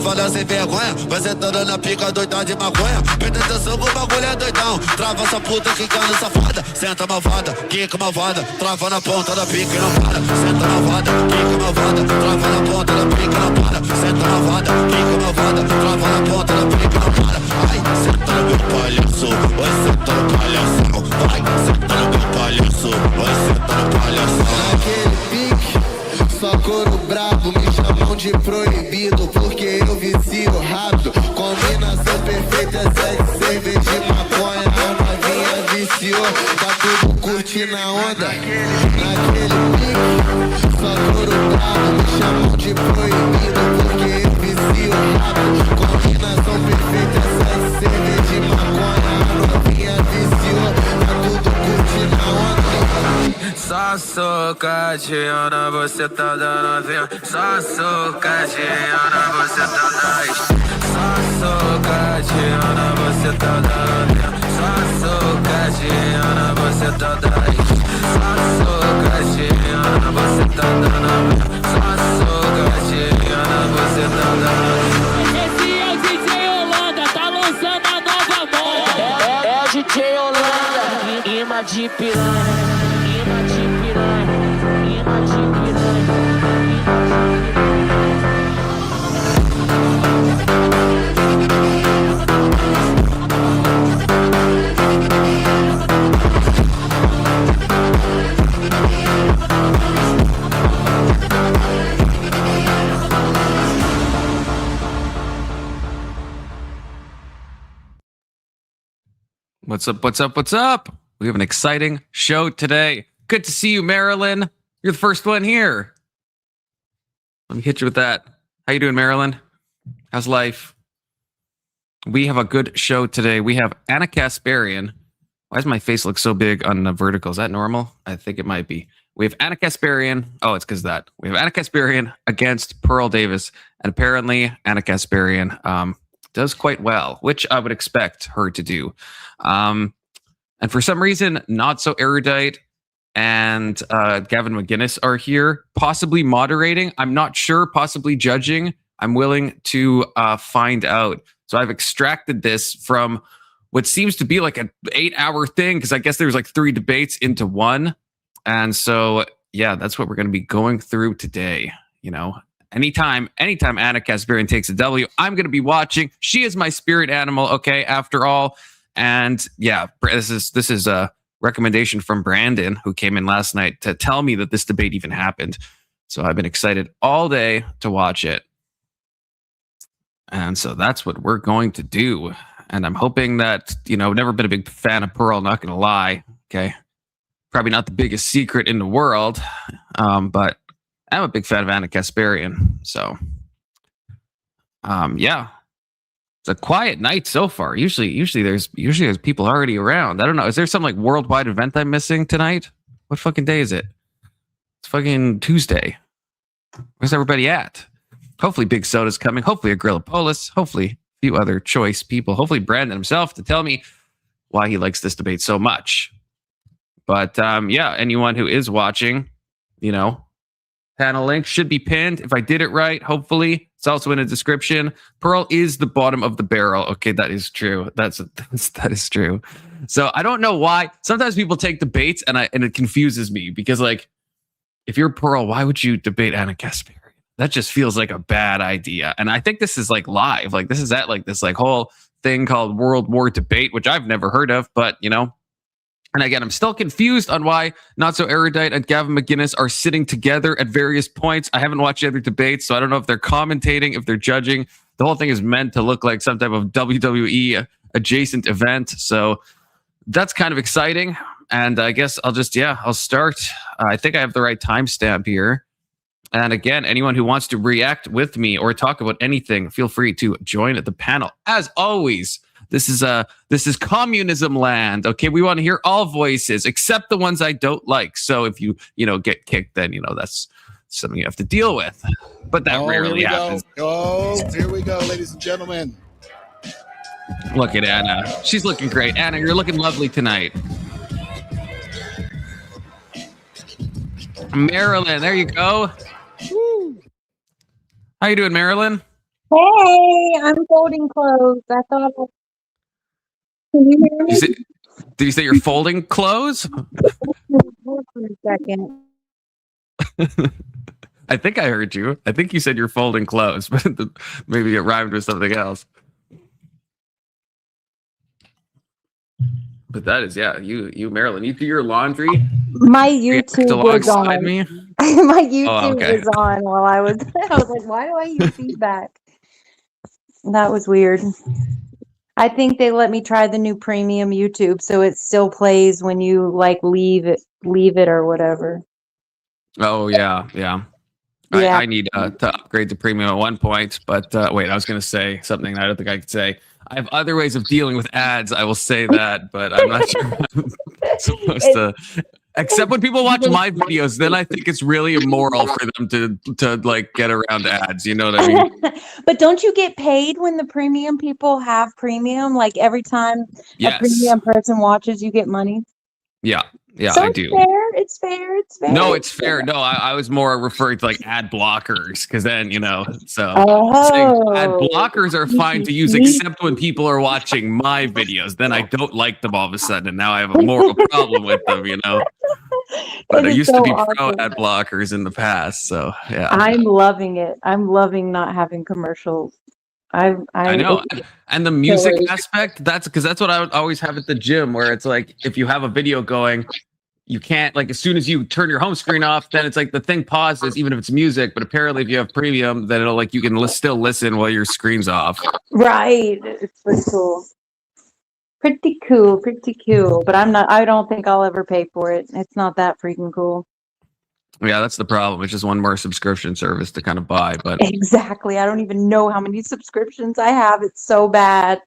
falha sem vergonha. Vai sentando na pica, doidão de maconha. Presta atenção que o bagulho é doidão. Trava essa puta quicando safada. Senta malvada, quica malvada. Trava na ponta da pica e não para. Senta malvada, quica malvada. Trava na ponta da pica e não para. Senta malvada, quica malvada. Trava na ponta da pica e não para. Ai, senta no meu palhaço. Vai sentar no palhação. Vai, senta no meu palhaço. Vai sentar no palhação. Naquele pique, só couro brabo. Me chamam de proibido porque eu vicio rápido. Combinação perfeita, sexo, cerveja de maconha. A novinha viciou, tá tudo curtindo a onda. Naquele pique, só couro brabo. Me chamam de proibido porque eu vicio rápido. Combinação perfeita, sexo, cerveja de maconha. A novinha viciou, tá tudo curtindo a onda. Só socadinha, você tá dando vinho. Só socadinha, você tá dando. Só socadinha, você tá dando vinho. Só socadinha, você tá dando. Só socadinha, você tá dando vinho. Só socadinha, você tá dando. Esse é o DJ Holanda, tá lançando a nova moda. É o DJ Holanda, imã de piranha. What's up? What's up? What's up? We have an exciting show today. Good to see you, Marilyn. You're the first one here. Let me hit you with that. How you doing, Marilyn? How's life? We have a good show today. We have Anna Kasparian. Why does my face look so big on the vertical? Is that normal? I think it might be. We have Anna Kasparian. Oh, it's because of that. We have Anna Kasparian against Pearl Davis. And apparently, Anna Kasparian does quite well, which I would expect her to do. And for some reason, not so erudite and Gavin McGinnis are here, possibly moderating. I'm not sure, possibly judging. I'm willing to find out. So I've extracted this from what seems to be like an 8-hour thing, because I guess there's like 3 debates into one. And so, yeah, that's what we're going to be going through today. You know, anytime Anna Kasparian takes a W, I'm going to be watching. She is my spirit animal, okay, after all. And yeah, this is a recommendation from Brandon, who came in last night to tell me that this debate even happened. So I've been excited all day to watch it. And so that's what we're going to do. And I'm hoping that, you know, never been a big fan of Pearl, not going to lie. Okay. Probably not the biggest secret in the world. But I'm a big fan of Anna Kasparian. So, yeah. It's a quiet night so far. Usually there's people already around. I don't know. Is there some like worldwide event I'm missing tonight? What fucking day is it? It's fucking Tuesday. Where's everybody at? Hopefully Big Soda's coming. Hopefully a Grill of Polis. Hopefully a few other choice people. Hopefully Brandon himself to tell me why he likes this debate so much. But yeah, anyone who is watching, you know, panel link should be pinned. If I did it right, hopefully. It's also in the description. Pearl is the bottom of the barrel. Okay, that is true. That is true. So I don't know why. Sometimes people take debates and it confuses me because, like, if you're Pearl, why would you debate Anna Kasparian? That just feels like a bad idea. And I think this is like live. Like this is at like this like whole thing called World War Debate, which I've never heard of, but you know. And again, I'm still confused on why Not So Erudite and Gavin McGinnis are sitting together at various points. I haven't watched the other debates, so I don't know if they're commentating, if they're judging. The whole thing is meant to look like some type of WWE adjacent event. So that's kind of exciting. And I guess I'll start. I think I have the right timestamp here. And again, anyone who wants to react with me or talk about anything, feel free to join the panel. As always, this is communism land. Okay, we want to hear all voices except the ones I don't like. So if you get kicked, then that's something you have to deal with. But that rarely happens. Here we go, ladies and gentlemen. Look at Anna. She's looking great. Anna, you're looking lovely tonight. Marilyn, there you go. Woo. How you doing, Marilyn? Hey, I'm folding clothes. I thought. Can you hear me? Did you say you're folding clothes? Hold on a second. I think I heard you. I think you said you're folding clothes, but maybe it rhymed with something else. But that is, yeah, you Marilyn, you do your laundry. My YouTube was alongside on. me. My YouTube okay. was on while I was. I was like, why do I hear feedback? That was weird. I think they let me try the new premium YouTube, so it still plays when you like leave it or whatever. Oh yeah. Yeah. I need to upgrade to premium at one point, but wait, I was going to say something I don't think I could say. I have other ways of dealing with ads. I will say that, but I'm not sure I'm supposed to. Except when people watch my videos, then I think it's really immoral for them to like get around ads. You know what I mean? But don't you get paid when the premium people have premium? Like every time a premium person watches, you get money. Yeah, so I do. It's fair. No, it's fair. No, I was more referring to like ad blockers because then so saying ad blockers are fine to use except when people are watching my videos. Then I don't like them all of a sudden, and now I have a moral problem with them. But I used to be pro ad blockers in the past, so yeah. I'm loving it. I'm loving not having commercials. I know, and the music aspect. That's because that's what I would always have at the gym, where it's like if you have a video going, you can't like as soon as you turn your home screen off, then it's like the thing pauses, even if it's music. But apparently, if you have premium, then it'll like you can still listen while your screen's off. Right, it's pretty cool. Pretty cool. But I don't think I'll ever pay for it. It's not that freaking cool. Yeah, that's the problem. It's just one more subscription service to kind of buy, but exactly. I don't even know how many subscriptions I have. It's so bad.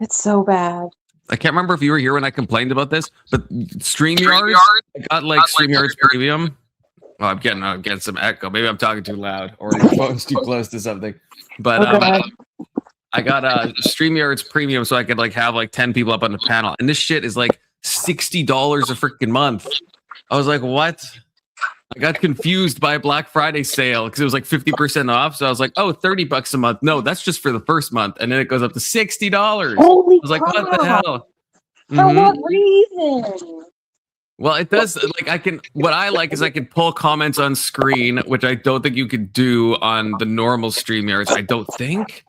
I can't remember if you were here when I complained about this, but StreamYard, I got like StreamYard's premium. Oh, I'm getting some echo. Maybe I'm talking too loud or your phone's too close to something. But I got StreamYard's premium so I could like have like 10 people up on the panel, and this shit is like $60 a freaking month. I was like, what? I got confused by a Black Friday sale because it was like 50% off. So I was like, oh, $30 a month. No, that's just for the first month. And then it goes up to $60. Holy I was like, what the hell? For what reason? Well, it does what I like is I can pull comments on screen, which I don't think you could do on the normal StreamYards. I don't think.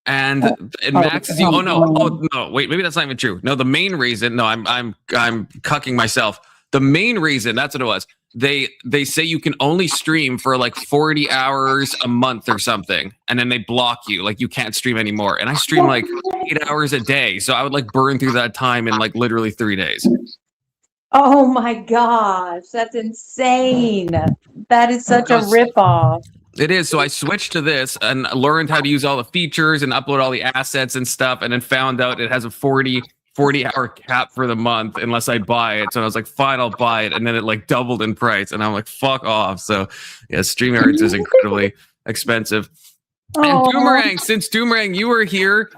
And it maxes you. Oh no, wait, maybe that's not even true. No, the main reason, no, I'm cucking myself. The main reason, that's what it was. They say you can only stream for like 40 hours a month or something, and then they block you, like you can't stream anymore. And I stream like 8 hours a day, so I would like burn through that time in like literally 3 days. Oh my gosh, that's insane. That is such a ripoff. It is. So I switched to this and learned how to use all the features and upload all the assets and stuff, and then found out it has a 40-hour cap for the month unless I buy it. So I was like, fine, I'll buy it. And then it like doubled in price. And I'm like, fuck off. So yeah, StreamYards is incredibly expensive. And Doomerang, since Doomerang, you were here,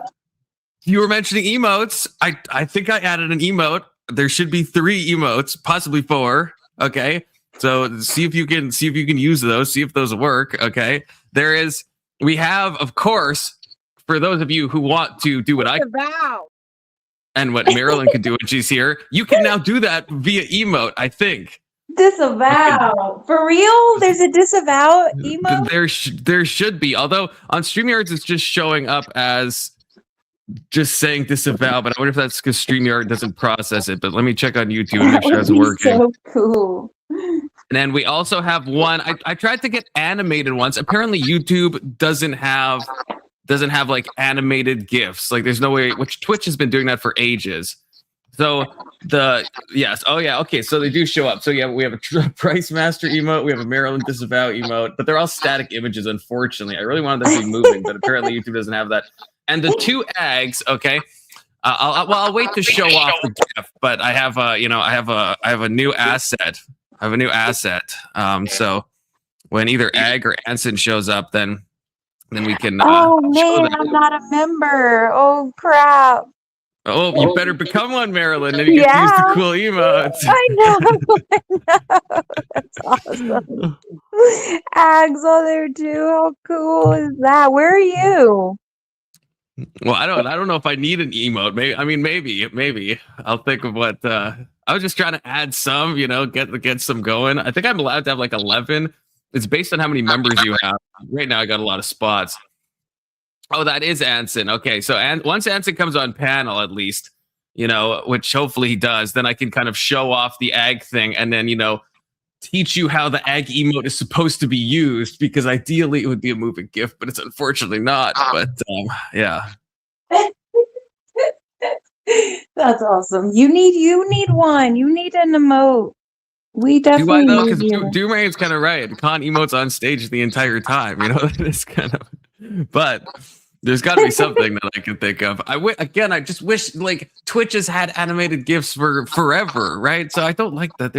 you were mentioning emotes. I think I added an emote. There should be 3 emotes, possibly 4. Okay. So see if you can use those, see if those work. Okay. We have, of course, for those of you who want to do what I and what Marilyn could do when she's here, you can now do that via emote, I think. Disavow. For real? There's a disavow emote? There should be. Although on StreamYards, it's just showing up as just saying disavow, but I wonder if that's because StreamYard doesn't process it. But let me check on YouTube and make sure it's working. So cool. And then we also have one. I tried to get animated ones. Apparently, YouTube doesn't have like animated GIFs. Like there's no way, which Twitch has been doing that for ages. So okay, so they do show up. So yeah, we have a Price Master emote, we have a Maryland Disavow emote, but they're all static images, unfortunately. I really wanted them to be moving, but apparently YouTube doesn't have that. And the 2 eggs, okay. I'll wait to show off the GIF, but I have a new asset. So when either Egg or Anson shows up, then we can. Oh man, I'm not a member. Oh crap! Oh, you better become one, Marilyn, and you get to use the cool emotes. I know. That's awesome. Ags on there too. How cool is that? Where are you? Well, I don't know if I need an emote. Maybe. I'll think of what. I was just trying to add some, get some going. I think I'm allowed to have like 11. It's based on how many members you have. Right now, I got a lot of spots. Oh, that is Anson. Okay, so once Anson comes on panel, at least, which hopefully he does, then I can kind of show off the ag thing and then, teach you how the ag emote is supposed to be used, because ideally it would be a moving GIF, but it's unfortunately not. But yeah. That's awesome. You need one. You need an emote. We definitely need because you. Doomerang's kind of right. Con emotes on stage the entire time. It's kind of, but there's got to be something that I can think of. I just wish like Twitch has had animated GIFs for forever, right? So I don't like that.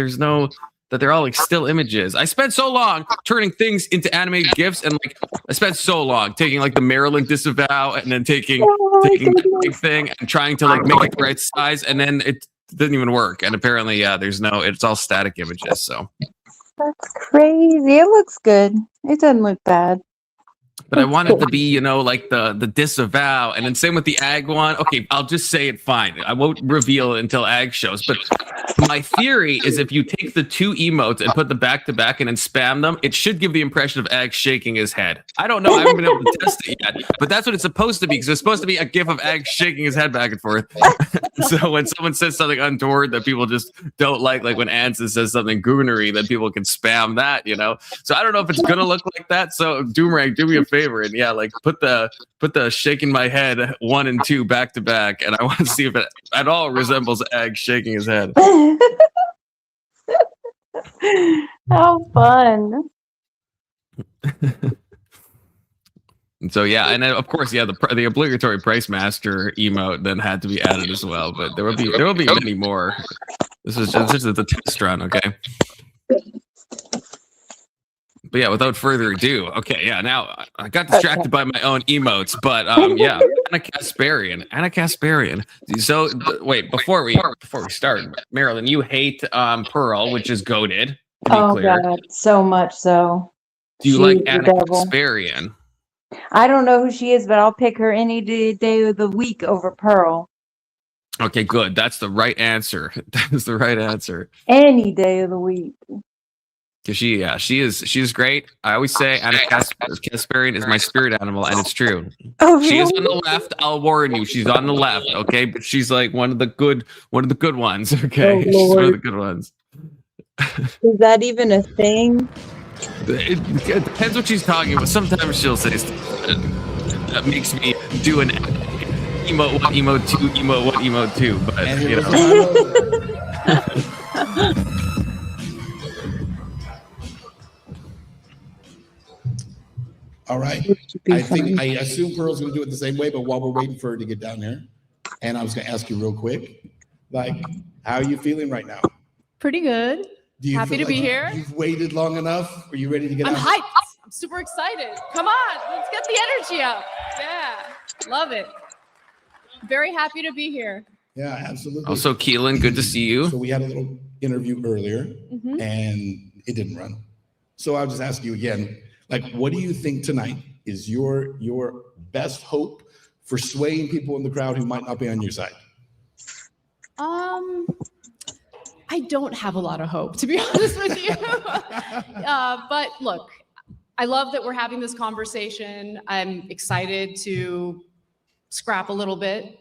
That they're all like still images. I spent so long turning things into animated GIFs, and like I spent so long taking like the Maryland disavow and then taking that big thing and trying to like make it the right size, and then it didn't even work. And apparently, it's all static images. So that's crazy. It looks good. It doesn't look bad. But I want it to be, like the disavow, and then same with the ag one. Okay, I'll just say it fine. I won't reveal it until ag shows. But my theory is if you take the two emotes and put them back to back and then spam them, it should give the impression of ag shaking his head. I don't know. I haven't been able to test it yet, but that's what it's supposed to be, because it's supposed to be a gif of ag shaking his head back and forth. So when someone says something untoward that people just don't like when Anson says something goonery, then people can spam that, So I don't know if it's gonna look like that. So Doomerang, do me a favor and put the shaking my head 1 and 2 back to back, and I want to see if it at all resembles ag shaking his head. How fun. And so and then of course the obligatory price master emote then had to be added as well, but there will be many more. This is the test run, okay? But yeah, without further ado, now I got distracted by my own emotes, but Anna Kasparian. So wait, before we start, Marilyn, you hate Pearl, which is goated. Oh clear. God, so much so. Do you like Anna Kasparian? I don't know who she is, but I'll pick her any day of the week over Pearl. Okay, good. That's the right answer. That is the right answer. Any day of the week. Because she's great. I always say Anna Kasparian is my spirit animal, and it's true. Oh, really? She is on the left. I'll warn you, she's on the left. Okay, but she's like one of the good ones. Okay, she's one of the good ones. Is that even a thing? It depends what she's talking about. Sometimes she'll say stuff that makes me do an emote 1, emote 2, emote 1, emote 2. But All right. I assume Pearl's going to do it the same way, but while we're waiting for her to get down here, and I was going to ask you real quick, how are you feeling right now? Pretty good. Happy to be here. You've waited long enough? Are you ready to get out? I'm hyped. I'm super excited. Come on, let's get the energy up. Yeah, love it. Very happy to be here. Yeah, absolutely. Also, Keelan, good to see you. So we had a little interview earlier, and it didn't run. So I'll just ask you again, what do you think tonight is your best hope for swaying people in the crowd who might not be on your side? I don't have a lot of hope, to be honest with you. But look, I love that we're having this conversation. I'm excited to scrap a little bit.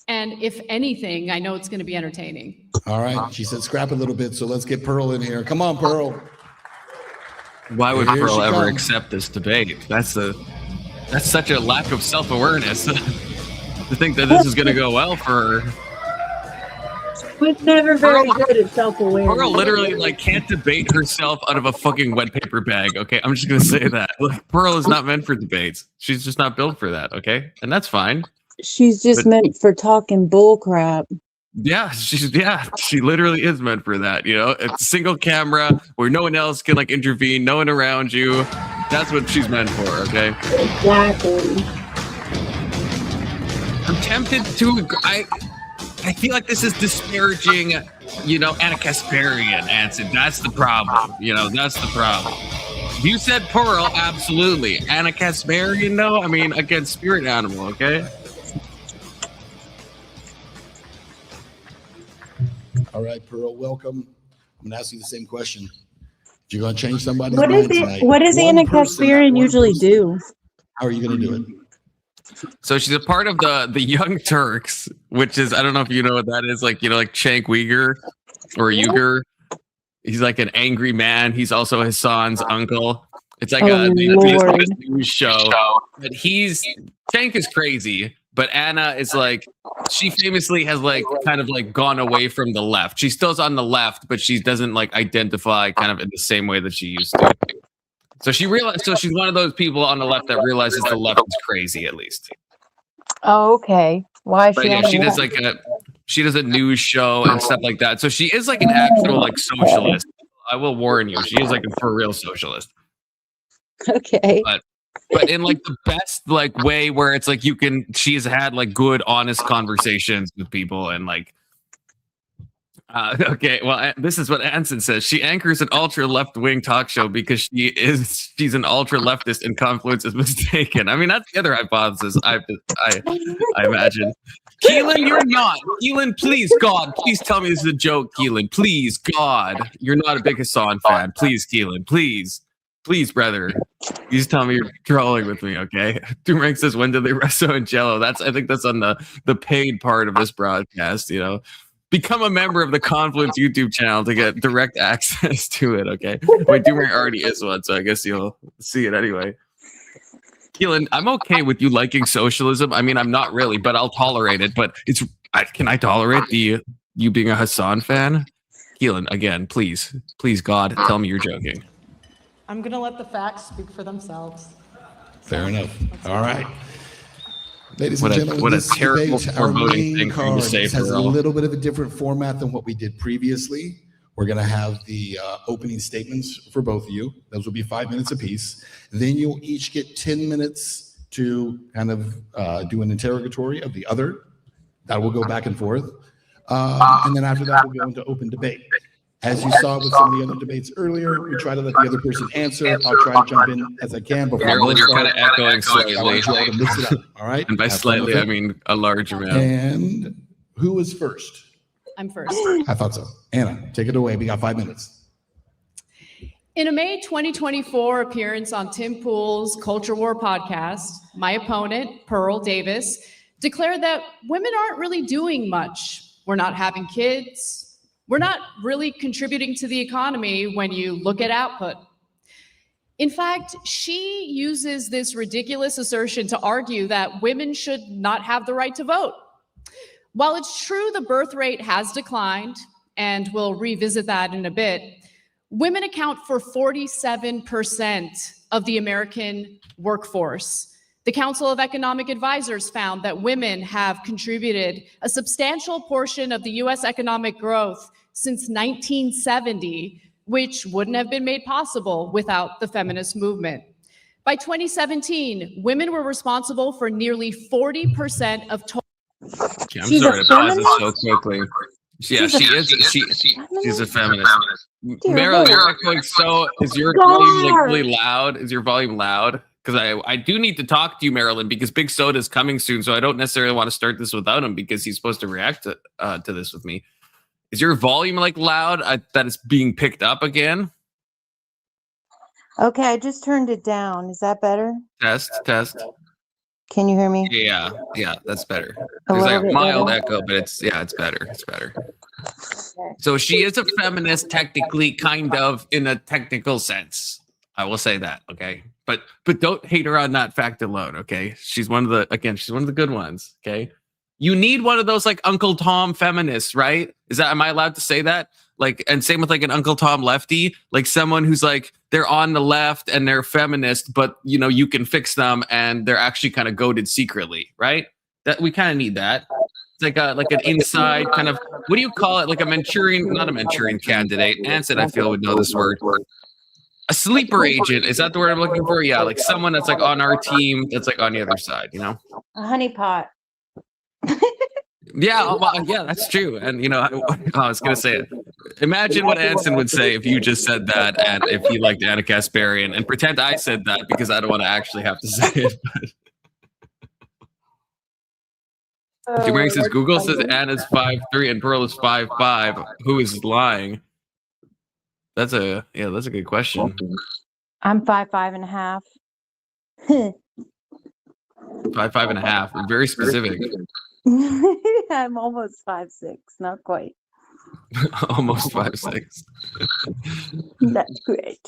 And if anything, I know it's going to be entertaining. All right. She said scrap a little bit. So let's get Pearl in here. Come on, Pearl. Why would Pearl ever accept this debate? That's such a lack of self-awareness to think that this is going to go well for her. Was never very good at self-awareness. Pearl literally can't debate herself out of a fucking wet paper bag. Okay, I'm just gonna say that. Pearl is not meant for debates. She's just not built for that. Okay, and that's fine. She's just meant for talking bull crap. Yeah, she literally is meant for that. It's a single camera where no one else can intervene, no one around you. That's what she's meant for. Okay. Exactly. I'm tempted to. I feel like this is disparaging, Anna Kasparian, Anson. That's the problem. That's the problem. You said Pearl, absolutely. Anna Kasparian, though, I mean, against spirit animal, okay? All right, Pearl, welcome. I'm gonna ask you the same question. If you're gonna change somebody's What mind is it? tonight, What does one Anna person, Kasparian one usually person, do? How are you gonna do it? So she's a part of the Young Turks, which is, I don't know if you know what that is, like Cenk Uyghur or Uyghur. He's like an angry man. He's also Hassan's uncle. It's like this news show. But Cenk is crazy, but Anna is like, she famously has like kind of like gone away from the left. She still's on the left, but she doesn't like identify kind of in the same way that she used to. So she's one of those people on the left that realizes the left is crazy, at least. Oh, okay. Why is But she? yeah, she does she does a news show and stuff like that. So she is like an actual like socialist. I will warn you, she is like a for real socialist. Okay. But in like the best like way where it's like she's had like good honest conversations with people and like okay, well, this is what Anson says. She anchors an ultra left-wing talk show because she's an ultra leftist and Confluence is mistaken. I mean, that's the other hypothesis I imagine. Keelan, you're not. Keelan, please, God, please tell me this is a joke, Keelan. Please, God, you're not a big Hassan fan. Please, Keelan, please. Please, brother. Please tell me you're trolling with me, okay? Doomerang says, when do they wrestle in Jello? I think that's on the paid part of this broadcast, Become a member of the Confluence YouTube channel to get direct access to it, okay? Wait, Doomerang already is one, so I guess you'll see it anyway. Keelan, I'm okay with you liking socialism. I mean, I'm not really, but I'll tolerate it. But can I tolerate you being a Hassan fan? Keelan, again, please, God, tell me you're joking. I'm going to let the facts speak for themselves. Fair enough. All right. Ladies and gentlemen, what a this terrible debate, our foreboding main thing for you to card, say, this has a Pearl. little bit of a different format than what we did previously. We're going to have the opening statements for both of you. Those will be 5 minutes apiece. Then you'll each get 10 minutes to kind of do an interrogatory of the other. That will go back and forth. And then after that, we'll go into open debate. As you saw with some of the other debates earlier, we try to let the other person answer. I'll try to jump in as I can. Marilyn, you're kind of echoing slightly. I want you all to mix it up, all right? And by slightly, I mean a large amount. And who was first? I'm first. I thought so. Anna, take it away. We got 5 minutes. In a May 2024 appearance on Tim Pool's Culture War podcast, my opponent, Pearl Davis, declared that women aren't really doing much. We're not having kids. We're not really contributing to the economy when you look at output. In fact, she uses this ridiculous assertion to argue that women should not have the right to vote. While it's true the birth rate has declined, and we'll revisit that in a bit, women account for 47% of the American workforce. The Council of Economic Advisors found that women have contributed a substantial portion of the US economic growth since 1970, which wouldn't have been made possible without the feminist movement. By 2017, women were responsible for nearly 40% of total. Okay, I'm sorry to pause this so quickly. Yeah, she's a feminist. Meryl, you're echoing so. Is your volume like really loud? Is your volume loud? Because I do need to talk to you, Marilyn, because Big Soda is coming soon, so I don't necessarily want to start this without him because he's supposed to react to this with me. Is your volume like loud that it's being picked up again? Okay, I just turned it down. Is that better? Test. Can you hear me? Yeah, that's better. A There's like little a bit mild better? echo, but it's better. It's better. So she is a feminist, technically, kind of in a technical sense. I will say that, okay? But don't hate her on that fact alone, okay? She's one of the good ones, okay? You need one of those like Uncle Tom feminists, right? Am I allowed to say that? Like, and same with like an Uncle Tom lefty, like someone who's like, they're on the left and they're feminist, but you can fix them and they're actually kind of goated secretly, right? That we kind of need that. It's like an inside kind of, what do you call it? Like not a Manchurian candidate. Anson, I feel, would know this word. A sleeper agent. Is that the word I'm looking for? Yeah, like someone that's like on our team that's like on the other side, A honeypot. Yeah, well, yeah, that's true. And I was gonna say it. Imagine what Anson would say if you just said that, and if he liked Anna Kasparian, and pretend I said that because I don't want to actually have to say it. Jimmy says Google says Anna's 5'3" and Pearl is 5'5". Who is lying? That's a good question. I'm 5'5.5". 5'5.5". Very specific. I'm almost 5'6", not quite. Almost 5'6". That's great.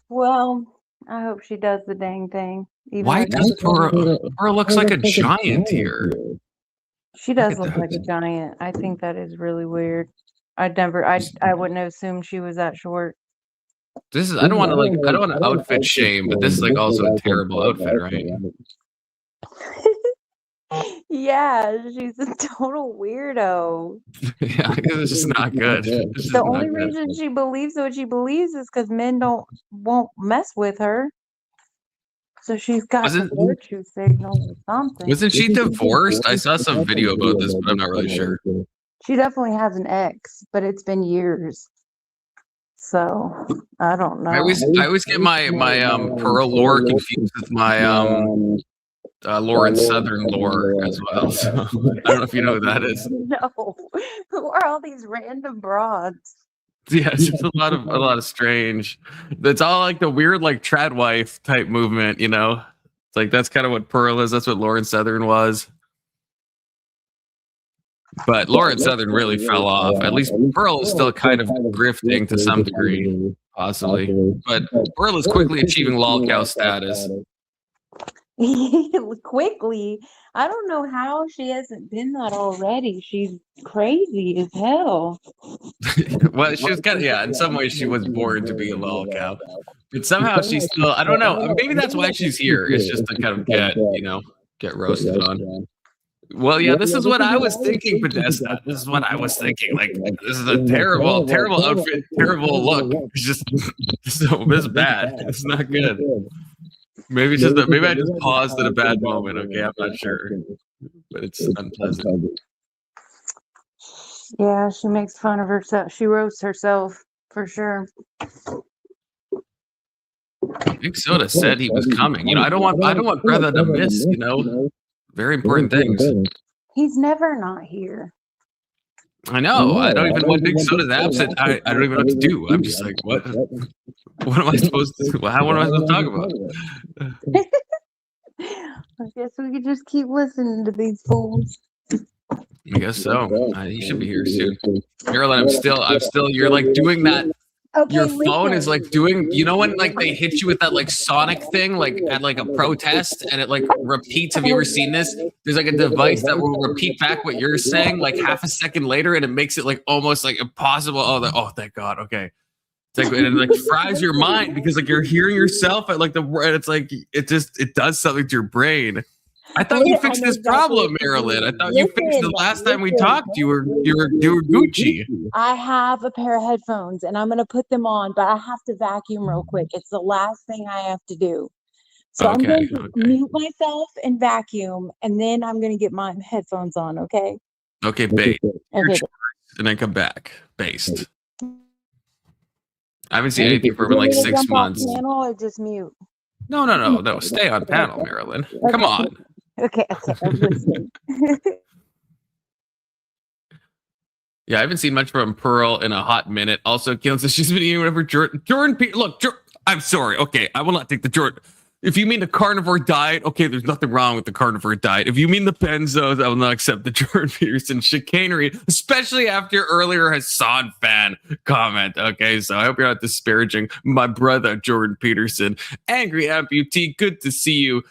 Well, I hope she does the dang thing. Why does Pearl looks like a giant here? She does look like a giant. I think that is really weird. I wouldn't have assumed she was that short. This is I don't want to outfit shame, but this is like also a terrible outfit, right? Yeah, she's a total weirdo. Yeah, it's just not good. The only reason she believes what she believes is because men won't mess with her. So she's got a virtue signal or something. Wasn't she divorced? I saw some video about this, but I'm not really sure. She definitely has an ex, but it's been years. So I don't know. I always get my Pearl lore confused with my Lauren Southern lore as well. So I don't know if you know who that is. No. Who are all these random broads? Yeah, it's just a lot of strange. It's all like the weird like trad wife type movement, It's like that's kind of what Pearl is. That's what Lauren Southern was. But Lauren Southern really fell off. At least Pearl is still kind of grifting to some degree, possibly. But Pearl is quickly achieving lolcow status. Quickly. I don't know how she hasn't been that already. She's crazy as hell. Well, she was in some ways she was born to be a lolcow. But somehow she's still, I don't know. Maybe that's why she's here. It's just to kind of get roasted on. Well, yeah, this is what I was thinking, Podesta. This is what I was thinking. Like, this is a terrible, terrible outfit, terrible look. It's just, this is bad. It's not good. Maybe I just paused at a bad moment. Okay, I'm not sure, but it's unpleasant. Yeah, she makes fun of herself. She roasts herself for sure. Big Soda said he was coming. I don't want Brother to miss. Very important things. He's never not here. I know. I don't even when Big Soda's absent. I don't even know what to do. I'm just like, what? What am I supposed to do? How? What am I supposed to talk about? I guess we could just keep listening to these fools. I guess so. He should be here soon. Marilyn, I'm still. You're like doing that. Okay, your phone is like doing. When like they hit you with that like sonic thing, like at like a protest, and it like repeats. Have you ever seen this? There's like a device that will repeat back what you're saying like half a second later, and it makes it like almost like impossible. Oh, thank God. Okay. It's like, and it like fries your mind because like you're hearing yourself at like and it's like it does something to your brain. I thought you fixed this problem, Marilyn. I thought you fixed it last time we talked. You were Gucci. I have a pair of headphones and I'm gonna put them on, but I have to vacuum real quick. It's the last thing I have to do. So I'm going to mute myself and vacuum, and then I'm gonna get my headphones on. Okay. Okay, bait. Okay. And then come back. Based. I haven't seen anything for like 6 months. Panel or just mute? No. Stay on panel, Marilyn. Come on. Okay. I'm listening. Yeah, I haven't seen much from Pearl in a hot minute. Also, Keelan says she's been eating whatever Jordan. Look, I'm sorry. Okay, I will not take the Jordan. If you mean the carnivore diet, okay, there's nothing wrong with the carnivore diet. If you mean the benzos, I will not accept the Jordan Peterson chicanery, especially after earlier Hassan fan comment. Okay, so I hope you're not disparaging my brother, Jordan Peterson. Angry amputee, good to see you.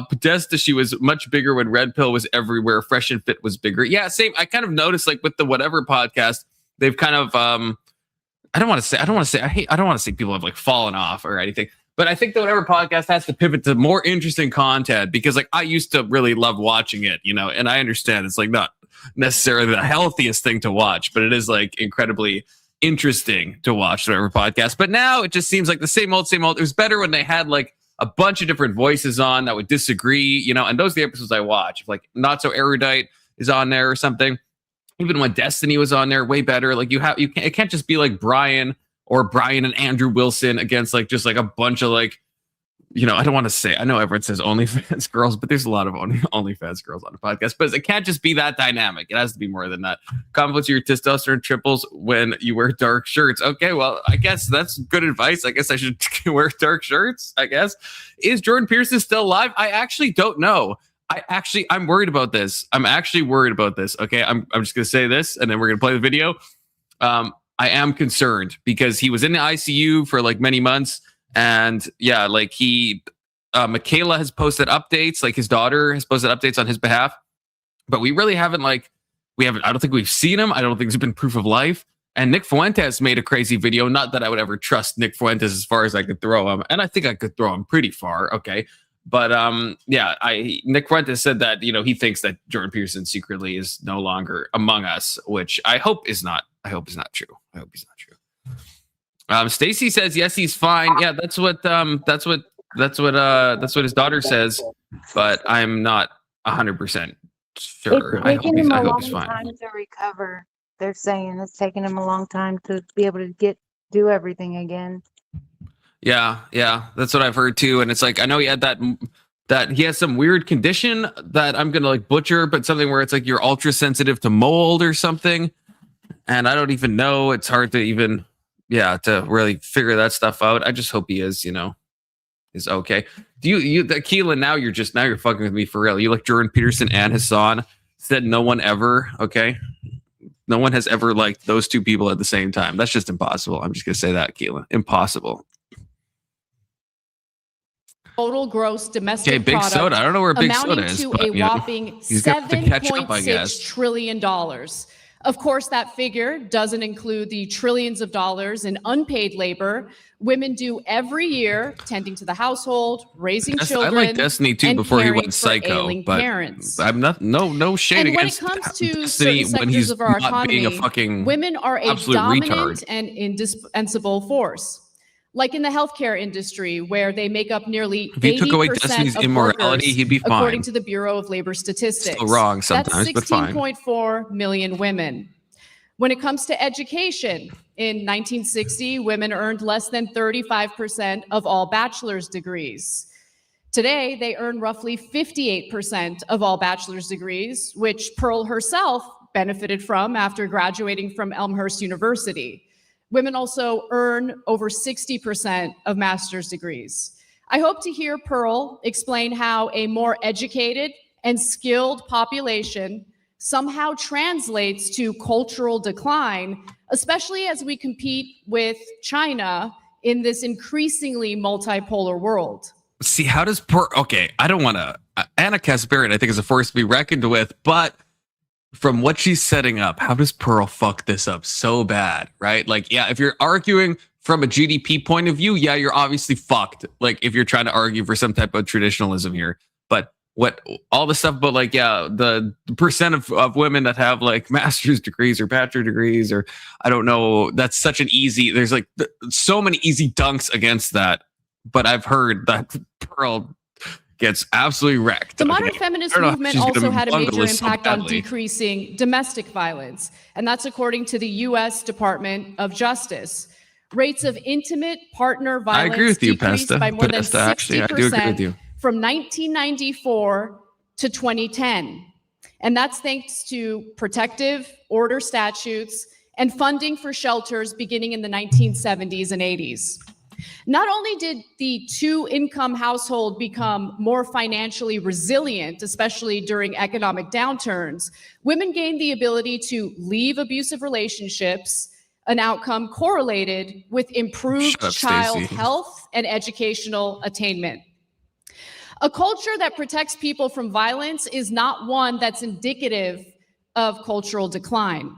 Podesta, she was much bigger when Red Pill was everywhere. Fresh and Fit was bigger. Yeah, same. I kind of noticed like with the whatever podcast, they've kind of I don't want to say people have like fallen off or anything. But I think the whatever podcast has to pivot to more interesting content because like I used to really love watching it, and I understand it's like not necessarily the healthiest thing to watch, but it is like incredibly interesting to watch whatever podcast. But now it just seems like the same old. It was better when they had like a bunch of different voices on that would disagree, and those are the episodes I watch. Like Not So Erudite, is on there or something. Even when Destiny was on there, way better. Like it can't just be like Brian and Andrew Wilson against like just like a bunch of like, you know, I don't want to say, I know everyone says OnlyFans girls, but there's a lot of OnlyFans girls on the podcast, but it can't just be that dynamic. It has to be more than that. Conflicts your testosterone triples when you wear dark shirts. Okay, well, I guess that's good advice. I guess I should wear dark shirts, I guess. Is Jordan Peterson still alive? I actually don't know. I'm worried about this. I'm actually worried about this. Okay, I'm just going to say this, and then we're going to play the video. I am concerned because he was in the ICU for like many months. And yeah, like Michaela has posted updates, like his daughter has posted updates on his behalf, but we really haven't I don't think we've seen him. I don't think there's been proof of life. And Nick Fuentes made a crazy video. Not that I would ever trust Nick Fuentes as far as I could throw him. And I think I could throw him pretty far. Okay. But Nick Fuentes said that, you know, he thinks that Jordan Peterson secretly is no longer among us, which I hope is not true. I hope he's not true. Stacy says yes, he's fine. Yeah, that's what his daughter says, but I'm not 100% sure. It's taking him a long time to recover. They're saying it's taking him a long time to be able to do everything again. Yeah, that's what I've heard too. And it's like, I know he had that he has some weird condition that I'm gonna like butcher, but something where it's like you're ultra sensitive to mold or something. And I don't even know. It's hard to even to really figure that stuff out. I just hope he is okay. Keelan, now you're fucking with me for real. You like Jordan Peterson and Hassan said no one ever, okay? No one has ever liked those two people at the same time. That's just impossible. I'm just gonna say that, Keelan. Impossible. Total gross domestic Big product Soda. I don't know where Big Soda is. To a whopping $7.6 trillion. Of course, that figure doesn't include the trillions of dollars in unpaid labor women do every year, tending to the household, raising children. I like Destiny too before he went psycho, but parents. I'm not no shade and against when it comes to Destiny certain when he's sectors of our not economy, being a fucking women are a absolute dominant retard. and indispensable force. Like in the healthcare industry, where they make up nearly 80% if he took away Destiny's of immorality, workers, he'd be fine. according to the Bureau of Labor Statistics. Still wrong sometimes, but fine. That's 16.4 million women. When it comes to education, in 1960, women earned less than 35% of all bachelor's degrees. Today, they earn roughly 58% of all bachelor's degrees, which Pearl herself benefited from after graduating from Elmhurst University. Women also earn over 60% of master's degrees. I hope to hear Pearl explain how a more educated and skilled population somehow translates to cultural decline, especially as we compete with China in this increasingly multipolar world. See, how does Pearl... Okay, I don't want to... Anna Kasparian, I think, is a force to be reckoned with, but from what she's setting up, how does Pearl fuck this up so bad, right? Like, yeah, if you're arguing from a GDP point of view, yeah, you're obviously fucked. Like, if you're trying to argue for some type of traditionalism here. But what all the stuff about, like, yeah, the percent of women that have, like, master's degrees or bachelor degrees, or I don't know, that's such an easy... There's, like, so many easy dunks against that. But I've heard that Pearl gets absolutely wrecked. The modern feminist movement also had a major impact on badly. Decreasing domestic violence, and that's according to the U.S. Department of Justice. Rates of intimate partner violence I agree with you, decreased Pesta. by more than 60% Actually, I do agree with you. from 1994 to 2010. And that's thanks to protective order statutes and funding for shelters beginning in the 1970s and 80s. Not only did the two-income household become more financially resilient, especially during economic downturns, women gained the ability to leave abusive relationships, an outcome correlated with improved child health and educational attainment. A culture that protects people from violence is not one that's indicative of cultural decline.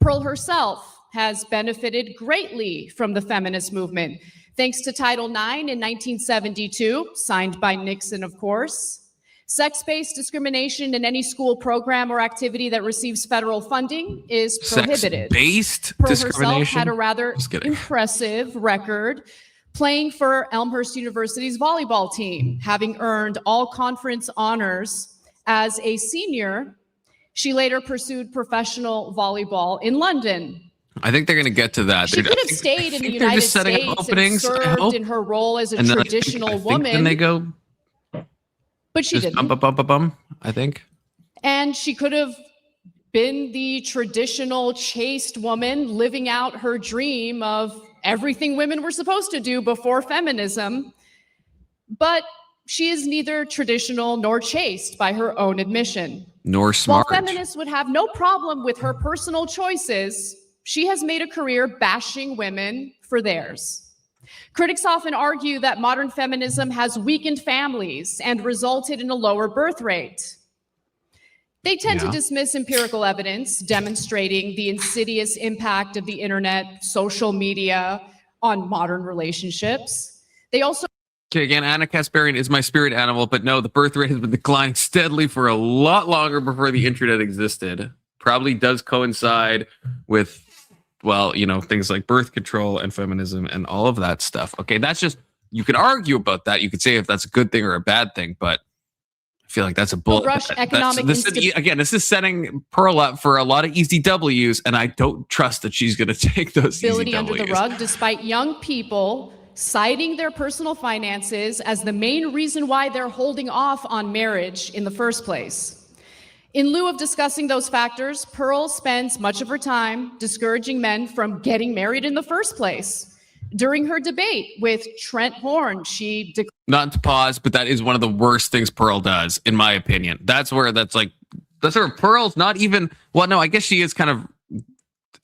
Pearl herself has benefited greatly from the feminist movement, thanks to Title IX in 1972, signed by Nixon, of course. Sex-based discrimination in any school program or activity that receives federal funding is prohibited. Sex-based Pearl discrimination? herself had a rather impressive record playing for Elmhurst University's volleyball team, having earned all conference honors as a senior. She later pursued professional volleyball in London. I think they're going to get to that. She could have stayed in the United States and served in her role as a traditional woman. Then they go, but she didn't. I think. And she could have been the traditional chaste woman living out her dream of everything women were supposed to do before feminism. But she is neither traditional nor chaste by her own admission. Nor smart. While feminists would have no problem with her personal choices, she has made a career bashing women for theirs. Critics often argue that modern feminism has weakened families and resulted in a lower birth rate. They tend to dismiss empirical evidence demonstrating the insidious impact of the internet, social media on modern relationships. They also Okay, again, Anna Kasparian is my spirit animal, but no, the birth rate has been declining steadily for a lot longer before the internet existed. Probably does coincide with, well, you know, things like birth control and feminism and all of that stuff. Okay, that's just, you could argue about that. You could say if that's a good thing or a bad thing, but I feel like that's a bull. This is setting Pearl up for a lot of easy W's, and I don't trust that she's going to take those easy W's. Under the rug, despite young people citing their personal finances as the main reason why they're holding off on marriage in the first place. In lieu of discussing those factors, Pearl spends much of her time discouraging men from getting married in the first place. During her debate with Trent Horn, she not to pause, but that is one of the worst things Pearl does, in my opinion. That's where Pearl's not even, well, no, I guess she is kind of,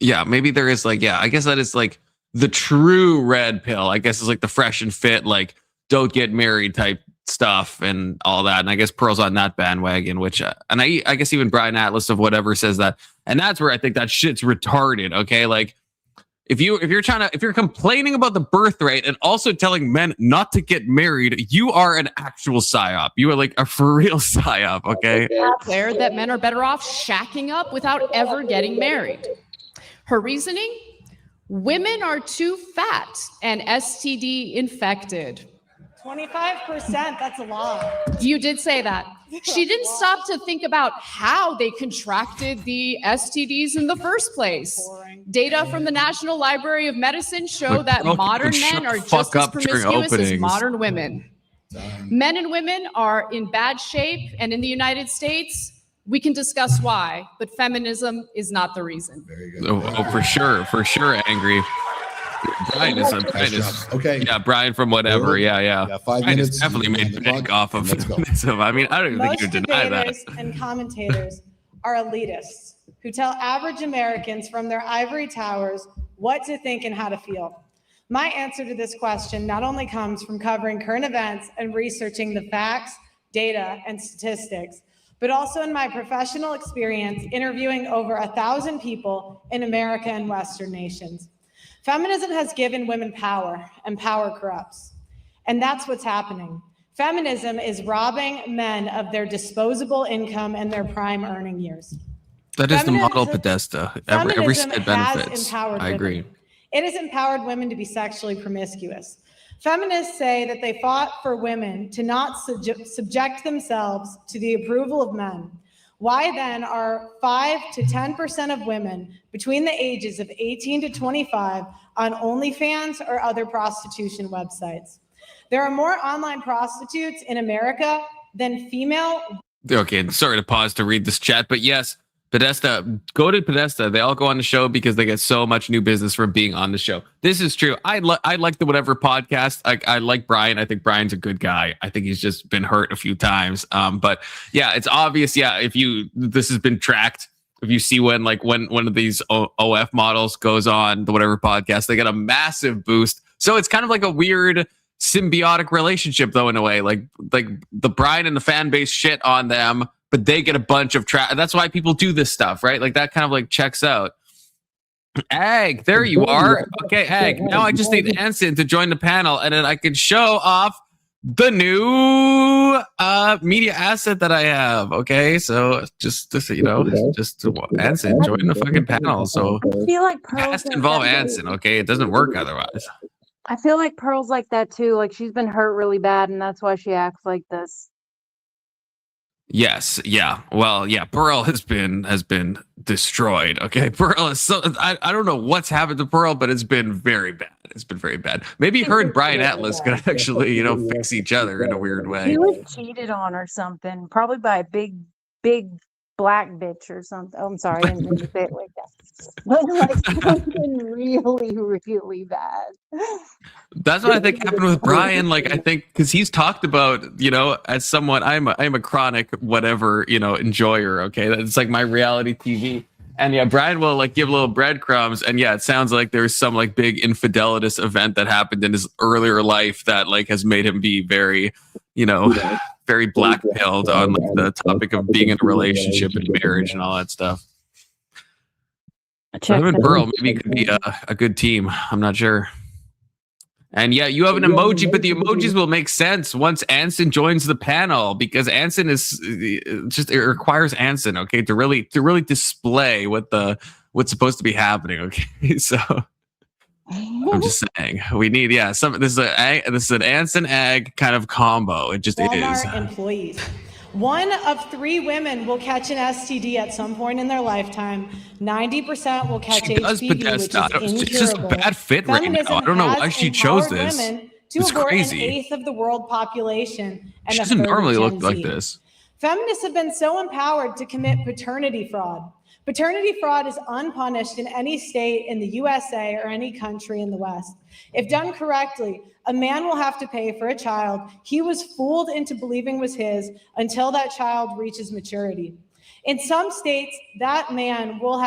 yeah, maybe there is like, yeah, I guess that is like the true red pill. I guess is like the fresh and fit, like don't get married type stuff and all that. And I guess Pearl's on that bandwagon, which, and I guess even Brian Atlas of whatever says that. And that's where I think that shit's retarded. Okay. Like if you're complaining about the birth rate and also telling men not to get married, you are an actual psyop. You are like a for real psyop. Okay. Declared that men are better off shacking up without ever getting married. Her reasoning? Women are too fat and STD infected. 25%, that's a lot. You did say that. She didn't stop to think about how they contracted the STDs in the first place. Data from the National Library of Medicine show that modern men are just as promiscuous as modern women. Men and women are in bad shape, and in the United States, we can discuss why, but feminism is not the reason. Very good. Oh, for sure, angry. Brian is okay. Yeah, Brian from whatever. Yeah. 5 Brian minutes. Definitely made bank off of feminism. I mean, I don't even think you deny that. Most debaters and commentators are elitists who tell average Americans from their ivory towers what to think and how to feel. My answer to this question not only comes from covering current events and researching the facts, data, and statistics, but also in my professional experience interviewing over 1,000 people in America and Western nations. Feminism has given women power, and power corrupts. And that's what's happening. Feminism is robbing men of their disposable income and their prime earning years. That is the model Podesta. Every side benefits. I agree. It has empowered women to be sexually promiscuous. Feminists say that they fought for women to not subject themselves to the approval of men. Why then are 5 to 10% of women between the ages of 18 to 25 on OnlyFans or other prostitution websites? There are more online prostitutes in America than female. Okay, sorry to pause to read this chat, but yes, Podesta, go to Podesta. They all go on the show because they get so much new business from being on the show. This is true. I like the Whatever podcast. I like Brian. I think Brian's a good guy. I think he's just been hurt a few times. But yeah, it's obvious. Yeah, this has been tracked. If you see when one of these OF models goes on the Whatever podcast, they get a massive boost. So it's kind of like a weird symbiotic relationship, though, in a way. Like the Brian and the fan base shit on them, but they get a bunch of that's why people do this stuff, right? Like that kind of like checks out. Ag, there you are. Okay, Ag. Now I just need Anson to join the panel, and then I can show off the new media asset that I have. Okay, so just Anson, join the fucking panel. So I feel like it has to involve Anson. Okay, it doesn't work otherwise. I feel like Pearl's like that too. Like she's been hurt really bad, and that's why she acts like this. Yes, yeah. Well, yeah, Pearl has been destroyed. Okay. Pearl is so I don't know what's happened to Pearl, but it's been very bad. It's been very bad. Maybe her and Brian Atlas could actually, fix each other in a weird way. He was cheated on or something, probably by a big black bitch or something. Oh, I'm sorry, I didn't mean to say it like that. But like something really, really bad. That's what I think happened with Brian. Like, I think because he's talked about, as someone, I'm a chronic whatever, enjoyer. Okay, that's like my reality TV. And yeah, Brian will like give little breadcrumbs, and yeah, it sounds like there's some like big infidelitous event that happened in his earlier life that like has made him be very, very black pilled on like the topic of being in a relationship and marriage and all that stuff. So him and Pearl maybe could be a good team. I'm not sure. And yeah, you have an emoji, but the emojis will make sense once Anson joins the panel, because Anson is it requires Anson, okay, to really display what's supposed to be happening. Okay, so I'm just saying we need this is an Anson Egg kind of combo. It just Walmart is. Employees. 1 of 3 women will catch an STD at some point in their lifetime. 90% will catch HPV, which is incurable. It's just a bad fit right now. I don't know why she chose this. To It's avert crazy. an eighth of the world population. And She a doesn't third of normally Gen look like Z. this. Feminists have been so empowered to commit paternity fraud. Paternity fraud is unpunished in any state in the USA or any country in the West. If done correctly, a man will have to pay for a child he was fooled into believing was his until that child reaches maturity. In some states, that man will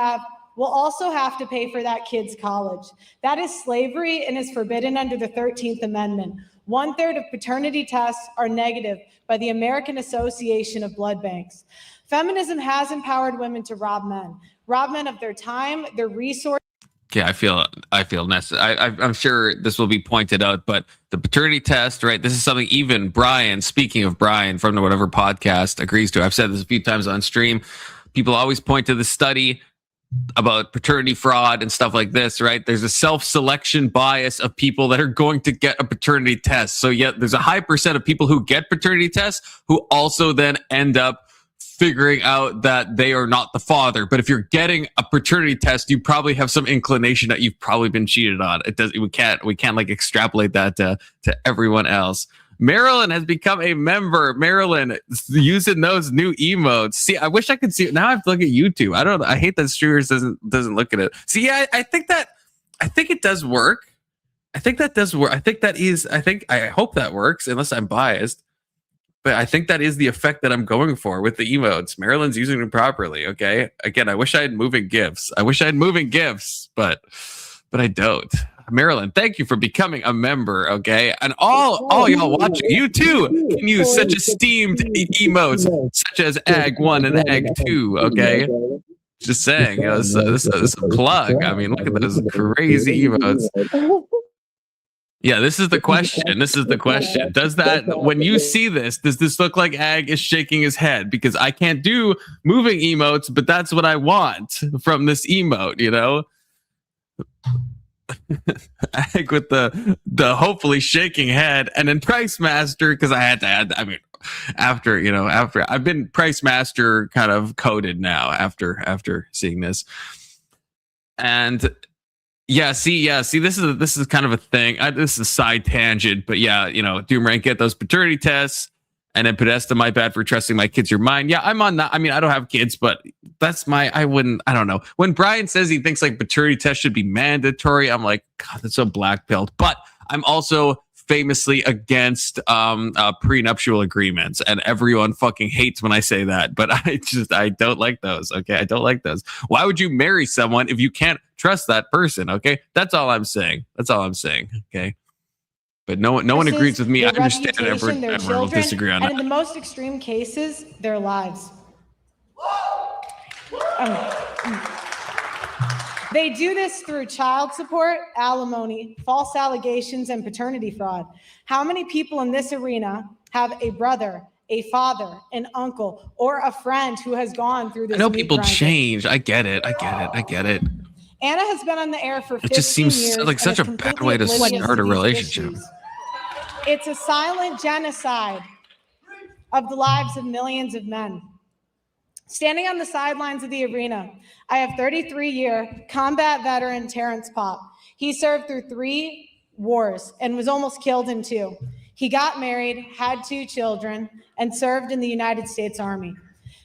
also have to pay for that kid's college. That is slavery and is forbidden under the 13th Amendment. 1/3 of paternity tests are negative by the American Association of Blood Banks. Feminism has empowered women to rob men of their time, their resources. Yeah, I feel necessary. I'm sure this will be pointed out, but the paternity test, right? This is something even Brian, speaking of Brian from the whatever podcast, agrees to. I've said this a few times on stream. People always point to the study about paternity fraud and stuff like this, right? There's a self-selection bias of people that are going to get a paternity test. So yet there's a high percent of people who get paternity tests who also then end up figuring out that they are not the father. But if you're getting a paternity test, you probably have some inclination that you've probably been cheated on. We can't like extrapolate that to everyone else. Marilyn has become a member. Marilyn using those new emotes. See, I wish I could see it. Now I have to look at YouTube. I hate that streamers doesn't look at it. See, yeah, I think it does work. I hope that works, unless I'm biased. But I think that is the effect that I'm going for with the emotes. Marilyn's using them properly. Okay. Again, I wish I had moving GIFs. But I don't. Marilyn, thank you for becoming a member. Okay. And all y'all watching, you too can use such esteemed emotes such as Egg 1 and Egg 2. Okay. Just saying, this is a plug. I mean, look at those crazy emotes. Yeah, this is the question. Does that, when you see this, does this look like Ag is shaking his head? Because I can't do moving emotes, but that's what I want from this emote, Ag with the hopefully shaking head, and then Price Master, because I had to add, after I've been Price Master kind of coded now after seeing this. And see, this is kind of a thing. This is a side tangent, but yeah, Doomrank, get those paternity tests, and then Podesta, my bad for trusting my kids, your mind. Yeah, I'm on that. I mean, I don't have kids, but that's I don't know. When Brian says he thinks like paternity tests should be mandatory, I'm like, God, that's so black-pilled. But I'm also famously against prenuptial agreements, and everyone fucking hates when I say that, but I don't like those. Okay, I don't like those. Why would you marry someone if you can't trust that person? Okay, that's all I'm saying. Okay, but no one agrees with me. I understand everyone will disagree on that. And in the most extreme cases, their lives. They do this through child support, alimony, false allegations, and paternity fraud. How many people in this arena have a brother, a father, an uncle, or a friend who has gone through this? I know people change. I get it. Anna has been on the air for 15 years. It just seems like such a bad way to start a relationship. It's a silent genocide. of the lives of millions of men. Standing on the sidelines of the arena, I have 33-year combat veteran Terrence Popp. He served through 3 wars and was almost killed in 2. He got married, had 2 children, and served in the United States Army.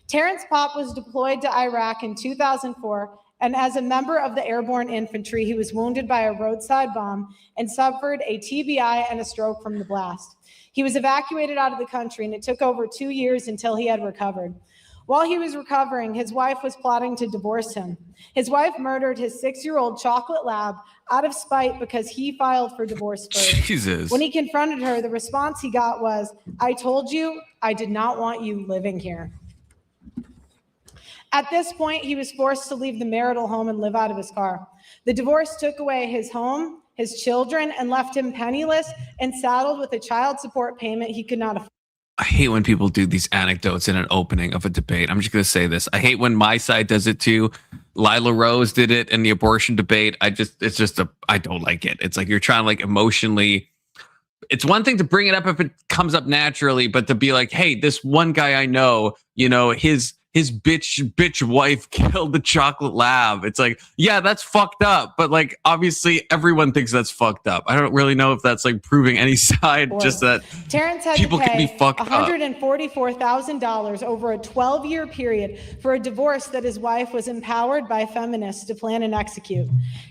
Terrence Popp was deployed to Iraq in 2004, and as a member of the airborne infantry, he was wounded by a roadside bomb and suffered a TBI and a stroke from the blast. He was evacuated out of the country, and it took over 2 years until he had recovered. While he was recovering, his wife was plotting to divorce him. His wife murdered his 6-year-old chocolate lab out of spite because he filed for divorce first. Jesus. When he confronted her, the response he got was, "I told you I did not want you living here." At this point, he was forced to leave the marital home and live out of his car. The divorce took away his home, his children, and left him penniless and saddled with a child support payment he could not afford. I hate when people do these anecdotes in an opening of a debate. I'm just going to say this. I hate when my side does it too. Lila Rose did it in the abortion debate. I don't like it. It's like you're trying to like emotionally. It's one thing to bring it up if it comes up naturally, but to be like, hey, this one guy I know, you know, his bitch wife killed the chocolate lab. It's like, yeah, that's fucked up. But like, obviously everyone thinks that's fucked up. I don't really know if that's like proving any side, just that Terrence had people to can be pay fucked up. $144,000 over a 12-year period for a divorce that his wife was empowered by feminists to plan and execute.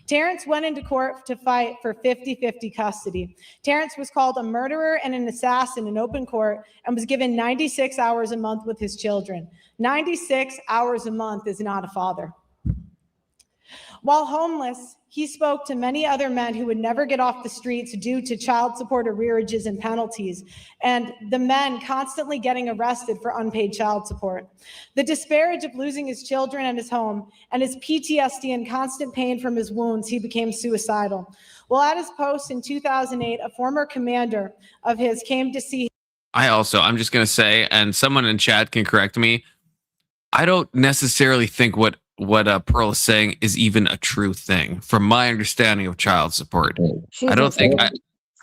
Terrence went into court to fight for 50-50 custody. Terrence was called a murderer and an assassin in open court and was given 96 hours a month with his children. 96 hours a month is not a father. While homeless, he spoke to many other men who would never get off the streets due to child support arrearages and penalties, and the men constantly getting arrested for unpaid child support. The disparage of losing his children and his home, and his PTSD and constant pain from his wounds, he became suicidal. While at his post in 2008, a former commander of his came to see. I'm just going to say, and someone in chat can correct me, I don't necessarily think what Pearl is saying is even a true thing from my understanding of child support. I don't think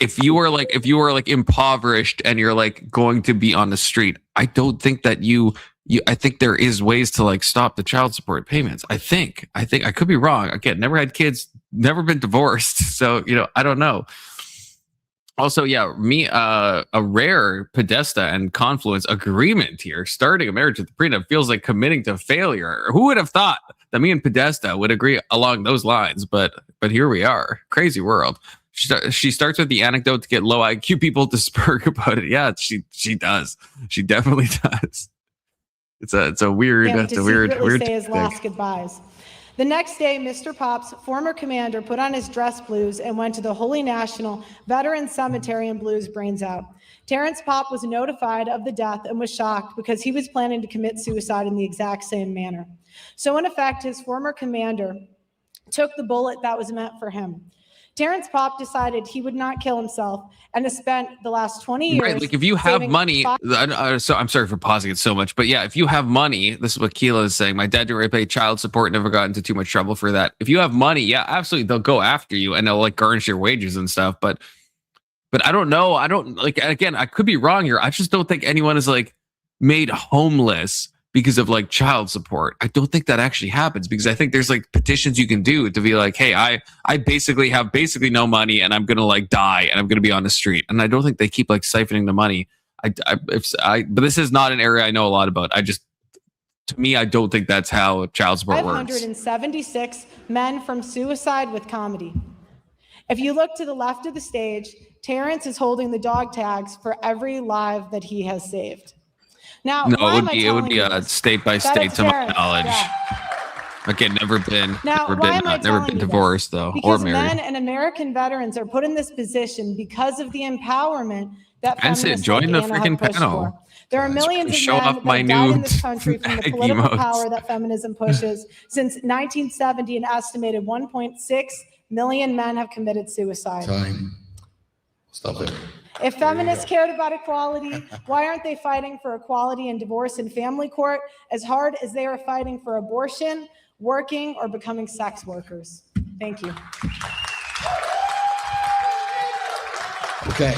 if you are like impoverished and you're like going to be on the street, I don't think that I think there is ways to like stop the child support payments. I think I could be wrong. Again, never had kids, never been divorced. So, you know, I don't know. Also, yeah, a rare Podesta and Confluence agreement here. Starting a marriage with the prenup feels like committing to failure. Who would have thought that me and Podesta would agree along those lines? But here we are. Crazy world. She starts with the anecdote to get low IQ people to spurg about it. Yeah, she does. She definitely does. It's a weird. It's a weird. Say his last goodbyes. The next day, Mr. Popp's former commander put on his dress blues and went to the Holy National Veterans Cemetery and blew his brains out. Terrence Popp was notified of the death and was shocked because he was planning to commit suicide in the exact same manner. So in effect, his former commander took the bullet that was meant for him. Terrence Popp decided he would not kill himself and has spent the last 20 years. Right, like if you have money, so I'm sorry for pausing it so much, but yeah, if you have money, this is what Keela is saying. My dad didn't really pay child support, never got into too much trouble for that. If you have money, yeah, absolutely, they'll go after you and they'll like garnish your wages and stuff. But I don't know. I don't like. Again, I could be wrong here. I just don't think anyone is like made homeless because of like child support. I don't think that actually happens because I think there's like petitions you can do to be like, hey, I basically have no money and I'm going to like die and I'm going to be on the street. And I don't think they keep like siphoning the money. But this is not an area I know a lot about. To me, I don't think that's how child support works. 576 men from suicide with comedy. If you look to the left of the stage, Terrence is holding the dog tags for every life that he has saved. Now, no, it would be state by state to my knowledge. Yeah. Again, never been Divorced divorced though, because or married. Men and American veterans are put in this position because of the empowerment that Vincent, join the freaking panel. There are millions of show men off that my have died new in this country from the political power that feminism pushes. Since 1970, an estimated 1.6 million men have committed suicide. Time. Stop it. If feminists cared about equality, why aren't they fighting for equality in divorce and family court as hard as they are fighting for abortion, working, or becoming sex workers? Thank you. Okay,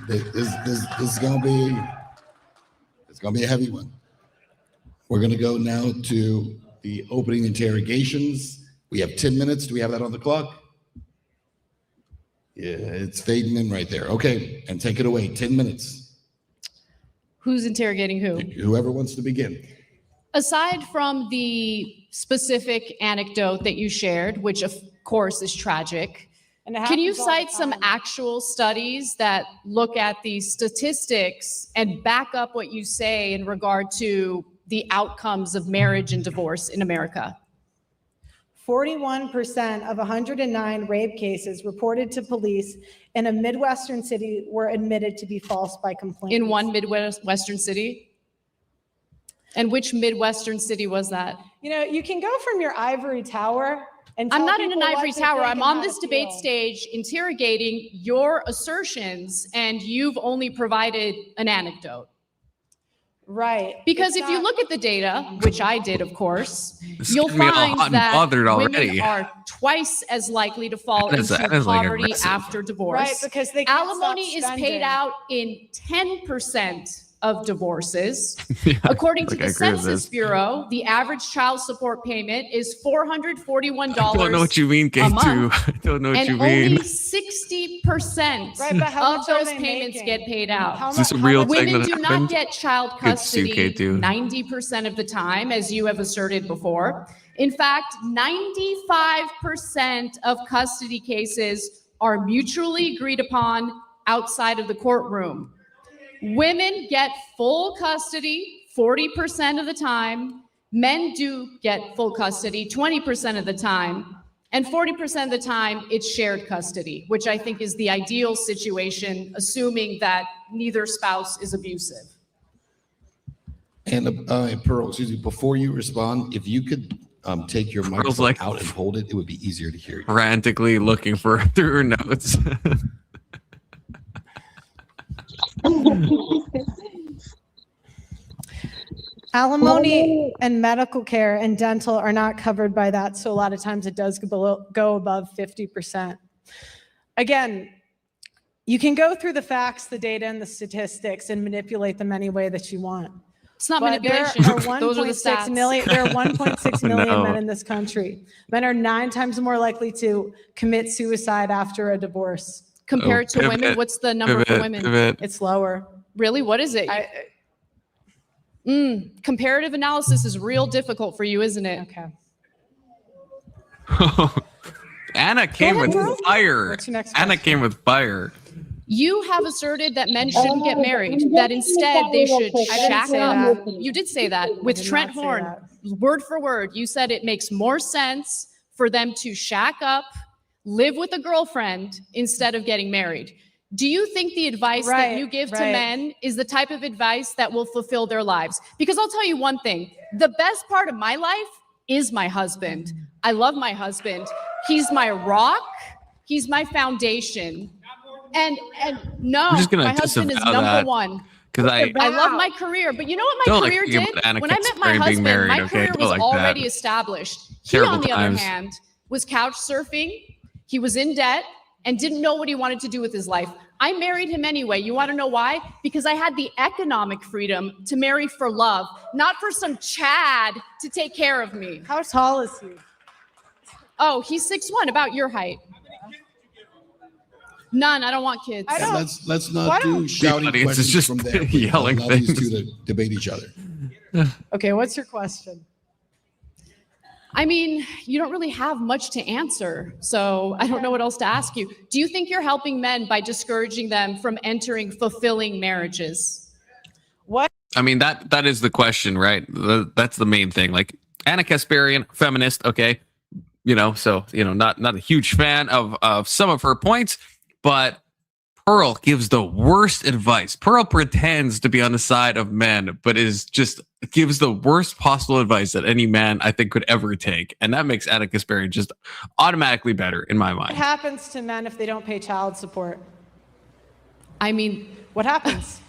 this is gonna be It's going to be a heavy one. We're going to go now to the opening interrogations. We have 10 minutes. Do we have that on the clock? Yeah, it's fading in right there. Okay, and take it away. 10 minutes. Who's interrogating who? Whoever wants to begin. Aside from the specific anecdote that you shared, which of course is tragic, And can you cite some actual studies that look at the statistics and back up what you say in regard to the outcomes of marriage and divorce in America? 41% of 109 rape cases reported to police in a Midwestern city were admitted to be false by complainants. In one Midwestern city? And which Midwestern city was that? You know, you can go from your ivory tower and I'm tell not in an people what ivory to tower. think I'm and on how to this debate feel. stage interrogating your assertions, and you've only provided an anecdote. Right. Because It's if you not- look at the data, which I did, of course, This is you'll getting me all find hot and that bothered women already. are twice as likely to fall That is into like poverty aggressive. after divorce. Right, because they can't stop Alimony is spending. paid out in 10% of divorces. Yeah, According to like, the I agree with Census this. Bureau, the average child support payment is $441 I don't know what you mean, K2. month. I don't know what and you only mean. 60% Right, but how of much are those they payments making? get paid out. How Is this a mu- real how much- thing Women that do happened? not get child Good to see you, custody K2. 90% of the time, as you have asserted before. In fact, 95% of custody cases are mutually agreed upon outside of the courtroom. Women get full custody 40% of the time. Men do get full custody 20% of the time. And 40% of the time, it's shared custody, which I think is the ideal situation, assuming that neither spouse is abusive. And Pearl, excuse me, before you respond, if you could take your microphone like- out and hold it, it would be easier to hear you. Frantically looking for through her notes. Alimony and medical care and dental are not covered by that, so a lot of times it does go above 50%. Again, you can go through the facts, the data, and the statistics and manipulate them any way that you want. It's not But there manipulation. are Those are the 1.6 stats. million. There are 1.6 Oh, million no. men in this country. Men are 9 times more likely to commit suicide after a divorce. Compared to women, pivot, what's the number for women? Pivot. It's lower. Really? What is it? Comparative analysis is real difficult for you, isn't it? Okay. Anna came ahead, with Pearl. fire. What's your next Anna question? came with fire. You have asserted that men shouldn't get married, that instead they should I didn't shack say up. that. You did say that with did Trent not say Horn, word for word. You said it makes more sense for them to shack up, live with a girlfriend instead of getting married. Do you think the advice that Right, you give to right. men is the type of advice that will fulfill their lives? Because I'll tell you one thing, the best part of my life is my husband. I love my husband. He's my rock. He's my foundation. And no, I'm just gonna my husband is disavow number that. one. Because I love my career, but you know what my Don't, like, career think did? about Anna When I met my Kasparian being husband, married, my okay? career Don't was like already that. established. He, Terrible on the other times. hand, was couch surfing. He was in debt and didn't know what he wanted to do with his life. I married him anyway. You want to know why? Because I had the economic freedom to marry for love, not for some Chad to take care of me. How tall is he? Oh, he's 6'1", about your height. None. I don't want kids. I don't- Let's Why not don't- do shouting The audience is questions just from there. yelling Allow these things. two to debate each other. Okay, what's your question? I mean, you don't really have much to answer, so I don't know what else to ask you. Do you think you're helping men by discouraging them from entering fulfilling marriages? What? I mean, that is the question, right? That's the main thing. Like Anna Kasparian, feminist, okay, so not a huge fan of some of her points, but Pearl gives the worst advice. Pearl pretends to be on the side of men, but gives the worst possible advice that any man I think could ever take, and that makes Anna Kasparian just automatically better in my What mind. happens to men if they don't pay child support? I mean, What happens?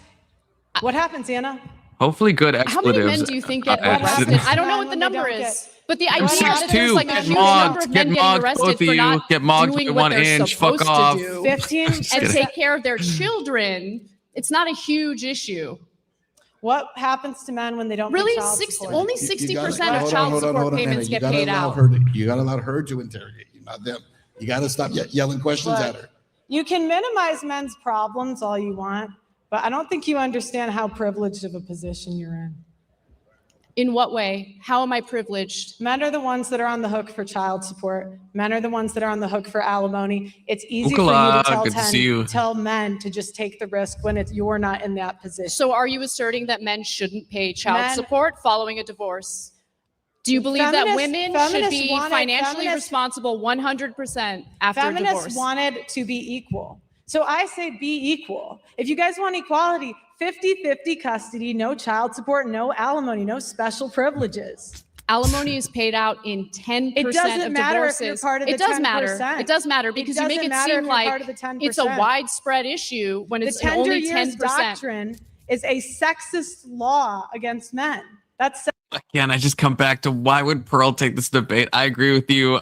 What happens, Anna? Hopefully, good how expletives. many men do you think get I arrested? didn't- I don't know what the When they number don't is, get- but the I'm idea that there's 6'2", like a get huge number mogged, of get men getting mogged, arrested both of for you, not get mogged doing by what 1 they're inch, fuck supposed off. to do 15? and take care of their children, it's not a huge issue. What happens to men when they don't Really? pay child support? Only You 60% gotta- of hold on, child hold on, support hold on, payments Anna. get gotta paid allow out. You got to allow her to interrogate you, not them. You got to stop yelling questions Look, at her. You can minimize men's problems all you want, but I don't think you understand how privileged of a position you're in. In what way? How am I privileged? Men are the ones that are on the hook for child support. Men are the ones that are on the hook for alimony. It's easy for you Ukala, to good to see you. tell men to just take the risk when you're not in that position. So are you asserting that men shouldn't pay child Men- support following a divorce? Do you believe that women should be financially responsible 100% after a divorce? Feminists wanted to be equal. So I say be equal. If you guys want equality, 50-50 custody, no child support, no alimony, no special privileges. Alimony is paid out in 10% It doesn't of matter if divorces. you're part of the It does 10%. matter. It does matter because you make doesn't it matter seem if you're like part of the 10%. it's a widespread issue when The it's tender only years 10%. doctrine is a sexist law against men. That's Again, I just come back to why would Pearl take this debate? I agree with you.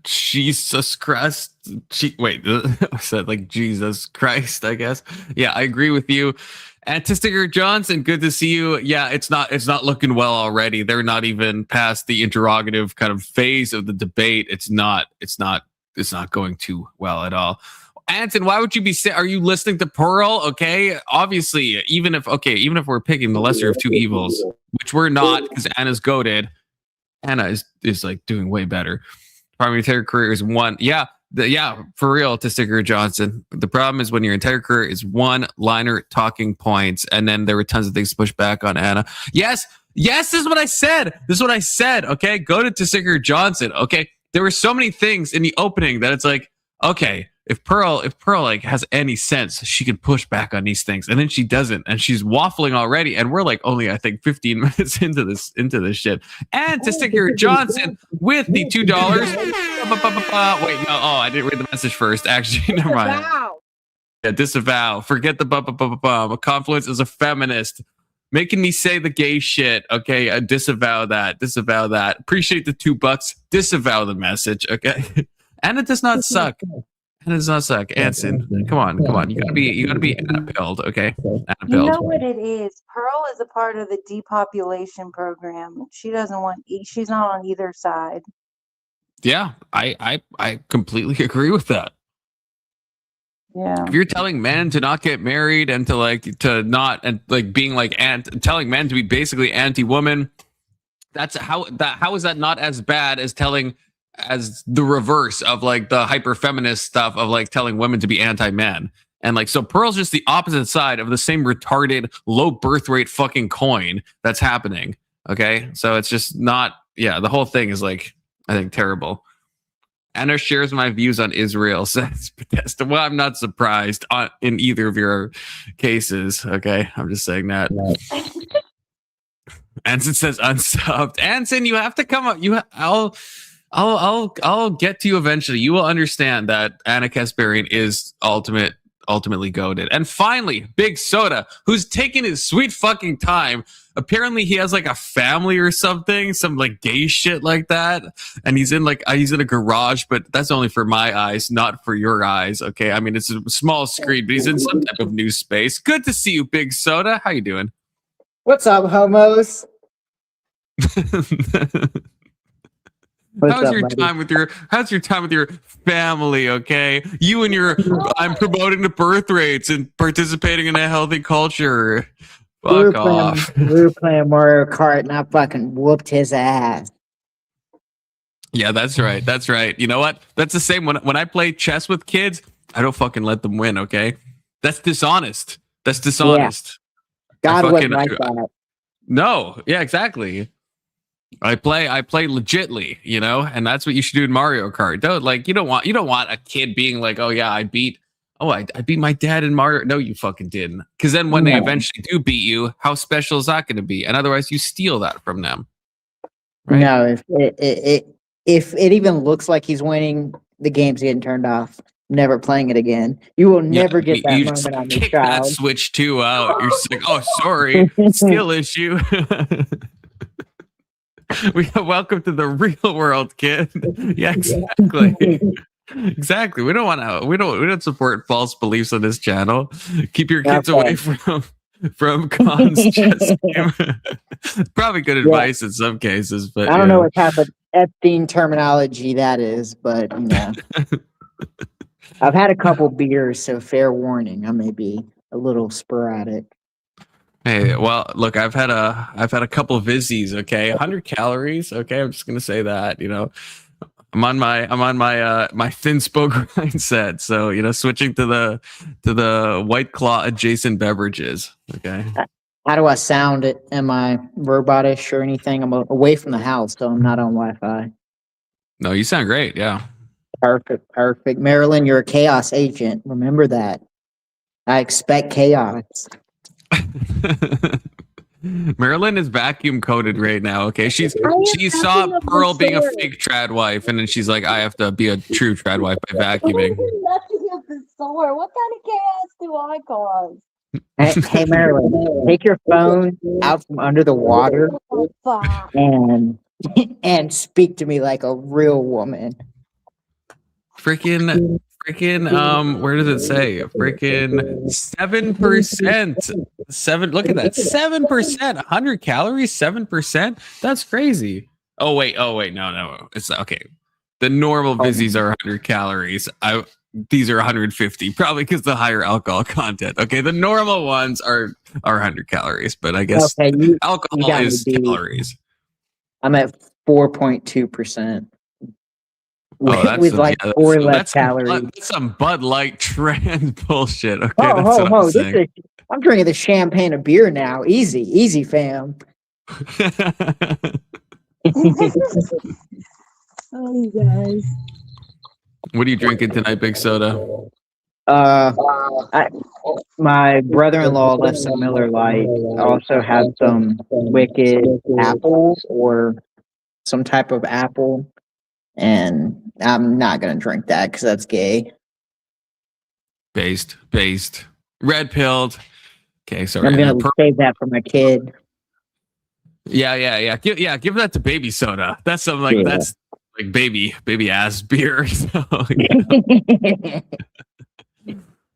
Jesus Christ. I said like Jesus Christ, I guess. Yeah, I agree with you. And Testiger Johnson, good to see you. Yeah, it's not looking well already. They're not even past the interrogative kind of phase of the debate. It's not going too well at all. Anton, why would you be are you listening to Pearl? Okay, obviously, even if we're picking the lesser of two evils, which we're not, because Anna's goated. Anna is like doing way better. Parliamentary career is one. Yeah, for real, Testiger Johnson. The problem is when your entire career is one-liner talking points, and then there were tons of things to push back on Anna. Yes, this is what I said. Okay, go to Testiger Johnson. Okay, there were so many things in the opening that it's like, okay, if Pearl like has any sense, she could push back on these things, and then she doesn't, and she's waffling already, and we're like only I think 15 minutes into this shit. And Testiger Johnson with the $2. Wait, no, I didn't read the message first. Actually, never mind. Yeah, disavow. Forget the Confluence is a feminist. Making me say the gay shit. Okay, I disavow that. Appreciate the $2. Disavow the message. Okay, and it does not suck. Anson, come on. You gotta be Anna-pilled, okay? Anna-pilled. You know what it is? Pearl is a part of the depopulation program. She's not on either side. Yeah, I completely agree with that. Yeah. If you're telling men to not get married and telling men to be basically anti-woman, how is that not as bad as as the reverse of like the hyper feminist stuff of like telling women to be anti-men? And like, so Pearl's just the opposite side of the same retarded low birth rate fucking coin that's happening. Okay. So it's just not, the whole thing is like, I think terrible. Anna shares my views on Israel, says Bethesda. Well, I'm not surprised in either of your cases. Okay. I'm just saying that. Anson says unsubbed. Anson, you have to come up. I'll get to you eventually. You will understand that Anna Kasparian is ultimately goated. And finally, Big Soda, who's taking his sweet fucking time. Apparently he has like a family or something, some like gay shit like that. And he's in a garage, but that's only for my eyes, not for your eyes. Okay. I mean, it's a small screen, but he's in some type of new space. Good to see you, Big Soda. How you doing? What's up, homos? How's your time with your family? Okay, you and your I'm promoting the birth rates and participating in a healthy culture. Fuck off. We were playing Mario Kart and I fucking whooped his ass. Yeah, that's right. You know what? That's the same when I play chess with kids. I don't fucking let them win. Okay, that's dishonest. Yeah. God wouldn't like that. No, yeah, exactly. I play legitly, and that's what you should do in Mario Kart. Don't you don't want a kid being like, oh yeah, I beat my dad in Mario. No, you fucking didn't. Because then when they eventually do beat you, how special is that going to be? And otherwise, you steal that from them. Right? No, if it even looks like he's winning, the game's getting turned off. Never playing it again. You will never get that moment on your kick child. That Switch 2 out. You're just like, oh, sorry, skill issue. Welcome to the real world, kid. Yeah, exactly. We don't support false beliefs on this channel. Keep your kids away from from Cons. Probably good advice in some cases, but I don't know what type of Epstein terminology that is, but you know, I've had a couple beers, so fair warning. I may be a little sporadic. Hey, well, look, I've had a couple of Vizzies. Okay, 100 calories. Okay, I'm just gonna say that. You know, I'm on my thin spoke grind set. So you know, switching to the White Claw adjacent beverages. Okay. How do I sound it? Am I robotish or anything? I'm away from the house, so I'm not on Wi-Fi. No, you sound great. Yeah. Perfect, perfect. Marilyn, you're a chaos agent. Remember that. I expect chaos. Marilyn is vacuum coated right now. Okay, she saw Pearl being a fake trad wife, and then she's like, I have to be a true trad wife by vacuuming. Nothing of the sort. What kind of chaos do I cause? Hey Marilyn, take your phone out from under the water and speak to me like a real woman. Freaking, where does it say? Freaking 7%. Look at that. 7%. 100 calories, 7%. That's crazy. Oh wait, no. It's okay. The normal Vizzies are 100 calories. These are 150, probably because the higher alcohol content. Okay, the normal ones are 100 calories, but I guess alcohol is calories. I'm at 4.2%. That's with like 4 less calories. That's some Bud Light trend bullshit. Okay, I'm drinking the champagne of beer now. Easy, fam. Oh, you guys. What are you drinking tonight, Big Soda? My brother-in-law left some Miller Lite. I also have some Wicked apple or some type of apple, and I'm not gonna drink that because that's gay. Based, red pilled. Okay, sorry. I'm gonna save that for my kid. Yeah. Give that to baby soda. That's something that's like baby ass beer. So,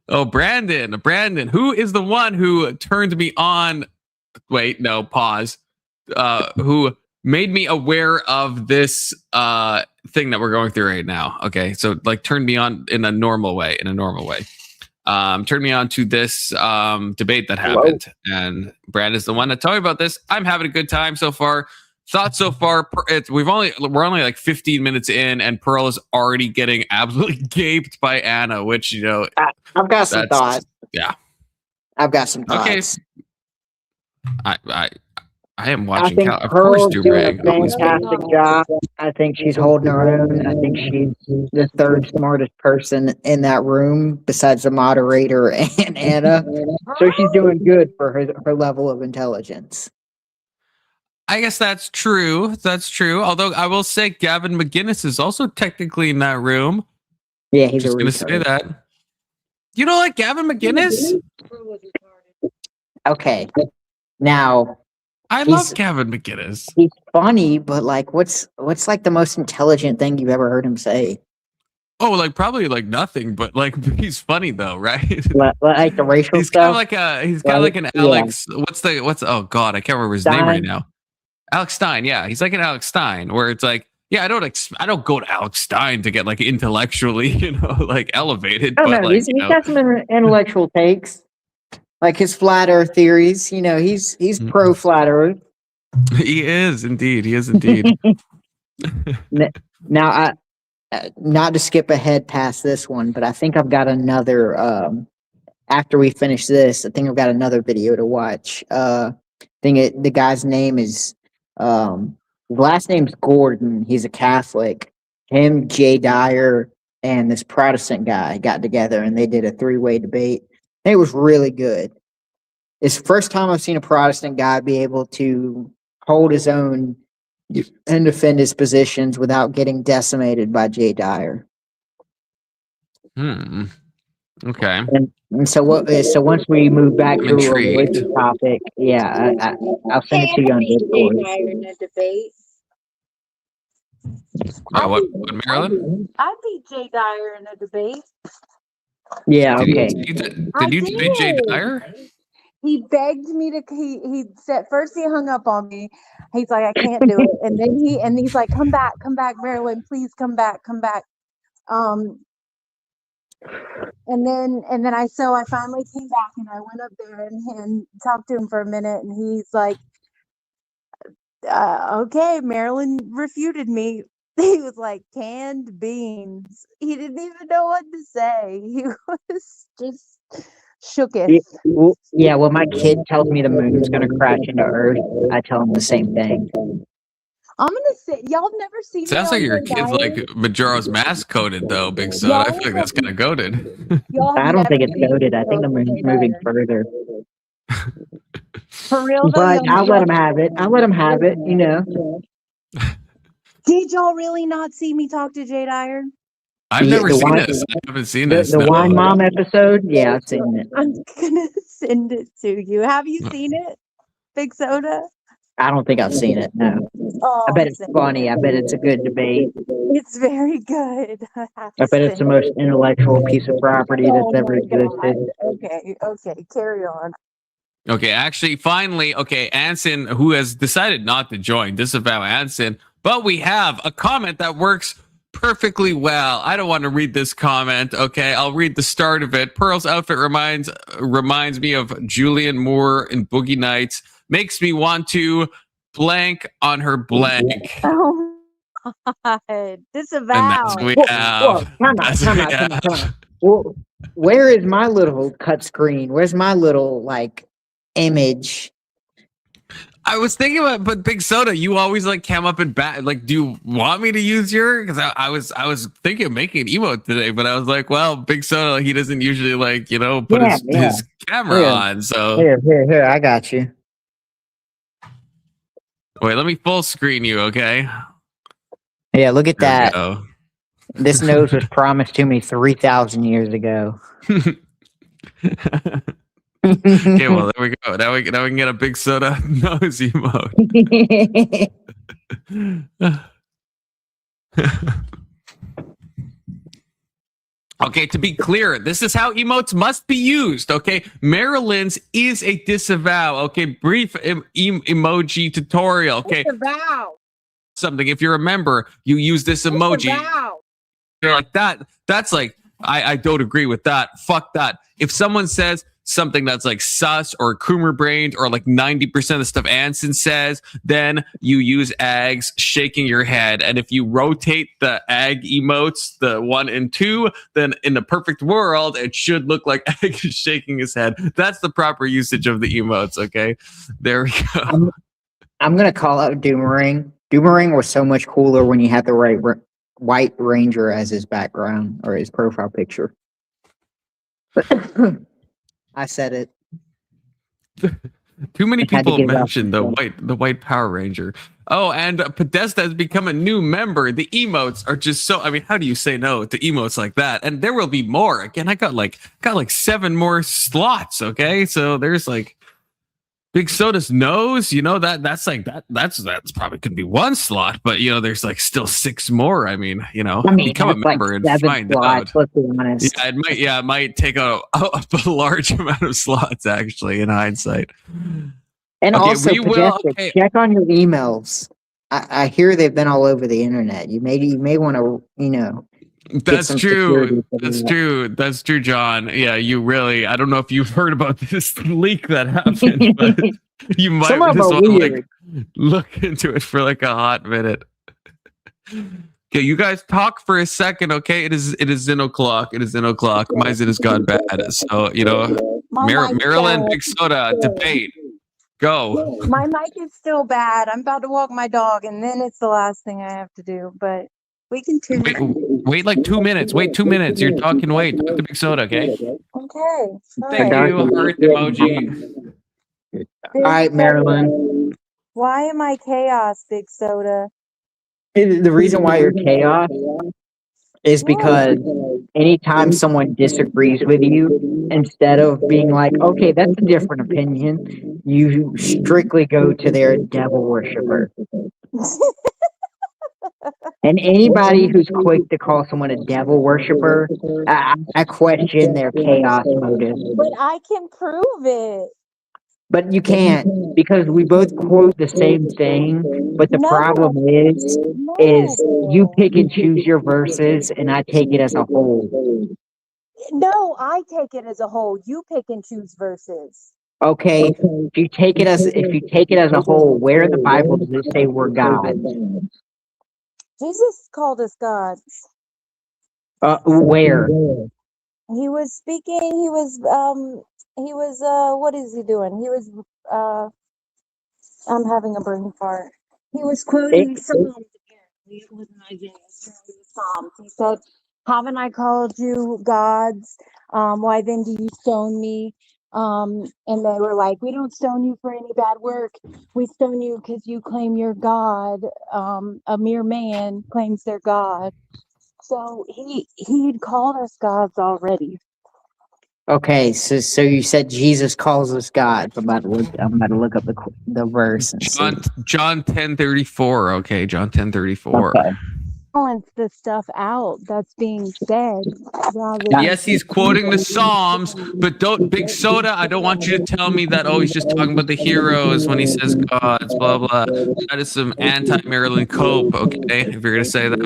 oh, Brandon, who is the one who turned me on? Wait, no, pause. Who made me aware of this thing that we're going through right now? Okay, so like turned me on in a normal way. Turned me on to this debate that happened, and Brad is the one that told me about this. I'm having a good time so far. Thoughts so far? We're only like 15 minutes in, and Pearl is already getting absolutely gaped by Anna, which I've got some thoughts. Yeah, I've got some thoughts. Okay. I am watching. I think Pearl's doing a fantastic job. I think she's holding her own. I think she's the third smartest person in that room besides the moderator and Anna. So she's doing good for her level of intelligence. I guess that's true. Although I will say Gavin McGinnis is also technically in that room. Yeah, he's just gonna say that. You don't like Gavin McGinnis? Okay. Now I love Gavin McGinnis. He's funny, but like what's like the most intelligent thing you've ever heard him say? Oh, like probably like nothing, but like he's funny though, right? Like the racial he's stuff. He's kind of like an Alex. Yeah. What's oh god, I can't remember his name right now. Alex Stein, yeah, he's like an Alex Stein, where it's like, yeah, I don't go to Alex Stein to get like intellectually, like elevated. Oh but no, like, he's got some intellectual takes, like his flat Earth theories. He's pro flat Earth. He is indeed. Now, not to skip ahead past this one, but I think I've got another. After we finish this, I think I've got another video to watch. The guy's name is his last name's Gordon. He's a Catholic. Him, Jay Dyer, and this Protestant guy got together and they did a 3-way debate. And it was really good. It's the first time I've seen a Protestant guy be able to hold his own and defend his positions without getting decimated by Jay Dyer. Okay. And so once we move back to a religious topic, I'll send it to you on Discord. In a debate. What Marilyn? I beat Jay Dyer in a debate. Yeah, okay. Did you debate Jay Dyer? He begged me to. He said first he hung up on me. He's like, I can't do it, and then he's like, come back, Marilyn, please come back. And then I finally came back and I went up there and talked to him for a minute, and he's like, okay, Marilyn refuted me. He was like, canned beans. He didn't even know what to say. He was just shooketh. Yeah, when my kid tells me the moon's gonna crash into Earth, I tell him the same thing. I'm gonna say, y'all have never seen. Sounds like your kid's like Majora's Mask coded though, Big Soda. I feel like that's kind of goaded. I don't think it's goaded. I think the moon's moving further. For real, but I'll let him have it. You know. Did y'all really not see me talk to Jade Iron? I've never seen this. I haven't seen this. The Wine Mom episode? Yeah, I've seen it. I'm gonna send it to you. Have you seen it, Big Soda? I don't think I've seen it, no. Oh, I bet it's funny. I bet it's a good debate. It's very good. I bet it's the most intellectual piece of property that's ever existed. Okay, carry on. Okay, actually, finally, Anson, who has decided not to join, disavow Anson, but we have a comment that works perfectly well. I don't want to read this comment. Okay, I'll read the start of it. Pearl's outfit reminds me of Julianne Moore in Boogie Nights. Makes me want to blank on her blank. Oh God, disavow. And that's what we have. Come on. Well, where is my little cut screen? Where's my little image? I was thinking about, but Big Soda, you always came up and back. Like, do you want me to use your? Because I was thinking of making an emote today, but I was like, well, Big Soda, he doesn't usually put his camera on. So here, I got you. Wait, let me full screen you, okay? Yeah, look at that. This nose was promised to me 3,000 years ago. Okay, well, there we go. Now we can get a Big Soda nose emote. Okay, to be clear, this is how emotes must be used, okay? Marilyn's is a disavow, okay? Brief emoji tutorial, okay? Disavow. Something, if you remember, you use this emoji. Disavow. You're like, that's like, I don't agree with that. Fuck that. If someone says something that's sus or Coomer brained or 90% of the stuff Anson says, then you use Ags shaking your head. And if you rotate the Ag emotes, the 1 and 2, then in the perfect world, it should look like Ag is shaking his head. That's the proper usage of the emotes, okay? There we go. I'm going to call out Doomerang. Doomerang was so much cooler when you had the right White Ranger as his background or his profile picture. I said it. Too many people mentioned the white Power Ranger. Oh, and Podesta has become a new member. The emotes are just so. I mean, how do you say no to emotes like that? And there will be more. Again, I got 7 more slots. Okay, so there's Big Soda's nose. That's probably could be 1 slot, but there's still 6 more. I mean, become a member and find out. Let's be honest. Yeah, it might take a large amount of slots actually in hindsight. And also, check on your emails. I hear they've been all over the internet. You may want to, That's true. That's true, John. Yeah, you really. I don't know if you've heard about this leak that happened, but you might just want to look into it for a hot minute. Okay, you guys talk for a second. Okay, it is 10 o'clock. It is 10 o'clock. My Zit has gone bad. So Maryland, Big Soda debate. Go. My mic is still bad. I'm about to walk my dog, and then it's the last thing I have to do. But we can wait 2 minutes. Wait 2 minutes. You're talking. Wait, talk to Big Soda, okay? Okay. Thank you. Heart emoji. All right, Marilyn. Why am I chaos, Big Soda? The reason why you're chaos is because anytime someone disagrees with you, instead of being like, okay, that's a different opinion, you strictly go to their devil worshiper. And anybody who's quick to call someone a devil worshiper, I question their chaos motive. But I can prove it. But you can't because we both quote the same thing. But the problem is you pick and choose your verses, and I take it as a whole. No, I take it as a whole. You pick and choose verses. Okay, if you take it as a whole, where in the Bible does it say we're God? Jesus called us gods. Where? He was speaking. What is he doing? I'm having a brain fart. He was quoting Psalms. Apparently, it wasn't Isaiah. It was Psalms. He said, "Haven't I called you gods? Why then do you stone me?" And they were like, "We don't stone you for any bad work. We stone you because you claim you're God. A mere man claims they're God." So he'd called us gods already. Okay, so you said Jesus calls us God. I'm about to look up the verse and see. John 10:34. Okay, John 10:34. Okay. Balance the stuff out that's being said. Yes, he's quoting the Psalms, but don't, Big Soda, I don't want you to tell me that, oh, he's just talking about the heroes when he says gods, blah, blah. That is some anti-Marilyn Cope, okay, if you're going to say that.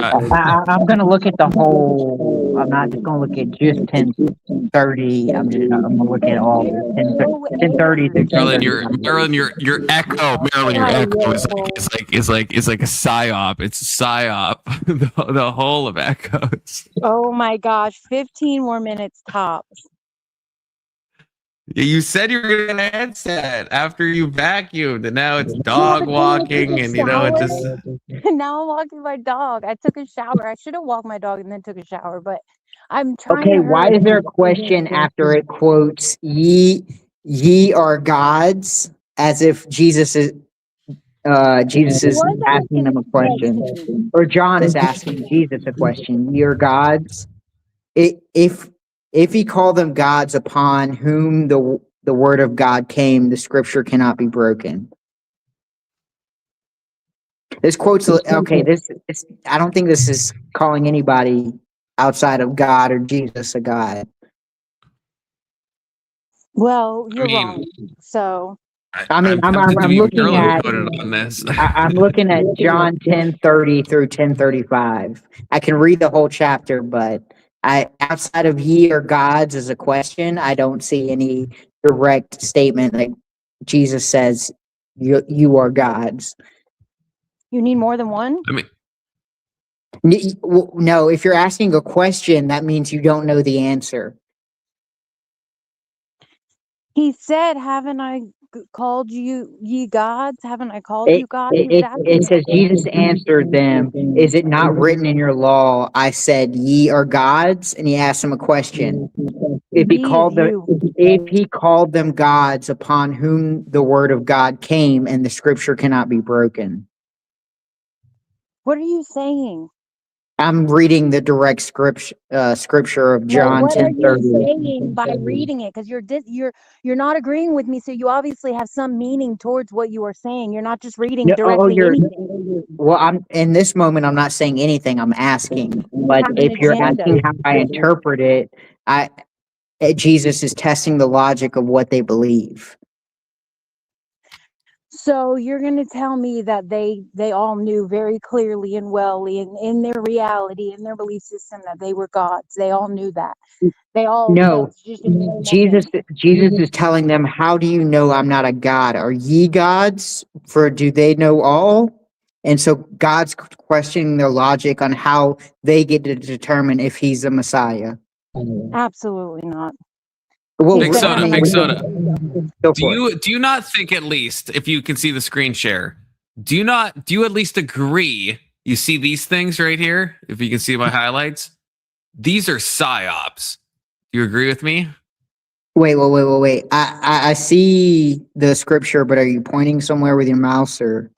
I'm going to look at the whole, I'm not just going to look at just 10:30. I'm going to look at all 10:30 through 10:30. Marilyn, your echo is like a psyop. It's a psyop. The whole of echoes. Oh my gosh, 15 more minutes tops. You said you were going to get a headset after you vacuumed, and now it's dog walking, and it just. Now I'm walking my dog. I took a shower. I should have walked my dog and then took a shower, but I'm trying. Okay, why is there a question after it quotes ye are gods, as if Jesus is asking them a question, or John is asking Jesus a question? Ye are gods. If he called them gods upon whom the word of God came, the scripture cannot be broken. This quote's okay. I don't think this is calling anybody outside of God or Jesus a god. Well, you're wrong. So. I'm looking at I'm looking at John 10:30 through 10:35. I can read the whole chapter, but outside of ye are gods as a question, I don't see any direct statement like Jesus says you are gods. You need more than one? No, if you're asking a question, that means you don't know the answer. He said, "Haven't I called you ye gods? Haven't I called you gods?" It says Jesus answered them, "Is it not written in your law, I said ye are gods?" And he asked them a question. If he called them gods upon whom the word of God came, and the scripture cannot be broken. What are you saying? I'm reading the direct scripture of John 10:30. What are you saying by reading it? Because you're not agreeing with me, so you obviously have some meaning towards what you are saying. You're not just reading directly anything. Well, I'm in this moment. I'm not saying anything. I'm asking. But if you're asking how I interpret it, Jesus is testing the logic of what they believe. So you're going to tell me that they all knew very clearly and well in their reality, in their belief system, that they were gods. They all knew that. They all no. Jesus is telling them, "How do you know I'm not a god? Are ye gods? For do they know all?" And so God's questioning their logic on how they get to determine if he's the Messiah. Absolutely not. Well, Big Soda. Do you not think, at least if you can see the screen share, do you at least agree? You see these things right here? If you can see my highlights, these are psyops. Do you agree with me? Wait. I see the scripture, but are you pointing somewhere with your mouse, or?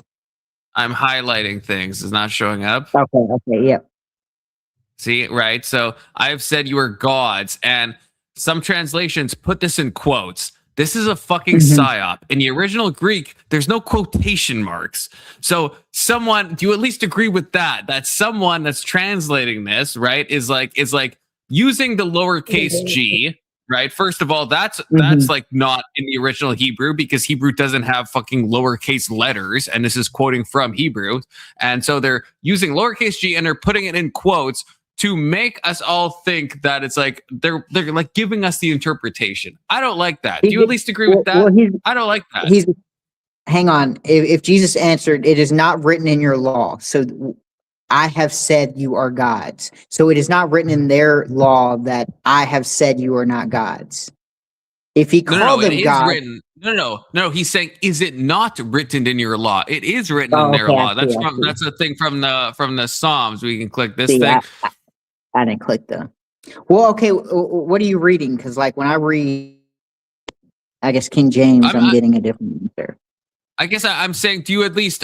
I'm highlighting things. It's not showing up. Okay, yep. See, right? So I've said you are gods, and some translations put this in quotes. This is a fucking psyop. In the original Greek, there's no quotation marks. So do you at least agree with that? That someone that's translating this, right, is like using the lowercase g, right? First of all, that's Mhm. like not in the original Hebrew because Hebrew doesn't have fucking lowercase letters, and this is quoting from Hebrew, and so they're using lowercase g and they're putting it in quotes to make us all think that it's like they're like giving us the interpretation. I don't like that. Do you at least agree with that? Well, I don't like that. he's hang on. If Jesus answered, it is not written in your law. So I have said you are gods. So it is not written in their law that I have said you are not gods. If he called them it is gods, written. No. He's saying, is it not written in your law? It is written in oh, their okay, law. I see, That's a thing from the Psalms. We can click this See, thing. I didn't click the. Well, okay. What are you reading? Because like when I read, I guess King James, I'm getting a different answer. I guess I'm saying, do you at least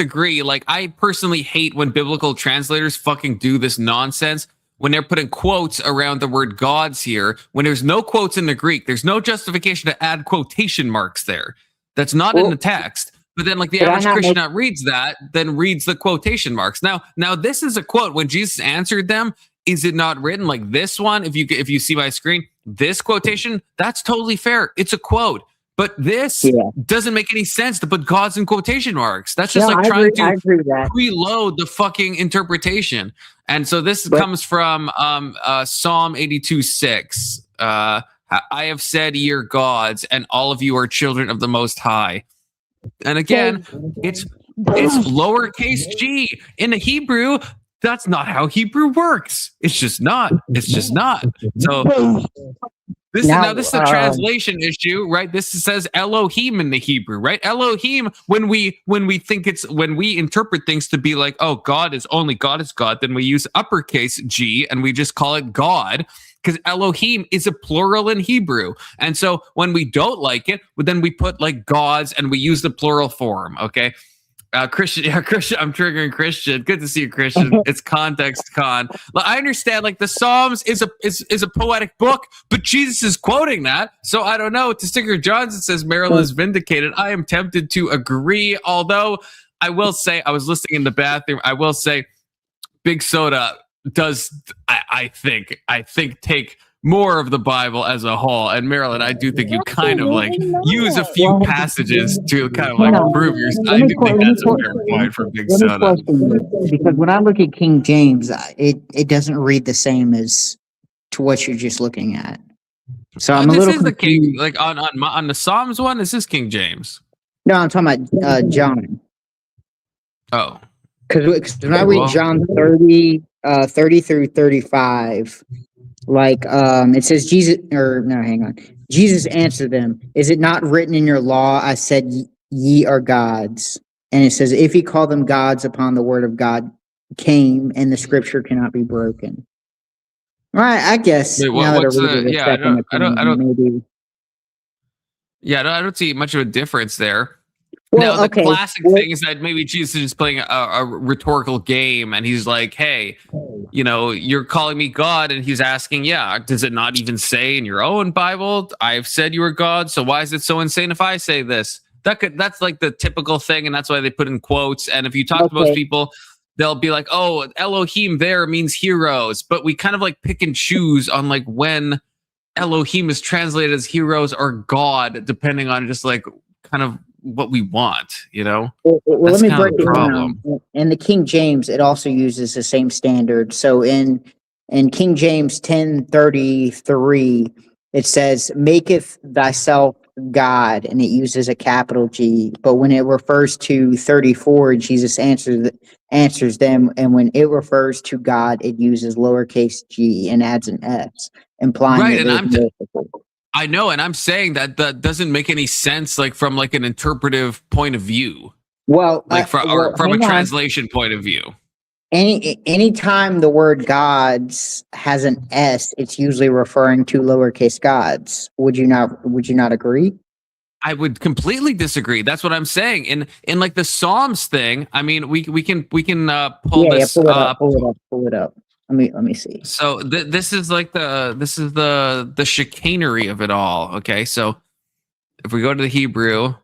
agree? Like, I personally hate when biblical translators fucking do this nonsense when they're putting quotes around the word gods here, when there's no quotes in the Greek. There's no justification to add quotation marks there. That's not in the text. But then, like, the average Christian that reads that, then reads the quotation marks. Now, this is a quote. When Jesus answered them, is it not written like this one? If you see my screen, this quotation, that's totally fair. It's a quote. But this doesn't make any sense to put gods in quotation marks. That's just like trying to preload the fucking interpretation. And so this comes from Psalm 82:6. I have said ye are gods, and all of you are children of the Most High. And again, it's lowercase g. In the Hebrew, that's not how Hebrew works. It's just not. So this is a translation issue, right? This says Elohim in the Hebrew, right? Elohim, when we interpret things to be like, oh, God is God, then we use uppercase G and we just call it God, because Elohim is a plural in Hebrew. And so when we don't like it, then we put like gods and we use the plural form, okay? Christian, I'm triggering Christian. Good to see you, Christian. It's context con. I understand, like, the Psalms is a poetic book, but Jesus is quoting that. So I don't know. To Sticker Johnson says Marilyn is vindicated. I am tempted to agree, although I will say, I was listening in the bathroom. I will say Big Soda does, I think take more of the Bible as a whole. And Marilyn, I do think you kind of like use a few passages to kind of like prove your. I do think that's a fair point for Big Soda. Because when I look at King James, it doesn't read the same as to what you're just looking at. So I'm a little confused. The King, like on the Psalms one. This is King James. No, I'm talking about John. Oh, because when I read John 30 through 35. Like, it says Jesus answered them, is it not written in your law, I said ye are gods? And it says, if he called them gods, upon the word of God came, and the scripture cannot be broken. All right, I guess. Wait, I don't see much of a difference there. Well, the classic thing is that maybe Jesus is just playing a rhetorical game, and he's like, hey, you're calling me God, and he's asking, does it not even say in your own Bible, I've said you are God, so why is it so insane if I say this? That's like the typical thing, and that's why they put in quotes. And if you talk to most people, they'll be like, oh, Elohim there means heroes, but we kind of like pick and choose on like when Elohim is translated as heroes or God, depending on just like kind of what we want, Well, let me break it down. In the King James, it also uses the same standard. So in King James 10:33, it says, maketh thyself God, and it uses a capital G. But when it refers to 34, Jesus answers them, and when it refers to God, it uses lowercase g and adds an S, implying that I know, and I'm saying that doesn't make any sense, like from like an interpretive point of view. Well, like from a translation point of view. Anytime the word gods has an S, it's usually referring to lowercase gods. Would you not agree? I would completely disagree. That's what I'm saying. In like the Psalms thing, I mean, we can pull this up. Pull it up. Let me see. So this is the chicanery of it all. Okay, so if we go to the Hebrew,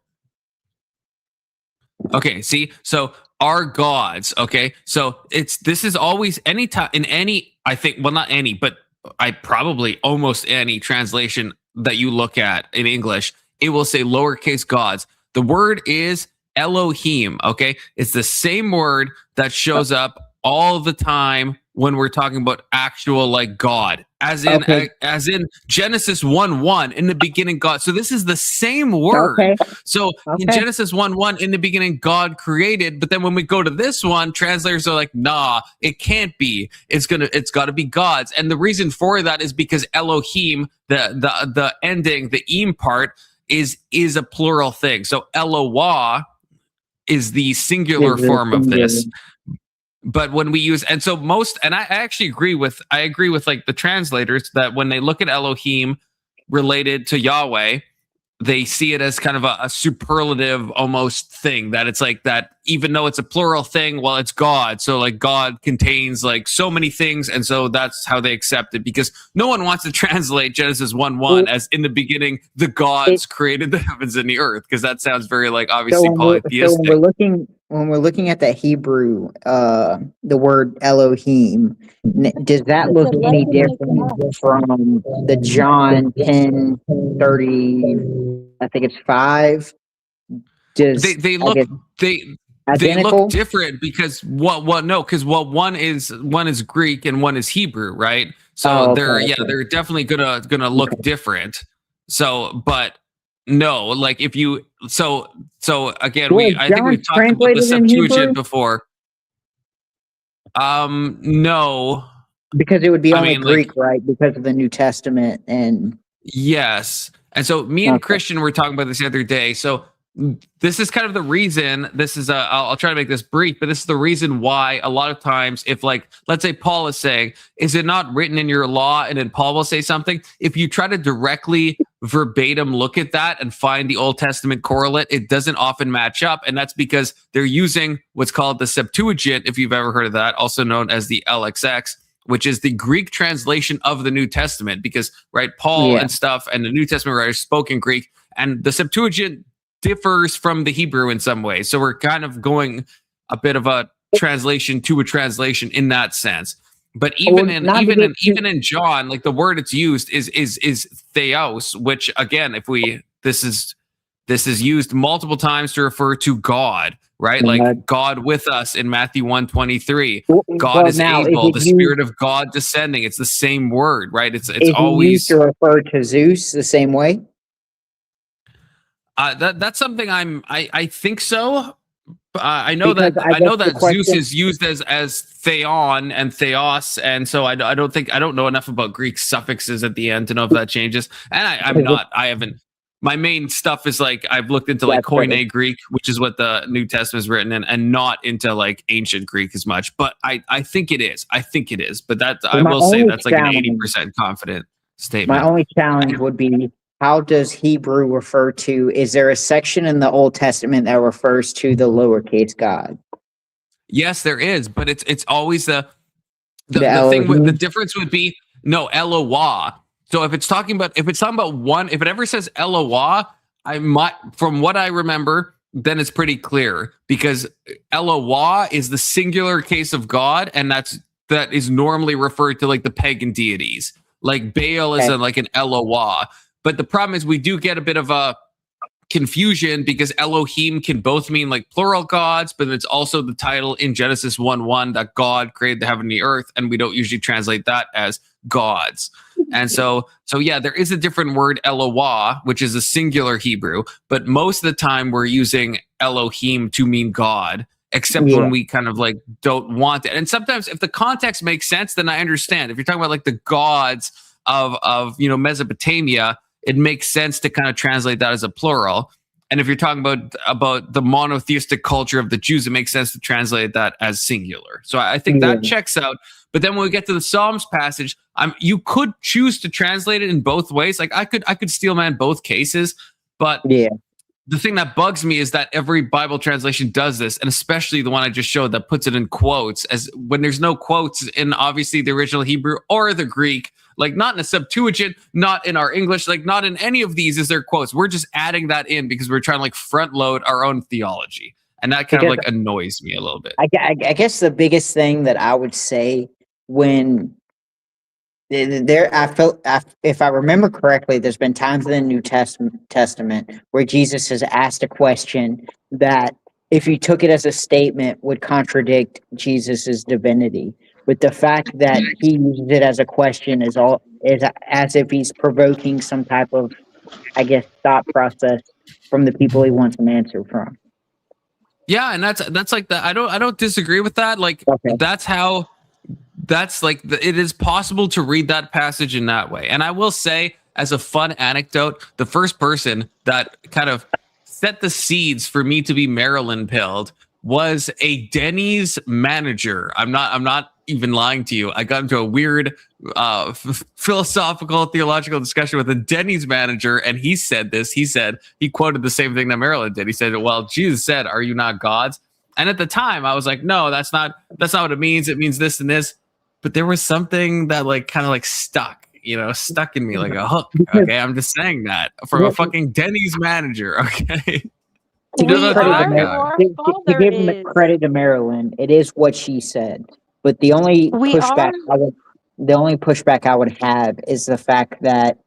okay, see, so our gods. Okay, so this is always anytime in any. I think, well, not any, but probably almost any translation that you look at in English, it will say lowercase gods. The word is Elohim. Okay, it's the same word that shows up all the time when we're talking about actual like God, as in Genesis 1:1 in the beginning God. So this is the same word. So in Genesis 1:1 in the beginning God created, but then when we go to this one, translators are like, nah, it can't be. It's got to be gods. And the reason for that is because Elohim, the ending, the im part is a plural thing. So Eloah is the singular form of this. But when we use, and so most, and I actually agree with like the translators that when they look at Elohim related to Yahweh, they see it as kind of a superlative almost thing, that it's like that, even though it's a plural thing, well, it's God. So like God contains like so many things. And so that's how they accept it, because no one wants to translate Genesis 1:1 as in the beginning, the gods created the heavens and the earth. Cause that sounds very like obviously polytheistic. So when we're looking at the Hebrew, the word Elohim, does that look any different from the John 10:30? I think it's 5. They look different because one is Greek and one is Hebrew, right? So they're definitely gonna look different. So, but no, like if you so again, I think we've talked about the Septuagint before. No, because it would be only Greek, right? Because of the New Testament and yes. And so me and Christian were talking about this the other day. So this is kind of the reason, I'll try to make this brief, but this is the reason why a lot of times if like, let's say Paul is saying, is it not written in your law? And then Paul will say something. If you try to directly verbatim look at that and find the Old Testament correlate, it doesn't often match up. And that's because they're using what's called the Septuagint, if you've ever heard of that, also known as the LXX, which is the Greek translation of the New Testament, because right, Paul and stuff and the New Testament writers spoke in Greek, and the Septuagint differs from the Hebrew in some way. So we're kind of going a bit of a translation to a translation in that sense. But even in John, like the word it's used is theos, which again, this is used multiple times to refer to God, right? Like God with us in Matthew 1:23. God is able, the Spirit of God descending. It's the same word, right? It's always used to refer to Zeus the same way. That's something I think so. I know that Zeus is used as theon and theos, and so I don't know enough about Greek suffixes at the end to know if that changes. And I haven't. My main stuff is like I've looked into like Koine Greek, which is what the New Testament is written in, and not into like ancient Greek as much. But I think it is. But that I will say that's like an 80% confident statement. My only challenge would be, how does Hebrew refer to? Is there a section in the Old Testament that refers to the lowercase God? Yes, there is, but it's always the thing. The difference would be no Eloah. So if it's talking about one, if it ever says Eloah, from what I remember, then it's pretty clear, because Eloah is the singular case of God, and that is normally referred to like the pagan deities, like Baal is like an Eloah. But the problem is we do get a bit of a confusion, because Elohim can both mean like plural gods, but it's also the title in Genesis 1:1 that God created the heaven and the earth, and we don't usually translate that as gods. And so yeah, there is a different word, Eloah, which is a singular Hebrew, but most of the time we're using Elohim to mean God, except when we kind of like don't want it. And sometimes if the context makes sense, then I understand. If you're talking about like the gods of Mesopotamia, it makes sense to kind of translate that as a plural. And if you're talking about the monotheistic culture of the Jews, it makes sense to translate that as singular. So I think that checks out. But then when we get to the Psalms passage, you could choose to translate it in both ways. Like I could steel man both cases, but the thing that bugs me is that every Bible translation does this, and especially the one I just showed that puts it in quotes, as when there's no quotes in obviously the original Hebrew or the Greek. Like not in a Septuagint, not in our English, like not in any of these is there quotes. We're just adding that in because we're trying to like front load our own theology. And that kind of like annoys me a little bit. I guess the biggest thing that I would say when if I remember correctly, there's been times in the New Testament where Jesus has asked a question that, if you took it as a statement, would contradict Jesus's divinity. But the fact that he uses it as a question is as if he's provoking some type of, I guess, thought process from the people he wants an answer from. Yeah, and that's like that. I don't disagree with that. Like that's like it is possible to read that passage in that way. And I will say, as a fun anecdote, the first person that kind of set the seeds for me to be Maryland pilled was a Denny's manager. I'm not even lying to you. I got into a weird philosophical, theological discussion with a Denny's manager, and he said this. He quoted the same thing that Maryland did. He said, well, Jesus said, "Are you not gods?" And at the time, I was like, no, that's not what it means. It means this and this. But there was something that kind of stuck in me like a hook. Okay, I'm just saying that from a fucking Denny's manager. Okay. To give him the credit to Maryland, it is what she said. But the only pushback I would have is the fact that,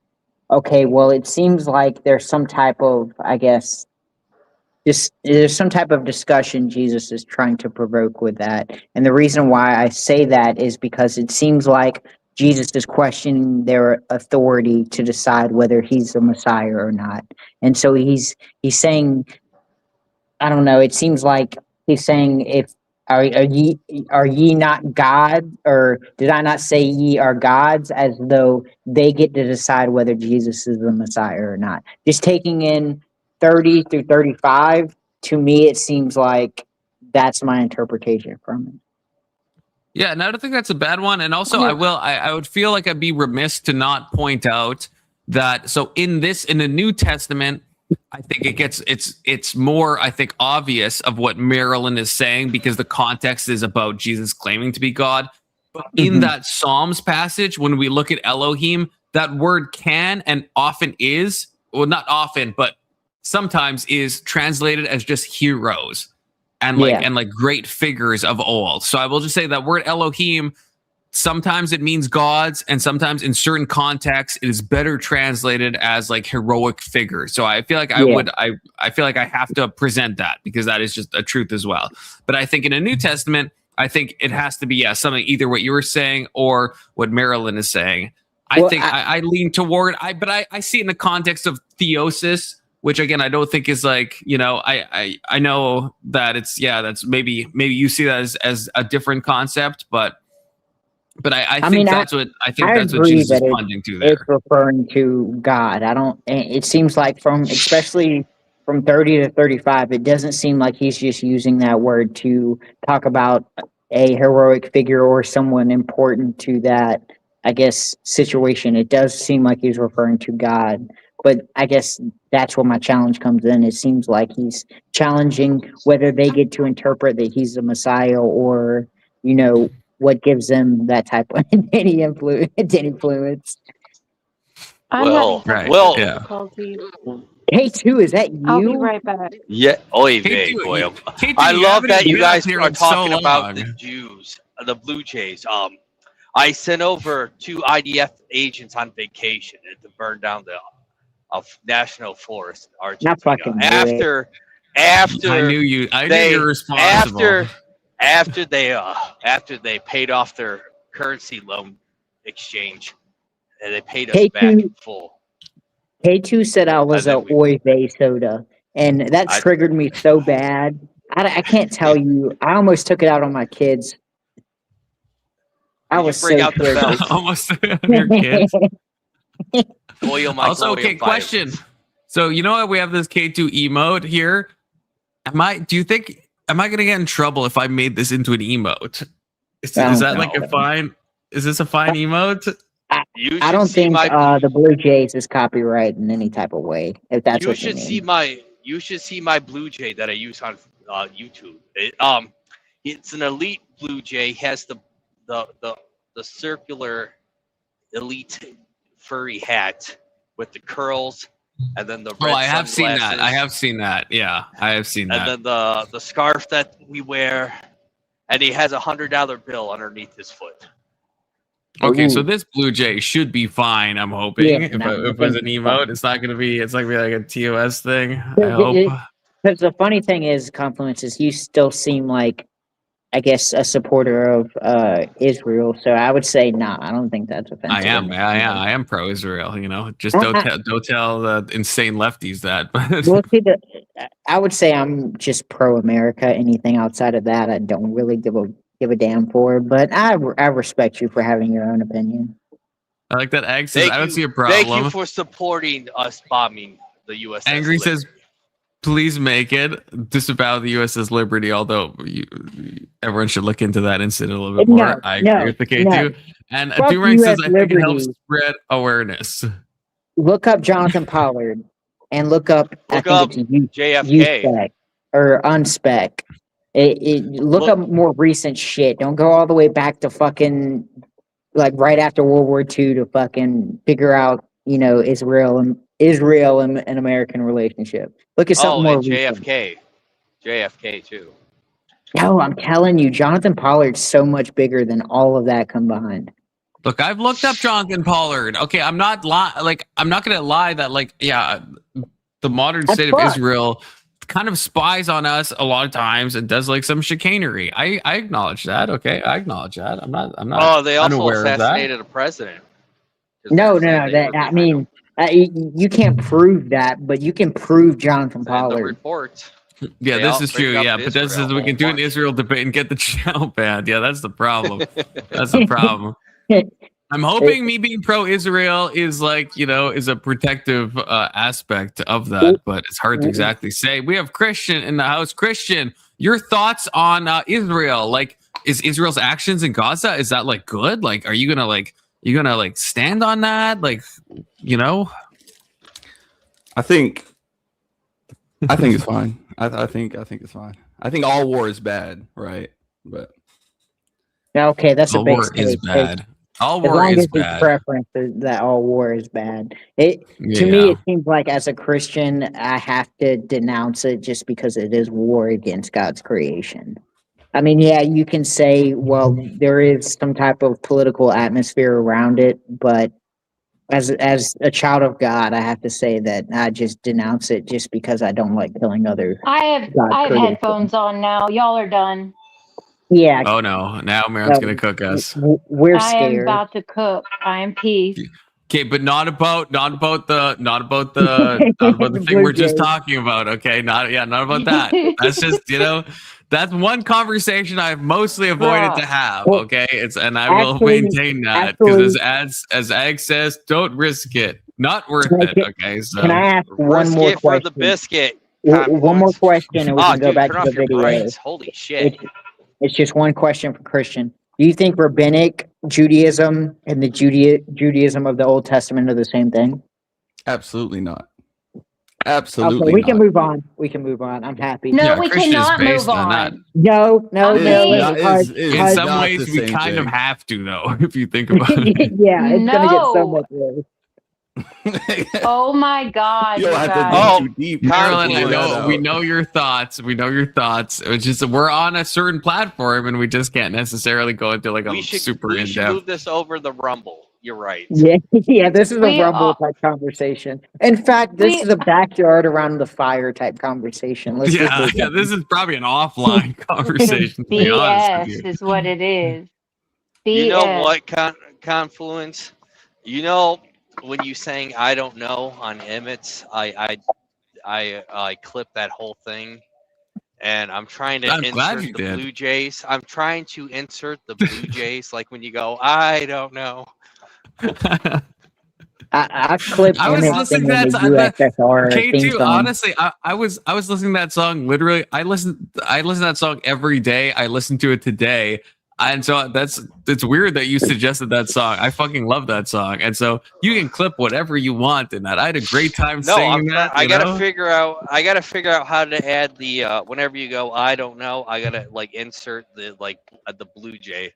okay, well, it seems like there's some type of, I guess, there's some type of discussion Jesus is trying to provoke with that. And the reason why I say that is because it seems like Jesus is questioning their authority to decide whether he's the Messiah or not. And so he's saying, I don't know, it seems like he's saying, are ye not God? Or did I not say ye are gods? As though they get to decide whether Jesus is the Messiah or not. Just taking in 30 through 35, to me, it seems like that's my interpretation from it. Yeah, and I don't think that's a bad one. And also, I would feel like I'd be remiss to not point out that. So in the New Testament, I think it's more, I think, obvious of what Marilyn is saying, because the context is about Jesus claiming to be God. But in that Psalms passage, when we look at Elohim, that word can and often is, well, not often, but sometimes is translated as just heroes and great figures of old. So I will just say that word Elohim, sometimes it means gods, and sometimes in certain contexts it is better translated as heroic figures. So I feel like I feel like I have to present that, because that is just a truth as well. But I think in a New Testament, I think it has to be something either what you were saying or what Marilyn is saying. I lean toward but I see it in the context of theosis, which again I don't think is I know that it's that's maybe you see that as a different concept, but I think that's what Jesus is pointing to there. It's referring to God. It seems like especially from 30 to 35, it doesn't seem like he's just using that word to talk about a heroic figure or someone important to that, I guess, situation. It does seem like he's referring to God. But I guess that's where my challenge comes in. It seems like he's challenging whether they get to interpret that he's the Messiah, or, what gives them that type of any influence. K2, is that you? I'll be right back. Yeah. Oy vey, boy. I love that you guys are talking about the Jews, the Blue Jays. I sent over 2 IDF agents on vacation to burn down the national forest in Argentina. After I knew you were responsible. After they paid off their currency loan exchange, and they paid us back in full. K2 said I was a Oy vey soda, and that triggered me so bad. I can't tell you. I almost took it out on my kids. I was so triggered. Almost on your kids. Also, okay, question. So you know what? We have this K2 emote here. Am I going to get in trouble if I made this into an emote? Is that a fine? Is this a fine emote? I don't think the Blue Jays is copyright in any type of way. If that's what you mean. You should see my Blue Jay that I use on YouTube. It's an elite Blue Jay. Has the circular elite furry hat with the curls, and then the red I have sunglasses. seen that. I have seen that. Yeah, I have seen that. And then the scarf that we wear, and he has $100 bill underneath his foot. Okay, so Ooh. this Blue Jay should be fine. I'm hoping. Yeah, If no, I if it's think an it's emote, fine. it's not gonna be. It's not gonna be like a TOS thing. I hope. Because the funny thing is, Confluence, is you still seem like, I guess, a supporter of Israel. So I would say, nah, I don't think that's I offensive. am. I am pro-Israel. You know, just I- don't tell the insane lefties that. Well, see, I would say I'm just pro-America. Anything outside of that, I don't really give a damn for. But I respect you for having your own opinion. I like that. Egg says, I don't see a Thank you problem. for supporting us bombing the USS Angry Liberty. says, please make it disavow the USS Liberty. Although everyone should look into that incident a little bit more. I agree with the K2. And Fuck Durang says, US I think it helps Liberty. spread awareness. Look up Jonathan Pollard and look up. I Look think up it's JFK. USpec or unspec. Look up more recent shit. Don't go all the way back to fucking like right after World War II to fucking figure out, you know, Israel and an American relationship. Look at something Oh, more and recent. JFK too. No, I'm telling you, Jonathan Pollard's so much bigger than all of that combined. Look, I've looked up Jonathan Pollard. Okay, I'm not gonna lie that the modern state of Israel kind of spies on us a lot of times and does like some chicanery. I acknowledge that. Okay, I acknowledge that. I'm not. Oh, they also unaware assassinated a president. No. That I mean, you can't prove that, but you can prove Jonathan The Pollard. reports. Yeah, They this all is true. bring up Yeah, but this is Israel we can do an Israel debate and get the channel banned. Yeah, that's the problem. That's the problem. I'm hoping me being pro-Israel is is a protective aspect of that, but it's hard to exactly say. We have Christian in the house. Christian, your thoughts on Israel? Like, is Israel's actions in Gaza, is that like good? Like, are you gonna stand on that? Like, you know? I think it's fine. I think it's fine. I think all war is bad, right? But okay, that's all a big war is bad. All as war long is as the bad. preference is that all war is bad. To me, Yeah. it seems like as a Christian, I have to denounce it just because it is war against God's creation. I mean, yeah, you can say, well, there is some type of political atmosphere around it, but as a child of God, I have to say that I just denounce it just because I don't like killing others. I have headphones on now. Y'all are done. Yeah. Oh no! Now Maron's gonna cook us. We're I am scared. about to cook. I am peace. Okay, but not about the thing we're just talking about. Okay, not about that. That's just that's one conversation I've mostly avoided to have. Okay, and I will maintain that because as Ag says, don't risk it. Not worth it. Okay, so can I ask one more question? For the biscuit. One more question, and we can go dude, back turn to off the your video. brains. Holy shit. It's just one question for Christian. Do you think rabbinic Judaism and the Judaism of the Old Testament are the same thing? Absolutely not. Absolutely okay, we not. can move on. We can move on. I'm happy. No, we cannot move on. No. In some ways, we kind of have to, though, if you think about it. Yeah, it's gonna get so much worse. Oh my God! You don't have guys. to dig too deep. Marilyn, we know your thoughts. We know your thoughts. It's just that we're on a certain platform, and we just can't necessarily go into like a super We in should depth. move this over the Rumble. You're right. Yeah, this is a Rumble type conversation. In fact, this is a backyard around the fire type conversation. Let's this is probably an offline conversation. To be honest with you. BS is what it is. You know BS. what, Confluence? You know, when you sang "I don't know" on Emmett's, I clipped that whole thing, and I'm trying to insert the Blue Jays. I'm trying to insert the Blue Jays, like when you go, "I don't know." I clipped. I was listening to that USSR K2. Honestly, I was listening to that song. Literally, I listen to that song every day. I listened to it today. And so it's weird that you suggested that song. I fucking love that song. And so you can clip whatever you want in that. I had a great time singing that. I gotta figure out how to add the whenever you go, "I don't know," I gotta insert the Blue Jay.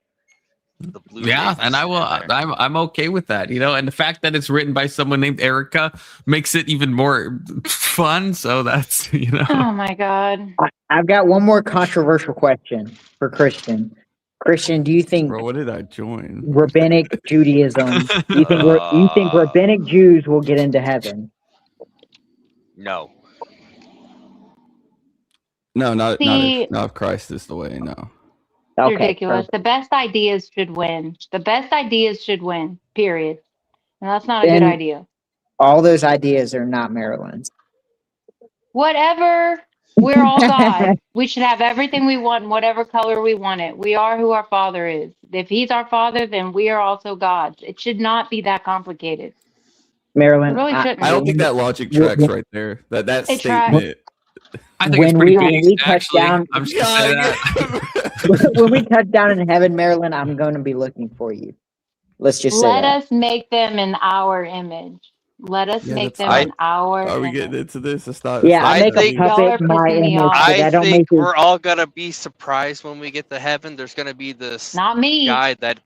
The Blue yeah, Jays and I will. I'm okay with that, and the fact that it's written by someone named Erica makes it even more fun. So that's Oh my God! I've got one more controversial question for Christian. Christian, do you think Bro, what did I join? rabbinic Judaism? You think rabbinic Jews will get into heaven? No. No, not See- if Christ is the way. No. Okay, Ridiculous. perfect. The best ideas should win. The best ideas should win. Period. And that's not a good Then- idea. All those ideas are not Maryland's. Whatever. We're all God. We should have everything we want in whatever color we want it. We are who our Father is. If He's our Father, then we are also gods. It should not be that complicated. Maryland, It really shouldn't I don't be. think that logic tracks right there. That It statement. I think when it's pretty we big, touch actually. down, I'm just gonna say that. when we touch down in heaven, Maryland, I'm going to be looking for you. Let's just say Let that. us make them in our image. Let us make them in our Are we image. getting into this? It's not. Yeah, it's I not make a that puppet in my pissing me image, off. but I I don't think make it. we're all gonna be surprised when we get to heaven. There's gonna be this Not me. guy that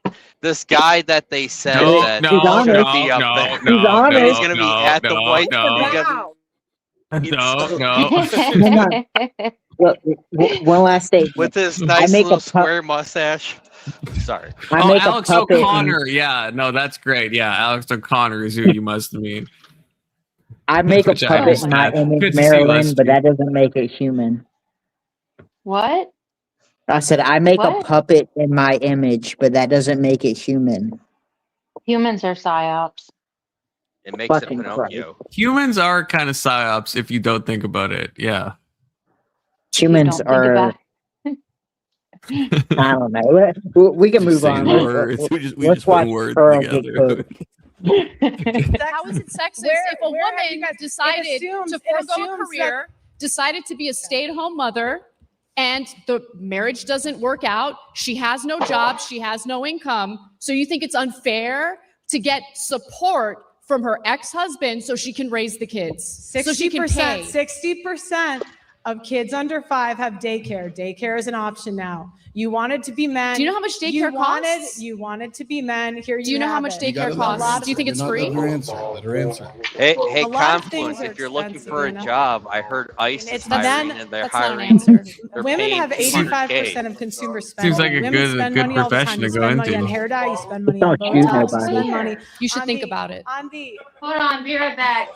they said No, that no, He's is honest. gonna be up no, there. no, He's honest. He's gonna be at the white. No. Look, one last statement. With his I nice make little a square mustache. Sorry. I make a Alex puppet. O'Connor. Yeah, no, that's great. Yeah, Alex O'Connor is who you must mean. I make a Which I puppet in my understand. image, Good to see Maryland, but Leslie. that doesn't make it human. What? I said I make a What? puppet in my image, but that doesn't make it human. Humans are psyops. It makes it Fucking Pinocchio. Humans are kind of psyops if you don't think about it. Yeah. Humans Don't think are. about- I don't know. We can move Just on. saying words. We Let's just watch put words Pearl get together. cooked. How is it sexist if a where have you woman guys- it decided assumes- to it forego a assumes career, decided to be a stay-at-home mother, and the marriage doesn't work out? She has no job, she has no income. So you think it's unfair to get support from her ex-husband so she can raise the kids? So she can pay. 60% of kids under 5 have daycare. Daycare is an option now. You wanted to be men. Do you know how much daycare costs? You wanted to be men. Here Do you know how much daycare costs? Do you think it's free? Let her answer. Let her answer. Hey, A lot of Confluence, things are if you're looking expensive, for a you know? job, I heard ICE is It's the hiring men- and they're that's not an hiring. answer. They're Women paying have 200K. 85% of consumer spending. Seems like a Women good- spend good money all the profession time. You to go spend money into. on hair dye. You spend money Don't on shoot Botox. You nobody. spend money. You should on think the- about it. On the Hold on, be right back.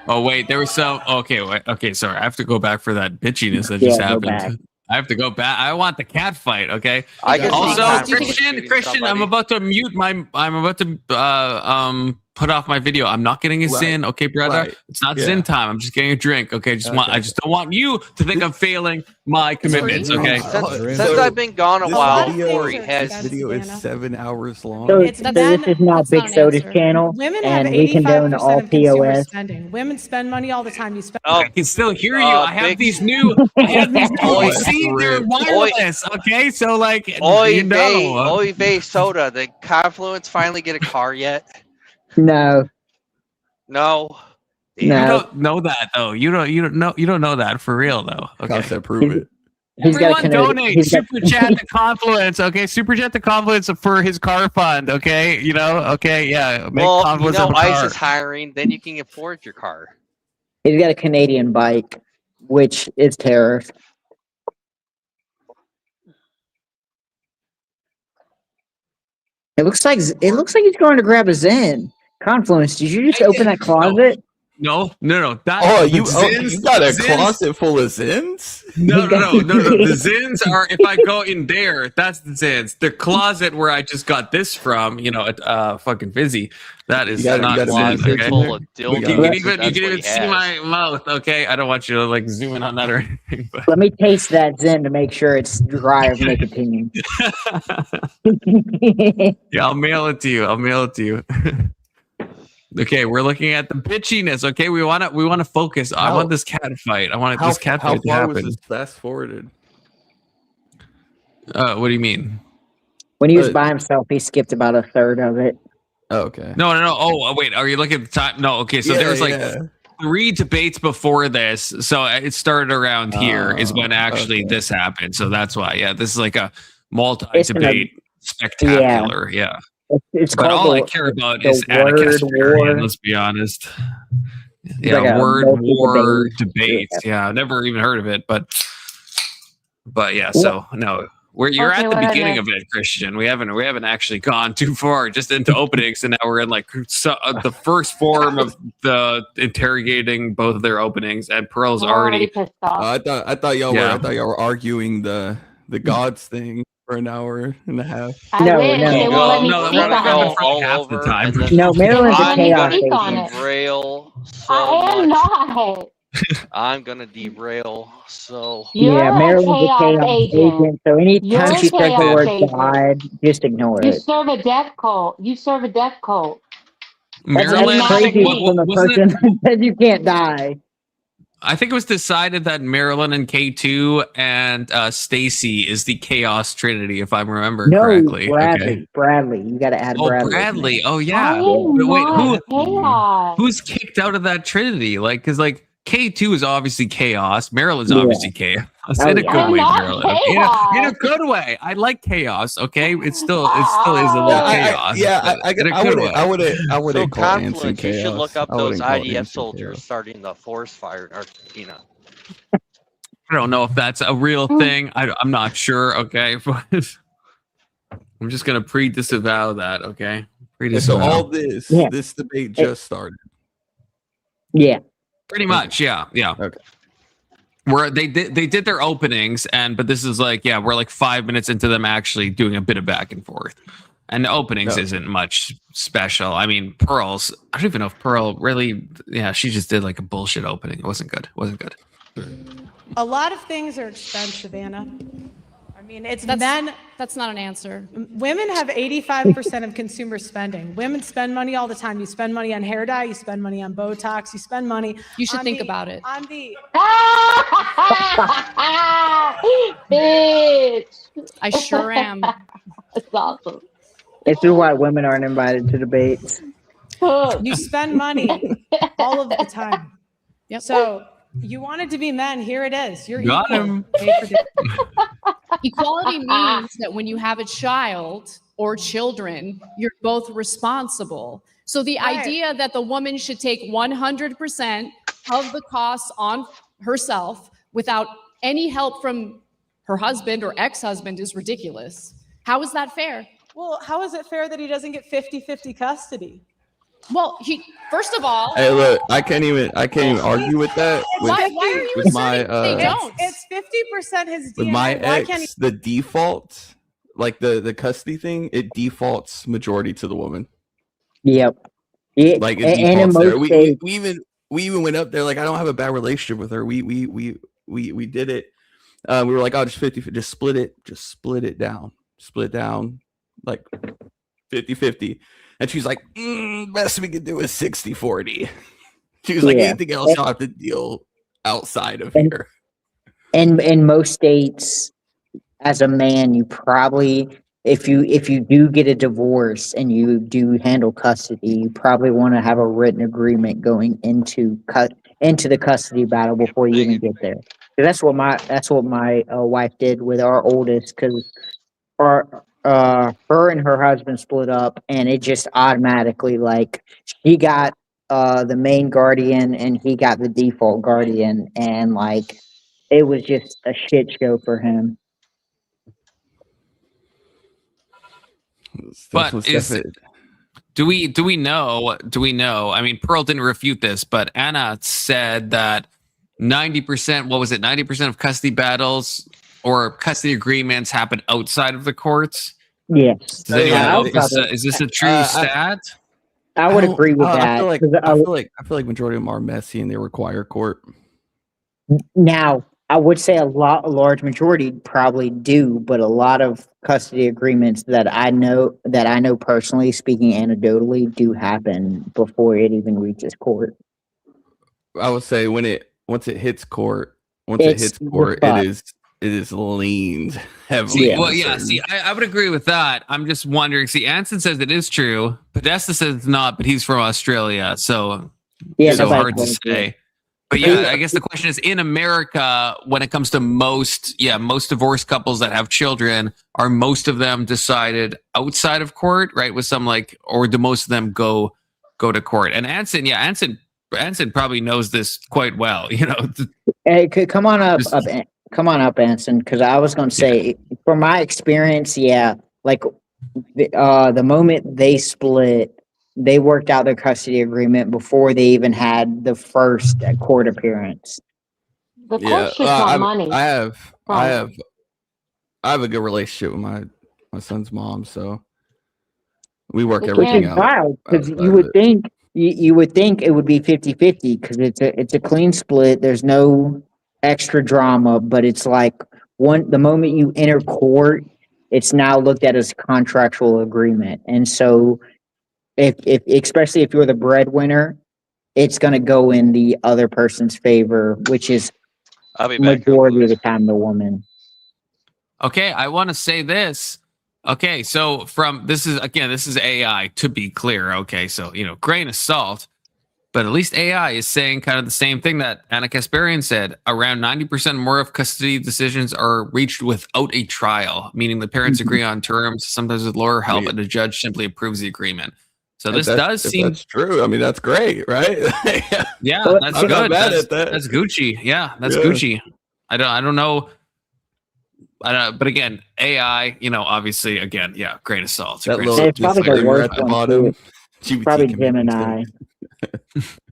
Oh wait, there was some. Okay, wait, okay. Sorry, I have to go back for that bitchiness that Yeah, just go happened. back. I have to go back. I want the cat fight. Okay. I can see Also, Confluence Christian, shooting I'm somebody. about to mute my. I'm about to put off my video. I'm not getting a Right. Zin, okay, brother. Right. It's not Yeah. Zin time. I'm just getting a drink, okay. I just don't want you to think I'm failing my commitments, free. okay. Since I've been gone a This while, video- Corey This has. This video is Diana. 7 hours long. So, It's so the this men- is now that's Big not an Soda's answer. channel, Women have and we condone 85% all of consumer POS. spending. Women spend money all the time. You spend. Oh, I can still hear you. I have big- these new. I have these new. Oi. You see, they're wireless. Okay, so like, Oy you vey, know. oy vey soda. Did Confluence finally get a car yet? No, No. You no. don't know that though. You don't know that for real though. Okay. Concept, prove it. He's got a Everyone Canadian. donate He's got, super chat to Confluence. Okay, super chat to Confluence for his car fund. Okay, you know. Okay, yeah. Make Well, you Confluence know have a ICE car. is hiring. Then you can afford your car. he's got a Canadian bike, which is terror. It looks like he's going to grab a Zen. Confluence, did you just open that closet? No. That, Oh, the you Zins- got a Zins- closet full of Zins? No. The Zins are if I go in there, that's the Zins. The closet where I just got this from, fucking Fizzy. That is You not got a Zins. mini Okay? Full of You dildos. can even That's what he see has. my mouth. Okay, I don't want you to like zoom in on that or anything. But Let me taste that Zen to make sure it's dry of nicotine. yeah, I'll mail it to you. Okay, we're looking at the bitchiness. Okay, we want to focus. I want this cat fight. I want this cat How fight to far was happen. this fast forwarded? What do you mean? When he was by himself, he skipped about a third of it. Oh, okay. No. Oh, wait. Are you looking at the time? No. Okay, so Yeah, there was like yeah. 3 debates before this. So it started around here is when actually this happened. So that's why. Yeah, this is like a multi-debate spectacular. Yeah. It's But called all I the- care about the is Anna word Kasparian, war. let's be honest. It's Yeah, like a word war multi-debate. debates. Yeah, I've never even heard of it, but yeah. So no, You're Okay, at the what beginning next? of it, Christian. We haven't actually gone too far, just into openings, and now we're in like the first form of the interrogating both of their openings, and Pearl's I'm already already. pissed off. I thought y'all Yeah. were arguing the gods thing for an hour and a half. I No, wish no. they won't let me No, speak we're on gonna it. for like half the time. No, They Maryland's won't a let me chaos speak on agent. it. Derail so I am much. not. I'm gonna derail so. You're Yeah, a Maryland's a chaos chaos agent. agent. So anytime You're a she says the chaos word agent. God, just ignore You it. serve a death cult. You serve a death cult. That's Maryland, not crazy me. from a wasn't person it? that said you can't die. I think it was decided that Marilyn and K2 and Stacy is the Chaos Trinity, if I remember No, correctly. Bradley. Okay. Bradley. You got to add Oh, Bradley. Bradley. Oh, I yeah. am But wait, not chaos. who's kicked out of that Trinity? Like, because like K2 is obviously chaos. Maryland's Yeah. obviously chaos. Oh, In a yeah. good I'm way, not Maryland. Okay? chaos. In a good way. I like chaos. Okay, it still is a little chaos. In a good way. I would So call Anson Confluence, you should chaos. look up I those wouldn't call IDF Anson soldiers chaos. starting the forest fire in Argentina. I don't know if that's a real thing. I'm not sure. Okay, but I'm just gonna pre-disavow that. Okay, So all Yeah. this debate just started. Yeah. pretty much. Yeah. Okay. Where they did their openings, but this is like, yeah, we're like 5 minutes into them actually doing a bit of back and forth. And the openings isn't much special. I mean, Pearl's, I don't even know if Pearl really, she just did like a bullshit opening. It wasn't good. A lot of things are expensive, Anna. I mean, it's That's men. That's not an answer. Women have 85% of consumer spending. Women spend money all the time. You spend money on hair dye. You spend money on Botox. You spend money. You should on think the- about it. On the Bitch. I sure am. That's awesome. This is why women aren't invited to debates. you spend money all of the time. Yep. So you wanted to be men. Here it is. You're Got equal. him. Pay for dinner. Equality means that when you have a child or children, you're both responsible. So the Right. idea that the woman should take 100% of the costs on herself without any help from her husband or ex-husband is ridiculous. How is that fair? Well, how is it fair that he doesn't get 50-50 custody? Well, first of all, Hey, look, I can't even argue with that. With, why are you with my asserting they don't? It's 50% his DNA. with my Why can't he? ex, the default, like the custody thing, it defaults majority to the woman. Yep. Yeah. Like it and in defaults there. most We states, even went up there. Like I don't have a bad relationship with her. We did it. We were like, oh, just 50, just split it down, like 50-50. And she's like, best we could do is 60-40. She was like, anything else I'll have to deal outside of here. And in most states, as a man, you probably, if you do get a divorce and you do handle custody, you probably want to have a written agreement going into the custody battle before you even get there. That's what my wife did with our oldest, because her and her husband split up, and it just automatically, like, she got the main guardian and he got the default guardian, and like it was just a shit show for him. But do we know? I mean, Pearl didn't refute this, but Anna said that 90%, what was it? 90% of custody battles or custody agreements happen outside of the courts. Yes. Does anyone know if is this a true stat? I would agree with that. I feel like majority of them are messy and they require court. Now, I would say a large majority probably do, but a lot of custody agreements that I know personally, speaking anecdotally, do happen before it even reaches court. I would say once it hits court, it is leaned heavily. Well, yeah. See, I would agree with that. I'm just wondering. See, Anson says it is true. Podesta says it's not, but he's from Australia, so it's so hard to say. But yeah, I guess the question is, in America, when it comes to most divorced couples that have children, are most of them decided outside of court, right? With some or do most of them go to court? And Anson probably knows this quite well. You know. Hey, come on up. come on up, Anson, because I was going to say, from my experience, yeah, like the moment they split, they worked out their custody agreement before they even had the first court appearance. The courts just want money. I have a good relationship with my son's mom, so we work everything out. Wild, because you would think it would be 50-50 because it's a clean split. There's no extra drama, but it's like the moment you enter court, it's now looked at as a contractual agreement. And so if especially if you're the breadwinner, it's going to go in the other person's favor, which is majority of the time the woman. Okay, I want to say this. Okay, so this is AI, to be clear. Okay, so grain of salt, but at least AI is saying kind of the same thing that Anna Kasparian said. Around 90% more of custody decisions are reached without a trial, meaning the parents agree on terms, sometimes with lawyer help, and the judge simply approves the agreement. So this does seem that's true. I mean, that's great, right? Yeah, that's good. That's Gucci. Yeah, that's Gucci. I don't know. But again, AI, obviously, again, yeah, grain of salt. It's probably the worst one too. Probably Gemini.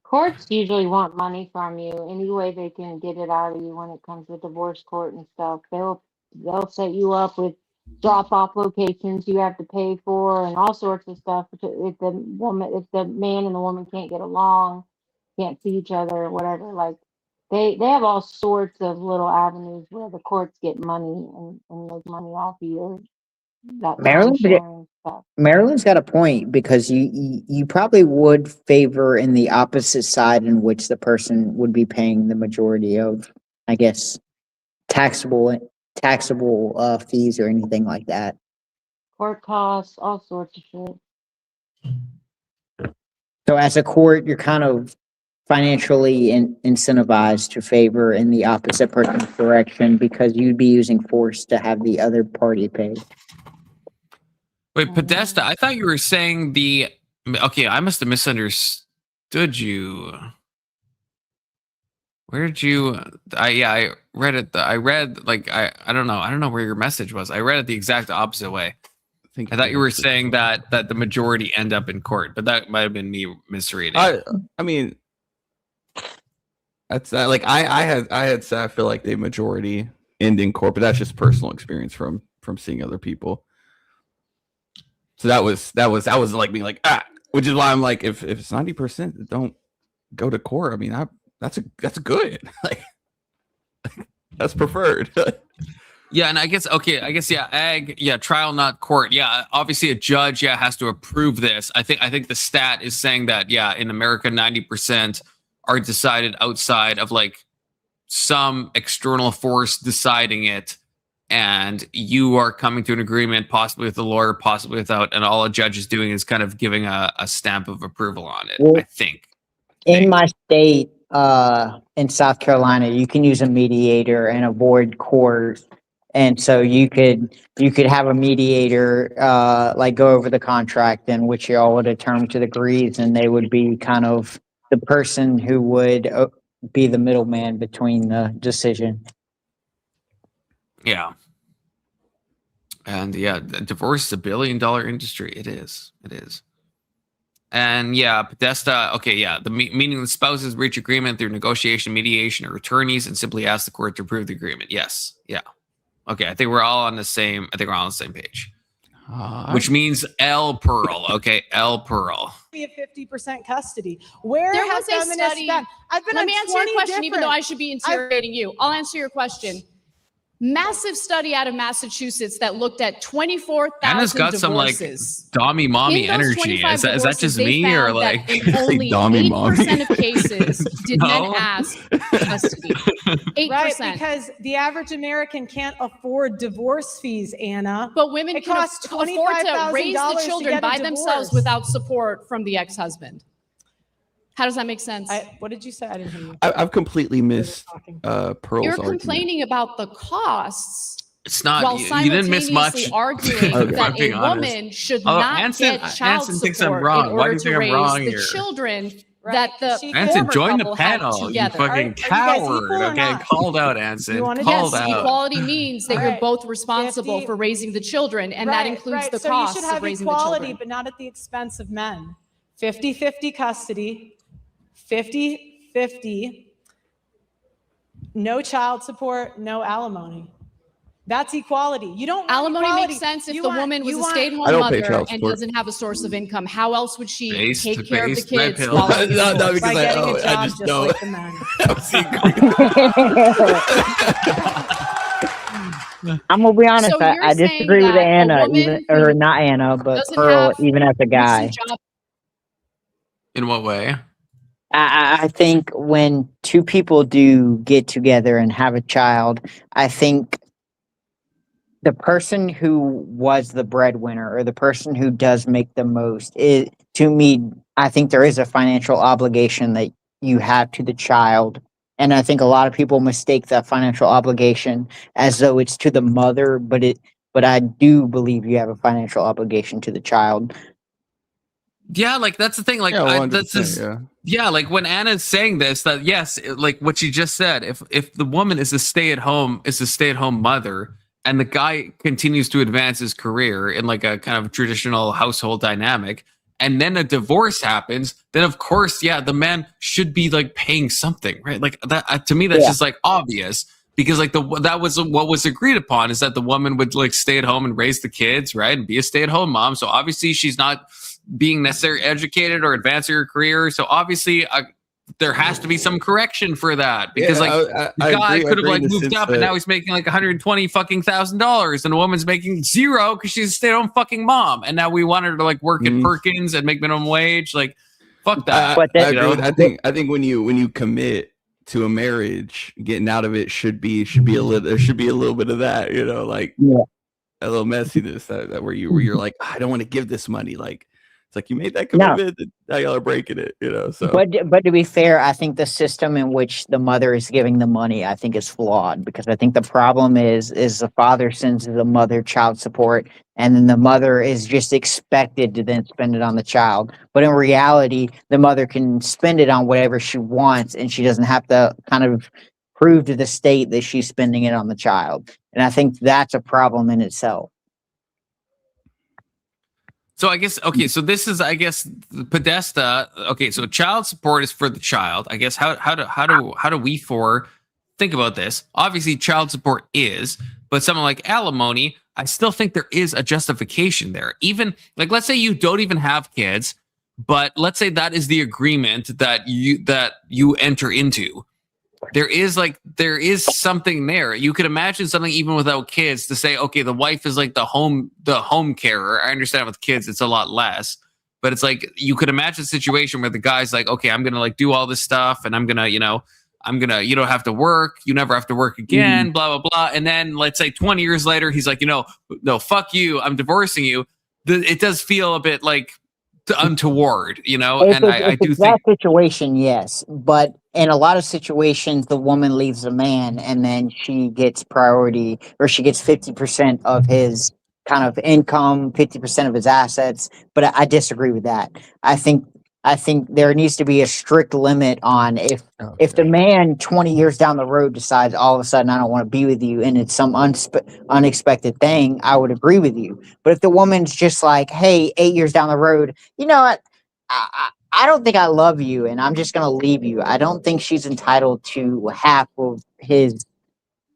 Courts usually want money from you. Any way they can get it out of you when it comes to divorce court and stuff. They'll set you up with drop-off locations you have to pay for and all sorts of stuff. If the man and the woman can't get along, can't see each other or whatever, like they have all sorts of little avenues where the courts get money and make money off of you. Maryland's got a point because you probably would favor in the opposite side in which the person would be paying the majority of, I guess, taxable fees or anything like that. Court costs, all sorts of shit. So as a court, you're kind of financially incentivized to favor in the opposite person's direction because you'd be using force to have the other party pay. Wait, Podesta, I thought you were saying okay, I must have misunderstood you. Where did you? I read it. I don't know where your message was. I read it the exact opposite way. I thought you were saying that the majority end up in court, but that might have been me misreading. I mean, that's like I had said I feel like the majority end in court, but that's just personal experience from seeing other people. So that was like being like which is why I'm like if it's 90% don't go to court. I mean that's good. Like that's preferred. Yeah, and I guess trial not court. Yeah, obviously a judge has to approve this. I think the stat is saying that in America 90% are decided outside of like some external force deciding it. And you are coming to an agreement, possibly with the lawyer, possibly without, and all a judge is doing is kind of giving a stamp of approval on it, I think. In my state, in South Carolina, you can use a mediator and avoid court. And so you could have a mediator like go over the contract in which you all would have come to the degrees, and they would be kind of the person who would be the middleman between the decision. Yeah. And divorce is $1 billion industry. It is. And Podesta, meaning the spouses reach agreement through negotiation, mediation, or attorneys and simply ask the court to approve the agreement. Yes. Yeah. Okay. I think we're all on the same page. Which means L Pearl. Okay. L Pearl. Be a 50% custody. Where there has was a study. I've been Let me answer your question, even though I should be interrogating you. I'll answer your question. Massive study out of Massachusetts that looked at 24,000 Anna's got divorces. some like dommy mommy energy. Is that just me or like only 8% of cases did men ask custody? 8%. Right, because the average American can't afford divorce fees, Anna. But women can afford to raise the children by themselves without support from the ex-husband. How does that make sense? What did you say? I didn't hear you. I've completely missed Pearl's You're argument. complaining about the costs. It's not. While You didn't miss much. Arguing that a woman should not get child support in order to raise the children that the Anson, former join the couple had panel. You together. fucking coward. Okay, called out, Anson. Called out. Equality means that you're both responsible for raising the children, and that includes the so costs you should have of raising equality, the children. but not at the expense of men. 50-50 custody, 50-50, no child support, no alimony. That's equality. You don't want alimony equality. makes sense if You the want- woman was you a want- stay-at-home mother and doesn't have a source of income. How else would she take care of the kids redpill. while Not because by getting a I job just just know. like the men. I'm gonna be honest. So you're I saying disagree with that a Anna, woman even or who not Anna, but doesn't Pearl, have even as a guy. recent job- In what way? I think when two people do get together and have a child, I think the person who was the breadwinner or the person who does make the most is, to me, I think there is a financial obligation that you have to the child. And I think a lot of people mistake that financial obligation as though it's to the mother, but I do believe you have a financial obligation to the child. Yeah, like that's the thing. Like, Yeah, that's 100%, just, yeah. yeah. Like when Anna's saying this, that yes, like what she just said. If the woman is a stay at home mother, and the guy continues to advance his career in like a kind of traditional household dynamic, and then a divorce happens, then of course, yeah, the man should be like paying something, right? Like that to me, that's just like obvious. Because like that was what was agreed upon, is that the woman would like stay at home and raise the kids, right, and be a stay-at-home mom. So obviously she's not being necessarily educated or advancing her career. So obviously there has to be some correction for that, because the guy could have like moved up and now he's making like $120,000 and the woman's making zero because she's a stay-at-home fucking mom, and now we want her to like work at Perkins and make minimum wage. Like fuck that. I think when you commit to a marriage, getting out of it should be a little bit of that, like a little messiness that where you're like, I don't want to give this money. Like it's like you made that commitment, now y'all are breaking it, So, but to be fair, I think the system in which the mother is giving the money, I think, is flawed, because I think the problem is the father sends the mother child support, and then the mother is just expected to then spend it on the child. But in reality, the mother can spend it on whatever she wants, and she doesn't have to kind of prove to the state that she's spending it on the child. And I think that's a problem in itself. So I guess, okay, so this is, I guess, Podesta. Okay, so child support is for the child. I guess how do we think about this? Obviously, child support is, but something like alimony, I still think there is a justification there. Even like, let's say you don't even have kids, but let's say that is the agreement that you enter into. There is something there. You could imagine something even without kids, to say, okay, the wife is like the home carer. I understand with kids it's a lot less, but it's like you could imagine a situation where the guy's like, okay, I'm gonna like do all this stuff, and I'm gonna you don't have to work, you never have to work again, blah blah blah. And then let's say 20 years later, he's like, no, fuck you, I'm divorcing you. It does feel a bit like untoward, and I do think that situation, yes, but in a lot of situations, the woman leaves a man, and then she gets priority, or she gets 50% of his kind of income, 50% of his assets. But I disagree with that. I think there needs to be a strict limit on if the man 20 years down the road decides all of a sudden I don't want to be with you, and it's some unexpected thing, I would agree with you. But if the woman's just like, hey, 8 years down the road, you know what, I don't think I love you, and I'm just gonna leave you, I don't think she's entitled to half of his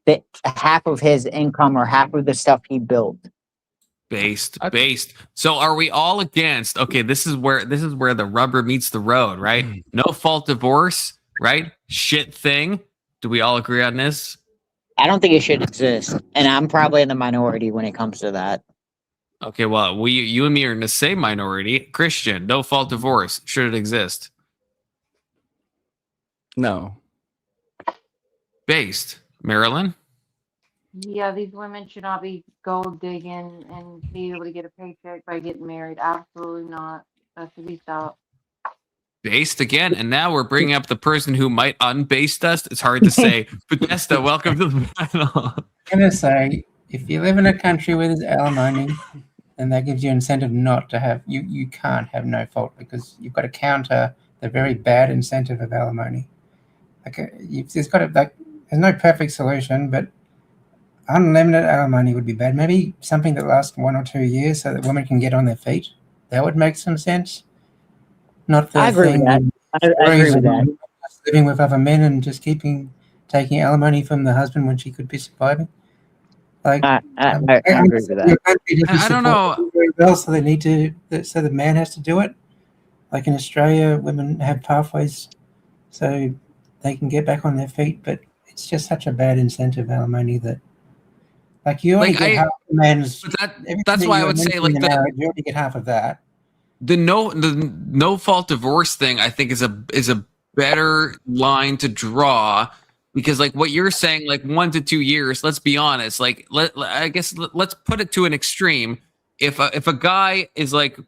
income or half of the stuff he built. Based. So are we all against, okay, this is where the rubber meets the road, right? No fault divorce, right? Shit thing. Do we all agree on this? I don't think it should exist, and I'm probably in the minority when it comes to that. Okay, well, you and me are in the same minority. Christian, no fault divorce. Should it exist? No. Based. Marilyn? Yeah, these women should not be gold digging and be able to get a paycheck by getting married. Absolutely not. That should be stopped. Based again, and now we're bringing up the person who might unbased us. It's hard to say. Podesta, welcome to the panel. I'm going to say, if you live in a country where there's alimony, then that gives you incentive not to have, you can't have no fault, because you've got to counter the very bad incentive of alimony. Like, there's no perfect solution, but unlimited alimony would be bad. Maybe something that lasts 1 or 2 years so that women can get on their feet. That would make some sense. Not the I agree with that. I agree with that. Living with other men and just taking alimony from the husband when she could be surviving. Like, I agree with that. I don't know. Very well, so so the man has to do it. Like in Australia, women have pathways so they can get back on their feet, but it's just such a bad incentive, alimony, that like you only get half the man's. That's why I would say like you only get half of that. The no fault divorce thing, I think, is a better line to draw, because like what you're saying, like 1 to 2 years. Let's be honest. Like let's put it to an extreme. If a guy is like,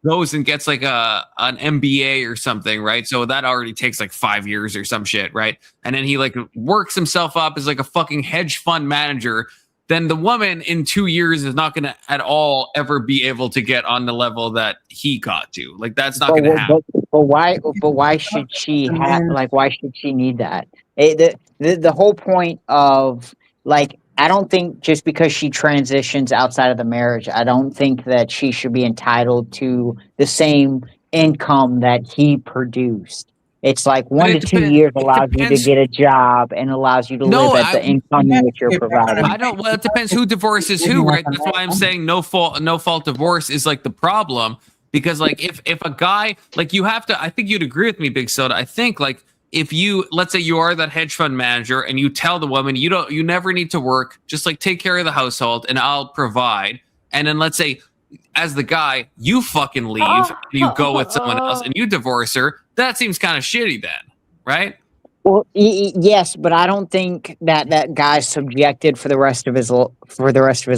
goes and gets like an MBA or something, right? So that already takes like 5 years or some shit, right? And then he like works himself up as like a fucking hedge fund manager. Then the woman in 2 years is not going to at all ever be able to get on the level that he got to. Like that's not going to happen. But why should she have? Like, why should she need that? The whole point of like, I don't think just because she transitions outside of the marriage, I don't think that she should be entitled to the same income that he produced. It's like 1 to 2 years allows you to get a job and allows you to live at the income which you're providing. Well, it depends who divorces who, right? That's why I'm saying no fault divorce is like the problem, because like if a guy, like you have to, I think you'd agree with me, Big Soda. I think like if you, let's say you are that hedge fund manager and you tell the woman you never need to work, just like take care of the household and I'll provide. And then let's say as the guy, you fucking leave and you go with someone else and you divorce her. That seems kind of shitty then, right? Well, yes, but I don't think that guy's subjected for the rest of his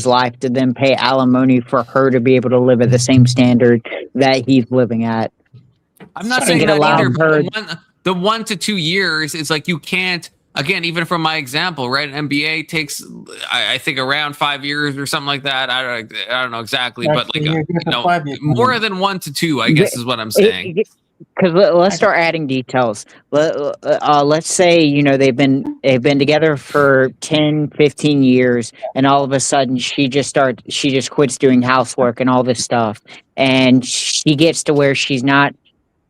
life to then pay alimony for her to be able to live at the same standard that he's living at. I'm not saying that either. But the 1 to 2 years is like you can't. Again, even from my example, right? An MBA takes, I think, around 5 years or something like that. I don't know exactly, but like more than 1 to 2, I guess, is what I'm saying. Because let's start adding details. Let's say they've been together for 10, 15 years, and all of a sudden she just quits doing housework and all this stuff, and she gets to where she's not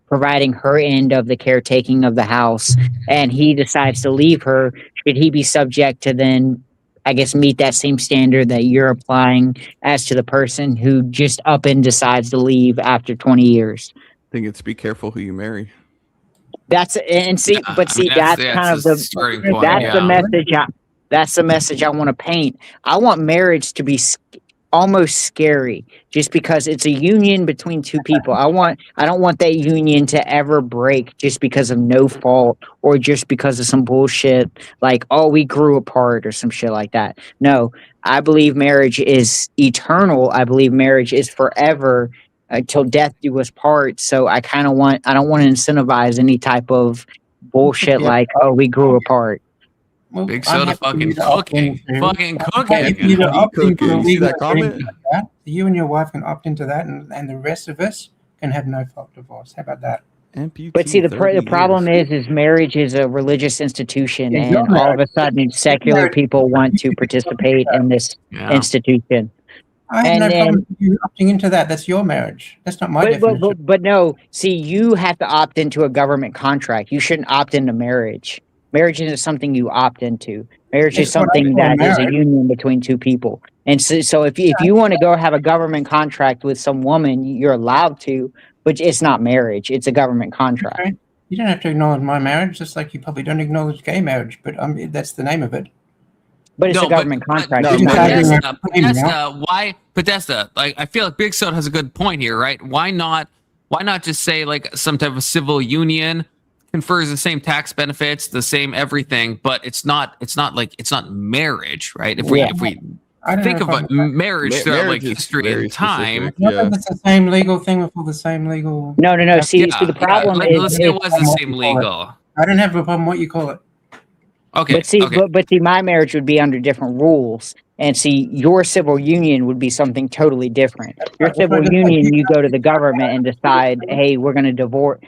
providing her end of the caretaking of the house, and he decides to leave her. Should he be subject to then, I guess, meet that same standard that you're applying as to the person who just up and decides to leave after 20 years? I think it's be careful who you marry. That's kind of the starting point. That's the message I want to paint. I want marriage to be almost scary, just because it's a union between two people. I don't want that union to ever break just because of no fault or just because of some bullshit like, oh, we grew apart or some shit like that. No, I believe marriage is eternal. I believe marriage is forever until death do us part. So I don't want to incentivize any type of bullshit like, oh, we grew apart. Well, Big Soda fucking cooking. You and your wife can opt into that, and the rest of us can have no fault divorce. How about that? But see, the problem is marriage is a religious institution, and all of a sudden secular people want to participate in this institution. I have no problem with you opting into that. That's your marriage. That's not my definition. But no, see, you have to opt into a government contract. You shouldn't opt into marriage. Marriage isn't something you opt into. Marriage is something that is a union between two people. And so if you want to go have a government contract with some woman, you're allowed to, but it's not marriage. It's a government contract. Okay. You don't have to acknowledge my marriage, just like you probably don't acknowledge gay marriage, but that's the name of it. But it's a government contract. Podesta, like, I feel like Big Soda has a good point here, right? Why not just say like some type of civil union confers the same tax benefits, the same everything, but it's not marriage, right? If we think of marriage throughout like history and time, it's the same legal thing with all the same legal. No. See, the problem is let's say it was the same legal. I don't have a problem what you call it. Okay. But see, my marriage would be under different rules, And see, your civil union would be something totally different. Your civil union, you go to the government and decide, hey, we're going to divorce.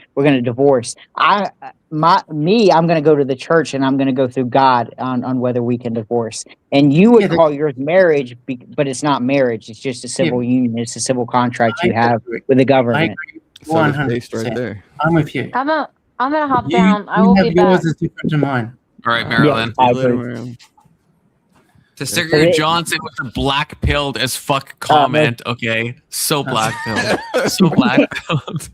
I'm going to go to the church and I'm going to go through God on whether we can divorce. And you would call yours marriage, but it's not marriage. It's just a civil union. It's a civil contract you have with the government. 100%. Right there. I'm with you. I'm gonna hop down. I will be back. Yours is different to mine. All right, Marilyn. I agree. To Sticker Johnson with the black pilled as fuck comment. Okay, so black pilled, so black pilled.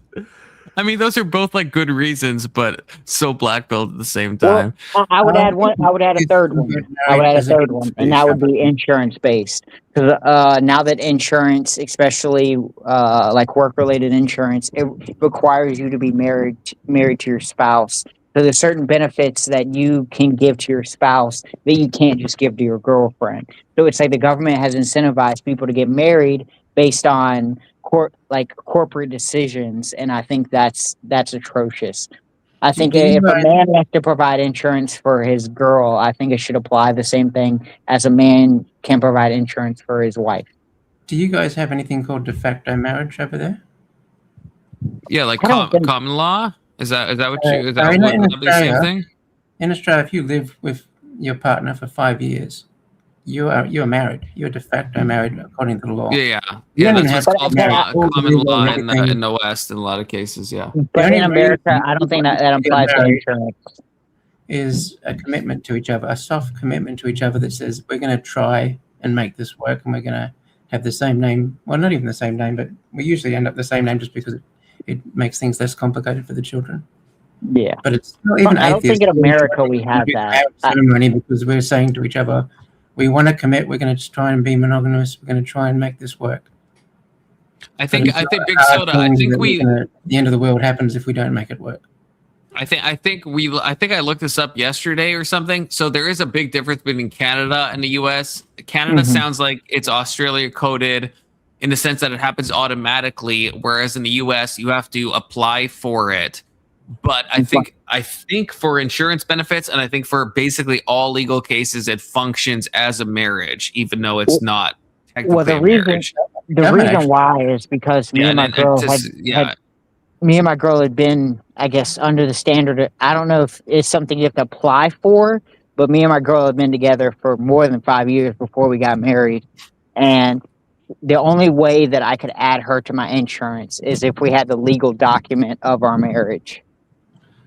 I mean, those are both like good reasons, but so black pilled at the same time. Well, I would add one. I would add a third one. And that would be insurance based. Because now that insurance, especially like work related insurance, it requires you to be married to your spouse. So there's certain benefits that you can give to your spouse that you can't just give to your girlfriend. So it's like the government has incentivized people to get married based on corporate decisions, and I think that's atrocious. I think if a man has to provide insurance for his girl, I think it should apply the same thing as a man can provide insurance for his wife. Do you guys have anything called de facto marriage over there? Yeah, like common law. Is that what you? Is that the same thing? In Australia, if you live with your partner for 5 years, you're married. You're de facto married according to the law. Yeah. That's what's called common law in the West in a lot of cases. Yeah. But in America, I don't think that applies to insurance. Is a commitment to each other, a soft commitment to each other that says we're going to try and make this work, and we're going to have the same name. Well, not even the same name, but we usually end up the same name just because it makes things less complicated for the children. Yeah, but it's not even. I don't think in America we have that ceremony because we're saying to each other, we want to commit. We're going to try and be monogamous. We're going to try and make this work. I think Big Soda. I think the end of the world happens if we don't make it work. I think I looked this up yesterday or something. So there is a big difference between Canada and the US. Canada sounds like it's Australia coded in the sense that it happens automatically, whereas in the US you have to apply for it. But I think for insurance benefits, and I think for basically all legal cases, it functions as a marriage, even though it's not technically a marriage. The reason why is because me and my girl had been, I guess, under the standard. I don't know if it's something you have to apply for, but me and my girl had been together for more than 5 years before we got married. And the only way that I could add her to my insurance is if we had the legal document of our marriage.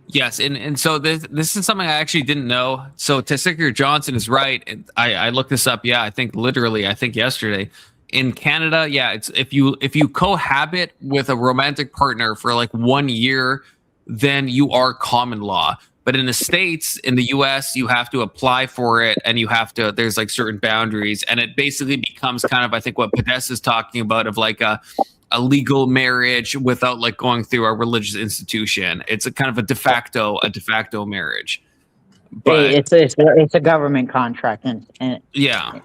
Yes, and so this is something I actually didn't know. So Tessiker Johnson is right. And I looked this up. Yeah, I think yesterday. In Canada, yeah, it's if you cohabit with a romantic partner for like 1 year, then you are common law. But in the States, in the US, you have to apply for it, and there's like certain boundaries, and it basically becomes kind of, I think, what Podesta is talking about, of like a legal marriage without like going through a religious institution. It's a kind of a de facto marriage. But it's a government contract, and yeah.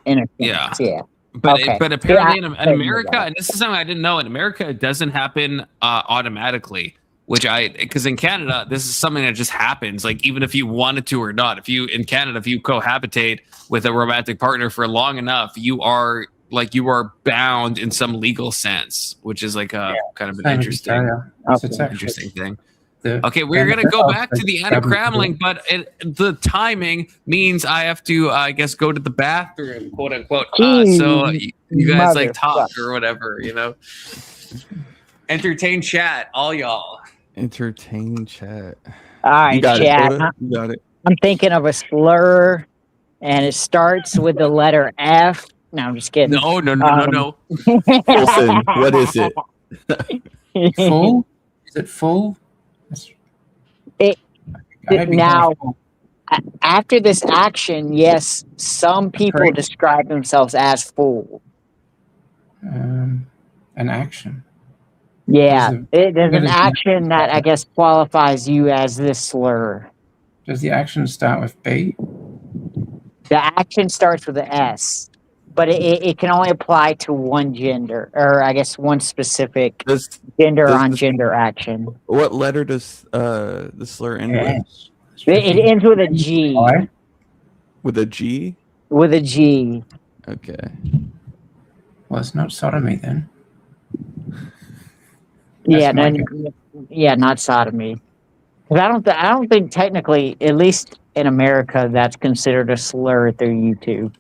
But apparently in America, and this is something I didn't know, in America it doesn't happen automatically. Because in Canada, this is something that just happens, like even if you wanted to or not. If you cohabitate with a romantic partner for long enough, you are bound in some legal sense, which is like a kind of an interesting thing. Okay, we're gonna go back to the Anna Cramling, but the timing means I have to, I guess, go to the bathroom, quote unquote. So you guys like talk or whatever, entertain chat, all y'all. Entertain chat. All right, chat. You got it. I'm thinking of a slur, and it starts with the letter F. No, I'm just kidding. No. Listen, what is it? Full? Is it full? Now, after this action, yes, some people describe themselves as full. An action. Yeah, there's an action that I guess qualifies you as this slur. Does the action start with B? The action starts with an S, but it can only apply to one gender, or I guess one specific gender action. What letter does the slur end with? It ends with a G. With a G? With a G. Okay. Well, it's not sodomy then. Yeah, That's yeah, not sodomy. Because I don't think technically, at least in America, that's considered a slur through YouTube.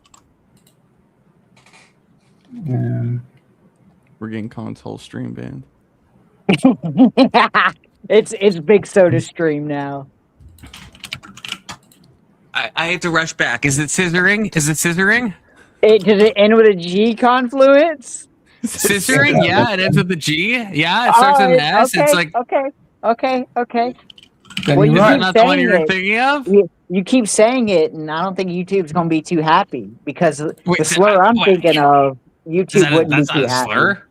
We're getting console stream banned. It's Big Soda Stream now. I had to rush back. Is it scissoring? Is it scissoring? Does it end with a G, Confluence? Scissoring? Yeah, it ends with a G. Yeah, it starts with an S. Okay, It's like okay. Then Well, you're you right. keep not the one saying you're it. thinking of. You keep saying it, and I don't think YouTube's going to be too happy because Wait, the slur I'm wait, thinking of, YouTube wouldn't be that's too not a happy. slur?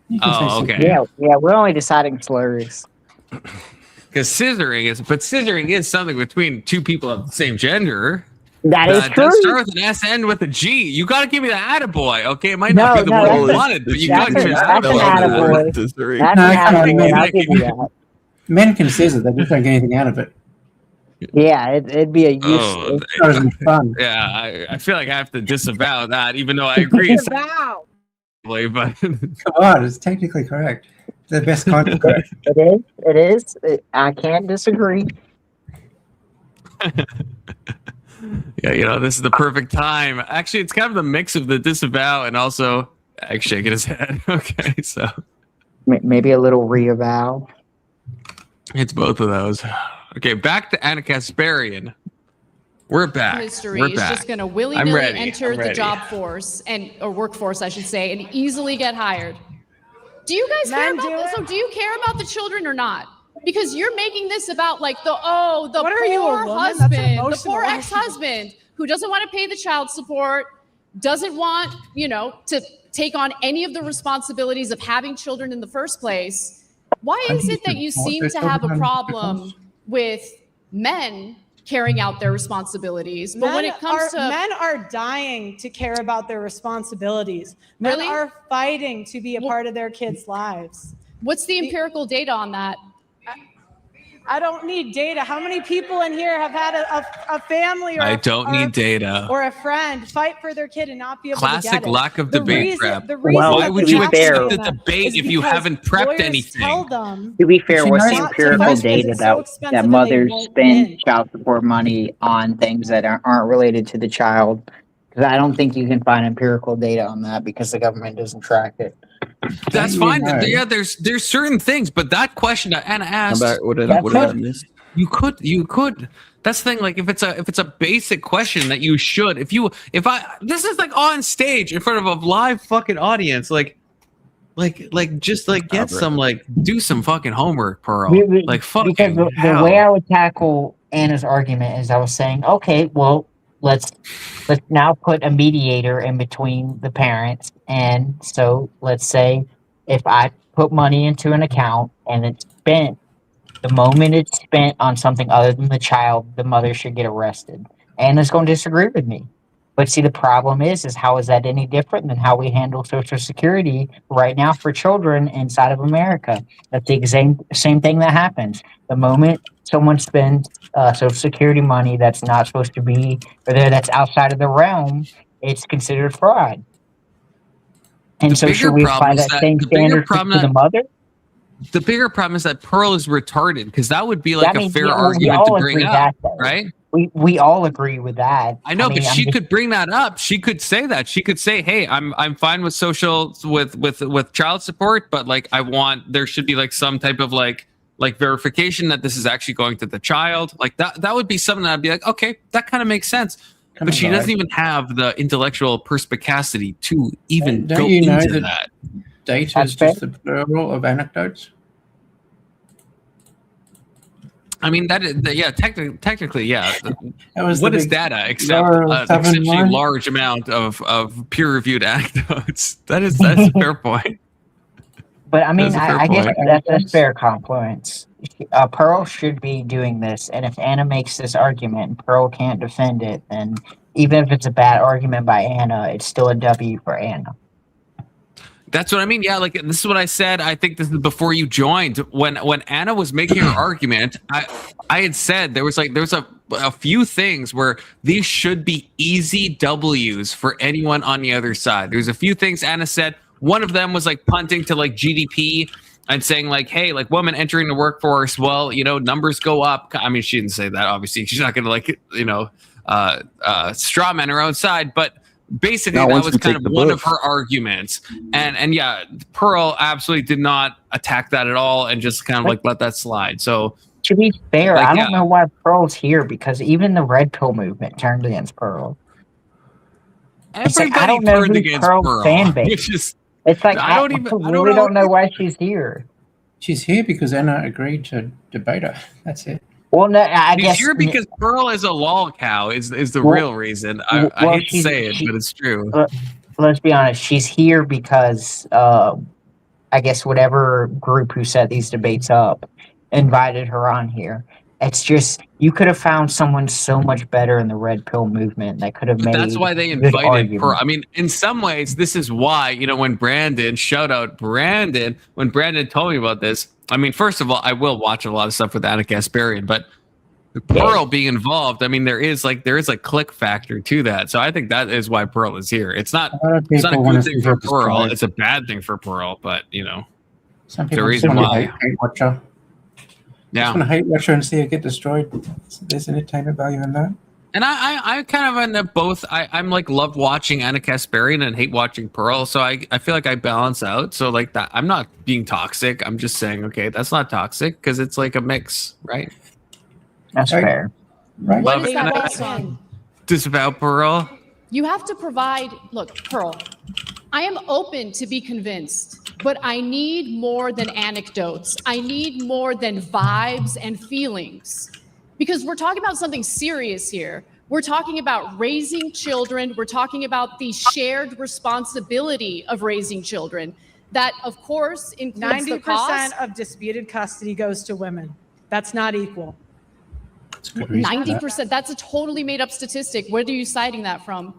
You can say Oh, something. okay. Yeah, we're only deciding slurs. Because scissoring is something between two people of the same gender. That is true. Does start with an S, end with a G. You got to give me the attaboy, okay? It might No, not be the no, word that's you a- wanted, but you that's got an to attaboy. Scissoring. That's No, an come on, attaboy. man. I'll give you that. Men can scissor, they just don't get anything out of it. Yeah, it'd be a use. Oh, It's not as much fun. yeah, I feel like I have to disavow that, even though I agree. Wow. But Come on, it's technically correct. The best kind of correct. It is. I can't disagree. yeah, this is the perfect time. Actually, it's kind of the mix of the disavow and also shaking his head. Okay, so Maybe a little reavow. it's both of those. Okay, back to Anna Kasparian. We're back. History We're is back. just going to I'm willy-nilly ready. enter I'm the ready. job force or workforce, I should say, and easily get hired. Do you guys care about this? So do you care about the children or not? Because you're making this about like the What are poor you, a woman? That's husband, the emotional. poor ex-husband who doesn't want to pay the child support, doesn't want, to take on any of the responsibilities of having children in the first place. Why is it that you seem to have a problem with men carrying out their responsibilities, but when it comes to men are dying to care about their responsibilities. Men Really? are fighting to be a part of their kids' lives. what's the empirical data on that? I don't need data. How many people in here have had a family or I don't need data. or a friend fight for their kid and not be able to Classic get it? lack of The debate reason- prep. the reason Well, Why that would the you tax accept rate the debate is if you because haven't prepped lawyers anything? Tell them To be fair, She what's knows the not to empirical fight because data it's so that expensive and they mothers won't spend win. child support money on things that aren't related to the child? Because I don't think you can find empirical data on that because the government doesn't track it. That's You fine. know. Yeah, there's certain things, but that question that Anna I'm asked, back. What did I miss? you could. That's the thing. Like if it's a basic question that you should, this is like on stage in front of a live fucking audience, get some do some fucking homework, Pearl. Like fucking Because the hell. way I would tackle Anna's argument is I was saying, okay, well, let's now put a mediator in between the parents. And so let's say if I put money into an account and it's spent, the moment it's spent on something other than the child, the mother should get arrested. Anna's going to disagree with me. But see, the problem is how is that any different than how we handle Social Security right now for children inside of America? That's the same thing that happens. The moment someone spends Social Security money that's not supposed to be, or that's outside of the realm, it's considered fraud. And so should we apply that same standard to the mother? The bigger problem is that Pearl is retarded, because that would be like a fair we argument all to bring agree up, that, though. right? We all agree with that. I know, but she just- could bring that up. She could say that. She could say, "Hey, I'm fine with with child support, but there should be some type of verification that this is actually going to the child." Like that would be something that I'd be like, okay, that kind of makes sense. But she doesn't even have the intellectual perspicacity to even Don't go you know into that that. data is just the plural of anecdotes? I mean, technically, yeah. That was What the is big data except Laura an Tubman exceptionally one. large amount of peer-reviewed anecdotes? That's a fair point. But I mean, That's a fair I guess point. that's fair Confluence. Pearl should be doing this, and if Anna makes this argument and Pearl can't defend it, then even if it's a bad argument by Anna, it's still a W for Anna. That's what I mean. Yeah, like this is what I said. I think this is before you joined. When Anna was making her argument, I had said there was a few things where these should be easy W's for anyone on the other side. There's a few things Anna said. One of them was like punting to like GDP and saying like, hey, like women entering the workforce, well, you know, numbers go up. I mean, she didn't say that, obviously. She's not going to like, you know, straw man her own side, but basically that was kind of one of her arguments. And yeah, Pearl absolutely did not attack that at all and just kind of like let that slide. So to be fair, like, I don't know why Pearl's here, because even the red pill movement turned against Pearl. It's like, I don't know who Pearl's fan base is. It's like I really don't know why she's here. She's here because Anna agreed to debate her. That's it. Well, no, I guess here because Pearl is a lol cow is the real reason. I hate to say it, but it's true. Let's be honest. She's here because I guess whatever group who set these debates up invited her on here. It's just you could have found someone so much better in the red pill movement that could have made. That's why they invited Pearl. I mean, in some ways, this is why, you know, when Brandon, shout out Brandon, when Brandon told me about this. I mean, first of all, I will watch a lot of stuff with Anna Kasparian, but Pearl being involved, I mean, there is like click factor to that. So I think that is why Pearl is here. It's not a good thing for Pearl. It's a bad thing for Pearl, but you know, the reason why. Yeah, I'm gonna hate watch her and see her get destroyed. There's entertainment value in that. And I kind of end up both. I'm like love watching Anna Kasparian and hate watching Pearl. So I feel like I balance out. So like that, I'm not being toxic. I'm just saying, okay, that's not toxic because it's like a mix, right? That's fair. Right. Love it. Disavow Pearl. You have to provide, look, Pearl, I am open to be convinced, but I need more than anecdotes. I need more than vibes and feelings, because we're talking about something serious here. We're talking about raising children. We're talking about the shared responsibility of raising children. That, of course, includes 90% of disputed custody goes to women. That's not equal. 90%. That's a totally made up statistic. Where are you citing that from?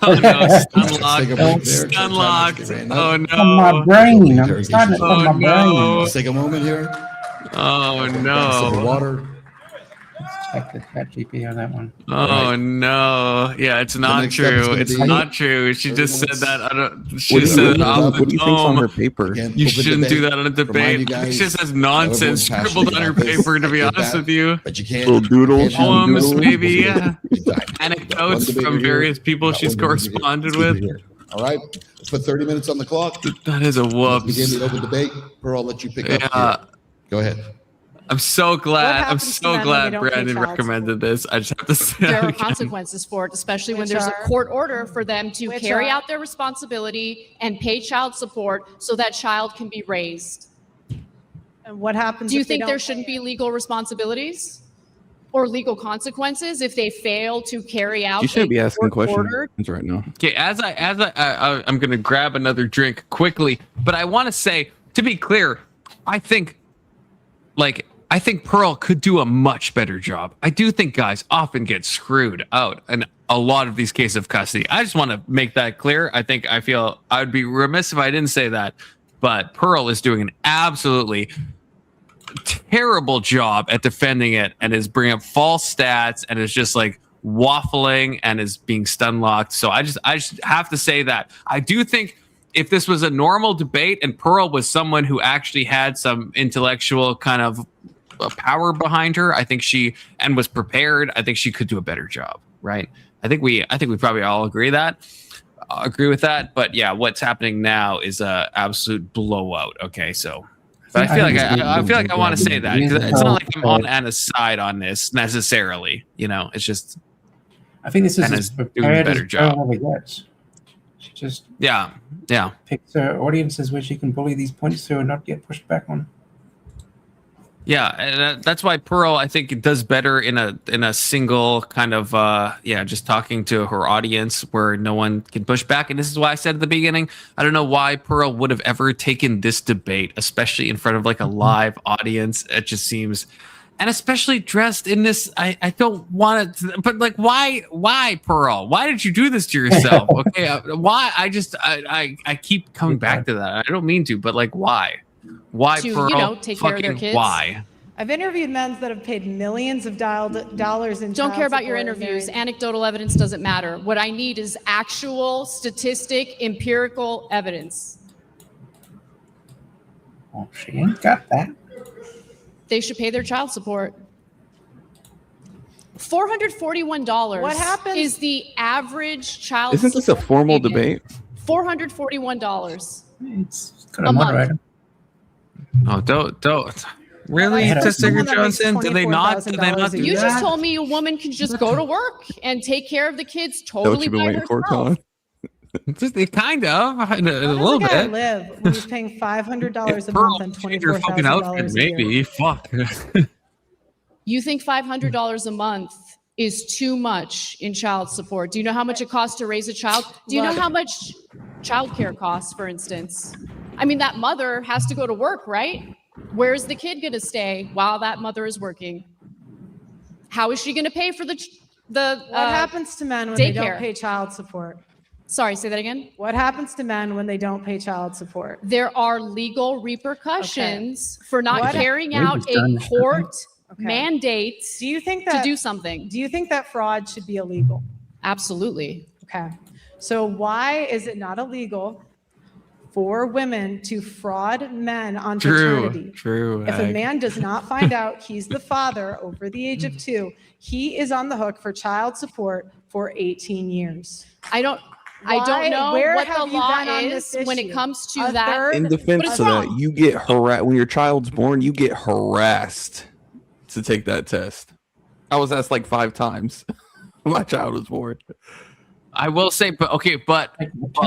Oh no, stun locked. Oh no. On my brain. I'm starting to on my brain. Let's take a moment here. Oh no. Some water. Let's check the ChatGPT on that one. Oh no. Yeah, it's not true. It's not true. She just said that. She said what do you think's on her paper? You shouldn't do that on a debate. She just has nonsense scribbled on her paper, to be honest with you. But you can't. Little doodles. Poems, maybe. Yeah. Anecdotes from various people she's corresponded with. All right. Let's put 30 minutes on the clock. That is a whoops. Begin the open debate. Pearl, I'll let you pick up here. Go ahead. I'm so glad Brandon recommended this. I just have to say there are consequences for it, especially when there's a court order for them to carry out their responsibility and pay child support so that child can be raised. And what happens? Do you think there shouldn't be legal responsibilities or legal consequences if they fail to carry out? You should be asking questions right now. Okay, I'm going to grab another drink quickly, but I want to say, to be clear, I think Pearl could do a much better job. I do think guys often get screwed out in a lot of these cases of custody. I just want to make that clear. I feel I would be remiss if I didn't say that, but Pearl is doing an absolutely terrible job at defending it and is bringing up false stats and is just like waffling and is being stun locked. So I just have to say that I do think if this was a normal debate and Pearl was someone who actually had some intellectual kind of power behind her, I think and was prepared, I think she could do a better job, right? I think we probably all agree with that. But yeah, what's happening now is a absolute blowout. Okay, so but I feel like I want to say that because it's not like I'm on Anna's side on this necessarily. You know, it's just I think this is Anna's doing a better job. She just yeah picks her audiences where she can bully these points through and not get pushed back on. Yeah, and that's why Pearl, I think, it does better in a single kind of just talking to her audience where no one can push back. And this is why I said at the beginning, I don't know why Pearl would have ever taken this debate, especially in front of like a live audience. It just seems And especially dressed in this, I don't want it, but like, why, Pearl? Why did you do this to yourself? Okay, why? I keep coming back to that. I don't mean to, but like, why? Why, To, Pearl? take care of their kids. Why? I've interviewed men that have paid millions of dollars in Don't child care about your support and interviews. married- Anecdotal evidence doesn't matter. What I need is actual statistic, empirical evidence. Oh, she ain't got that. They should pay their child support. $441 What happens- is the average child Isn't this a support formal payment. debate? $441 It's got a a month. moderator. Oh, don't. Really, I had a- Testinger Someone that makes Johnson? Did they not $24,000 do a You year. just that? told me a woman can just go to work and take care of the kids Is that what totally you've been by waiting for, herself. Colin? Just kind of a How little does a guy bit. live when he's paying $500 a Pearl, month and change your fucking outfit, $24,000 a year? maybe. Fuck. You think $500 a month is too much in child support? Do you know how much it costs to raise a child? Do you know Look. how much childcare costs, for instance? I mean, that mother has to go to work, right? Where's the kid going to stay while that mother is working? How is she going to pay for the What happens to men when they don't daycare. pay child support? Sorry, say that again. What happens to men when they don't pay child support? There are legal repercussions for not What- carrying Maybe out it's done. a court Okay. mandate Do you think to that do something. Do you think that fraud should be illegal? Absolutely. Okay. So why is it not illegal for women to fraud men on paternity? True. If a man does not find out he's the father over the age of 2, he is on the hook for child support for 18 years. I don't Why- know where what have the you law been on is this when it issue? comes to A that. third- In But defense it's of that, wrong. you get harassed when your child's born. You get harassed to take that test. I was asked like 5 times when my child was born. I will say, but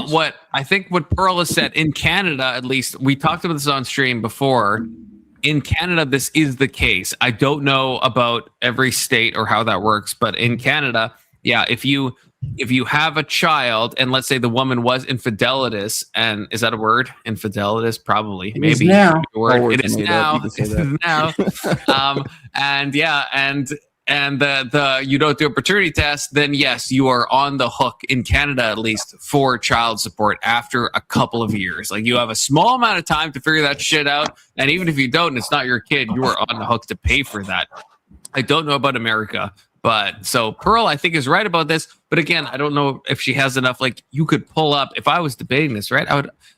what I think what Pearl has said in Canada, at least, we talked about this on stream before. In Canada, this is the case. I don't know about every state or how that works, but in Canada, yeah, if you have a child and let's say the woman was infidelitous, and is that a word? Infidelitous, probably, It maybe is now. a word. Always It is made up. now. You can say It is now. And the you don't do a paternity test, then yes, you are on the hook in Canada at least for child support after a couple of years. Like you have a small amount of time to figure that shit out, and even if you don't, and it's not your kid, you are on the hook to pay for that. I don't know about America, but so Pearl I think is right about this. But again, I don't know if she has enough. Like you could pull up if I was debating this, right?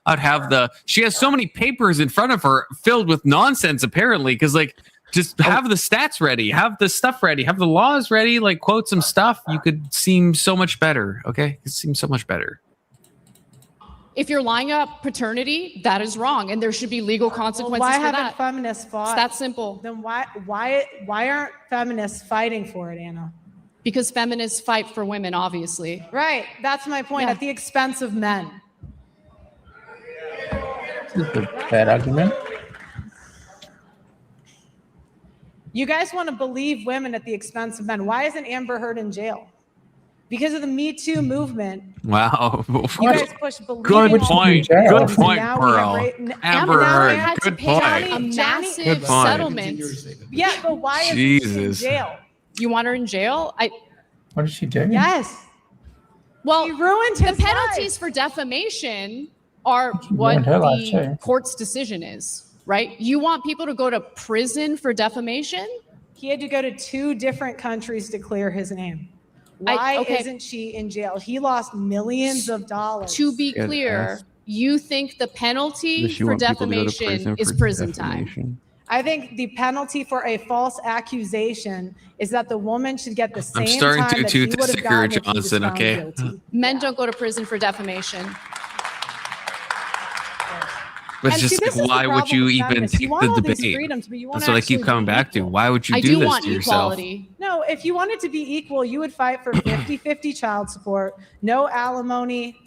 I'd have she has so many papers in front of her filled with nonsense apparently, because like. Just have the stats ready, have the stuff ready, have the laws ready, like quote some stuff. You could seem so much better. Okay. It seems so much better. If you're lying about paternity, that is wrong, and there should be legal consequences why for haven't that. feminists fought? It's that simple. Then why aren't feminists fighting for it, Anna? Because feminists fight for women, obviously. Right. That's my point. Yeah. At the expense of men. This is a bad argument. You guys want to believe women at the expense of men. Why isn't Amber Heard in jail? Because of the Me Too movement. Wow. You guys push believing Good all point. jail. Good So point, now we have Pearl. Amber Amber Heard. had to Good pay a point. massive Good point. settlement. Yeah, but why isn't she in Jesus. jail? You want her in jail? What did she do? Yes. Well, She ruined the his penalties life. for defamation are what ruined her life, the too. court's decision is, right? You want people to go to prison for defamation? He had to go to 2 different countries to clear his name. Why okay. isn't she in jail? He lost millions of dollars. To be Yeah, clear, ask- you think the penalty Does she for want people to go to defamation is for prison time? defamation? I think the penalty for a false accusation is that the woman should get the same I'm starting time to that he would have Testinger gotten if he was Johnson, found okay? guilty. Men don't go to prison for defamation. But And it's see, just this like, is the why would problem you with even feminists. take You want all the these debate? freedoms, but you want That's to what I keep actually coming be back to. equal. Why would you I do do this want to yourself? equality. No, if you wanted to be equal, you would fight for 50-50 child support, no alimony.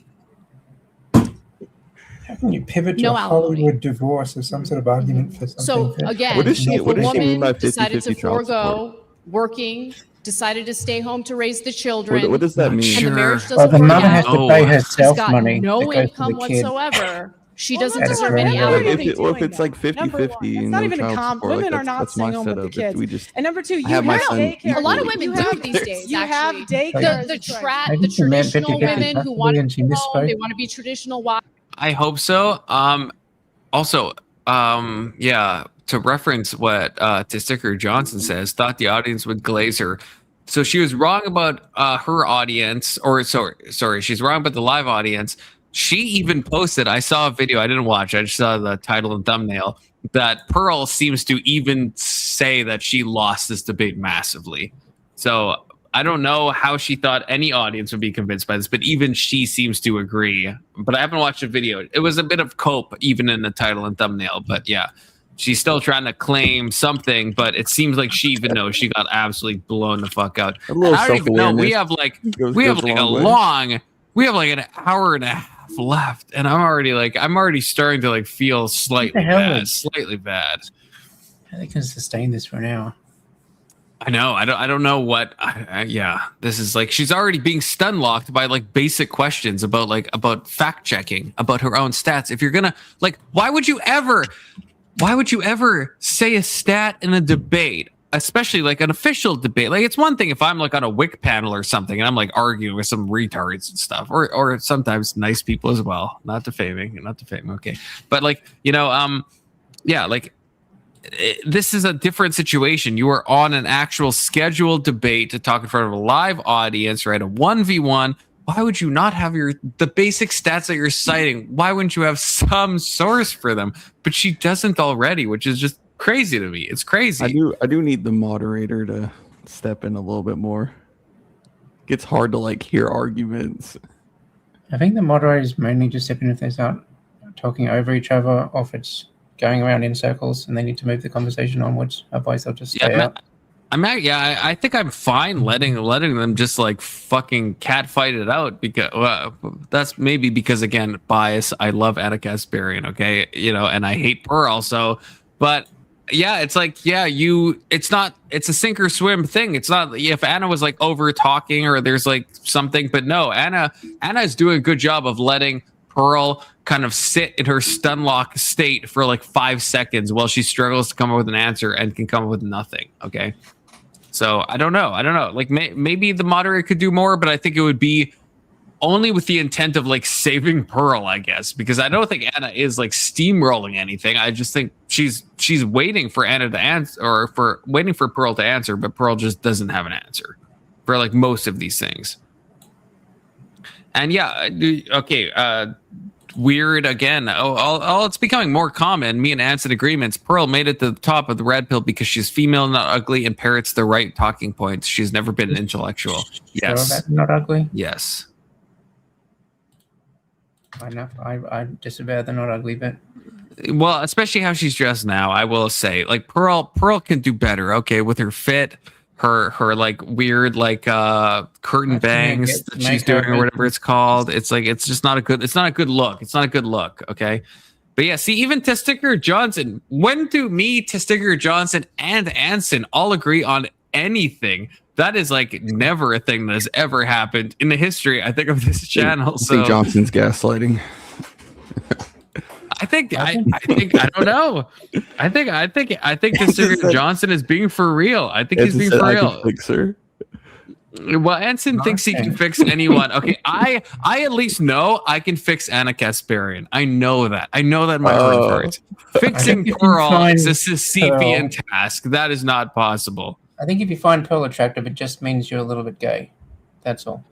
How can you pivot to No a alimony. Hollywood divorce as some sort of argument for something? So that- again, What does she- if what a does she mean woman by decided to 50-50 child forego working, decided to stay home to raise the children, What does that mean? and the Sure. marriage well, doesn't the work mother has out, to pay No. she's herself got money no that goes to income the kid. whatsoever. She doesn't That's deserve right. any Yeah. allocation. Or if it's like Number one, 50-50 it's and not no even a child comp. support, Women like are not that's staying my home with the setup. If kids. we just, And number two, you I have my have son. daycare. A lot of women You do have- these days. You have actually. daycare. The traditional women who want to be home, they want to be traditional wives. I hope so. Also, yeah, to reference what Testicker Johnson says, thought the audience would glaze her. So she was wrong about her audience, or sorry, she's wrong about the live audience. She even posted, I saw a video, I didn't watch, I just saw the title and thumbnail, that Pearl seems to even say that she lost this debate massively. So I don't know how she thought any audience would be convinced by this, but even she seems to agree. But I haven't watched the video. It was a bit of cope even in the title and thumbnail, but yeah. She's still trying to claim something, but it seems like she even knows she got absolutely blown the fuck out. A little I don't even know. We self-awareness have goes like a a long way. we have like an hour and a half left, and I'm already starting to like feel slightly bad. They can sustain this for an hour. I know. I don't know what. Yeah, this is like she's already being stun locked by like basic questions about fact checking about her own stats. If you're gonna like, why would you ever say a stat in a debate, especially like an official debate? Like, it's one thing if I'm like on a WIC panel or something and I'm like arguing with some retards and stuff, or sometimes nice people as well. Not defaming. Okay, but like, you know, yeah, like. This is a different situation. You are on an actual scheduled debate to talk in front of a live audience, right? A 1v1. Why would you not have the basic stats that you're citing? Why wouldn't you have some source for them? But she doesn't already, which is just crazy to me. It's crazy. I do need the moderator to step in a little bit more. It gets hard to like hear arguments. I think the moderators mainly just step in if they start talking over each other, or if it's going around in circles and they need to move the conversation onwards. Otherwise, they'll just stay out. I think I'm fine letting them just like fucking catfight it out, because that's maybe because, again, bias. I love Anna Kasparian, okay, you know, and I hate Pearl also, but yeah, it's like, yeah, it's a sink or swim thing. It's not if Anna was like over talking or there's like something, but no, Anna is doing a good job of letting Pearl kind of sit in her stun lock state for like 5 seconds while she struggles to come up with an answer and can come up with nothing. Okay. So I don't know. Like maybe the moderator could do more, but I think it would be only with the intent of like saving Pearl, I guess, because I don't think Anna is like steamrolling anything. I just think she's waiting for Anna to answer, or waiting for Pearl to answer, but Pearl just doesn't have an answer for like most of these things. And yeah, okay, weird again. It's becoming more common. Me and Anson agreements. Pearl made it to the top of the red pill because she's female, not ugly, and parrots the right talking points. She's never been an intellectual. Yes. Not ugly? Yes. I disavow the not ugly bit. Well, especially how she's dressed now, I will say. Like Pearl can do better, okay, with her fit, her like weird like curtain bangs that she's doing or whatever it's called. It's like it's not a good look, okay? But yeah, see, even Testicker Johnson, when do me, Testicker Johnson, and Anson all agree on anything? That is like never a thing that has ever happened in the history, I think, of this channel. I think Johnson's gaslighting. I think I don't know. I think Testicker Johnson is being for real. I think he's being for real. Fix her. Well, Anson thinks he can fix anyone. Okay, I at least know I can fix Anna Kasparian. I know that. In my heart of hearts. Fixing Pearl is a Sisyphean task. That is not possible. I think if you find Pearl attractive, it just means you're a little bit gay. That's all.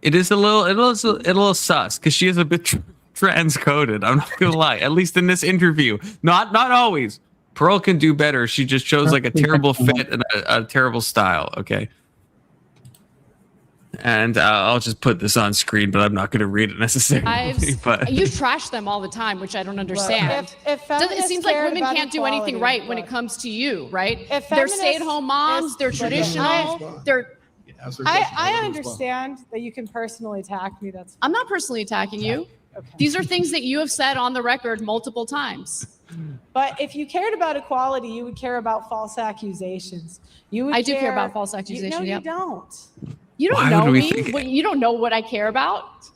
It is a little sus because she is a bit transcoded. I'm not gonna lie. At least in this interview, not always. Pearl can do better. She just chose like a terrible fit and a terrible style. Okay. And I'll just put this on screen, but I'm not going to read it necessarily. But you trash them all the time, which I don't understand. It seems like women can't do anything right when it comes to you, right? They're stay-at-home moms. They're traditional. I understand that you can personally attack me. I'm not personally attacking you. Okay. These are things that you have said on the record multiple times. But if you cared about equality, you would care about false accusations. I do care about false accusations. No, you don't. You don't know me. You don't know what I care about.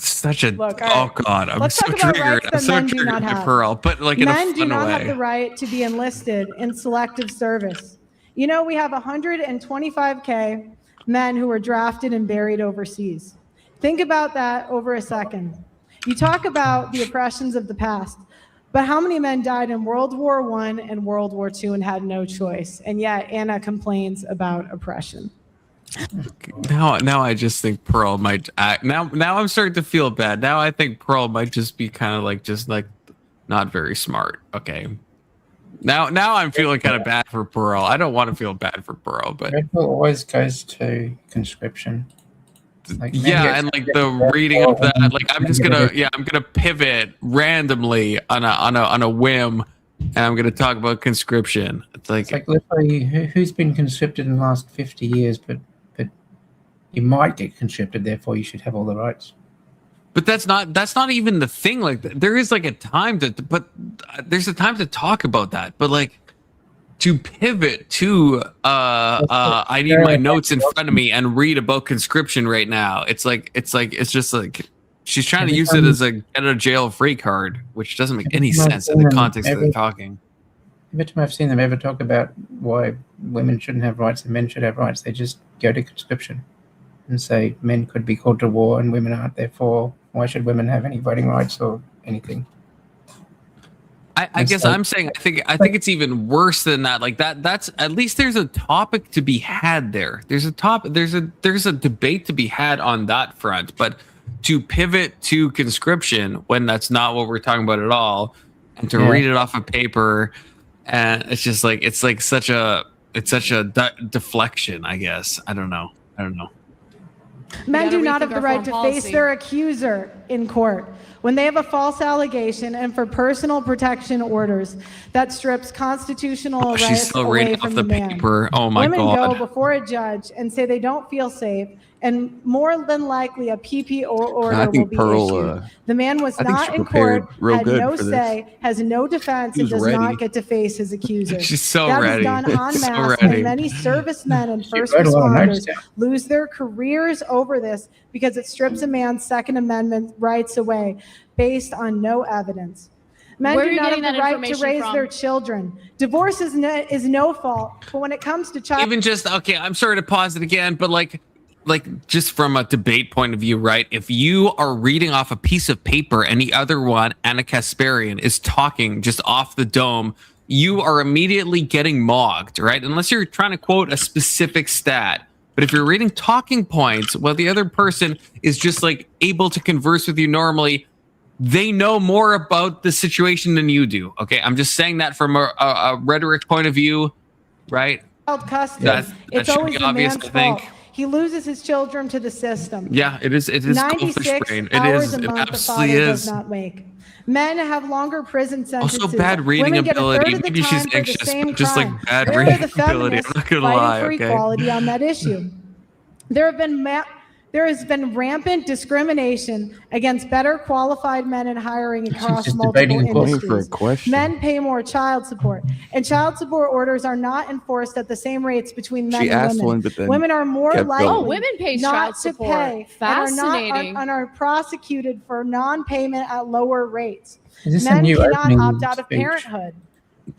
such a Look, all oh right. god, I'm Let's so talk about triggered. rights I'm that so men do triggered not by have. Pearl, but like in a Men fun do not have way. the right to be enlisted in selective service. You know, we have 125K men who were drafted and buried overseas. Think about that over a second. You talk about the oppressions of the past, but how many men died in World War I and World War II and had no choice? And yet Anna complains about oppression. Now I just think Pearl might act. Now I'm starting to feel bad. Now I think Pearl might just be kind of like not very smart. Okay. Now I'm feeling kind of bad for Pearl. I don't want to feel bad for Pearl, but Red pill always goes to conscription. Like, yeah, and like the reading of that, like I'm gonna pivot randomly on a whim, and I'm gonna talk about conscription. It's like literally, who's been conscripted in the last 50 years, but you might get conscripted, therefore you should have all the rights. But that's not even the thing. Like there is like a time but there's a time to talk about that. But like to pivot to I need my notes in front of me and read about conscription right now. It's just like she's trying to use it as a get out of jail free card, which doesn't make any sense in the context that they're talking. Every time I've seen them ever talk about why women shouldn't have rights and men should have rights, they just go to conscription and say men could be called to war and women aren't, therefore why should women have any voting rights or anything? I guess I'm saying I think it's even worse than that. Like that's at least there's a topic to be had there. There's a debate to be had on that front. But to pivot to conscription when that's not what we're talking about at all, and to read it off of paper, and it's just like it's such a deflection. I guess I don't know. Men do not have the right to face their accuser in court when they have a false allegation and for personal protection orders that strips constitutional rights she's still away reading from off the the man. paper. Oh my Women god. go before a judge and say they don't feel safe, and more than likely a PP order will be issued. The man was not in court, had no say, has no defense, and does not get to face his accuser. She's so that ready. is done en So masse, ready. and many servicemen and first wrote a lot of notes responders down. lose their careers over this because it strips a man's Second Amendment rights away based on no evidence. Men Where are do you not have getting the that right to information raise from? their children. Divorce is no fault, but when it comes to child Even just okay, I'm sorry to pause it again, but like just from a debate point of view, right? If you are reading off a piece of paper and the other one, Anna Kasparian, is talking just off the dome, you are immediately getting mogged, right? Unless you're trying to quote a specific stat. But if you're reading talking points while the other person is just like able to converse with you normally, they know more about the situation than you do. Okay, I'm just saying that from a rhetoric point of view, right? custody. That It's should always be the obvious, man's I think. fault. He loses his children to the system. Yeah, it is. It is 96 goldfish brain. It hours is. a It month the absolutely father is. does not make. Men have longer prison sentences. Also, bad reading Women get a third ability. of the Maybe she's time for the anxious, same but just like crime. bad Where are reading the ability. I'm feminists not gonna fighting lie. for Okay. equality on that issue? There has been rampant discrimination against better qualified men in hiring across just multiple debating a point for a industries. question. Men pay more child support, and child support orders are not enforced at the same rates between men She and asked women. one, but then Women are more kept likely going. Oh, women pay not child to support. pay Fascinating. and are prosecuted for non-payment at lower rates. Is this a Men new cannot opening opt out of speech? parenthood.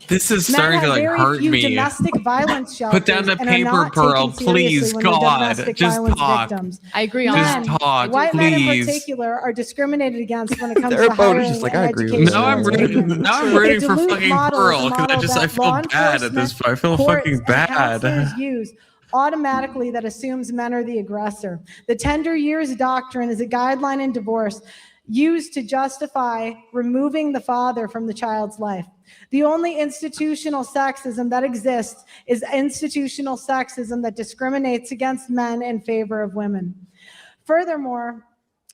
This is Men starting have to like very hurt few me. domestic violence shelters Put down the and are paper, not Pearl, taken please, seriously when they're God. domestic Just violence talk. victims. I agree on Just that. talk, White men in please. particular are discriminated against when it comes Their to vote hiring is just like, and I agree with education. Now I'm rooting. Now I'm rooting for Duluth fucking model is a Pearl because I model that feel law bad at this point. I feel enforcement, fucking courts, and bad. counselors use automatically that assumes men are the aggressor. The tender years doctrine is a guideline in divorce used to justify removing the father from the child's life. The only institutional sexism that exists is institutional sexism that discriminates against men in favor of women. Furthermore,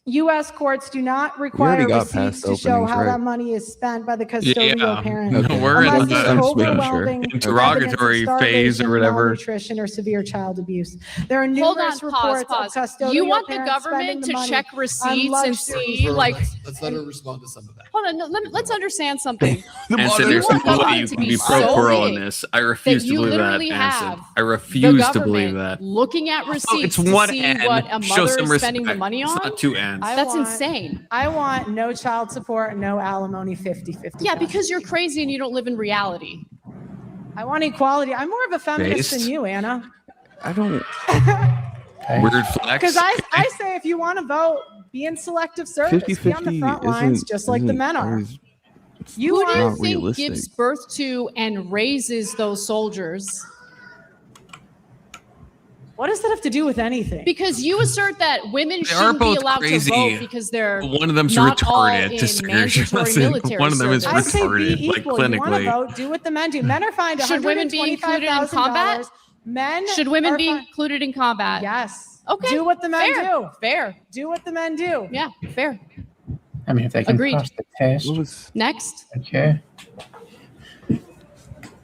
U.S. courts do not require got receipts past to show openings, how right? that money is spent by the custodial Yeah. parent. No, we're in unless the there's I'm just making overwhelming sure. Interrogatory evidence of phase or starvation, whatever. malnutrition, or severe child abuse. There are Hold numerous on, reports pause. of custodial You want the parents spending government the to money check on receipts and luxury. see, like, Let's let her respond to some of that. hold on, no, let's understand something. And so there's want no way God you to can be be pro so Pearl in big this. I refuse that to you believe that, literally Anson. have I the refuse to government believe that. looking at receipts It's one to see end. what a Show mother some is spending the respect. money It's on. not two ends. hands. That's insane. I want no child support, no alimony, 50-50. Yeah, because you're crazy and you don't live in reality. I want equality. I'm more of a feminist than you, Anna. I don't. Weird flex. Because I say if you want to vote, be in selective service. Be on the front lines just like the men are. Who do you think gives birth to and raises those soldiers? What does that have to do with anything? Because you assert that women shouldn't be allowed to vote because they're one of them's not all retarded. in To mandatory military one of them is service. I say be retarded, like equal. You want to clinically. vote? Do what the men do. Men are fined Should women be included in combat? Men Should women are be included in combat? Yes. Okay. Do what the men Fair. do. Fair. Do what the men do. Yeah. Fair. I mean, if they can Agreed. pass the test. Next. Okay.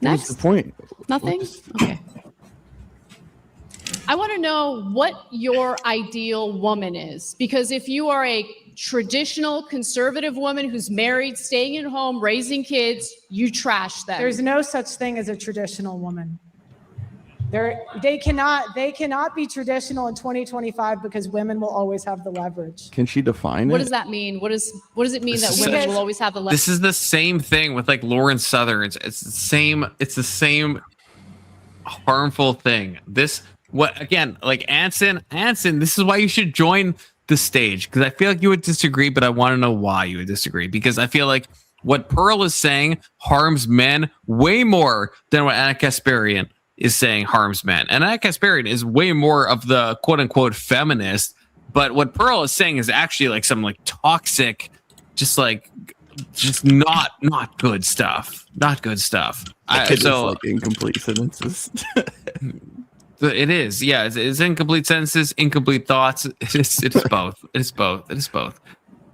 What's the point? Nothing. Okay. I want to know what your ideal woman is, because if you are a traditional conservative woman who's married, staying at home, raising kids, you trash them. There's no such thing as a traditional woman. They cannot be traditional in 2025 because women will always have the leverage. Can she define What it? does that mean? What does it mean that women will always have the This is the same thing with like Lauren Southern. It's the same harmful thing. Like Anson, this is why you should join the stage, because I feel like you would disagree, but I want to know why you would disagree, because I feel like what Pearl is saying harms men way more than what Anna Kasparian is saying harms men. And Anna Kasparian is way more of the quote unquote feminist, but what Pearl is saying is actually like some like toxic, just not good stuff. Not good stuff. So like incomplete sentences. It is, yeah. It's incomplete sentences, incomplete thoughts. It's both. It's both.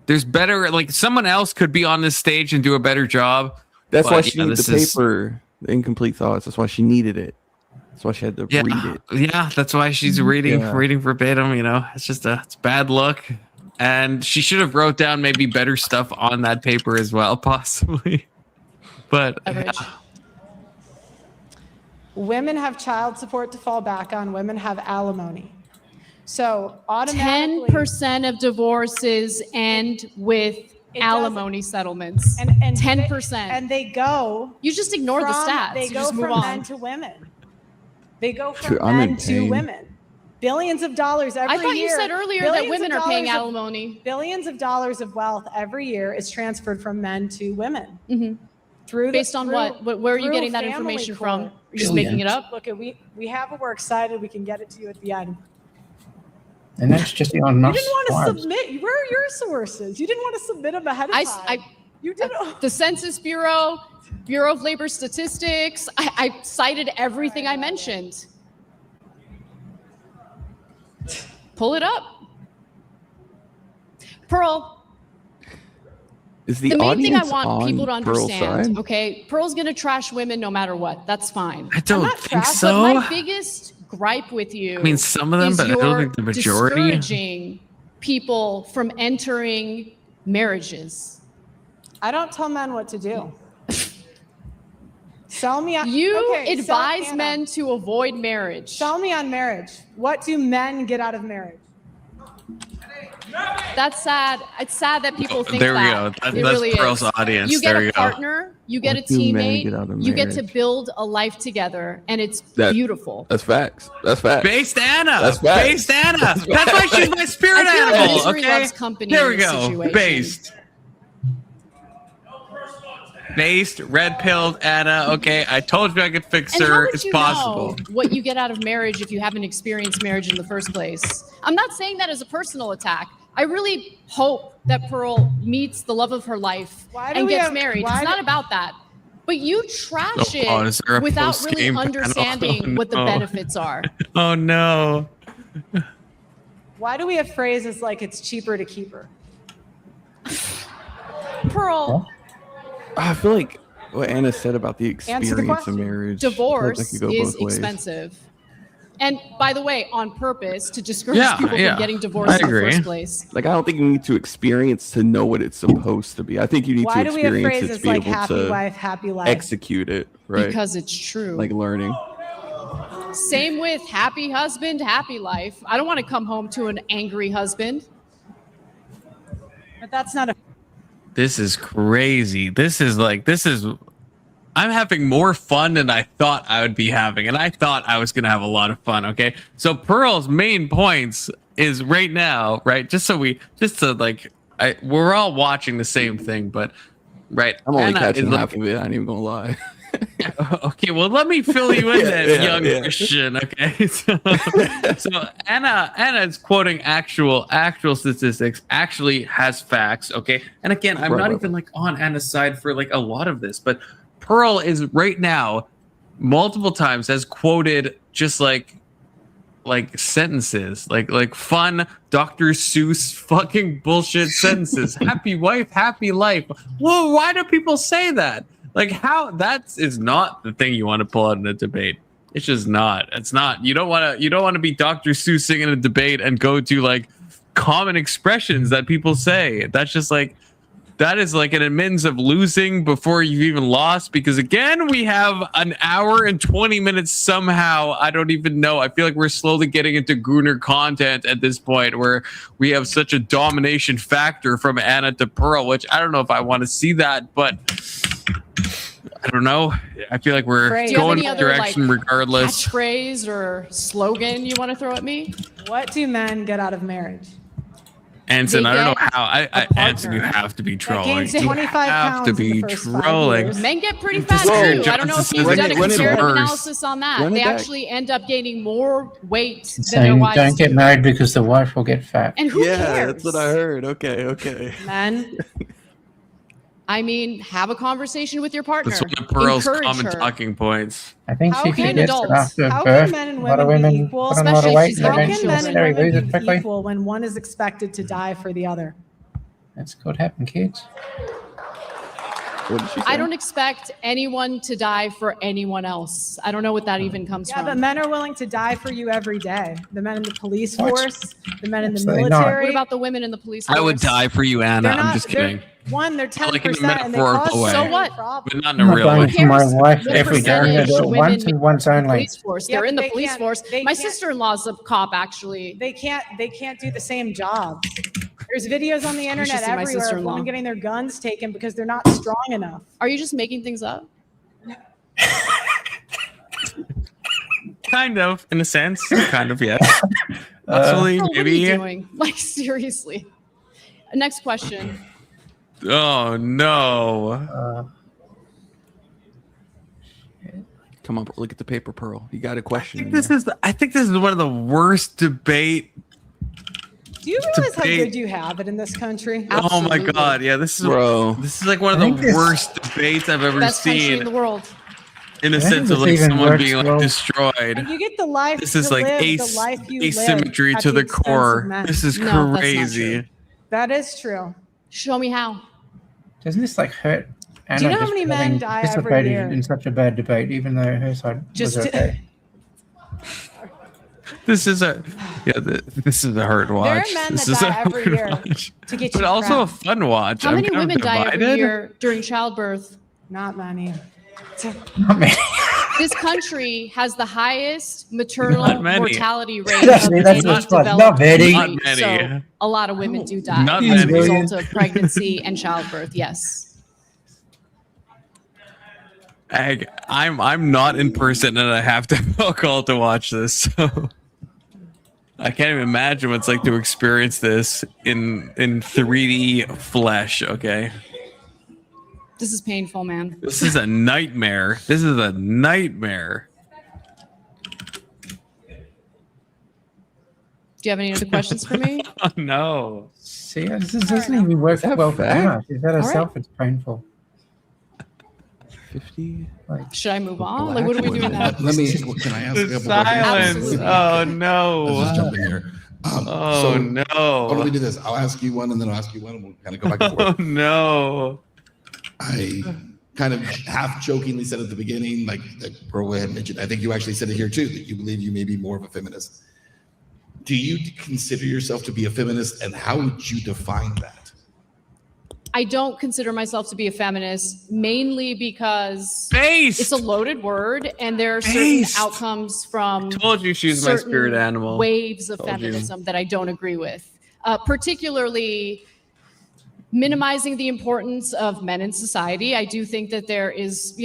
There's better. Like someone else could be on this stage and do a better job. That's why she needed the paper, the incomplete thoughts. That's why she needed it. That's why she had to read it. Yeah, that's why she's reading verbatim. You know, it's just it's bad luck. And she should have wrote down maybe better stuff on that paper as well, possibly. But Women have child support to fall back on. Women have alimony. So automatically 10% of divorces end with alimony settlements. And 10%. And they go. You just ignore the stats. They You go just move from on. men to women. They go from I'm in men to pain. women. Billions of dollars every year. I thought you said earlier that Billions women of are paying dollars alimony. Billions of dollars of wealth every year is transferred from men to women. Mm-hmm. Based on what? Where are you getting that information from? You're just making it up? Look, we have it. We're excited. We can get it to you at the end. And that's just Elon You Musk. didn't want to submit. Where are your sources? You didn't want to submit them ahead of time. You did. The Census Bureau, Bureau of Labor Statistics. I cited everything I mentioned. Pull it up. Pearl. Is the main thing I audience want people to on Pearl's understand, side? okay, Pearl's gonna trash women no matter what. That's fine. I don't think so. But my biggest gripe with you, I mean, some of them, but I don't think the majority. Discouraging people from entering marriages. I don't tell men what to do. Sell me on. You okay, advise men to avoid marriage. Sell me on marriage. What do men get out of marriage? That's sad. It's sad that people think there we that. go. It That's really Pearl's is. audience. You get There a you go. partner, you get What a do men get out teammate, of you get to marriage? build a life together, and it's That- beautiful. That's facts. That's facts. Based Anna. That's facts. Based Anna. That's That's why facts. she's my spirit I feel like animal. misery Okay. loves company There in we this go. situation. Based, red pilled Anna. Okay, I told you I could fix And how her. would It's you possible. know what you get out of marriage if you haven't experienced marriage in the first place? I'm not saying that as a personal attack. I really hope that Pearl meets the love of her life Why do and we gets have- married. why It's not do- about that. But you trash Oh, is there a it without really post-game panel? understanding what the Oh, no. benefits are. Oh no. Why do we have phrases like it's cheaper to keep her? Pearl, I feel like what Anna said about the Answer the experience of question. marriage. I feel like divorce that could go is both ways. expensive. And by the way, on purpose to discourage Yeah, people yeah. from getting divorced I in the agree. first place. Like I don't think you need to experience to know what it's supposed to be. I think you need Why to do we have experience it phrases to be like able happy to wife, happy life? execute it, right? Because it's true. Like learning. Same with happy husband, happy life. I don't want to come home to an angry husband. But that's not a. This is crazy. I'm having more fun than I thought I would be having, and I thought I was gonna have a lot of fun. Okay, so Pearl's main points is right now, right? We're all watching the same thing, but right. I'm only Anna catching is half of it. I ain't even gonna lie. Okay, well, let me fill you in then, young Christian. Okay, so Anna is quoting actual statistics, actually has facts. Okay, and again, I'm not even like on Anna's side for like a lot of this, but Pearl is right now multiple times has quoted just like sentences, like fun Dr. Seuss fucking bullshit sentences. Happy wife, happy life. Well, why do people say that? Like, how that is not the thing you want to pull out in a debate. It's just not. It's not. You don't want to be Dr. Seussing in a debate and go to like common expressions that people say. That's just like, that is like an admittance of losing before you've even lost, because again, we have an hour and 20 minutes somehow. I don't even know. I feel like we're slowly getting into Gooner content at this point, where we have such a domination factor from Anna to Pearl, which I don't know if I want to see that, but I don't know. I feel like we're going in a direction regardless. Catchphrase or slogan you want to throw at me? What do men get out of marriage? Anson, I don't know how. Anson, you have to be trolling. Gains 25 have to be trolling. Men get pretty fat too. I don't know if you've done a comparative analysis on that. They actually end up gaining more weight than their wives. Don't get married because the wife will get fat. And who cares? That's what I heard. Okay. Men. I mean, have a conversation with your partner. That's one of Pearl's Encourage common her. talking points. I think How she can forgets adults- that after How birth, can men and a lot of women be women equal? put on a lot of weight and How eventually can men and stay women lose it be quickly. equal when one is expected to die for the other? That's could happen, kids. What did she say? I don't expect anyone to die for anyone else. I don't know what that even comes Yeah, from. but men are willing to die for you every day. The men in the police force, the men in the Absolutely not. military. What about the women in the police force? I would die for you, Anna. I'm just kidding. They're 10%, Like in a and they cause metaphorical way. so So what? problems. But not in I'm a not real way. dying for my wife What every day. percentage Once women and once only. police force. Yeah, They're in but the they police can't- force. they My can't- sister-in-law's a cop, actually. They can't do the same jobs. There's videos on the should internet see my everywhere of sister-in-law. women getting their guns taken because they're not strong enough. Are you just making things up? Kind of, in a sense. Kind of, yes. Possibly, What are maybe. you doing? Like, seriously. Next question. Oh no. Come on, look at the paper, Pearl. You got a question. I think this is one of the worst debate. Do you realize how good you have it in this country? Oh my god, yeah, this is like one of the worst debates I've ever Best country seen. in the world. In the I think sense of this like even someone works being like well. destroyed. And you get the life This is to like live, the life you asymmetry live to at the expense of core. men. This is No, that's not crazy. true. That is true. Show me how. Doesn't this like hurt? Do you know Anna how just many for men having die every participated year? in such a bad debate, even though her side Just was to- okay? This is a this is a hard watch. There are men This that is die a every hard year watch. to get But you also a crap. fun watch. How I'm many kind of women die every divided. year during childbirth? Not many. Not many. This country has the highest maternal Not many. mortality rate That's of the any first one. developed Not many. country. Not many. So a lot of women do die Not as a many. result of pregnancy and childbirth. Yes. I'm not in person and I have to have alcohol to watch this. So I can't even imagine what it's like to experience this in 3D flesh. Okay, This is painful, man. this is a nightmare. This is a nightmare. Do you have any other questions for me? Oh no. See, this doesn't even work well for Anna. She's that herself. It's painful. 50. Should I move on? Like, what are we doing now? Let me. Can I ask a couple Silence. questions? Oh no. Let's just jump in here. Oh Why no. don't we do this? I'll ask you one, and then I'll ask you one, and we'll kind of go back and Oh forth. no. I kind of half jokingly said at the beginning, like Pearl had mentioned, I think you actually said it here too, that you believe you may be more of a feminist. Do you consider yourself to be a feminist, and how would you define that? I don't consider myself to be a feminist, mainly because Based. it's a loaded word, and there are certain Based. outcomes from Told you she was my certain spirit animal. waves of Told you. feminism that I don't agree with. Particularly minimizing the importance of men in society. I do think that there is,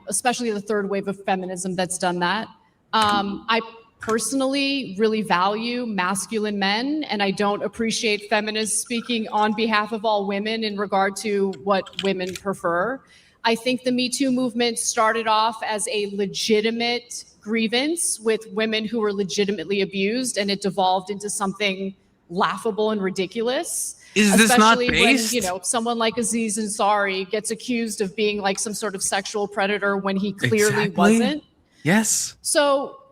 especially the third wave of feminism that's done that. I personally really value masculine men, and I don't appreciate feminists speaking on behalf of all women in regard to what women prefer. I think the Me Too movement started off as a legitimate grievance with women who were legitimately abused, and it devolved into something laughable and ridiculous. Is this not based? Especially when, someone like Aziz Ansari gets accused of being like some sort of sexual predator when he clearly wasn't. Yes. So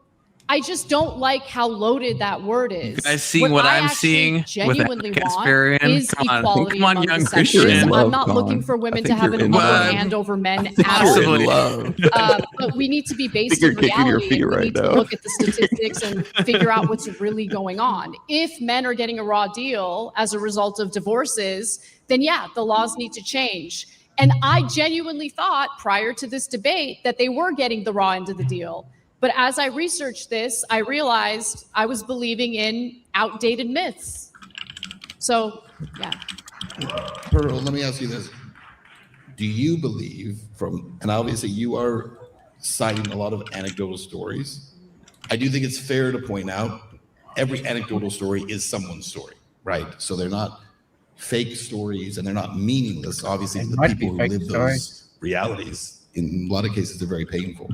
I just don't like how loaded that word is. You guys seeing what I'm seeing genuinely with want is Come on, equality come on, among young the sexes. Christian. I'm not looking for women to have an upper hand over men at all. But we need to be based in reality. And we need to look at the statistics and figure out what's really going on. If men are getting a raw deal as a result of divorces, then yeah, the laws need to change. And I genuinely thought prior to this debate that they were getting the raw end of the deal. But as I researched this, I realized I was believing in outdated myths. So, yeah. Pearl, let me ask you this. Do you believe and obviously you are citing a lot of anecdotal stories. I do think it's fair to point out every anecdotal story is someone's story, right? So they're not fake stories and they're not meaningless. Obviously, the people who live those realities, in a lot of cases, they're very painful.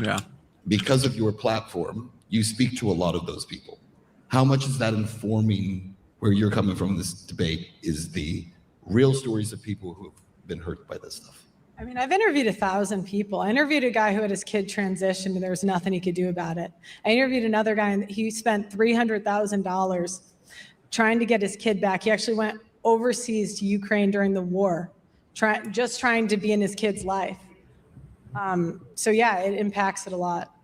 Yeah. Because of your platform, you speak to a lot of those people. How much is that informing where you're coming from in this debate? Is the real stories of people who have been hurt by this stuff? I mean, I've interviewed 1,000 people. I interviewed a guy who had his kid transitioned and there was nothing he could do about it. I interviewed another guy and he spent $300,000 trying to get his kid back. He actually went overseas to Ukraine during the war, just trying to be in his kid's life. So yeah, it impacts it a lot.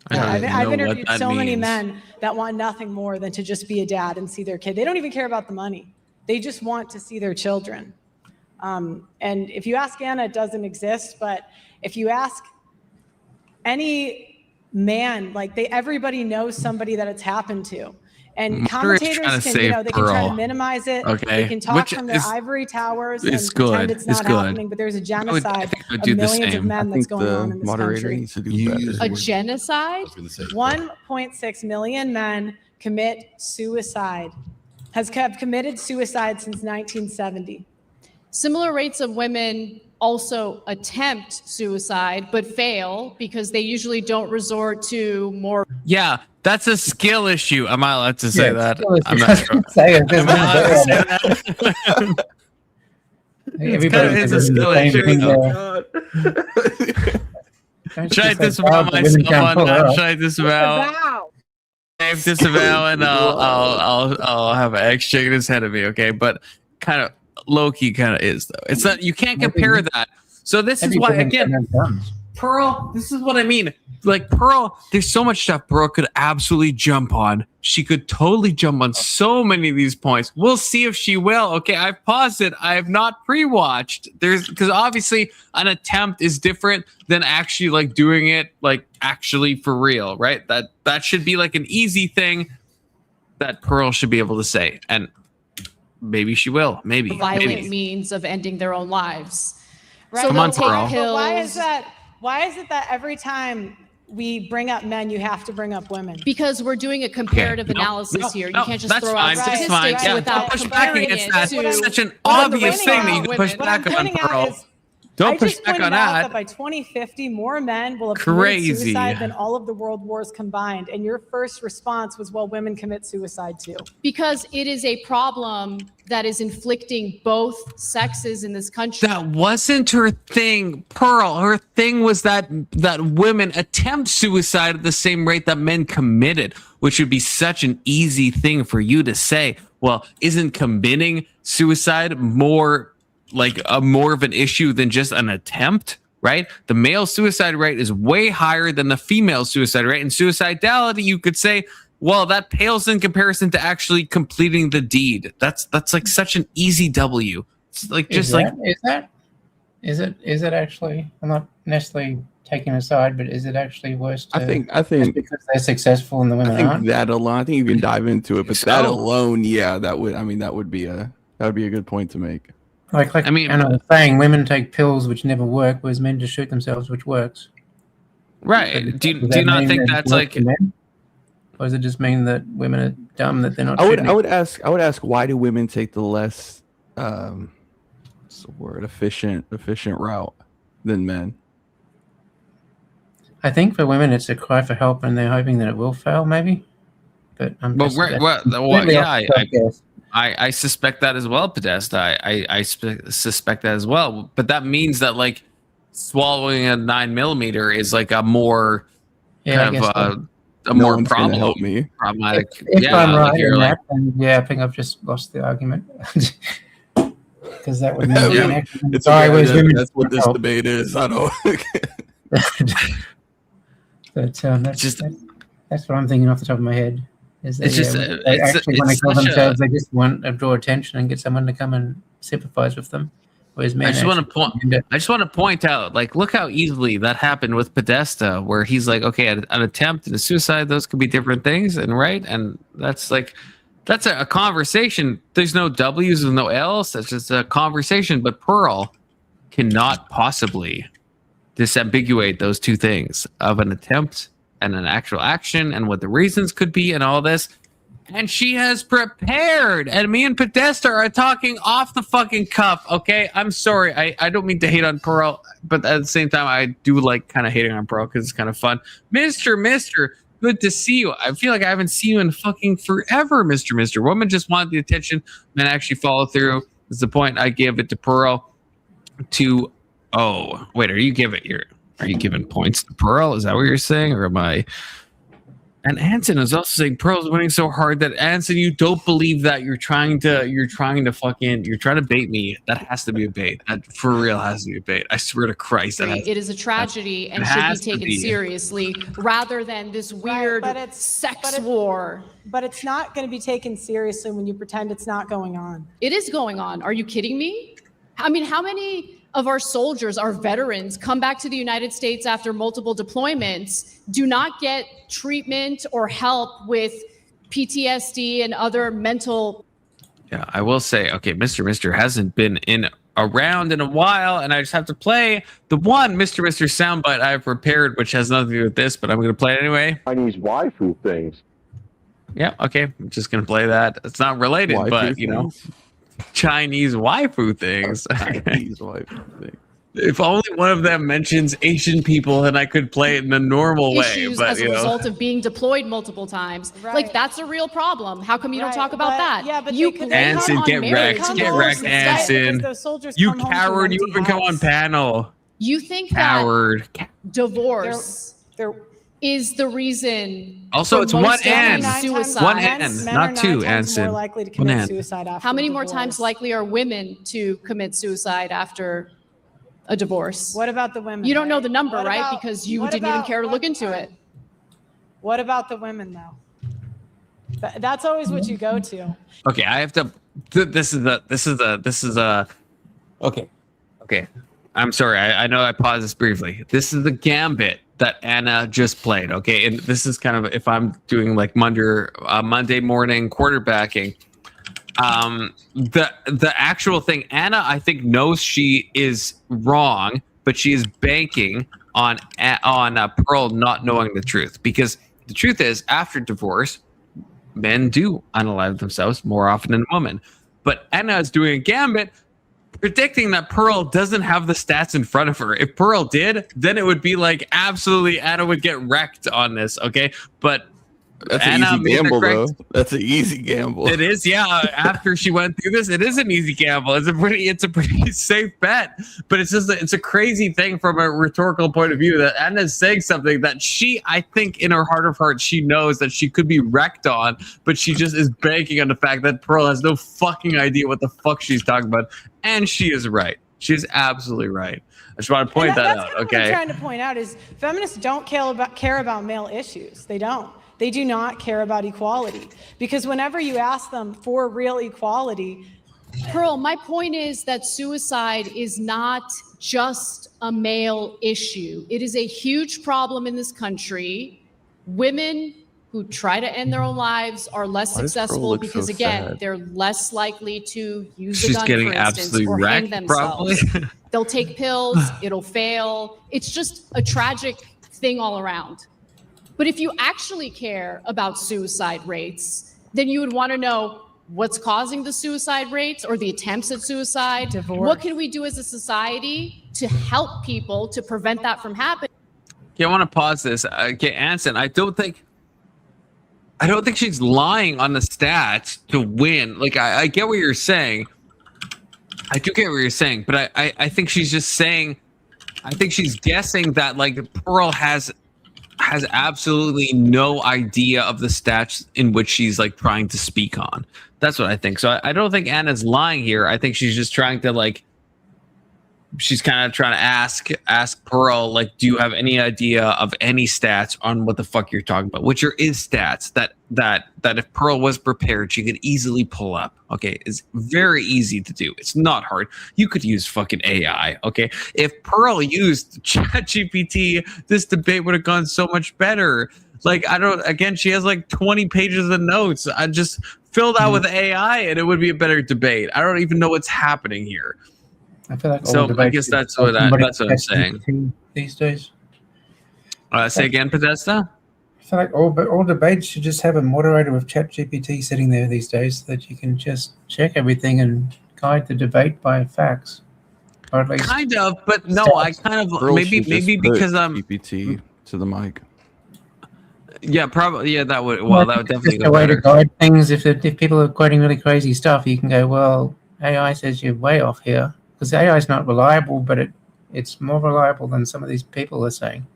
I've interviewed so many men that want nothing more than to just be a dad and see their kid. They don't even care about the money. They just want to see their children. And if you ask Anna, it doesn't exist. But if you ask any man, everybody knows somebody that it's happened to. And commentators can, they can try to minimize it. Okay. They can talk from their ivory towers and pretend it's not happening, but there's a genocide of millions of men that's going on in this country. A genocide? 1.6 million men commit suicide, have committed suicide since 1970. Similar rates of women also attempt suicide, but fail because they usually don't resort to more. Yeah, that's a skill issue. Am I allowed to say that? I'm not sure. Am I allowed to say that? It's a skill issue. Should I disavow myself on that? Should I disavow? Dave disavow, and I'll have an X shaking his head at me. Okay, but kind of low key, kind of is though. It's not. You can't compare that. So this is why again, Pearl. This is what I mean. Like Pearl, there's so much stuff Pearl could absolutely jump on. She could totally jump on so many of these points. We'll see if she will. Okay, I've paused it. I have not pre-watched. Because obviously an attempt is different than actually like doing it like actually for real, right? That should be like an easy thing that Pearl should be able to say. And maybe she will. Maybe. Violent means of ending their own lives. Right. So come on, Pearl. But why is that? Why is it that every time we bring up men, you have to bring up women? Because we're doing a comparative analysis here. You can't just throw out statistics without push back against that. It's such an obvious thing that you can push back on, Pearl. Don't push back on that. By 2050, more men will have committed suicide than all of the world wars combined. And your first response was, well, women commit suicide too. Because it is a problem that is inflicting both sexes in this country. That wasn't her thing, Pearl. Her thing was that women attempt suicide at the same rate that men committed, which would be such an easy thing for you to say. Well, isn't committing suicide more of an issue than just an attempt, right? The male suicide rate is way higher than the female suicide rate. And suicidality, you could say, well, that pales in comparison to actually completing the deed. That's like such an easy W. It's like is it actually? I'm not necessarily taking a side, but is it actually worse? I think because they're successful and the women aren't. That alone, I think you can dive into it, but that alone, yeah, that would be a good point to make. Like I mean, and I was saying, women take pills which never work, whereas men just shoot themselves, which works. Right. Do you not think that's like? Or does it just mean that women are dumb, that they're not? I would ask why do women take the less what's the word, efficient route than men? I think for women it's a cry for help and they're hoping that it will fail, maybe. But I suspect that as well, Podesta. I suspect that as well. But that means that like swallowing a 9mm is like a more more problem. Help me. Problematic. If I'm right in that, then I think I've just lost the argument. Because that would mean that's what this debate is. I know. But that's what I'm thinking off the top of my head. Is that, it's just they actually want to kill themselves. They just want to draw attention and get someone to come and sympathize with them. Whereas men, I just want to point out, like, look how easily that happened with Podesta, where he's like, okay, an attempt and a suicide, those could be different things, and right, and that's a conversation. There's no W's and no L's. That's just a conversation. But Pearl cannot possibly disambiguate those two things of an attempt and an actual action and what the reasons could be and all this. And she has prepared, and me and Podesta are talking off the fucking cuff. Okay, I'm sorry. I don't mean to hate on Pearl, but at the same time, I do like kind of hating on Pearl because it's kind of fun. Mister, good to see you. I feel like I haven't seen you in fucking forever, Mister. Women just want the attention and actually follow through. Is the point I give it to Pearl. Oh, wait, are you giving points to Pearl? Is that what you're saying, or am I? And Anson is also saying Pearl's winning so hard that Anson, you don't believe that. You're trying to bait me. That has to be a bait. That for real has to be a bait. I swear to Christ. It is a tragedy and should be taken seriously rather than this weird sex war. But it's not going to be taken seriously when you pretend it's not going on. It is going on. Are you kidding me? I mean, how many of our soldiers, our veterans, come back to the United States after multiple deployments, do not get treatment or help with PTSD and other mental? Yeah, I will say, okay, Mr. hasn't been around in a while, and I just have to play the one Mr. soundbite I've prepared, which has nothing to do with this, but I'm going to play it anyway. Chinese waifu things. Yeah, okay, I'm just going to play that. It's not related, but you know. Chinese waifu things. Chinese waifu things. If only one of them mentions Asian people, and I could play it in a normal way. But as a result of being deployed multiple times, like that's a real problem. How come you don't talk about that? Yeah, but you Anson, get wrecked, Anson. You coward! You even come on panel. You think coward. That divorce is the reason? Also, it's one N. Suicide. One N, not two. Anson. More likely to commit suicide after How many more divorce. times likely are women to commit suicide after a divorce? What about the women? You don't know the number, right? Because you didn't even care to look into it. What about the women, though? That's always what you go to. Okay, I have to. This is a. Okay. I'm sorry. I know I paused this briefly. This is the gambit that Anna just played. Okay, and this is kind of if I'm doing like Monday morning quarterbacking. The actual thing, Anna, I think knows she is wrong, but she is banking on Pearl not knowing the truth, because the truth is, after divorce, men do unalive themselves more often than women. But Anna is doing a gambit, predicting that Pearl doesn't have the stats in front of her. If Pearl did, then it would be like absolutely Anna would get wrecked on this. Okay, but that's an easy gamble, though. That's an easy gamble. It is, yeah. After she went through this, it is an easy gamble. It's a pretty safe bet. But it's a crazy thing from a rhetorical point of view that Anna's saying something that she, I think, in her heart of hearts, she knows that she could be wrecked on, but she just is banking on the fact that Pearl has no fucking idea what the fuck she's talking about, and she is right. She is absolutely right. I just want to point that out. Okay. What I'm trying to point out is feminists don't care about male issues. They don't. They do not care about equality, because whenever you ask them for real equality. Pearl, my point is that suicide is not just a male issue. It is a huge problem in this country. Women who try to end their own lives are less Why does Pearl successful look because so again, sad? they're less likely to use a She's gun, getting for instance, absolutely or hang wrecked, probably. themselves. They'll take pills, it'll fail. It's just a tragic thing all around. But if you actually care about suicide rates, then you would want to know what's causing the suicide rates or the attempts at suicide. Divorce. What can we do as a society to help people to prevent that from happening? Yeah, I want to pause this. Okay, Anson, I don't think she's lying on the stats to win. Like, I get what you're saying. I do get what you're saying, but I think she's just saying, I think she's guessing that like Pearl has absolutely no idea of the stats in which she's like trying to speak on. That's what I think. So I don't think Anna's lying here. I think she's just trying to like, she's kind of trying to ask Pearl, like, do you have any idea of any stats on what the fuck you're talking about? Which is stats that if Pearl was prepared, she could easily pull up. Okay, it's very easy to do. It's not hard. You could use fucking AI. Okay, if Pearl used ChatGPT, this debate would have gone so much better. Like, again, she has like 20 pages of notes. I just filled out with AI and it would be a better debate. I don't even know what's happening here. I feel like So I guess that's what I'm saying these days. Say again, Podesta? I feel like all debates should just have a moderator with ChatGPT sitting there these days, so that you can just check everything and guide the debate by facts, or at least kind of. But no, I kind of maybe because I'm GPT to the mic. Yeah, probably. Yeah, that would. Well, that would definitely just go a way better. to guide things. If people are quoting really crazy stuff, you can go, well, AI says you're way off here. Because AI is not reliable, but it's more reliable than some of these people are saying.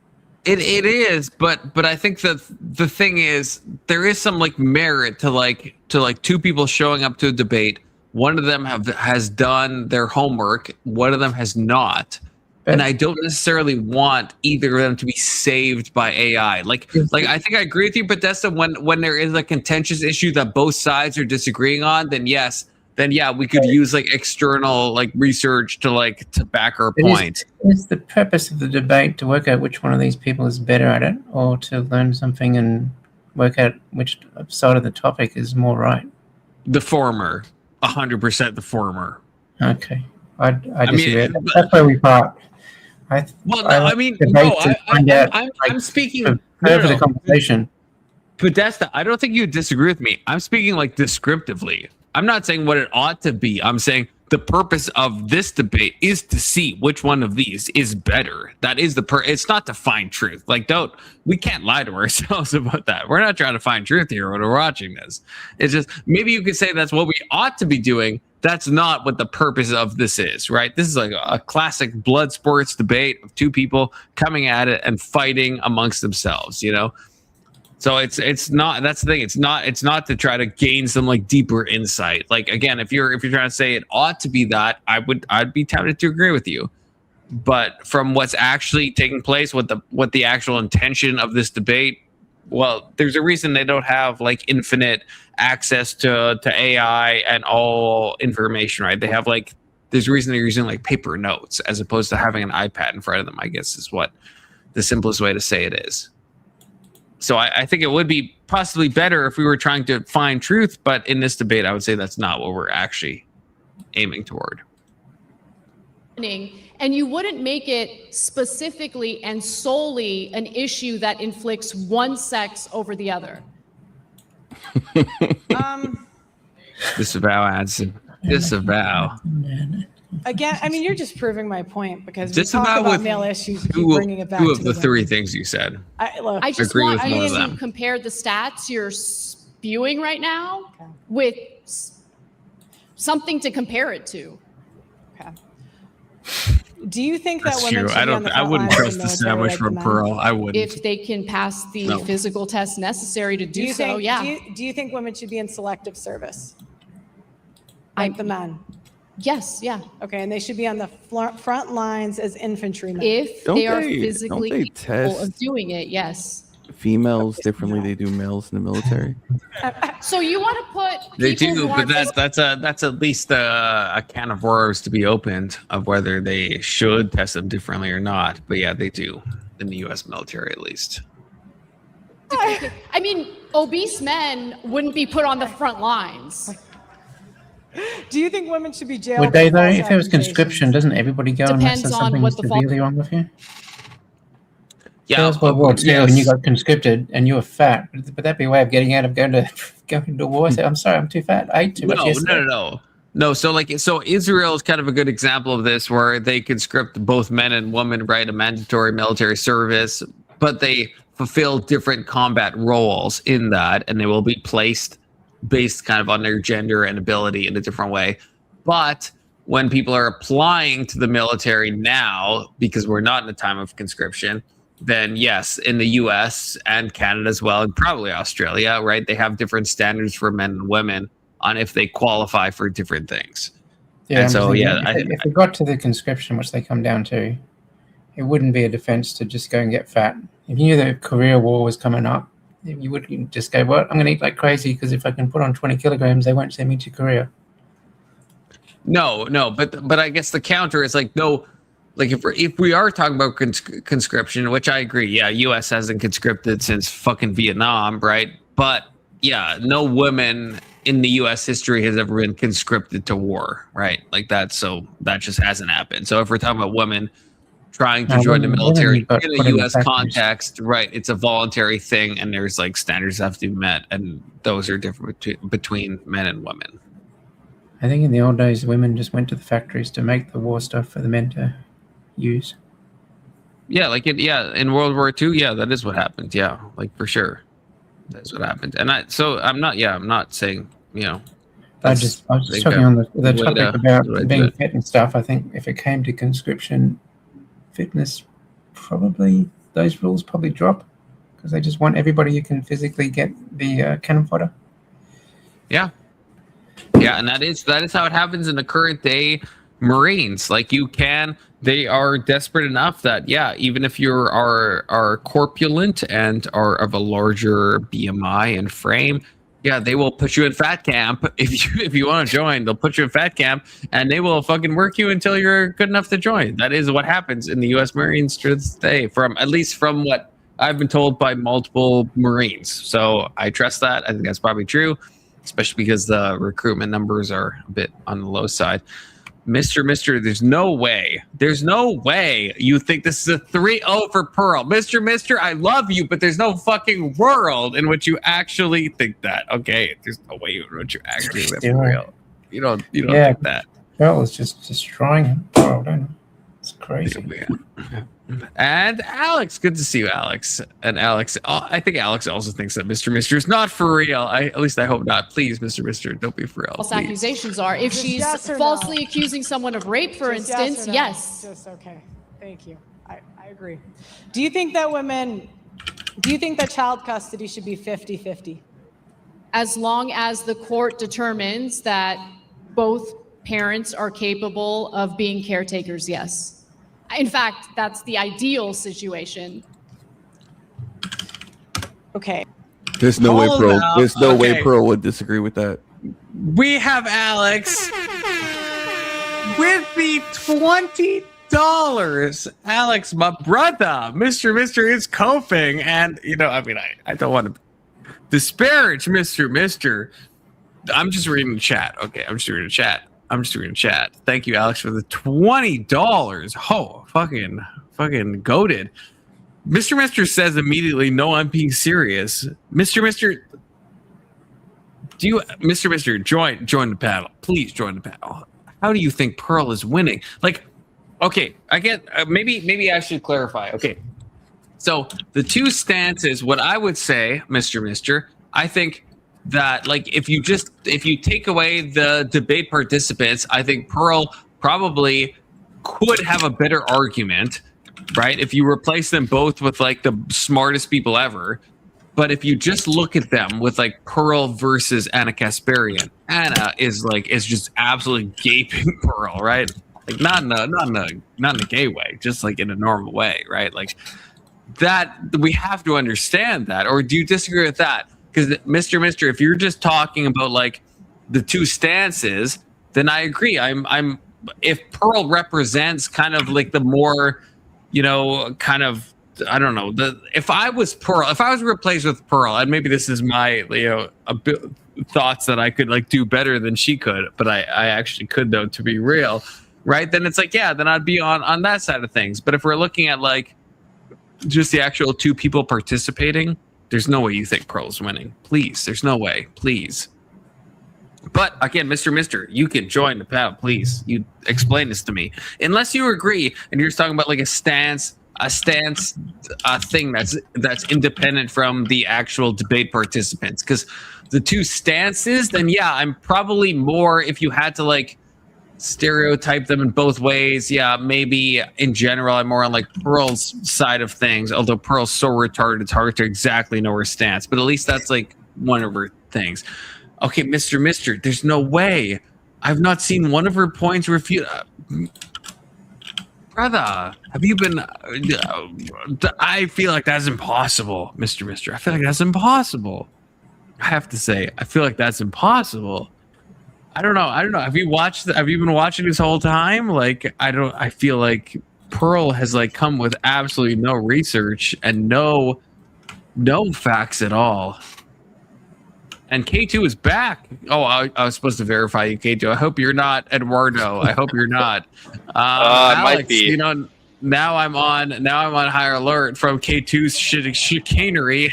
It is, but I think that the thing is there is some like merit to two people showing up to a debate. One of them has done their homework. One of them has not. And I don't necessarily want either of them to be saved by AI. Like I think I agree with you, Podesta, when there is a contentious issue that both sides are disagreeing on, then yes. Then yeah, we could use like external like research to back our point. Is the purpose of the debate to work out which one of these people is better at it, or to learn something and work out which side of the topic is more right? The former, 100% the former. Okay, I disagree. That's where we part. I'm speaking over the conversation. Podesta, I don't think you disagree with me. I'm speaking like descriptively. I'm not saying what it ought to be. I'm saying the purpose of this debate is to see which one of these is better. That is it's not to find truth. Like, we can't lie to ourselves about that. We're not trying to find truth here when we're watching this. It's just, maybe you could say that's what we ought to be doing. That's not what the purpose of this is, right? This is like a classic blood sports debate of two people coming at it and fighting amongst themselves, you know? So it's not, that's the thing. It's not to try to gain some like deeper insight. Like, again, if you're trying to say it ought to be that, I'd be tempted to agree with you. But from what's actually taking place, what the actual intention of this debate, well, there's a reason they don't have like infinite access to AI and all information, right? They have like, there's a reason they're using like paper notes as opposed to having an iPad in front of them, I guess is what the simplest way to say it is. So I think it would be possibly better if we were trying to find truth, but in this debate, I would say that's not what we're actually aiming toward. And you wouldn't make it specifically and solely an issue that inflicts one sex over the other. Disavow, Adson. Disavow. Again, I mean, you're just proving my point because we Disavow talk about with male issues. You two keep bringing it back. of to the the three women. things you said. I just agree want with one of to them. compare the stats you're spewing right now with something to compare it to. Okay. Do you think that That's women true. should be on the I front wouldn't lines of trust the military sandwich like from men? Pearl. I wouldn't. If they can pass the No. physical test necessary to do, Do you so, think? yeah. Do you think women should be in selective service, like the men? Yes, yeah. Okay, and they should be on the front lines as infantrymen. If Don't they are they- physically don't they capable test- of doing it, yes. Females differently they do males in the military. So you want to put They people do, who but aren't that's at least a can of worms to be opened of whether they should test them differently or not. But yeah, they do in the U.S. military at least. I mean, obese men wouldn't be put on the front lines. Do you think women should be jailed? Would they for though? false If there was accusations? conscription, doesn't everybody go unless Depends there's on something what the severely wrong with you? Yeah, There was World War II and you yes. got conscripted and you were fat. Would that be a way of getting out of going to war? Say, I'm sorry, I'm too fat. I ate too much yesterday. No, so Israel is kind of a good example of this, where they conscript both men and women, right? A mandatory military service, but they fulfill different combat roles in that, and they will be placed based kind of on their gender and ability in a different way. But when people are applying to the military now, because we're not in a time of conscription, then yes, in the US and Canada as well, and probably Australia, right? They have different standards for men and women on if they qualify for different things. Yeah, and so, if we got to the conscription, which they come down to, it wouldn't be a defense to just go and get fat. If you knew the Korea War was coming up, you would just go, well, I'm going to eat like crazy because if I can put on 20 kilograms, they won't send me to Korea. No, but I guess the counter is like, no, like if we are talking about conscription, which I agree, yeah, U.S. hasn't conscripted since fucking Vietnam, right? But yeah, no woman in the U.S. history has ever been conscripted to war, right? Like that, so that just hasn't happened. So if we're talking about women trying to join the military in a U.S. context, right, it's a voluntary thing, and there's like standards that have to be met, and those are different between men and women. I think in the old days, women just went to the factories to make the war stuff for the men to use. Yeah, in World War II, yeah, that is what happened. Yeah, like for sure. That's what happened. And I'm not saying, I was just talking on the topic about being fit and stuff. I think if it came to conscription, fitness, probably those rules probably drop because they just want everybody who can physically get the cannon fodder. Yeah, and that is how it happens in the current day Marines. Like they are desperate enough that even if you are corpulent and are of a larger BMI and frame, they will put you in fat camp. If you want to join, they'll put you in fat camp and they will fucking work you until you're good enough to join. That is what happens in the U.S. Marines to this day, from what I've been told by multiple Marines. So I trust that. I think that's probably true, especially because the recruitment numbers are a bit on the low side. Mr. There's no way you think this is a 3-0 for Pearl. Mr. I love you, but there's no fucking world in which you actually think that. Okay, there's no way in which you actually think that for real. You don't think that. Pearl is just destroying him. Oh, don't know. It's crazy. And Alex, good to see you, Alex. And Alex, I think Alex also thinks that Mr. is not for real. At least I hope not. Please, Mr. Don't be for real. False accusations are. If she's falsely accusing someone of rape, for instance, yes. Just okay. Thank you. I agree. Do you think that child custody should be 50-50? As long as the court determines that both parents are capable of being caretakers, yes. In fact, that's the ideal situation. Okay. There's no way Pearl would disagree with that. We have Alex with the $20. Alex, my brother, Mr. is coughing, and I don't want to disparage Mr. I'm just reading the chat. Okay, I'm just reading the chat. Thank you, Alex, for the $20. Oh, fucking goated. Mr. says immediately, no, I'm being serious. Mr. Do you, Mr. join the panel? Please join the panel. How do you think Pearl is winning? Like, okay, I get, maybe I should clarify. Okay, so the two stances, what I would say, Mr. I think that, like, if you take away the debate participants, I think Pearl probably could have a better argument, right? If you replace them both with like the smartest people ever. But if you just look at them with like Pearl versus Anna Kasparian, Anna is just absolutely gaping Pearl, right? Like not in a gay way, just like in a normal way, right? Like that, we have to understand that. Or do you disagree with that? Because Mr. If you're just talking about like the two stances, then I agree. If Pearl represents kind of like the more, kind of I don't know. If I was Pearl, if I was replaced with Pearl, and maybe this is my thoughts that I could like do better than she could, but I actually could though, to be real, right? Then it's like, yeah, then I'd be on that side of things. But if we're looking at like just the actual two people participating, there's no way you think Pearl's winning. Please, there's no way. Please. But again, Mr. You can join the panel, please. You explain this to me. Unless you agree, and you're just talking about like a stance thing that's independent from the actual debate participants. Because the two stances, then yeah, I'm probably more, if you had to like stereotype them in both ways, yeah, maybe in general I'm more on like Pearl's side of things, although Pearl's so retarded it's hard to exactly know her stance, but at least that's like one of her things. Okay, Mr. There's no way. I've not seen one of her points refute. Brother, have you been? I feel like that's impossible, Mr. I feel like that's impossible. I have to say, I feel like that's impossible. I don't know. Have you been watching this whole time? Like, I feel like Pearl has like come with absolutely no research and no facts at all. And K2 is back. Oh, I was supposed to verify you, K2. I hope you're not Eduardo. I hope you're not. Alex, might be. You know, now I'm on high alert from K2's chicanery.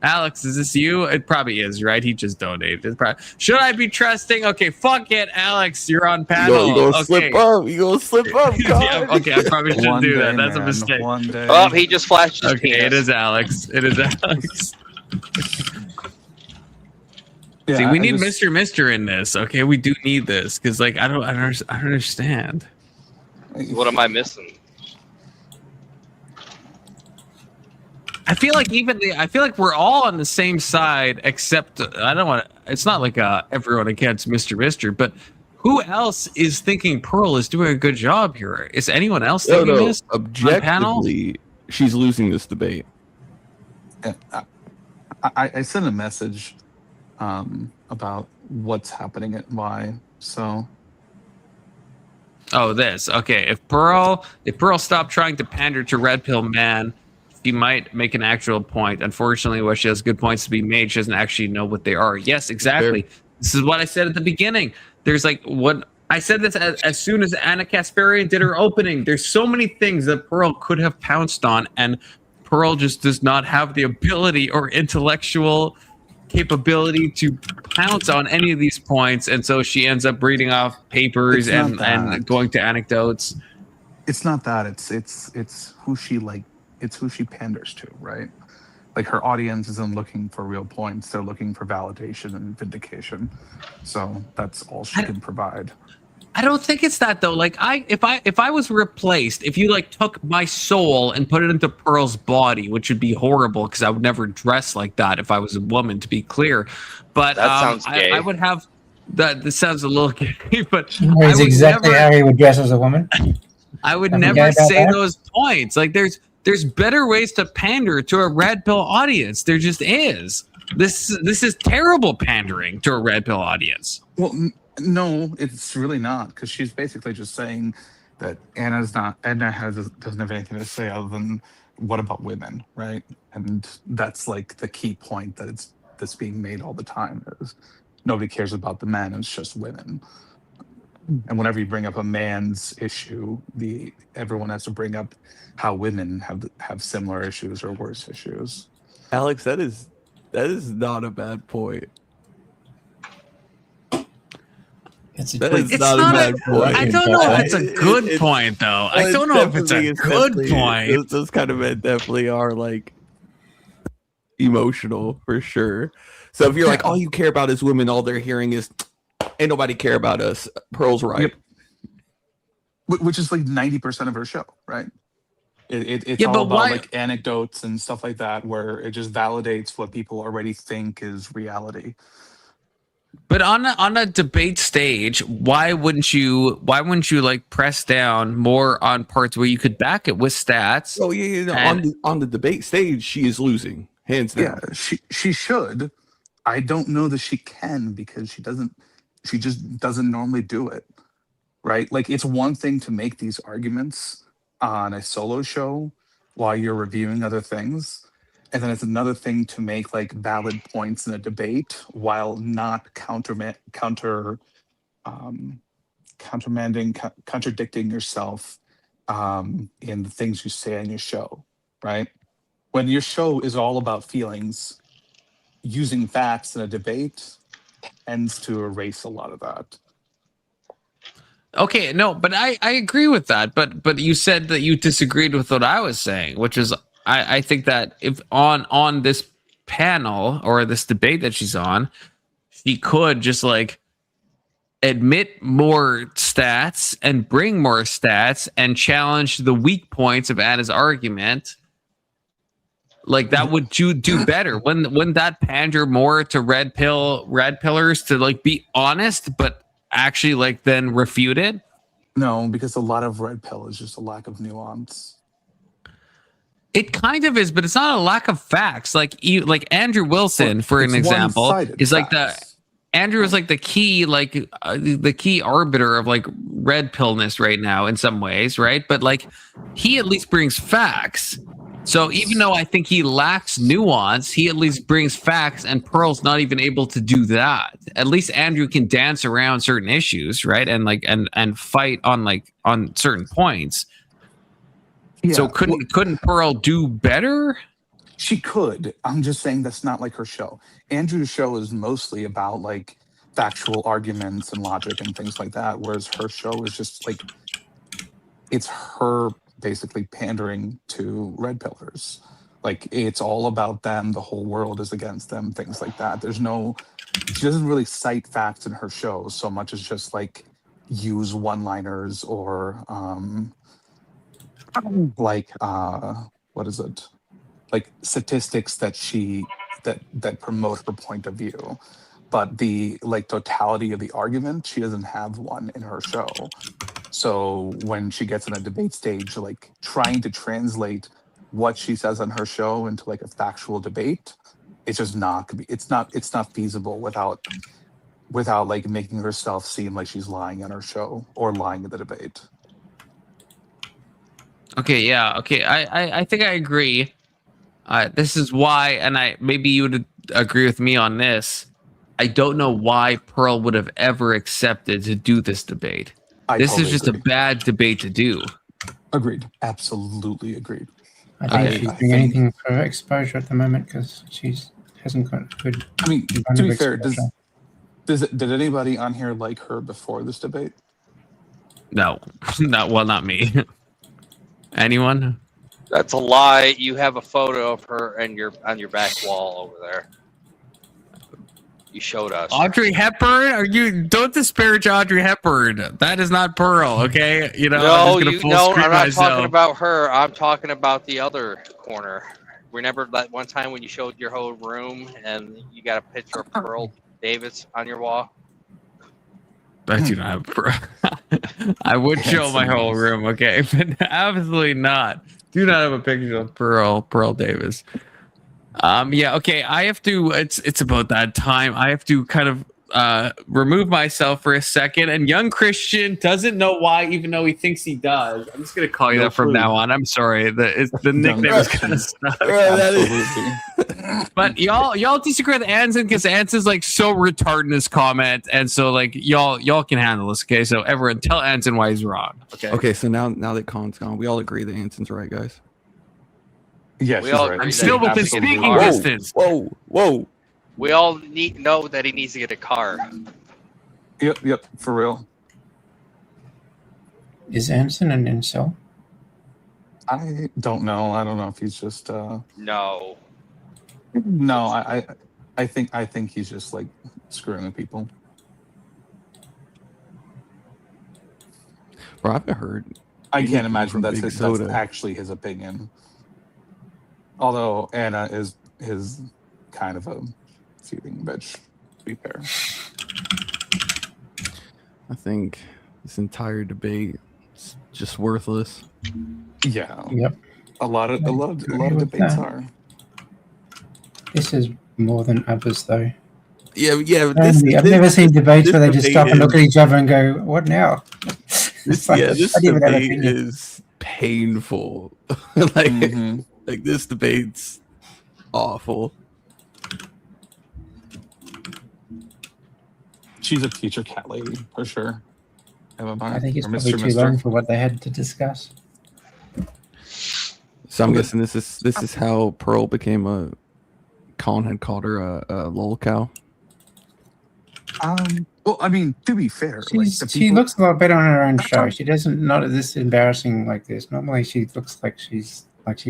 Alex, is this you? It probably is, right? He just donated. Should I be trusting? Okay, fuck it, Alex. You're on panel. You gonna slip up. You gonna slip up. Yeah, okay, I probably shouldn't do that. That's a mistake. Oh, he just flashed his Okay, penis. it is Alex. It is Alex. Yeah, See, we need just, Mr. in this. Okay, we do need this because, like, I don't understand. What am I missing? I feel like we're all on the same side, except I don't want. It's not like everyone against Mr. But who else is thinking Pearl is doing a good job here? Is anyone else thinking this? Objectively, she's losing this debate. I sent a message about what's happening and why. So, this okay. If Pearl stopped trying to pander to Red Pill Man, he might make an actual point. Unfortunately, while she has good points to be made, she doesn't actually know what they are. Yes, exactly. This is what I said at the beginning. There's like what I said this as soon as Anna Kasparian did her opening. There's so many things that Pearl could have pounced on, and Pearl just does not have the ability or intellectual capability to pounce on any of these points, and so she ends up reading off papers and going to anecdotes. It's not that. It's who she it's who she panders to, right? Like her audience isn't looking for real points; they're looking for validation and vindication. So that's all she can provide. I don't think it's that though. Like if I was replaced, if you like took my soul and put it into Pearl's body, which would be horrible because I would never dress like that if I was a woman, to be clear. But that sounds gay. I would have that. This sounds a little gay, but That's exactly how he would dress as a woman. I would never say those points. Like there's better ways to pander to a Red Pill audience. There just is. This is terrible pandering to a Red Pill audience. Well, no, it's really not, because she's basically just saying that Anna doesn't have anything to say other than what about women, right? And that's like the key point that's being made all the time is nobody cares about the men, it's just women. And whenever you bring up a man's issue, everyone has to bring up how women have similar issues or worse issues. Alex, that is not a bad point. That is not a bad point. I don't know if it's a good point, though. I don't know if it's a good point. Those kind of men definitely are like emotional for sure. So if you're like, all you care about is women, all they're hearing is, ain't nobody care about us. Pearl's right. Yep. Which is like 90% of her show, right? It's all about like anecdotes and stuff like that, where it just validates what people already think is reality. But on a debate stage, why wouldn't you like press down more on parts where you could back it with stats? Oh yeah. On the debate stage, she is losing hands down. Yeah, she should. I don't know that she can, because she just doesn't normally do it, right? Like, it's one thing to make these arguments on a solo show while you're reviewing other things. And then it's another thing to make like valid points in a debate while not contradicting yourself in the things you say on your show, right? When your show is all about feelings, using facts in a debate tends to erase a lot of that. Okay, no, but I agree with that. But you said that you disagreed with what I was saying, which is I think that if on this panel or this debate that she's on, she could just like admit more stats and bring more stats and challenge the weak points of Anna's argument. Like that would do better. Wouldn't that pander more to red pillers to like be honest, but actually like then refute it? No, because a lot of red pill is just a lack of nuance. It kind of is, but it's not a lack of facts. Like Andrew Wilson, for an example, is like Andrew is like the key arbiter of like red pillness right now in some ways, right? But like he at least brings facts. So even though I think he lacks nuance, he at least brings facts, and Pearl's not even able to do that. At least Andrew can dance around certain issues, right? And like and fight on certain points. Yeah. So couldn't Pearl do better? She could. I'm just saying that's not like her show. Andrew's show is mostly about like factual arguments and logic and things like that, whereas her show is just like it's her basically pandering to red pillars. Like it's all about them, the whole world is against them, things like that. She doesn't really cite facts in her show so much as just like use one-liners or what is it? Like statistics that promote her point of view. But the like totality of the argument, she doesn't have one in her show. So when she gets in a debate stage, like trying to translate what she says on her show into like a factual debate, it's just not it's not feasible without like making herself seem like she's lying on her show or lying in the debate. Okay, yeah, okay. I think I agree. This is why, and maybe you would agree with me on this. I don't know why Pearl would have ever accepted to do this debate. This is just a bad debate to do. Agreed. Absolutely agreed. I think she's doing anything for exposure at the moment because she hasn't got good. I mean, to be fair, did anybody on here like her before this debate? No, not me. Anyone? That's a lie. You have a photo of her on your back wall over there. You showed us. Audrey Hepburn? Don't disparage Audrey Hepburn. That is not Pearl, okay? I'm not talking about her. I'm talking about the other corner. Remember that one time when you showed your whole room and you got a picture of Pearl Davis on your wall? I do not have Pearl. I would show my whole room, okay? But absolutely not. Do not have a picture of Pearl Davis. Yeah, okay. I have to. It's about that time. I have to kind of remove myself for a second. And young Christian doesn't know why, even though he thinks he does. I'm just gonna call you that from now on. I'm sorry. The nickname is kind of stuck. But y'all disagree with Anson because Anson's like so retarded in his comment, and so like y'all can handle this. Okay, so everyone tell Anson why he's wrong. Okay. Okay. So now that Colin's gone, we all agree that Anson's right, guys. Yeah, right. I'm still within speaking distance. Whoa. We all know that he needs to get a car. Yep, for real. Is Anson an incel? I don't know. I don't know if he's just No. No, I think he's just like screwing with people. Bro, I've heard. I can't imagine that's actually his opinion. Although Anna is kind of a feuding bitch, to be fair. I think this entire debate is just worthless. Yeah. Yep. A lot of debates are. This is more than others, though. Yeah. I've never seen debates where they just stop and look at each other and go, "What now?" This debate painful. Like this debate's awful. She's a teacher cat lady for sure. I think it's probably too long for what they had to discuss. So I'm guessing this is how Pearl became a. Colin had called her a lol cow. Well, I mean, to be fair, she looks a lot better on her own show. She doesn't not this embarrassing like this. Normally, she looks like she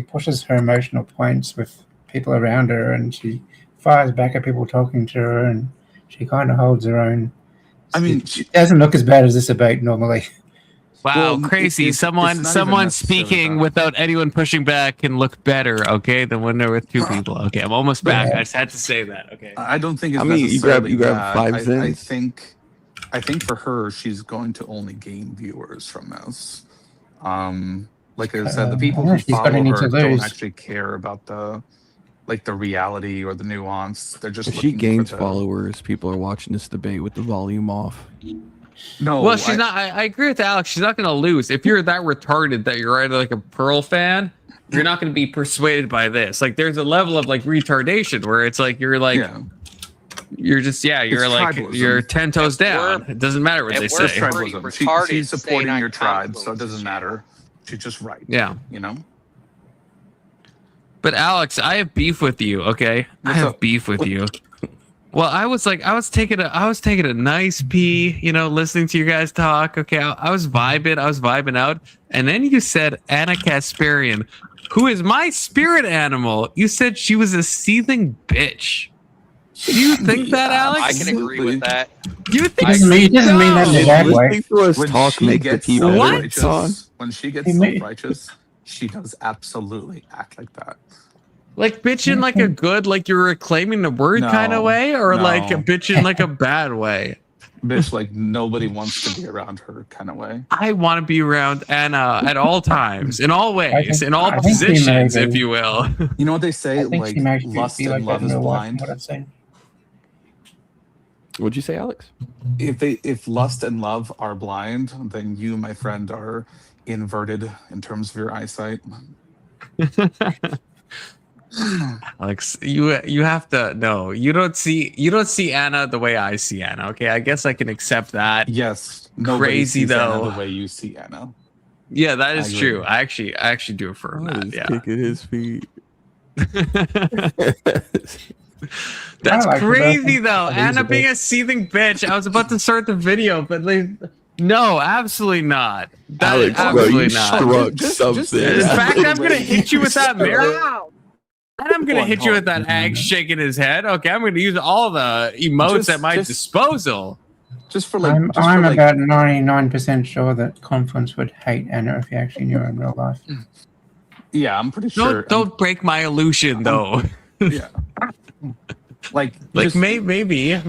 pushes her emotional points with people around her, and she fires back at people talking to her, and she kind of holds her own. I mean, she doesn't look as bad as this debate normally. Wow, crazy! Someone speaking without anyone pushing back can look better, okay, than when they're with two people. Okay, I'm almost back. I just had to say that. Okay. I don't think it's you grab 5 cents. I think for her, she's going to only gain viewers from this. Like I said, the people who follow her don't actually care about the reality or the nuance. They're just if she gains followers, people are watching this debate with the volume off. No, well, she's not. I agree with Alex. She's not going to lose. If you're that retarded that you're either like a Pearl fan, you're not going to be persuaded by this. Like, there's a level of like retardation where it's like you're like, you're just you're like tribalism. You're 10 toes down. It doesn't matter what they say. She's supporting your tribe, so it doesn't matter. She's just right. Yeah, you know. But Alex, I have beef with you. Okay, I have beef with you. Well, I was taking a nice pee, you know, listening to you guys talk. Okay, I was vibing out, and then you said Anna Kasparian, who is my spirit animal. You said she was a seething bitch. Do you think that, Alex? I can agree with that. You think it doesn't mean that in a bad way. When she gets self-righteous, she does absolutely act like that. Like bitching like a good, like you're reclaiming the word kind of way, or like bitching like a bad way? Bitch, like nobody wants to be around her kind of way. I want to be around Anna at all times, in all ways, in all positions, if you will. You know what they say? Like lust and love is blind. What I'm saying. What'd you say, Alex? If lust and love are blind, then you, my friend, are inverted in terms of your eyesight. Alex, you have to no. You don't see Anna the way I see Anna. Okay, I guess I can accept that. Yes, crazy though. Anna the way you see Anna. Yeah, that is true. I actually do affirm that. Yeah, kicking his feet. That's crazy though. Anna being a seething bitch. I was about to start the video, but like, no, absolutely not. Alex, absolutely not. Something. In fact, I'm gonna hit you with that mirror. And I'm gonna hit you with that egg shaking his head. Okay, I'm gonna use all the emotes at my disposal. Just for like, I'm about 99% sure that Confluence would hate Anna if he actually knew her in real life. Yeah, I'm pretty sure. Don't break my illusion, though. Yeah. Like maybe, but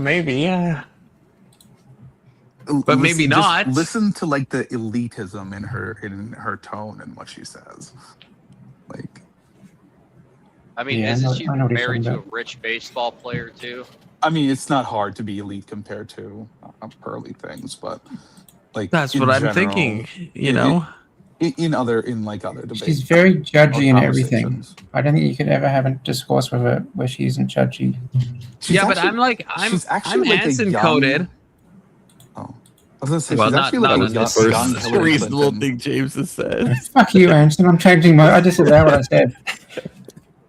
maybe not. Listen to like the elitism in her tone and what she says. Like, I mean, isn't she married to a rich baseball player too? I mean, it's not hard to be elite compared to Pearly things, but like that's what I'm thinking. You know, in other debates, she's very judgy in everything. I don't think you could ever have a discourse with her where she isn't judgy. But I'm Anson coded. Oh, I was gonna say she's actually like the first reasonable thing James has said. Fuck you, Anson. I'm changing my. I just said that what I said.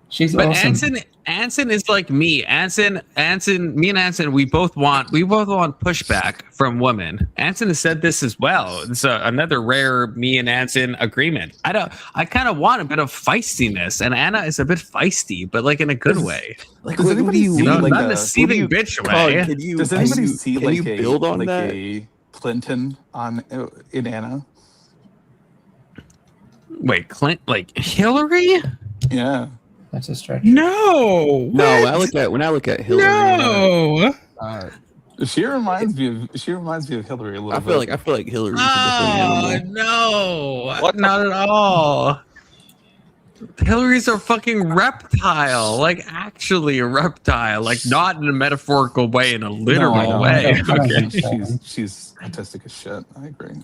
She's awesome. Anson is like me. Anson, me and Anson, we both want pushback from women. Anson has said this as well. It's another rare me and Anson agreement. I kind of want a bit of feistiness, and Anna is a bit feisty, but like in a good way. Like, does anybody see like not in a seething bitch way? Does anybody see like build on that? A Clinton in Anna? Wait, like Hillary? Yeah. That's a stretch. No. When I look at Hillary. No. She reminds me of Hillary a little bit. I feel like Hillary. Oh no! Not at all. Hillary's a fucking reptile, like actually a reptile, like not in a metaphorical way, in a literal way. She's autistic as shit. I agree.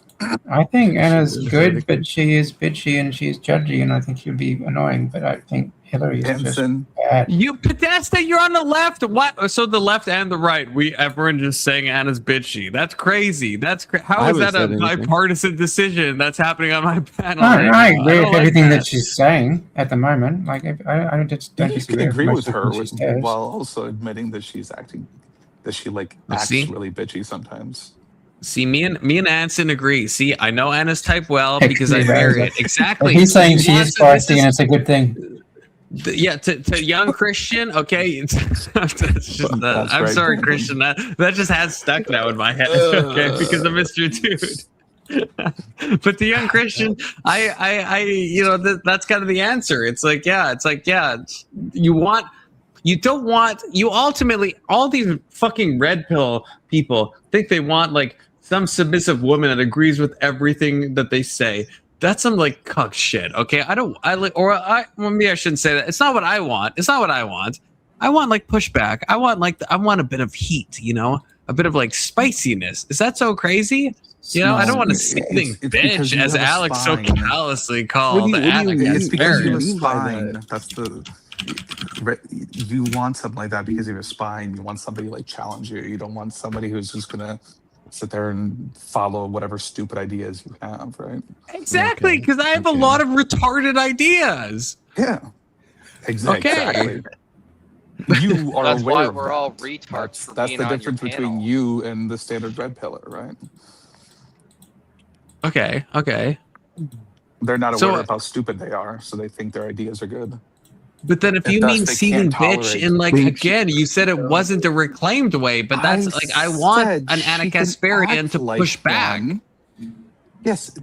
I think Anna's good, but she is bitchy and she's judgy, and I think she'd be annoying. But I think Hillary is just bad. You Podesta, you're on the left. What? So the left and the right, everyone just saying Anna's bitchy. That's crazy. How is that a bipartisan decision that's happening on my panel? I agree with everything that she's saying at the moment. Like, I just don't You can agree with her while also admitting that she acts really bitchy sometimes. See, me and Anson agree. See, I know Anna's type well because I marry it. Exactly. He's saying she is feisty and it's a good thing. Yeah, to young Christian, okay. I'm sorry, Christian. That just has stuck now in my head, okay, because of Mr. Dude. But the young Christian, that's kind of the answer. You ultimately, all these fucking red pill people think they want like some submissive woman that agrees with everything that they say. That's some like cuck shit. Okay. Maybe I shouldn't say that. It's not what I want. I want like pushback. I want a bit of heat, a bit of like spiciness. Is that so crazy? I don't want to sing bitch as Alex so callously called. It's because you have a spine. That's you want something like that because you have a spine. You want somebody like challenge you. You don't want somebody who's just gonna sit there and follow whatever stupid ideas you have, right? Exactly, because I have a lot of retarded ideas. Yeah, exactly. Okay. You are That's aware why of we're that. all retards. For That's being the on difference your between panel. you and the standard red pillar, right? Okay. They're not aware of how stupid they are, so they think their ideas are good. But then if you mean seething bitch in like, again, you said it wasn't a reclaimed way, but that's like, I want an Anna Kasparian to push back. Yes,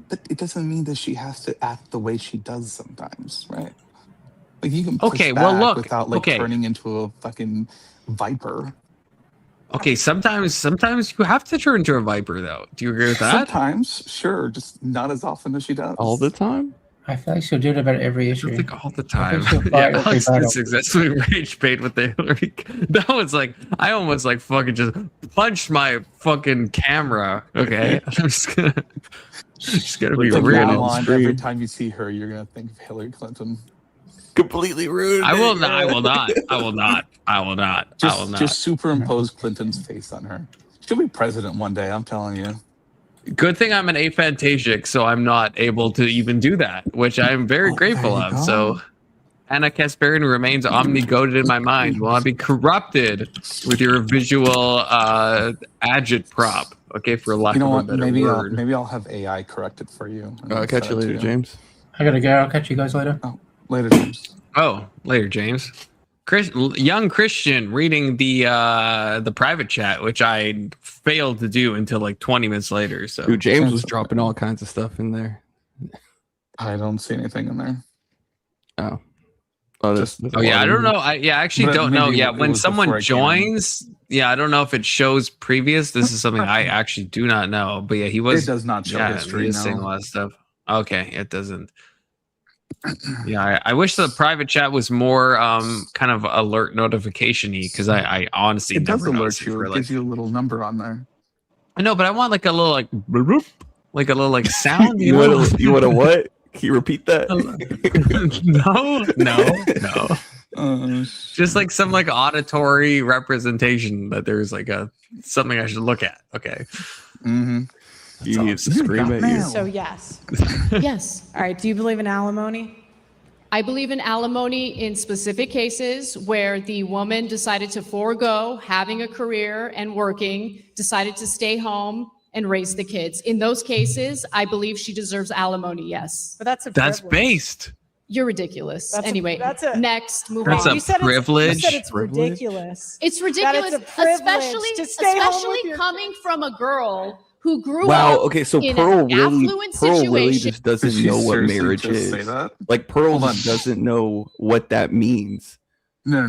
but it doesn't mean that she has to act the way she does sometimes, right? Like you can push back without like turning into a fucking viper. Okay, sometimes you have to turn into a viper though. Do you agree with that? Sometimes, sure, just not as often as she does. All the time? I feel like she'll do it about every issue. I think all the time. Yeah, Alex is successfully rage bait with the Hillary. That was like, I almost like fucking just punched my fucking camera. Okay, I'm just gonna be real. Every time you see her, you're gonna think of Hillary Clinton. Completely rude. I will not. Just superimpose Clinton's face on her. She'll be president one day. I'm telling you. Good thing I'm an aphantasic, so I'm not able to even do that, which I'm very grateful of. So Anna Kasparian remains omnigoted in my mind. Will I be corrupted with your visual agitprop? Okay, for lack of a better word. Maybe I'll have AI correct it for you. I'll catch you later, James. I gotta go. I'll catch you guys later. Oh, later, James. Oh, later, James. Young Christian reading the private chat, which I failed to do until like 20 minutes later. So Dude, James was dropping all kinds of stuff in there. I don't see anything in there. Oh. Yeah, I don't know. I actually don't know. Yeah, when someone joins, I don't know if it shows previous. This is something I actually do not know. But yeah, he was. It does not show history. He was saying a lot of stuff. Okay, it doesn't. Yeah, I wish the private chat was more kind of alert notification-y because I honestly never alert you. It gives you a little number on there. I know, but I want like a little like bloop, like a little like sound. You want a what? Can you repeat that? No. Just like some like auditory representation that there's like something I should look at. Okay. Mm-hmm. You need to scream at you. So yes. Yes. All right. Do you believe in alimony? I believe in alimony in specific cases where the woman decided to forego having a career and working, decided to stay home and raise the kids. In those cases, I believe she deserves alimony, yes. But that's that's based. You're ridiculous. That's anyway, next, move that's on. a privilege. You said it's ridiculous. It's ridiculous, That it's a privilege especially to stay home with your coming from a girl who grew Wow. up Okay. So in Pearl an really affluent just doesn't know what marriage is. Like Pearl doesn't know what that means. No.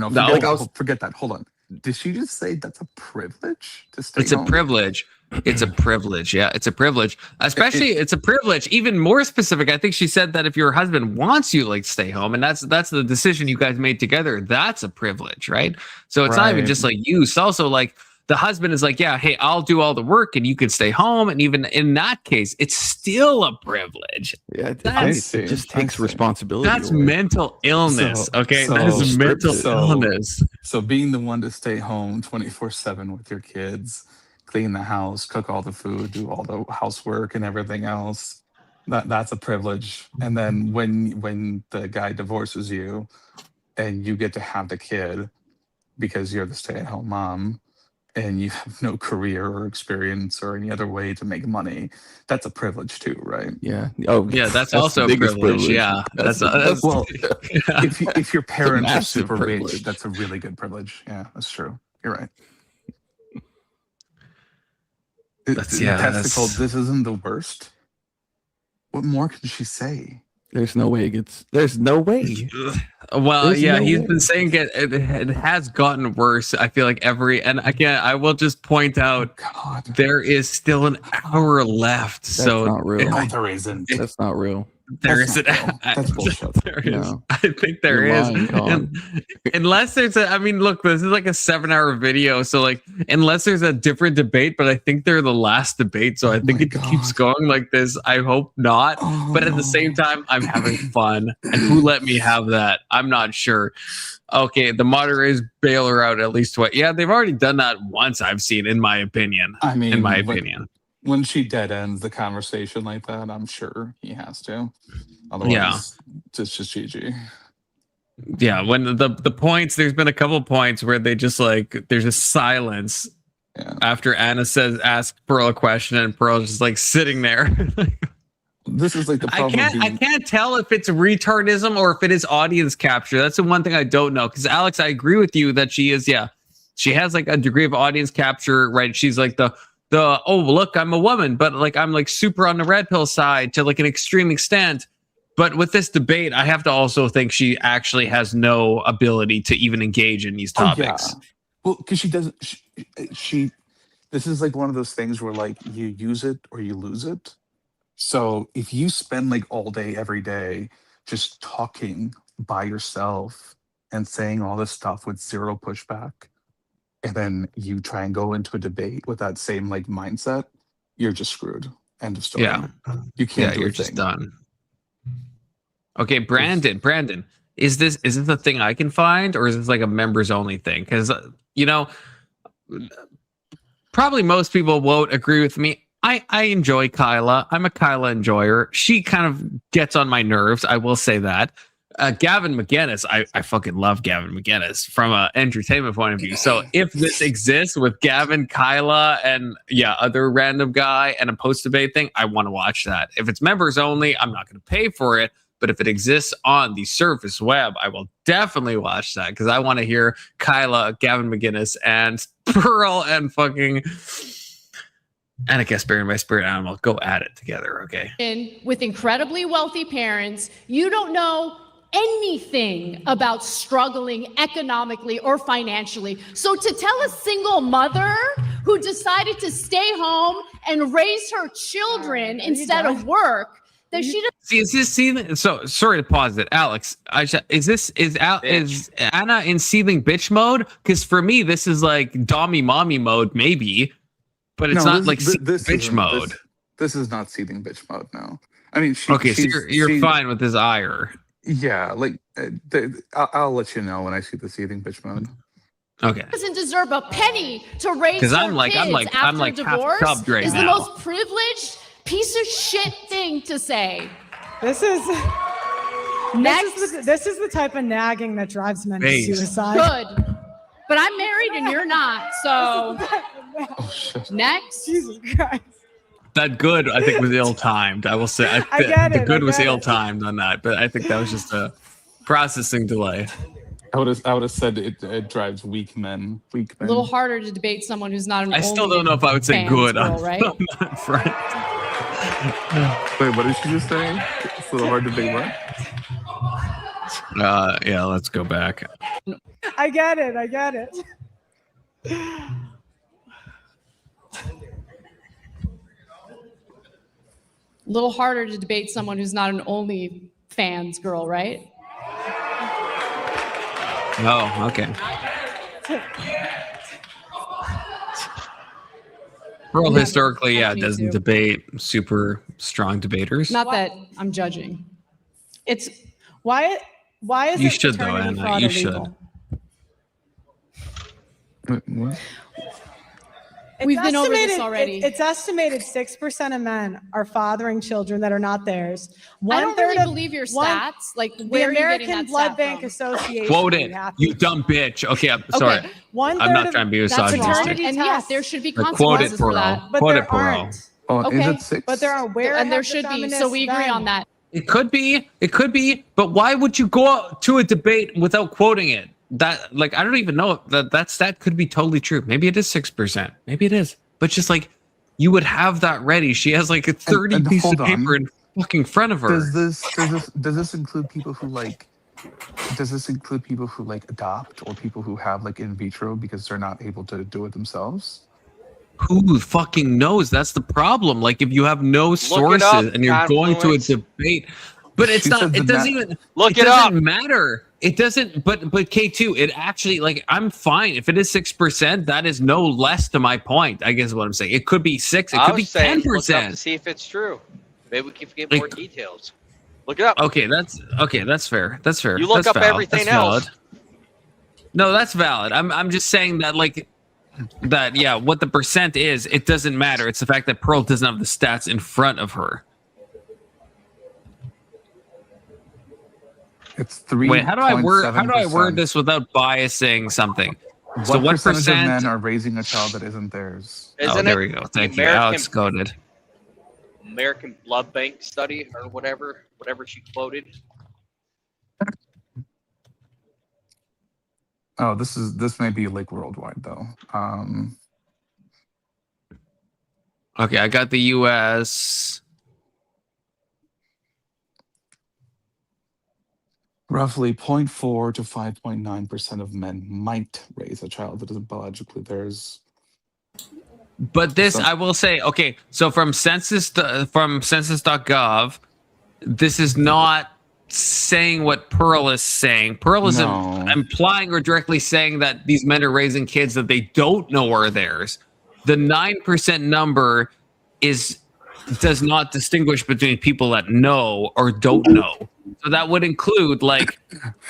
Forget that. Hold on. Did she just say that's a privilege to stay It's home? a privilege. It's a privilege. Yeah, it's a privilege. Especially, it's a privilege. Even more specific, I think she said that if your husband wants you like stay home, and that's the decision you guys made together, that's a privilege, right? So it's not even just like you. It's also like the husband is like, yeah, hey, I'll do all the work and you can stay home. And even in that case, it's still a privilege. Yeah, it just takes responsibility. That's mental illness. Okay, that is mental illness. So being the one to stay home 24/7 with your kids, clean the house, cook all the food, do all the housework and everything else, that's a privilege. And then when the guy divorces you and you get to have the kid because you're the stay-at-home mom and you have no career or experience or any other way to make money, that's a privilege too, right? Yeah. Oh, yeah, that's also a privilege. Yeah, that's well, if your parents are massive super privilege. rich, that's a really good privilege. Yeah, that's true. You're right. Testicle, this isn't the worst. What more can she say? There's no way it gets. There's no way. Well, There's yeah, no he's way. been saying it has gotten worse. I feel like and again, I will just point out there is still an hour left. That's so not real. No, there isn't. That's not real. There That's isn't. not real. That's bullshit. There is. No. I think there You're is. lying, Colin. Unless there's I mean, look, this is like a 7-hour video. So like, unless there's a different debate, but I think they're the last debate. So I think it keeps going like this. I hope not. But at the same time, I'm having fun. And who let me have that? I'm not sure. Okay, the moderators bail her out at least what? Yeah, they've already done that once, I've seen, in my opinion. I mean, in my opinion. When she dead ends the conversation like that, I'm sure he has to. Otherwise, Yeah. it's just GG. Yeah, when the points, there's been a couple points where they just like there's a silence after Anna asks Pearl a question, and Pearl's just like sitting there. This is like the problem. I can't tell if it's retardism or if it is audience capture. That's the one thing I don't know. Because Alex, I agree with you that she is, she has like a degree of audience capture, right? She's like the oh look, I'm a woman, but like I'm like super on the red pill side to like an extreme extent. But with this debate, I have to also think she actually has no ability to even engage in these topics. Oh, yeah. Well, because she doesn't. She. This is like one of those things where like you use it or you lose it. So if you spend like all day, every day, just talking by yourself and saying all this stuff with zero pushback, and then you try and go into a debate with that same like mindset, you're just screwed. End of story. Yeah. You can't do you're a just thing. done. Okay, Brandon, is this a thing I can find, or is this like a members only thing? Because probably most people won't agree with me. I enjoy Kyla. I'm a Kyla enjoyer. She kind of gets on my nerves. I will say that. Gavin McGinnis, I fucking love Gavin McGinnis from an entertainment point of view. So if this exists with Gavin, Kyla, and other random guy and a post-debate thing, I want to watch that. If it's members only, I'm not going to pay for it. But if it exists on the surface web, I will definitely watch that because I want to hear Kyla, Gavin McGinnis, and Pearl and fucking Anna Kasparian, my spirit animal, go at it together, okay? With incredibly wealthy parents, you don't know anything about struggling economically or financially. So to tell a single mother who decided to stay home and raise her children instead of work, that she doesn't. So sorry to pause it, Alex. Is Anna in seething bitch mode? Because for me, this is like dommy mommy mode, maybe, but it's not like bitch mode. This is not seething bitch mode. No, I mean, so you're fine with this ire. Yeah, like I'll let you know when I see the seething bitch mode. Okay. Doesn't deserve a penny to raise her kids after divorce. Half cubbed right is now. the most privileged piece of shit thing to say. This is the type of nagging that drives men to suicide. Good. But I'm married and you're not, so next. Jesus Christ. That good, I think, was ill-timed. I will say the good was ill-timed on that, but I think that was just a processing delay. I would have said it drives weak men. A little harder to debate someone who's not an I still don't know if I would say good girl, right? on that front. Wait, what did she just say? It's a little hard to debate what? Yeah, let's go back. I get it. A little harder to debate someone who's not an OnlyFans girl, right? Oh, okay. Pearl historically, That's me doesn't too. debate super strong debaters. Not that I'm judging. It's why is You it should, though, paternity Anna. fraud You illegal? We've been over this estimated- already. It's estimated 6% of men are fathering children that are not theirs. I don't really One-third believe your one- stats. Like, The where are you getting American that Blood stat Bank from? Association. Quote we it, have you dumb bitch. Okay, I'm sorry. I'm not trying to be That's wrong. misogynistic. And yeah, there should be But quote it, consequences for that. Pearl. Quote it, Pearl. Oh, Okay. is it 6? But there are where and there have the should be. So feminists we agree been? on that. It could be, but why would you go out to a debate without quoting it? That, like, I don't even know if that stat could be totally true. Maybe it is 6%. Maybe it is. But just like, you would have that ready. She has like a 30 and piece of hold on. paper in fucking front of her. Does this include people who like? Does this include people who like adopt or people who have like in vitro because they're not able to do it themselves? Who fucking knows? That's the problem. Like, if you have no it sources up, and you're going to a Confluence. debate, but it's She not. said It the doesn't ma- even. Look it it doesn't up. matter. It doesn't. But K2, it actually, like, I'm fine if it is 6%. That is no less to my point. I guess is what I'm saying. It could be 6. It I could be was saying, look up to 10%. see if it's true. Maybe we can get more details. Look it up. Okay, that's fair. That's fair. You look That's up valid. everything That's else. valid. No, that's valid. I'm just saying that, like, that, yeah, what the percent is, it doesn't matter. It's the fact that Pearl doesn't have the stats in front of her. It's 3. Wait, how do I word this without biasing something? So what percentage of percent? men are raising a child that isn't theirs? Oh, there we go. Thank you. Alex coded. American Blood Bank study or whatever she quoted. Oh, this may be like worldwide though. Okay, I got the U.S. Roughly 0.4 to 5.9% of men might raise a child that isn't biologically theirs. But this, I will say, okay, so from census.gov, this is not saying what Pearl is saying. Pearl is implying or directly saying that these men are raising kids that they don't know are theirs. The 9% number does not distinguish between people that know or don't know. So that would include, like,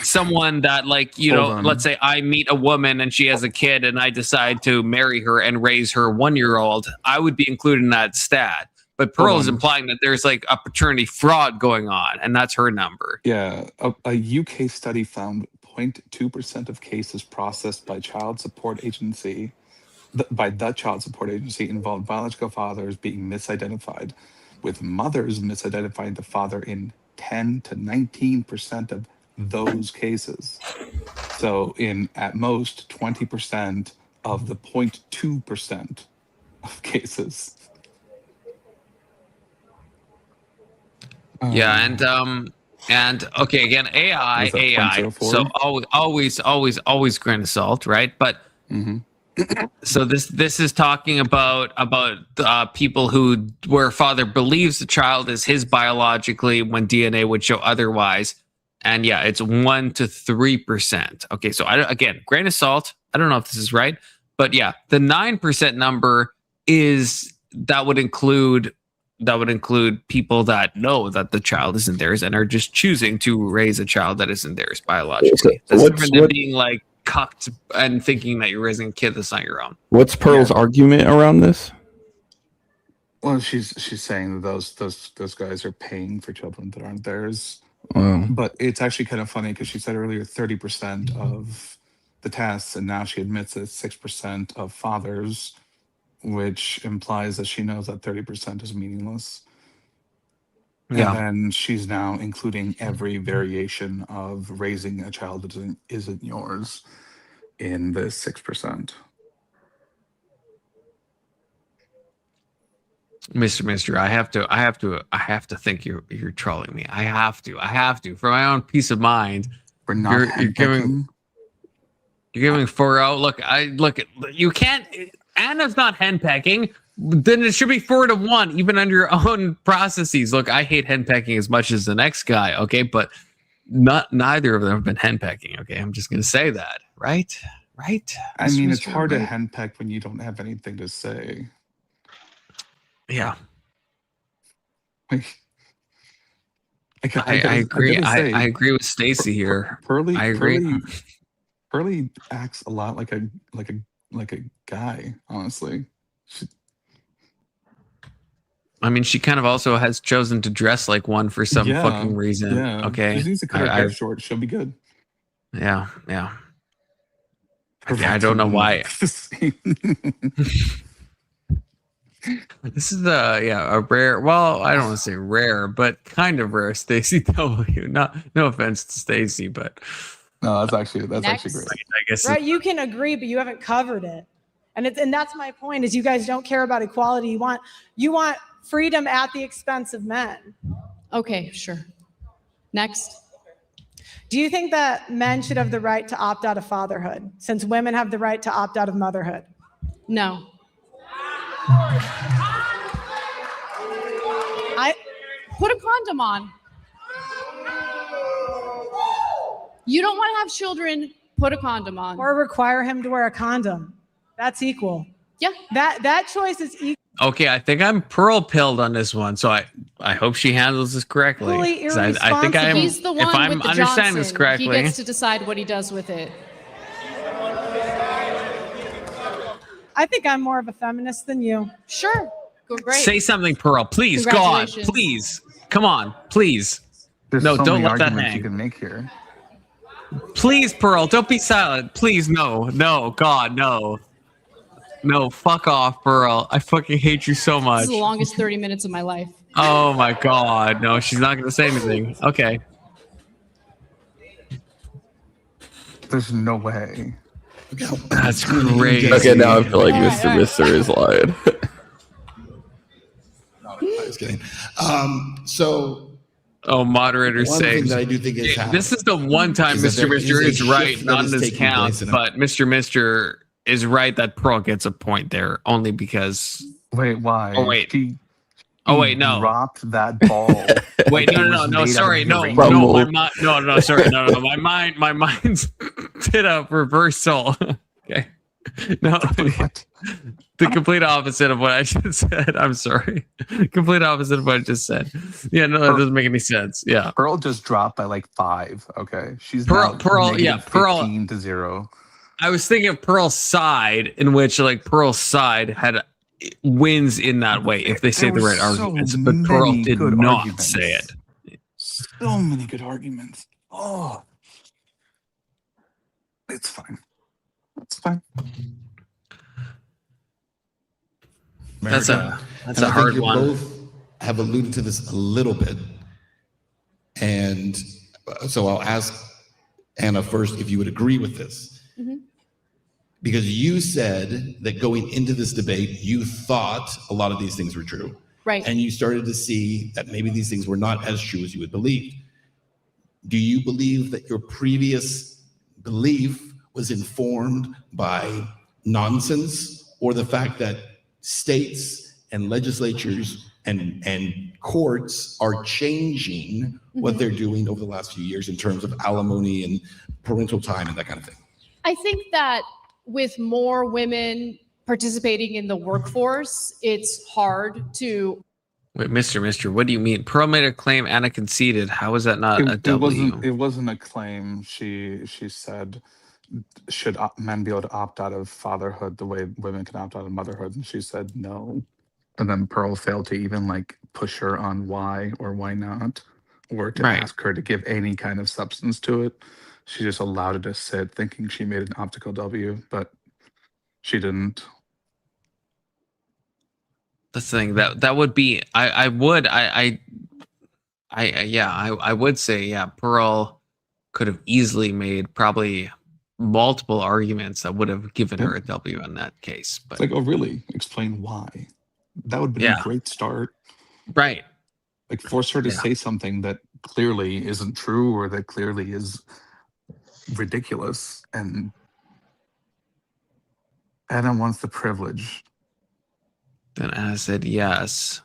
someone that, like, you know, let's say I meet a woman and she has a kid and I decide to marry her and raise her 1-year-old. I would be included in that stat. But Pearl is implying that there's, like, a paternity fraud going on, and that's her number. Yeah, a UK study found 0.2% of cases processed by child support agency, by the child support agency, involved biological fathers being misidentified, with mothers misidentifying the father in 10 to 19% of those cases. So in at most 20% of the 0.2% of cases. Yeah, and okay, again, AI. So always grain of salt, right? But so this is talking about people where father believes the child is his biologically when DNA would show otherwise, and yeah, it's 1 to 3%. Okay, so again, grain of salt. I don't know if this is right, but yeah, the 9% number would include people that know that the child isn't theirs and are just choosing to raise a child that isn't theirs biologically. That's different than being like cucked and thinking that you're raising a kid that's not your own. What's Pearl's argument around this? Well, she's saying that those guys are paying for children that aren't theirs. But it's actually kind of funny because she said earlier 30% of the tests, and now she admits it's 6% of fathers, which implies that she knows that 30% is meaningless. Yeah. And then she's now including every variation of raising a child that isn't yours in this 6%. Mr. I have to think you're trolling me. I have to for my own peace of mind. We're not You're giving 4-0. Look. You can't. Anna's not henpecking. Then it should be 4-1, even under your own processes. Look, I hate henpecking as much as the next guy. Okay, but neither of them have been henpecking. Okay, I'm just gonna say that. Right. I mean, it's hard to henpeck when you don't have anything to say. Yeah. I agree. Say, I agree with Stacy here. Pearly, I agree. Pearly acts a lot like a guy. Honestly, I mean, she kind of also has chosen to dress like one for some fucking reason. Yeah. Okay. She needs to cut her hair short. She'll be good. Yeah. I don't know why. This is a rare. Well, I don't want to say rare, but kind of rare. Stacy W. No offense to Stacy, but no, that's actually great. I guess right. You can agree, but you haven't covered it, and that's my point. Is you guys don't care about equality. You want freedom at the expense of men. Okay, sure. Next. Do you think that men should have the right to opt out of fatherhood, since women have the right to opt out of motherhood? No. I put a condom on. You don't want to have children, put a condom on. Or require him to wear a condom. That's equal. Yeah. That choice is equal. Okay, I think I'm pearl pilled on this one, so I hope she handles this correctly. Totally I think I'm. He's the one if I'm with the understanding Johnson. this correctly, He gets to decide what he does with it. I think I'm more of a feminist than you. Sure. Go great. say something, Pearl. Please, God, please, come on, please. There's no, so don't many let that arguments hang. you can make here. Please, Pearl, don't be silent. Please, no, God, no. No, fuck off, Pearl. I fucking hate you so This much. is the longest 30 minutes of my life. Oh my God. No, she's not going to say anything. Okay. There's no way. That's crazy. Okay, now I feel like Mr. is lying. I was kidding. So. Oh, moderator one thing saves. that I do think is This is the one time is that Mr. there Mister is a is shift right, that not is in his taking count, place in a- but Mr. Mister is right that Pearl gets a point there only because. Wait, why? Oh wait. He wait, no. dropped that ball. Wait, no, sorry, no, sorry, no, my mind's did a reversal. Okay, no, the complete opposite of what I just said. I'm sorry, complete opposite of what I just said. Yeah, no, that doesn't make any sense. Yeah, Pearl just dropped by like 5. Okay, she's Pearl, yeah, Pearl 15-0. I was thinking of Pearl's side, in which like Pearl's side had wins in that way if they say the right arguments, but Pearl did not say it. So many good arguments. Oh, it's fine. It's fine. That's a And I think hard you one. Both have alluded to this a little bit, and so I'll ask Anna first if you would agree with this. Mm-hmm. Because you said that going into this debate, you thought a lot of these things were true. Right. And you started to see that maybe these things were not as true as you had believed. Do you believe that your previous belief was informed by nonsense, or the fact that states and legislatures and courts are changing what they're doing over the last few years in terms of alimony and parental time and that kind of thing? I think that with more women participating in the workforce, it's hard to. Wait, Mister, what do you mean? Pearl made a claim, Anna conceded. How is that not a It W? wasn't a claim. She said, should men be able to opt out of fatherhood the way women can opt out of motherhood? And she said no. And then Pearl failed to even like push her on why or why not, or to ask her to give any kind of substance to it. She just allowed it to sit, thinking she made an optical W, but she didn't. That's the thing that would be. I would say, yeah, Pearl could have easily made probably multiple arguments that would have given her a W in that case. But It's like, oh really? Explain why. That would be a great start. Right. Like force her to say something that clearly isn't true or that clearly is ridiculous, and Anna wants the privilege. Then Anna said yes.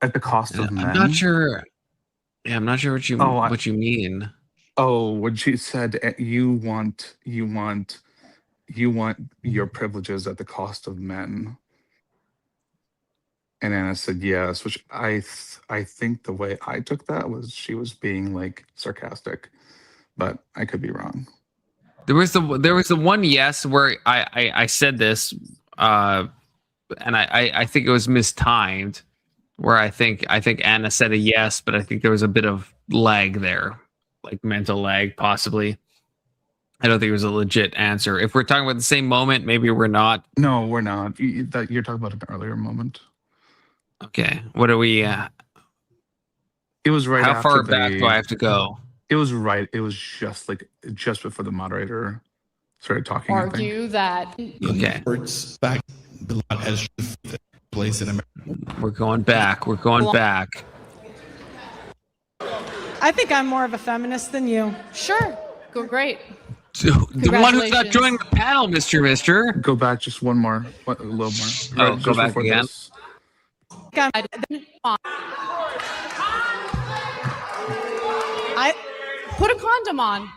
At the cost of men? I'm not sure. Yeah, I'm not sure what you mean. Oh, when she said you want your privileges at the cost of men. And Anna said yes, which I think the way I took that was she was being like sarcastic, but I could be wrong. There was the one yes where I said this, and I think it was mistimed, where I think Anna said a yes, but I think there was a bit of lag there, like mental lag possibly. I don't think it was a legit answer. If we're talking about the same moment, maybe we're not. No, we're not. You're talking about an earlier moment. Okay, what are we? It was right. How far back do I have to go? It was right. It was just before the moderator started talking. Argue that. Okay. Back has place in America. We're going back. We're going back. I think I'm more of a feminist than you. Sure. Go great. The one who's not joining the panel, Mister. Go back just one more, a little more. Oh, go back again. This. I put a condom on.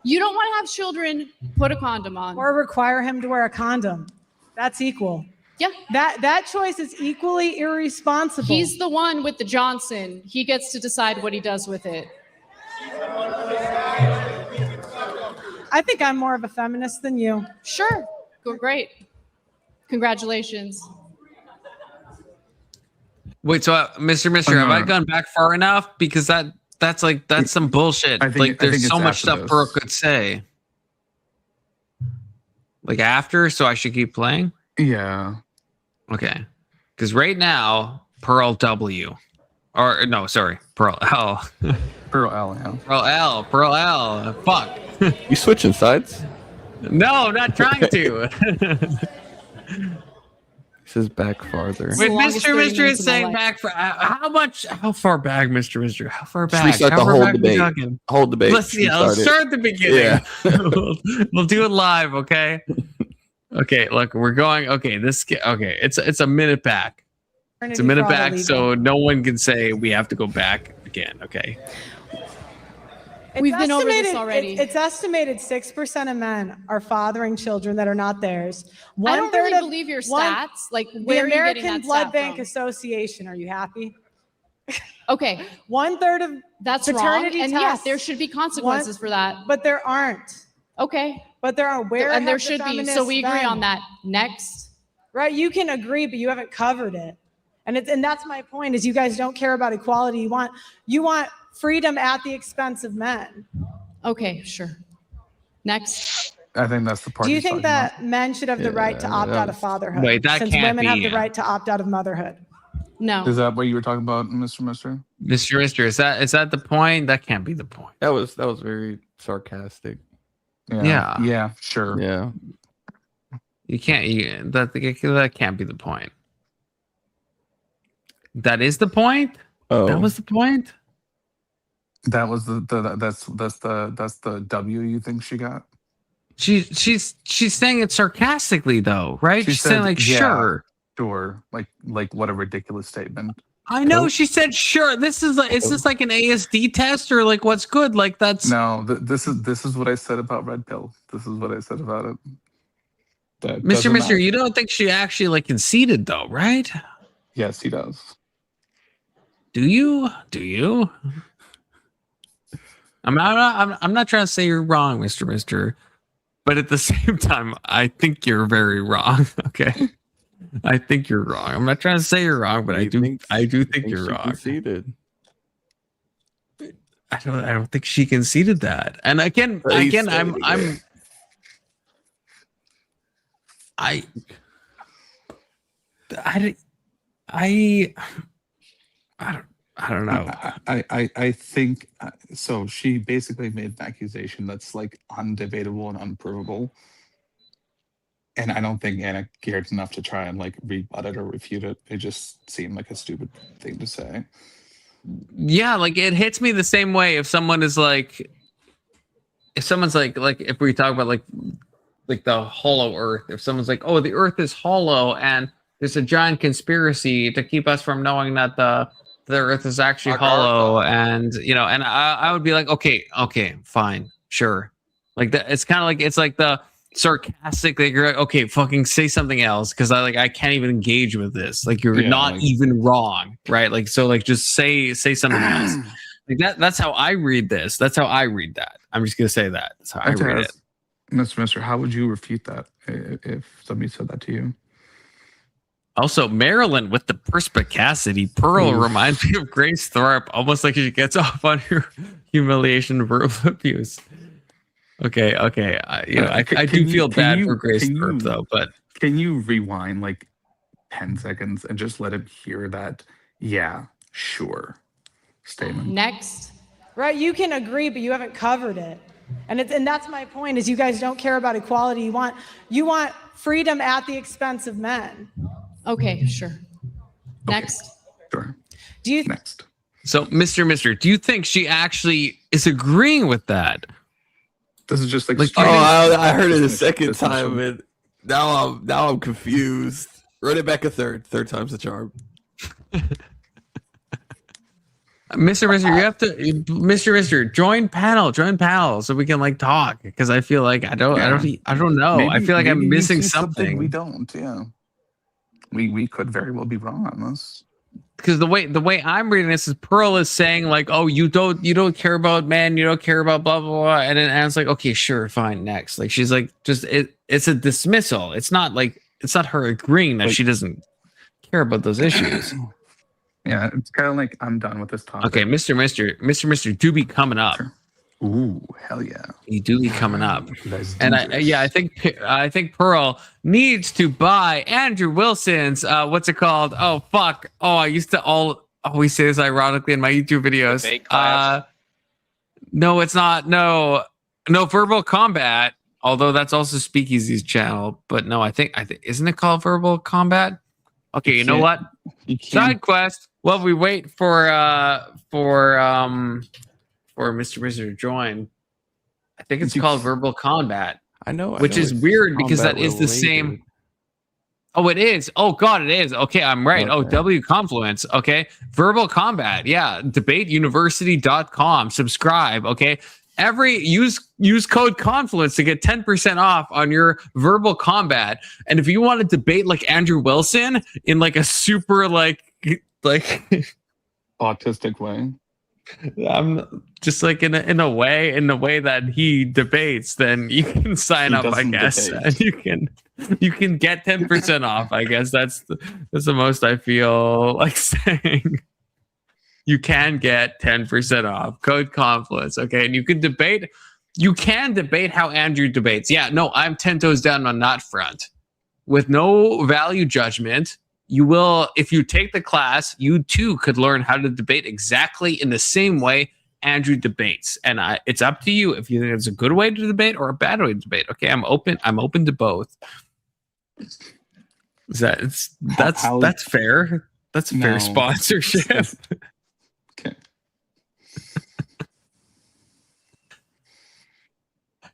You don't want to have children, put a condom on. Or require him to wear a condom. That's equal. Yeah. That choice is equally irresponsible. He's the one with the Johnson. He gets to decide what he does with it. I think I'm more of a feminist than you. Sure. Go great. Congratulations. Wait, so Mister, have I gone back far enough? Because that's some bullshit. There's so much stuff Pearl could say. Like after, so I should keep playing? Yeah. Okay. Because right now, Pearl W. Or no, sorry, Pearl L. Pearl L, yeah. Pearl L. Fuck. You switching sides? No, not trying to. He says back farther. Wait, Mister is saying back for how far back, Mister? How far back? Restart the whole debate. Whole debate. Let's start at the beginning. Yeah. we'll do it live, okay? Okay, look, we're going. Okay, it's a minute back. It's a minute back, so no one can say we have to go back again. Okay. We've been over this already. It's estimated 6% of men are fathering children that are not theirs. I don't really believe your stats. Like, where the are you getting American that Blood stat Bank from? Association. Are you happy? Okay. 1/3 of that's wrong. paternity And tests. yes, there should be consequences for that. But there aren't. Okay. But there are. And there should be. So we agree on that. Next. Right. You can agree, but you haven't covered it. And that's my point is you guys don't care about equality. You want freedom at the expense of men. Okay, sure. Next. I think that's the part. Do you think that men should have the right to opt out of fatherhood? Wait, that since can't women be, have the right to opt out of motherhood? No. Is that what you were talking about, Mister? Mister, is that the point? That can't be the point. That was very sarcastic. Yeah, sure. Yeah. You can't. That can't be the point. That is the point. Oh, that was the point. That was that's the W you think she got. She's saying it sarcastically though, right? She's saying like sure, like what a ridiculous statement. I know. She said sure. Is this like an ASD test or like what's good? Like that's no. This is what I said about red pill. This is what I said about it. Mister, you don't think she actually like conceded though, right? Yes, he does. Do you? I'm not trying to say you're wrong, Mister. But at the same time, I think you're very wrong. Okay. I think you're wrong. I'm not trying to say you're wrong, but I do think you're wrong. Conceded. I don't think she conceded that. And again, I don't know. I think so. She basically made an accusation that's like undebatable and unprovable, and I don't think Anna cared enough to try and like rebut it or refute it. It just seemed like a stupid thing to say. Yeah, like it hits me the same way if someone is like, if someone's like if we talk about like the hollow Earth, if someone's like, oh, the Earth is hollow and there's a giant conspiracy to keep us from knowing that the Earth is actually hollow, and you know, and I would be like, okay, fine, sure, like that. It's kind of like it's like the sarcastic that you're like, okay, fucking say something else because I can't even engage with this. Like you're not even wrong, right? Like so, like just say something else. Like that's how I read this. That's how I read that. I'm just gonna say that. That's how I read it. Mr. How would you refute that if somebody said that to you? Also, Marilyn with the perspicacity. Pearl reminds me of Grace Thorpe, almost like she gets off on her humiliation verbal abuse. Okay. I do feel bad for Grace Thorpe, though. But can you rewind like 10 seconds and just let him hear that? Yeah, sure. Statement. Next. Right, you can agree, but you haven't covered it. And that's my point, is you guys don't care about equality. You want freedom at the expense of men. Okay, sure. Next. Sure. Next. So, Mr. Do you think she actually is agreeing with that? This is just like I heard it a second time, and now I'm confused. Run it back a third time's the charm. Mr. You have to, Mr. Join panel so we can like talk, because I feel like I don't know. I feel like I'm missing something. We don't. Yeah. We could very well be wrong on this. Because the way I'm reading this is Pearl is saying like, oh, you don't care about men, you don't care about blah blah blah, and then Anne's like, okay, sure, fine, next. Like she's like, it's a dismissal. It's not her agreeing that she doesn't care about those issues. Yeah, it's kind of like I'm done with this topic. Okay, Mr. do be coming up. Sure. Ooh, hell yeah. You do be coming up. And I think Pearl needs to buy Andrew Wilson's what's it called? Oh fuck. Oh, I used to always say this ironically in my YouTube videos. No, it's not. No, Verbal Combat. Although that's also Speakeasy's channel, but no, I think isn't it called Verbal Combat? Okay, you know what? Side quest. Well, we wait for Mr. to join. I think it's called Verbal Combat. I know, which is weird because that is the same. Oh, it is. Oh God, it is. Okay, I'm right. Okay. Oh, W Confluence. Okay, Verbal Combat. Yeah, debateuniversity.com. Subscribe. Okay. Use code Confluence to get 10% off on your Verbal Combat. And if you want to debate like Andrew Wilson in like a super like autistic way, I'm just like in a way that he debates, then you can sign up, I guess, and you can get 10% off. I guess that's the most I feel like saying. You can get 10% off. Code Confluence, okay? And you can debate how Andrew debates. Yeah, no, I'm 10 toes down on that front. With no value judgment, you will, if you take the class, you too could learn how to debate exactly in the same way Andrew debates. And it's up to you if you think it's a good way to debate or a bad way to debate. Okay, I'm open to both. That's fair. That's fair sponsorship. Okay.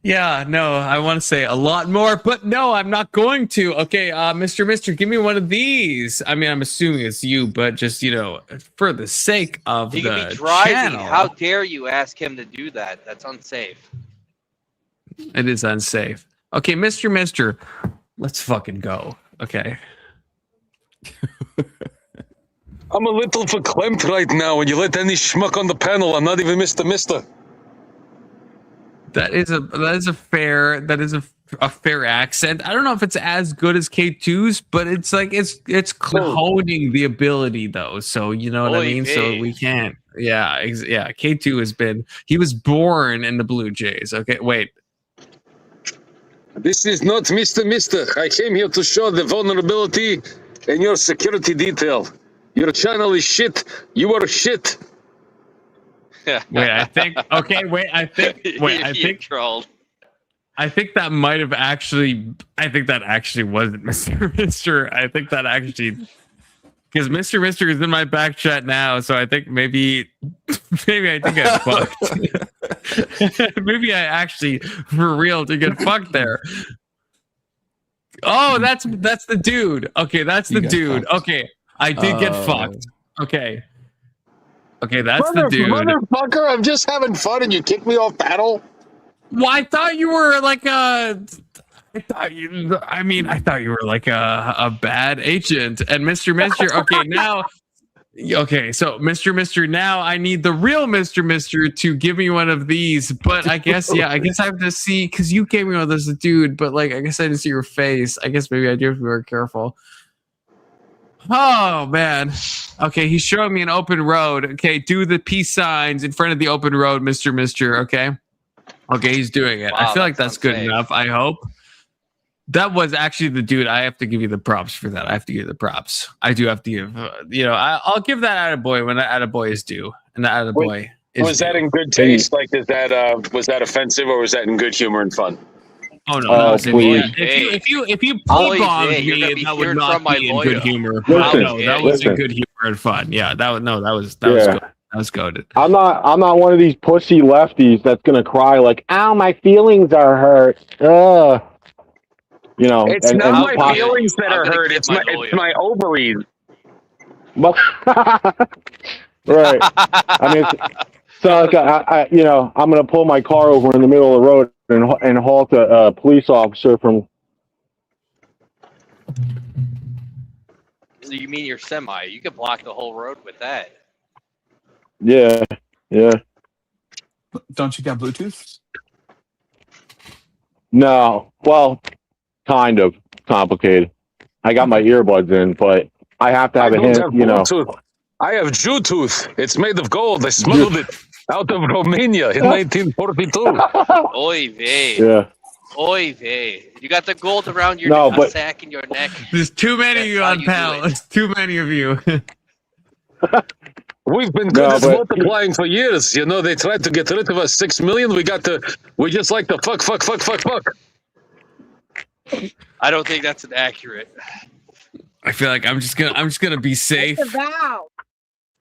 Yeah, no, I want to say a lot more, but no, I'm not going to. Okay, Mr. Give me one of these. I mean, I'm assuming it's you, but just, for the sake of he the could be driving. channel. How dare you ask him to do that? That's unsafe. It is unsafe. Okay, Mr. Let's fucking go. Okay. I'm a little verklempt right now, and you let any schmuck on the panel. I'm not even Mr. That is a fair accent. I don't know if it's as good as K2's, but it's like it's honing the ability though. So you know what I mean. So we can't. Yeah. K2 he was born in the Blue Jays. Okay, wait. This is not Mr. I came here to show the vulnerability in your security detail. Your channel is shit. You are shit. I think trolled. I think that might have actually. I think that actually wasn't Mr. I think that actually. Because Mr. is in my back chat now, so I think maybe I think I fucked. Maybe I actually for real to get fucked there. Oh, that's the dude. Okay, that's the dude. Fucked. Okay, I did get fucked. Okay, that's the dude. Motherfucker, I'm just having fun, and you kick me off panel. Well, I thought you were like a. I thought you were like a bad agent, and Mr. Okay, now, okay, so Mr. Now I need the real Mr. to give me one of these, but I guess I have to see because you gave me one of those, dude. But like, I guess I didn't see your face. I guess maybe I do have to be more careful. Oh man. Okay, he's showing me an open road. Okay, do the peace signs in front of the open road, Mr. Okay. Okay, he's doing it. Wow, I feel like that's good enough. I hope. That was actually the dude. I have to give you the props for that. I have to give you the props. I do have to give, I'll give that attaboy when that attaboy is due. And that attaboy is was that in good taste? Like, was that offensive or was that in good humor and fun? Oh, no. That was if you bombed me, that would not be in good humor. That was in good humor and fun. Yeah, that was good. That was goated. I'm not one of these pussy lefties that's gonna cry like, ow, my feelings are hurt. It's not my feelings that are hurt. It's my ovaries. Right. I mean, so like I'm gonna pull my car over in the middle of the road and halt a police officer from. So you mean your semi? You could block the whole road with that. Yeah. Don't you got Bluetooth? No. Well, kind of complicated. I got my earbuds in, but I have to have a hand, I have Bluetooth. It's made of gold. I smuggled it out of Romania in 1942. Oy vey. Yeah. Oy vey. You got the gold around your sack and your neck. There's too many of you on panel. There's too many of you. We've been good at multiplying for years. They tried to get rid of us. 6 million. We just like to fuck. I don't think that's inaccurate. I feel like I'm just gonna be safe.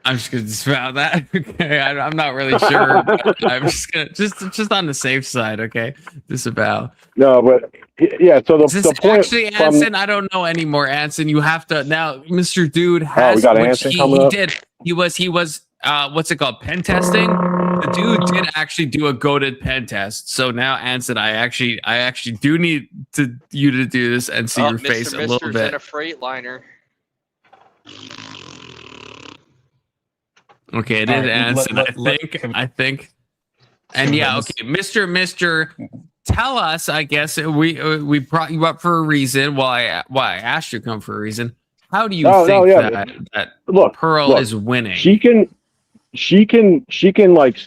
I'm just gonna disavow that. Okay, I'm not really sure. But I'm just gonna just on the safe side. Okay, disavow. No, but yeah. So the point actually, Anson, I don't know anymore. Anson, you have to now. Mr. Dude has. We got Anson coming up. He was what's it called? Pen testing. The dude did actually do a goated pen test. So now, Anson, I actually do need you to do this and see your face a little bit. In a Freightliner. Okay, it is Anson. I think. And yeah, okay, Mr. Tell us. I guess we brought you up for a reason. Why I asked you to come for a reason. How do you think that Pearl is winning? She can like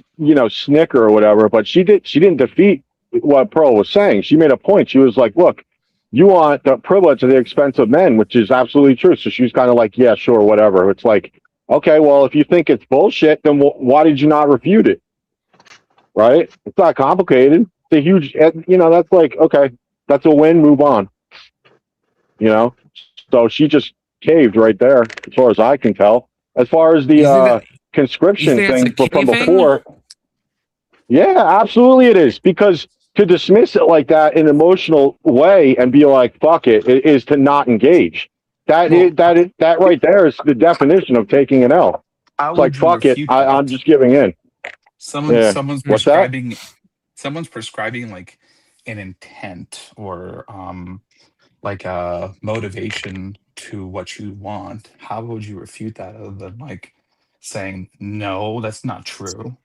snicker or whatever, but she didn't defeat what Pearl was saying. She made a point. She was like, look, you want the privilege at the expense of men, which is absolutely true. So she's kind of like, yeah, sure, whatever. It's like, okay, well, if you think it's bullshit, then why did you not refute it? Right? It's not complicated. It's a huge, that's like, okay, that's a win, move on. So she just caved right there, as far as I can tell. As far as the conscription thing from before, yeah, absolutely it is. Because to dismiss it like that in an emotional way and be like, fuck it, is to not engage. That right there is the definition of taking an L. It's like, fuck it, I'm just giving in. Someone's prescribing like an intent or like a motivation to what you want. How would you refute that other than like saying, no, that's not true?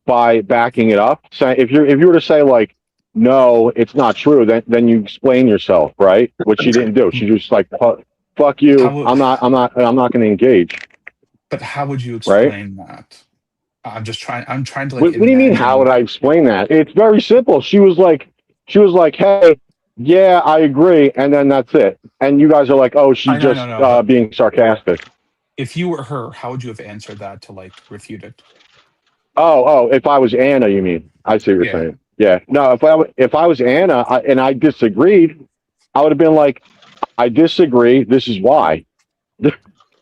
By backing it up. So if you were to say like, no, it's not true, then you explain yourself, right? Which she didn't do. She just like, fuck you. I'm not going to engage. But how would you explain that? I'm trying to like. What do you mean? How would I explain that? It's very simple. She was like, hey, yeah, I agree, and then that's it. And you guys are like, oh, she's just being sarcastic. If you were her, how would you have answered that to like refute it? Oh, if I was Anna, you mean? I see what you're saying. Yeah. No, if I was Anna and I disagreed, I would have been like, I disagree. This is why.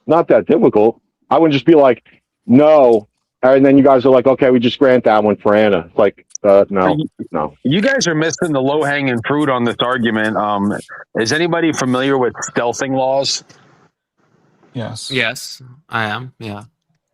Not that difficult. I would just be like, no. And then you guys are like, okay, we just grant that one for Anna. It's like, no. You guys are missing the low-hanging fruit on this argument. Is anybody familiar with stealthing laws? Yes. Yes, I am. Yeah.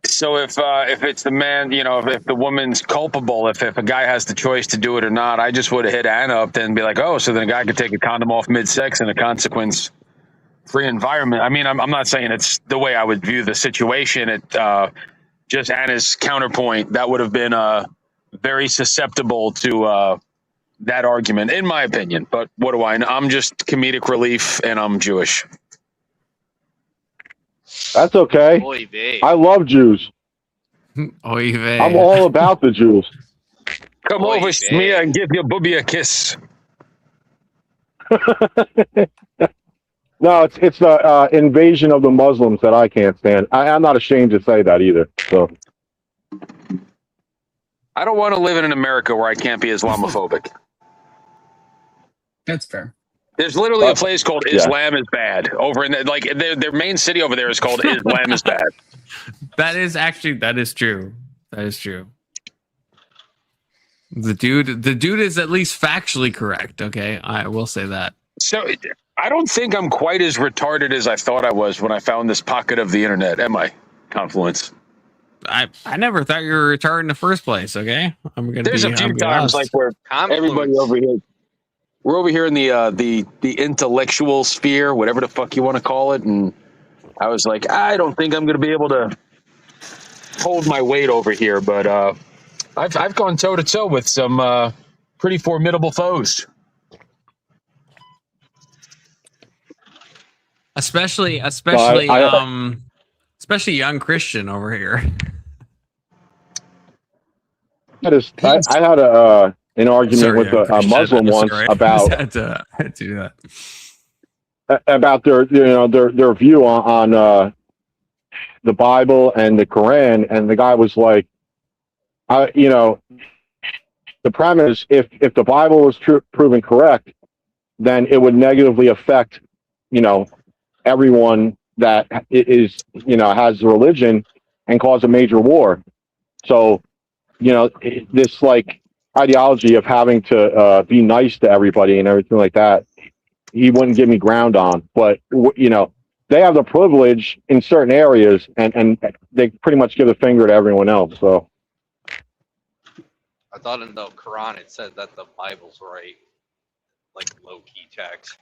So if it's the man, if the woman's culpable, if a guy has the choice to do it or not, I just would have hit Anna up then and be like, oh, so then a guy could take a condom off mid-sex in a consequence-free environment. I mean, I'm not saying it's the way I would view the situation. Just Anna's counterpoint, that would have been very susceptible to that argument, in my opinion. But what do I know? I'm just comedic relief, and I'm Jewish. That's okay. Oy vey. I love Jews. Oy vey. I'm all about the Jews. Come over, Smear, and give your booby a kiss. No, it's the invasion of the Muslims that I can't stand. I'm not ashamed to say that either. So I don't want to live in an America where I can't be Islamophobic. That's fair. There's literally a place called Islam is Bad over in their main city over there is called Islam is Bad. That is true. That is true. The dude is at least factually correct. Okay, I will say that. So I don't think I'm quite as retarded as I thought I was when I found this pocket of the internet. Am I? Confluence. I never thought you were retarded in the first place. Okay, There's a few times like where everybody over here. We're over here in the intellectual sphere, whatever the fuck you want to call it, and I was like, I don't think I'm going to be able to hold my weight over here, but I've gone toe to toe with some pretty formidable foes. Especially young Christian over here. I had an argument with a Muslim once about had to do that. About their view on the Bible and the Quran, and the guy was like, the premise, if the Bible is proven correct, then it would negatively affect everyone that is has religion and cause a major war. So this like ideology of having to be nice to everybody and everything like that, he wouldn't give me ground on. But they have the privilege in certain areas, and they pretty much give the finger to everyone else. So I thought in the Quran it said that the Bible's right, like low key text.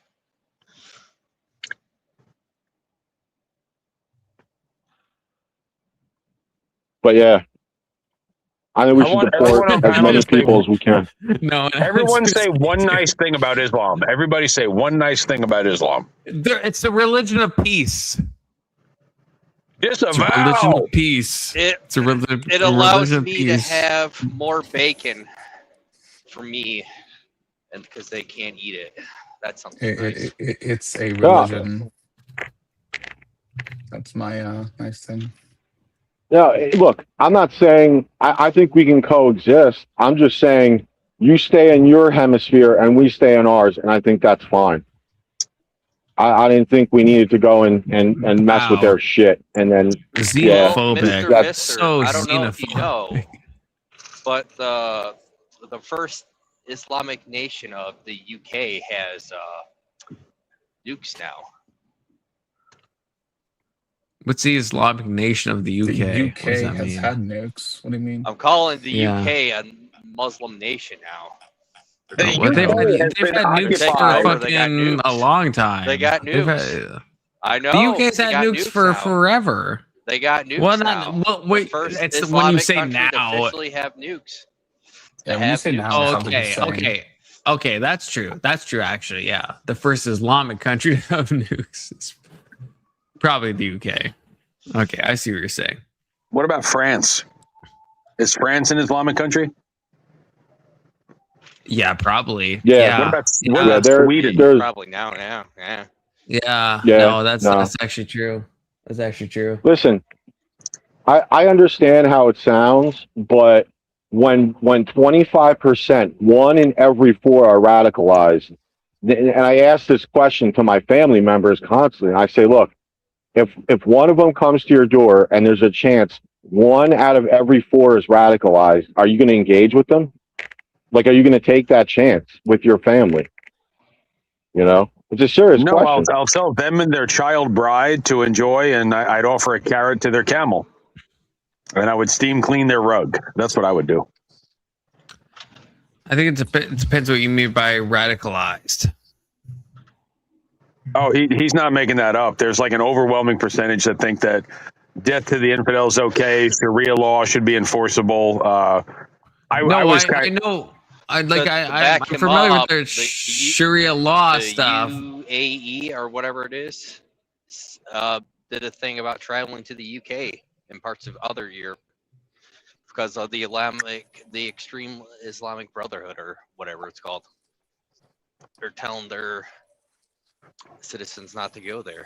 But yeah, I think we should deport as many people as we can. No, everyone say one nice thing about Islam. Everybody say one nice thing about Islam. It's the religion of peace. It's a religion of peace. It allows me to have more bacon for me, and because they can't eat it. That's something nice. It's a religion. That's my nice thing. No, look, I'm not saying I think we can coexist. I'm just saying you stay in your hemisphere and we stay in ours, and I think that's fine. I didn't think we needed to go and mess with their shit, and then xenophobic. That's so I don't know xenophobic. if you know, but the first Islamic nation of the UK has nukes now. What's the Islamic nation of the UK? The UK What does that has mean? had nukes. What do you mean? I'm calling the Yeah. UK a Muslim nation now. Well, they've had nukes for fucking a long time. They got They've nukes. I know. The UK's they had got nukes for now. forever. They got nukes Well, now. well, wait. The first It's Islamic when you say country to now. officially have nukes. Yeah, when you say now, it sounds like you're saying- Okay. That's true. That's true. Actually, yeah. The first Islamic country to have nukes is probably the UK. Okay, I see what you're saying. What about France? Is France an Islamic country? Yeah, probably. Yeah. What about Sweden? Probably now. Yeah. Yeah. Yeah, No, that's no. actually true. That's actually true. Listen, I understand how it sounds, but when 25%, 1 in every 4 are radicalized, and I ask this question to my family members constantly. I say, look, if one of them comes to your door and there's a chance 1 out of every 4 is radicalized, are you going to engage with them? Like, are you going to take that chance with your family? You know, it's a serious question. I'll tell them and their child bride to enjoy, and I'd offer a carrot to their camel, and I would steam clean their rug. That's what I would do. I think it depends what you mean by radicalized. Oh, he's not making that up. There's like an overwhelming percentage that think that death to the infidel is okay. Sharia law should be enforceable. I know. I'm familiar with the Sharia law stuff. UAE or whatever it is did a thing about traveling to the UK and parts of other Europe because of the extreme Islamic Brotherhood or whatever it's called. They're telling their citizens not to go there.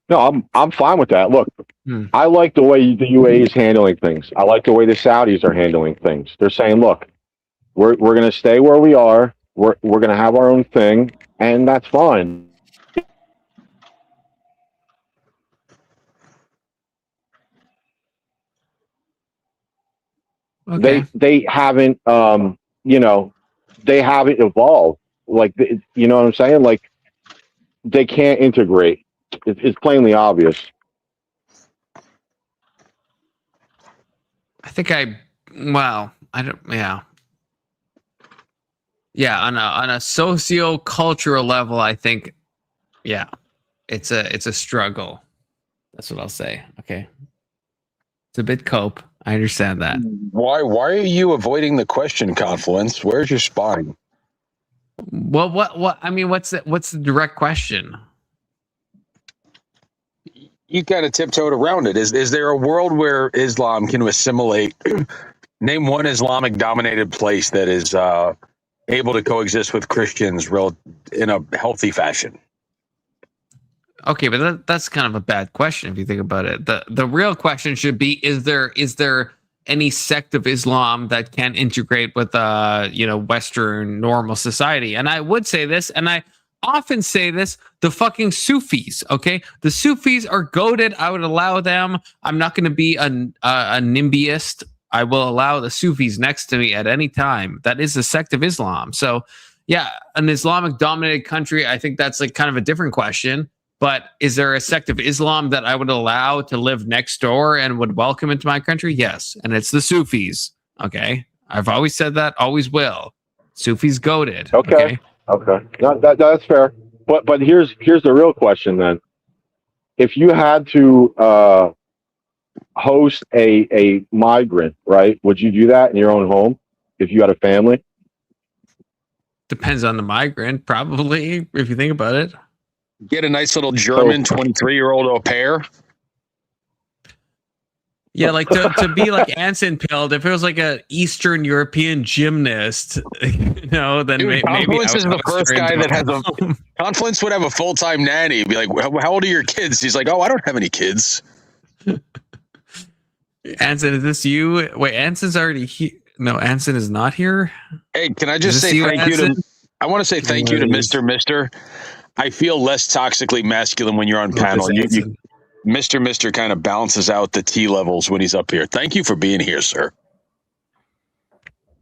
No, I'm fine with that. Look, I like the way the UAE is handling things. I like the way the Saudis are handling things. They're saying, look, we're going to stay where we are. We're going to have our own thing, and that's fine. Okay. They haven't, they haven't evolved. Like, you know what I'm saying? Like, they can't integrate. It's plainly obvious. I think I don't. Yeah. On a socio-cultural level, I think, it's a struggle. That's what I'll say. Okay, it's a bit cope. I understand that. Why are you avoiding the question, Confluence? Where's your spine? Well, what? I mean, what's the direct question? You kind of tiptoed around it. Is there a world where Islam can assimilate? Name one Islamic dominated place that is able to coexist with Christians in a healthy fashion. Okay, but that's kind of a bad question if you think about it. The real question should be: is there any sect of Islam that can integrate with Western normal society? And I would say this, and I often say this: the fucking Sufis. Okay, the Sufis are goated. I would allow them. I'm not going to be a NIMBYist. I will allow the Sufis next to me at any time. That is a sect of Islam. So, yeah, an Islamic dominated country. I think that's like kind of a different question. But is there a sect of Islam that I would allow to live next door and would welcome into my country? Yes, and it's the Sufis. Okay, I've always said that. Always will. Sufis goated. Okay. No, that's fair. But here's the real question then. If you had to host a migrant, right? Would you do that in your own home if you had a family? Depends on the migrant, probably, if you think about it. Get a nice little German 23-year-old au pair. Yeah, like to be like Anson Pilled, if it was like a Eastern European gymnast, then maybe Confluence is the first guy that has a Confluence would have a full-time nanny. Be like, how old are your kids? He's like, oh, I don't have any kids. Anson, is this you? Wait, Anson's already here. No, Anson is not here. Hey, can I just say thank you to? I want to say thank you to Mr. I feel less toxically masculine when you're on panel. Mr. kind of balances out the T levels when he's up here. Thank you for being here, sir.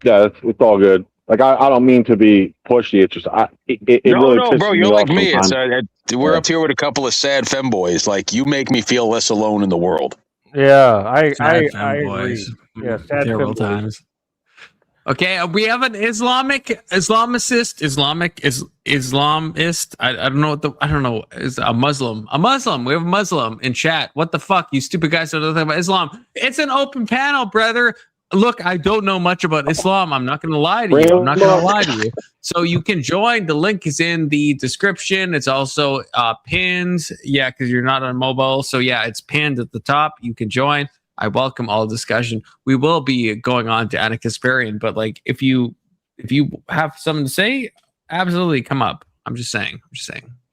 Yeah, it's all good. Like I don't mean to be pushy. It's just it really pisses bro. me You're like off me. sometimes. We're up here with a couple of sad femboys. Like you make me feel less alone in the world. Yeah, I agree. Yeah, sad terrible femboys. times. Okay, we have an Islamist. I don't know I don't know. Is a Muslim. We have a Muslim in chat. What the fuck, you stupid guys don't know nothing about Islam. It's an open panel, brother. Look, I don't know much about Islam. I'm not going to lie to you. So you can join. The link is in the description. It's also pinned. Yeah, because you're not on mobile. So yeah, it's pinned at the top. You can join. I welcome all discussion. We will be going on to Anna Kasparian, but like if you have something to say, absolutely come up. I'm just saying.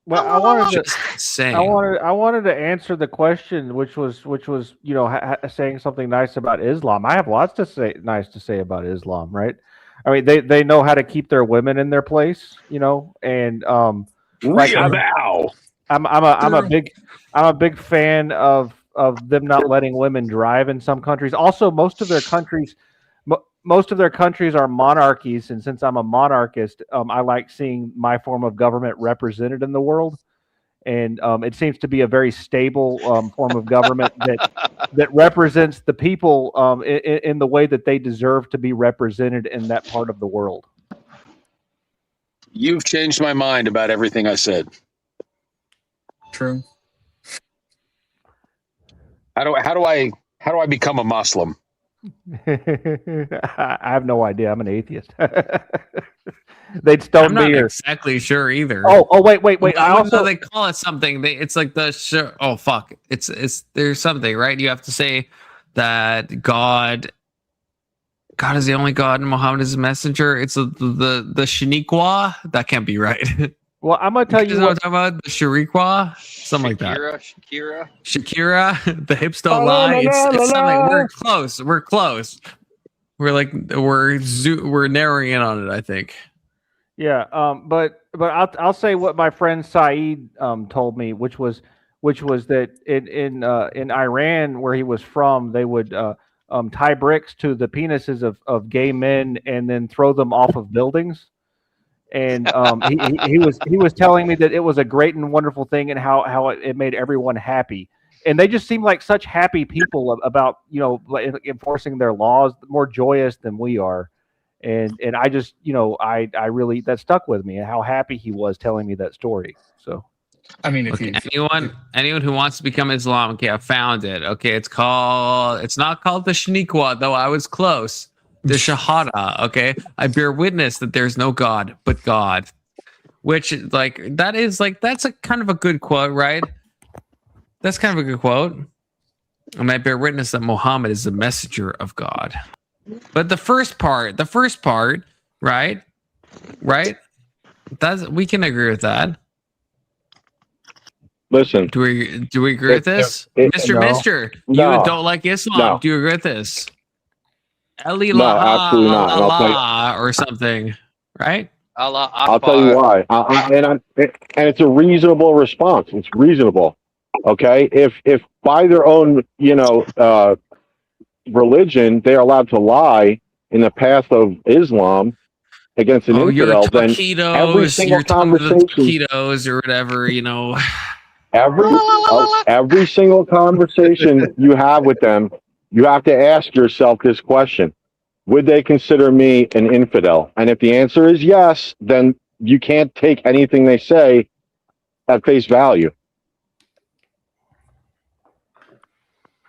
Well, I wanted to answer the question, which was saying something nice about Islam. I have lots to say about Islam, right? I mean, they know how to keep their women in their place, and like I'm a big fan of them not letting women drive in some countries. Also, most of their countries are monarchies, and since I'm a monarchist, I like seeing my form of government represented in the world. And it seems to be a very stable form of government that represents the people in the way that they deserve to be represented in that part of the world. You've changed my mind about everything I said. True. How do I become a Muslim? I have no idea. I'm an atheist. They'd stone I'm not me. exactly sure either. Oh, wait. I also they call it something. It's like the oh fuck. It's there's something, right? You have to say that God is the only God and Muhammad is a messenger. It's the Shaniqua. That can't be right. Well, I'm gonna tell you what I'm talking about. The Shariqua, something like that. Shakira. The hips don't lie. It's something. We're close. We're narrowing in on it, I think. Yeah, but I'll say what my friend Saeed told me, which was that in Iran, where he was from, they would tie bricks to the penises of gay men and then throw them off of buildings. And he was telling me that it was a great and wonderful thing, and how it made everyone happy. And they just seem like such happy people about enforcing their laws, more joyous than we are. And I just, I really, that stuck with me, and how happy he was telling me that story. So, I mean, if anyone who wants to become Islam, okay, I found it. Okay, it's not called the Shaniqua, though I was close. The Shahada. Okay, I bear witness that there's no God but God, which that's a kind of a good quote, right? That's kind of a good quote. And I bear witness that Muhammad is the messenger of God. But the first part, right? We can agree with that. Listen, do we agree with this, Mister? No. You don't like Islam? No. Do you agree with this? No, absolutely not. Or something, right? Allah I'll tell you why. And it's a reasonable response. It's reasonable. Okay, if by their own religion they're allowed to lie in the path of Islam against an infidel, then every single conversation, taquitos or whatever, every single conversation you have with them, you have to ask yourself this question: would they consider me an infidel? And if the answer is yes, then you can't take anything they say at face value.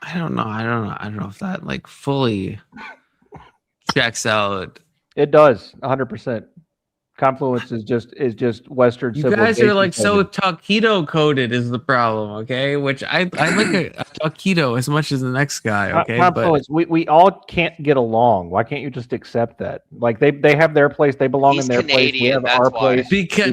I don't know if that fully checks out. It does 100%. Confluence is just Western. You guys are so taquito coded is the problem, okay? Which I like a taquito as much as the next guy, okay? Confluence, we all can't get along. Why can't you just accept that? Like they have their place, they belong in their place. We have our place. Because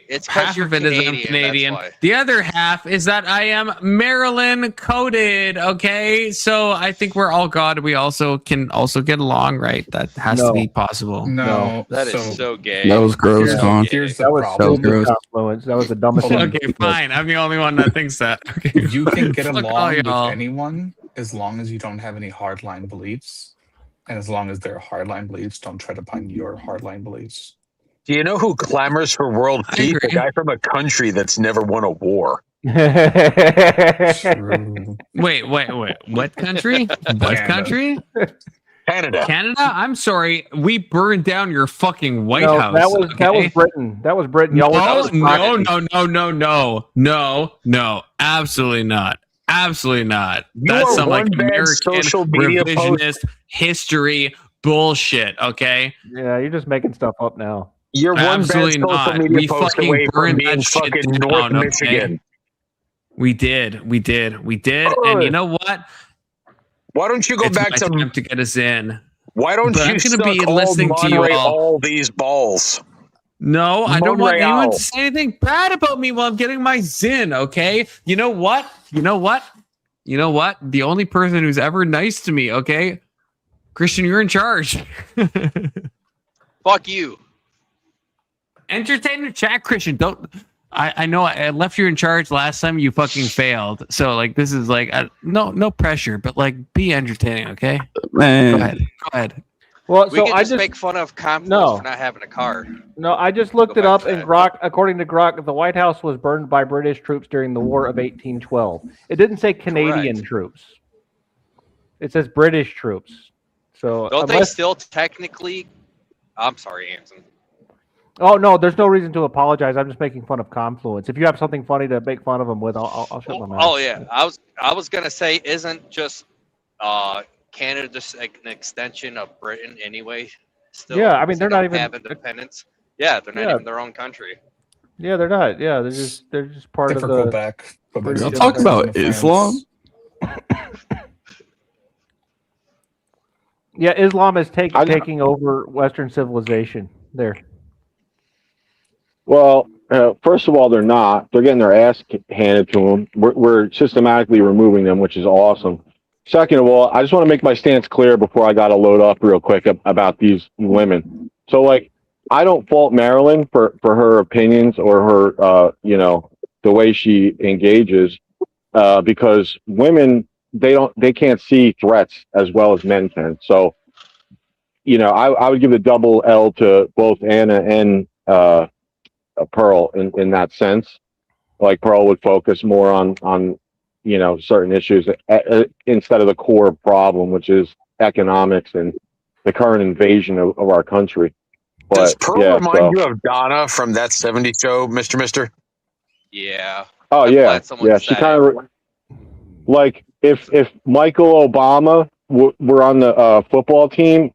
it's half of it is I'm Canadian. The other half is that I am Maryland coded, okay? So I think we're all God. We also can get along, right? That has to be possible. No. That is so gay. That was gross, Con. Here's the problem. That was the dumbest thing. Okay, fine. I'm the only one that thinks that. Okay. You can get along with anyone as long as you don't have any hardline beliefs, and as long as their hardline beliefs don't tread upon your hardline beliefs. Do you know who clamors for world peace? A guy from a country that's never won a war. Wait. What country? What country? Canada. I'm sorry. We burned down your fucking White House. That was Britain. That was Britain. No. Absolutely not. Absolutely not. That's some American social media revisionist history bullshit. Okay. Yeah, you're just making stuff up now. You're one absolutely bad social not. media We post fucking away from burned being that shit fucking down. North Okay? Michigan. We did. And you know what? Why don't you go back to time to get us in? Why don't you suck be listening to you all these balls? No, I don't want anyone to say anything bad about me while I'm getting my Zin, okay? You know what? The only person who's ever nice to me, okay? Christian, you're in charge. Fuck you. Entertain the chat, Christian. Don't. I know I left you in charge last time. You fucking failed. So like this is like no pressure, but like be entertaining, okay? Man. Go ahead. Well, We so could I just make fun of Confluence for not having a card. No, I just looked it up, and Grok, according to Grok, the White House was burned by British troops during the War of 1812. It didn't say Canadian troops. It says British troops. So Don't they still technically? I'm sorry, Anson. Oh no, there's no reason to apologize. I'm just making fun of Confluence. If you have something funny to make fun of them with, I'll shut my mouth. Oh yeah, I was gonna say, isn't just Canada just like an extension of Britain anyway? Still, Yeah, I mean, they're not even have independence. Yeah, they're not even their own country. Yeah, they're not. Yeah, they're just part of the. Quebec. Y'all talk about Islam. Yeah, Islam is taking over Western civilization. There. Well, first of all, they're not. They're getting their ass handed to them. We're systematically removing them, which is awesome. Second of all, I just want to make my stance clear before I got to load up real quick about these women. So, like, I don't fault Marilyn for her opinions or her, the way she engages, because women, they can't see threats as well as men can. So, I would give a double L to both Anna and Pearl in that sense. Like Pearl would focus more on certain issues instead of the core problem, which is economics and the current invasion of our country. But, does Pearl remind you of Donna from that 70s show, Mr. Mister? Yeah. Oh yeah, she kind of like if Michael Obama were on the football team,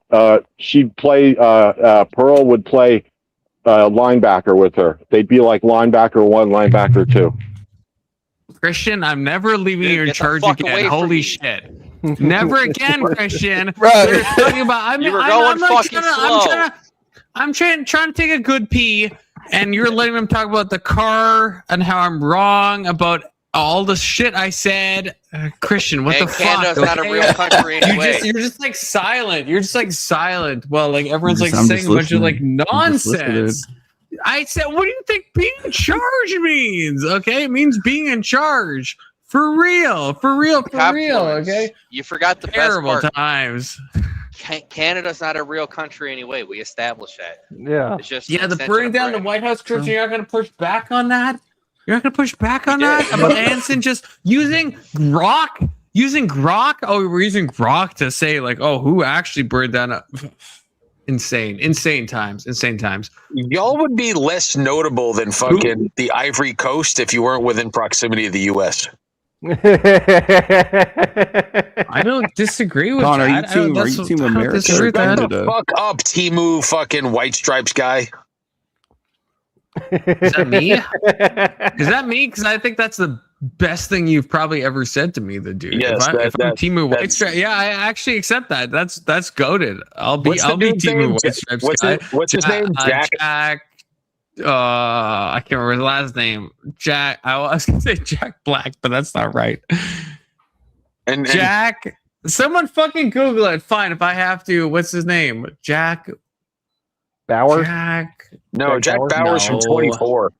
she'd play. Pearl would play linebacker with her. They'd be like linebacker 1, linebacker 2. Christian, I'm never leaving you in charge again. Holy shit. Never again, Christian. Right. Talking about, I'm trying to take a good pee, and you're letting them talk about the car and how I'm wrong about all the shit I said. Christian, what the Canada's fuck? not a real country anyway. You're just like silent. You're just like silent. Well, like everyone's like I'm saying just a bunch of like listening. nonsense. I said, what do you think being in charge means? Okay, it means being in charge. For real. Okay. You forgot the Terrible best part. times. Canada's not a real country anyway. We established that. Yeah. It's just The burning down the White House, Christian. You're not going to push back on that. You're not going to push back on that about Anson just using Grok. Oh, we're using Grok to say like, oh, who actually burned down? Insane times. Y'all would be less notable than fucking the Ivory Coast if you weren't within proximity of the U.S. I don't disagree with Connor, that. are you team America or Shut the Canada? fuck up, Timu fucking White Stripes guy. Is that me? Is that me? Because I think that's the best thing you've probably ever said to me, the dude. Yes, if I'm Timu White Stripes, yeah, I actually accept that. That's goated. I'll be Timu White Stripes guy. What's his name? Jack. I can't remember his last name. Jack. I was gonna say Jack Black, but that's not right. And Jack. Someone fucking Google it. Fine, if I have to. What's his name? Jack Bauer. Jack Bauer's from 24.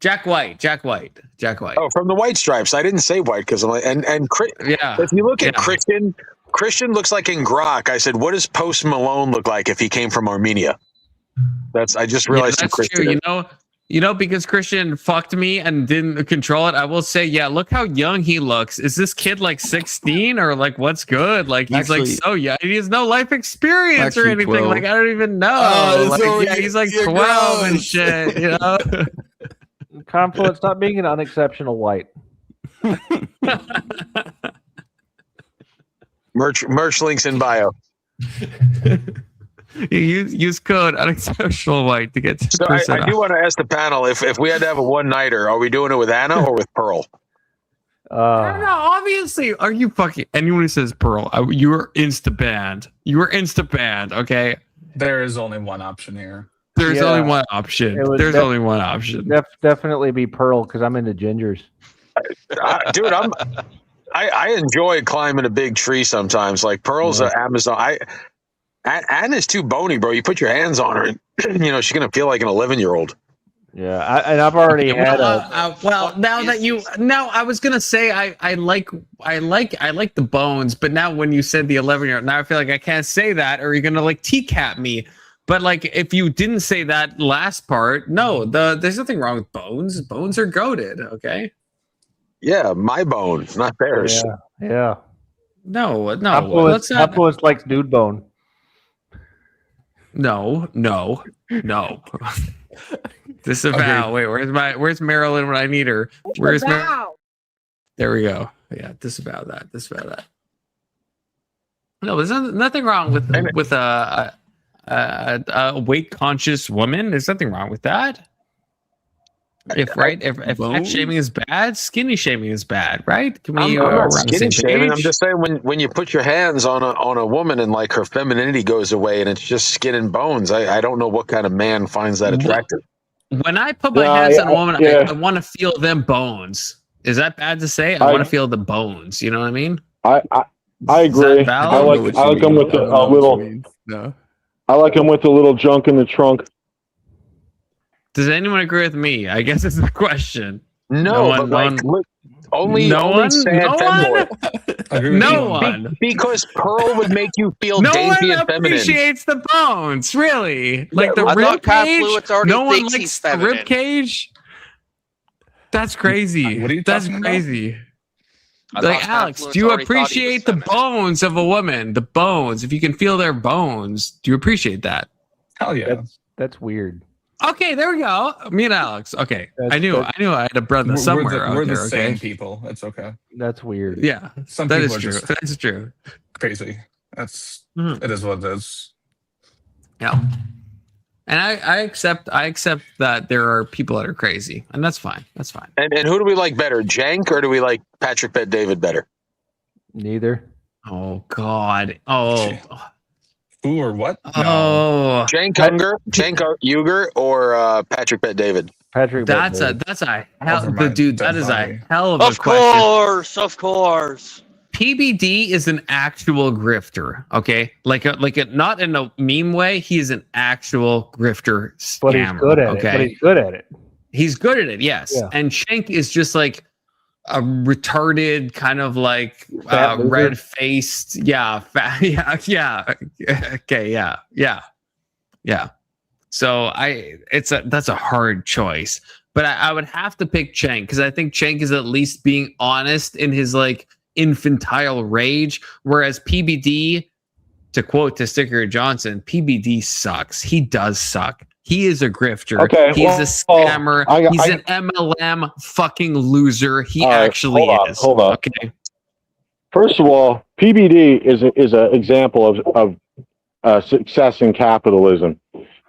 Jack White. Oh, from the White Stripes. I didn't say white because I'm like, and yeah. If you look at Christian looks like in Grok. I said, what does Post Malone look like if he came from Armenia? I just realized that's true. Because Christian fucked me and didn't control it. I will say, yeah, look how young he looks. Is this kid like 16 or like what's good? Like he's like so young. He has no life experience or anything. 12. Like I don't even know. He's like 12 and shit. Confluence, stop being an unexceptional white. Merch links in bio. You use code unexceptional white to get 10% So I do want to ask the panel if we had to have a one-nighter, are we doing it with Anna or with Pearl? I don't know. Obviously, are you fucking anyone who says Pearl? You were insta banned. Okay. There is only one option here. There's only one option. Only one option. Definitely be Pearl because I'm into gingers. Dude, I enjoy climbing a big tree sometimes. Like Pearl's an Amazon. Anna's too bony, bro. You put your hands on her, and she's gonna feel like an 11-year-old. Yeah, and I've already had now I was gonna say I like the bones, but now when you said the 11-year-old, now I feel like I can't say that, or you're gonna like TCAP me. But like if you didn't say that last part, no, there's nothing wrong with bones. Bones are goated, okay? Yeah, my bone, not theirs. Yeah. No. Confluence likes dude bone. No. Disavow. Okay. Wait, where's Marilyn when I need her? Where's Marilyn? There we go. Yeah, disavow that. No, there's nothing wrong with a weight conscious woman. There's nothing wrong with that. If fat shaming is bad, skinny shaming is bad, right? Can we? I'm not skinny shaming. I'm just saying when you put your hands on a woman and like her femininity goes away and it's just skin and bones. I don't know what kind of man finds that attractive. When I put my hands on a woman, I want to feel them bones. Is that bad to say? I want to feel the bones. You know what I mean? I agree. I like them with a little. No. I like them with a little junk in the trunk. Does anyone agree with me? I guess it's the question. No one. Because Pearl would make you feel dainty and feminine. Appreciates the bones, really. Like the rib cage. No one likes the rib cage. That's crazy. What are you talking crazy. Like Alex, do you appreciate the bones of a woman? The bones. If you can feel their bones, do you appreciate that? Hell yeah. That's weird. Okay, there we go. Me and Alex. Okay, I knew I had a brother somewhere. We're the same people. That's okay. That's weird. Yeah, that is true. That's true. Crazy. It is what it is. Yeah, and I accept that there are people that are crazy, and that's fine. That's fine. And who do we like better, Jank, or do we like Patrick Bet David better? Neither. Oh God. Oh. Who or what? Oh, Cenk Uygur or Patrick Bet David? That's a hell of a question. Of course. PBD is an actual grifter, okay? Like not in a meme way. He is an actual grifter scammer. But he's good at it. But he's good at it. He's good at it, yes. Yeah. And Cenk is just like a retarded kind of like red-faced, yeah. So that's a hard choice, but I would have to pick Cenk because I think Cenk is at least being honest in his like infantile rage, whereas PBD, to quote Testicular Johnson, PBD sucks. He does suck. He is a grifter. Okay, he's a scammer. He's an MLM fucking loser. He actually is. Hold on. Okay. First of all, PBD is an example of success in capitalism.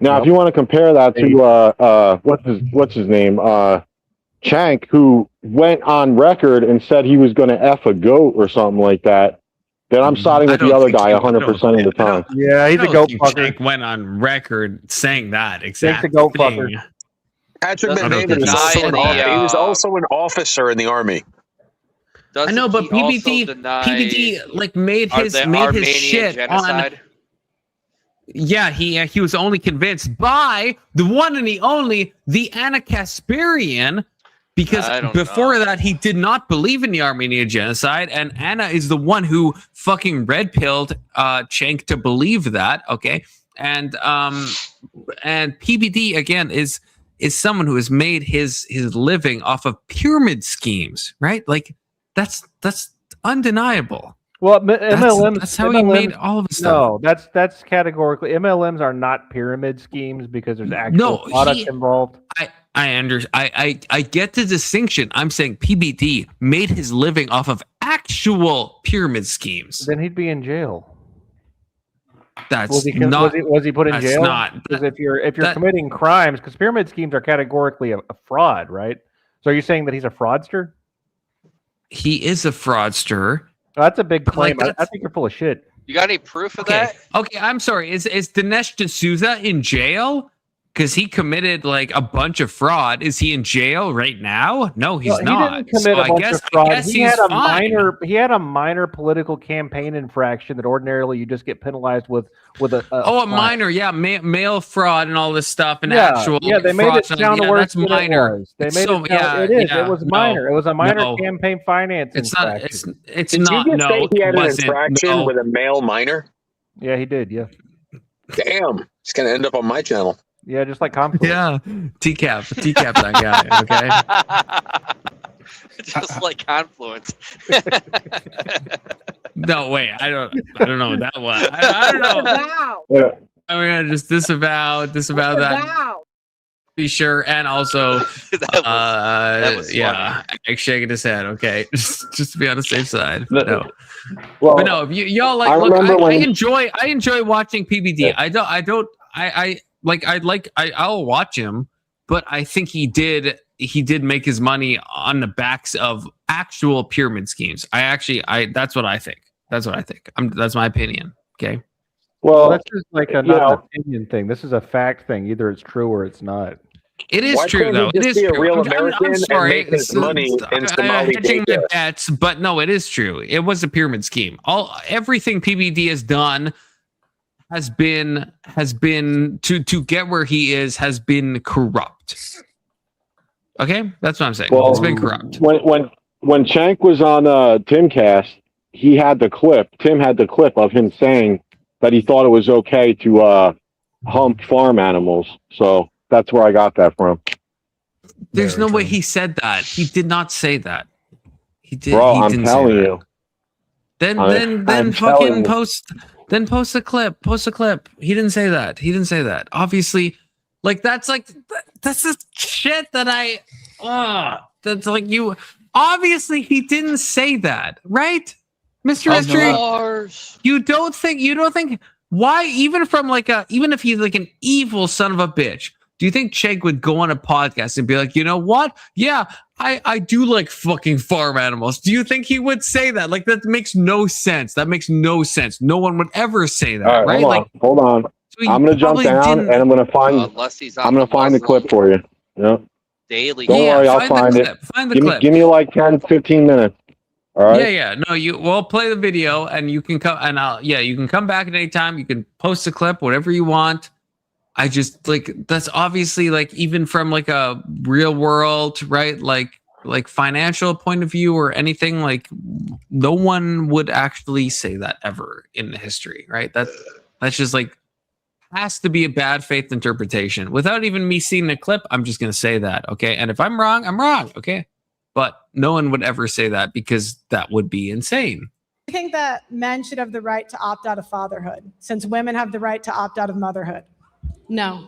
Now, if you want to compare that to what's his name, Cenk, who went on record and said he was going to F a goat or something like that, then I'm siding with the other guy 100% of the time. Yeah, he's a goat fucker. Cenk went on record saying that exactly. He's a goat fucker. Patrick Bet David he was also an officer in the army. I know, but PBD like made his shit genocide? On. Yeah, he was only convinced by the one and the only, the Anna Kasparian, because before that he did not believe in the Armenian genocide, and Anna is the one who fucking red-pilled Cenk to believe that. Okay, and PBD again is someone who has made his living off of pyramid schemes, right? Like that's undeniable. Well, MLMs. That's how he made all of his stuff. No, that's categorically. MLMs are not pyramid schemes because there's actual product involved. I get the distinction. I'm saying PBD made his living off of actual pyramid schemes. Then he'd be in jail. Was he put in jail? Because if you're committing crimes, because pyramid schemes are categorically a fraud, right? So are you saying that he's a fraudster? He is a fraudster. Oh, that's a big claim. Like I think you're full of shit. You got any proof of that? Okay, I'm sorry. Is Dinesh D'Souza in jail? because he committed like a bunch of fraud. Is he in jail right now? No, he's Well, not. He didn't commit a bunch of fraud. I guess He he's had a fine. minor political campaign infraction that ordinarily you just get penalized with a fine. Minor, yeah, mail fraud and all this stuff, and Yeah, actual they made it sound that's worse than minor. it was. They It's made so, it sound, it is. yeah, It was no, minor. It was a minor no. campaign finance It's infraction. not. It's Did not. you just say he it had an wasn't. infraction No. with a male minor? Yeah, he did. Yeah. Damn, it's gonna end up on my channel. Yeah, just like Confluence. Yeah, TCAP that guy. Okay. Just like Confluence. No, wait. I don't know what that was. I don't know. Yeah. I'm gonna just disavow that. Be sure, and also, that was yeah, Ike's shaking his head. Okay, just to be on the safe side. No, Well, but no, if y'all like, I look, remember I when- enjoy watching PBD. I'll watch him, but I think he did make his money on the backs of actual pyramid schemes. That's what I think. That's my opinion. Okay. Well, that's just like a not an opinion thing. This is a fact thing. Either it's true or it's not. It is Why true, can't though. he It just is be a true. real I'm American sorry. and make his money in Somali hedging my daycare? bets, but no, it is true. It was a pyramid scheme. Everything PBD has done has been to get where he is has been corrupt. Okay, that's what I'm saying. Well, It's been corrupt. When Shank was on Timcast, he had the clip. Tim had the clip of him saying that he thought it was okay to hump farm animals. So that's where I got that from. There's no way he said that. He did not say that. He did. Bro, he I'm didn't telling say that. you. Then I'm fucking telling you. post a clip. Post a clip. He didn't say that. Obviously, that's the shit that that's like you. Obviously, he didn't say that, right, Mr. Mystery? You don't think why even if he's like an evil son of a bitch, do you think Chegg would go on a podcast and be like, you know what? Yeah, I do like fucking farm animals. Do you think he would say that? Like, that makes no sense. No one would ever say that, All right? Hold on. So I'm gonna jump down and I'm gonna find. Unless he's on I'm gonna find the clip for you. Yeah. daily. Don't worry, I'll find it. Find the clip. Give me like 10, 15 minutes. All right. Yeah. No, we'll play the video and you can come and you can come back at any time. You can post a clip, whatever you want. I just that's obviously even from a real world, right? Like financial point of view or anything, no one would actually say that ever in history, right? That's just has to be a bad faith interpretation. Without even me seeing the clip, I'm just going to say that, okay? And if I'm wrong, I'm wrong, okay? But no one would ever say that because that would be insane. I think that men should have the right to opt out of fatherhood, since women have the right to opt out of motherhood. No.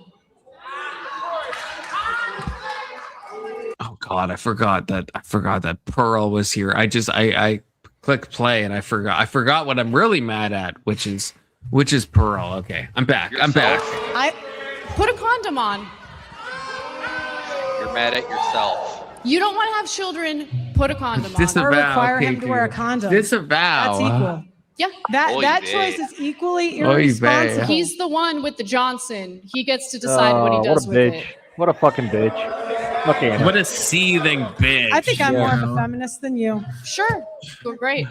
Oh God, I forgot that Pearl was here. I clicked play and I forgot what I'm really mad at, which is Pearl. Okay, I'm back. I put a condom on. You're mad at yourself. You don't want to have children, put a condom on. Disavow, Or require him KP. to wear a condom. Disavow. That's equal. Yeah. That choice is equally Oy vey. irresponsible. He's the one with the Johnson. He gets to decide what he does what a with bitch. it. What a fucking bitch. Look at What a seething bitch. I think I'm more of a feminist than you. Sure. Well, great.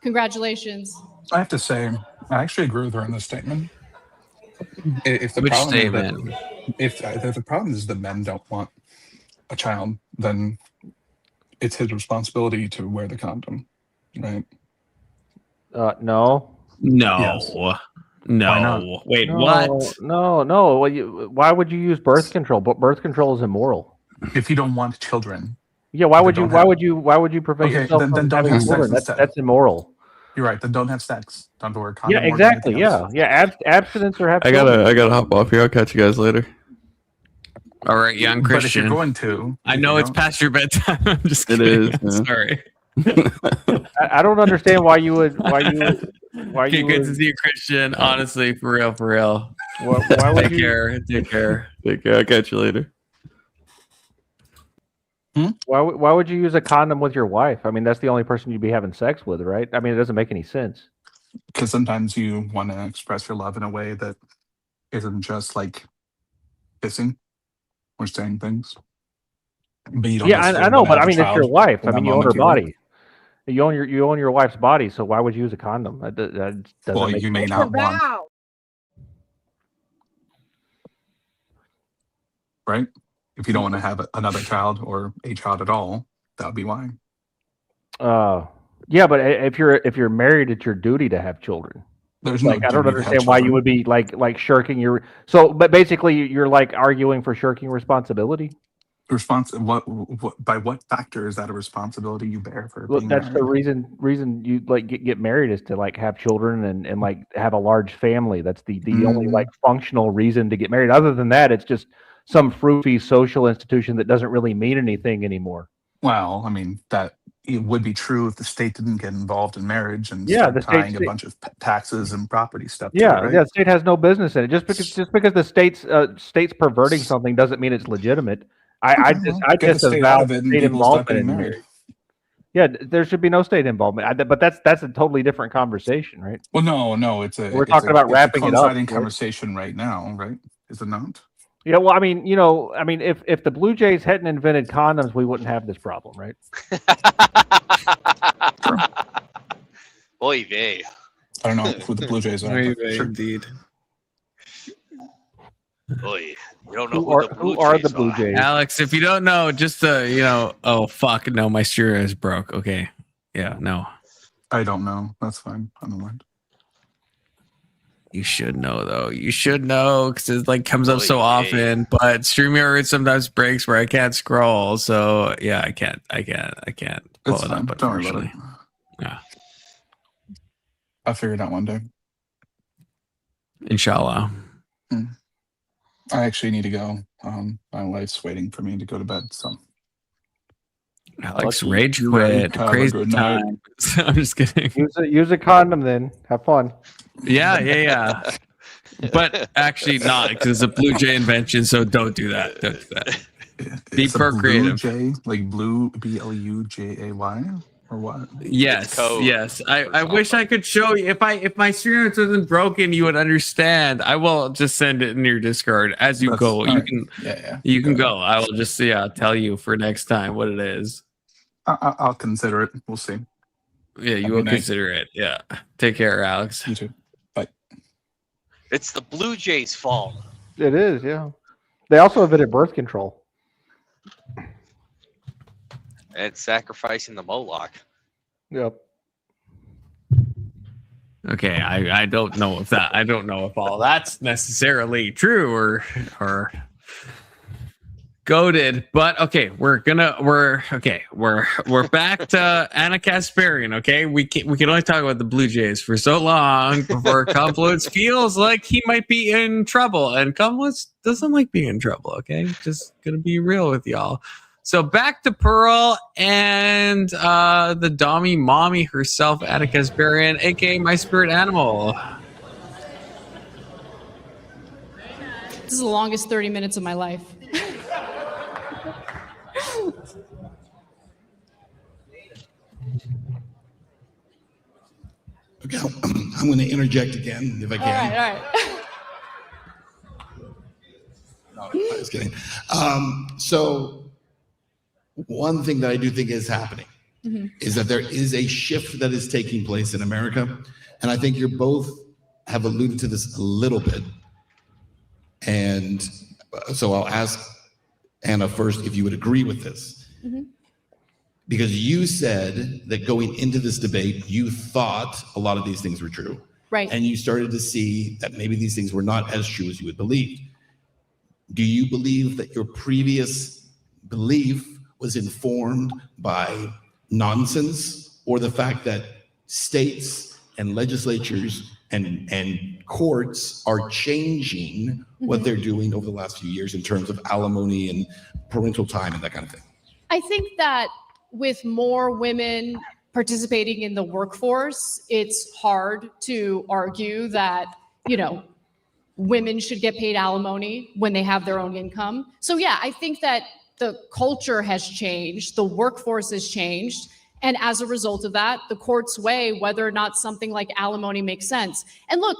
Congratulations. I have to say, I actually agree with her on this statement. If the Which problem statement? Is that, if the problem is that men don't want a child, then it's his responsibility to wear the condom, right? No. No. Yes. No. Wait, No, what? No. Well, why would you use birth control? But birth control is immoral. If you don't want children. Yeah. Why would then you? don't Why have- would you? Why would you prevent Okay, yourself then from don't having have sex children? instead. That's immoral. You're right. Then don't have sex. Don't wear a condom. Yeah. or Exactly. anything else. Yeah. Abstinence or have. I gotta hop off here. I'll catch you guys later. All right, young But if Christian. you're going to, I know it's past your bedtime. I'm just It kidding. is, yeah. Sorry. I don't understand why you would. Why Okay, you good would. to see you, Christian. Honestly, for real. Why would Take you? care. Take care. Take care. I'll catch you later. Why would you use a condom with your wife? I mean, that's the only person you'd be having sex with, right? I mean, it doesn't make any sense. Because sometimes you want to express your love in a way that isn't just kissing or saying things. But you don't Yeah, I know, necessarily want to but have I a mean, it's your child wife. in I that mean, you own her moment either. body. You own your wife's body. So why would you use a condom? That doesn't Well, make you may sense. not want, right? If you don't want to have another child or a child at all, that would be why. Yeah, but if you're married, it's your duty to have children. There's no Like, I don't duty to have understand why you children. would be like shirking your. So, but basically, you're like arguing for shirking responsibility. What by what factor is that a responsibility you bear for Look, being that's the married? reason you like get married is to like have children and like have a large family. That's the only like functional reason to get married. Other than that, it's just some fruity social institution that doesn't really mean anything anymore. Well, I mean, that it would be true if the state didn't get involved in marriage and Yeah, start the tying a bunch of taxes and property stuff to it, Yeah, right? the state has no business in it. Just because the state's perverting something doesn't mean it's legitimate. I Get the state out disavow of it and state people start involvement getting in married. marriage. Yeah, there should be no state involvement. But that's a totally different conversation, right? Well, no, it's a We're talking about wrapping it up. coinciding Right? conversation right now, right? Is it not? Yeah, well, I mean, if the Blue Jays hadn't invented condoms, we wouldn't have this problem, right? Oy vey. I don't know who the Blue Jays are. Oy but vey, sure. indeed. Oy. You don't know Who are the Blue Jays? Alex, if you don't know, just oh fuck, no, my stereo is broke. Okay, yeah, no. I don't know. That's fine. I don't mind. You should know though. You should know because it like comes up so often. But StreamYard sometimes breaks where I can't scroll. So yeah, I can't pull It's it fine. up. Don't worry about Unfortunately, it. yeah. I'll figure it out one day. Inshallah. I actually need to go. My wife's waiting for me to go to bed. So Alex Lucky rage you, quit. Ray. Have a Crazy good night. time. I'm just kidding. Use a condom then. Have fun. Yeah. But actually not because it's a Blue Jay invention. So don't do that. Don't do that. Be It's a procreative. Blue Jay, like blue BLUJAY or what? Yes. I wish I could show you. If my stream wasn't broken, you would understand. I will just send it in your Discord as you go. You can you can go. I will just tell you for next time what it is. I'll consider it. We'll see. Yeah, you Have a will good night. consider it. Yeah. Take care, Alex. You too. Bye. It's the Blue Jays' fault. It is, yeah. They also invented birth control. And sacrificing the Moloch. Yep. Okay, I don't know if all that's necessarily true or goated, but okay, we're back to Anna Kasparian. Okay, we can only talk about the Blue Jays for so long before Confluence feels like he might be in trouble, and Confluence doesn't like being in trouble. Okay, just gonna be real with y'all. So back to Pearl and the Dommy mommy herself, Anna Kasparian, aka my spirit animal. This is the longest 30 minutes of my life. Okay, I'm going to interject again if I can. All right. No, I was kidding. So one thing that I do think is happening is that there is a shift that is taking place in America. And I think you both have alluded to this a little bit. And so I'll ask Anna first if you would agree with this. Because you said that going into this debate, you thought a lot of these things were true. Right. And you started to see that maybe these things were not as true as you had believed. Do you believe that your previous belief was informed by nonsense, or the fact that states and legislatures and courts are changing what they're doing over the last few years in terms of alimony and parental time and that kind of thing? I think that with more women participating in the workforce, it's hard to argue that, women should get paid alimony when they have their own income. So yeah, I think that the culture has changed, the workforce has changed, and as a result of that, the courts weigh whether or not something like alimony makes sense. And look,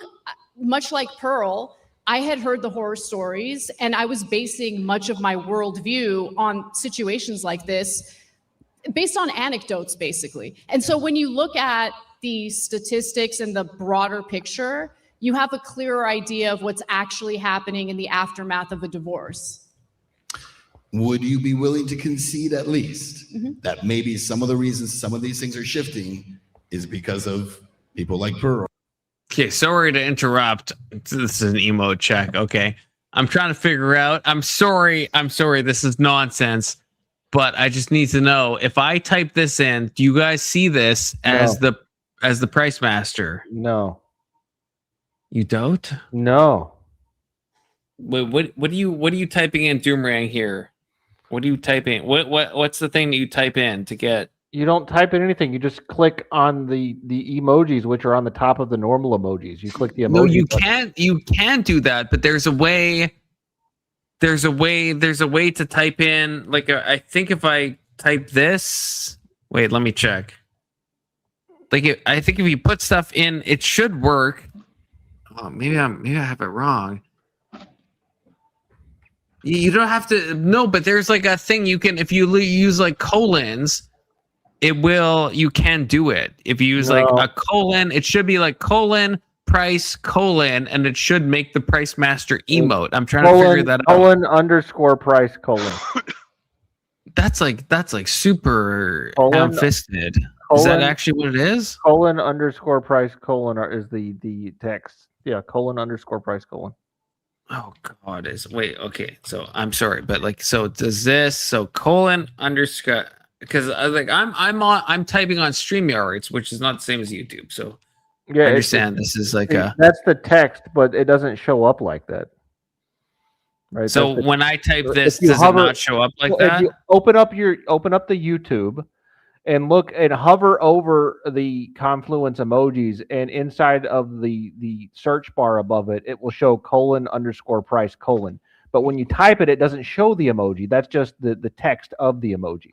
much like Pearl, I had heard the horror stories, and I was basing much of my worldview on situations like this based on anecdotes, basically. And so when you look at the statistics and the broader picture, you have a clearer idea of what's actually happening in the aftermath of a divorce. Would you be willing to concede at least that maybe some of the reasons some of these things are shifting is because of people like Pearl? Okay, sorry to interrupt. This is an emo check. Okay, I'm trying to figure out. I'm sorry. This is nonsense. But I just need to know, if I type this in, do you guys see this as the price master? No. You don't? No. Wait, what are you typing in, Doomerang, here? What are you typing? What's the thing that you type in to get? You don't type in anything. You just click on the emojis, which are on the top of the normal emojis. You click the emoji. No, you button. can't. You can do that, but there's a way. There's a way to type in, like, I think if I type this, wait, let me check. Like, I think if you put stuff in, it should work. Oh, maybe I have it wrong. You don't have to. No, but there's like a thing you can, if you use like colons, you can do it. If you use like a colon, it should be like colon price colon, and it should make the price master emote. I'm trying to figure that out. Colon underscore price colon. That's like super ham-fisted. Is that actually what it is? Colon underscore price colon is the text. Yeah, colon underscore price colon. Oh God, wait, okay. So I'm sorry, but like, so does this? So colon underscore, because like I'm typing on StreamYards, which is not the same as YouTube. So yeah, I understand this is like that's the text, but it doesn't show up like that. Right. So when I type this, does it not show up like that? If you open up the YouTube and look and hover over the Confluence emojis, and inside of the search bar above it, it will show colon underscore price colon. But when you type it, it doesn't show the emoji. That's just the text of the emoji.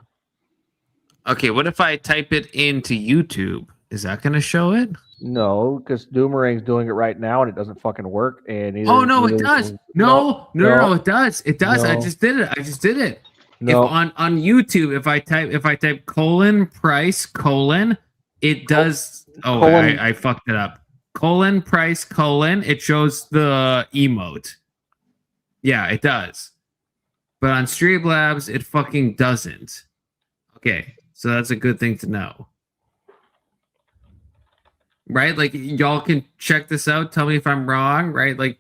Okay, what if I type it into YouTube? Is that going to show it? No, because Doomerang's doing it right now, and it doesn't fucking work. And it does. No, it does. It does. No. I just did it. No. If on YouTube, if I type colon price colon, it does. Oh, colon. I fucked it up. Colon price colon. It shows the emote. Yeah, it does. But on Streamlabs, it fucking doesn't. Okay, so that's a good thing to know. Right? Like, y'all can check this out. Tell me if I'm wrong, right? Like,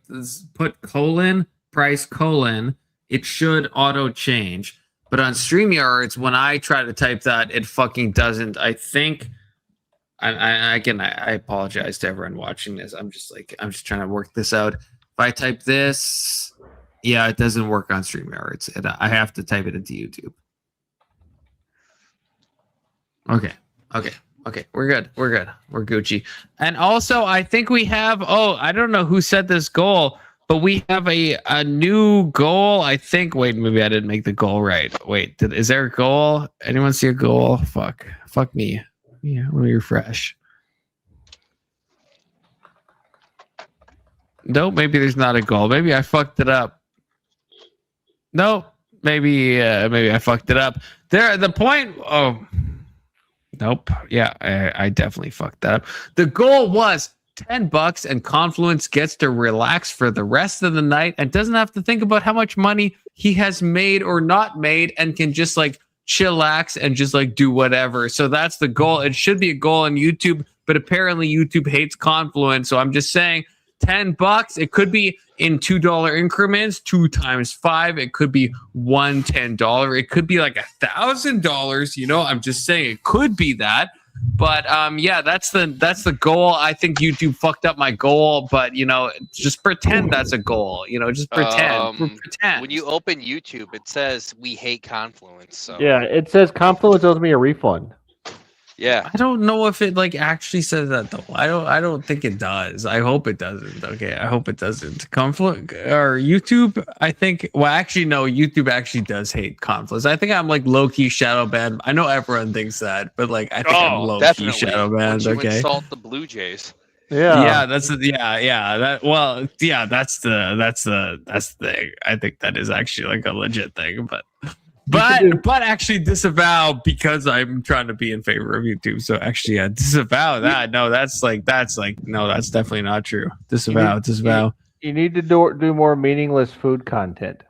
put colon price colon. It should auto change. But on StreamYards, when I try to type that, it fucking doesn't. I think, I apologize to everyone watching this. I'm just trying to work this out. If I type this, yeah, it doesn't work on StreamYards. I have to type it into YouTube. Okay. We're good. We're Gucci. And also, I think we have, I don't know who set this goal, but we have a new goal. I think, wait, maybe I didn't make the goal right. Wait, is there a goal? Anyone see a goal? Fuck me. Yeah, let me refresh. Nope, maybe there's not a goal. Maybe I fucked it up. Nope, maybe I fucked it up. Nope. Yeah, I definitely fucked that up. The goal was $10 and Confluence gets to relax for the rest of the night and doesn't have to think about how much money he has made or not made, and can just like chillax and just like do whatever. So that's the goal. It should be a goal on YouTube, but apparently YouTube hates Confluence. So I'm just saying $10. It could be in $2 increments, 2 times 5. It could be $1 $10. It could be like $1,000. You know, I'm just saying it could be that. But yeah, that's the goal. I think YouTube fucked up my goal, but you know, just pretend that's a goal. You know, just pretend. Pretend. When you open YouTube, it says we hate Confluence. So yeah, it says Confluence owes me a refund. Yeah, I don't know if it like actually says that though. I don't think it does. I hope it doesn't. Okay, I hope it doesn't. Confluence or YouTube, I think. Well, actually, no. YouTube actually does hate Confluence. I think I'm like low key shadow banned. I know everyone thinks that, but like I think I'm low key shadow banned. You okay. insult the Blue Jays. Yeah, that's the I think that is actually like a legit thing, but actually disavow because I'm trying to be in favor of YouTube. So actually, disavow that. No, that's definitely not true. Disavow. You need to do more meaningless food content.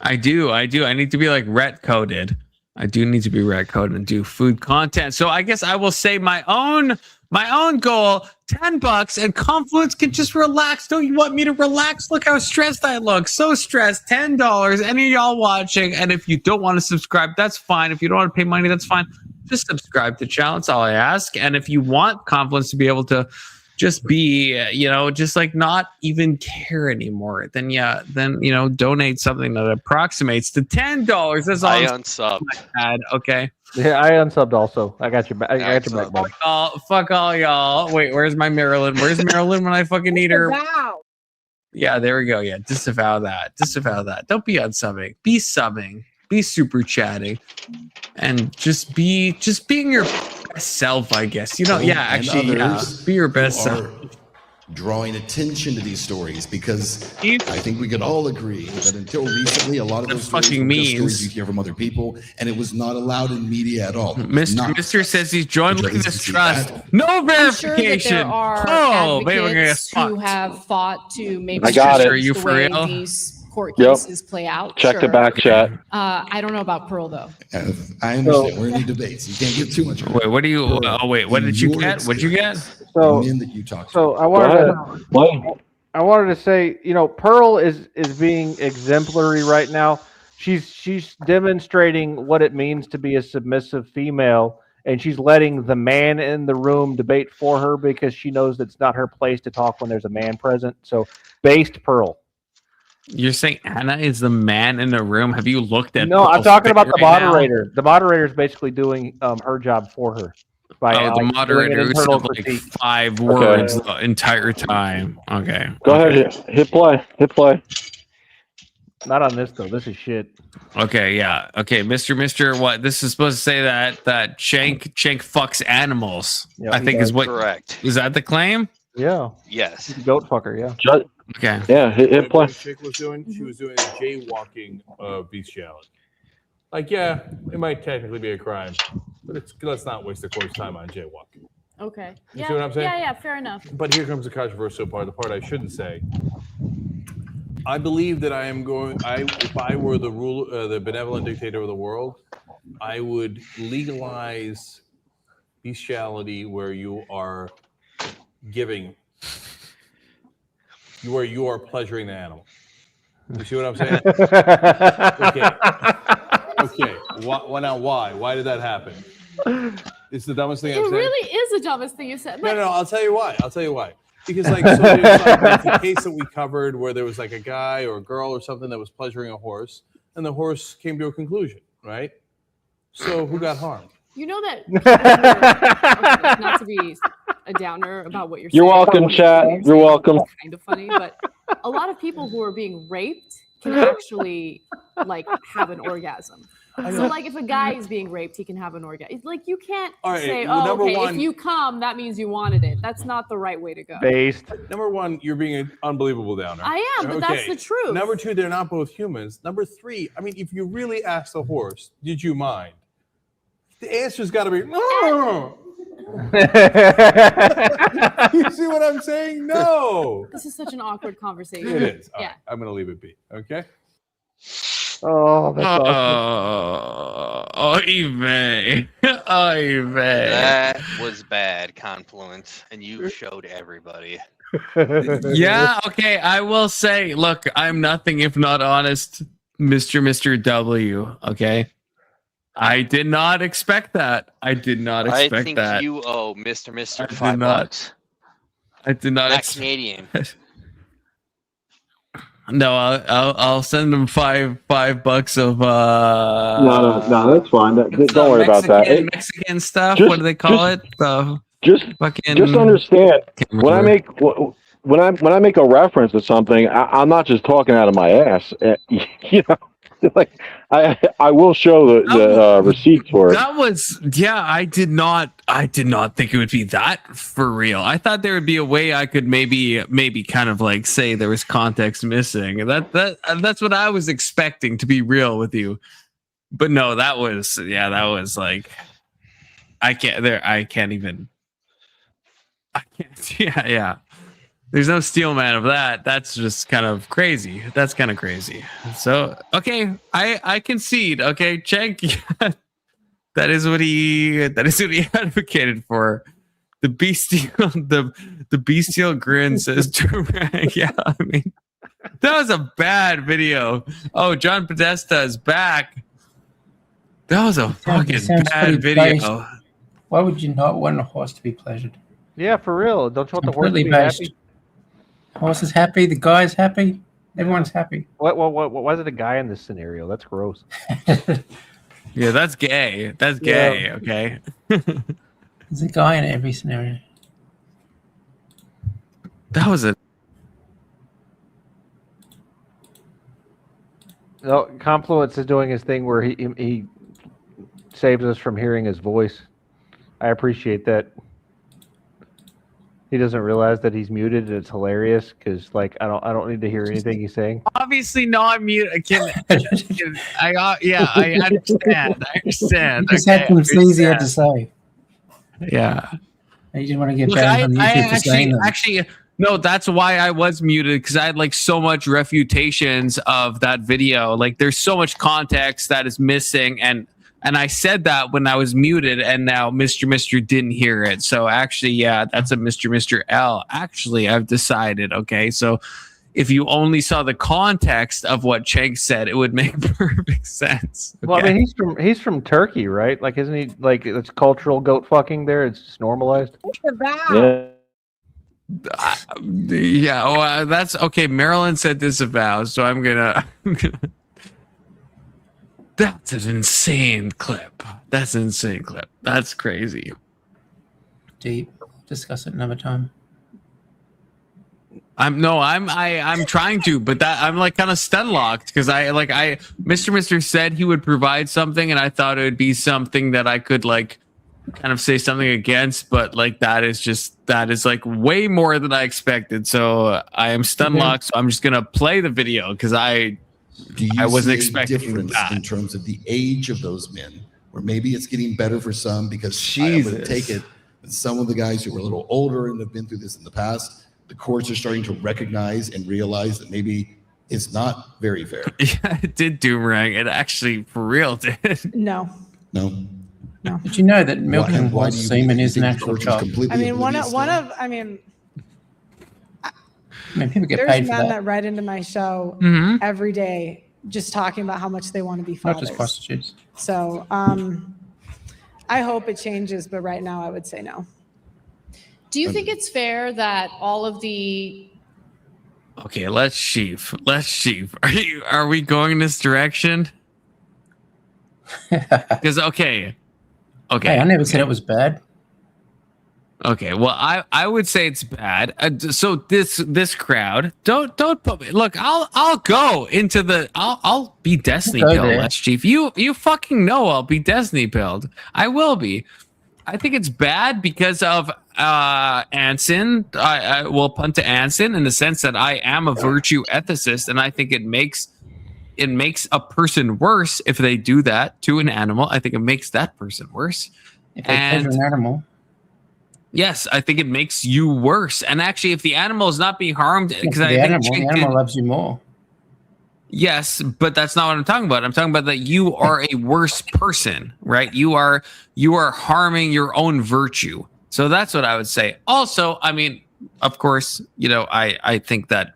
I do. I need to be like ret coded. I do need to be ret coded and do food content. So I guess I will say my own goal, $10, and Confluence can just relax. Don't you want me to relax? Look how stressed I look. So stressed. $10. Any of y'all watching? And if you don't want to subscribe, that's fine. If you don't want to pay money, that's fine. Just subscribe to the channel. That's all I ask. And if you want Confluence to be able to just be, just like not even care anymore, then donate something that approximates to $10. That's all. I unsubbed. Okay. Yeah, I unsubbed also. I got your back. I got your back, bud. Fuck all y'all. Wait, where's my Marilyn? Where's Marilyn when I fucking need her? Yeah, there we go. Yeah, disavow that. Don't be unsubbing. Be subbing. Be super chatting, and just being your best self, I guess. Be your best self. Drawing attention to these stories because I think we could all agree that until recently, a lot of those stories were just stories you hear from other people, and it was not allowed in media at all. Mr. says he's joined Linus Trust. No verification. I'm sure that there are advocates who have fought to maybe I got it. Are you for real? These court cases play out. Check the back chat. I don't know about Pearl though. I understand. We're in the debates. You can't get too much. Wait, what do you? What did you get? What did you get? So I wanted to say, Pearl is being exemplary right now. She's demonstrating what it means to be a submissive female, and she's letting the man in the room debate for her because she knows it's not her place to talk when there's a man present. So, based Pearl. You're saying Anna is the man in the room? Have you looked at? No, I'm talking about the moderator. Now? The moderator is basically doing her job for her. The moderator who said like 5 words the entire time. Okay. Go ahead. Hit play. Not on this though. This is shit. Okay, yeah. Okay, Mr. What? This is supposed to say that Shank fucks animals. Yeah, I think is what. Correct. Is that the claim? Yeah. Yes. Goat fucker. Yeah. Okay. Yeah. Hit play. Chick was doing. She was doing jaywalking bestiality. Like, yeah, it might technically be a crime, but let's not waste the court's time on jaywalking. Okay. You see what I'm saying? Yeah, fair enough. But here comes the controversial part, the part I shouldn't say. I believe that if I were the benevolent dictator of the world, I would legalize bestiality where you are giving, where you are pleasuring the animal. You see what I'm saying? Okay. Now why? Why did that happen? It's the dumbest thing I've said. It really is the dumbest thing you said. No. I'll tell you why. Because there's a case that we covered where there was like a guy or a girl or something that was pleasuring a horse, and the horse came to a conclusion, right? So who got harmed? You know that. Okay, not to be a downer about what you're saying. You're welcome, chat. You're welcome. Kind of funny, but a lot of people who are being raped can actually have an orgasm. So if a guy is being raped, he can have an orgasm. You can't say, if you come, that means you wanted it. That's not the right way to go. Based. Number one, you're being an unbelievable downer. I am, but that's the truth. Number two, they're not both humans. Number three, if you really ask the horse, did you mind? The answer's got to be no. You see what I'm saying? No. This is such an awkward conversation. It is. Yeah. Right, I'm going to leave it be. Okay. Oh, that's awesome. Oy vey. That was bad, Confluence, and you showed everybody. Yeah, okay, I will say, look, I'm nothing if not honest, Mr. W, okay? I did not expect that. I think you owe Mr. $5. I did not. Not Canadian. No, I'll send him $5 of No, that's fine. Don't worry about that. Mexican stuff. What do they call it? Just understand when I make a reference to something, I'm not just talking out of my ass. Like, I will show the receipt for it. That was I did not think it would be that for real. I thought there would be a way I could maybe kind of like say there was context missing. That's what I was expecting, to be real with you. But no, that was like I can't yeah. There's no steel man of that. That's just kind of crazy. That's kind of crazy. So, okay, I concede. Okay, Cenk, that is what he advocated for. The bestial grin says Durang. Yeah, I mean, that was a bad video. Oh, John Podesta is back. That was a fucking bad video. Why would you not want a horse to be pleasured? Yeah, for real. Don't you want the horse to be based. happy? Horse is happy. The guy's happy. Everyone's happy. What? Why is it a guy in this scenario? That's gross. Yeah, that's gay. That's gay. Yeah. Okay. There's a guy in every scenario. That was a. No, Confluence is doing his thing where he saves us from hearing his voice. I appreciate that. He doesn't realize that he's muted, and it's hilarious because, like, I don't need to hear anything he's saying. Obviously, not mute. I understand. I understand. You just had some things he had to say. Yeah. You didn't want to get Look, banned on YouTube for saying them. actually, no, that's why I was muted, because I had like so much refutations of that video. Like, there's so much context that is missing, and I said that when I was muted, and now Mr. didn't hear it. So actually, yeah, that's a Mr. L. Actually, I've decided. Okay, so if you only saw the context of what Cenk said, it would make perfect sense. Okay? Well, I mean, he's from Turkey, right? Like, isn't he like it's cultural goat fucking there? It's just normalized. Yeah, well, that's okay. Marilyn said disavow, so I'm gonna. That's an insane clip. That's an insane clip. That's crazy. Deep. Discuss it another time. I'm trying to, but that I'm like kind of stun locked because Mr. said he would provide something, and I thought it would be something that I could like kind of say something against, but like that is like way more than I expected. So I am stun locked. So I'm just gonna play the video because I wasn't expecting difference that. in terms of the age of those men, where maybe it's getting better for some because I would take it that some of the guys who were a little older and have been through this in the past, the courts are starting to recognize and realize that maybe it's not very fair. Yeah, it did Doomerang. It actually for real did. No. Did you know that milking horse semen is an actual job? I mean, people get there's paid for men that. that write into my show every day just talking about how much they want to be fathers. Not just prostitutes. So I hope it changes, but right now I would say no. Do you think it's fair that all of the Okay, let's sheaf. Are we going in this direction? Because okay. Hey, I never said it was bad. Okay, well, I would say it's bad. So this crowd, don't put me. Look, I'll go into the. I'll be Destiny Go pilled. there. Let's chief. You fucking know I'll be Destiny pilled. I will be. I think it's bad because of Anson. I will punt to Anson in the sense that I am a virtue ethicist, and I think it makes a person worse if they do that to an animal. I think it makes that person worse. If they pleasure an animal. Yes, I think it makes you worse. And actually, if the animal is not being harmed, because the animal loves you more. Yes, but that's not what I'm talking about. I'm talking about that you are a worse person, right? You are harming your own virtue. So that's what I would say. Also, I mean, of course, I think that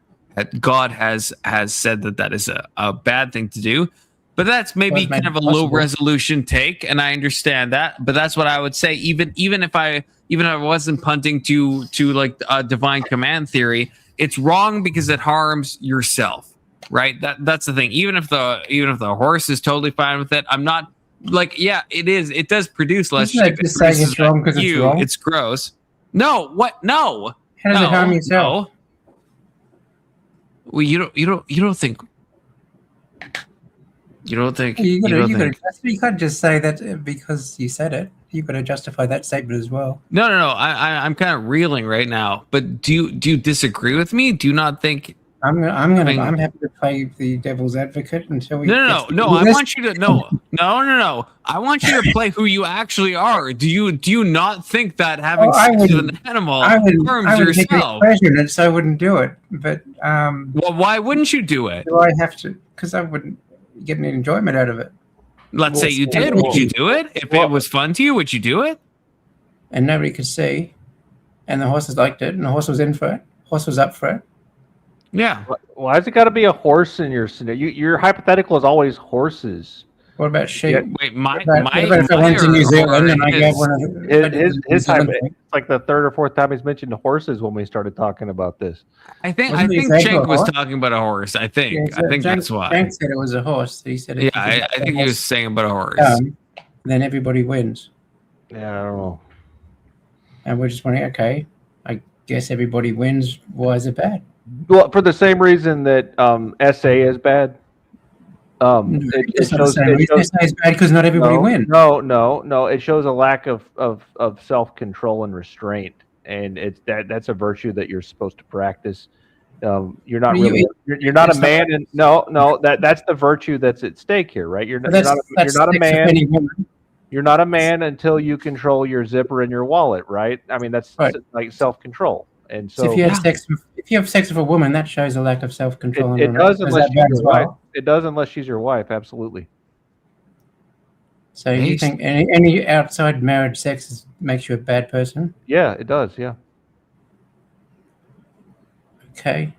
God has said that is a bad thing to do. But that's maybe kind of a low resolution take, and I understand that. But that's what I would say. Even if I wasn't punting to like a divine command theory, it's wrong because it harms yourself, right? That's the thing. Even if the horse is totally fine with it, I'm not like it is. It does produce less. Isn't that just saying it's wrong because it's wrong? It's gross. No, what? No. How does it harm yourself? No. Well, you don't think. You don't think? You can't just say that because you said it. You've got to justify that statement as well. No. I'm kind of reeling right now. But do you disagree with me? Do you not think? I'm happy to play the devil's advocate until we. No. I want you to no. I want you to play who you actually are. Do you not think that having sex with an animal harms yourself? So I wouldn't do it. But well, why wouldn't you do it? Do I have to? Because I wouldn't get any enjoyment out of it. Let's say you did. Would you do it if it was fun to you? Would you do it? And nobody could see, and the horses liked it, and the horse was in for it. Horse was up for it. Yeah. Why has it got to be a horse in your scenario? Your hypothetical is always horses. What about sheep? Yeah, wait, my if I went to New Zealand and I got one of his it's like the third or fourth time he's mentioned horses when we started talking about this. I think Jake was talking about a horse. I think that's why. Jake said it was a horse. He said it. Yeah, I think he was saying about a horse. Then everybody wins. Yeah, I don't know. And we're just wondering, okay, I guess everybody wins. Why is it bad? Well, for the same reason that SA is bad. It shows it's bad because not everybody wins. No. It shows a lack of self-control and restraint, and that's a virtue that you're supposed to practice. You're not really. You're not a man, and that's the virtue that's at stake here, right? You're not a man. You're not a man until you control your zipper and your wallet, right? I mean, that's like self-control. And so if you have sex with a woman, that shows a lack of self-control. It does unless she's your wife. It does unless she's your wife. Absolutely. So you think any outside marriage sex makes you a bad person? Yeah, it does. Yeah. Okay.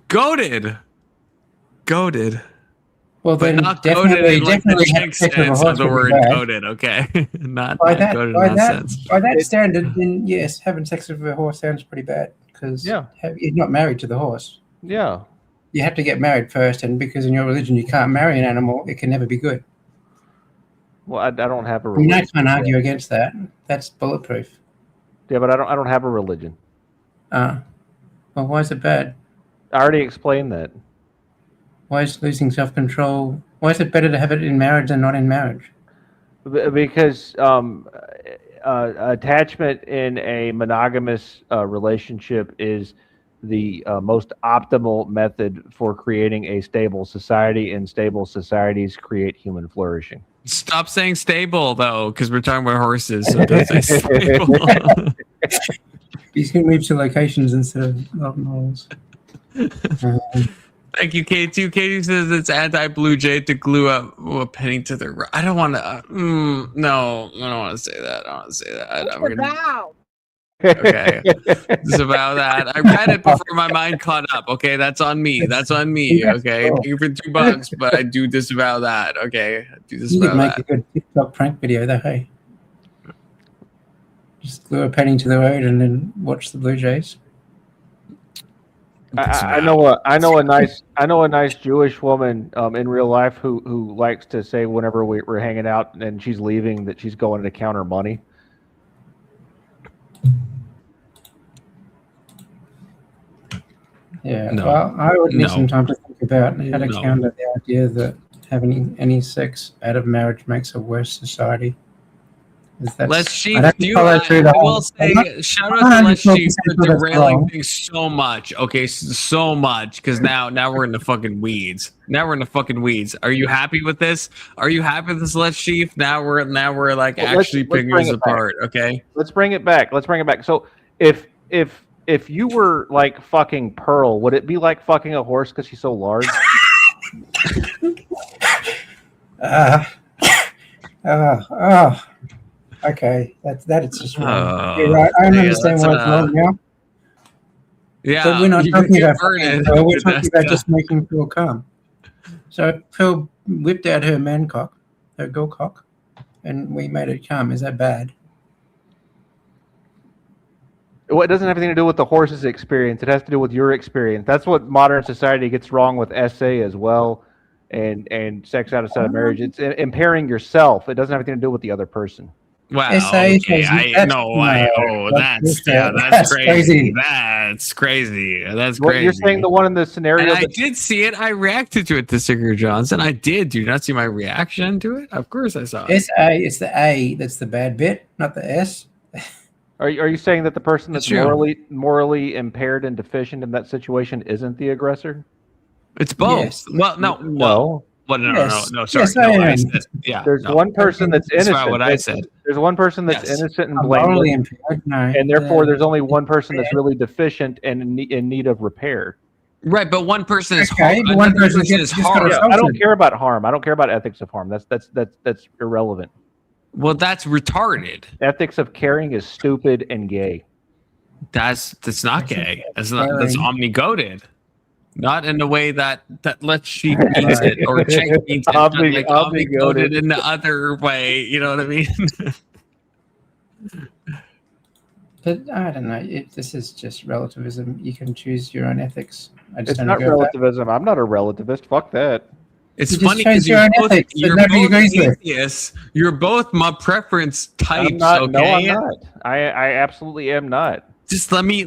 Goated. Well, but then not goated in like the chick sense of the word goated. Okay, not goated in that sense. By that standard, then yes, having sex with a horse sounds pretty bad because you're not married to the horse. Yeah. You have to get married first, and because in your religion you can't marry an animal, it can never be good. Well, I don't have a religion. I can't argue against that. That's bulletproof. Yeah, but I don't have a religion. Well, why is it bad? I already explained that. Why is losing self-control? Why is it better to have it in marriage than not in marriage? Because attachment in a monogamous relationship is the most optimal method for creating a stable society, and stable societies create human flourishing. Stop saying stable, though, because we're talking about horses. So don't say stable. You can move to locations instead of models. Thank you, K2. Katie says it's anti-Blue Jay to glue a penny to the. I don't want to. No, I don't want to say that. Okay. Disavow that. I read it before my mind caught up. Okay, that's on me. Okay, thank you for $2, but I do disavow that. Okay, I do disavow you could make a good TikTok prank video, though. Hey, just glue a penny to the road and then watch the Blue Jays. I know a nice Jewish woman in real life who likes to say whenever we're hanging out and she's leaving that she's going to count her money. Yeah, well, I would need some time to think about how to counter the idea that having any sex out of marriage makes a worse society. Let's Chief, I will say shout out to Let's Chief for derailing things so much. Okay, so much because now we're in the fucking weeds. Are you happy with this? Are you happy with this, Let's Chief? Now we're like actually picking this apart. Okay, let's bring it back. So if you were like fucking Pearl, would it be like fucking a horse because she's so large? Okay, that it's just wrong. You're right. I understand why it's wrong now. Yeah, but we're not talking about Pearl. We're talking about just making Pearl come. So Pearl whipped out her man cock, her girl cock, and we made it come. Is that bad? Well, it doesn't have anything to do with the horse's experience. It has to do with your experience. That's what modern society gets wrong with SA as well, and sex outside of marriage. It's impairing yourself. It doesn't have anything to do with the other person. Wow. SA Okay. that's That's crazy. That's crazy. That's What crazy. you're saying, the one in the scenario? And I did see it. I reacted to it, the Singer Johnson. I did. Do you not see my reaction to it? Of course I saw it. SA, it's the A that's the bad bit, not the S. Are you saying that the person It's that's true. morally impaired and deficient in that situation isn't the aggressor? It's both. Yes. Well, no. No. Well, no, Yes. no. Sorry. Yes, I no, I am. said, yeah. There's no. one person that's That's innocent. not what I said. There's one person that's Yes. innocent and I'm morally blameless, impaired. No, and therefore there's only one person that's really deficient and in need of repair. Right, but one person is Okay, but one person is just got harmed. assaulted. I don't care about harm. I don't care about ethics of harm. That's irrelevant. Well, that's retarded. Ethics of caring is stupid and gay. That's not gay. That's omnigoted. Not in the way that Let's Sheep means it or Chink means it. Not like omnigoted in the other way. You know what I mean? But I don't know. This is just relativism. You can choose your own ethics. I just It's don't not agree with that. relativism. I'm not a relativist. Fuck that. It's You just funny chose because your own ethics that nobody agrees with. atheists. You're both my preference types. I'm not. Okay? No, I'm not. I absolutely am not. Just let me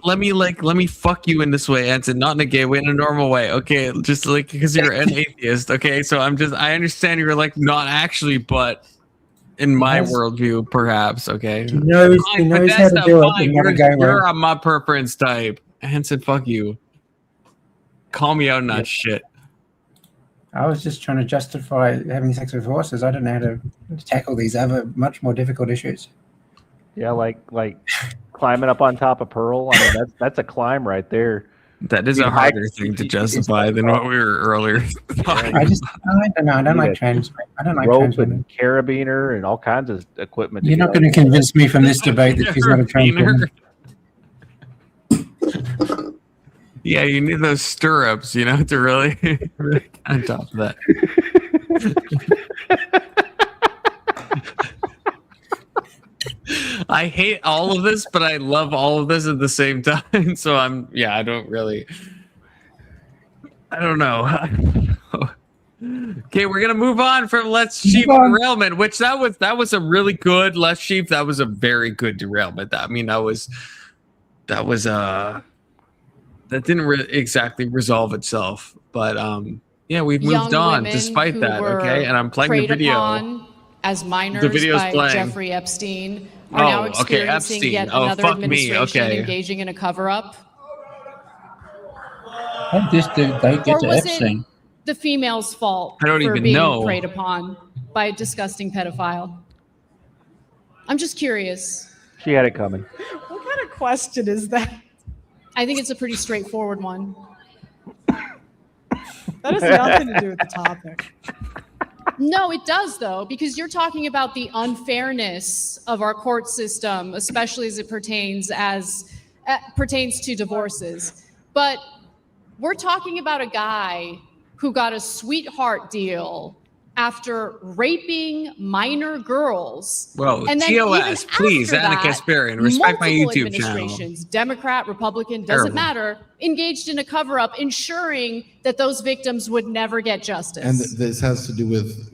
fuck you in this way, Anson, not in a gay way, in a normal way. Okay, just like because you're an atheist. Okay, so I understand you're like not actually, but in my worldview, perhaps. Okay, He knows how to do it. In a gay way. You're a my preference type, Anson. Fuck you. Call me out on that shit. I was just trying to justify having sex with horses. I don't know how to tackle these other much more difficult issues. Yeah, like climbing up on top of Pearl. I mean, that's a climb right there. That is a harder thing to justify than what we were earlier. I don't know. I don't like trans. I don't like rope trans women. and carabiner and all kinds of equipment. You're not going to convince me from this debate that she's not a trans woman. Yeah, you need those stirrups, to really get on top of that. I hate all of this, but I love all of this at the same time. So I don't know. Okay, we're gonna move on from Let's Sheep derailment, which that was a really good Let's Sheep. That was a very good derailment. That didn't exactly resolve itself, but we've moved on despite that. Okay, and I'm playing the video. As minors The video's by playing. Jeffrey Epstein are now experiencing Epstein. yet Oh, another fuck me. administration Okay. engaging in a cover-up. How did they get Or to was Epstein? it the female's fault I don't for even being know. preyed upon by a disgusting pedophile? I'm just curious. She had it coming. What kind of question is that? I think it's a pretty straightforward one. That has nothing to do with the topic. No, it does, though, because you're talking about the unfairness of our court system, especially as it pertains to divorces. But we're talking about a guy who got a sweetheart deal after raping minor girls. Whoa, and then TOS, even please, after Anna that, Kasparian, respect my multiple YouTube channel. administrations, Democrat, Republican, doesn't Terrible. matter, engaged in a cover-up, ensuring that those victims would never get justice. And this has to do with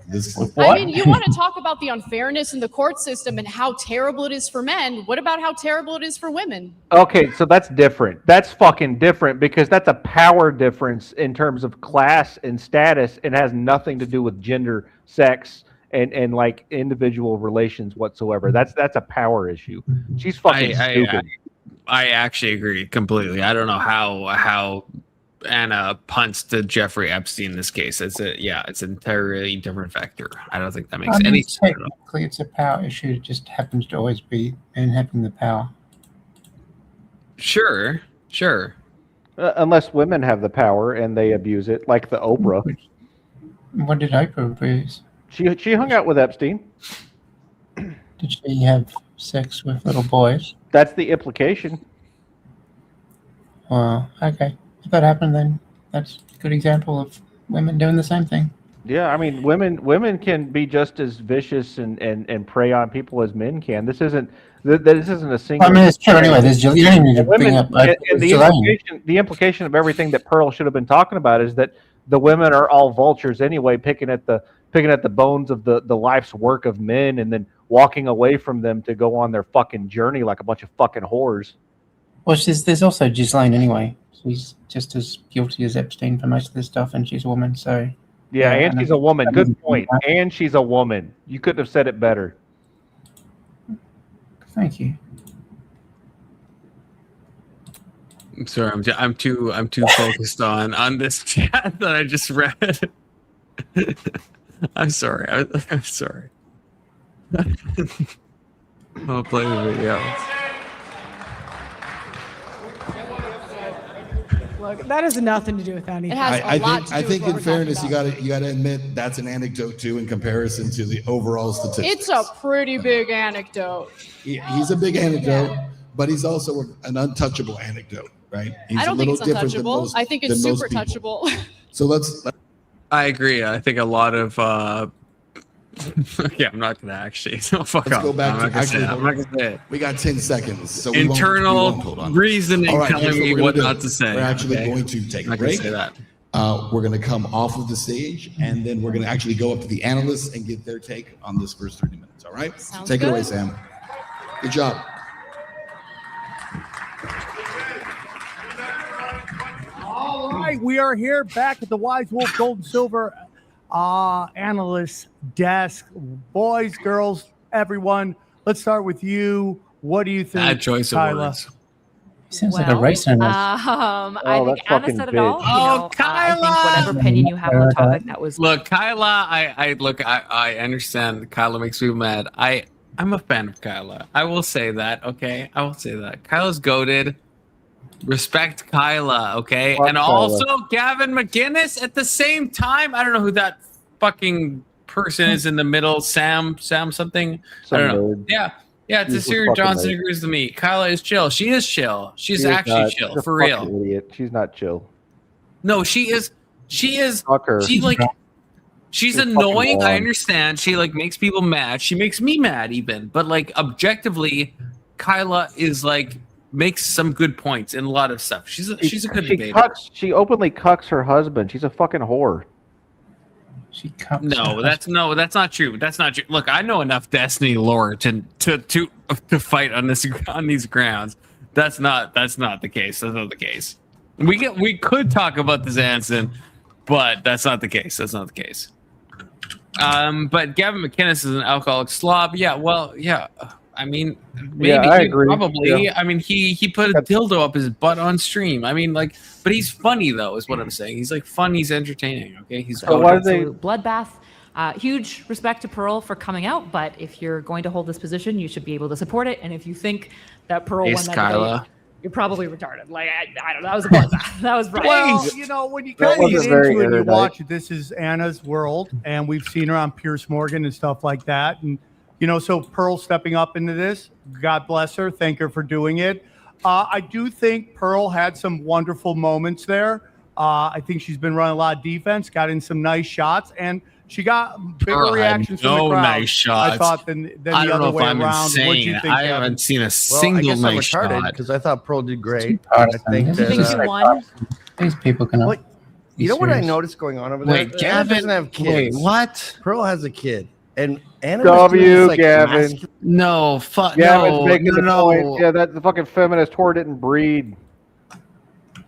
this. I mean, you want to talk about the unfairness in the court system and how terrible it is for men. What about how terrible it is for women? Okay, so that's different. That's fucking different because that's a power difference in terms of class and status. It has nothing to do with gender, sex, and like individual relations whatsoever. That's a power issue. She's fucking stupid. I actually agree completely. I don't know how Anna punts to Jeffrey Epstein in this case. It's an entirely different factor. I don't think that makes any sense. Technically, it's a power issue. It just happens to always be men having the power. Sure. Unless women have the power and they abuse it, like the Oprah. What did Oprah abuse? She hung out with Epstein. Did she have sex with little boys? That's the implication. Well, okay. If that happened, then that's a good example of women doing the same thing. Yeah, I mean, women can be just as vicious and prey on people as men can. This isn't a single. I mean, it's true anyway. You don't even need to bring up. And the implication of everything that Pearl should have been talking about is that the women are all vultures anyway, picking at the bones of the life's work of men, and then walking away from them to go on their fucking journey like a bunch of fucking whores. Well, there's also Ghislaine anyway. She's just as guilty as Epstein for most of this stuff, and she's a woman, so... Yeah, and I she's know. a woman. Good point. And she's a woman. You couldn't have said it better. Thank you. I'm sorry. I'm too focused on this chat that I just read. I'm sorry. I'm sorry. I'll play the video. Look, that has nothing to do with anything. It has a lot to do I with think what in we're fairness, you talking gotta admit that's an anecdote too in comparison to the overall statistics. It's a pretty big anecdote. He's a big anecdote, but he's also an untouchable anecdote, right? He's I don't a think little it's different than untouchable. most- I think than it's most super people. touchable. So let's I agree. I think a lot of yeah, I'm not gonna actually. No, fuck Let's off. go back I'm to not gonna say actually. it. I'm not gonna say it. We got 10 seconds. So we Internal won't hold on. reasoning All right, telling here's me we're what gonna not do. to say. We're actually okay? going to take I'm a not gonna break. say that. We're going to come off of the stage, and then we're going to actually go up to the analysts and get their take on this first 30 minutes. All right? Sounds Take it away, good. Sam. Good job. All right, we are here back at the Wise Wolf Gold and Silver analyst desk. Boys, girls, everyone. Let's start with you. What do you think, Bad choice of Kyla? words. Sounds like a race analyst. I think that Anna fucking said it bitch. all. Oh, I think whatever opinion you have on the topic, that was Look, Kyla, I understand Kyla makes me mad. I'm a fan of Kyla. I will say that, okay? I will say that. Kyla's goated. Respect Kyla, okay? Fuck and Kyla. also Gavin McGinnis at the same time. I don't know who that fucking person is in the middle. Sam something. Some I don't know. nerd. Yeah, it's a He's a Siri fucking Johnson nerd. agrees with me. Kyla is chill. She is chill. She's She is actually not- chill, she's a for fucking real. Idiot. She's not chill. No, she is. Fuck her. She's like, she's She's fucking annoying. I wrong. understand. She like makes people mad. She makes me mad even. But like objectively, Kyla is like makes some good points in a lot of stuff. She's a good debater. She openly cucks her husband. She's a fucking whore. She cucks No, that's not true. That's not true. Look, I know enough Destiny lore to fight on these grounds. That's not the case. That's not the case. We could talk about the Zanson, but that's not the case. That's not the case. But Gavin McInnes is an alcoholic slob. Yeah, well, yeah. I mean, maybe Yeah, I he agree. probably. Yeah. I mean, he put a dildo up his butt on stream. I mean, like, but he's funny though, is what I'm saying. He's like fun. He's entertaining. Okay, he's. So why do they? absolute bloodbath. Huge respect to Pearl for coming out, but if you're going to hold this position, you should be able to support it. And if you think that Pearl Ace won that Kyla. debate, you're probably retarded. Like I don't know, that was a bloodbath. That was right. Well, you know, when you That kind of get wasn't very into it and you erudite. watch it, this is Anna's world, and we've seen her on Pierce Morgan and stuff like that. And, you know, so Pearl stepping up into this, God bless her. Thank her for doing it. I do think Pearl had some wonderful moments there. I think she's been running a lot of defense, got in some nice shots, and she got bigger Pearl had reactions from the no crowd. nice shots. I thought than the I don't other know if way I'm around. What do you insane. think? I Gavin? haven't seen a Well, I single guess I'm nice retarded shot. because I thought Pearl did great. Partisan. I think You that, think she won? These people can. What- you know what I noticed going on over there? Wait, Anna Gavin, doesn't have kids. wait, what? Pearl has a kid, and Anna was doing W, this, like, Gavin. masculine- No, fuck Gavin's no, making the no. point. Yeah, that the fucking feminist whore didn't breed.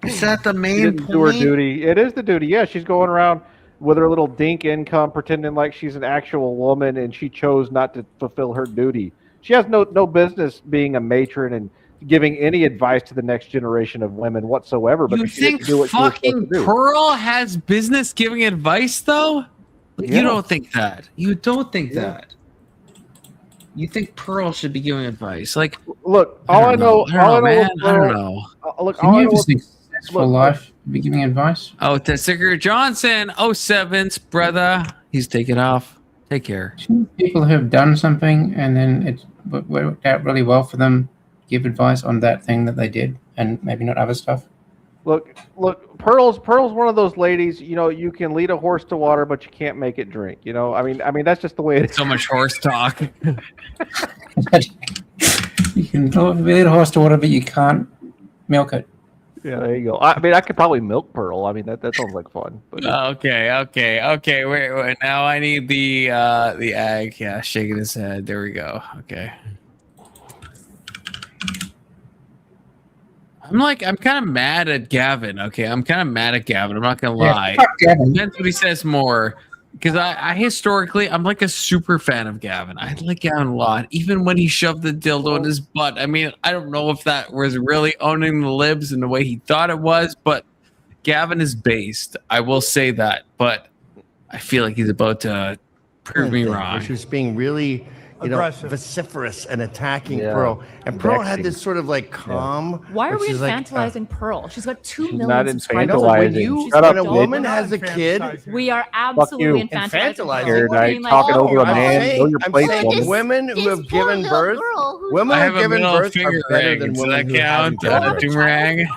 Is that the She main didn't do her point? duty. It is the duty. Yeah, she's going around with her little dink income, pretending like she's an actual woman, and she chose not to fulfill her duty. She has no business being a matron and giving any advice to the next generation of women whatsoever. You Because she didn't think do what she was fucking supposed to do. Pearl has business giving advice though? Yeah. You don't think that. You don't think that. You think Pearl should be giving advice? Like, Look, all I know, I don't know, man. with I don't Pearl- know. Look, Can all I you know have a with- successful look, life? Be giving advice? Oh, Tessiger Johnson, 07's brother. He's taking off. Take care. Shouldn't people who have done something and then it worked out really well for them give advice on that thing that they did and maybe not other stuff? Look, Pearl's one of those ladies. You know, you can lead a horse to water, but you can't make it drink. You know, I mean, that's just the way it is. So much horse talk. You can lead a horse to water, but you can't milk it. Yeah, there you go. I mean, I could probably milk Pearl. I mean, that sounds like fun. But Okay. Wait. Now I need the egg. Yeah, shaking his head. There we go. Okay. I'm kind of mad at Gavin. Okay, I'm kind of mad at Gavin. I'm not gonna lie. fuck Gavin. Depends what he says more. Because I historically, I'm like a super fan of Gavin. I like Gavin a lot, even when he shoved the dildo in his butt. I mean, I don't know if that was really owning the libs in the way he thought it was, but Gavin is based. I will say that, but I feel like he's about to prove me wrong. She was being really, vociferous and attacking Pearl. And Pearl had this sort of like calm. Why are we she's like, infantilizing Pearl? She's got 2 She's million not subscribers. infantilizing. When a woman has a kid, we are absolutely infantilizing. Here, night, talking over a man. Know your place, woman. women who have given birth, women who have given birth are better than women who haven't given birth.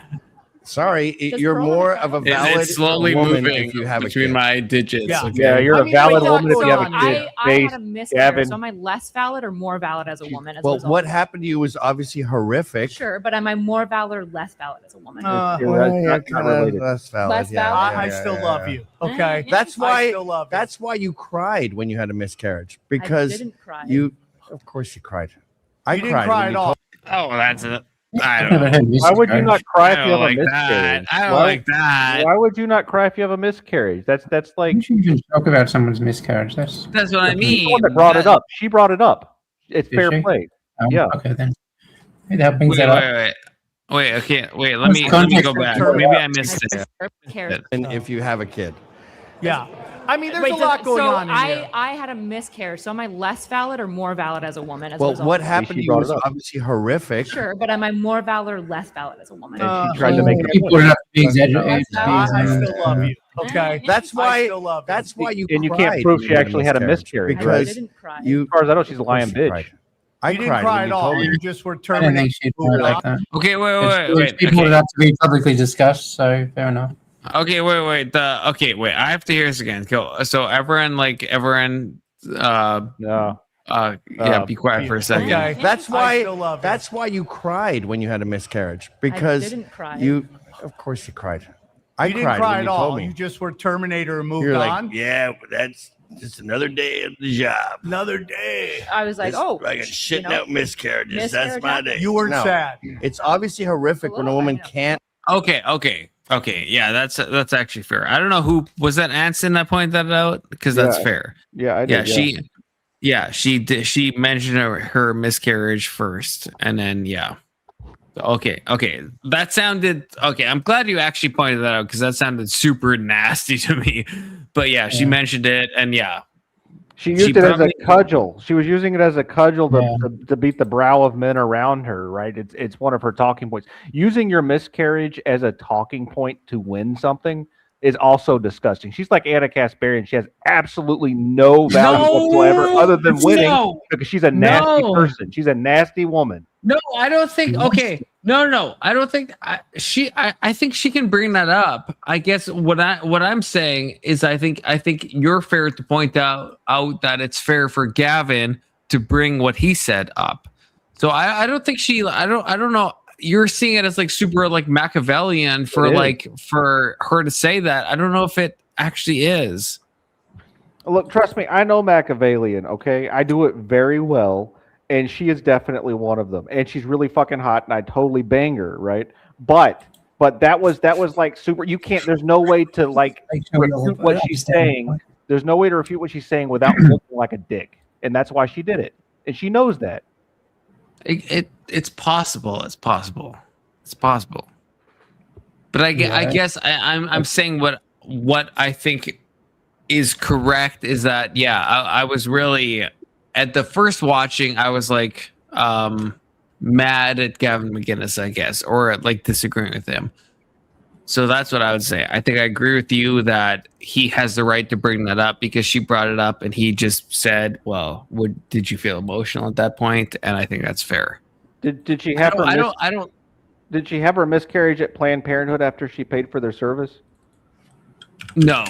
Sorry, you're more of a valid It's slowly woman moving if you have a between kid. my digits. Yeah, okay? yeah, you're a valid woman if you have a kid. I had a miscarriage, so am I less valid or more valid as a woman? As a Well, result? what happened to you was obviously horrific. Sure, but am I more valid or less valid as a woman? Well, you're kind of less valid. Less valid? I still love you. Okay. That's I why. still love you. That's why you cried when you had a miscarriage because didn't cry. you. Of course, you cried. I You didn't cried cry when at you all. told- Oh, that's it. I don't know. Why would you not cry if you have a like miscarriage? that. I don't Why- like that. Why would you not cry if you have a miscarriage? That's like You shouldn't even talk about someone's miscarriage. That's what I She's mean. the one that brought it up. She brought it up. It's Did fair she? play. Oh, Yeah. Okay, then. That brings Wait, that up. okay. Wait. Let me go back. Maybe I missed it. And if you have a kid, Yeah. I mean, there's Wait, a lot going so on in here. I had a miscarriage, so am I less valid or more valid as a woman? As a well, result? what happened to you was obviously horrific. Sure, but am I more valid or less valid as a woman? And she tried to make it. People are not being exaggerated. I still love you. Okay. That's I why. still love you. That's why you. And you cried can't prove when she you actually had a miscarriage. because I didn't cry. you. As far as I know, she's a lying She bitch. cried. I You didn't cried cry when at you all. told me. You just were I didn't terminated. think she'd do it like that. Okay, wait. She brought it up to be publicly discussed, so fair enough. Okay, wait. I have to hear this again. So everyone, No. be quiet for a second. Okay. That's I still why. love you. That's why you cried when you had a miscarriage because didn't cry. you. Of course, you cried. I You didn't cried cry when at you told all. me. You just were Terminator and moved You're like, on. yeah, but that's just another day of the job. Another day. I was like, oh, like shitting know, out miscarriages. That's miscarriage my happened. day. You weren't No. sad. It's obviously horrific when a woman can't. Okay. Yeah, that's actually fair. I don't know who was that Anson that pointed that out because that's Yeah. fair. Yeah, I did. She did. She mentioned her miscarriage first, and then Okay. That sounded okay. I'm glad you actually pointed that out because that sounded super nasty to me. But she mentioned it, and She used it as probably- a cudgel. She was using it as a cudgel to beat the brow of men around her, right? It's one of her talking points. Using your miscarriage as a talking point to win something is also disgusting. She's like Anna Kasparian. She has absolutely no value whatsoever other than winning because she's a nasty person. She's a nasty woman. No, I don't think. Okay, no. I don't think I think she can bring that up. I guess what I'm saying is I think you're fair to point out that it's fair for Gavin to bring what he said up. So I don't think I don't know. You're seeing it as like super like Machiavellian for her to say that. I don't know if it actually is. Look, trust me, I know Machiavellian. Okay, I do it very well. And she is definitely one of them. And she's really fucking hot, and I totally bang her, right? But that was like super. You can't. There's no way to like refute what she's saying. There's no way to refute what she's saying without looking like a dick, and that's why she did it. And she knows that. It's possible. It's possible. But I guess I'm saying what I think is correct is that I was really. At the first watching, I was like mad at Gavin McGinnis, I guess, or like disagreeing with him. So that's what I would say. I think I agree with you that he has the right to bring that up because she brought it up and he just said, "Well, did you feel emotional at that point?" And I think that's fair. Did she have Did she have her miscarriage at Planned Parenthood after she paid for their service? No,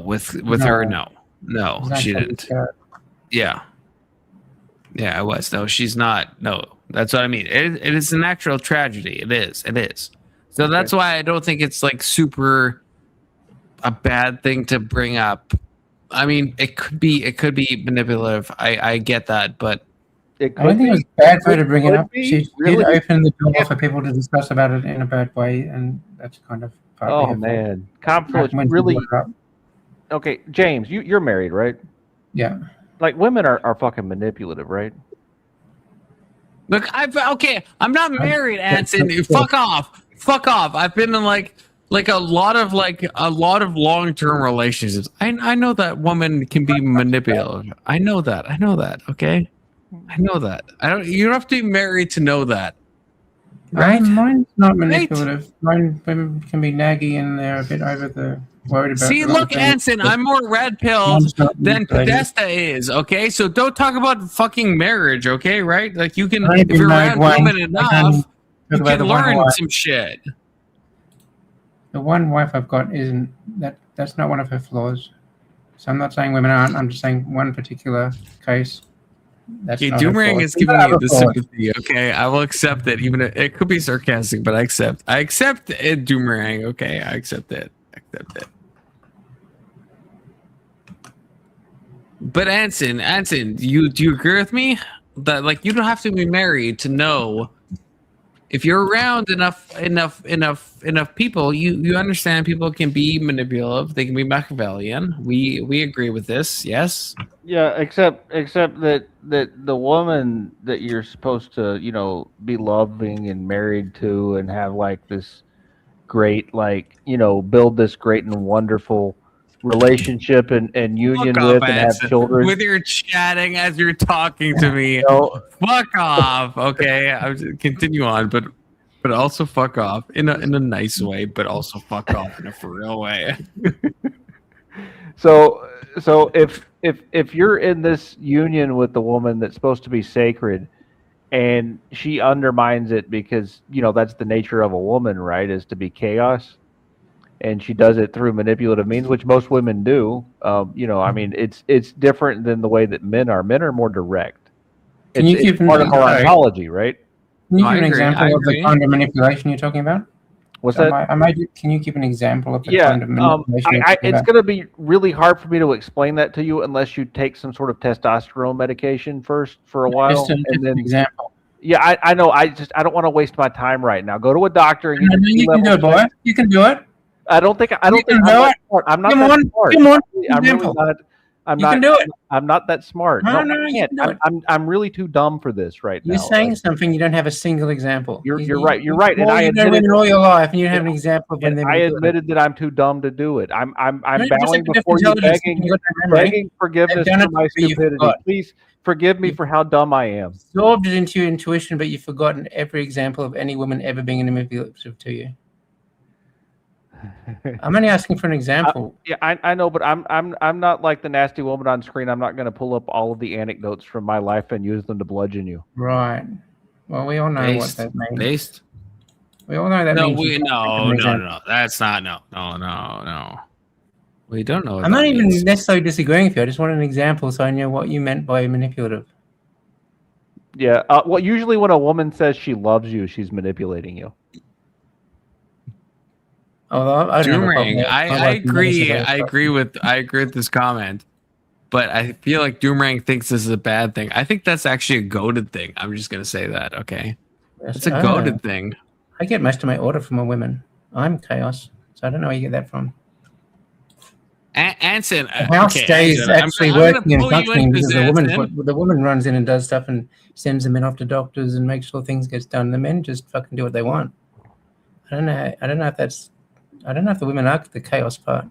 with her, no, she didn't. Yeah, it was. No, she's not. No, that's what I mean. It is an actual tragedy. It is. It's So that's why I don't think it's like super a bad thing to bring up. I mean, it could be manipulative. I get that, but I don't think it was bad for her to bring it up. She did open the door for people to discuss about it in a bad way, and that's kind of partly her fault. Man, Confluence When she really. brought it up. Okay, James, you're married, right? Yeah. Like women are fucking manipulative, right? look, I'm not married, Anson. Fuck off. I've been in like a lot of long-term relationships. I know that woman can be manipulative. I know that. Okay. I know that. You don't have to be married to know that. Right? Mine's not manipulative. Mine women can be naggy and they're a bit worried about. See, look, Anson, I'm more red pill than Podesta is. Okay, so don't talk about fucking marriage. Okay, right? Like if you're around women enough, you can learn some shit. The one wife I've got isn't that's not one of her flaws. So I'm not saying women aren't. I'm just saying one particular case. Okay, Doomerang is giving you the sympathy. Okay, I will accept it, even if it could be sarcastic, but I accept it, Doomerang. Okay, I accept it. But Anson, do you agree with me that like you don't have to be married to know if you're around enough people, you understand people can be manipulative, they can be Machiavellian. We agree with this, yes? Yeah, except that the woman that you're supposed to, be loving and married to and have like this great build this great and wonderful relationship and union with and have children. With your chatting as you're talking to me. Fuck off. Okay, I was continue on, but also fuck off in a nice way, but also fuck off in a for real way. So if you're in this union with the woman that's supposed to be sacred and she undermines it because that's the nature of a woman, right, is to be chaos, and she does it through manipulative means, which most women do. I mean, it's different than the way that men are. Men are more direct. It's part of our ontology, right? Can you give an example of the kind of manipulation you're talking about? What's that? Can you give an example of the kind of manipulation? It's going to be really hard for me to explain that to you unless you take some sort of testosterone medication first for a while. Just an example. Yeah, I know. I don't want to waste my time right now. Go to a doctor and you can do it, boy. You can do it. I don't think I'm that smart. I'm not that smart. Come on. I'm really not. You can do it. I'm not that smart. No, you can do it. I'm really too dumb for this right now. You're saying something. You don't have a single example. You're right. You're right. And I admitted all your life, and you have an example of when they. I admitted that I'm too dumb to do it. I'm bowing before you, begging forgiveness for my stupidity. Please forgive me for how dumb I am. Absorbed it into your intuition, but you've forgotten every example of any woman ever being manipulative to you. I'm only asking for an example. I know, but I'm not like the nasty woman on screen. I'm not going to pull up all of the anecdotes from my life and use them to bludgeon you. Right. Well, we all know what that means. We all know that means. No. That's not no. We don't know. I'm not even necessarily disagreeing with you. I just want an example so I know what you meant by manipulative. Yeah. Well, usually when a woman says she loves you, she's manipulating you. I agree. I agree with this comment, but I feel like Doomerang thinks this is a bad thing. I think that's actually a goated thing. I'm just gonna say that. Okay, it's a goated thing. I get most of my order from a woman. I'm chaos, so I don't know where you get that from. Anson, the house stays actually working and functioning because the woman runs in and does stuff and sends the men off to doctors and makes sure things get done. The men just fucking do what they want. I don't know if the women are the chaos part.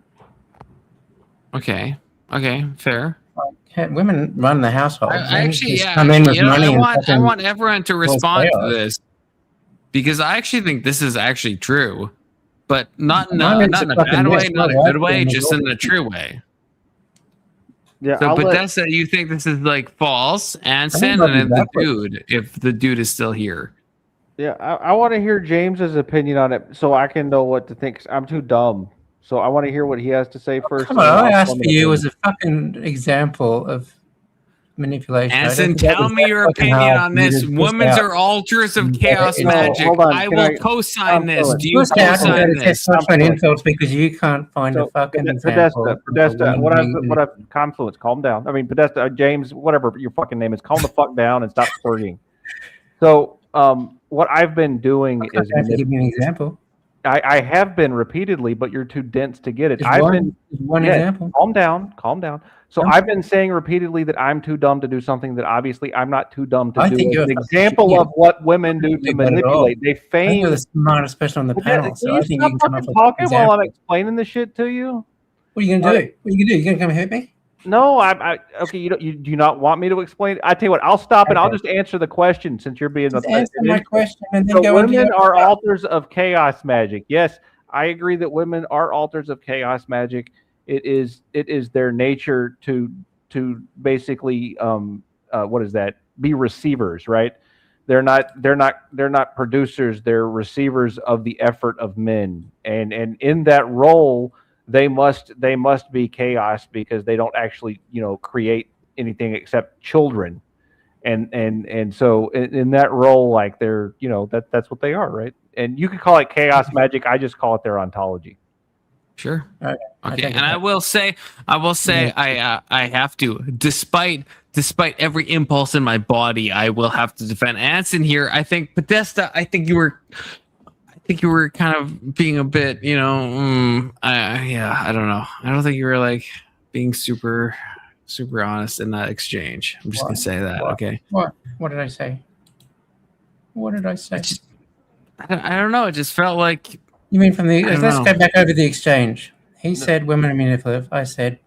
Okay, fair. Women run the household. I want everyone to respond to this because I actually think this is actually true, but not in a bad way, not a good way, just in a true way. Yeah. So, but that's that you think this is like false, Anson, and then if the dude is still here. Yeah, I want to hear James's opinion on it so I can know what to think. I'm too dumb. So I want to hear what he has to say first. Come on, I asked for you as a fucking example of manipulation. I don't Anson, think that tell was me that your fucking opinion hard on for you this. to twist Women's out. are altars of No, chaos no, magic. hold on. I Can will co-sign this. Do you Twist out and go co-sign to this? testosterone insults because you can't find a fucking example. Podesta, what I've Confluence, calm down. I mean, Podesta, James, whatever your fucking name is, calm the fuck down and stop squirting. So, what I've been doing is give me an example. I have been repeatedly, but you're too dense to get it. Just I've one- been just one yeah, example. Calm down, calm down. So I've been saying repeatedly that I'm too dumb to do something that obviously I'm not too dumb to I do. think you're An a fucking example idiot. of what women do to Not at all. manipulate. They I think you're feign. the smartest person on the panel, Can so you I think you stop can come up fucking with talking while I'm examples. explaining this shit to you? What are you gonna do? What are you gonna do? You gonna come and hurt me? No, okay. You do you not want me to explain? I tell you what, I'll stop and I'll just answer the question since you're being Just the answer my question and then So go into women your- are altars of chaos magic. Yes, I agree that women are altars of chaos magic. It is their nature to basically what is that? Be receivers, right? They're not producers. They're receivers of the effort of men, and in that role, they must be chaos because they don't actually create anything except children, and so in that role, like they're that's what they are, right? And you could call it chaos magic. I just call it their ontology. Sure. Okay, think and I will say, I have to, despite every impulse in my body, I will have to defend Anson here. I think Podesta, I think you were kind of being a bit, I don't know. I don't think you were like being super honest in that exchange. I'm just gonna say that, okay? What did I say? What did I say? I don't know. It just felt like. You mean from the? I don't Let's know. go back over the exchange. He said women are manipulative. I said,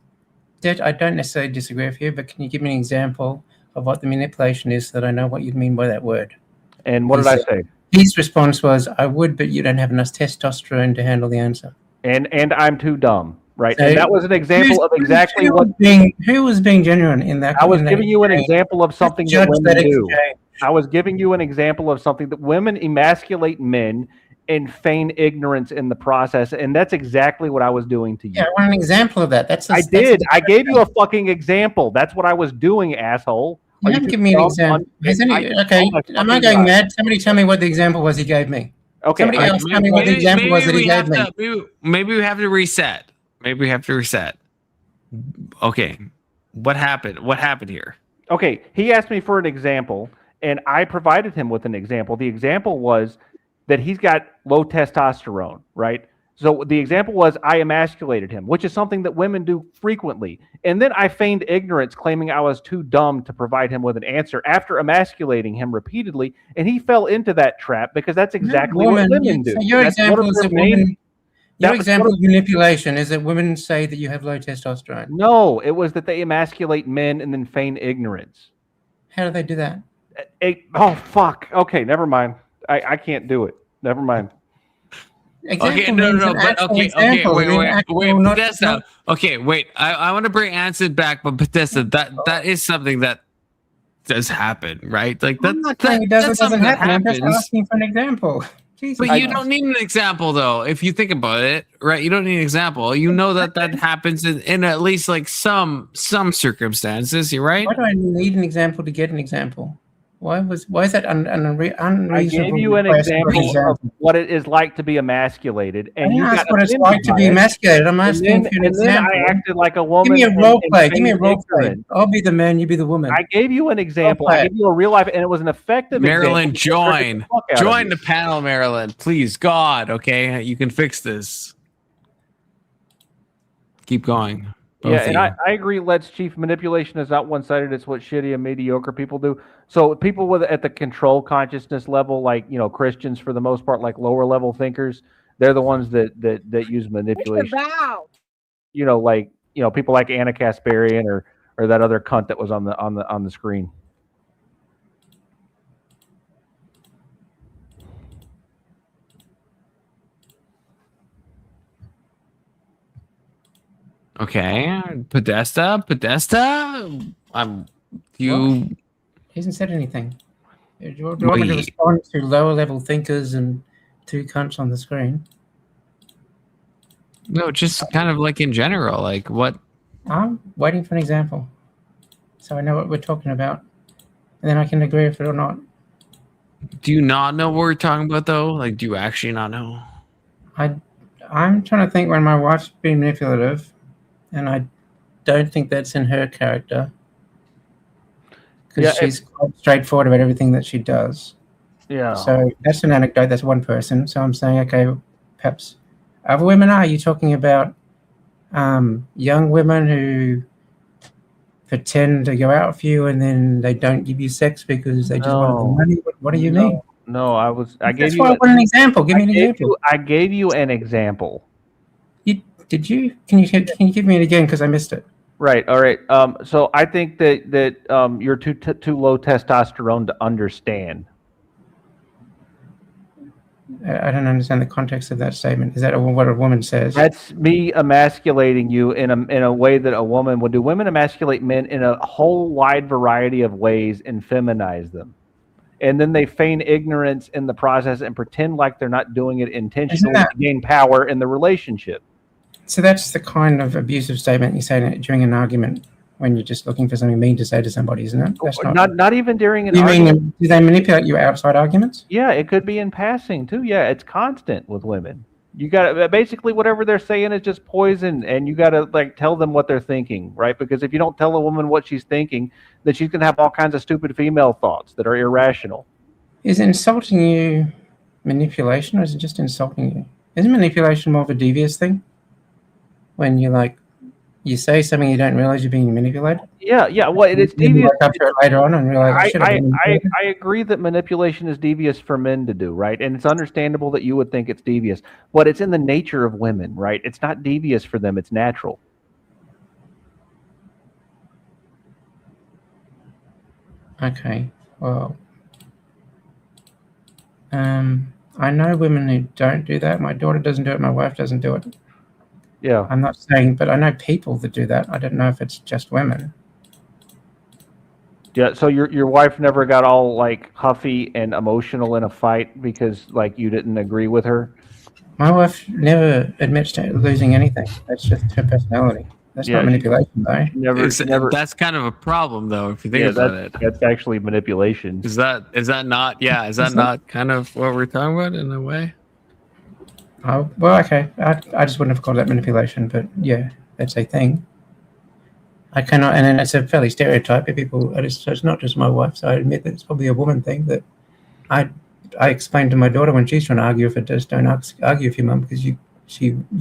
Dad, I don't necessarily disagree with you, but can you give me an example of what the manipulation is so that I know what you mean by that word? And what He did I said- say? His response was, I would, but you don't have enough testosterone to handle the answer. And I'm too dumb, right? So and that was an example of exactly who what was being genuine in that. I was in that giving you an exchange? example of something that Judge women that do. exchange. I was giving you an example of something that women emasculate men and feign ignorance in the process, and that's exactly what I was doing to you. Yeah, I want an example of that. I did. I gave you a fucking example. That's what I was doing, asshole. You haven't given me an example. Okay, am I going mad? Somebody tell me what the example was he gave me. Okay, Somebody else tell me what the example was that he gave me. Maybe we have to reset. Okay, what happened? What happened here? Okay, he asked me for an example, and I provided him with an example. The example was that he's got low testosterone, right? So the example was I emasculated him, which is something that women do frequently. And then I feigned ignorance, claiming I was too dumb to provide him with an answer after emasculating him repeatedly. And he fell into that trap because that's exactly what women do. So your That's one example of is their that main- women. that Your was example one of manipulation is that women say that you have low testosterone. No, it was that they emasculate men and then feign ignorance. How do they do that? Oh, fuck. Okay, never mind. I can't do it. Never mind. Okay, no, but okay, wait, Podesta. Okay, wait. I want to bring Anson back, but Podesta, that is something that does happen, right? Like that. I'm not saying it does or that's doesn't something that happen. I'm just happens. asking for an example. Jesus But you Christ. don't need an example, though. If you think about it, right? You don't need an example. You know that happens in at least like some circumstances. You're right. Why do I need an example to get an example? Why is that unreasonable? I gave you an request for example of what it is like to be emasculated, and I you didn't ask got what it's offended like to by be it. emasculated. I'm asking And for an then example. I acted like a woman. Give me a role and play. Give me a feigned role play. ignorance. I'll be the man. You be the woman. I gave you an example. Role play. I gave you a real life, and it was an effective Marilyn, example. join the panel, Marilyn. Please, God, okay, you can fix this. Keep going. Yeah, and I agree. Let's chief manipulation is not one-sided. It's what shitty and mediocre people do. So people at the control consciousness level, like Christians for the most part, like lower level thinkers, they're the ones that use manipulation. People like Anna Kasparian or that other cunt that was on the screen. Okay, Podesta. You. He hasn't said anything. Do you want me to respond to lower level thinkers and two cunts on the screen? No, just kind of like in general, like what? I'm waiting for an example. so I know what we're talking about, and then I can agree with it or not. Do you not know what we're talking about though? Like, do you actually not know? I'm trying to think when my wife's being manipulative, and I don't think that's in her character because she's quite straightforward about everything that she does. Yeah. So that's an anecdote. That's one person. So I'm saying, okay, perhaps other women are you talking about young women who pretend to go out with you and then they don't give you sex because they just want the money? What do you mean? No, I That's gave why you I want an example. Give me an example. I gave you an example. Did you? Can you give me it again because I missed it? Right. All right. So I think that you're too low testosterone to understand. I don't understand the context of that statement. Is that what a woman says? That's me emasculating you in a way that a woman would do. Women emasculate men in a whole wide variety of ways and feminize them. And then they feign ignorance in the process and pretend like they're not doing it intentionally to gain power in the relationship. So that's the kind of abusive statement you say during an argument when you're just looking for something mean to say to somebody, isn't it? That's not even during an argument. argument. Do they manipulate you outside arguments? Yeah, it could be in passing too. Yeah, it's constant with women. You got basically whatever they're saying is just poison, and you got to like tell them what they're thinking, right? Because if you don't tell a woman what she's thinking, then she's gonna have all kinds of stupid female thoughts that are irrational. Is insulting you manipulation, or is it just insulting you? Isn't manipulation more of a devious thing? When you say something you don't realize you're being manipulated? Yeah. Well, it's devious. Wake up to it later on and realize I agree that manipulation is devious for men to do, right? And it's understandable that you would think it's devious, but it's in the nature of women, right? It's not devious for them; it's natural. Okay. Well, I know women who don't do that. My daughter doesn't do it. My wife doesn't do it. Yeah. I'm not saying, but I know people that do that. I don't know if it's just women. Yeah. So your wife never got all like huffy and emotional in a fight because like you didn't agree with her? My wife never admits to losing anything. That's just her personality. That's not manipulation, though. Never. That's kind of a problem, though, if you think about it. That's actually manipulation. Is that not? Yeah. Is that not kind of what we're talking about in a way? Oh, well, okay. I just wouldn't have called that manipulation, but yeah, that's a thing. I cannot, and then it's a fairly stereotype. People, so it's not just my wife. So I admit that it's probably a woman thing that I explained to my daughter when she's trying to argue. If it does, don't argue with your mum because you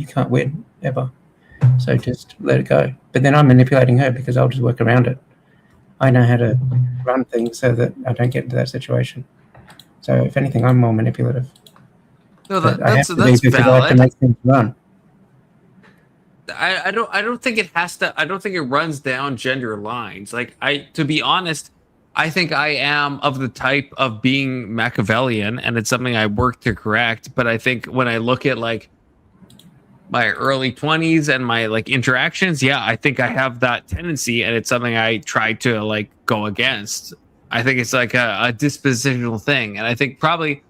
can't win ever. So just let it go. But then I'm manipulating her because I'll just work around it. I know how to run things so that I don't get into that situation. So if anything, I'm more manipulative. No, that's valid. I like to make things run. I don't think it has to. I don't think it runs down gender lines. Like to be honest, I think I am of the type of being Machiavellian, and it's something I work to correct. But I think when I look at like my early 20s and my like interactions, yeah, I think I have that tendency, and it's something I try to like go against. I think it's like a dispositional thing, and I think probably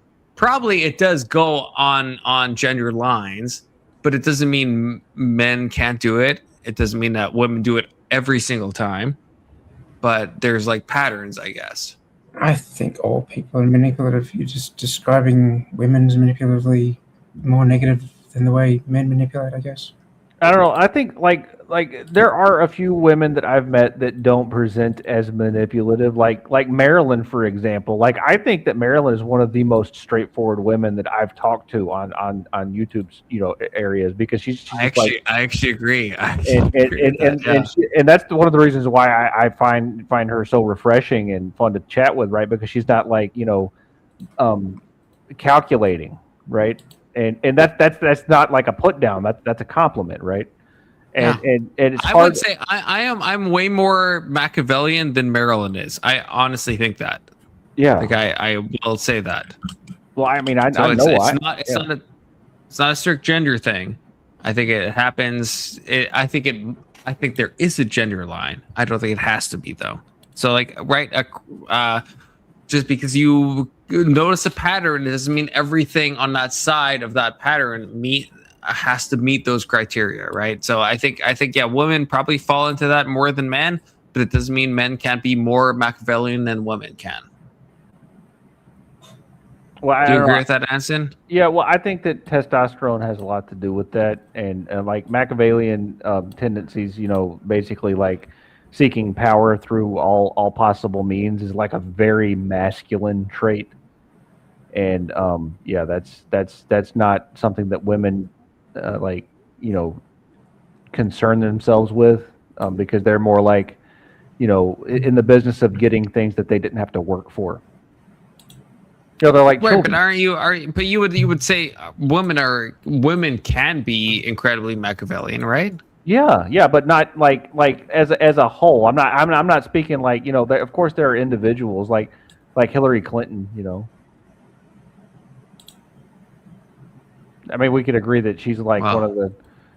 it does go on gender lines, but it doesn't mean men can't do it. It doesn't mean that women do it every single time, but there's like patterns, I guess. I think all people are manipulative. You're just describing women as manipulatively more negative than the way men manipulate, I guess. I don't know. I think like there are a few women that I've met that don't present as manipulative, like Marilyn, for example. Like I think that Marilyn is one of the most straightforward women that I've talked to on YouTube's areas because she's I actually agree. And that's one of the reasons why I find her so refreshing and fun to chat with, right? Because she's not like calculating, right? And that's not like a put down. That's a compliment, right? And it's hard. I would say I'm way more Machiavellian than Marilyn is. I honestly think that. Yeah. Like I will say that. Well, I mean, I know it's not a strict gender thing. I think it happens. I think there is a gender line. I don't think it has to be though. So like just because you notice a pattern, it doesn't mean everything on that side of that pattern has to meet those criteria, right? So I think yeah, women probably fall into that more than men, but it doesn't mean men can't be more Machiavellian than women can. Well, Do you agree with that, Anson? Yeah, well, I think that testosterone has a lot to do with that, and like Machiavellian tendencies, basically like seeking power through all possible means is like a very masculine trait, and yeah, that's not something that women concern themselves with, because they're more like, in the business of getting things that they didn't have to work for. They're like right, children. but you would say women can be incredibly Machiavellian, right? Yeah, but not like as a whole. I'm not speaking like, of course there are individuals like Hillary Clinton, I mean, we could agree that she's like one of the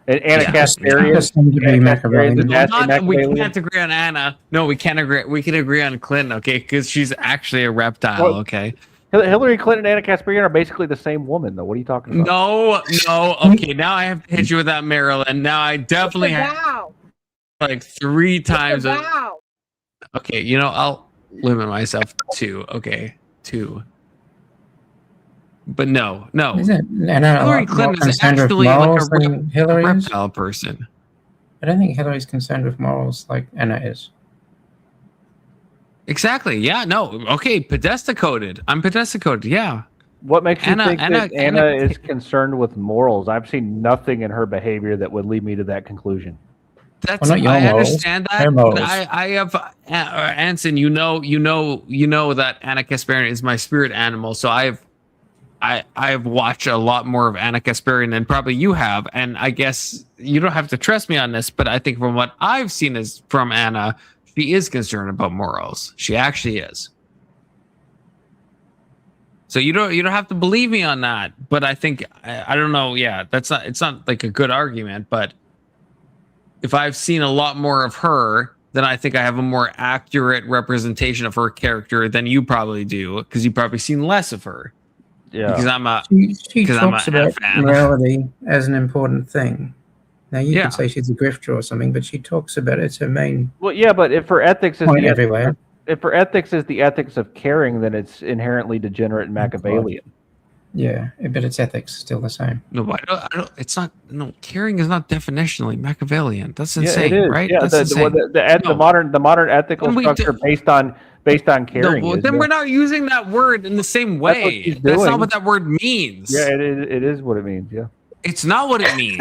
Anna Kasparian. We can't agree on Anna. No, we can't agree. We can agree on Clinton, okay? Because she's actually a reptile, okay? Hillary Clinton and Anna Kasparian are basically the same woman, though. What are you talking about? No. Okay, now I have to hit you with that, Marilyn. Now I definitely have like 3 times. Okay, I'll limit myself to 2. Okay, 2. But no. Isn't Anna Hillary Clinton is actually like a reptile person. I don't think Hillary's concerned with morals like Anna is. Exactly. Yeah. No. Okay. Pedesticoded. I'm pedesticoded. Yeah. What makes you think that Anna is concerned with morals? I've seen nothing in her behavior that would lead me to that conclusion. That's I understand that. But I have Anson. You know that Anna Kasparian is my spirit animal. So I've watched a lot more of Anna Kasparian than probably you have, and I guess you don't have to trust me on this, but I think from what I've seen from Anna, she is concerned about morals. She actually is. So you don't have to believe me on that, but I think I don't know. Yeah, it's not like a good argument, but if I've seen a lot more of her, then I think I have a more accurate representation of her character than you probably do, because you've probably seen less of her. Yeah, because she talks about morality as an important thing. Now you could say she's a grifter or something, but she talks about it as her main. Well, yeah, but if her ethics is if her ethics is the ethics of caring, then it's inherently degenerate and Machiavellian. Yeah, but its ethics still the same. No, I don't. It's not. No, caring is not definitionally Machiavellian. That's insane, it is. right? Yeah, That's insane. The modern ethical structure based on caring. No, then we're not using that word in the same way. That's not what that word means. Yeah, it is what it means. Yeah. It's not what it means.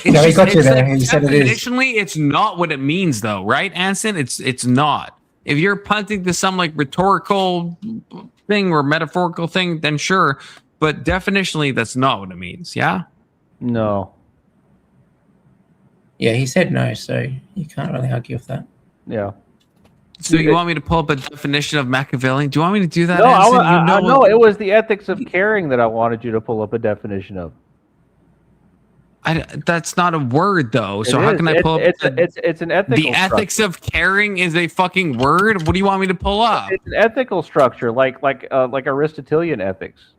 No, he got you there. He said it is. Definitionally, it's not what it means, though, right, Anson? It's not. If you're punting to some like rhetorical thing or metaphorical thing, then sure. But definitionally, that's not what it means. Yeah. No. Yeah, he said no, so you can't really argue with that. Yeah. So you want me to pull up a definition of Machiavellian? Do you want me to do that? No, Anson? No, it was the ethics of caring that I wanted you to pull up a definition of. That's not a word, though. So how can I pull up? It's an ethical. The ethics of caring is a fucking word. What do you want me to pull up? It's an ethical structure, like Aristotelian ethics.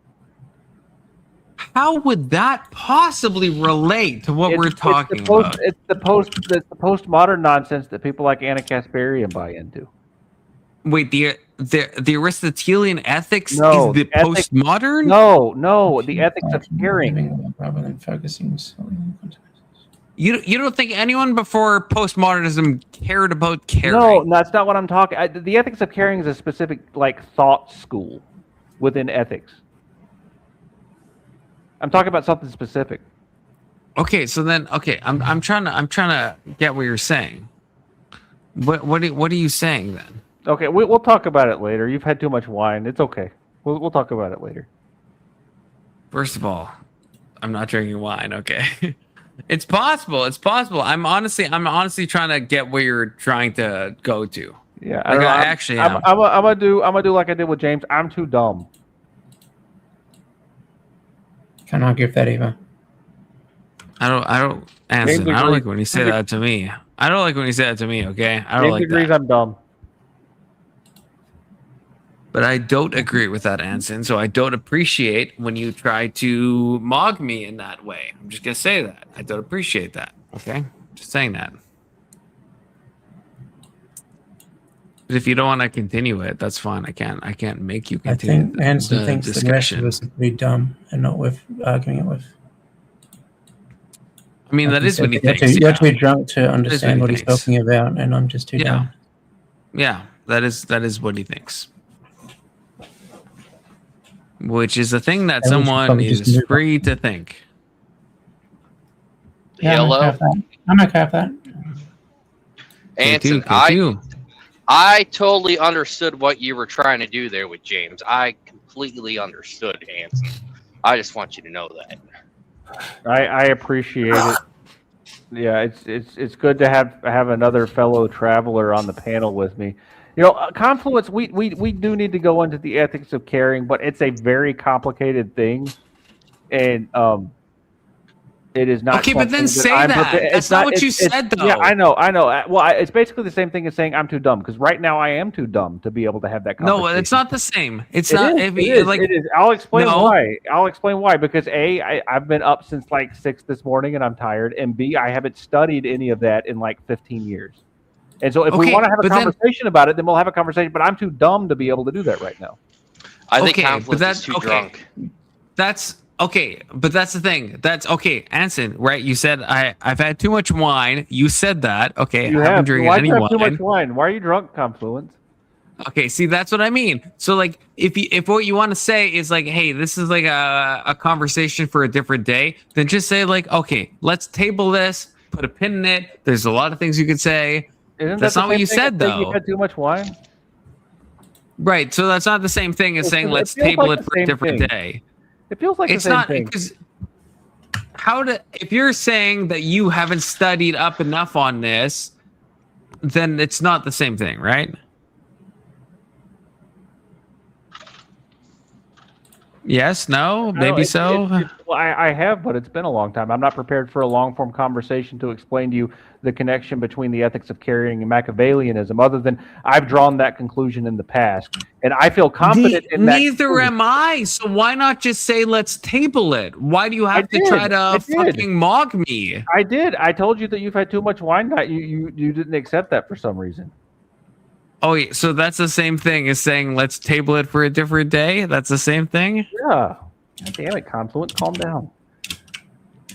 How would that possibly relate to what we're talking about? It's the postmodern nonsense that people like Anna Kasparian buy into. Wait, the Aristotelian ethics is the postmodern? No, the ethics of caring. Rather than focusing. You don't think anyone before postmodernism cared about caring? No, that's not what I'm talking. The ethics of caring is a specific thought school within ethics. I'm talking about something specific. Okay, so then I'm trying to get what you're saying. What are you saying then? Okay, we'll talk about it later. You've had too much wine. It's okay. We'll talk about it later. First of all, I'm not drinking wine. Okay, it's possible. It's possible. I'm honestly trying to get where you're trying to go to. Yeah, I actually am. I'm gonna do like I did with James. I'm too dumb. Can't argue with that either. I don't, Anson. I don't like when you say that to me. I don't like when you say that to me. Okay, I don't like that. I'm dumb. But I don't agree with that, Anson. So I don't appreciate when you try to mog me in that way. I'm just gonna say that. I don't appreciate that. Okay, just saying that. But if you don't want to continue it, that's fine. I can't make you I continue. think Anson thinks the rest of us are pretty dumb and not worth arguing it with. I mean, that is what he thinks. You're too drunk to That is what understand he what he's thinks. talking about, and I'm just too dumb. Yeah, that is what he thinks. Which is a thing that Yeah, we should someone probably just is move on. free to think. Yeah, I'm okay with that. I'm okay with that. Anson, K2. I totally understood what you were trying to do there with James. I completely understood, Anson. I just want you to know that. I appreciate it. Yeah, it's good to have another fellow traveler on the panel with me. You know, Confluence, we do need to go into the ethics of caring, but it's a very complicated thing, and it is not. Okay, but then say that. That's not what you said, though. Yeah, I know. Well, it's basically the same thing as saying I'm too dumb, because right now I am too dumb to be able to have that conversation. No, it's not the same. It's It not. is, If it you- is, like, it is. I'll explain No. why. I'll explain why. Because I've been up since like 6 this morning and I'm tired. And B, I haven't studied any of that in like 15 years. And so if we Okay, want to have a but then- conversation about it, then we'll have a conversation. But I'm too dumb to be able to do that right now. I think Okay, but Confluence that's is too okay. drunk. That's okay, but that's the thing. That's okay, Anson, right? You said I've had too much wine. You said that. Okay, You I haven't have. drinking Why do any you have wine. too much wine? Why are you drunk, Confluence? Okay, see, that's what I mean. So, like, if what you want to say is like, hey, this is like a conversation for a different day, then just say like, okay, let's table this, put a pin in it. There's a lot of things you could say. Isn't That's that the not what same you thing said, as saying though. You had too much wine. Right. So that's not the same thing as It saying feels- let's it feels table like it the for a same different thing. day. It feels like It's the same not thing. because if you're saying that you haven't studied up enough on this, then it's not the same thing, right? Yes, no, I don't- maybe it's- so. well, I have, but it's been a long time. I'm not prepared for a long form conversation to explain to you the connection between the ethics of carrying and Machiavellianism, other than I've drawn that conclusion in the past. And I feel confident in that. Neither conclusion. am I. So why not just say let's table it? Why do you have to try to fucking mock me? I did. I told you that you've had too much wine. You didn't accept that for some reason. Oh, yeah, so that's the same thing as saying let's table it for a different day? That's the same thing? Yeah. God damn it, Confluence, calm down.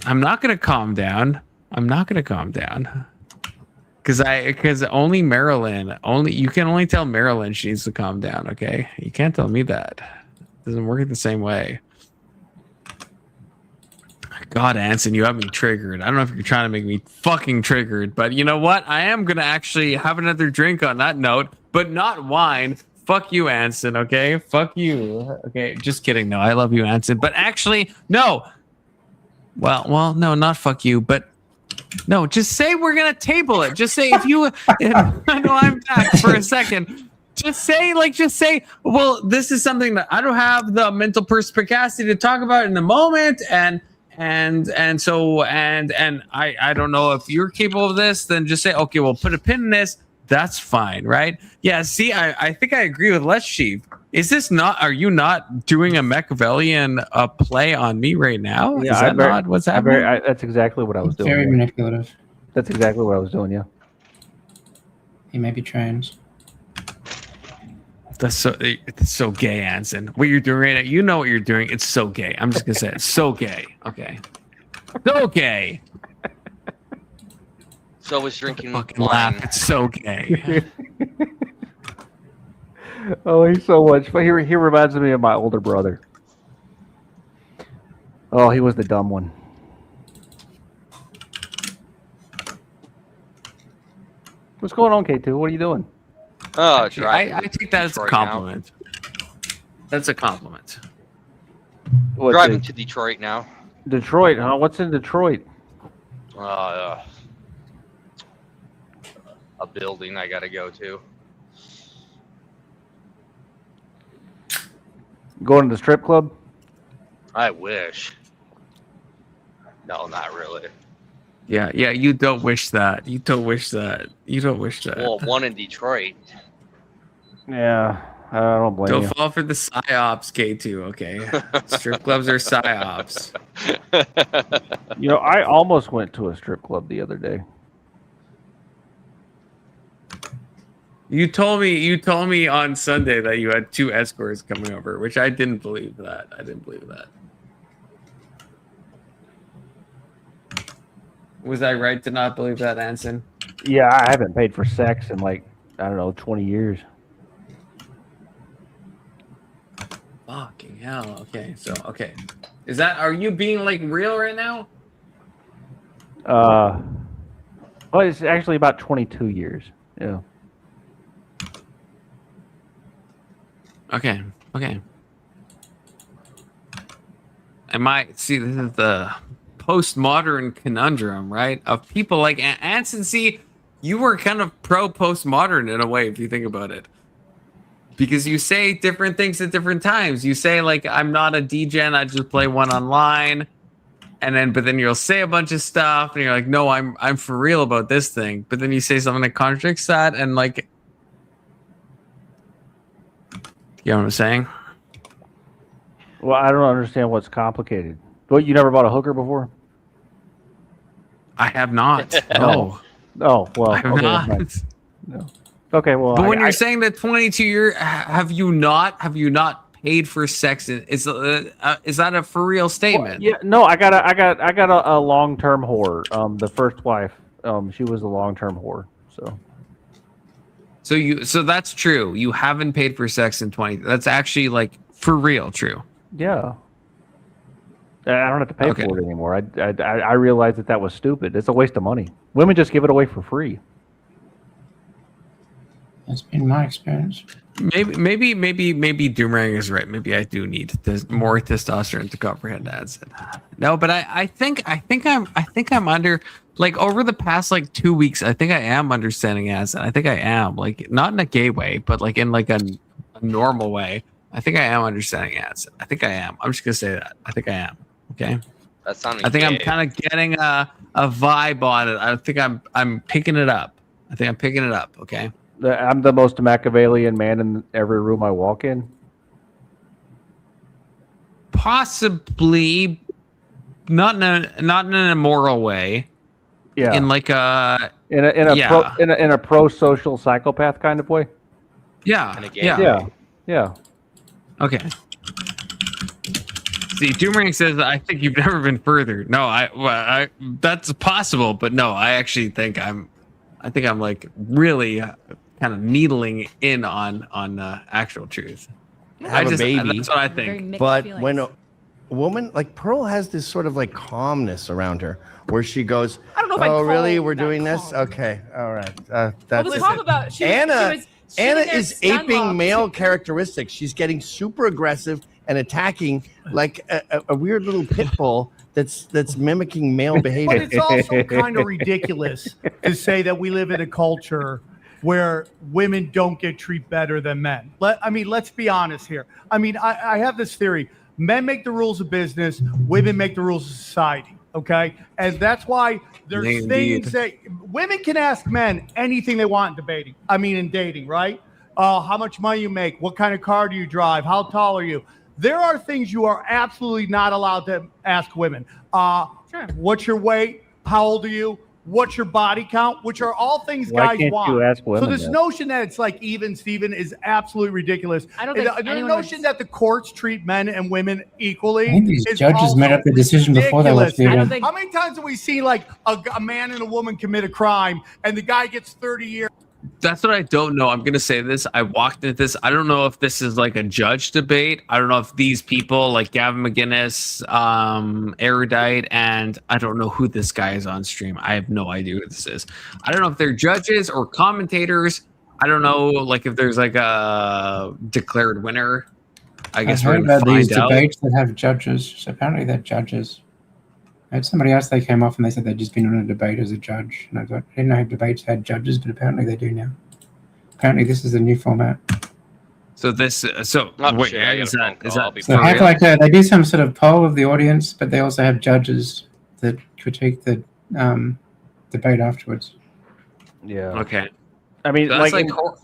I'm not gonna calm down. I'm not gonna calm down. Because only Marilyn, you can only tell Marilyn she needs to calm down, okay? You can't tell me that. It doesn't work the same way. God, Anson, you have me triggered. I don't know if you're trying to make me fucking triggered, but you know what? I am gonna actually have another drink on that note, but not wine. Fuck you, Anson, okay? Fuck you. Okay, just kidding. No, I love you, Anson. But actually, no. Well, no, not fuck you, but no, just say we're gonna table it. Just say if you I know I'm back for a second. Just say, well, this is something that I don't have the mental perspicacity to talk about in the moment, and so I don't know if you're capable of this, then just say, okay, we'll put a pin in this. That's fine, right? Yeah, see, I think I agree with Les Chief. Are you not doing a Machiavellian play on me right now? Yeah, Is that not what's happening? That's exactly what I was doing. Very yeah. manipulative. That's exactly what I was doing, yeah. He may be trans. It's so gay, Anson. What you're doing right now, you know what you're doing. It's so gay. I'm just gonna say it's so gay. Okay. So gay. So was drinking Fucking wine. laugh. It's so gay. Oh, he's so much. But he reminds me of my older brother. Oh, he was the dumb one. What's going on, K2? What are you doing? Oh, Actually, I take that as a compliment. That's a compliment. What's Driving it? to Detroit now. Detroit, huh? What's in Detroit? A building I gotta go to. Going to the strip club? I wish. No, not really. Yeah, you don't wish that. You don't wish that. Well, one in Detroit. Yeah, I don't blame Don't you. fall for the psyops, K2, okay? Strip clubs are psyops. You know, I almost went to a strip club the other day. You told me on Sunday that you had 2 escorts coming over, which I didn't believe that. Was I right to not believe that, Anson? Yeah, I haven't paid for sex in like, I don't know, 20 years. Fucking hell. Okay, so are you being like real right now? Well, it's actually about 22 years. Yeah. Okay. This is the postmodern conundrum, right? Of people like Anson. See, you were kind of pro postmodern in a way, if you think about it. Because you say different things at different times. You say like, I'm not a degen, I just play one online. But then you'll say a bunch of stuff and you're like, no, I'm for real about this thing. But then you say something that contradicts that, and like, you know what I'm saying? Well, I don't understand what's complicated. But you never bought a hooker before? I have not. No. Oh, well. I have okay, not. No. Okay, well. But when you're saying that 22 years, have you not paid for sex? Is that a for real statement? Well, yeah, no, I got a long-term whore. The first wife, she was a long-term whore. So that's true. You haven't paid for sex in 20. That's actually like for real true. Yeah. I don't have to pay for it anymore. I realized that was stupid. It's a waste of money. Women just give it away for free. That's been my experience. Maybe Doomerang is right. Maybe I do need more testosterone to comprehend ads. No, but I think I'm under, like, over the past like 2 weeks. I think I am understanding ads. I think I am, like, not in a gay way, but like in like a normal way. I think I am understanding ads. I think I am. I'm just gonna say that. I think I am. Okay. That sounded I think gay. I'm kind of getting a vibe on it. I think I'm picking it up. Okay. I'm the most Machiavellian man in every room I walk in. Possibly, not in an immoral way. Yeah. In like a in a pro-social psychopath kind of way. Yeah. Yeah. Okay. See, Doomerang says, I think you've never been further. No, I that's possible, but no, I actually think I'm like really kind of needling in on actual truth. Have a baby. That's what I think. But when a woman like Pearl has this sort of like calmness around her, where she goes, I don't know if I'd "Oh, call really? We're that doing this? calm. Okay, all right." Well, the calm about Anna sitting there is stand aping locked. male characteristics. She's getting super aggressive and attacking like a weird little pit bull that's mimicking male behavior. But it's also kind of ridiculous to say that we live in a culture where women don't get treated better than men. Let's be honest here. I have this theory. Men make the rules of business. Women make the rules of society. Okay? And that's why there's Indeed. things that women can ask men anything they want in dating, right? How much money you make? What kind of car do you drive? How tall are you? There are things you are absolutely not allowed to ask women. Sure. What's your weight? How old are you? What's your body count? Which are all things Why guys can't want. you ask women So this that? notion that it's like even Steven is absolutely ridiculous. I don't think the anyone notion that the courts treat men and women equally. I think these is judges made also up the decision before they ridiculous. left the I don't room. think How many times have we seen like a man and a woman commit a crime and the guy gets 30 years? That's what I don't know. I'm going to say this. I walked into this. I don't know if this is like a judge debate. I don't know if these people like Gavin McGinnis, Erudite, and I don't know who this guy is on stream. I have no idea who this is. I don't know if they're judges or commentators. I don't know like if there's like a declared winner. I guess I've we're heard going to about these find out. debates that have judges. So apparently they're judges. I had somebody else, they came off and they said they'd just been on a debate as a judge. And I thought, I didn't know debates had judges, but apparently they do now. Apparently this is the new format. So this, wait, shit, I got is a that phone call. I'll be for So they have real? like they do some sort of poll of the audience, but they also have judges that critique the debate afterwards. Yeah. Okay. I mean, So that's like, like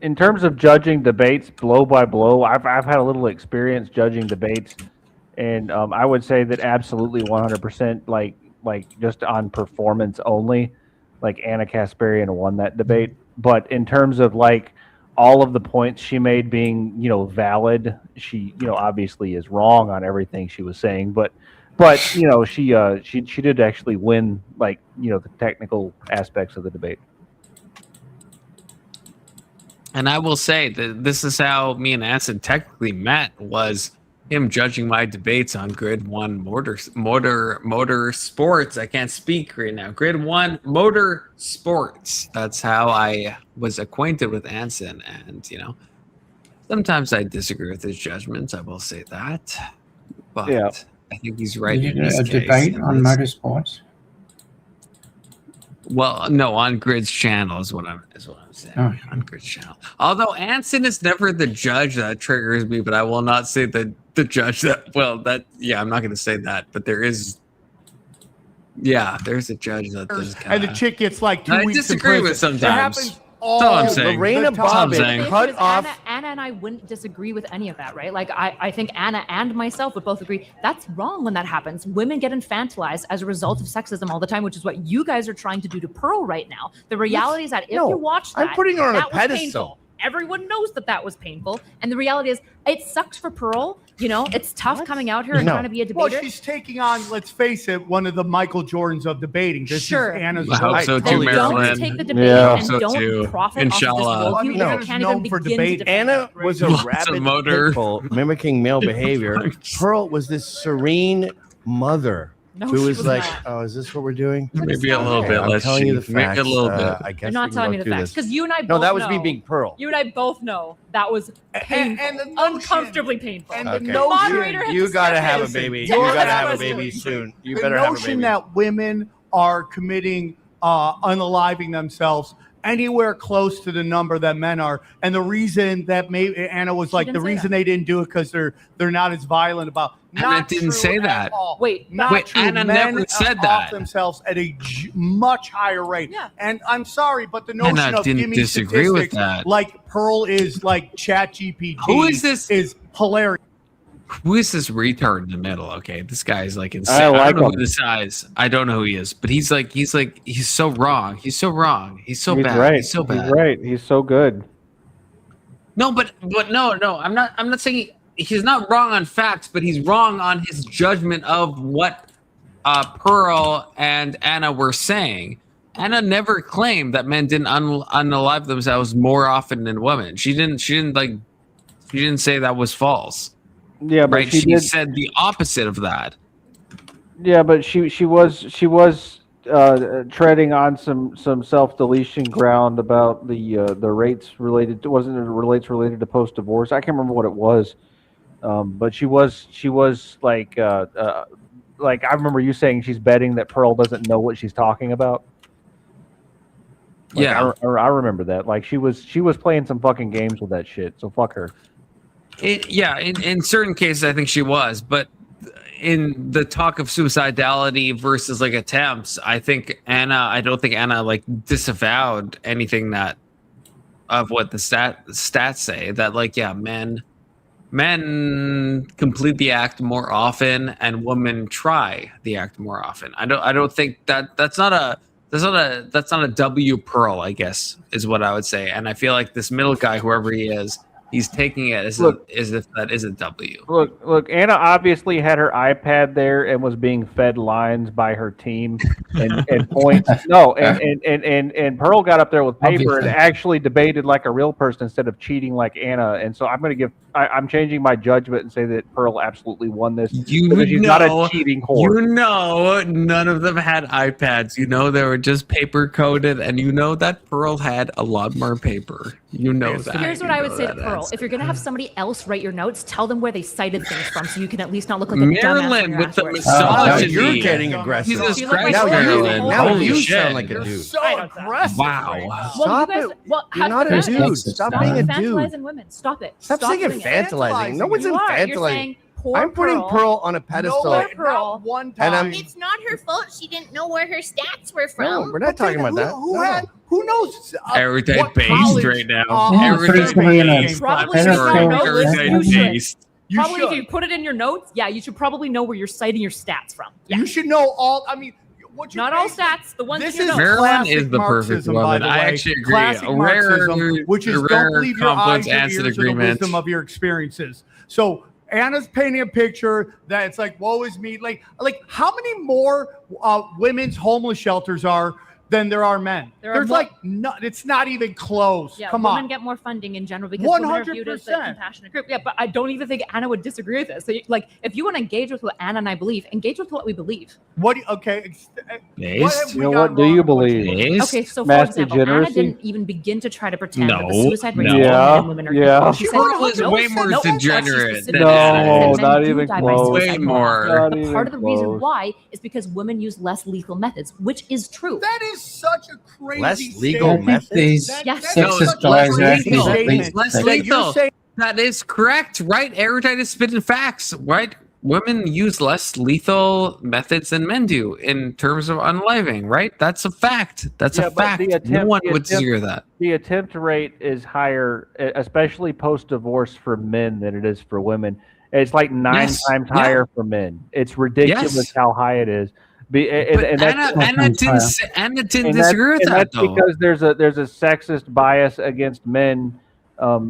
in terms of judging debates blow by blow, I've had a little experience judging debates, and I would say that absolutely 100%, like just on performance only, like Anna Kasparian won that debate. But in terms of like all of the points she made being, valid, she, obviously is wrong on everything she was saying. But she did actually win, like, the technical aspects of the debate. And I will say that this is how me and Anson technically met, was him judging my debates on Grid 1 motor sports. I can't speak right now. Grid 1 motor sports. That's how I was acquainted with Anson. And, sometimes I disagree with his judgments. I will say that. But Yeah. I think he's right You in did this a case. debate on motorsports. Well, no, on Grid's channel is what I'm saying. Oh. On Grid's channel. Although Anson is never the judge that triggers me, but I will not say the judge that. I'm not going to say that, but there is. Yeah, there's a judge that does. And the chick gets like 2 I weeks. disagree in with prison. sometimes. It happens That's all I'm saying. Lorena That's all I'm Bobbitt saying. cut Because off. Anna and I wouldn't disagree with any of that, right? Like, I think Anna and myself would both agree that's wrong when that happens. Women get infantilized as a result of sexism all the time, which is what you guys are trying to do to Pearl right now. The reality is that if you watch that, I'm putting her on a that was pedestal. painful. Everyone knows that was painful. And the reality is, it sucks for Pearl. It's tough coming out here and trying to be a debater. Well, she's taking on, let's face it, one of the Michael Jordans of debating. This Sure. is Anna's I hope right. so too, Then Marilyn. don't take the debate Yeah. and So don't too. profit Inshallah. off of this worldview. No. You can't even begin to defend Anna that. was a Lots of rabid motor. pit bull mimicking male behavior. Pearl was this serene mother No, who she was was like, not. "Oh, is this what we're doing?" Maybe a little bit. I'm Let's telling you the see. Maybe facts. a little bit. I guess You're not we telling can me go the through facts this. because you and I both No, that was me know- being Pearl. You and I both know that was painful, and the notion- uncomfortably painful. and Okay. the notion- moderator had You to gotta step have in. a baby. You You're gotta have a supposed to. baby soon. You The better have a notion baby. that women are committing unaliving themselves anywhere close to the number that men are, and the reason that maybe Anna was like, didn't the say reason that. they didn't do it because they're not as violent about. Anna Not didn't true say at that. all. Wait, Not Wait, true. Anna Men never said off that. themselves at a much higher rate. Yeah. And I'm sorry, but the notion Anna of didn't give me disagree with statistics that. like Pearl is like ChatGPT. Who is this? Is hilarious. Who is this retard in the middle? Okay, this guy is like insane. I like don't know him. who this size. I don't know who he is, but he's so wrong. He's so wrong. He's so bad. Right. He's so bad. He's right. He's so good. No, but no. I'm not saying he's not wrong on facts, but he's wrong on his judgment of what Pearl and Anna were saying. Anna never claimed that men didn't unalive themselves more often than women. She didn't say that was false. Yeah, but Right? she She did. said the opposite of that. Yeah, but she was treading on some self-deletion ground about the rates related to, wasn't it rates related to post-divorce? I can't remember what it was, but she was like I remember you saying she's betting that Pearl doesn't know what she's talking about. Like, Yeah. I remember that. Like she was playing some fucking games with that shit. So fuck her. In certain cases, I think she was, but in the talk of suicidality versus like attempts, I don't think Anna like disavowed anything that of what the stats say, that like, yeah, men complete the act more often and women try the act more often. I don't think that's not a W Pearl, I guess, is what I would say. And I feel like this middle guy, whoever he is, he's taking it as if that is a W. Look, Anna obviously had her iPad there and was being fed lines by her team and points. No, and Pearl got up there with paper and actually debated like a real person instead of cheating like Anna. And so I'm changing my judgment and say that Pearl absolutely won this. Because she's not a cheating whore. You know, none of them had iPads. You know, they were just paper coded, and you know that Pearl had a lot more paper. You know that. Here's what You I would know say to that, Pearl. Anson. If you're going to have somebody else write your notes, tell them where they cited things from so you can at least not look like a dumbass when Marilyn you're with the afterwards. misogyny. You're getting aggressive. Jesus You look Christ, like Marilyn. now Holy you shit. sound like a dude. So aggressive. Wow. Well, Stop you guys, it. well, You're not a dude. Stop being a dude. infantilizing women. Stop it. Stop saying doing it. infantilizing. No one's You are. You're infantilizing. saying poor I'm putting Pearl on a pedestal. Poor Pearl. One And time. I'm- It's not her fault. She didn't know where her stats were No, from. we're not talking about that. Who knows? Everyday what based college, right now. uh, Everyday based. Probably I'm if sure. you don't know this, Everyday you should. based. Probably if you put it in your notes, yeah, you should probably know where you're citing your stats from. Yeah. You should know all. I mean, Not all stats. The ones This you is know. Marilyn is classic the perfect Marxism, by woman. the way. I actually agree. Classic A rare, Marxism, which is a don't rare believe your Confluence eyes, your answered ears, or the agreement. wisdom of your experiences. So Anna's painting a picture that it's like, woe is me. Like how many more women's homeless shelters are than there are men? There's more- like, no, it's not even close. Yeah, Come women on. get more funding in general because women are viewed as the 100%. compassionate group. Yeah, but I don't even think Anna would disagree with this. So, like, if you want to engage with what Anna and I believe, engage with what we believe. What? Okay. Based? You know, what do you believe? Okay, so for Mass example, Anna degeneracy? didn't even begin to try to pretend that the No, suicide rate no. of men Yeah, and women are yeah. equal. She said, Pearl is way more no, degenerate than No, Anna. not men do even die by close. suicide Way more more. often. Not But even part of the reason close. why is because women use less lethal methods, which is true. That is such a crazy Less legal statement. methods? These Yes. No, sexist it's less guys are actually lethal. the It's less least. lethal. That is correct, right? Erudite is spitting facts, right? Women use less lethal methods than men do in terms of unaliving, right? That's a fact. That's Yeah, a but fact. No one would disagree with that. The attempt rate is higher, especially post-divorce for men than it is for women. It's like 9 Yes. times Yeah. higher for men. It's ridiculous Yes. how high it is. But Anna didn't disagree with that, that's though. because there's a sexist bias against men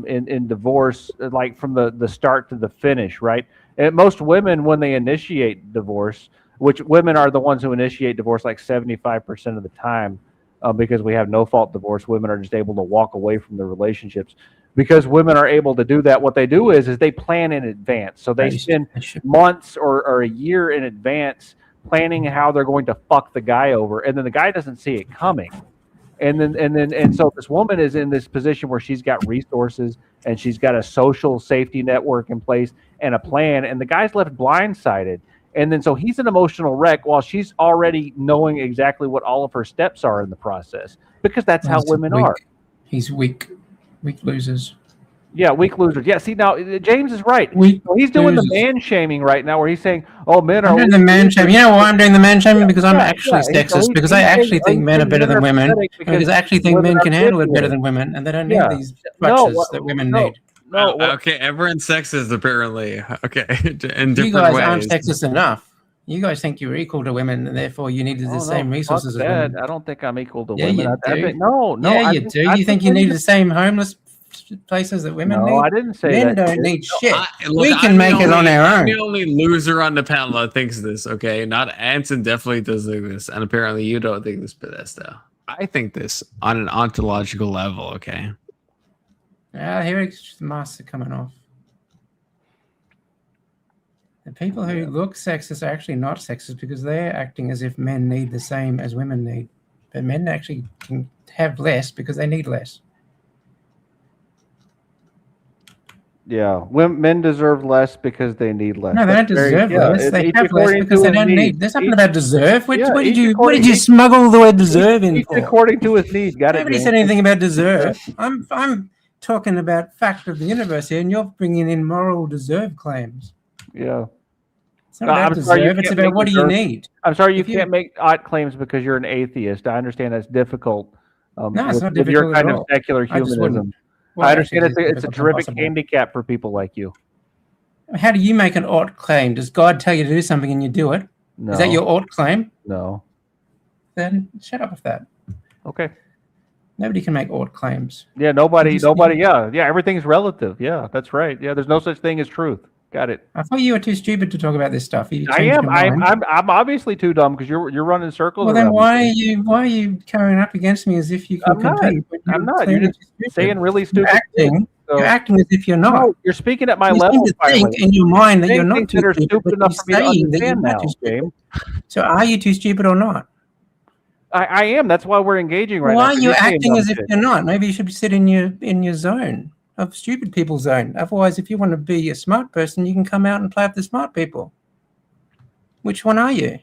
in divorce, like from the start to the finish, right? And most women, when they initiate divorce, which women are the ones who initiate divorce like 75% of the time, because we have no fault divorce, women are just able to walk away from the relationships. Because women are able to do that, what they do is they plan in advance. So they spend months or a year in advance planning how they're going to fuck the guy over, and then the guy doesn't see it coming. And so this woman is in this position where she's got resources and she's got a social safety network in place and a plan, and the guy's left blindsided. And then so he's an emotional wreck while she's already knowing exactly what all of her steps are in the process, because that's how women are. He's weak losers. Yeah, weak losers. Yeah, see, now James is right. He's doing the man shaming right now, where he's saying, "Oh, men are." I'm doing the man shaming. You know why I'm doing the man shaming? Because I'm actually yeah. sexist. Because I actually think men are better than women. Because I actually think men can handle it better than women, and they don't need these crutches that women need. No, okay, everyone's sexist apparently. Okay, in different You guys ways. aren't sexist enough. You guys think you're equal to women, and therefore you needed the same resources as women. I don't think I'm equal to Yeah, women. you I do. think, no. Yeah, you do. You think you need the the same homeless places that women need? No, I didn't say Men that. don't need shit. Look, We can I'm make the it on only- our I'm own. the only loser on the panel that thinks this. Okay, not Anson definitely does think this, and apparently you don't think this, Podesta. I think this on an ontological level. Okay. Here it's the mask are coming off. The people who look sexist are actually not sexist because they're acting as if men need the same as women need. But men actually can have less because they need less. Yeah, men deserve less because they need less. No, they don't deserve less. They each have less according because to they his don't need. need. There's nothing about deserve. What, Yeah, what did each you according- you smuggle the word deserve in each for? according to his need. Got it. Nobody James. said anything about deserve. I'm talking about fact of the universe here, and you're bringing in moral deserve claims. Yeah. It's not about I'm sorry, you deserve. It's can't about make what do you deserve- need. I'm sorry, you If you- can't make odd claims because you're an atheist. I understand that's difficult. No, it's with- not with your difficult kind at of all. secular I just wouldn't. humanism. Well, I understand actually, it's a it's terrific impossible. handicap for people like you. How do you make an ought claim? Does God tell you to do something and you do it? No. Is that your ought claim? No. Then shut up with that. Okay. Nobody can make ought claims. Yeah, nobody. Yeah, everything's relative. Yeah, that's right. Yeah, there's no such thing as truth. Got it. I thought you were too stupid to talk about this stuff. You I changed am. your mind. I'm obviously too dumb because you're running circles. Well, then around why me. are you carrying up against me as if you can I'm not. compete? when I'm you're not. clearly You're just too stupid? saying really You're stupid acting. things, so- You're acting as if you're not. No, you're speaking at my You level. seem to think finally. in your mind that Saying you're not things too that are stupid, stupid but enough you're for me to saying that you're understand not now, too stupid. James. So are you too stupid or not? I am. That's why we're engaging right Why now. are you acting as if you're not? Maybe you should sit in your zone of stupid people zone. Otherwise, if you want to be a smart person, you can come out and play with the smart people. Which one are you?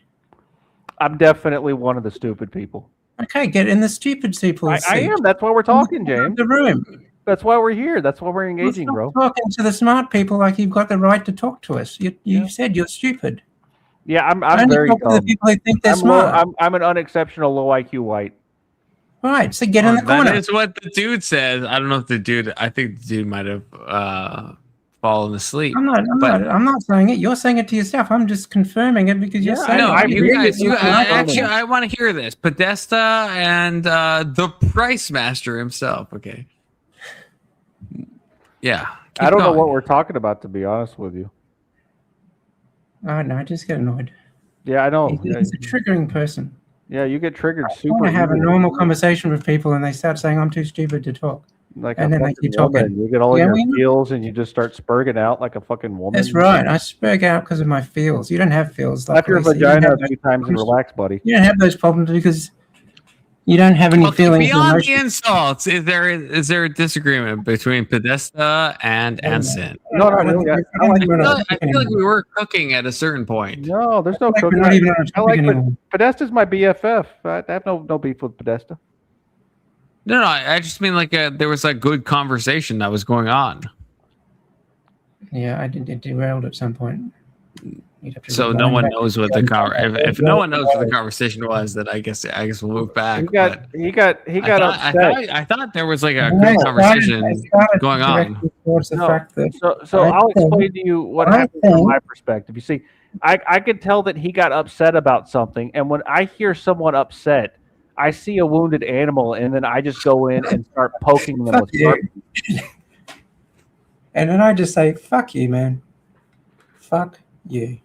I'm definitely one of the stupid people. Okay, get in the stupid people's I seat. am. That's why we're talking, James. The room. That's why we're here. That's why we're engaging, Stop bro. talking to the smart people like you've got the right to talk to us. You said you're stupid. Yeah, I'm Only very talk to the dumb. people who think they're I'm smart. I'm an unexceptional low IQ white. Right, so get in the corner. That is what the dude says. I don't know if the dude. I think the dude might have falling asleep. I'm not saying it. You're saying it to yourself. I'm just confirming it because you're saying No, it. you guys. I want to hear this. Podesta and the Price Master himself. Okay. Yeah. I don't know what we're talking about, to be honest with you. Oh no, I just get annoyed. Yeah, I know. He's a triggering person. Yeah, you get triggered I super. want to have a easily. normal conversation with people, and they start saying I'm too stupid to talk. Like and a then they fucking keep woman. talking. You get all Yeah, your we know. feels, and you just start spurging out like a fucking woman. That's right. I spurg out because of my feels. You don't have feels. Slap your luckily, so you don't vagina have a few those times and problems. relax, buddy. You don't have those problems because you don't have any Okay, feelings. or beyond the emotions. insults, is there a disagreement between Podesta and Anson? No, I don't think we're on a I topic feel like anymore. we were cooking at a certain point. No, there's no Like we're cooking. not even on a I like topic anymore. Podesta's my BFF. I have no beef with Podesta. No, I just mean like there was a good conversation that was going on. Yeah, it derailed at some point. You'd have to So no one knows what the if no one knows what the conversation was, then I guess we'll move back. He got upset. I thought there was like a No, good it conversation started going on. directly towards the fact that So I I'll think- explain to you what I happened from think- my perspective. You see, I could tell that he got upset about something, and when I hear someone upset, I see a wounded animal, and then I just go in and start poking them Fuck with you. And then I just say, fuck you, man. Fuck you.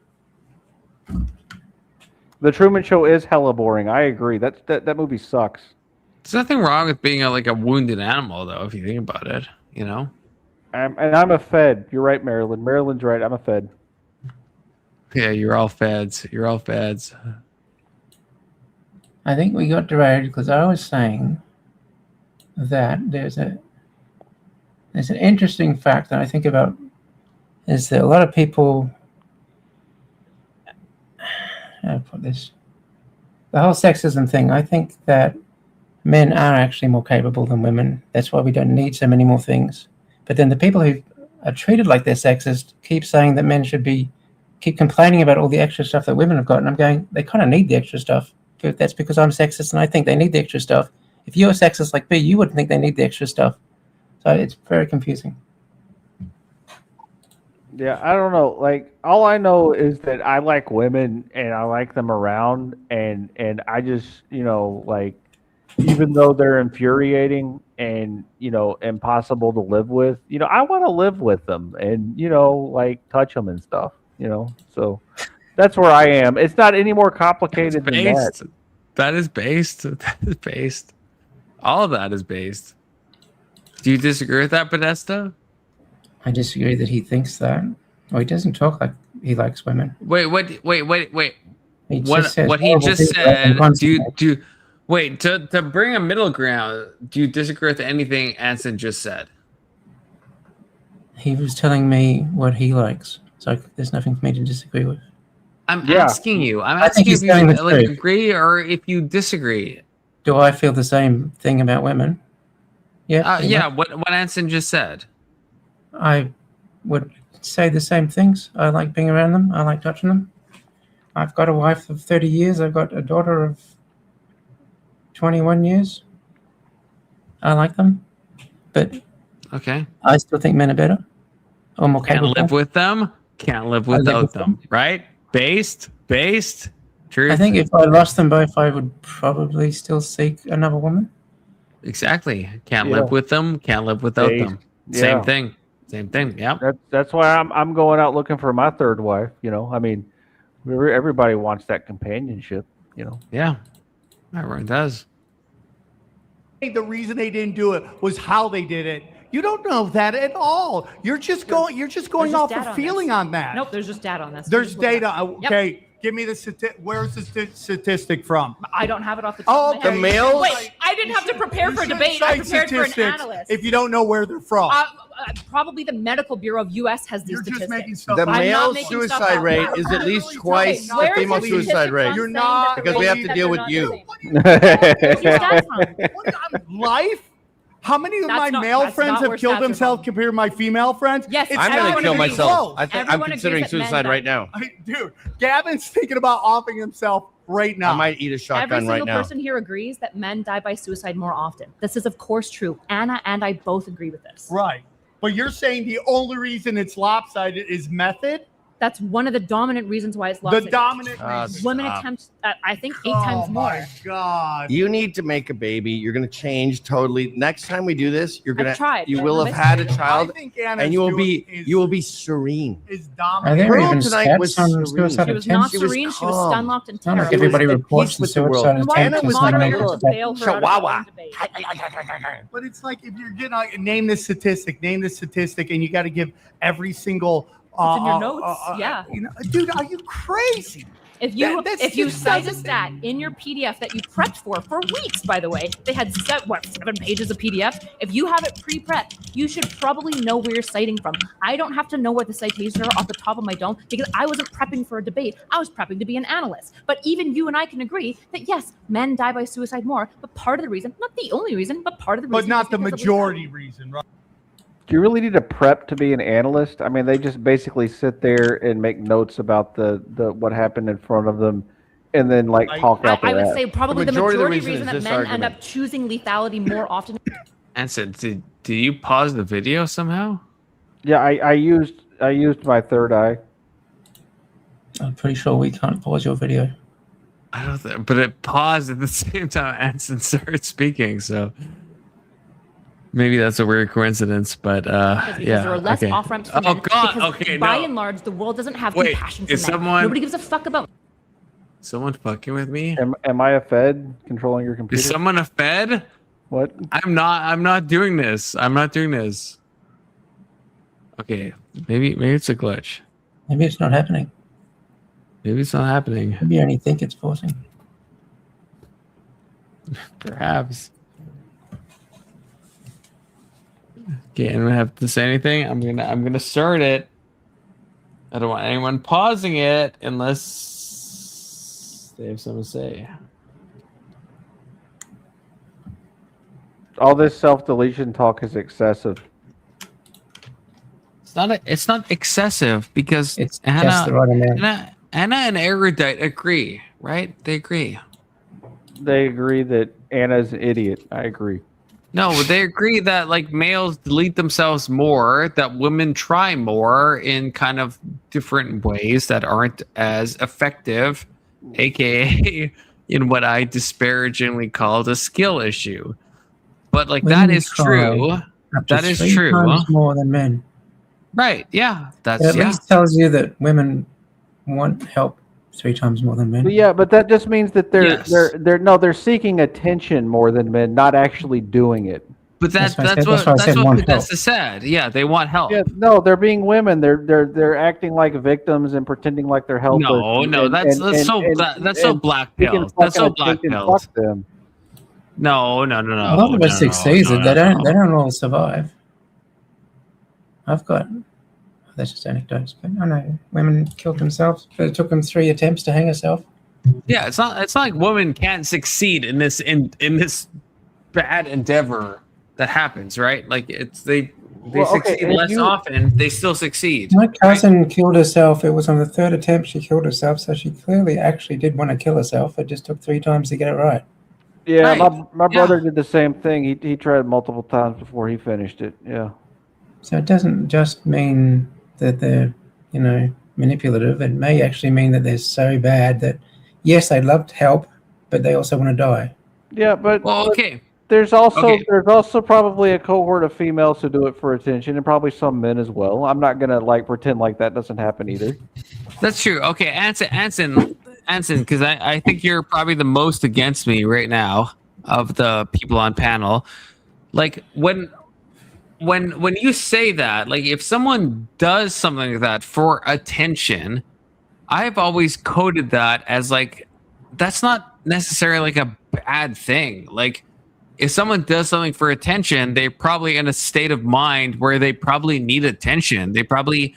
The Truman Show is hella boring. I agree. That movie sucks. There's nothing wrong with being like a wounded animal, though, if you think about it. You know. And I'm a Fed. You're right, Maryland. Maryland's right. I'm a Fed. Yeah, you're all feds. You're all feds. I think we got derailed because I was saying that there's an interesting fact that I think about is that a lot of people, how do I put this? The whole sexism thing, I think that men are actually more capable than women. That's why we don't need so many more things. But then the people who are treated like they're sexist keep saying that men should keep complaining about all the extra stuff that women have got. And I'm going, they kind of need the extra stuff. But that's because I'm sexist and I think they need the extra stuff. If you're sexist like me, you wouldn't think they need the extra stuff. So it's very confusing. Yeah, I don't know. Like, all I know is that I like women and I like them around, and I just, like, even though they're infuriating and, impossible to live with, I want to live with them and, like, touch them and stuff, So that's where I am. It's not any more complicated than that. That is based. That is based. All of that is based. Do you disagree with that, Podesta? I disagree that he thinks that. Well, he doesn't talk like he likes women. Wait. He What just says he horrible just things about them said? constantly. Do you wait to bring a middle ground? Do you disagree with anything Anson just said? He was telling me what he likes, so there's nothing for me to disagree with. I'm Yeah. asking you. I'm I think asking you he's if you telling the like truth. agree or if you disagree. Do I feel the same thing about women? Yeah. pretty Yeah. much. What Anson just said. I would say the same things. I like being around them. I like touching them. I've got a wife of 30 years. I've got a daughter of 21 years. I like them, but Okay. I still think men are better or more Can't capable. live with them. Can't live I live without with them. Right? Based. Truth. I think if I lost them both, I would probably still seek another woman. Exactly. Can't Yeah. live with them. Can't live without Based. them. Yeah. Same thing. Same thing. Yeah. That's why I'm going out looking for my third wife. I mean, everybody wants that companionship. Yeah. Everyone does. The reason they didn't do it was how they did it. You don't know that at all. You're just going There's off just a data on feeling this. on that. Nope, there's just data on this. There's Just look it data. up. Yep. Okay, give me the where's the statistic from? I don't have it off the top of my Okay. head. The males- Wait, I didn't have to prepare for a debate. I prepared for an analyst. If you don't know where they're from. Probably the Medical Bureau of U.S. has these statistics. The I'm not male making stuff suicide up. rate is at least twice the Where is female the suicide statistic rate. from You're saying not because we have to that deal they're with not you. doing it? Life? How many of That's my not- male that's friends not have where killed stats are themselves compared to my female friends? Yes, I'm going to everyone kill agrees. myself. Whoa. I'm Everyone considering agrees that men suicide die. right now. Dude, Gavin's thinking about offing himself right now. I might eat a Every shotgun single right now. person here agrees that men die by suicide more often. This is, of course, true. Anna and I both agree with this. Right. But you're saying the only reason it's lopsided is method? That's one of the dominant reasons why it's lopsided. The dominant reason. Women attempt, I think, 8 times more. Oh my God. You need to make a baby. You're going to change totally. Next time we do this, you're going I've tried. to, you will have had a child, I think Anna's and you will doing be serene. is Are dominant. there Pearl even tonight was stats on serene. suicide She was attempts? not serene. She was calm. stun locked and It's not like terrified. everybody at reports peace the with the world. suicide And why attempt. did the It's not moderator like just that. bail her out of the Chihuahua. own debate? But it's like if you're gonna name this statistic, and you got to give every single. It's in your notes, yeah. You know, dude, are you crazy? If you That if you just cite a doesn't- stat in your PDF that you prepped for weeks, by the way, they had 7 pages of PDF. If you have it pre-prepped, you should probably know where you're citing from. I don't have to know what the citations are off the top of my dome because I wasn't prepping for a debate. I was prepping to be an analyst. But even you and I can agree that yes, men die by suicide more, but part of the reason, not the only reason, but part of the reason, But not is the because of majority reason, right? Do you really need to prep to be an analyst? I mean, they just basically sit there and make notes about the what happened in front of them, and then like talk out I their would ass. say probably the majority reason is that this men end argument. up choosing lethality more often. Anson, did you pause the video somehow? Yeah, I used my third eye. I'm pretty sure we can't pause your video. I don't think, but it paused at the same time Anson started speaking, so maybe that's a weird coincidence. But Because yeah, there are less okay. off-ramps for Oh men. God, Because okay, by no. and large, the world doesn't have Wait, compassion for is men. someone- Nobody gives a fuck about. Someone fucking with me? Am I a Fed controlling your computer? Is someone a Fed? What? I'm not doing this. I'm not doing this. Okay, maybe it's a glitch. Maybe it's not happening. Maybe it's not happening. Maybe you only think it's forcing. Perhaps. Okay, I don't have to say anything. I'm gonna start it. I don't want anyone pausing it unless they have something to say. All this self-deletion talk is excessive. It's not excessive because it's just the right amount. Anna and Erudite agree, right? They agree. They agree that Anna's an idiot. I agree. No, they agree that like males delete themselves more, that women try more in kind of different ways that aren't as effective, aka in what I disparagingly called a skill issue. But like Women that is try true. up to That is 3 true. times more than men. Right. Yeah. That's It at yeah. least tells you that women want help 3 times more than men. But yeah, but that just means that Yes. they're seeking attention more than men, not actually doing it. But That's why I that's said- that's why I what said want help. Podesta said. Yeah, they want help. Yeah, no, they're being women. They're acting like victims and pretending like they're helpless. No, that's so black pill. That's so black pill. Them. No. A lot of us succeeded. They don't all survive. I've got that's just anecdotes, but I know women killed themselves, but it took them 3 attempts to hang herself. Yeah, it's not like women can't succeed in this bad endeavor that happens, right? Like they succeed less often, they still succeed. My cousin killed herself. It was on the 3rd attempt she killed herself, so she clearly actually did want to kill herself. It just took 3 times to get it right. Yeah, my brother did the same thing. He tried multiple times before he finished it. Yeah. So it doesn't just mean that they're, manipulative. It may actually mean that they're so bad that, yes, they'd love to help, but they also want to die. Yeah, but okay. There's also probably a cohort of females who do it for attention, and probably some men as well. I'm not gonna pretend like that doesn't happen either. That's true. Okay, Anson, because I think you're probably the most against me right now of the people on panel. Like when you say that, like if someone does something like that for attention, I've always coded that as like that's not necessarily like a bad thing. Like if someone does something for attention, they're probably in a state of mind where they probably need attention. They're probably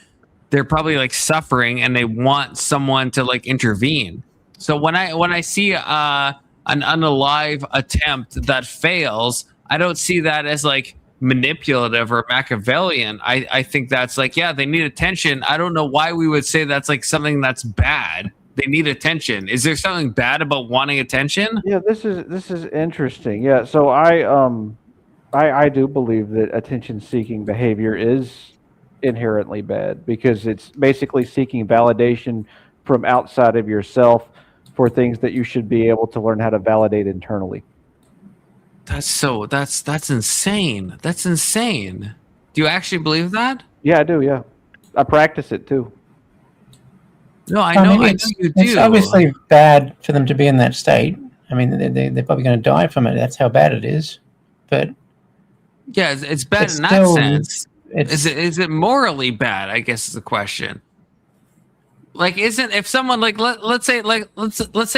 like suffering and they want someone to like intervene. So when I see an unalive attempt that fails, I don't see that as like manipulative or Machiavellian. I think that's like, yeah, they need attention. I don't know why we would say that's like something that's bad. They need attention. Is there something bad about wanting attention? Yeah, this is interesting. Yeah, so I I do believe that attention-seeking behavior is inherently bad because it's basically seeking validation from outside of yourself for things that you should be able to learn how to validate internally. That's insane. That's insane. Do you actually believe that? Yeah, I do. Yeah, I practice it too. No, I I know, mean, I know it's, you it's do. obviously bad for them to be in that state. I mean, they're probably going to die from it. That's how bad it is. But Yeah, it's bad it's in that still- sense. it's- Is it morally bad? I guess is the question. Like, isn't if someone like let's say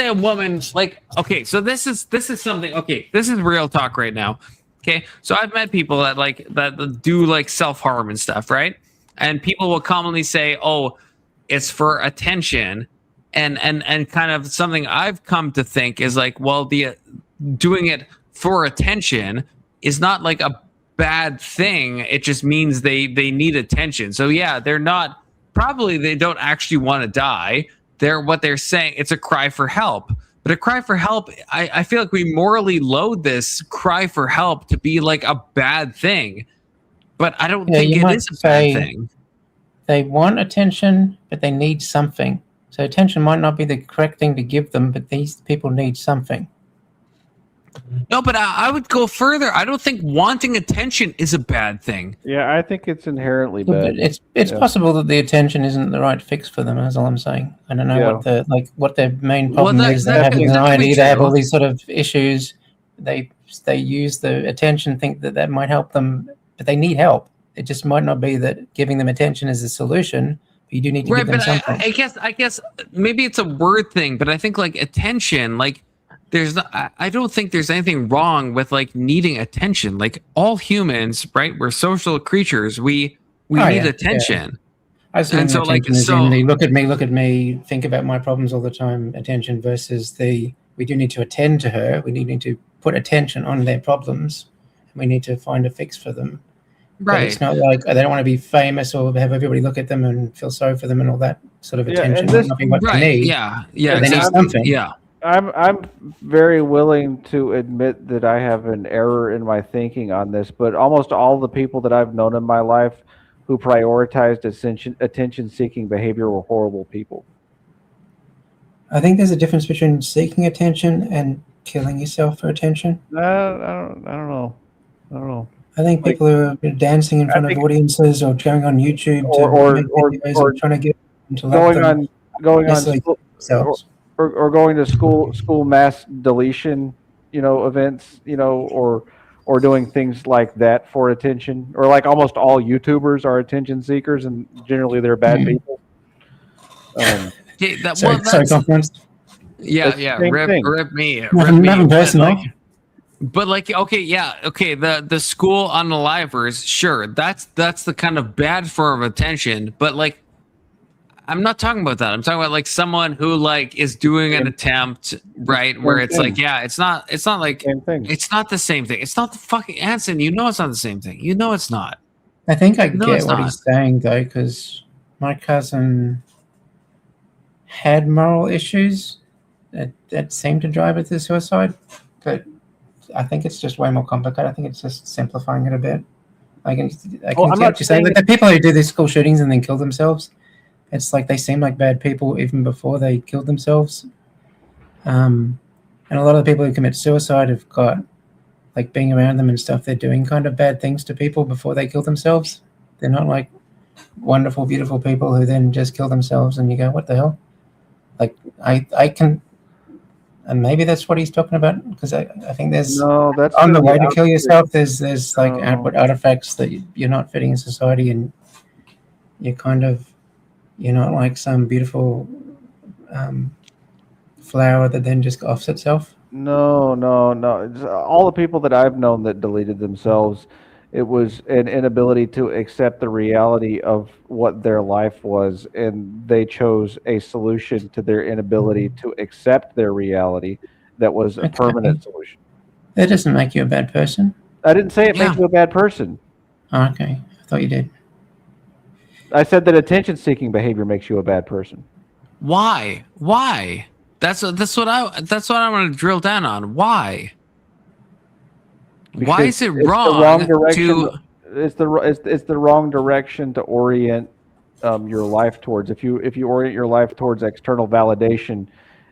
a woman like okay, so this is something okay. This is real talk right now. Okay, so I've met people that do like self-harm and stuff, right? And people will commonly say, "Oh, it's for attention," and kind of something I've come to think is like, well, the doing it for attention is not like a bad thing. It just means they need attention. So yeah, they're not probably they don't actually want to die. What they're saying, it's a cry for help. But a cry for help, I feel like we morally load this cry for help to be like a bad thing. But I don't think you it might is a bad say thing. They want attention, but they need something. So attention might not be the correct thing to give them, but these people need something. No, but I would go further. I don't think wanting attention is a bad thing. Yeah, I think it's inherently But bad. it's possible that the attention isn't the right fix for them. That's all I'm saying. I don't know what their main problem is. They have anxiety. They have all these sort of issues. They use the attention, think that might help them, but they need help. It just might not be that giving them attention is the solution. But you do need to give them But something. I guess maybe it's a word thing, but I think like attention, like I don't think there's anything wrong with like needing attention. Like all humans, right? We're social creatures. We need attention. I see And so, like, attention as in the look at me, think about my problems all the time. Attention versus we do need to attend to her. We need to put attention on their problems. We need to find a fix for them. But Right. it's not like they don't want to be famous or have everybody look at them and feel sorry for them and all that sort of attention. Might not be what they need. Yeah, But they need something. Yeah. I'm very willing to admit that I have an error in my thinking on this, but almost all the people that I've known in my life who prioritized attention-seeking behavior were horrible people. I think there's a difference between seeking attention and killing yourself for attention. I don't know. I think people who are dancing in front of audiences or going on YouTube Or- to make or- videos or and trying to get them to love them. Going to school mass deletion, events, or doing things like that for attention, or like almost all YouTubers are attention seekers, and generally they're bad people. Confluence. Yeah. Same Rip me. Nothing personal. But like, the school unalivers, sure, that's the kind of bad form of attention. But like, I'm not talking about that. I'm talking about like someone who like is doing an attempt, right? Where it's like, yeah, it's not like it's not the same thing. It's not the fucking Anson. You know, it's not the same thing. You know, it's not. I think I No, get it's what not. he's saying though, because my cousin had moral issues that seemed to drive it to suicide, but I think it's just way more complicated. I think it's just simplifying it a bit. I can get what you're saying. Like the people who do these school shootings and then kill themselves, it's like they seem like bad people even before they killed themselves. And a lot of the people who commit suicide have got, like being around them and stuff, they're doing kind of bad things to people before they kill themselves. They're not like wonderful, beautiful people who then just kill themselves and you go, what the hell? Like I can, and maybe that's what he's talking about, because I think there's that's on the the way to kill outfit. yourself, there's like outward artifacts that you're not fitting in society and you're kind of, you're not like some beautiful flower that then just offs itself. No. It's all the people that I've known that deleted themselves, it was an inability to accept the reality of what their life was, and they chose a solution to their inability to accept their reality that was a permanent solution. That doesn't make you a bad person. I didn't say it makes you a bad person. Oh, okay, I thought you did. I said that attention-seeking behavior makes you a bad person. Why? That's what I want to drill down on. Why? Why is it It's wrong, the wrong direction to? it's the wrong direction to orient your life towards. If you orient your life towards external validation,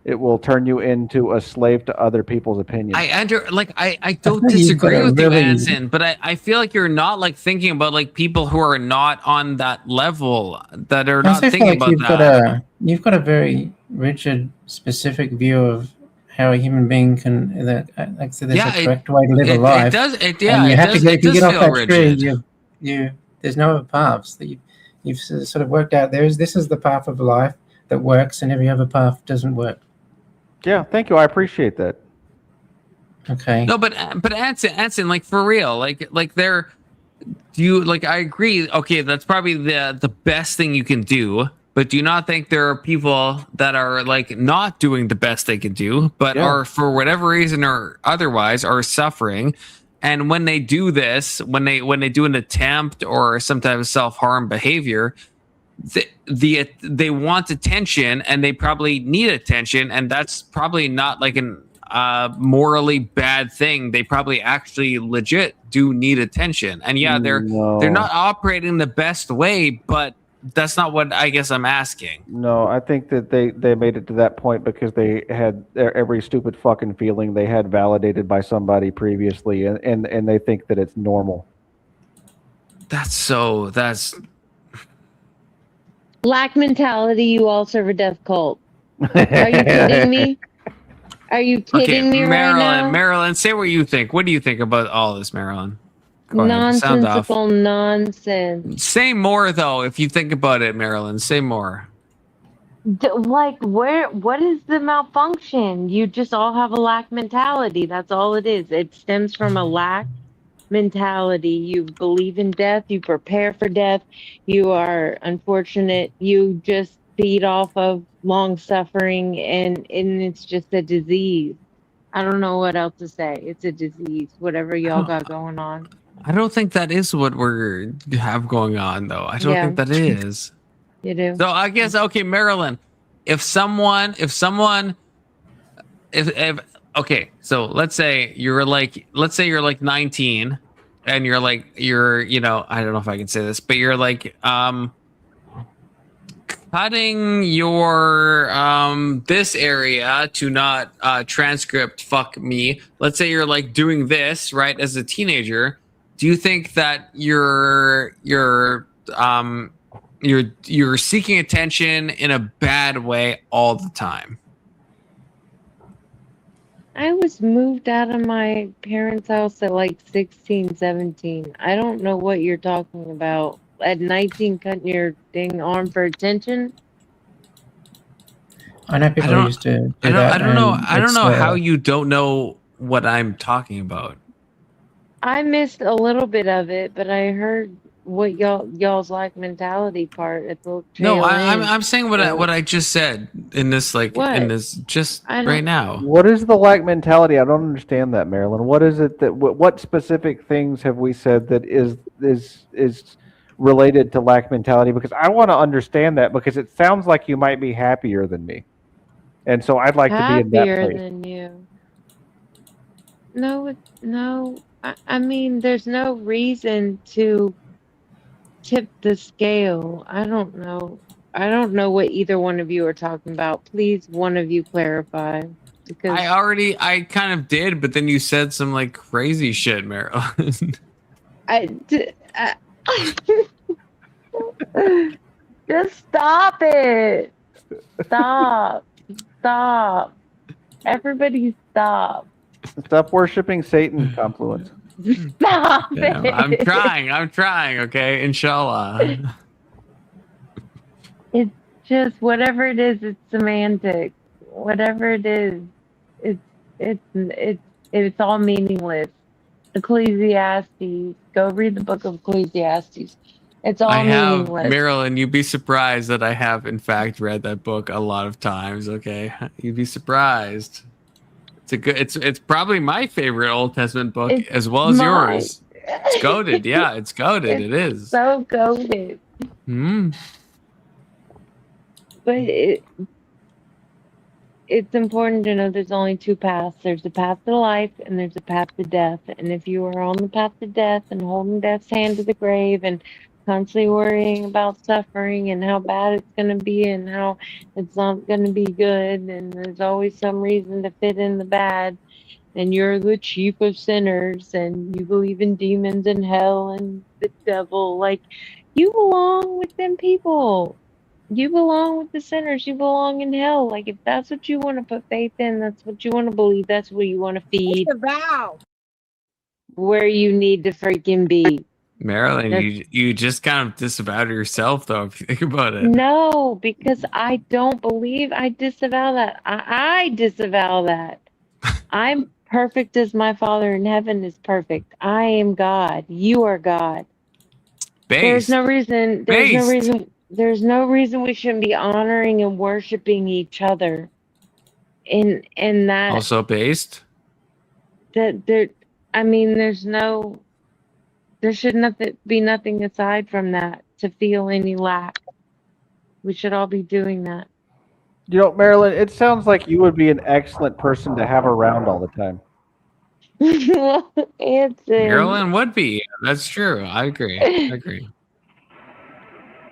it will turn you into a slave to other people's opinions. I don't think you've got disagree a with you, really- Anson, but I feel like you're not like thinking about like people who are not on that level, that are I not also feel thinking like about you've got a very rigid, specific view of how a human being can like so there's Yeah, a correct way to live a it life. does. And you have to get, if you get off that tree, there's no other paths that you've sort of worked out. This is the path of life that works, and every other path doesn't work. Yeah, thank you. I appreciate that. Okay. No, but Anson, like for real, like there, do you like? I agree. Okay, that's probably the best thing you can do. But do you not think there are people that are like not doing the best they can do, but are for whatever reason or otherwise are suffering? And when they do this, when they do an attempt or sometimes self-harm behavior, they want attention and they probably need attention, and that's probably not like an morally bad thing. They probably actually legit do need attention, and yeah, they're not operating the best way, but that's not what I guess I'm asking. No, I think that they made it to that point because they had every stupid fucking feeling they had validated by somebody previously, and they think that it's normal. That's Black mentality, you all serve a death cult. Are you kidding me? Are you kidding me right now? Marilyn, say what you think. What do you think about all this, Marilyn? Go ahead, sound off. Nonsensical nonsense. Say more though, if you think about it, Marilyn. Say more. What is the malfunction? You just all have a lack mentality. That's all it is. It stems from a lack mentality. You believe in death. You prepare for death. You are unfortunate. You just feed off of long suffering, and it's just a disease. I don't know what else to say. It's a disease, whatever y'all got going on. I don't think that is what we have going on, though. I don't think that is. You do. So I guess, okay, Marilyn, if okay, so let's say you're like 19 and you're, you know, I don't know if I can say this, but you're like, cutting your this area to not transcript fuck me. Let's say you're like doing this right as a teenager. Do you think that you're seeking attention in a bad way all the time? I was moved out of my parents' house at like 16, 17. I don't know what you're talking about. At 19, cutting your dang arm for attention? I know people used to do that. I don't know how you don't know what I'm talking about. I missed a little bit of it, but I heard what y'all's like mentality part at the No, I'm saying what I just said in this right now. What is the lack mentality? I don't understand that, Marilyn. What is it that what specific things have we said that is related to lack mentality? Because I want to understand that, because it sounds like you might be happier than me, and so I'd like to be in that place. Happier than you? No. I mean, there's no reason to tip the scale. I don't know. I don't know what either one of you are talking about. Please, one of you clarify. Because I kind of did, but then you said some like crazy shit, Marilyn. Just stop it. Stop. Everybody stop. Stop worshiping Satan, Confluence. Stop it. I'm trying, okay? Inshallah. It's just whatever it is, it's semantic. Whatever it is, it's all meaningless. Ecclesiastes. Go read the book of Ecclesiastes. It's all meaningless. Marilyn, you'd be surprised that I have in fact read that book a lot of times, okay? You'd be surprised. It's probably my favorite Old Testament book, as well as yours. It's goated. Yeah, it's goated. It is. So goated. Hmm. But it's important to know there's only two paths. There's a path to life and there's a path to death. And if you are on the path to death and holding death's hand to the grave and constantly worrying about suffering and how bad it's going to be and how it's not going to be good, and there's always some reason to fit in the bad, and you're the chief of sinners and you believe in demons and hell and the devil, like, you belong with them people. You belong with the sinners. You belong in hell. Like, if that's what you want to put faith in, that's what you want to believe, that's what you want to feed. It's a vow. Where you need to freaking be. Marilyn, you just kind of disavowed yourself, though, if you think about it. No, because I don't believe. I disavow that. I disavow that. I'm perfect as my Father in heaven is perfect. I am God. You are God. There's no reason. There's no reason we shouldn't be honoring and worshiping each other. In that. Also based. That there. I mean, there should be nothing aside from that to feel any lack. We should all be doing that. You know, Marilyn, it sounds like you would be an excellent person to have around all the time. Marilyn would be. That's true. I agree.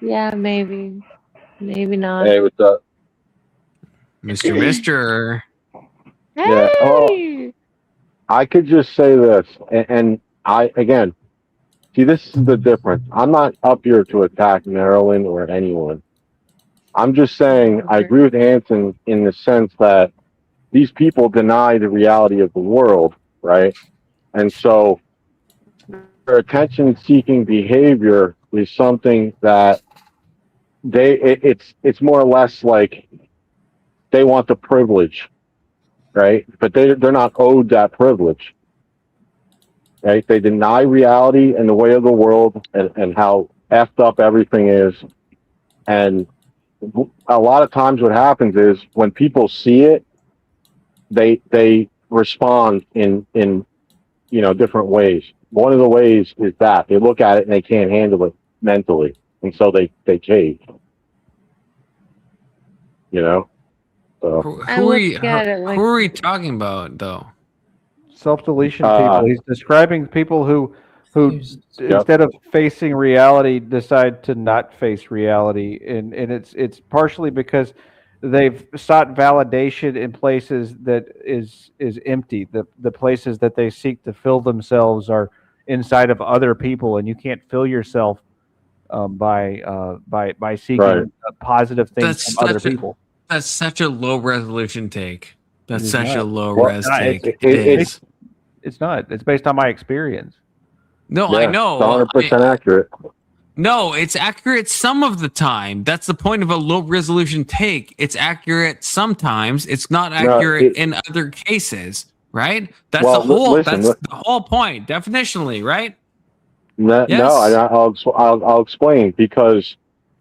Yeah, maybe. Maybe not. Hey, what's up? Mr. Yeah. Oh, I could just say this, and I, again, see, this is the difference. I'm not up here to attack Marilyn or anyone. I'm just saying I agree with Anson in the sense that these people deny the reality of the world, right? And so their attention-seeking behavior is something that it's more or less like they want the privilege, right? But they're not owed that privilege, right? They deny reality and the way of the world and how effed up everything is. And a lot of times what happens is when people see it, they respond in different ways. One of the ways is that they look at it and they can't handle it mentally, and so they cave. So Who are we talking about, though? Self-deletion people. He's describing people who instead of facing reality decide to not face reality, and it's partially because they've sought validation in places that is empty. The places that they seek to fill themselves are inside of other people, and you can't fill yourself by seeking positive things from other people. That's such a low resolution take. That's It's such not. a low Well, res take. It's not. It's based on my experience. No, I know. 100% accurate. No, it's accurate some of the time. That's the point of a low resolution take. It's accurate sometimes. It's not accurate in other cases, right? That's the whole point, definitionally, right? No, I'll explain, because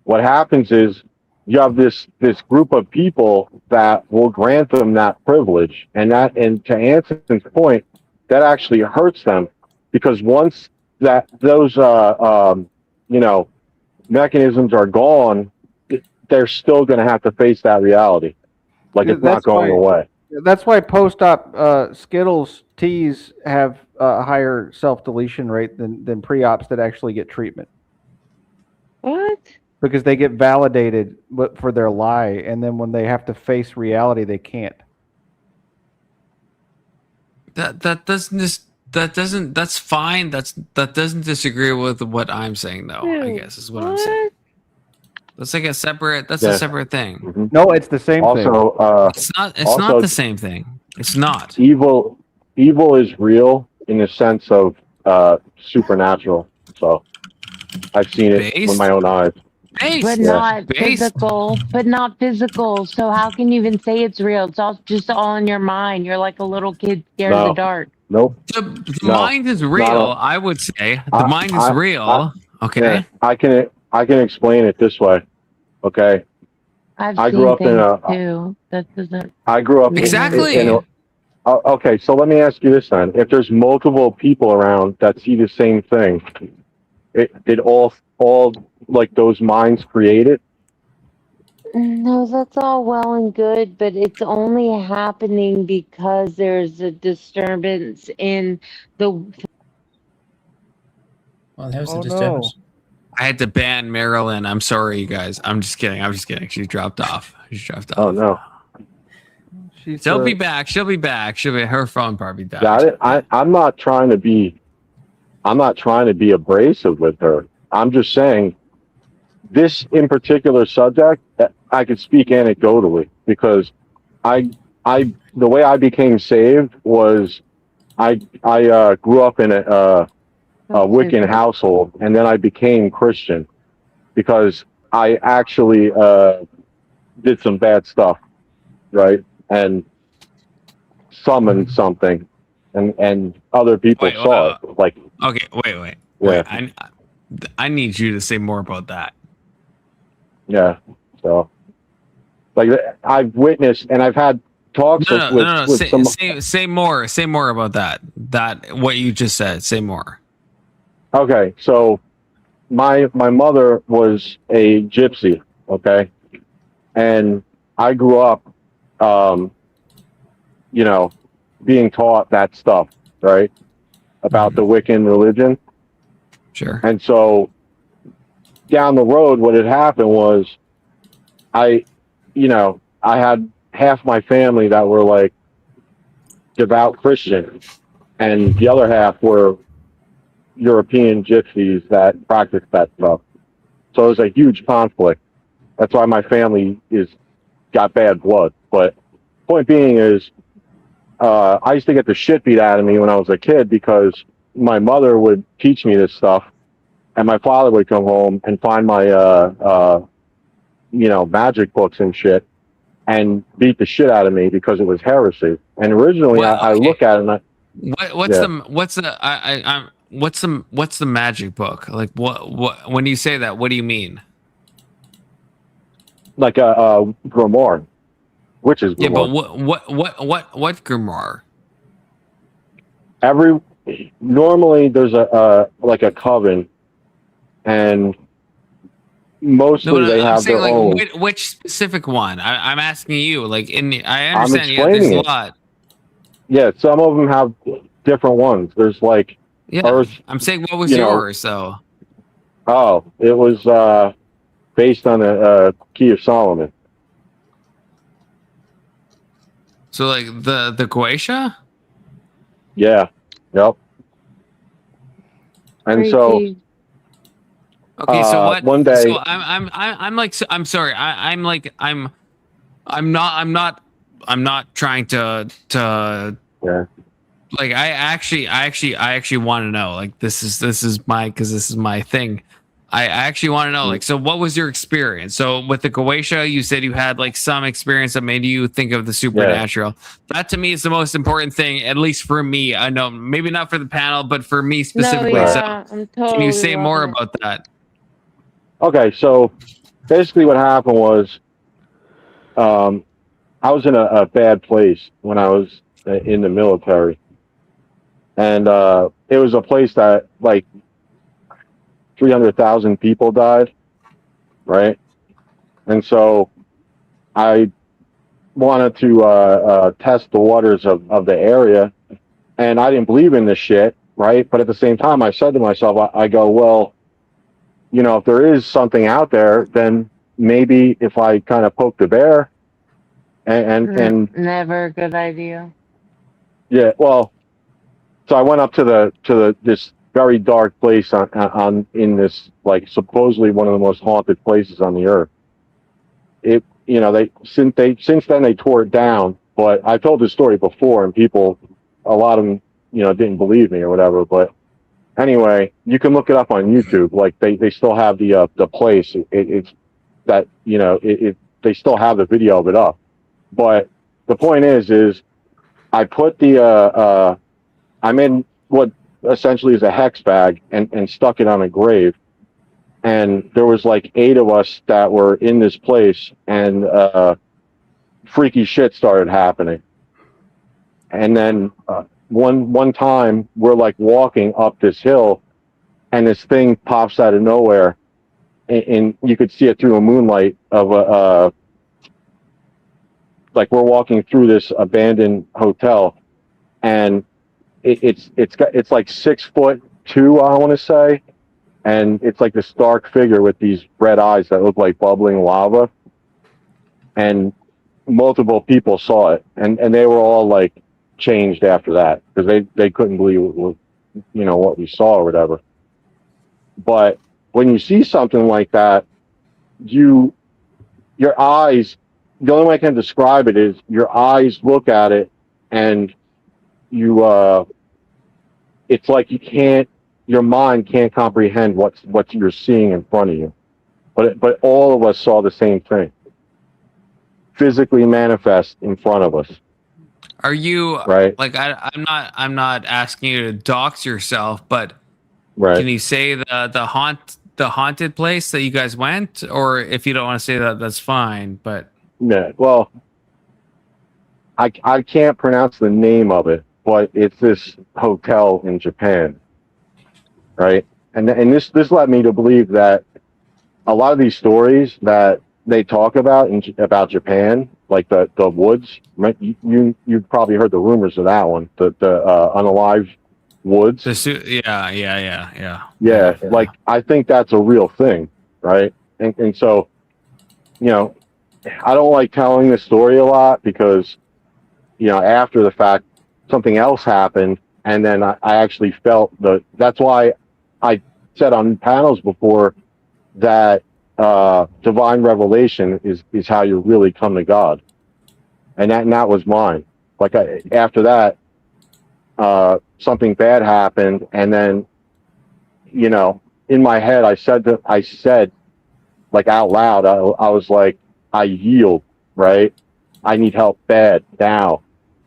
what happens is you have this group of people that will grant them that privilege, and to Anson's point, that actually hurts them, because once those mechanisms are gone, they're still going to have to face that reality. Like, it's not going away. That's why post-op Skittles teas have a higher self-deletion rate than pre-ops that actually get treatment. What? Because they get validated for their lie, and then when they have to face reality, they can't. That's fine. That doesn't disagree with what I'm saying, though. I guess is what I'm saying. That's like a separate. That's a separate thing. Mm-hmm. No, it's the same thing. It's not. It's not the same thing. It's not. Evil is real in the sense of supernatural. So I've seen it with my own eyes. But not physical. But not physical. So how can you even say it's real? It's all in your mind. You're like a little kid scared of the dark. Nope. The mind is real. I would say the mind is real. Okay. Yeah, I can explain it this way. Okay. I grew up in a. Too. That doesn't. I grew up exactly. Okay, so let me ask you this then: if there's multiple people around that see the same thing, did all like those minds create it? No, that's all well and good, but it's only happening because there's a disturbance in the. Well, there's Oh, a disturbance. I had to ban Marilyn. I'm sorry, you guys. I'm just kidding. I'm just kidding. She dropped off. Oh no. She'll be back. She'll be back. Her phone probably died. Got it. I'm not trying to be abrasive with her. I'm just saying this in particular subject, I could speak anecdotally because the way I became saved was I grew up in a Wiccan household, and then I became Christian because I actually did some bad stuff, right? And summoned something, and other people saw it. Like, okay, wait. Yeah. I need you to say more about that. Yeah. So, like, I've witnessed and I've had talks with some. Say more. Say more about that. That what you just said. Say more. Okay, so my mother was a gypsy. Okay, and I grew up, being taught that stuff, right, about the Wiccan religion. Sure. And so down the road, what had happened was I had half my family that were like devout Christian, and the other half were European gypsies that practice that stuff. So it was a huge conflict. That's why my family got bad blood. But point being is, I used to get the shit beat out of me when I was a kid because my mother would teach me this stuff, and my father would come home and find my magic books and shit and beat the shit out of me because it was heresy. And originally, I look at it and what's the magic book? Like what when you say that, what do you mean? Like a grimoire, which is grimoire. Yeah, but what grimoire? Normally there's a coven, and mostly they have their own. Which specific one? I'm asking you. Like I understand you have explaining this it. lot. Yeah, some of them have different ones. There's like Earth. I'm saying what was yours though? Oh, it was based on a Key of Solomon. So like the Goetia? Yeah. Yep. And so. Okay, so what? One day. So I'm sorry. I'm not trying to. Yeah. Like I actually want to know. Like this is my thing. I actually want to know. Like, so what was your experience? So with the Goetia, you said you had like some experience that made you think of the supernatural. Yeah. That to me is the most important thing, at least for me. I know maybe not for the panel, but for me specifically. No, yeah, so can you say more about that? Okay, so basically what happened was I was in a bad place when I was in the military. And it was a place that like 300,000 people died, right? And so I wanted to test the waters of the area, and I didn't believe in this shit, right? But at the same time, I said to myself, I go, well, if there is something out there, then maybe if I kind of poke the bear and never a good idea. Yeah, well, so I went up to this very dark place in this like supposedly one of the most haunted places on the earth. Since then they tore it down, but I told this story before, and a lot of them didn't believe me or whatever. But anyway, you can look it up on YouTube. Like they still have the place. They still have the video of it up. But the point is I put I'm in what essentially is a hex bag and stuck it on a grave. And there was like 8 of us that were in this place, and freaky shit started happening. And then one time we're like walking up this hill, and this thing pops out of nowhere, and you could see it through a moonlight of like we're walking through this abandoned hotel, and it's like 6'2", I want to say, and it's like this dark figure with these red eyes that look like bubbling lava, and multiple people saw it, and they were all like changed after that because they couldn't believe what we saw or whatever. But when you see something like that, your eyes, the only way I can describe it is your eyes look at it and it's like your mind can't comprehend what you're seeing in front of you. But all of us saw the same thing physically manifest in front of us. Are you right? Like I'm not asking you to dox yourself, but right. Can you say the haunted place that you guys went, or if you don't want to say that, that's fine. But yeah, well, I can't pronounce the name of it, but it's this hotel in Japan, right? And this led me to believe that a lot of these stories that they talk about about Japan, like the woods, right? You've probably heard the rumors of that one, the unalived woods. Yeah, like I think that's a real thing, right? And so, I don't like telling this story a lot because, after the fact, something else happened, and then I actually felt that's why I said on panels before that divine revelation is how you really come to God, and that was mine. Like after that, something bad happened, and then, in my head, I said like out loud, I was like, I yield, right? I need help bad now.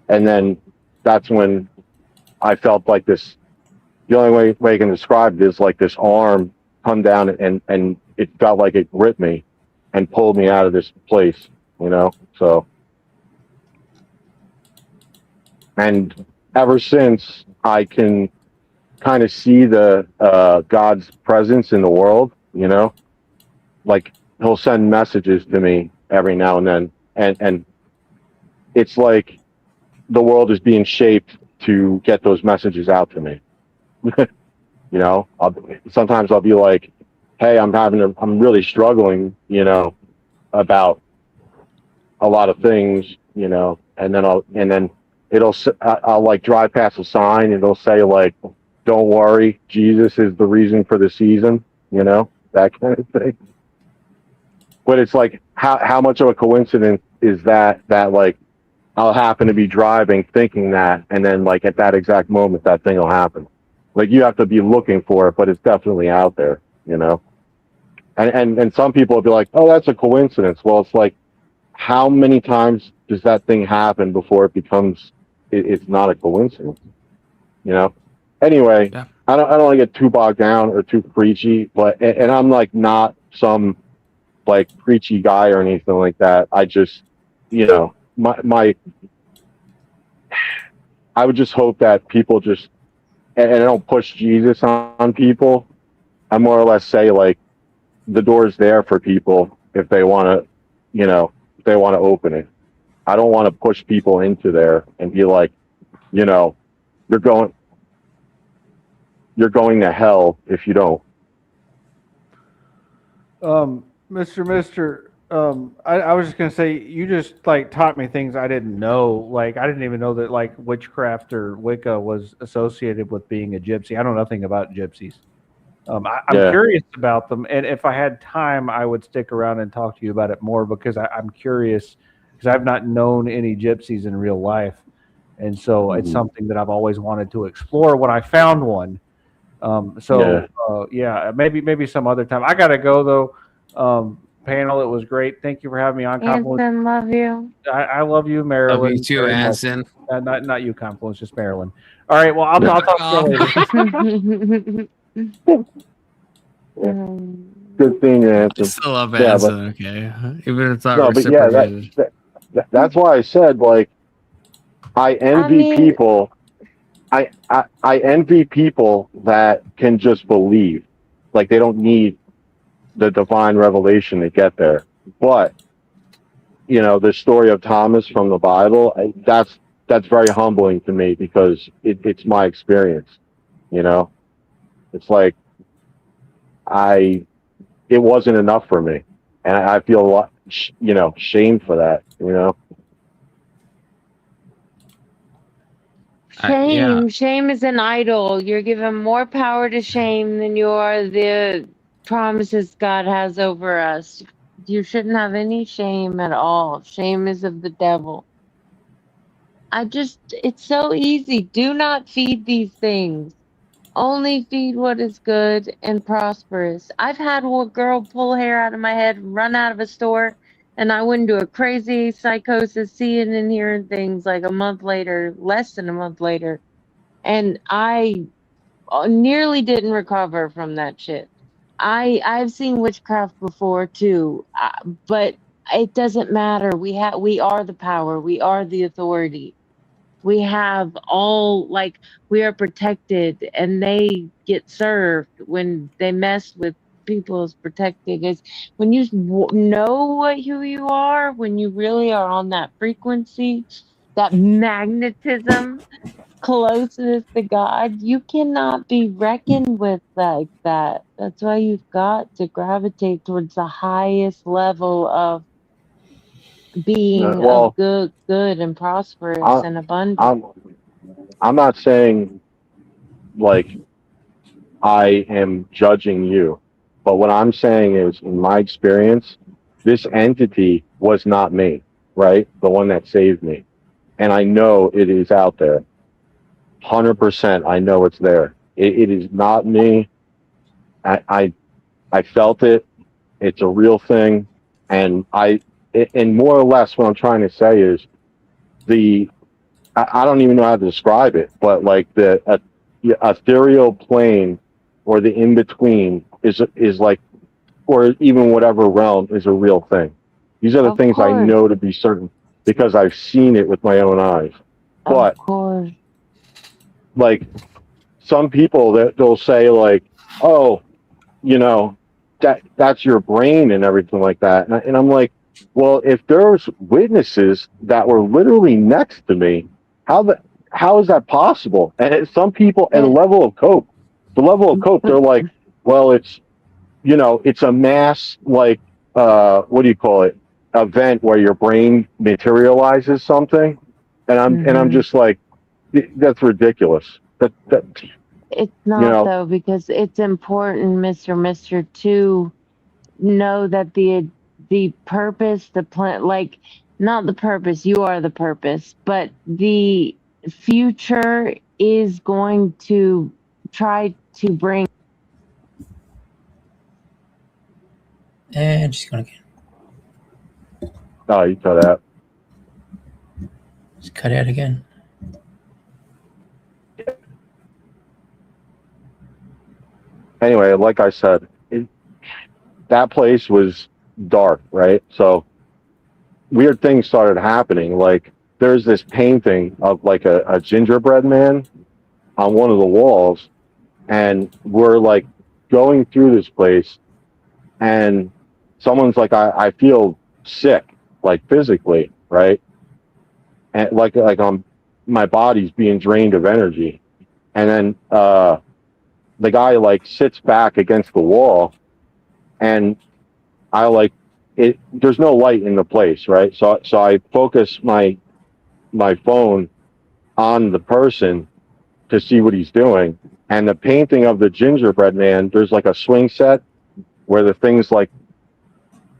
And then that's when I felt like this. The only way I can describe it is like this arm come down and it felt like it gripped me and pulled me out of this place, so. And ever since, I can kind of see the God's presence in the world, like he'll send messages to me every now and then, and it's like the world is being shaped to get those messages out to me. Sometimes I'll be like, hey, I'm really struggling, about a lot of things, and then I'll like drive past a sign and it'll say like, don't worry, Jesus is the reason for the season, that kind of thing. But it's like, how much of a coincidence is that like I'll happen to be driving thinking that, and then like at that exact moment that thing will happen. Like you have to be looking for it, but it's definitely out there, and some people will be like, oh, that's a coincidence. Well, it's like, how many times does that thing happen before it becomes it's not a coincidence, Anyway, yeah. I don't want to get too bogged down or too preachy, but and I'm like not some like preachy guy or anything like that. I just, my I would just hope that people just, and I don't push Jesus on people. I more or less say like the door's there for people if they want to, if they want to open it. I don't want to push people into there and be like, you're going to hell if you don't. Mister, I was just gonna say, you just like taught me things I didn't know. Like I didn't even know that like witchcraft or Wicca was associated with being a gypsy. I know nothing about gypsies. I'm curious about them, and if I had time, I would stick around and talk to you about it more because I'm curious because I've not known any gypsies in real life, and so it's something that I've always wanted to explore when I found one. Maybe some other time. I gotta go though. Panel, it was great. Thank you for having me on Confluence. Anson, love you. I love you, Marilyn. Love you too, Anson. Not you, Confluence, just Marilyn. All right, well, I'll talk to you later. Good thing, Anson. I still love Anson, okay? Even if it's not reciprocated. That's why I said, like, I envy people. I envy people that can just believe. Like, they don't need the divine revelation to get there. But the story of Thomas from the Bible, that's very humbling to me because it's my experience. It's like it wasn't enough for me, and I feel a lot, shame for that. Shame is an idol. You're giving more power to shame than you are the promises God has over us. You shouldn't have any shame at all. Shame is of the devil. It's so easy. Do not feed these things. Only feed what is good and prosperous. I've had a girl pull hair out of my head, run out of a store, and I went into a crazy psychosis, seeing and hearing things like a month later, less than a month later. And I nearly didn't recover from that shit. I've seen witchcraft before too, but it doesn't matter. We are the power. We are the authority. We have we are protected, and they get served when they mess with people's protected. Is when you know who you are, when you really are on that frequency, that magnetism, closeness to God, you cannot be reckoned with like that. That's why you've got to gravitate towards the highest level of being of good and prosperous and abundant. I'm not saying like I am judging you, but what I'm saying is, in my experience, this entity was not me, right? The one that saved me. And I know it is out there. 100%, I know it's there. It is not me. I felt it. It's a real thing. And and more or less what I'm trying to say is I don't even know how to describe it, but like the ethereal plane or the in-between is like, or even whatever realm is a real thing. These are the things I know to be certain because I've seen it with my own eyes. But like some people they'll say like, oh, that's your brain and everything like that. And I'm like, well, if there's witnesses that were literally next to me, how is that possible? And some people at the level of cope, they're like, well, it's a mass, like, what do you call it? Event where your brain materializes something. And I'm just like, that's ridiculous. It's not though, because it's important, Mr. to know that the purpose, the plan, like, not the purpose, you are the purpose, but the future is going to try to bring. And she's gone again. Oh, you cut out. Just cut out again. Anyway, like I said, that place was dark, right? So weird things started happening. Like there's this painting of like a gingerbread man on one of the walls, and we're like going through this place, and someone's like, I feel sick, like physically, right? And like my body's being drained of energy, and then the guy like sits back against the wall, and I like it. There's no light in the place, right? So I focus my phone on the person to see what he's doing. And the painting of the gingerbread man, there's like a swing set where the thing's like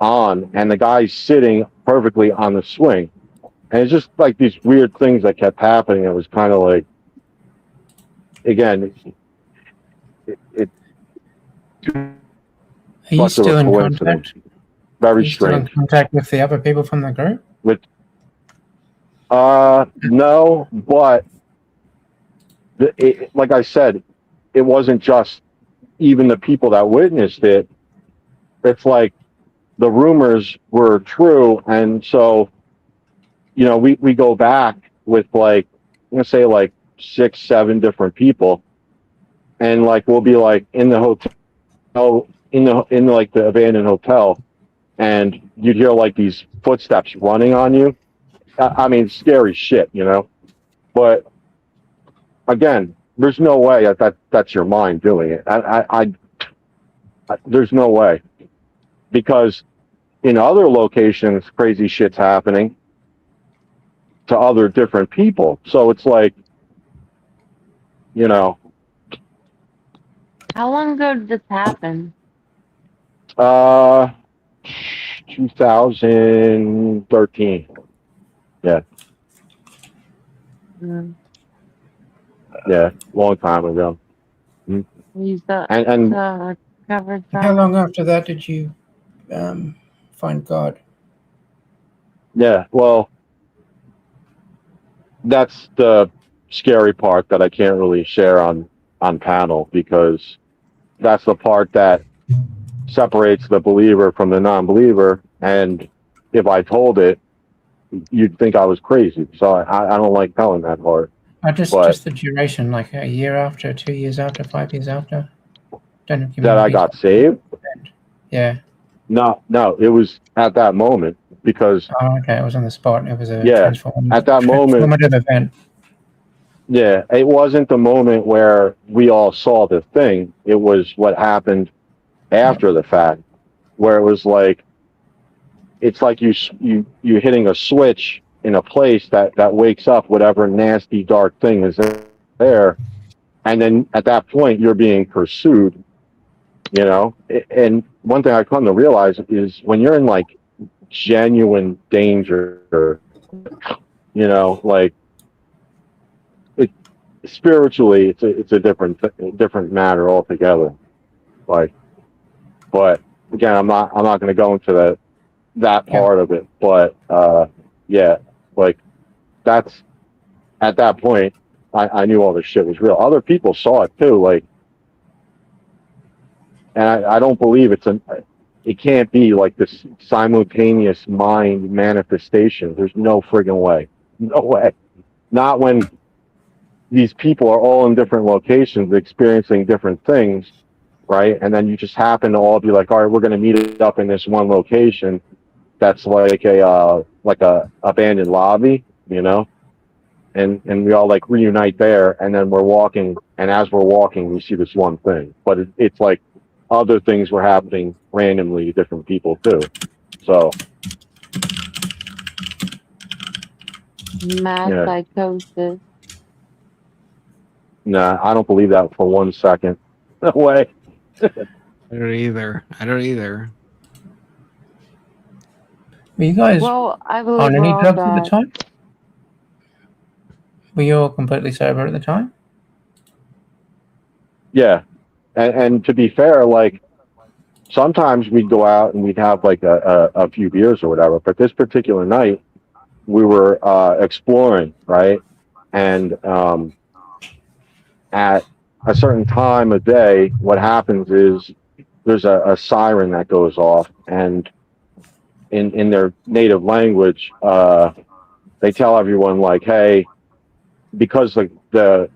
on, and the guy's sitting perfectly on the swing. And it's just like these weird things that kept happening. It was kind of like, again, Are you still in contact? Very Are you still in strange. contact with the other people from the group? No, but like I said, it wasn't just even the people that witnessed it. It's like the rumors were true, and so we go back with like, I'm gonna say like 6-7 different people, and like we'll be like in the hotel, in like the abandoned hotel, and you'd hear like these footsteps running on you. I mean, scary shit, you know. But again, there's no way that's your mind doing it. There's no way, because in other locations, crazy shit's happening to other different people. So it's like, you know. How long ago did this happen? 2013. Yeah. Mm. Yeah, long time ago. You And covered How long after that did you find God? yeah, well, that's the scary part that I can't really share on panel, because that's the part that separates the believer from the non-believer. And if I told it, you'd think I was crazy. So I don't like telling that part. Just the duration, like a year after, 2 years after, 5 years after. Don't give me That I got saved? Yeah. No, it was at that moment, because Oh, okay. It was on the spot. It was a at that moment, transformative event. yeah, it wasn't the moment where we all saw the thing. It was what happened after the fact, where it was like, it's like you hitting a switch in a place that wakes up whatever nasty dark thing is there, and then at that point you're being pursued, you know. And one thing I come to realize is when you're in like genuine danger, you know, like spiritually it's a different matter altogether. Like, but again, I'm not going to go into that part of it, but yeah, like that's, at that point I knew all this shit was real. Other people saw it too, like, and I don't believe it can't be like this simultaneous mind manifestation. There's no friggin' way. No way. Not when these people are all in different locations experiencing different things, right? And then you just happen to all be like, all right, we're going to meet it up in this one location that's like a abandoned lobby, you know, and we all like reunite there, and then we're walking, and as we're walking we see this one thing, but it's like other things were happening randomly to different people too. So mass yeah. psychosis. Nah, I don't believe that for 1 second. No way. I don't either. Were you guys I believe on we're any all drugs at the bad. time? Were you all completely sober at the time? Yeah, and to be fair, like sometimes we'd go out and we'd have like a few beers or whatever, but this particular night we were exploring, right? And at a certain time of day, what happens is there's a siren that goes off, and in their native language, they tell everyone like, hey, because like the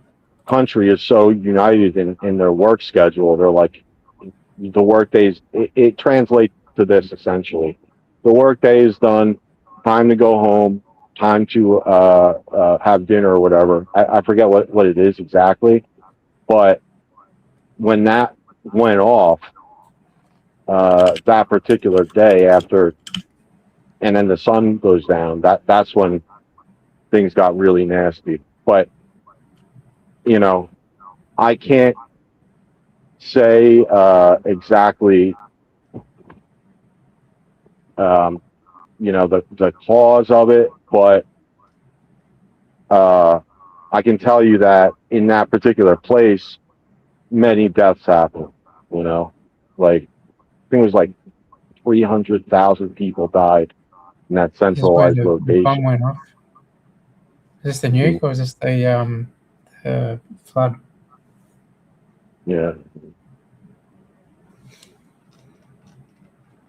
country is so united in their work schedule, they're like, the work days, it translates to this essentially: the work day is done, time to go home, time to have dinner or whatever. I forget what it is exactly, but when that went off that particular day after, and then the sun goes down, that's when things got really nasty. But you know, I can't say exactly you know, the cause of it, but I can tell you that in that particular place many deaths happened, you know, like I think it was like 300,000 people died in that This is where centralized the bomb location. went off. Is this the nuke or is this the flood? Yeah.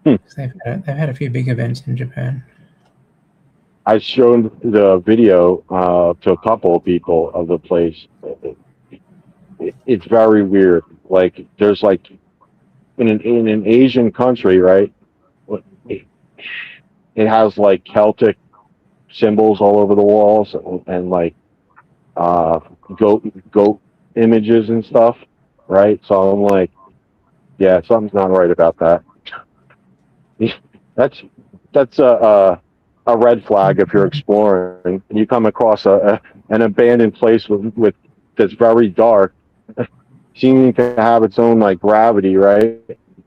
'Cause they've had a few big events in Japan. I showed the video to a couple of people of the place. It's very weird. Like there's like in an Asian country, right? it has like Celtic symbols all over the walls and like goat images and stuff, right? So I'm like, yeah, something's not right about that. That's a red flag if you're exploring and you come across an abandoned place with that's very dark, seeming to have its own like gravity, right?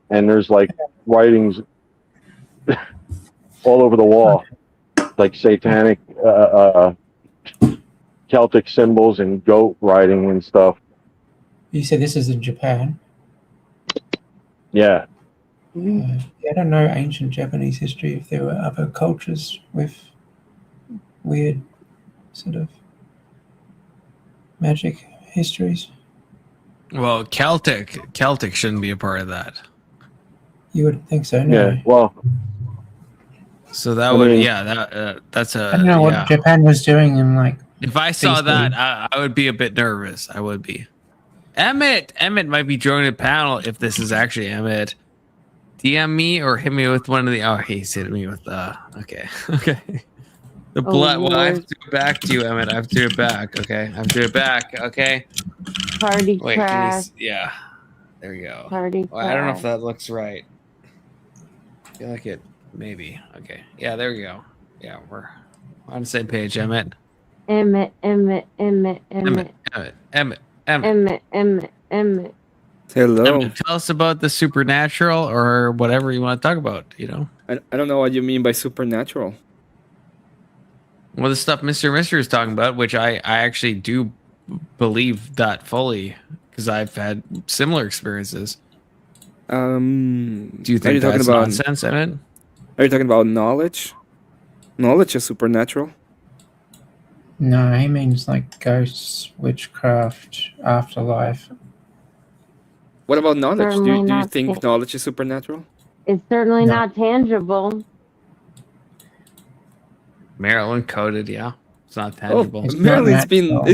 And there's like writings all over the wall, like satanic Celtic symbols and goat writing and stuff. You said this is in Japan. Yeah. I don't know ancient Japanese history, if there were other cultures with weird sort of magic histories. Well, Celtic shouldn't be a part of that. You would think so, no? Yeah. Well. So that's a. I don't know what Japan was doing in like. If I saw BC. that, I would be a bit nervous. I would be. Emmett might be joining the panel if this is actually Emmett. DM me or hit me with one of the. Oh, he's hitting me with okay. The blood. Well, I have to do it back to you, Emmett. I have to do it back. Okay, I have to do it back. Okay. Party Wait, crash. yeah. There you go. Party Well, I don't know if crash. that looks right. I feel like it. Maybe. Okay. Yeah. There we go. Yeah, we're on the same page, Emmett. Emmett. Hello. Emmett, tell us about the supernatural or whatever you want to talk about. I don't know what you mean by supernatural. Well, the stuff Mr. Mister is talking about, which I actually do believe that fully because I've had similar experiences. Do you think that's nonsense, Emmett? Are you talking about knowledge? Knowledge is supernatural. No, he means like ghosts, witchcraft, afterlife. What about knowledge? Do Certainly you not think ta- knowledge is supernatural? It's certainly not tangible. Maryland coded, yeah. It's not Oh, tangible. Marilyn's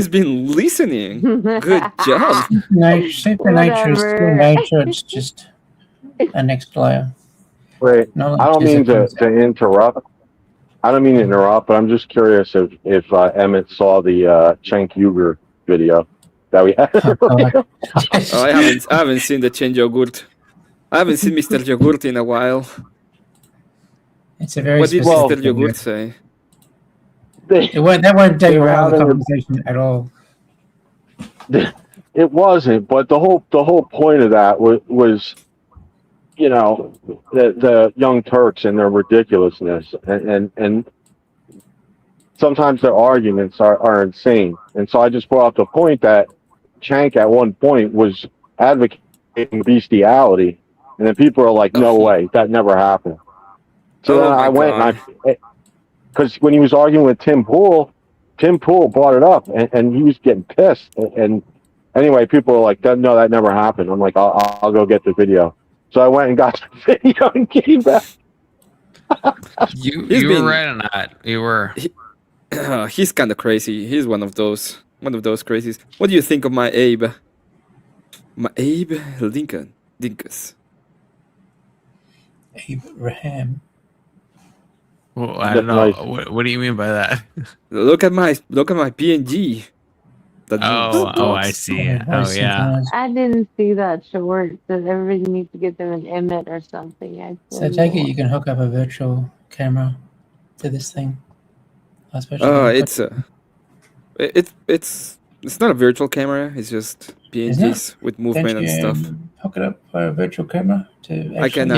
been listening. Good job. No, supernatural is still Whatever. nature. It's just a next layer. Wait, Knowledge I don't is a mean to concept. interrupt. I don't mean to interrupt, but I'm just curious if Emmett saw the Cenk Uyghur video that we had. Oh, I haven't seen the Chen Yogurt. I haven't seen Mr. Yogurt in a while. It's a very What did specific Mr. Yogurt say? That won't they take were around the having a- conversation at all. It wasn't, but the whole point of that was the young Turks and their ridiculousness, and sometimes their arguments are insane. And so I just brought up the point that Cenk at one point was advocating bestiality, and then people are like, "No way, that never happened." So then I went and because when he was arguing with Tim Pool brought it up, and he was getting pissed. And anyway, people were like, "No, that never happened." I'm like, "I'll go get the video." So I went and got the video and came back. You were right on that. You were. He's kind of crazy. He's one of those crazies. What do you think of my Abe? My Abe Dinkus. Abraham. Well, I don't know. What do you mean by that? Look at my PNG. I see. Oh yeah. I didn't see that short. Does everybody need to get them an Emmett or something? So take it you can hook up a virtual camera to this thing. It's not a virtual camera. It's just PNGs with movement and stuff. Hook it up for a virtual camera to. I can.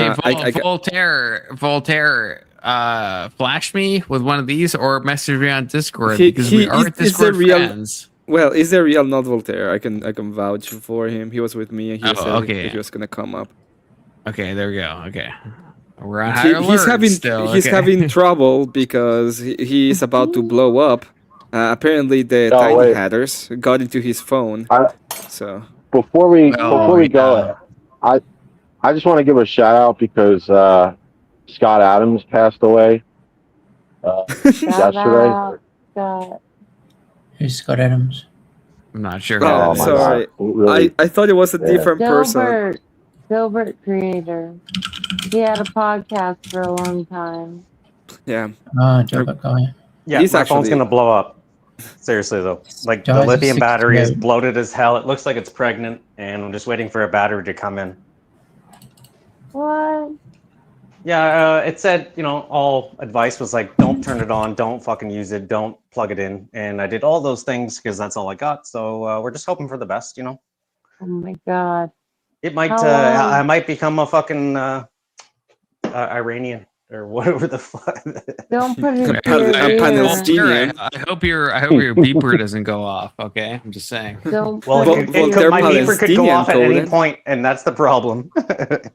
Voltaire, flash me with one of these or message me on Discord because we are Discord friends. Well, is there real not Voltaire? I can vouch for him. He was with me and he said okay. he was gonna come up. Okay, there we go. Okay. We're on high alert He's having trouble because he's about to blow up. Apparently the tiny hatters got into his phone. Before we go, I just want to give a shout out because Scott Adams passed away yesterday. Who's Scott Adams? I'm not sure. Oh, sorry. I thought it was a different person. Dilbert creator. He had a podcast for a long time. Yeah. Dilbert guy. Yeah, He's my phone's actually- gonna blow up. Seriously though, like the Guys, it's lithium battery is 68. bloated as hell. It looks like it's pregnant, and I'm just waiting for a battery to come in. What? Yeah, it said, all advice was like, don't turn it on, don't fucking use it, don't plug it in. And I did all those things because that's all I got. So we're just hoping for the best, Oh my god. It might, How long? I might become a fucking Iranian or whatever the fuck. Don't put it Pal- in a your Palestinian. I hope your beeper doesn't go off. Okay, I'm just saying. Don't Well, put it it in could, your my beeper could go Palestinian off at any coded. point, and that's the problem.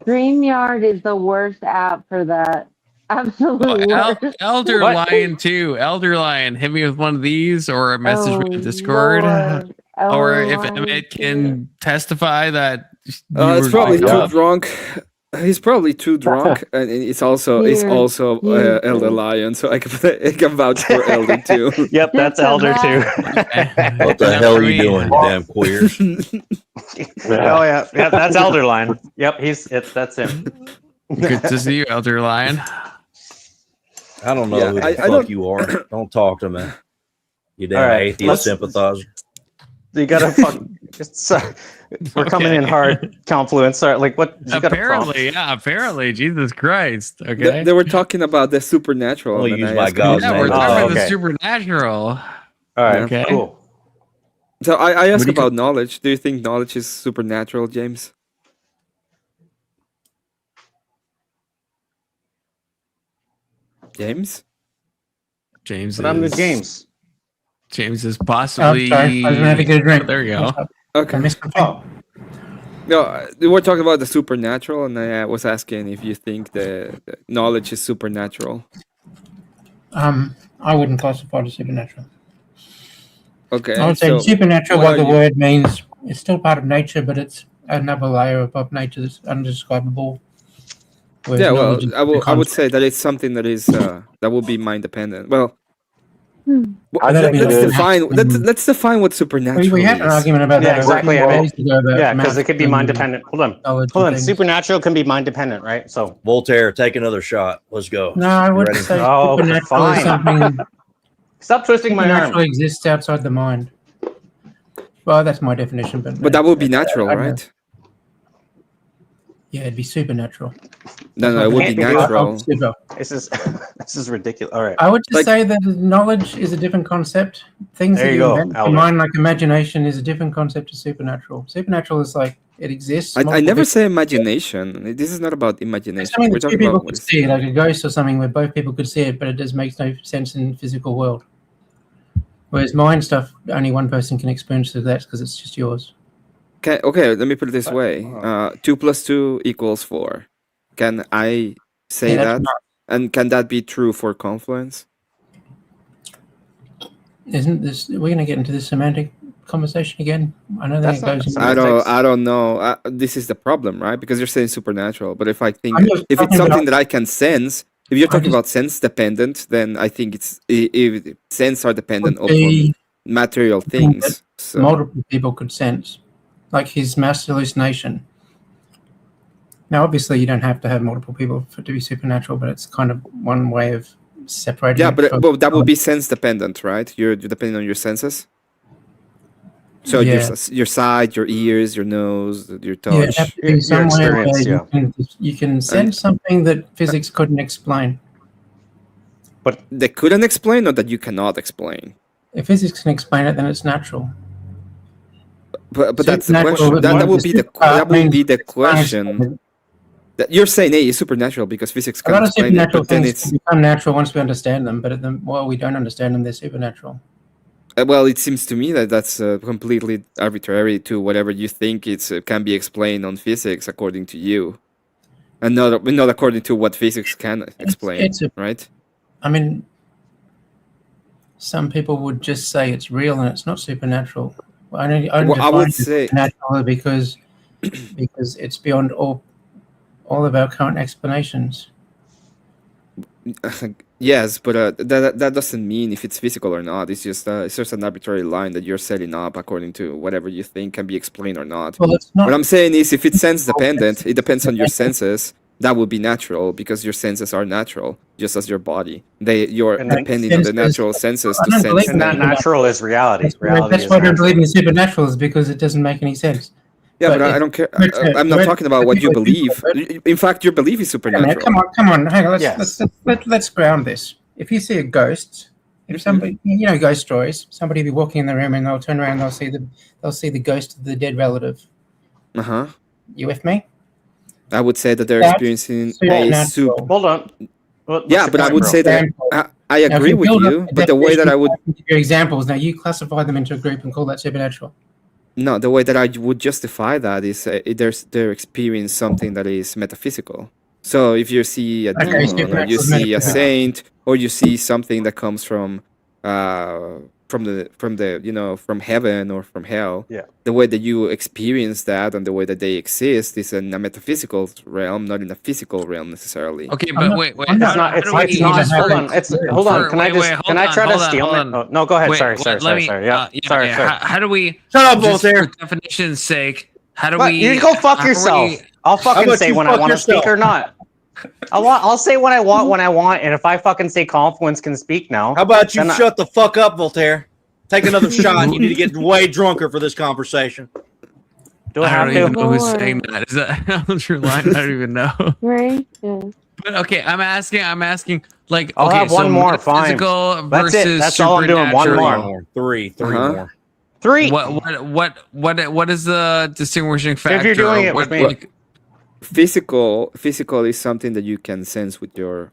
StreamYard is the worst app for that. Absolute worst. Elder What? Lion too. Elder Lion, hit me with one of these or a message Oh, me in Discord. Lord. Or Elder if Lion Emmett too. can testify that It's you probably were too drunk. He's probably too drunk, and it's also Here, here, Elder Lion, so I can vouch for Elder too. Yep, that's Just Elder about- too. What the hell are you doing, damn queers? Oh yeah, that's Elder Line. Yep, that's him. Good to see you, Elder Lion. I don't know Yeah, who the I fuck don't- you are. Don't talk to me. You damn All right, atheist let's- sympathizer. You gotta fuck. We're coming in hard. Confluence. Sorry, like what? You gotta Apparently, Jesus Christ. Okay. They were talking about the supernatural. Only and then use I my asked God's him- Yeah, we're name. talking Oh, about the okay. supernatural. All right, Okay. cool. So I asked What do you- about knowledge. Do you think knowledge is supernatural, James? James? James But I'm the is James. James is Oh, possibly. sorry. I was gonna have to get a drink. There you go. I Okay. missed the top. No, we were talking about the supernatural, and I was asking if you think the knowledge is supernatural. I wouldn't classify it as supernatural. Okay. I would say so supernatural, what what are the you- word means, it's still part of nature, but it's another layer above nature that's undescribable. Whereas Yeah, well, knowledge is I would concept. say that it's something that is that will be mind dependent. Well, I think let's it is. define let's define what supernatural We had an is. argument about Yeah, that. exactly. I mean, days ago about yeah, because it math could be and mind dependent. Hold on. knowledge Hold and on. things. Supernatural can be mind dependent, right? So Voltaire, take another shot. Let's go. No, I You wouldn't ready? say Oh, supernatural is fine. something Stop twisting my supernatural arm. exists outside the mind. Well, that's my definition, but But that would be natural, I don't know. right? Yeah, it'd be supernatural. No, it would be Can't be natural. Super. This is this is ridiculous. All right. I would just Like- say that knowledge is a different concept. Things There that you you go, invent in Albert. your mind, like imagination, is a different concept to supernatural. Supernatural is like it exists. I multiple never people- say imagination. This is not about imagination. something We're that two talking people about could what is- see, like a ghost or something, where both people could see it, but it just makes no sense in the physical world. Whereas mind stuff, only one person can experience that because it's just yours. Okay, let me put it this way. 2 + 2 = 4. Can I say Yeah, that's that? not- And can that be true for Confluence? Isn't this? We're going to get into this semantic conversation again. I don't That's think it not goes. into I don't know. This is the problem, right? Because you're saying supernatural, but if I think I'm just if it's talking something about- that I can sense, if you're I talking just- about sense dependent, then I think it's if sense are dependent Would upon be material something that things. So multiple people could sense, like his mass hallucination. Now, obviously, you don't have to have multiple people for it to be supernatural, but it's kind of one way of separating. yeah, it but from- that would be sense dependent, right? You're depending on your senses. So Yeah. your sight, your ears, your nose, your Yeah, it'd touch. have to be somewhere where experience, you can sense something that physics couldn't explain. But they couldn't explain, or that you cannot explain. If physics can explain it, then it's natural. But that's the Supernatural question. would That mean would be the that would be the question. explained. That you're saying, hey, it's supernatural because physics A can lot of explain it, supernatural but then things it's can become natural once we understand them, but while we don't understand them, they're supernatural. well, it seems to me that that's completely arbitrary to whatever you think it's can be explained on physics according to you, and not according to what physics can explain, right? I mean, some people would just say it's real and it's not supernatural. I Well, I would define it as say- supernatural because it's beyond all of our current explanations. Yes, but that doesn't mean if it's physical or not. It's just an arbitrary line that you're setting up according to whatever you think can be explained or not. Well, it's not. What I'm saying is, if it's sense dependent, it depends on your senses. That would be natural because your senses are natural, just as your body. You're depending on the natural senses to sense. And that natural is reality. Reality That's is why I don't natural. believe in supernatural, is because it doesn't make any sense. Yeah, but I don't care. I'm not talking about what you believe. In fact, your belief is supernatural. Come on, hang on. Let's ground this. If you see a ghost, if somebody, ghost stories, somebody will be walking in the room and they'll turn around and they'll see the ghost of the dead relative. You with me? I would say that they're That's experiencing supernatural. Hold on. Yeah, but I would say that I agree with you. But the way that I would give you examples, now you classify them into a group and call that supernatural. No, the way that I would justify that is they're experiencing something that is metaphysical. So if you see a demon, or you see a saint, or you see something that comes from from heaven or from hell, the way that you experience that and the way that they exist is in a metaphysical realm, not in a physical realm necessarily. Okay, but wait. Hold on. Can I try to steal it? Oh, no, go ahead. Sorry. Sorry. How do we? Shut up, Voltaire. For definition's sake, how do What? we? You go fuck yourself. I'll fucking say when I want to speak or not. I'll say what I want when I want, and if I fucking say Confluence can speak now. How about you shut the fuck up, Voltaire? Take another shot. You need to get way drunker for this conversation. Do I don't have even to? know who's saying that. Is that Andrew line? I don't even know. Right? Yeah. But okay, I'm asking. Like, I'll okay, have one so more. Fine. Physical That's it. versus That's all I'm doing. One supernatural. more. Three more. Three. What is the distinguishing factor? If you're doing it with me. Physical is something that you can sense with your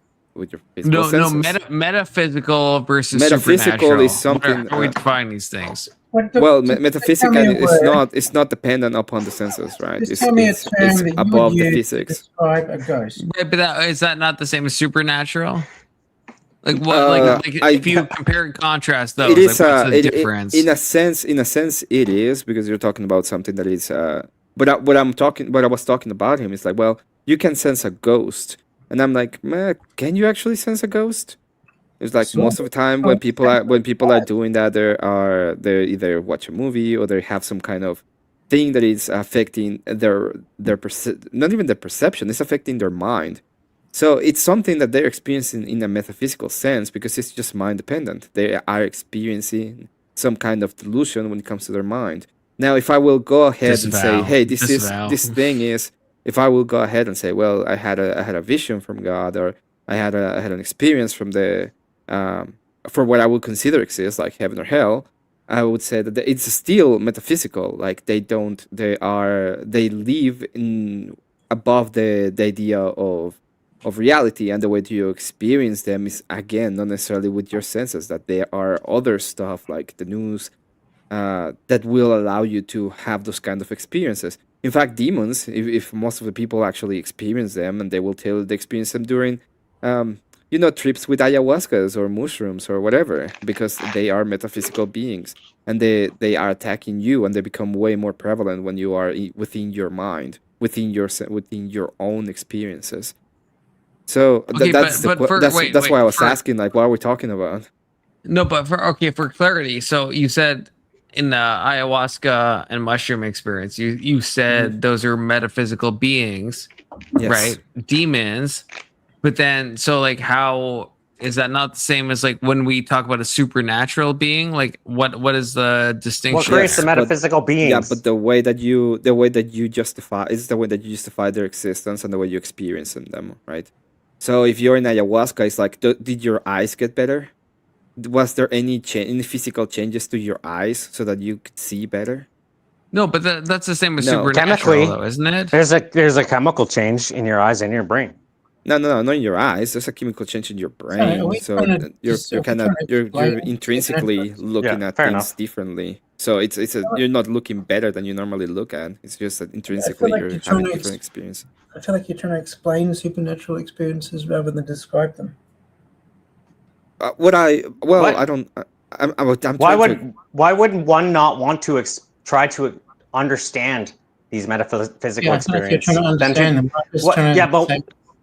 physical senses. Metaphysical versus Metaphysical supernatural. is something. How do we define these things? Well, metaphysical is not dependent upon the senses, right? Just tell me a term that you above would the use to physics. describe a ghost. Right, but is that not the same as supernatural? Like what? If you compare and contrast those, it is what's the difference? in a sense, it is because you're talking about something that is. But what I was talking about him is like, well, you can sense a ghost, and I'm like, man, can you actually sense a ghost? It's like most of the time when people are doing that, they either watch a movie or they have some kind of thing that is affecting their not even their perception, it's affecting their mind. So it's something that they're experiencing in a metaphysical sense because it's just mind dependent. They are experiencing some kind of delusion when it comes to their mind. Now, if I will go ahead and say, hey, this thing is, if I will go ahead and say, well, I had a vision from God, or I had an experience from the for what I would consider exists, like heaven or hell, I would say that it's still metaphysical. Like they live in above the idea of reality, and the way you experience them is again not necessarily with your senses. That there are other stuff like the news that will allow you to have those kind of experiences. In fact, demons, if most of the people actually experience them, and they will tell they experience them during trips with ayahuascas or mushrooms or whatever, because they are metaphysical beings and they are attacking you, and they become way more prevalent when you are within your mind, within your own experiences. So that's why I was asking, like, what are we talking about? No, but for clarity, so you said in the ayahuasca and mushroom experience, you said those are metaphysical beings, right? Demons. But then, so like, how is that not the same as like when we talk about a supernatural being? Like, what is the distinction? What creates the metaphysical beings? Yeah, but the way that you justify is the way that you justify their existence and the way you experience them, right? So if you're in ayahuasca, it's like, did your eyes get better? Was there any physical changes to your eyes so that you could see better? No, but that's the same as supernatural, though, isn't it? There's a chemical change in your eyes and your brain. No, not in your eyes. There's a chemical change in your brain. So you're intrinsically looking at things differently. So you're not looking better than you normally look at. It's just that intrinsically you're having a different experience. I feel like you're trying to explain supernatural experiences rather than describe them. I don't. Why wouldn't one not want to try to understand these metaphysical experiences?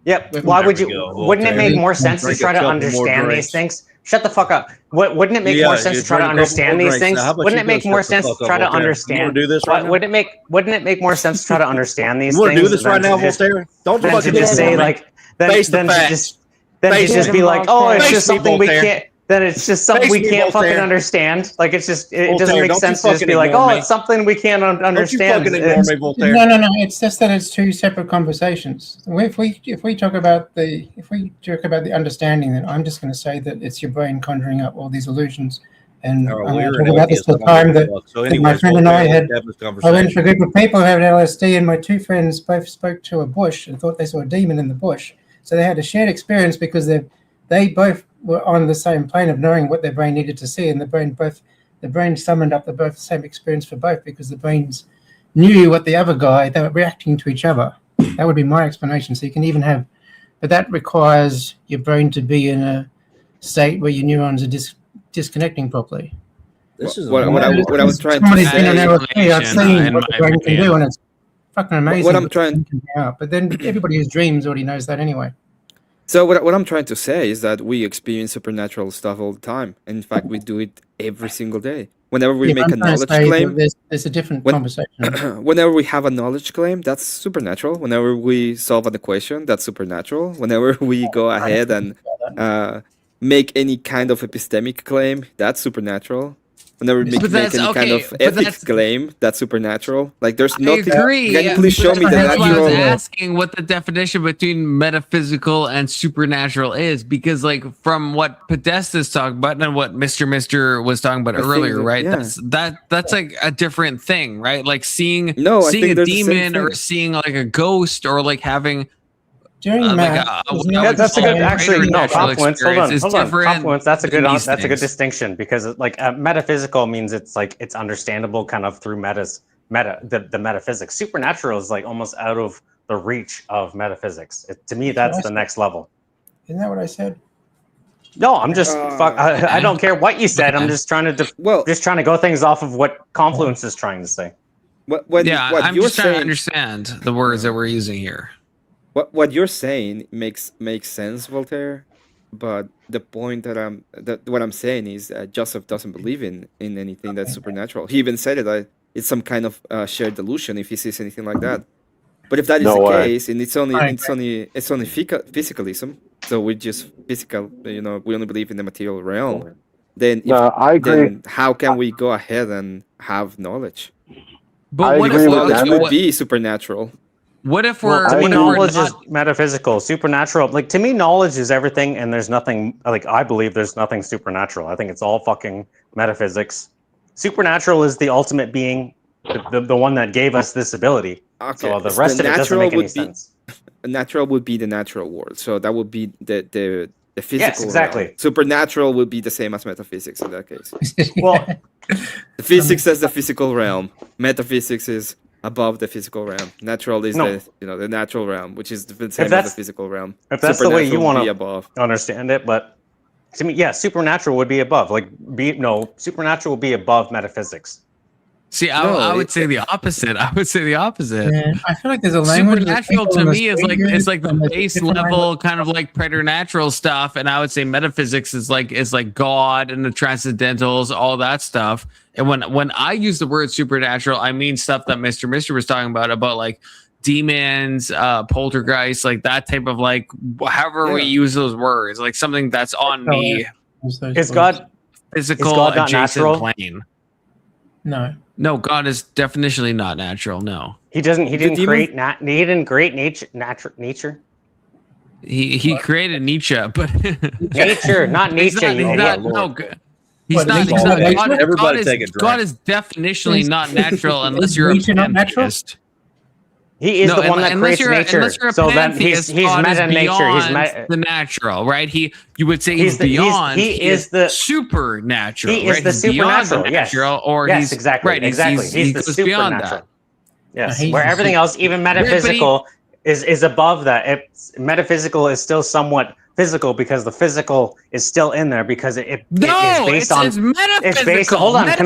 Yep. Why would you? Wouldn't it make more sense to try to understand these things? Shut the fuck up. Wouldn't it make more sense to try to understand these things? Wouldn't it make more sense to try to understand? Do this right now? Wouldn't it make more sense to try to understand these You want things? to do this right now, Voltaire? Don't Then to fucking just say like, then to just be like, oh, it's just something we can't. Then it's just something we can't fucking understand. Like it doesn't make sense to just be like, oh, it's something we can't understand. No. It's just that it's two separate conversations. If we talk about the understanding, then I'm just going to say that it's your brain conjuring up all these illusions. And I'm going to talk about this the time that my friend and I went to a group of people who had LSD, and my two friends both spoke to a bush and thought they saw a demon in the bush. So they had a shared experience because they both were on the same plane of knowing what their brain needed to see, and the brain summoned up the same experience for both because the brains knew what the other guy, they were reacting to each other. That would be my explanation. So you can even have, but that requires your brain to be in a state where your neurons are disconnecting properly. This is what I was trying to say. I've seen what the brain can do, and it's fucking amazing. What I'm trying, but then everybody who's dreams already knows that anyway. So what I'm trying to say is that we experience supernatural stuff all the time. In fact, we do it every single day. Whenever we make a knowledge claim, there's a different conversation. Whenever we have a knowledge claim, that's supernatural. Whenever we solve an equation, that's supernatural. Whenever we go ahead and make any kind of epistemic claim, that's supernatural. Whenever we make any kind of ethics claim, that's supernatural. Like there's nothing. I agree. Can you please show me the That's why I was natural? asking what the definition between metaphysical and supernatural is, because like from what Podesta's talking about and what Mr. was talking about earlier, right? Yeah. That's like a different thing, right? Like seeing I think a they're the same demon or thing. seeing like a ghost or like having that's a good actually no Confluence. Hold on. Confluence. That's a good distinction because like metaphysical means it's like it's understandable kind of through the metaphysics. Supernatural is like almost out of the reach of metaphysics. To me, that's the next level. Isn't that what I said? No, I'm just I don't care what you said. I'm just trying to go things off of what Confluence is trying to say. I'm just trying to understand the words that we're using here. What you're saying makes sense, Voltaire, but the point what I'm saying is Joseph doesn't believe in anything that's supernatural. He even said that it's some kind of shared delusion if he sees anything like that. But if that is the case, and it's only physicalism, so we're just physical, we only believe in the material realm. Then I agree. Then how can we go ahead and have knowledge? But what if knowledge would be supernatural? What if to me, knowledge is metaphysical. Supernatural, like to me, knowledge is everything, and there's nothing. Like I believe there's nothing supernatural. I think it's all fucking metaphysics. Supernatural is the ultimate being, the one that gave us this ability. Okay. So the rest of it doesn't make any sense. Natural would be the natural world, so that would be the physical. Yes, exactly. Realm. Supernatural would be the same as metaphysics in that case. Well, the physics is the physical realm. Metaphysics is above the physical realm. Natural is the natural realm, which is the same as the physical realm. If that's the way you want to understand it, but to me, yeah, supernatural would be above. Supernatural would be above metaphysics. See, I would say the opposite. I would say the opposite. Yeah, I feel like there's a language. Supernatural to me is like the base level kind of like preternatural stuff, and I would say metaphysics is like God and the transcendentals, all that stuff. And when I use the word supernatural, I mean stuff that Mr. was talking about like demons, poltergeists, like that type of like however we use those words, like something that's on me. Is God physical adjacent natural? plane? No, God is definitionally not natural. No, he doesn't. He didn't create nature. He created Nietzsche, but nature, not Nietzsche. He's not. Everybody take a drink. God is definitionally not natural unless you're a pantheist. He is the one that creates nature. Unless you're a so then pantheist, he's God meta is nature. He's the natural, right? You would say he's beyond. He is the supernatural. He is the supernatural. Yes. Or yes, exactly. Right. Exactly. He's the supernatural. Yes. Where everything else, even metaphysical, is above that. Metaphysical is still somewhat physical because the physical is still in there because it is based on it's metaphysical. It's based. Hold on. Meta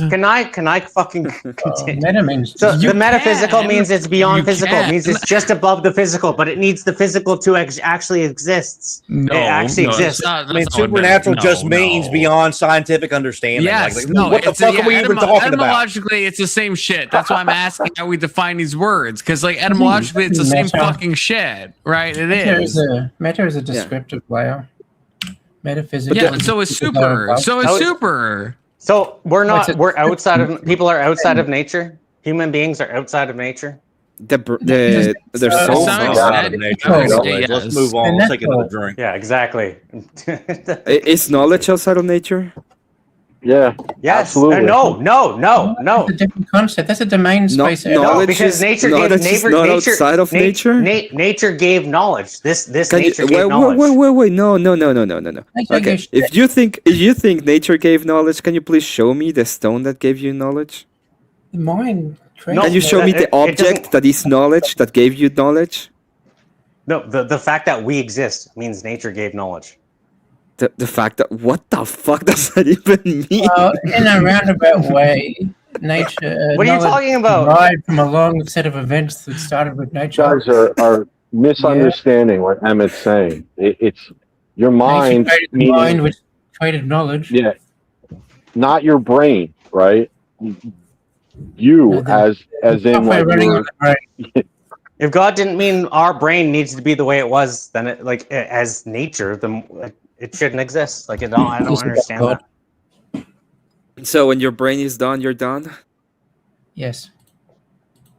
Can I fucking continue? Meta means So you the metaphysical can. means it's beyond You physical. It can. means it's just above the physical, but it needs the physical to actually exists. No, it actually no, it's exists. not- I mean, that's not what supernatural no, just means no. beyond scientific understanding. Yes, like, no. what the fuck are we even talking about? Etymologically, it's the same shit. That's why I'm asking how we define these words, because like etymologically, it's the same Meta. fucking shit, right? It is. Meta is a descriptive layer. Metaphysical. Yeah, so is super. So is super. So we're not. We're outside of. People are outside of nature. Human beings are outside of nature. Their soul out of nature. Anyways, let's move on. Let's take another drink. Yeah, exactly. Is knowledge outside of nature? Yeah. Yes. Absolutely. No. That's a different concept. That's a domain space. knowledge because is, nature knowledge gave is not outside of nature. Nature gave knowledge. This Can nature you, gave knowledge. wait. No. Okay. gave If you think nature gave knowledge, can you please show me the stone that gave you knowledge? The mind. Can you show me the object that is knowledge that gave you knowledge? No, the fact that we exist means nature gave knowledge. The fact that what the fuck does that even mean? Well, in a roundabout way, nature. What are you talking about? Derived from a long set of events that started with nature. You guys are misunderstanding what Emmett's saying. It's your mind. Nature created the mind, which created knowledge. Yeah, not your brain, right? You as in like if God didn't mean our brain needs to be the way it was, then it as nature, then it shouldn't exist. Like I don't understand that. So when your brain is done, you're done. Yes.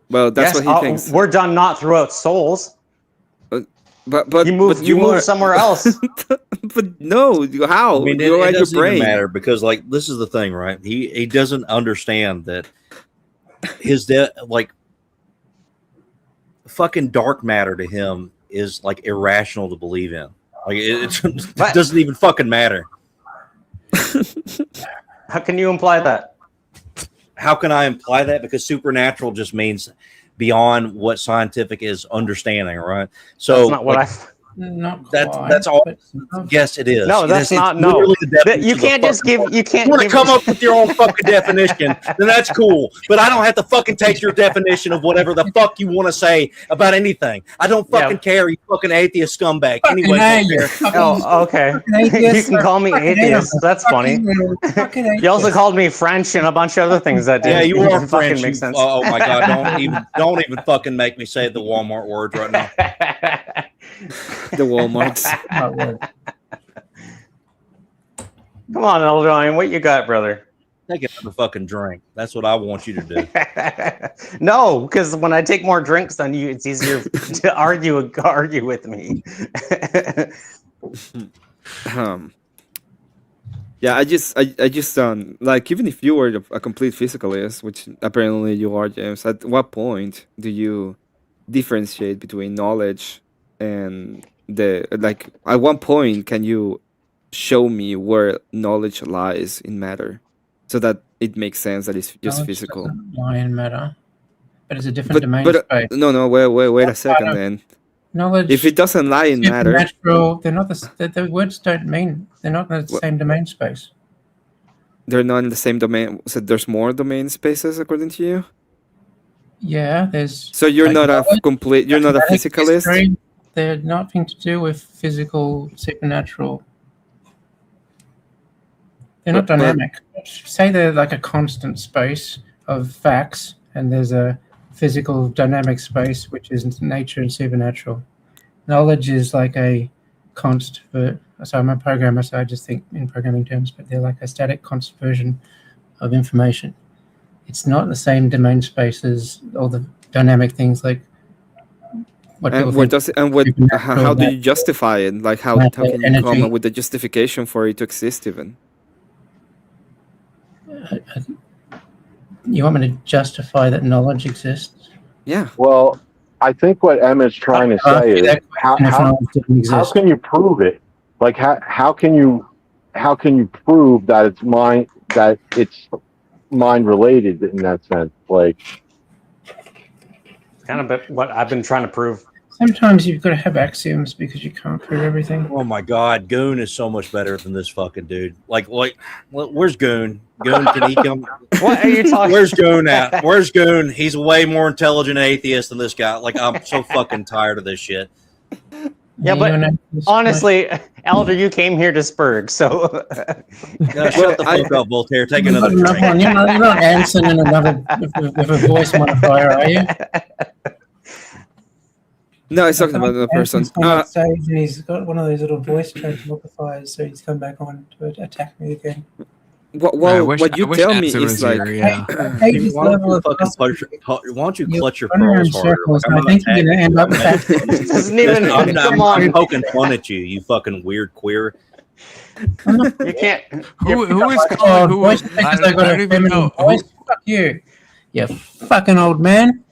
Well, that's what he thinks. We're done not throughout souls. But you move somewhere else. But no, how? I mean, you're it at your doesn't brain. even matter because like this is the thing, right? He doesn't understand that his fucking dark matter to him is like irrational to believe in. Like it doesn't even fucking matter. How can you imply that? How can I imply that? Because supernatural just means beyond what scientific is understanding, right? So that's not what that's all. Yes, it is. No, that's not. No, you can't just give. You can't. You want to come up with your own fucking definition, then that's cool. But I don't have to fucking take your definition of whatever the fuck you want to say about anything. I don't fucking care. You fucking atheist scumbag. Anyway. Oh, okay. You can call me atheist. That's funny. You also called me French and a bunch of other things that did. Yeah, you are French. Fucking makes sense. Oh my god! Don't even fucking make me say the Walmart words right now. The Walmarts. Come on, Eldon, what you got, brother? Take another fucking drink. That's what I want you to do. No, because when I take more drinks than you, it's easier to argue with me. Yeah, I just like even if you were a complete physicalist, which apparently you are, James, at what point do you differentiate between knowledge and at one point can you show me where knowledge lies in matter so that it makes sense that it's just physical? Lie in matter, but it's a different domain space. No, wait a second then. Knowledge, if it doesn't lie in matter, they're not the words don't mean they're not in the same domain space. They're not in the same domain. So there's more domain spaces according to you? Yeah, there's. So you're not a complete. You're not a physicalist. History, they're nothing to do with physical, supernatural. They're not dynamic. Say they're like a constant space of facts, and there's a physical dynamic space which is nature and supernatural. Knowledge is like a const. So I'm a programmer, so I just think in programming terms, but they're like a static constant version of information. It's not the same domain space as all the dynamic things like. How do you justify it? Like how can you come up with the justification for it to exist even? You want me to justify that knowledge exists? Yeah. Well, I think what Emma's trying to say is how can you prove it? Like how can you prove that it's mind related in that sense? Like it's kind of what I've been trying to prove. Sometimes you've got to have axioms because you can't prove everything. Oh my God, Goon is so much better than this fucking dude. Like, where's Goon? Goon, can he come? What are you talking? Where's Goon at? Where's Goon? He's way more intelligent atheist than this guy. Like, I'm so fucking tired of this shit. Yeah, but honestly, Elder, you came here to Spurg, so shut the fuck up, Voltaire. Take another drink. You're not answering another with a voice modifier, are you? No, he's talking about another person. And he's got one of those little voice change modifiers, so he's come back on to attack me again. Well, what you tell me is like, why don't you clutch your pearls harder? I think you're gonna end up. I'm poking fun at you, you fucking weird queer. You can't. Who is calling who? I don't even know. Fuck you, you fucking old man.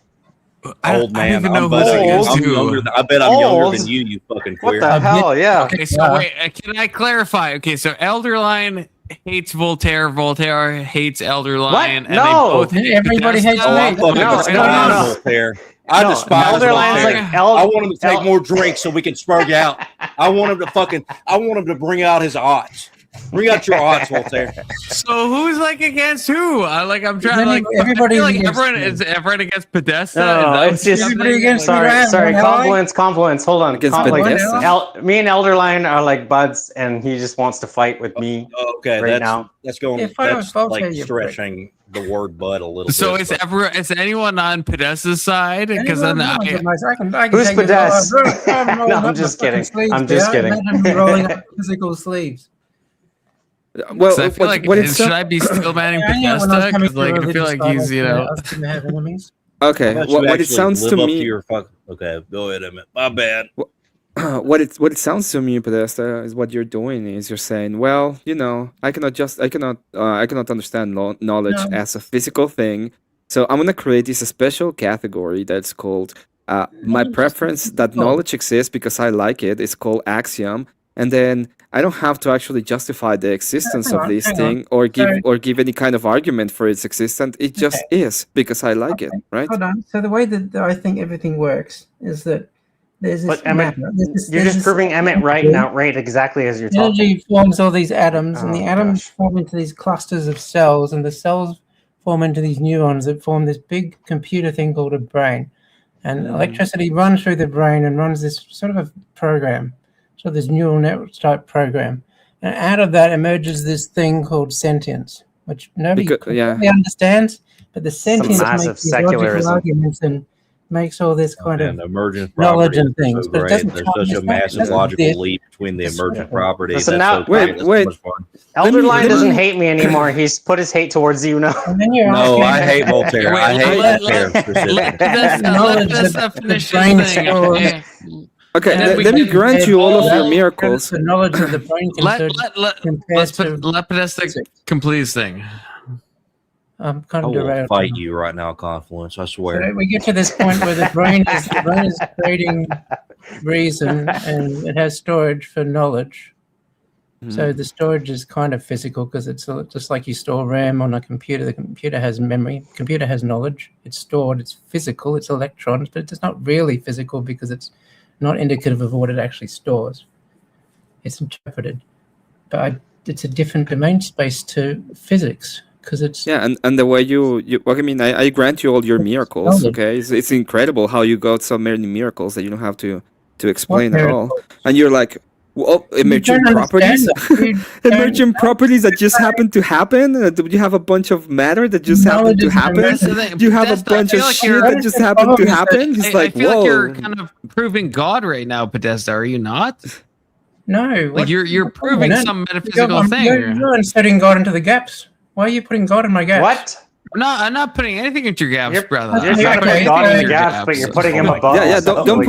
Old man, I don't even know who I bet I'm younger than you, you fucking queer. What the hell? Yeah. Okay, so wait, can I clarify? Okay, so Elderline hates Voltaire. Voltaire hates Elderline. What? And No. they both hate Everybody hates Voltaire. I despise Voltaire. I want him to take more drinks so we can spurg out. I want him to bring out his odds. Bring out your odds, Voltaire. So who's like against who? I'm trying to like. Everybody. I feel like everyone against Podesta. No, it's just sorry. Confluence. Hold on. Me and Elderline are like buds, and he just wants to fight with me. Okay, right now. That's going. That's like stretching the word "bud" a little. So bit. Is anyone on Podesta's side? Because then who's Podesta? No, I'm just kidding. I'm just kidding. Rolling up physical sleeves. Well, I feel should I be still banning Podesta? Because I feel like he's Okay, what it sounds to me. Okay, go ahead, Emmett. My bad. What it sounds to me, Podesta, is what you're doing is you're saying, well, I cannot understand knowledge as a physical thing, so I'm gonna create this special category that's called my preference that knowledge exists because I like it. It's called axiom, and then I don't have to actually justify the existence of this thing or give any kind of argument for its existence. It just is because I like it, right? Hold on. So the way that I think everything works is that there's this. But Emmett, you're just proving Emmett right exactly as you're talking. Energy forms all these atoms, and the atoms form into these clusters of cells, and the cells form into these neurons that form this big computer thing called a brain. And electricity runs through the brain and runs this sort of a program. So this neural network type program, and out of that emerges this thing called sentience, which nobody completely understands. But the sentience makes these logical arguments and makes all this kind of emergent knowledge and things. So but it doesn't. There's such a massive logical leap between the emergent properties. So now, wait. Elderline doesn't hate me anymore. He's put his hate towards you now. No, I hate Voltaire. I hate Voltaire specifically. Okay, let me grant you all of your miracles. The knowledge of the brain let Podesta complete his thing. I'm kind I of will derailed. fight you right now, Confluence. I swear. So we get to this point where the brain is creating reason, and it has storage for knowledge. So the storage is kind of physical because it's just like you store RAM on a computer. The computer has memory. The computer has knowledge. It's stored. It's physical. It's electrons, but it's not really physical because it's not indicative of what it actually stores. It's interpreted. But it's a different domain space to physics because it's... Yeah, and the way I grant you all your miracles, okay? It's incredible how you got so many miracles that you don't have to explain at all. And you're like, well, emergent properties? Emergent properties that just happen to happen? Do you have a bunch of matter that just happen to happen? Do you have a bunch of shit that just happen to happen? It's like, I feel whoa. like you're kind of proving God right now, Podesta, are you not? No. Like you're proving some metaphysical thing. You're inserting God into the gaps. Why are you putting God in my gaps? What? I'm not putting anything into your gaps, brother. You're trying to put God in the gaps, but you're putting him above. Yeah. Don't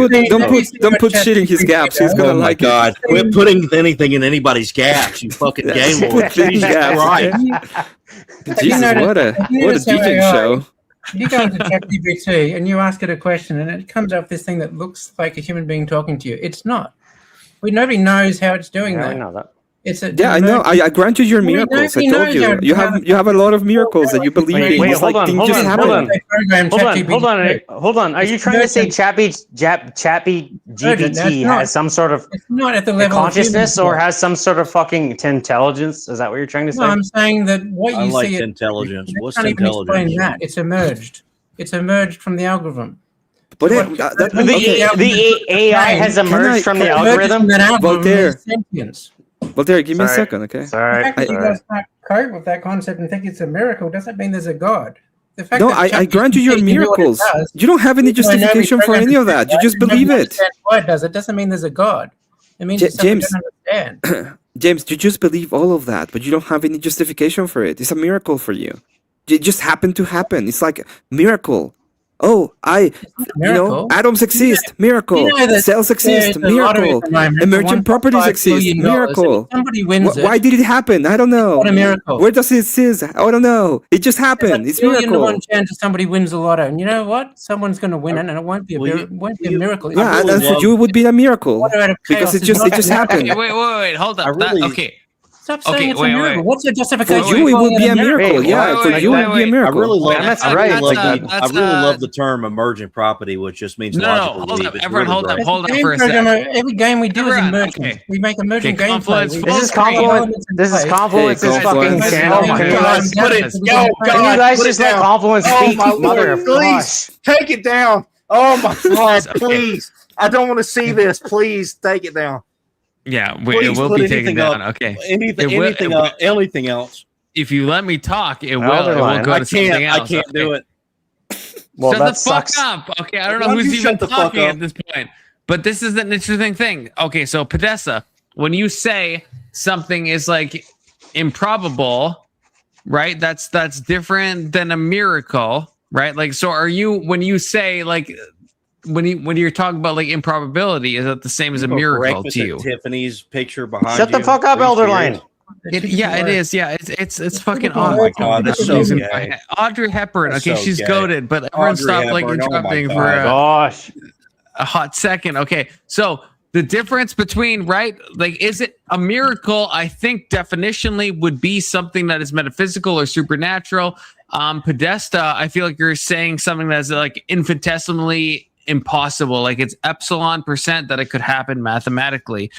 put shit in his gaps. He's gonna like God. Quit putting anything in anybody's gaps. You fucking game lord. Jesus Christ. Jesus, what a DJ show. You go into ChatGPT and you ask it a question, and it comes up this thing that looks like a human being talking to you. It's not. Nobody knows how it's doing that. I know that. Yeah, I know. I grant you your miracles. I told you. You have a lot of miracles that you believe in. Wait, It's hold like on, things hold just on, happen. hold on. Are you trying to say Chappy GPT has some sort of not at the level consciousness of or has some sort of fucking intelligence? Is that what you're trying to say? No, I'm saying that what I you like see. intelligence. What's can't even explain intelligence? that. It's emerged. It's emerged from the algorithm. But the AI has emerged from the algorithm. Voltaire, give me a Sorry. second, okay? The fact that you guys can't cope with that concept and think it's a miracle doesn't mean there's a God. The fact No, that I grant you your ChatGPT can do what it miracles. does, You don't have any even though nobody justification for any of that. You just nobody believe it. understands why it does. It doesn't mean there's a God. It means it's something we James, don't understand. James, you just believe all of that, but you don't have any justification for it. It's a miracle for you. It just happened to happen. It's like a miracle. Oh, atoms exist, miracle. Cells exist, miracle. Emergent properties exist, miracle. Somebody wins Why did it happen? I don't know. What a miracle. Where does it exist? I don't know. It just happened. It's miracle. 1 chance that somebody wins the lotto, and you know what? Someone's going to win it, and it won't be a miracle. Yeah, and for you it would be a miracle because it just happened. Wait, hold up. Okay. Stop saying it's a miracle. What's your justification? For you, it would be a miracle. Yeah, for you, it would be a miracle. I really love. That's I right. really love the term emergent property, which just means logical. Hold up, It's everyone, really hold great. up for a second. Every game we do is emergent. We make emergent gameplay. This is Confluence. This is Confluence's fucking channel. Oh my Can you God, guys put it down. Can you guys just let Confluence speak? Mother of Please take it down. Oh my God, please. I don't want to see this. Please take it down. Yeah, it will be taken down. Okay. Anything else. If you let me talk, it will go to something else. I can't do it. Well, shut the fuck up. Okay, I don't know who's even talking at this point. But this is an interesting thing. Okay, so Podesta, when you say something is like improbable, right? That's different than a miracle, right? Like, so are you, when you say like, when you're talking about like improbability, is that the same as a miracle to you? Tiffany's picture behind Shut the fuck up, Elderline. It is. Yeah, it's fucking. Oh my God, that's so gay. Audrey Hepburn. That's Okay, so she's gay. goated, but everyone Audrey stop like Hepburn, interrupting oh for my a hot second. Okay, so the difference between like, is it a miracle? I think definitionally would be something that is metaphysical or supernatural. Podesta, I feel like you're saying something that's like infinitesimally impossible, like it's epsilon% that it could happen mathematically.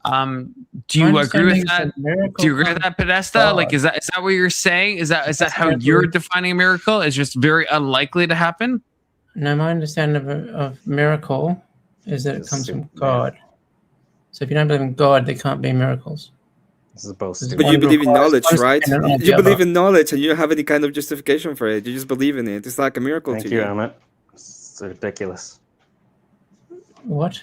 Do you agree with that? Do you agree with that, Podesta? Like, is that what you're saying? Is that how you're defining a miracle? It's just very unlikely to happen? No, my understanding of miracle is that it comes from God. So if you don't believe in God, there can't be miracles. This is both. But you believe in knowledge, right? You believe in knowledge, and you don't have any kind of justification for it. You just believe in it. It's like a miracle to you. Thank you, Emmett. It's ridiculous. What?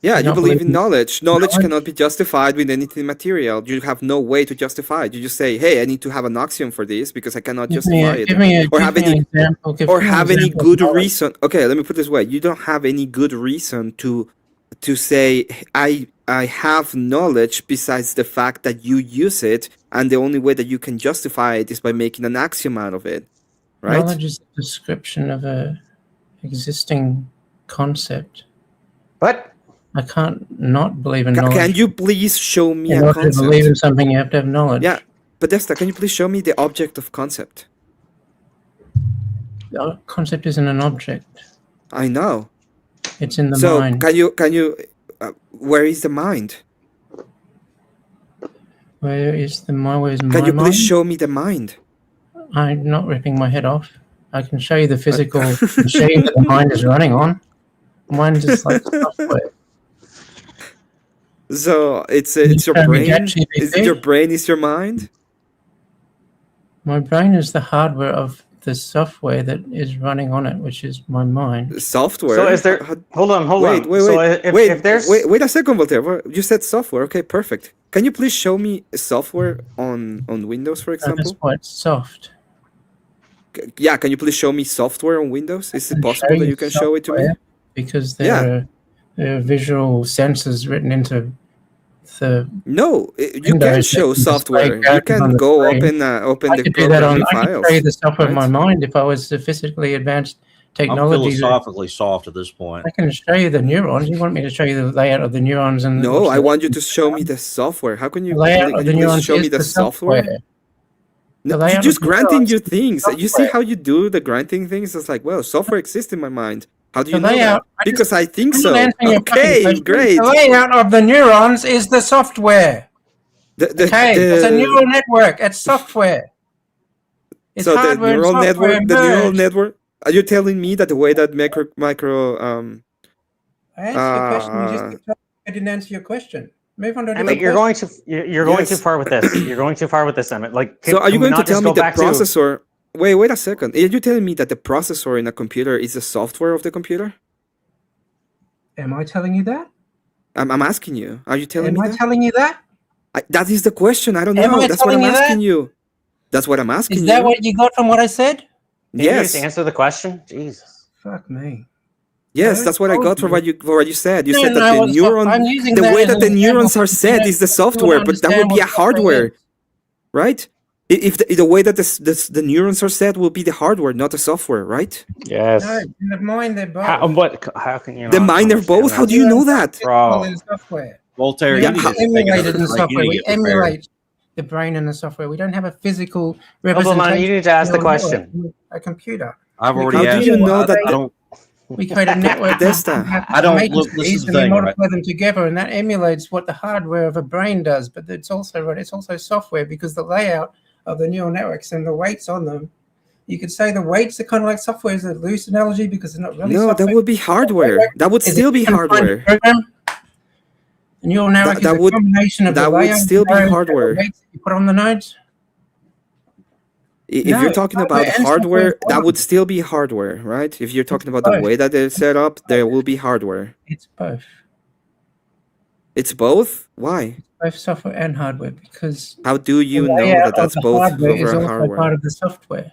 Yeah, you believe in knowledge. Knowledge cannot be justified with anything material. You have no way to justify it. You just say, "Hey, I need to have an axiom for this because I cannot justify it." Or have any good reason. Okay, let me put it this way: you don't have any good reason to say, "I have knowledge," besides the fact that you use it, and the only way that you can justify it is by making an axiom out of it, right? Knowledge is a description of a existing concept. But I can't not believe in knowledge. Can you please show me in a order concept? to believe in something, you have to have knowledge. Yeah, Podesta, can you please show me the object of concept? The concept isn't an object. I know. It's in the So mind. can you? Where is the mind? Where is the mind? Where is my Can you please mind? show me the mind? I'm not ripping my head off. I can show you the physical machine that the mind is running on. Mine's just like software. So it's your brain. Is it your brain? Is your mind? My brain is the hardware of the software that is running on it, which is my mind. Software. So is there? Hold on. Wait, So if there's wait a second, Voltaire. You said software. Okay, perfect. Can you please show me software on Windows, for example? That's why it's soft. Yeah, can you please show me software on Windows? Is it possible that you can show it to me? Because there are visual sensors written into the. No, you can show software. You can go open the I could do that programming I could files. show you the software of my mind if I was sophistically advanced technology. Philosophically soft at this point. I can show you the neurons. You want me to show you the layout of the neurons? And no, I want you to show me the software. How can you, layout of the please neurons show me the software? No, you're just granting you things. You see how you do the granting things? It's like, well, software exists in my mind. How do you know that? Because I think so. Okay, great. The layout of the neurons is the software. It's a neural network. It's software. It's so the hardware neural and software network, the neural merged. network. Are you telling me that the way that I answered your question. I didn't answer your question. Move on to Emmett, you're going too far with this. You're going too far with this, Emmett. Like, so are you going to tell me the back processor? Wait a second. Are you telling me that the processor in a computer is the software of the computer? Am I telling you that? I'm asking you. Are you telling me that? Am I telling you that? That is the question. I don't know. That's what I'm asking you. That's what I'm asking you. Is that what you got from what I said? Can you just answer the question? Jesus. Fuck me. Yes, that's what I got from what you said. You said that the neuron, the way that the neurons are set is the software, but that would be a hardware, right? If the way that the neurons are set will be the hardware, not the software, right? Yes. No, in the mind they're both. How can you? The mind they're both. How do you know that? In software. Voltaire, We emulate in software. We emulate the brain in the software. We don't have a physical representation. You need to ask the question. A computer. I've already asked. How do you know that? I don't. We create a network. I don't look. This is the thing. Multiply them together, and that emulates what the hardware of a brain does. But it's also software because the layout of the neural networks and the weights on them. You could say the weights are kind of like software. Is a loose analogy because they're not really. No, software. that would be hardware. That would still be hardware. The neural network is a combination of the that would still be hardware. Weights that you put on the nodes. If you're talking about hardware, that would still be hardware, right? If you're talking about the way that they're set up, there will be hardware. It's both. It's both? Why? Both software and hardware because. How do you know that that's both software and hardware? Part of the software.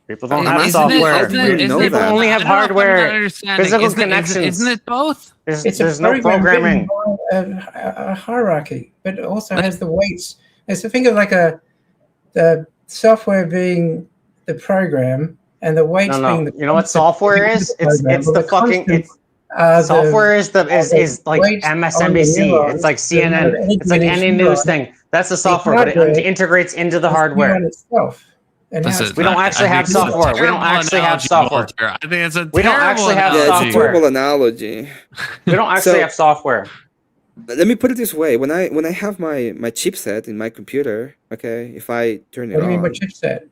People don't have software. People only have hardware. Physical connections. Isn't it both? There's no programming. A hierarchy, but it also has the weights. It's a think of like the software being the program and the weights being the. You know what software is? It's the fucking. Software is like MSNBC. It's like CNN. It's like any news thing. That's the software, but it integrates into the hardware. We don't actually have software. We don't actually have software. I think it's a we don't actually have software. It's a terrible analogy. We don't actually have software. Let me put it this way: when I have my chipset in my computer, okay, if I turn it on. What do you mean by chipset?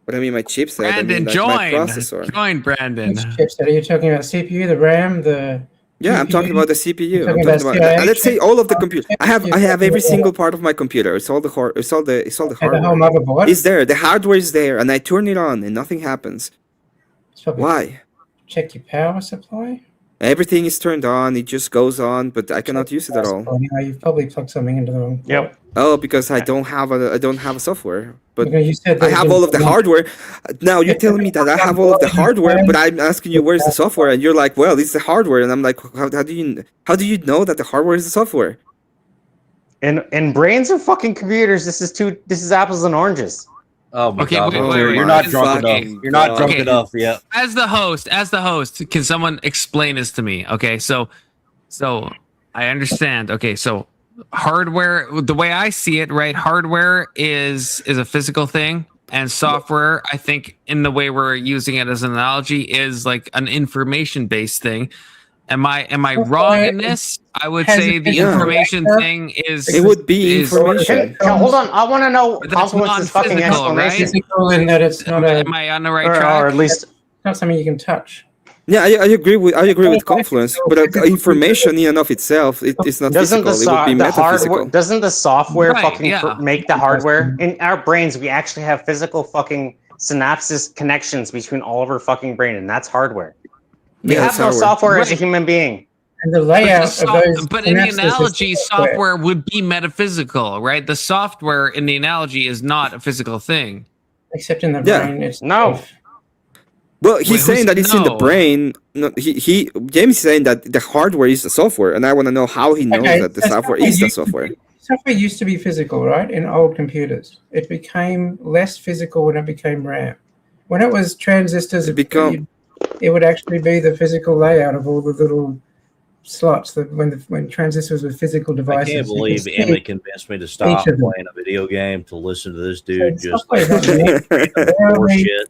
What I mean by chipset? Brandon, I mean, join. my processor. Join, Brandon. Which chipset? Are you talking about CPU, the RAM, the? Yeah, I'm talking about the CPU. I'm talking about, let's say all of the computer. I have every single part of my computer. It's all the hardware. The whole motherboard. It's there. The hardware is there, and I turn it on, and nothing happens. Why? Check your power supply. Everything is turned on. It just goes on, but I cannot use it at all. You've probably plugged something into the wrong port. Yep. Oh, because I don't have a software. But you said I have all of the hardware. Now you're telling me that I have all of the hardware, but I'm asking you where's the software, and you're like, well, it's the hardware, and I'm like, how do you know that the hardware is the software? In brains or fucking computers, this is apples and oranges. Oh my Okay, God! wait, You're not drunk enough. You're not drunk enough yet. As the host, can someone explain this to me? Okay, so I understand. Okay, so hardware, the way I see it, right? Hardware is a physical thing, and software, I think, in the way we're using it as an analogy, is like an information-based thing. Am I wrong in this? I would say the information thing is. It would be information. Hold on, I want to know Confluence's fucking explanation. Right? Physical in that it's not a. Am I on the right track? Or at least not something you can touch. Yeah, I agree with Confluence, but information in and of itself, it is not physical. It would be metaphysical. Doesn't the software make the hardware? In our brains, we actually have physical fucking synapses connections between all of our fucking brain, and that's hardware. We have no software as a human being. And the layout of those. But in the analogy, software would be metaphysical, right? The software in the analogy is not a physical thing. Except in the brain, it's no. Well, he's saying that it's in the brain. No, James is saying that the hardware is the software, and I want to know how he knows that the software is the software. Software used to be physical, right? In old computers, it became less physical when it became RAM. when it was transistors, it would actually be the physical layout of all the little slots. That when transistors were physical devices. I can't believe Emmett convinced me to stop playing a video game to listen to this dude just like bullshit.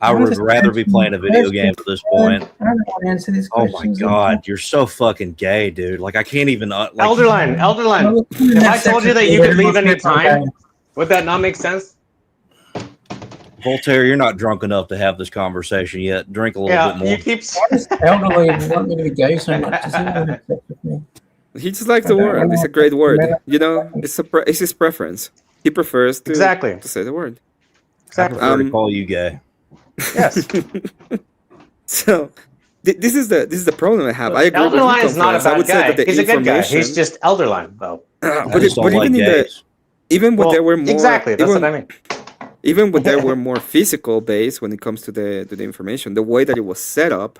I would rather be playing a video game at this point. I don't want to answer this Oh question. my god, you're so fucking gay, dude. Like I can't even. Elderline. If I told you that you could leave any time, would that not make sense? Voltaire, you're not drunk enough to have this conversation yet. Drink a little bit more. You keep. Elderly want me to be gay so much. He just likes the word. It's a great word. You know, it's his preference. He prefers to to say the word. Exactly. I prefer to call you gay. Yes. So this is the problem I have. I agree with Elderline you, is not a I would bad say guy. that the He's a good guy. information- He's just Elderline, though. But even when there were more exactly, that's what I mean. Even when there were more physical based when it comes to the information, the way that it was set up.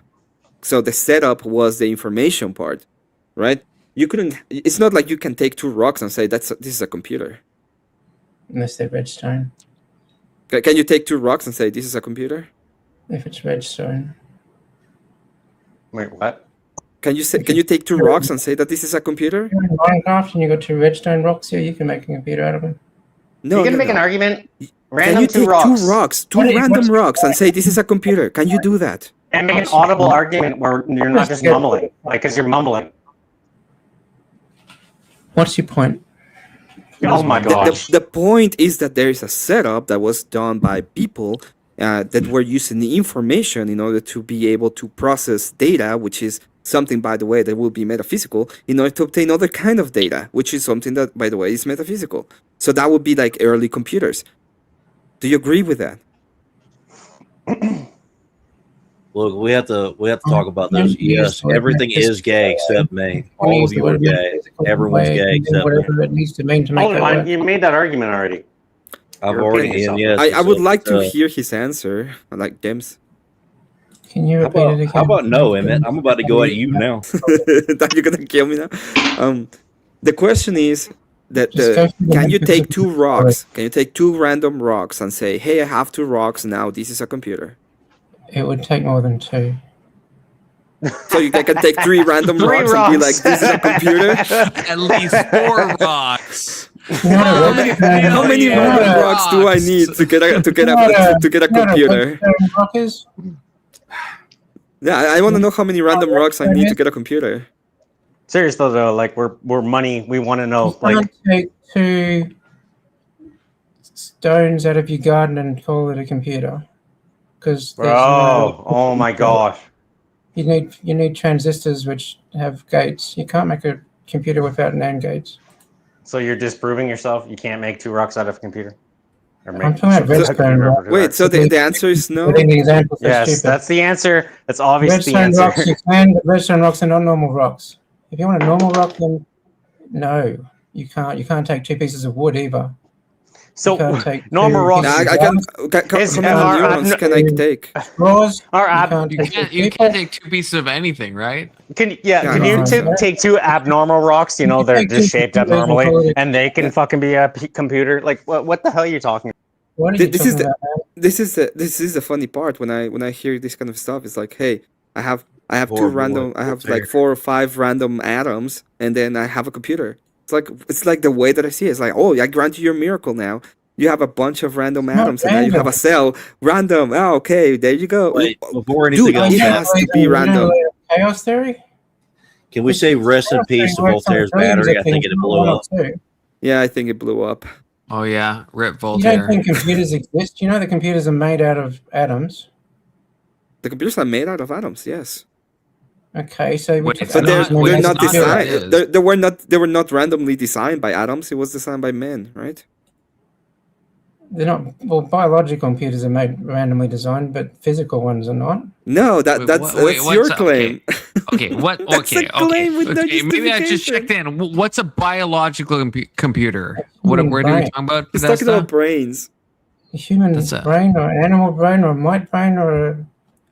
So the setup was the information part, right? You couldn't. It's not like you can take two rocks and say this is a computer. Unless they're redstone. Can you take two rocks and say this is a computer? If it's redstone. Wait, what? Can you take two rocks and say that this is a computer? You're in Minecraft and you got two redstone rocks here, you can make a computer out of them. No, you can make an argument. Random Can you two take rocks. two random rocks, and say this is a computer? Can you do that? And make an audible argument where you're not just mumbling, like because you're mumbling. What's your point? Oh my gosh. The point is that there is a setup that was done by people that were using the information in order to be able to process data, which is something, by the way, that will be metaphysical, in order to obtain other kind of data, which is something that, by the way, is metaphysical. So that would be like early computers. Do you agree with that? Look, we have to talk about this. Yes, everything is gay except me. All of you are gay. Everyone's gay except me. Whatever it needs to mean to make it work. You made that argument already. I've already. Yes, I would like to hear his answer, like James. Can you repeat it again? How about no, Emmett? I'm about to go at you now. That you're gonna kill me now. The question is that can you take two rocks? Can you take two random rocks and say, "Hey, I have two rocks now. This is a computer." It would take more than two. So you can take three random rocks and be like, "This is a computer." At least 4 rocks. How many random rocks do I need to get a computer? Yeah, I want to know how many random rocks I need to get a computer. Seriously though, like we're money. We want to know. You Like, can't take two stones out of your garden and call it a computer. Because oh my gosh. You need transistors which have gates. You can't make a computer without NAND gates. So you're disproving yourself. You can't make two rocks out of a computer. I'm talking about redstone rocks. Wait, so the answer is no? Yes, that's the answer. That's obviously the Redstone answer. rocks you can, but redstone rocks are not normal rocks. If you want a normal rock, then no, you can't. You can't take two pieces of wood either. So normal rocks. How many neurons can I take? You can't take 2 pieces of anything, right? Can you take 2 abnormal rocks? You know, they're just shaped abnormally, and they can fucking be a computer. Like, what the hell are you talking about? This is the funny part when I hear this kind of stuff. It's like, hey, I have like 4 or 5 random atoms, and then I have a computer. It's like the way that I see it. It's like, oh, I grant you your miracle now. You have a bunch of random atoms, and now you have a cell. Random. Oh, okay, there you go. Wait, before anything else, it has to be random. Chaos theory? Can we say rest in peace to Voltaire's battery? I think it blew up. Yeah, I think it blew up. Oh yeah, rip You Voltaire. don't think computers exist? You know the computers are made out of atoms. The computers are made out of atoms. Yes. Okay, so they're not designed. They were not randomly designed by atoms. It was designed by men, right? They're not. Well, biological computers are made randomly designed, but physical ones are not. No, that's your claim. Okay, what? Okay. Maybe I just checked in. What's a biological computer? Where are we talking about? It's talking about brains. A human brain, or animal brain, or mite brain, or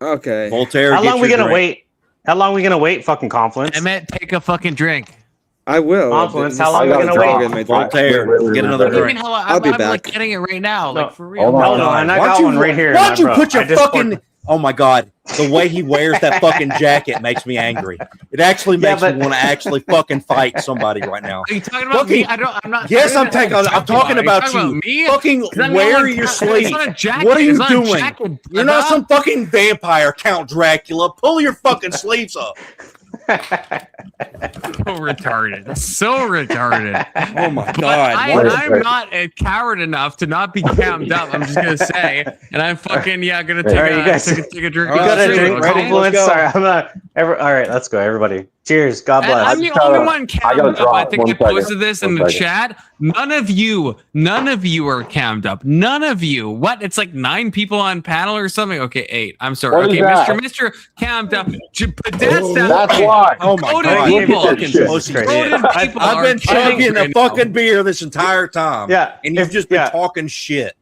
Okay. Voltaire. How get long we your gonna drink. wait? How long we gonna wait? Fucking Confluence. I meant take a fucking drink. I will. Confluence. How long we gonna wait? Voltaire. Get another What do you mean? drink. I'll be I'm like back. getting it right now, like for real. Hold on, and I Why got don't one you, right here. Why don't you bro. put your I just fucking? Oh my God! The way he wears that fucking jacket makes me angry. It actually makes me want to actually fucking fight somebody right now. Are you talking about me? I'm not. Yes, I'm talking about you. Me? Fucking wear your sleeve. What are you doing? You're not some fucking vampire, Count Dracula. Pull your fucking sleeves up. So retarded. So retarded. Oh my god. I'm not a coward enough to not be cammed up. I'm just gonna say, and I'm fucking gonna take a drink. You gotta drink Confluence. Sorry, I'm not. All right, let's go, everybody. Cheers. God bless. I'm the only one cammed up. I think I posted this in the chat. None of you are cammed up. None of you. What? It's like 9 people on panel or something. Okay, 8. I'm sorry. Okay, Mr. Cammed up. Podesta. That's why. Oh my god. I've been chugging a fucking beer this entire time. Yeah, and you've just been talking shit.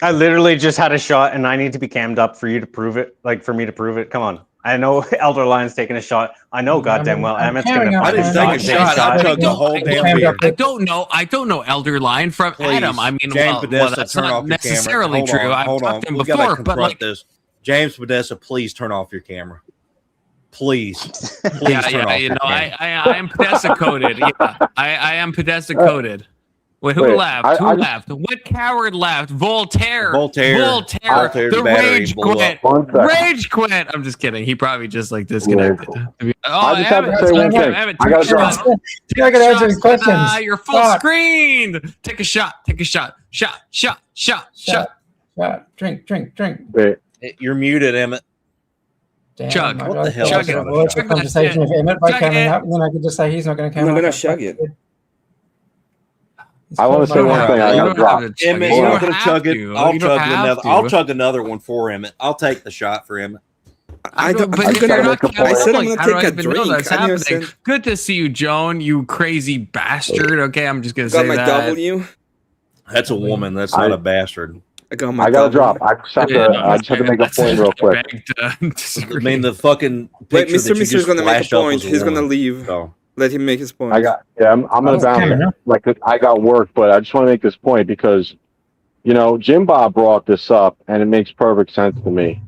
I literally just had a shot, and I need to be cammed up for you to prove it. Like for me to prove it. Come on. I know Elder Lion's taking a shot. I know goddamn well Emmett's gonna. I didn't take a shot. I chugged the whole damn beer. I don't know Elder Lion from Adam. I mean, that's not necessarily true. I've talked to him before, but like this. James Podesta, please turn off your camera. Please turn off your camera. I am Podesta coded. Yeah, I am Podesta coded. Wait, who laughed? Who laughed? What coward laughed? Voltaire. The rage quit. Rage quit. I'm just kidding. He probably just like disconnected. I just have to say one thing. I gotta drop. You're not gonna answer his questions. You're full screened. Take a shot. Shot. Drink. Wait. You're muted, Emmett. Damn, Chug. What the hell? Chug it. What's the conversation with Emmett by coming up, and then I could just say he's not going to come up. I'm gonna chug it. I want to say one thing. I gotta drop. Emmett, you're not gonna chug it. I'll chug another one for Emmett. I'll take the shot for Emmett. I said I'm gonna take a drink. Good to see you, Joan. You crazy bastard. Okay, I'm just gonna say my that. W. That's a woman. That's not a bastard. I got my. I gotta drop. I just have to make a point real quick. I mean, the fucking. Wait, Mr. Mister's gonna make a point. He's gonna leave. So. Let him make his point. I'm gonna bounce. Like I got work, but I just want to make this point because, Jim Bob brought this up, and it makes perfect sense to me.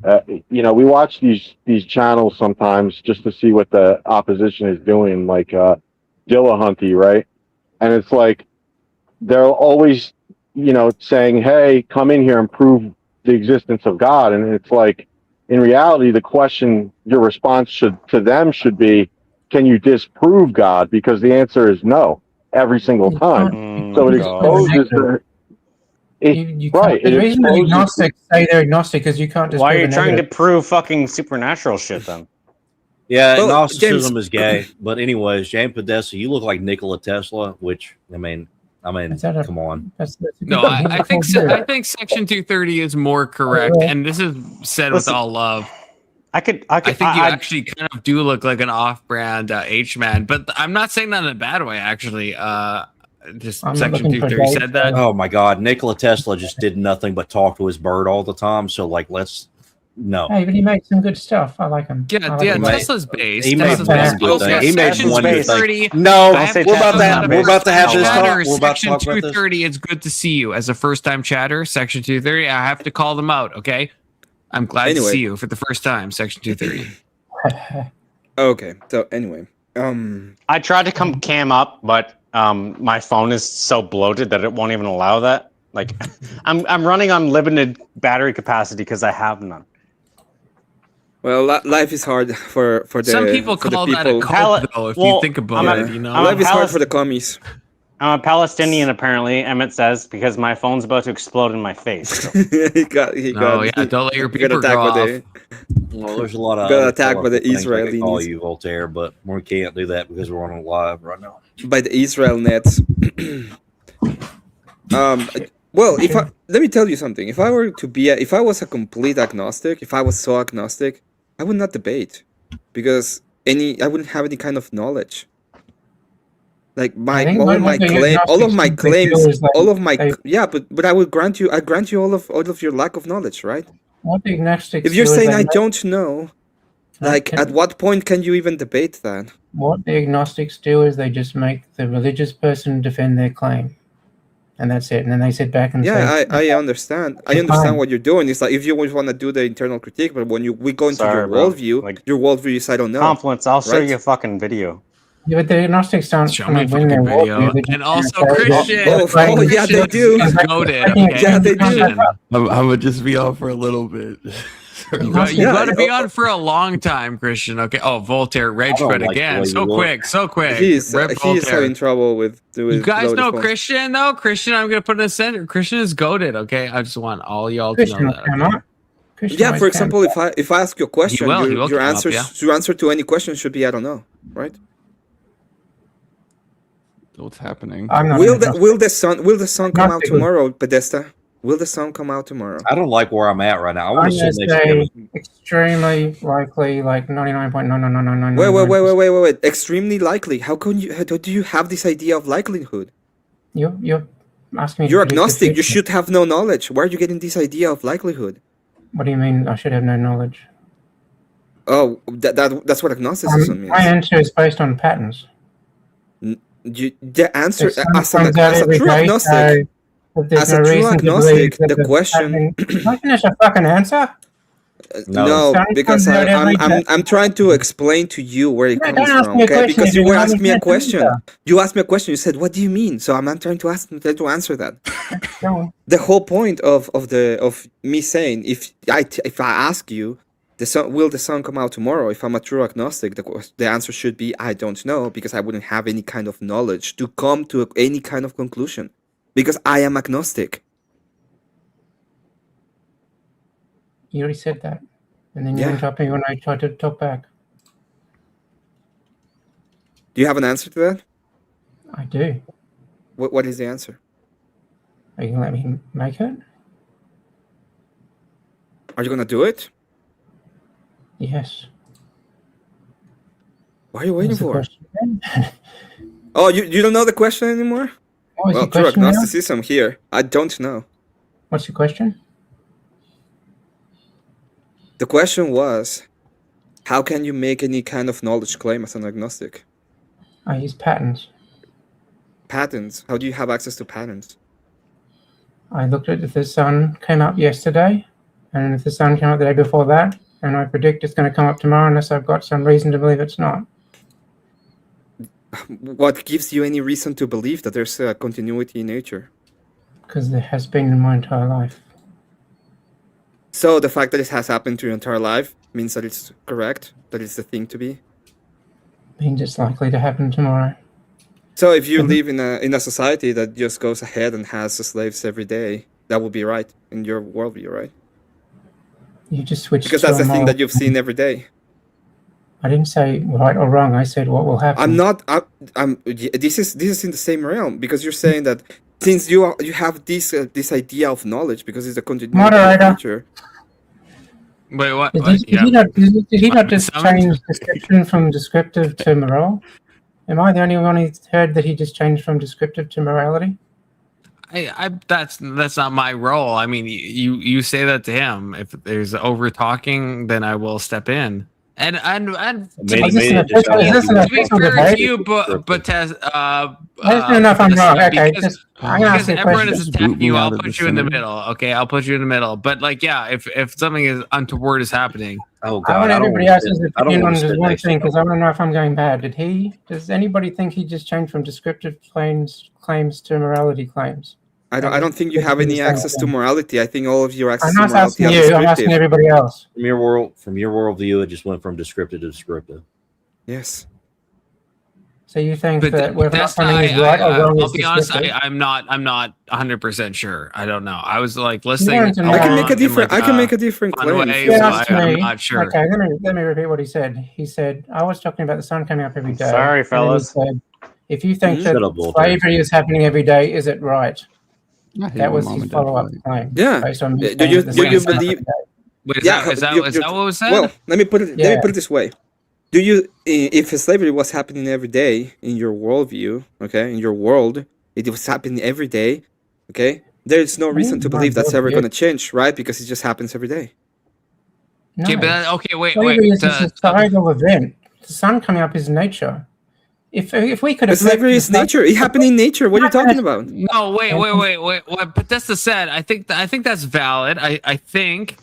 We watch these channels sometimes just to see what the opposition is doing, like Dillahunty, right? And it's like they're always, saying, "Hey, come in here and prove the existence of God," and it's like, in reality, the question, your response should be, can you disprove God? Because the answer is no every single time. So it exposes the. The reason agnostics say they're agnostic because you can't. Why are you trying to prove fucking supernatural shit then? Yeah, agnosticism is gay. But anyways, James Podesta, you look like Nikola Tesla, which come on. No, I think Section 230 is more correct, and this is said with all love. I think you actually kind of do look like an off-brand H-man, but I'm not saying that in a bad way. Actually, just Section 230 said that. Oh my God, Nikola Tesla just did nothing but talk to his bird all the time. So no. Hey, but he makes some good stuff. I like him. Yeah, Tesla's based. He made one good thing. He made one good thing. No, we're about to have this talk. We're about to talk Section 230. It's good to see you as a first-time chatter. Section 230. I have to call them out. Okay. I'm glad to see you for the first time, Section 230. Okay, so anyway, I tried to come cam up, but my phone is so bloated that it won't even allow that. Like, I'm running on limited battery capacity because I have none. Well, life is hard for the. Some people call that a cult, though. If you think about it, life is hard for the commies. I'm a Palestinian, apparently, Emmett says, because my phone's about to explode in my face. So. he got. Don't let your people go off. Well, there's a lot of got attacked by the Israelis. Call you Voltaire, but we can't do that because we're on live right now. By the Israel nets. Well, let me tell you something. If I were to be, if I was a complete agnostic, if I was so agnostic, I would not debate, because I wouldn't have any kind of knowledge. Like all of my claims, but I will grant you all of your lack of knowledge, right? What the agnostics if you're saying I don't know, at what point can you even debate that? What the agnostics do is they just make the religious person defend their claim. and that's it. And then they sit back and Yeah, say, I understand. I understand what you're doing. It's like if you want to do the internal critique, but when we go into your worldview, your worldview is I don't know. Confluence, I'll show right? you a fucking video. Yeah, but the agnostics don't Show me a fucking video. And also Christian. Oh, yeah, they do. Yeah, they do. I would just be on for a little bit. You got to be on for a long time, Christian. Okay. Oh, Voltaire rage quit again. So quick. He's having trouble with. You guys know phones. Christian though. Christian, I'm gonna put in the center. Christian is goated. Okay, I just want all y'all to know that. Okay? Yeah, for example, if I ask you a question, your answer your answer to any question should be I don't know, right? What's happening? Will the sun come out tomorrow, Podesta? Will the sun come out tomorrow? I don't like where I'm at right now. I I'm want going to to say say extremely likely, like 99.99999. Wait. Extremely likely. How do you have this idea of likelihood? You're asking me. You're to predict the agnostic. You future. should have no knowledge. Where are you getting this idea of likelihood? What do you mean? I should have no knowledge. Oh, that's what agnosticism means. My answer is based on patterns. The answer If as someone comes out a every true day, agnostic. there's As a no true reason to agnostic, believe that the question. Can I finish a fucking answer? No, because I'm trying to explain to you where it comes from, okay? Because you were asking me a question. You asked me a question. You said, "What do you mean?" So I'm trying to answer that. The whole point of me saying if I ask you, will the sun come out tomorrow? If I'm a true agnostic, the answer should be I don't know, because I wouldn't have any kind of knowledge to come to any kind of conclusion, because I am agnostic. You already said that, and then you interrupt me when I try to talk back. Do you have an answer to that? I do. What is the answer? Are you gonna let me make it? Are you gonna do it? Yes. What are you waiting What's the for? question again? Oh, you don't know the question anymore? What was Well, the true question now? agnosticism here. I don't know. What's your question? The question was, how can you make any kind of knowledge claim as an agnostic? I use patterns. Patterns. How do you have access to patterns? I looked at if the sun came up yesterday, and if the sun came up the day before that, and I predict it's going to come up tomorrow unless I've got some reason to believe it's not. What gives you any reason to believe that there's a continuity in nature? Because there has been in my entire life. So the fact that it has happened to your entire life means that it's correct, that it's the thing to be? Means it's likely to happen tomorrow. So if you live in a society that just goes ahead and has slaves every day, that would be right in your worldview, right? You just switched Because to that's a the thing moral- that you've seen every day. I didn't say right or wrong. I said what will happen. I'm not. This is in the same realm, because you're saying that since you have this idea of knowledge, because it's a continuity of Moderator. nature. Wait, what? Did he not just change description from descriptive to moral? Am I the only one who's heard that he just changed from descriptive to morality? That's not my role. I mean, you say that to him. If there's over talking, then I will step in. And to be fair to you, but Tess, I just don't know if I'm wrong. Okay, I'm gonna ask you a everyone question. is attacking you, I'll put you in the middle. Okay, I'll put you in the middle. But like, yeah, if something is untoward is happening, I want everybody else's opinion on this one thing, because I want to know if I'm going bad. Does anybody think he just changed from descriptive claims to morality claims? I don't think you have any access to morality. I think all of your access I'm to not morality asking is you. I'm asking everybody else. From your worldview, it just went from descriptive to descriptive. Yes. So you think but that whether that's something is right or wrong I'll is be honest. descriptive? I'm not 100% sure. I don't know. I was like listening. wanted to know- I can make a in, different. like, I can make a different fun claim. way, You so asked I'm me- not sure. Okay, let me repeat what he said. He said, I was talking about the sun coming up every day. Sorry, And then he fellas. said, if you think that Shut up, Walter. slavery is happening every day, is it right? I hate That when was mom his and dad follow-up fight. claim. Yeah. Based on me Do saying you that the sun comes up believe? every day. Wait, is Yeah, that what was said? Well, let me put it Yeah. this way. Do you, if slavery was happening every day in your worldview, okay, in your world, it was happening every day, okay, there's no reason to believe that's ever going to change, right? Because it just happens every day. No. Okay, but okay, wait. Slavery is a societal event. The sun coming up is nature. If we could, slavery is nature. It happened in nature. What are you talking about? No, wait. What Podesta said, I think that's valid. I think.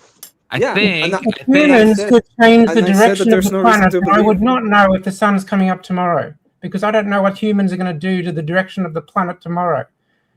Humans could change the direction of the planet. I would not know if the sun's coming up tomorrow because I don't know what humans are going to do to the direction of the planet tomorrow.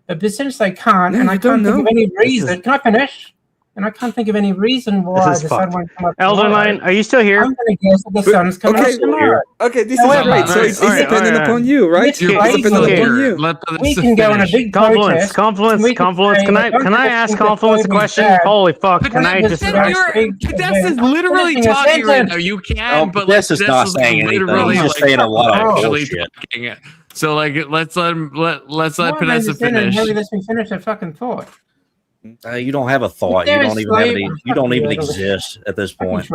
But since they can't, and I can't think of any reason, can I finish? And I can't think of any reason why the sun won't come up tomorrow. Elderline, are you still here? I'm going to guess that the sun's coming up tomorrow. Okay, this is great. So it's dependent upon you, right? It's dependent upon you. We can go on a big protest. Confluence. Can I ask Confluence a question? Holy fuck! Can I just? Podesta's literally talking right now. You can, but Podesta's not saying anything. He's just saying a lot of bullshit. So let's let Podesta finish. Maybe let me finish a fucking thought. You don't have a thought. You don't even have any. You don't even exist at this point.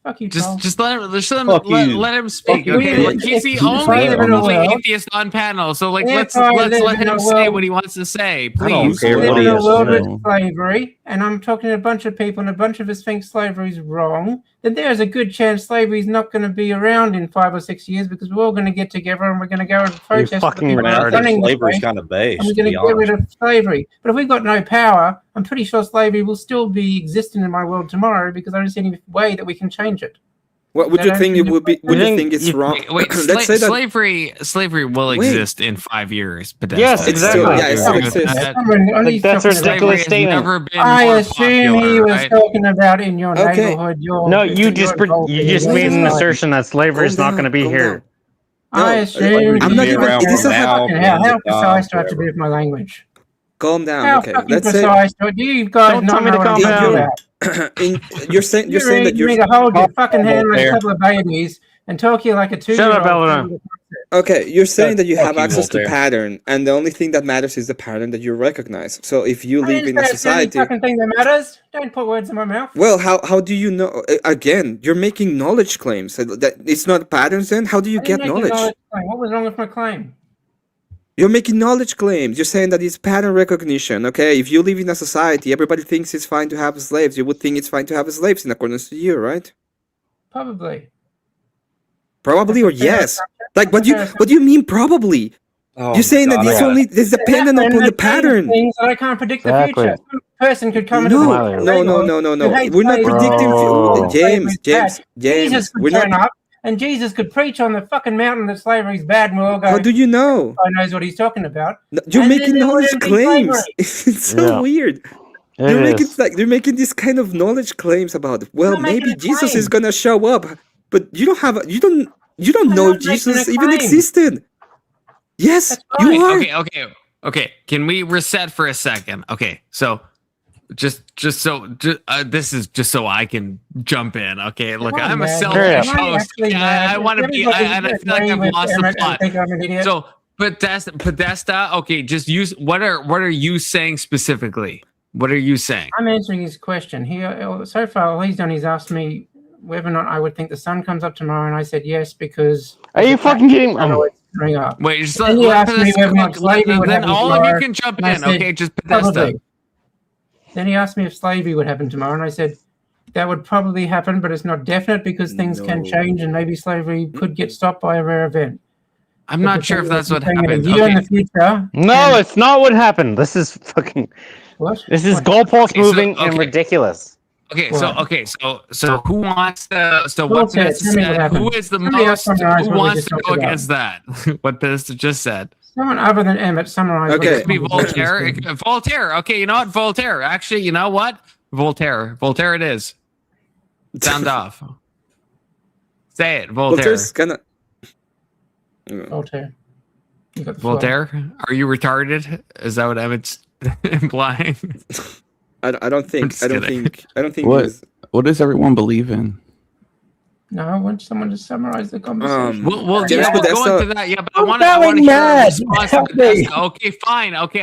Fuck you, just let him speak. Okay, like, he's the only atheist on panel, so like let's let him say what he wants to say, please. I don't care what he has to say. Slavery, and I'm talking to a bunch of people, and a bunch of us think slavery is wrong. Then there's a good chance slavery is not going to be around in 5 or 6 years because we're all going to get together and we're going to go and protest. Slavery's kind of base. And we're going to get rid of slavery. But if we've got no power, I'm pretty sure slavery will still be existing in my world tomorrow because I don't see any way that we can change it. What would you think it would be? Would you think it's wrong? Wait, let's say that slavery will exist in 5 years. Podesta. Yes, exactly. That's a ridiculous statement. I assume he was talking about in your neighborhood. No, you just made an assertion that slavery is not going to be here. I assume. I'm not even. How precise do I have to be with my language? Calm down. How Okay, fucking let's say. precise do you guys not know what I'm talking about? You're saying that you need to hold your fucking hand like a couple of babies and talk to you like a 2-year-old. Shut up, Elena. Okay, you're saying that you have access to pattern, and the only thing that matters is the pattern that you recognize. So if you live in a society, fucking thing that matters. Don't put words in my mouth. Well, how do you know? Again, you're making knowledge claims. That it's not patterns. Then how do you get knowledge? What was wrong with my claim? You're making knowledge claims. You're saying that it's pattern recognition. Okay, if you live in a society, everybody thinks it's fine to have slaves. You would think it's fine to have slaves in accordance to you, right? Probably. Probably or yes. Like, what do you mean probably? You're saying that it's dependent upon the pattern. Things that I can't predict the future. Some person could come into No. We're not predicting. James. Jesus could turn up. And Jesus could preach on the fucking mountain that slavery is bad, and we'll all go. How do you know? God knows what he's talking about. No, you're making knowledge claims. It's so weird. You're making this kind of knowledge claims about. Well, maybe Jesus is gonna show up, but you don't know claim. Jesus even existed. Yes, you are. Okay. Can we reset for a second? Okay, so. This is just so I can jump in. Okay, look, I'm a selfish host. I want to be. I feel like I've lost the plot. So, Podesta. Okay, just use. What are you saying specifically? What are you saying? I'm answering his question. So far, all he's done is asked me whether or not I would think the sun comes up tomorrow, and I said yes because. Are you fucking kidding me? Wait, just let then all of you can jump in. Okay, just Podesta. Then he asked me if slavery would happen tomorrow, and I said that would probably happen, but it's not definite because things can change, and maybe slavery could get stopped by a rare event. I'm not sure if that's what happened. In the future, no, it's not what happened. This is fucking. What? This is goalpost moving and ridiculous. Okay, so who wants to? So what Podesta said? Who is the most? Who wants to go against that? What Podesta just said. Someone other than Emmett summarize. Okay, it could be Voltaire. Voltaire. Okay, you know what? Voltaire. Actually, you know what? Voltaire. Voltaire. It is. Sound off. Say it, Voltaire. Voltaire's gonna. Voltaire. Voltaire. Are you retarded? Is that what Emmett's implying? I don't think. What does everyone believe in? No, I want someone to summarize the conversation. We'll go into that. Yeah, but I want to hear a response to Podesta. Okay, fine. Okay,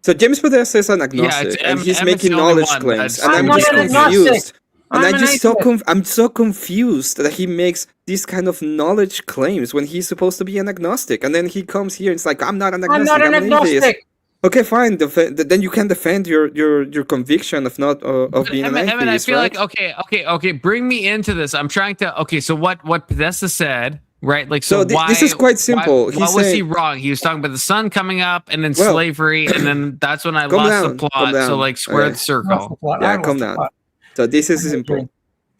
So James Podesta is an agnostic, and he's making knowledge claims, and I'm just confused. And I'm so confused that he makes these kind of knowledge claims when he's supposed to be an agnostic, and then he comes here and it's like, I'm not an agnostic. I'm an agnostic. Okay, fine. Then you can defend your conviction of not of being an atheist. I feel like okay. Bring me into this. I'm trying to. Okay, so what Podesta said Right? Like, So why, this is quite simple. What was he wrong? He was talking about the sun coming up and then Well, slavery, and then that's when I calm lost down, the calm plot. So down. like square Okay. the circle. Yeah, calm down. So this is simple.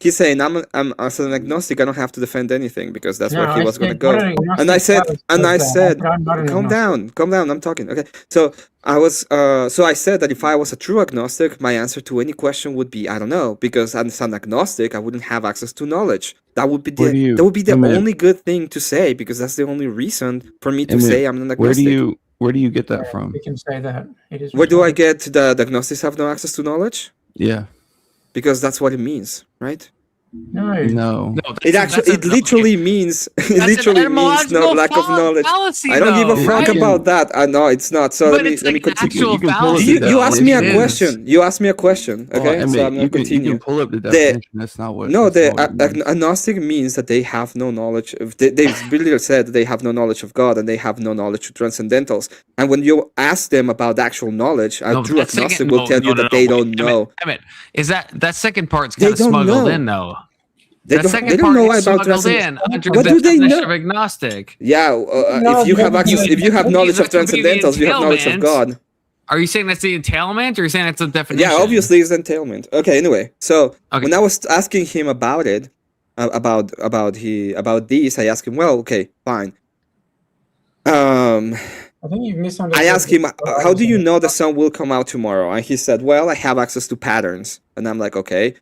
He's saying I'm as an agnostic, I don't have to defend anything because that's where he was going to go. And I said, calm down, I'm talking. Okay. So I was, so I said that if I was a true agnostic, my answer to any question would be I don't know, because as an agnostic, I wouldn't have access to knowledge. That would be the only good thing to say, because that's the only reason for me to say I'm an agnostic. Where do you get that from? We can say that. It is Where do I get the agnostics have no access to knowledge? Yeah. Because that's what it means, right? No. It literally means no lack of knowledge. I don't give a fuck about that. No, it's not. So let me continue. You asked me a question. You asked me a question. Okay, so I'm gonna continue. You can pull up the definition. That's not what. No, the agnostic means that they have no knowledge. They really said they have no knowledge of God and they have no knowledge of transcendentals. And when you ask them about actual knowledge, a true agnostic will tell you that they don't know. Is that second part's kind of smuggled in though? They don't know about transcendentals. What do they know? Of agnostic. Yeah, if you have access, if you have knowledge of transcendentals, you have knowledge of God. Are you saying that's the entailment, or are you saying that's a definition? Yeah, obviously it's entailment. Okay, anyway, so when I was asking him about it, about this, I asked him, well, okay, fine. I think you've misunderstood. I asked him, how do you know the sun will come out tomorrow? And he said, well, I have access to patterns. And I'm like, okay.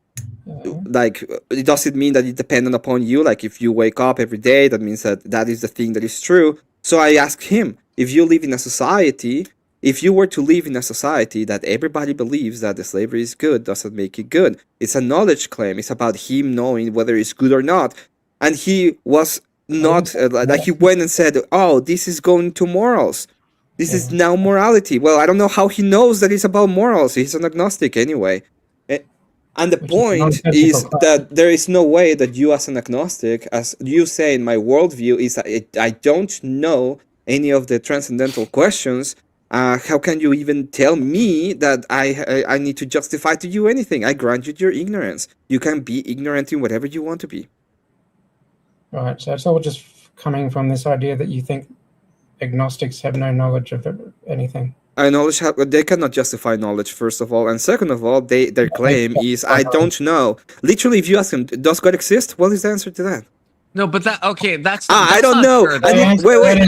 Like, does it mean that it depends upon you? Like, if you wake up every day, that means that is the thing that is true. So I asked him, if you live in a society, if you were to live in a society that everybody believes that the slavery is good, doesn't make it good. It's a knowledge claim. It's about him knowing whether it's good or not. And he was not, like he went and said, oh, this is going to morals. This is now morality. Well, I don't know how he knows that it's about morals. He's an agnostic anyway. And the point is that there is no way that you as an agnostic, as you say in my worldview, is that I don't know any of the transcendental questions. How can you even tell me that I need to justify to you anything? I grant you your ignorance. You can be ignorant in whatever you want to be. Right, so it's all just coming from this idea that you think agnostics have no knowledge of anything. They cannot justify knowledge, first of all, and second of all, their claim is I don't know. Literally, if you ask them, does God exist? What is the answer to that? No, but that's I don't know. Wait.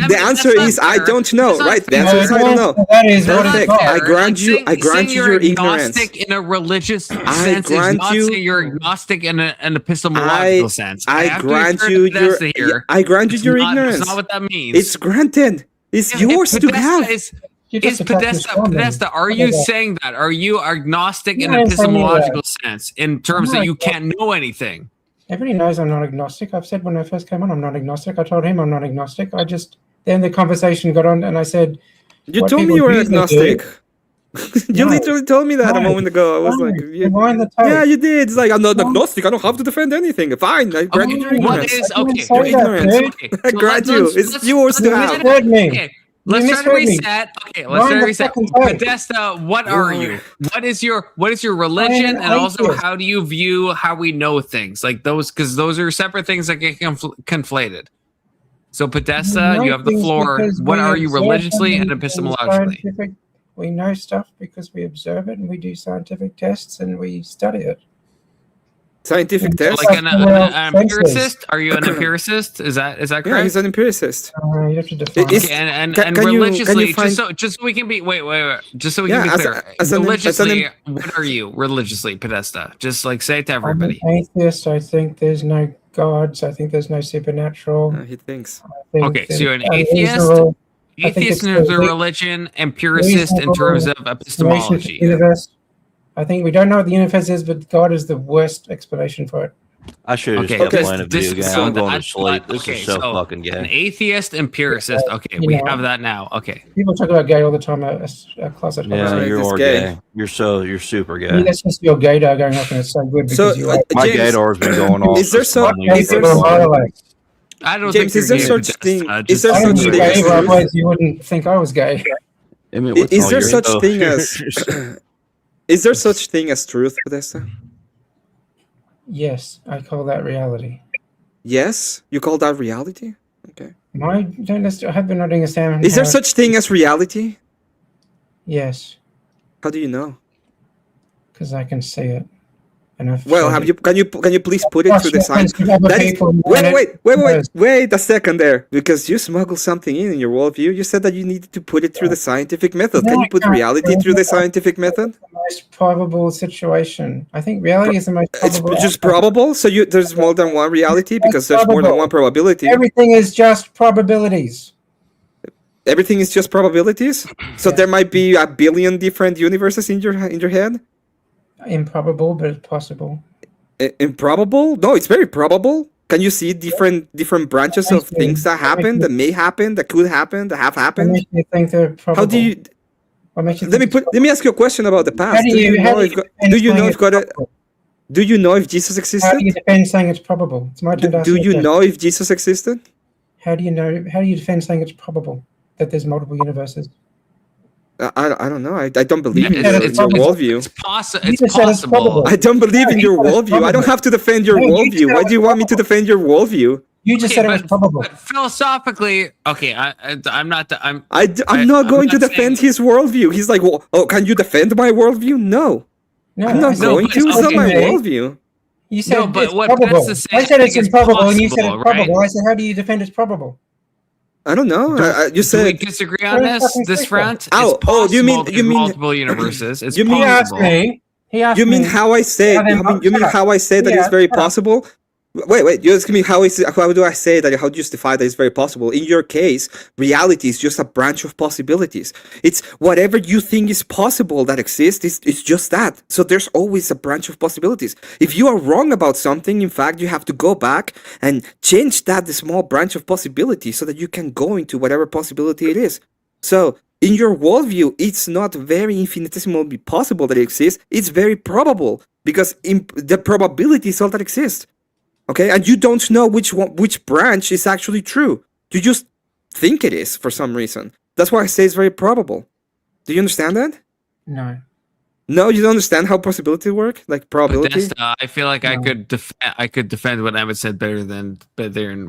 The answer is I don't know, right? The answer is I don't know. That is perfect. I grant you your ignorance. Agnostic in a religious sense is not saying you're agnostic in an epistemological sense. I grant you your ignorance. That's not what that means. It's granted. It's yours to have. Is Podesta, are you saying that? Are you agnostic in an epistemological sense in terms that you can't know anything? Everybody knows I'm not agnostic. I've said when I first came on, I'm not agnostic. I told him I'm not agnostic. Then the conversation got on and I said... You told me you were agnostic. You literally told me that a moment ago. I was like... Yeah, you did. It's like, I'm not agnostic. I don't have to defend anything. Fine. I grant you your ignorance. Your ignorance. I grant you. It's yours to have. Okay. Let's try to reset. Okay, let's try to reset. Podesta, what are you? What is your religion, and also how do you view how we know things? Like those, because those are separate things that get conflated. So Podesta, you have the floor. What are you religiously and epistemologically? We know stuff because we observe it, and we do scientific tests, and we study it. Scientific test? Like an empiricist? Are you an empiricist? Is that correct? Yeah, he's an empiricist. You have to define okay, and religiously, just so we can be just so we can be clear. Religiously, what are you religiously, Podesta? Just like say it to everybody. I'm an atheist. I think there's no gods. I think there's no supernatural. He thinks. Okay, so you're an atheist. Atheist in terms of religion, empiricist in terms of epistemology. I think we don't know what the universe is, but God is the worst explanation for it. I should have just playing a video game. I'm going to sleep. This is so fucking gay. An atheist empiricist. Okay, we have that now. Okay. People talk about gay all the time. A closet. Yeah, you're gay. You're super gay. Yeah, that's just your gaydar going off, and it's so good because my gaydar's been going off. Is there so? I don't James, think is there such thing? Is there such thing? Otherwise, you wouldn't think I was gay. Is there such thing as? Is there such thing as truth, Podesta? Yes, I call that reality. Yes? You call that reality? Okay. I don't understand. I have been not understanding. Is there such thing as reality? Yes. How do you know? Because I can see it. Well, can you please put it through the sign? Wait a second there, because you smuggled something in your worldview. You said that you needed to put it through the scientific method. Can you put reality through the scientific method? The most probable situation. I think reality is the most probable. It's just probable. So there's more than one reality because there's more than one probability. Everything is just probabilities. Everything is just probabilities. So there might be a billion different universes in your head. Improbable, but it's possible. Improbable? No, it's very probable. Can you see different branches of things that happen, that may happen, that could happen, that have happened? What makes you think they're probable? How do you? Let me ask you a question about the past. Do you know if Jesus existed? How do you defend saying it's probable? It's my turn to ask do you know if Jesus existed? How do you know? How do you defend saying it's probable that there's multiple universes? I don't know. I don't believe in your worldview. It's possible. I don't believe in your worldview. I don't have to defend your worldview. Why do you want me to defend your worldview? You just said it was probable. But philosophically, okay, I'm not not going to defend his worldview. He's like, well, oh, can you defend my worldview? No. I'm not going to. It's not my worldview. You said it's probable. I said it's improbable, and you said it's probable. I said, how do you defend it's probable? I don't know. You said. Do we disagree on this front? You mean multiple universes? It's you mean possible. He asked you mean me. how I said? You mean how I said that it's very possible? Wait. You ask me how do I say that? How do you justify that it's very possible? In your case, reality is just a branch of possibilities. It's whatever you think is possible that exists. It's just that. So there's always a branch of possibilities. If you are wrong about something, in fact, you have to go back and change the small branch of possibility so that you can go into whatever possibility it is. So in your worldview, it's not very infinitesimally possible that it exists. It's very probable because the probability is all that exists. Okay, and you don't know which branch is actually true. You just think it is for some reason. That's why I say it's very probable. Do you understand that? No. No, you don't understand how possibility work, like probability. I feel like I could defend what Emmett said better than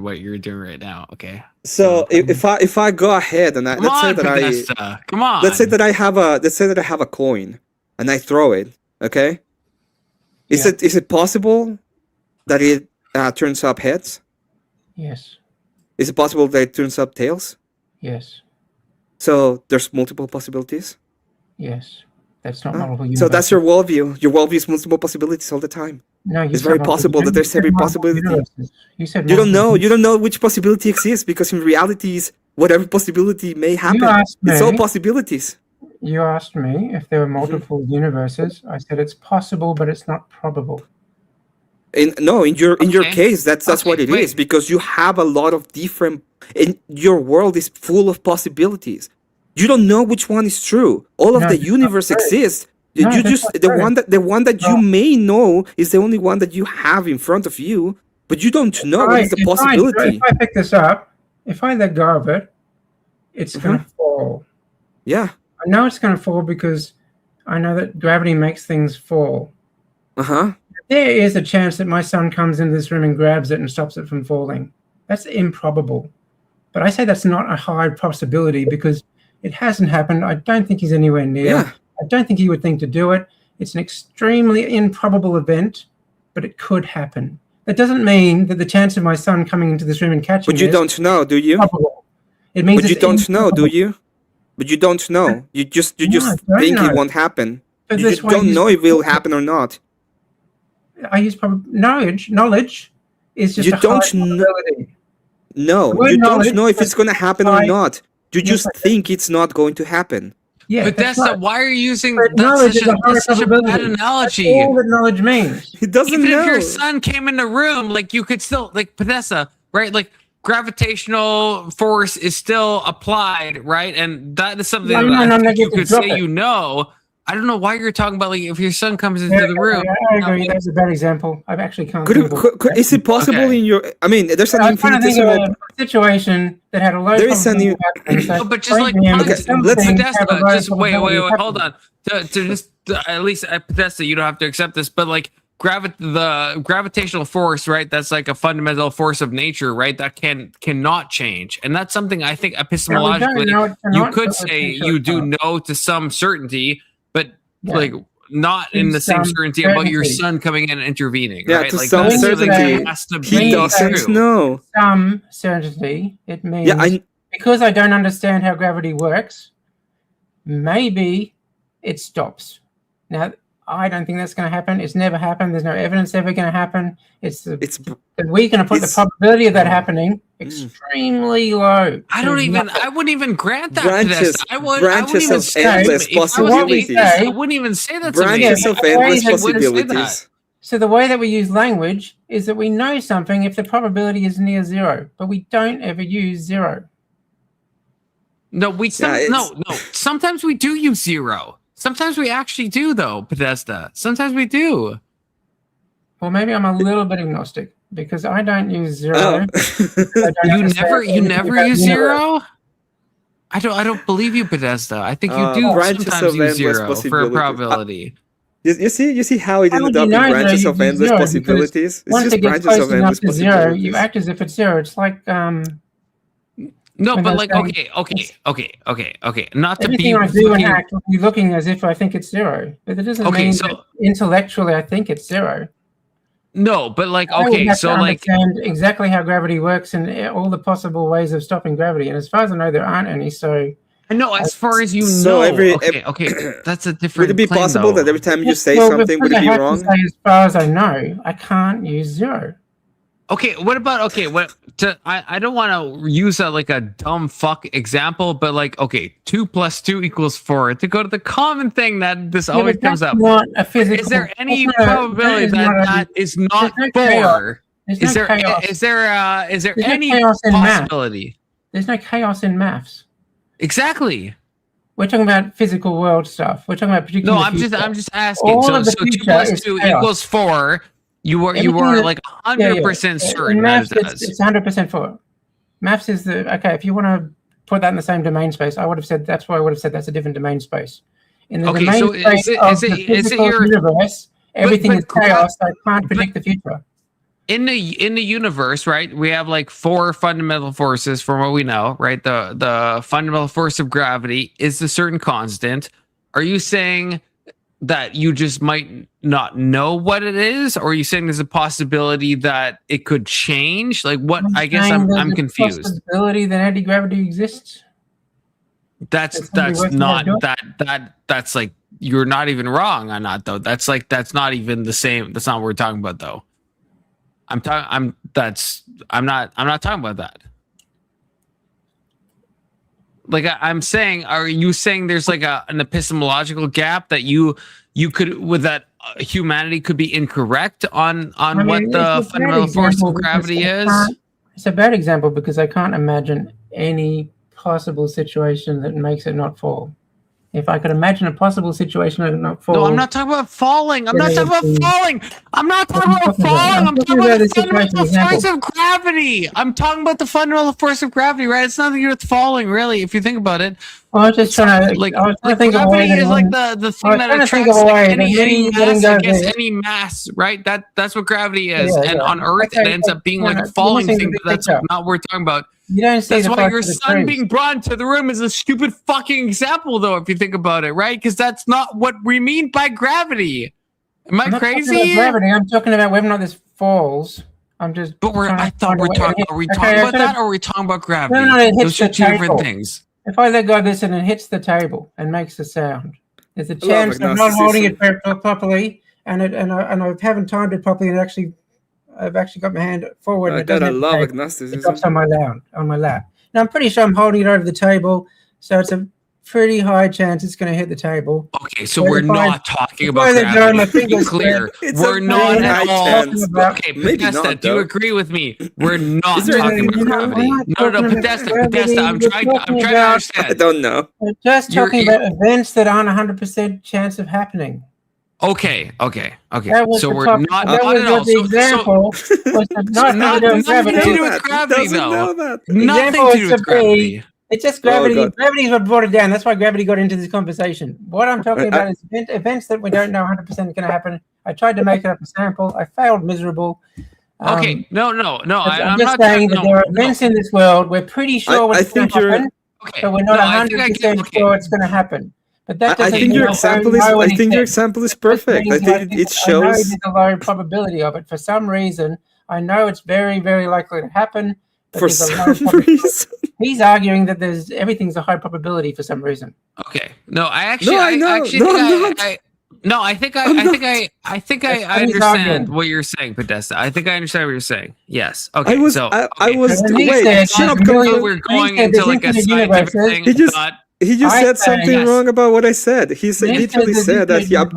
what you're doing right now. Okay. So if I go ahead and let's say that I have a coin and I throw it. Okay. Is it possible that it turns up heads? Yes. Is it possible that it turns up tails? Yes. So there's multiple possibilities? Yes. That's not multiple universes. So that's your worldview. Your worldview is multiple possibilities all the time. No, it's very possible that there's every possibility. You said you don't know which possibility exists because in reality is whatever possibility may happen. It's all possibilities. You asked me if there were multiple universes. I said it's possible, but it's not probable. In your case, that's what it is, because you have a lot of different. And your world is full of possibilities. You don't know which one is true. All of the universe exists. The one that you may know is the only one that you have in front of you, but you don't know what is the possibility. If I pick this up, if I let go of it, it's going to fall. Yeah. I know it's going to fall because I know that gravity makes things fall. There is a chance that my son comes into this room and grabs it and stops it from falling. That's improbable. But I say that's not a high possibility because it hasn't happened. I don't think he's anywhere near. Yeah. I don't think he would think to do it. It's an extremely improbable event, but it could happen. That doesn't mean that the chance of my son coming into this room and catching But you don't know, do you? Probable. It means but you don't know, do you? But you don't know. You just think it won't happen. But you just don't know if it will happen or not. I use knowledge. Knowledge is just a high probability. No, you don't know if it's going to happen or not. You just think it's not going to happen. Yeah, but that's not. Why are you using that's such a bad analogy? That's all that knowledge means. He doesn't Even know. if your son came in the room, like you could still, like Podesta, right? Like gravitational force is still applied, right? And that is something that you could say you know. I don't know why you're talking about like if your son comes into the room. I agree. That's a bad example. I actually can't. Is it possible in your? I mean, there's an infinitesimal situation that had a low. There is an. But just like Podesta, just wait, hold on. To just at least at Podesta, you don't have to accept this, but like the gravitational force, right? That's like a fundamental force of nature, right? That cannot change, and that's something I think epistemologically you could say you do know to some certainty, but like not in the same certainty about your son coming in and intervening, right? To like some that's certainty, has to he be doesn't true. know. Some certainty, it means because I don't understand how gravity works, maybe it stops. Now, I don't think that's going to happen. It's never happened. There's no evidence ever going to happen. We're going to put the probability of that happening extremely low. I wouldn't even grant that. Branches I wouldn't even of endless possibilities. I wouldn't even say that. Branches of endless possibilities. So the way that we use language is that we know something if the probability is near zero, but we don't ever use zero. No, sometimes we do use zero. Sometimes we actually do, though, Podesta. Sometimes we do. Well, maybe I'm a little bit agnostic because I don't use zero. You never use zero? I don't believe you, Podesta. I think you do sometimes use zero for a probability. You see how it ended up in branches of endless possibilities? It's just branches of endless possibilities. Zero, you act as if it's zero. It's like No, but like, okay. Not to be. Everything I do and act will be looking as if I think it's zero, but it doesn't mean that intellectually I think it's zero. No, but like, I okay, have so to like understand exactly how gravity works and all the possible ways of stopping gravity. And as far as I know, there aren't any. So I know, as far as you So know. every- Okay, that's a different. Would it be claim, possible though. that every time you say Well, something, would because it be I have to wrong? say, as far as I know, I can't use zero. Okay, what about I don't want to use like a dumb fuck example, but like, okay, 2 + 2 = 4. To go to the common thing that this always comes up. Not a physical, is there any that's not a- probability that is not there's no chaos. 4? There's Is no there chaos. is there There's no any chaos in math. possibility? There's no chaos in maths. Exactly. We're talking about physical world stuff. We're talking about predicting No, the I'm future. just asking. All So of the 2 future + is 2 chaos. = 4. You are like 100% certain In that maths, it does. it's 100% for. Maths is if you want to put that in the same domain space, I would have said that's why I would have said that's a different domain space. In the domain so space of the physical universe, everything is chaos. So I can't predict the future. In the universe, right? We have like 4 fundamental forces from what we know, right? The fundamental force of gravity is a certain constant. Are you saying that you just might not know what it is, or are you saying there's a possibility that it could change? Like what? I guess I'm confused. Possibility that anti-gravity exists. That's like you're not even wrong on that though. That's not even the same. That's not what we're talking about though. I'm not talking about that. Like I'm saying, are you saying there's like an epistemological gap that you could with that humanity could be incorrect on what the fundamental force of gravity is? It's a bad example because I can't imagine any possible situation that makes it not fall. If I could imagine a possible situation that would not fall. No, I'm not talking about falling. I'm not talking about falling. I'm talking about the fundamental force of gravity. I'm talking about the fundamental force of gravity, right? It's nothing to do with falling, really, if you think about it. Well, I was just trying to think of a way gravity is like the thing that attracts any mass, right? That's what gravity is. And on Earth, it ends up being like a falling thing. But that's not what we're talking about. You don't see that's the why your the son trees. being brought into the room is a stupid fucking example, though, if you think about it, right? Because that's not what we mean by gravity. Am I I'm not talking crazy? about gravity. I'm talking about whether or not this falls. I'm just. But I thought we're talking. Are we talking about that, or are we talking about gravity? No, it hits Those are the two different table. things. If I let go of this and it hits the table and makes a sound, there's a love chance I'm not holding it agnosticism. properly, and I haven't timed it properly, and I've actually got my hand forward. Oh, and it God, I doesn't love hit the table. It agnosticism. drops on my lap. Now I'm pretty sure I'm holding it over the table, so it's a pretty high chance it's going to hit the table. Okay, so we're not talking about gravity. To be clear, we're not at all. Okay, Podesta, do you agree with me? We're not talking about gravity. No, Podesta, I'm trying to understand. I don't know. We're just talking about events that aren't 100% chance of happening. Okay. That was So the we're topic. not That was at all. what the example was nothing to do with gravity, though. Nothing to do with gravity. It's just gravity. God. Gravity is what brought it down. That's why gravity got into this conversation. What I'm talking about is events that we don't know 100% going to happen. I tried to make up a sample. I failed miserable. Okay, no. I'm just saying that there are events in this world. We're pretty sure what's going to happen, but we're not 100% sure it's going to happen. But that doesn't I think your example is. I think your example is perfect. I think it shows. I know there's a low probability of it. For some reason, I know it's very, very likely to happen. For some reason, he's arguing that everything's a high probability for some reason. Okay. No, I think I understand what you're saying, Podesta. I think I understand what you're saying. Yes. Okay. I was. Wait. Shut up. We're going into like a scientific thing. He just said something wrong about what I said. He literally said that I'm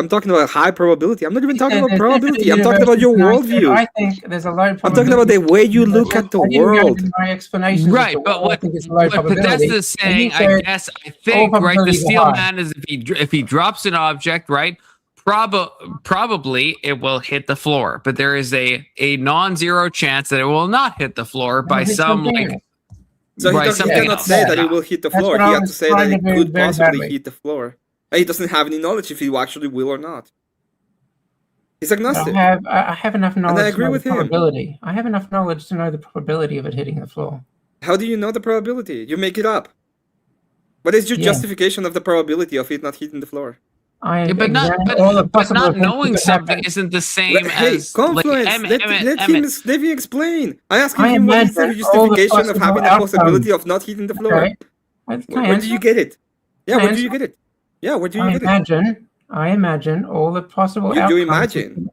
talking about high probability. I'm not even talking about probability. I'm talking about your worldview. I think there's a low probability. I'm talking about the way you look at the world. My explanation, right? But what Podesta is saying, I think, right? The steel man is if he drops an object, right? Probably it will hit the floor, but there is a non-zero chance that it will not hit the floor by some like. So he cannot say that it will hit the floor. He has to say that it could possibly hit the floor. And he doesn't have any knowledge if he actually will or not. He's agnostic. I have enough knowledge. And I agree with him. I have enough knowledge to know the probability of it hitting the floor. How do you know the probability? You make it up. What is your justification of the probability of it not hitting the floor? But not knowing something isn't the same as Confluence. Let me explain. I asked him what is the justification of having the possibility of not hitting the floor. Where do you get it? Yeah, where do you get it? Yeah, where do you get it? I imagine all the possible outcomes. You do imagine.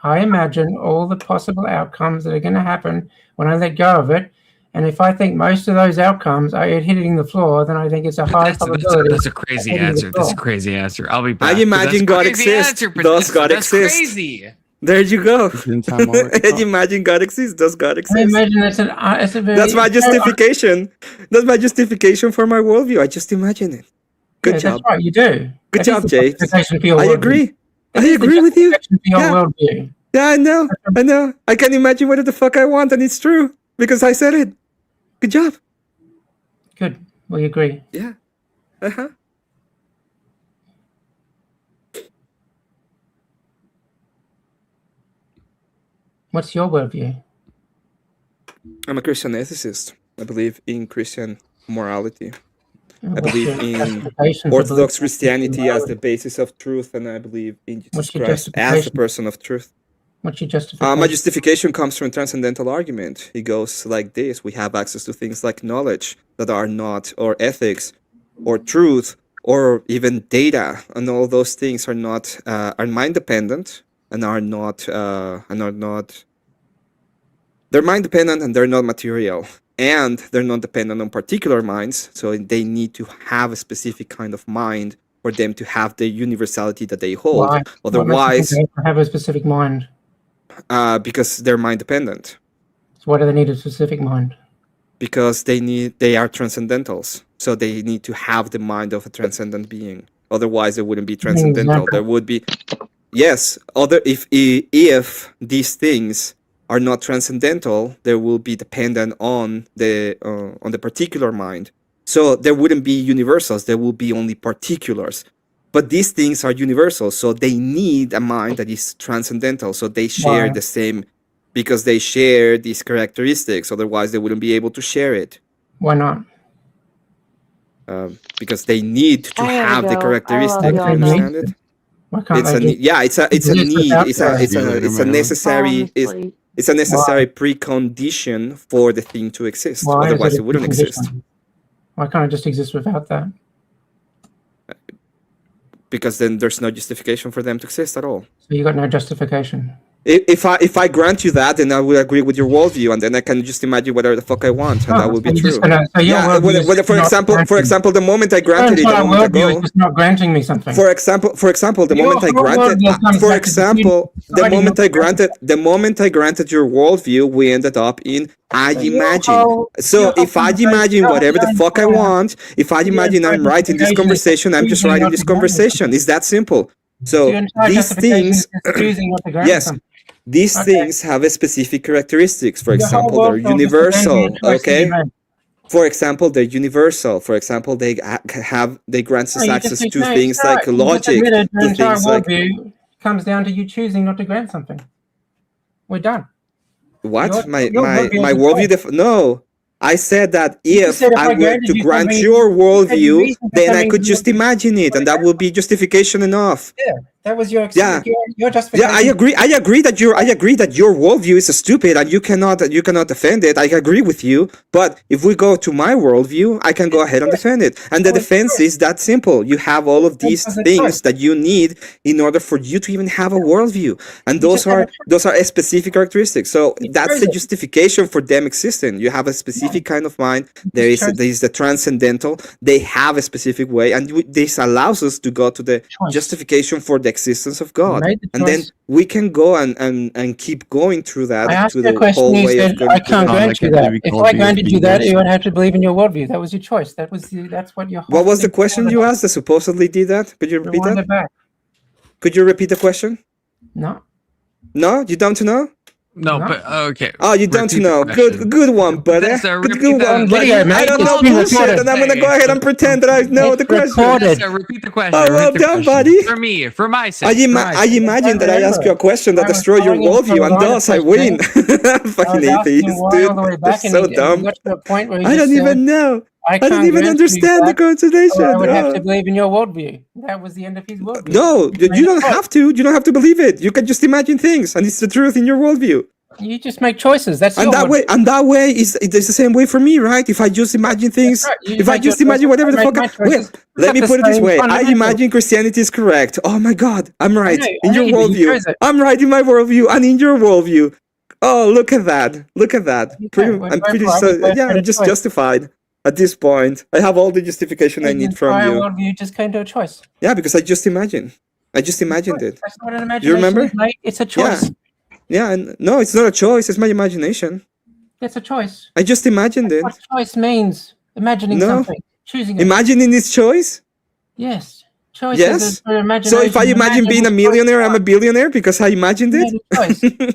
I imagine all the possible outcomes that are going to happen when I let go of it. And if I think most of those outcomes are it hitting the floor, then I think it's a high probability. That's a crazy answer. That's a crazy answer. I'll be back. I imagine God exists. Does God exist? Crazy. There you go. I imagine God exists. Does God exist? I imagine that's my justification. That's my justification for my worldview. I just imagine it. Good job. That's right. You do. Good job, Jay. I agree. I agree with you. Yeah, I know. I can imagine whatever the fuck I want, and it's true because I said it. Good job. Good. We agree. Yeah. What's your worldview? I'm a Christian ethicist. I believe in Christian morality. I believe in Orthodox Christianity as the basis of truth, and I believe in Jesus Christ as the person of truth. What's your justification? My justification comes from transcendental argument. It goes like this. We have access to things like knowledge that are not, or ethics, or truth, or even data. And all those things are not, are mind-dependent and are not, they're mind-dependent and they're not material. And they're not dependent on particular minds. So they need to have a specific kind of mind for them to have the universality that they hold. Why? Otherwise, they have a specific mind. Because they're mind dependent. So why do they need a specific mind? Because they are transcendentals. So they need to have the mind of a transcendent being. Otherwise, it wouldn't be transcendental. There would be, yes. If these things are not transcendental, they will be dependent on the particular mind. So there wouldn't be universals. There will be only particulars. But these things are universal, so they need a mind that is transcendental. So they share the same, because they share these characteristics. Otherwise, they wouldn't be able to share it. Why not? Because they need to have the characteristic. You understand it? It's a need. It's a necessary. It's a necessary precondition for the thing to exist. Otherwise, it wouldn't exist. Why can't it just exist without that? Because then there's no justification for them to exist at all. So you got no justification. If I grant you that, then I will agree with your worldview, and then I can just imagine whatever the fuck I want, and that will be true. For example, the moment I granted it a moment ago, it's not granting me something. For example, the moment I granted your worldview, we ended up in I imagine. So if I imagine whatever the fuck I want, if I imagine I'm right in this conversation, I'm just right in this conversation. It's that simple. So these things, yes. These things have a specific characteristics. For example, they're universal. Okay. For example, they're universal. For example, they grant us access to things like logic. The To entire things like worldview comes down to you choosing not to grant something. We're done. what? My worldview is a worldview. No, I said that if said if I I were granted to you grant something- your you said the worldview, reason for then I coming could to just imagine it, and that would be justification enough. Yeah, that was your Yeah. your justification. Yeah, I agree. I agree that your worldview is stupid and you cannot defend it. I agree with you. But if we go to my worldview, I can go ahead and defend it. And the defense is that simple. You have all of these things that you need in order for you to even have a worldview, and those are a specific characteristics. So that's the justification for them existing. You have a specific kind of mind. There is the transcendental. They have a specific way, and this allows us to go to the justification for the existence of God, and then we can go and keep going through that. I asked to you a the question. whole You way said of I can't grant you that. If I granted you that, you would have to believe in your worldview. That was your choice. That's what your. What was the question you asked that supposedly did that? Could you repeat that? Back. Could you repeat the question? No. No, you don't know. No, but okay. Oh, you don't know. Good one, buddy. Good one, buddy. I don't know bullshit, and I'm gonna go ahead and pretend that I know the question. Repeat the question. Oh, well done, buddy. For my sake. I imagine that I ask you a question that destroys your worldview, and thus I win. Fucking atheist, dude. They're so dumb. I don't even know. I don't even understand the consolation. I would have to believe in your worldview. That was the end of his worldview. No, you don't have to. You don't have to believe it. You can just imagine things, and it's the truth in your worldview. You just make choices. That's and that way. And that way is the same way for me, right? If I just imagine things, if I just imagine whatever the fuck. Well, let me put it this way: I imagine Christianity is correct. Oh my God, I'm right in your worldview. I'm right in my worldview, and in your worldview. Oh, look at that! Look at that! I'm pretty. I'm just justified. At this point, I have all the justification I need from you. Worldview just came to a choice. Yeah, because I just imagined. I just imagined it. That's not an imagination. You remember? It's a choice. Yeah, and no, it's not a choice. It's my imagination. It's a choice. I just imagined it. What choice means? Imagining something, choosing it. Imagining is choice. Yes. Choice yes. So if I imagine being a millionaire, I'm a billionaire because I imagined it.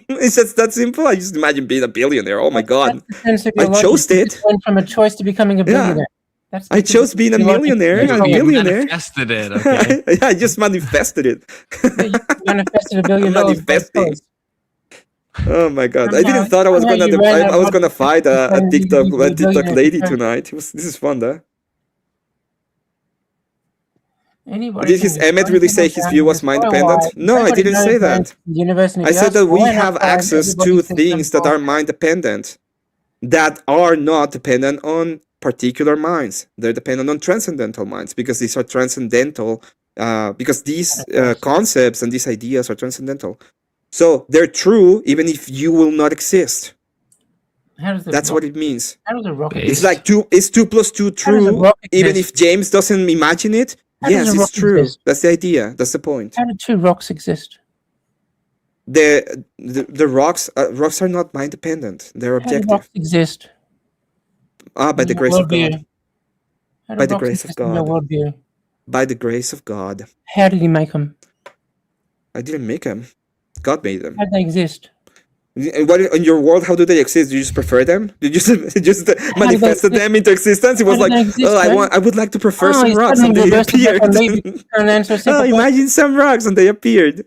It's just that simple. I just imagine being a billionaire. Oh my God. I chose it. Went from a choice to becoming a billionaire. Yeah. I chose being a millionaire. You manifested it. Okay. Yeah, I just manifested it. You manifested $1 billion. Manifesting. Oh my God! I didn't thought I was gonna fight a TikTok lady tonight. This is fun, though. Did his Emmett really say his view was mind dependent? No, I didn't say that. I said that we have access to things that are mind dependent, that are not dependent on particular minds. They're dependent on transcendental minds because these are transcendental. Because these concepts and these ideas are transcendental. So they're true even if you will not exist. That's what it means. How does a rocket It's like 2 plus 2 true even if James doesn't imagine it. Yes, it's true. That's the idea. That's the point. How do 2 rocks exist? The rocks are not mind dependent. They're objective. How do rocks exist? By the grace of God. By the grace of God. Worldview? By the grace of God. How did he make them? I didn't make them. God made them. How do they exist? What in your world? How do they exist? Do you just prefer them? Did you just manifested them into existence? It was like, I would like to prefer some rocks, and they appeared. Imagine some rocks, and they appeared.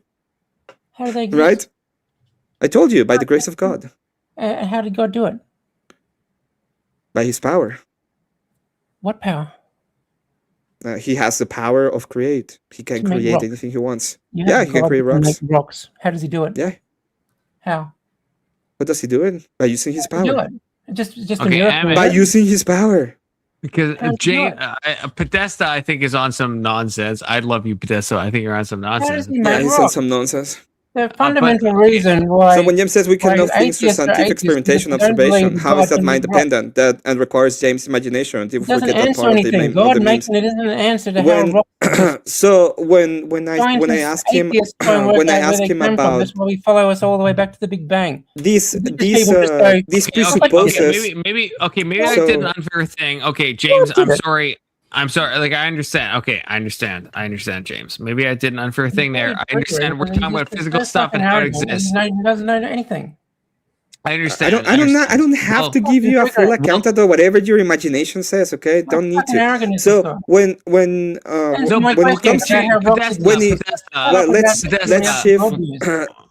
How do they exist? Right? I told you, by the grace of God. How did God do it? By His power. What power? He has the power of create. He can create anything he wants. He can create rocks. How does he do it? Yeah. How? What does he do it? By using his power. Do it. Just by using his power. Because Jane, Podesta, I think, is on some nonsense. I love you, Podesta. I think you're on some nonsense. He's on some nonsense. The fundamental reason why. So when James says we can know things through scientific experimentation, observation, how is that mind dependent? That and requires James' imagination. It doesn't answer anything. God makes it isn't an answer to how. So when I ask him about, that's why we follow us all the way back to the Big Bang. These presupposes. Maybe I did an unfair thing. Okay, James, I'm sorry. Like, I understand. Okay, I understand, James. Maybe I did an unfair thing there. I understand we're talking about physical stuff and how it exists. He doesn't know anything. I understand. I don't have to give you a full account of whatever your imagination says. Okay, don't need to. So when it comes to let's shift.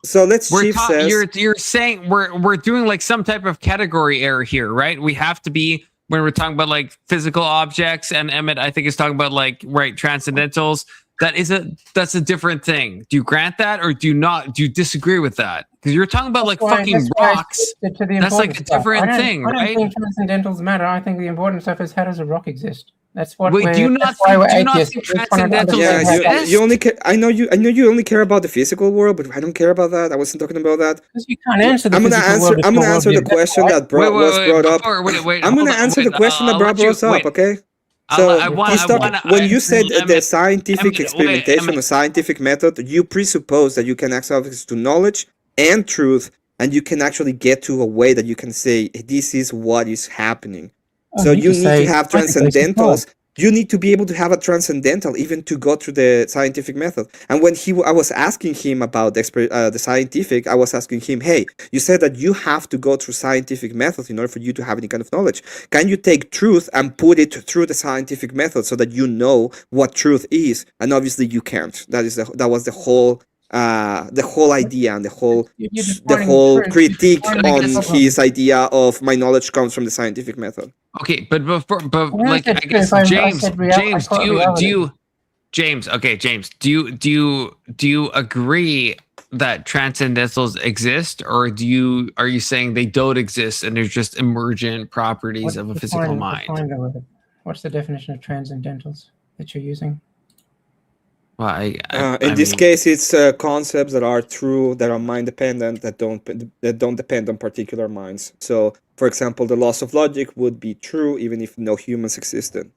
So let's shift. You're saying we're doing like some type of category error here, right? We have to be when we're talking about like physical objects, and Emmett I think is talking about like transcendentals. That's a different thing. Do you grant that or do you not? Do you disagree with that? Because you're talking about like fucking rocks. That's like a different thing, right? I don't think transcendentals matter. I think the important stuff is how does a rock exist? That's what. Wait, do you not think transcendentals exist? You only care. I know you only care about the physical world, but I don't care about that. I wasn't talking about that. Because you can't answer the I'm gonna answer the question that was brought up. I'm gonna answer the question that was up. Okay. So when you said the scientific experimentation, the scientific method, you presuppose that you can access to knowledge and truth, and you can actually get to a way that you can say this is what is happening. So you need to have transcendentals. You need to be able to have a transcendental even to go through the scientific method. And when I was asking him about the scientific, I was asking him, hey, you said that you have to go through scientific methods in order for you to have any kind of knowledge. Can you take truth and put it through the scientific method so that you know what truth is? And obviously you can't. That was the whole idea and the whole critique on his idea of my knowledge comes from the scientific method. Okay, but like I guess James, do you agree that transcendentals exist, or are you saying they don't exist and they're just emergent properties of a physical mind? What's the definition of transcendentals that you're using? Well, in this case, it's concepts that are true, that are mind dependent, that don't depend on particular minds. So, for example, the laws of logic would be true even if no humans existed.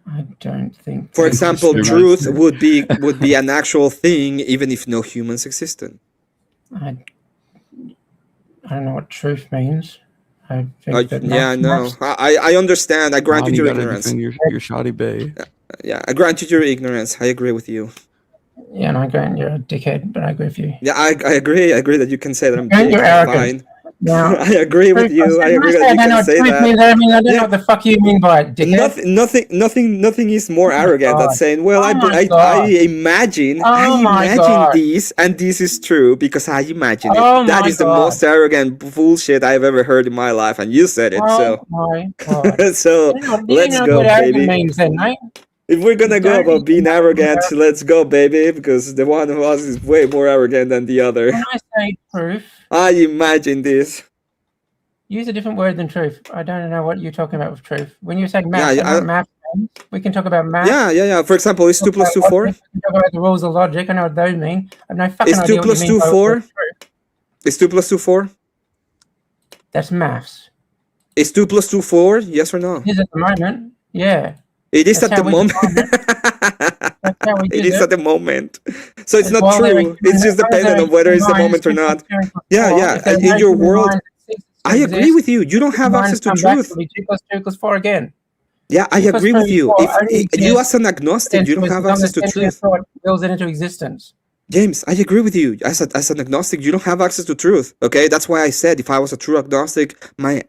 I don't think. For example, truth would be an actual thing even if no humans existed. I don't know what truth means. I understand. I grant you your ignorance. Your shoddy bay. Yeah, I grant you your ignorance. I agree with you. Yeah, and I grant you're a dickhead, but I agree with you. Yeah, I agree. I agree that you can say that I'm big. You're arrogant. No, I agree with you. I agree that you can say that. I mean, I don't know what the fuck you mean by it, dickhead. Nothing is more arrogant than saying, "Well, I imagine this, and this is true because I imagine it." That is the most arrogant bullshit I've ever heard in my life, and you said it. So, so let's go, baby. Means then, mate? If we're gonna go about being arrogant, let's go, baby, because the one of us is way more arrogant than the other. When I say proof, I imagine this. Use a different word than truth. I don't know what you're talking about with truth. When you say math, we can talk about math. Yeah. For example, is 2 + 2 4? We can talk about the rules of logic. I know what those mean. I have no fucking idea what you mean. Is 2 + 2 4? Is 2 + 2 4? That's maths. Is 2 + 2 4? Yes or no? It is at the moment. Yeah. It is at the moment. It is at the moment. So it's not true. It's just dependent on whether it's the moment or not. Yeah. In your world, I agree with you. You don't have access to truth. 2 + 2 = 4 again. Yeah, I agree with you. If you as an agnostic, you don't have access to truth. Builds it into existence. James, I agree with you. As an agnostic, you don't have access to truth. Okay, that's why I said if I was a true agnostic, my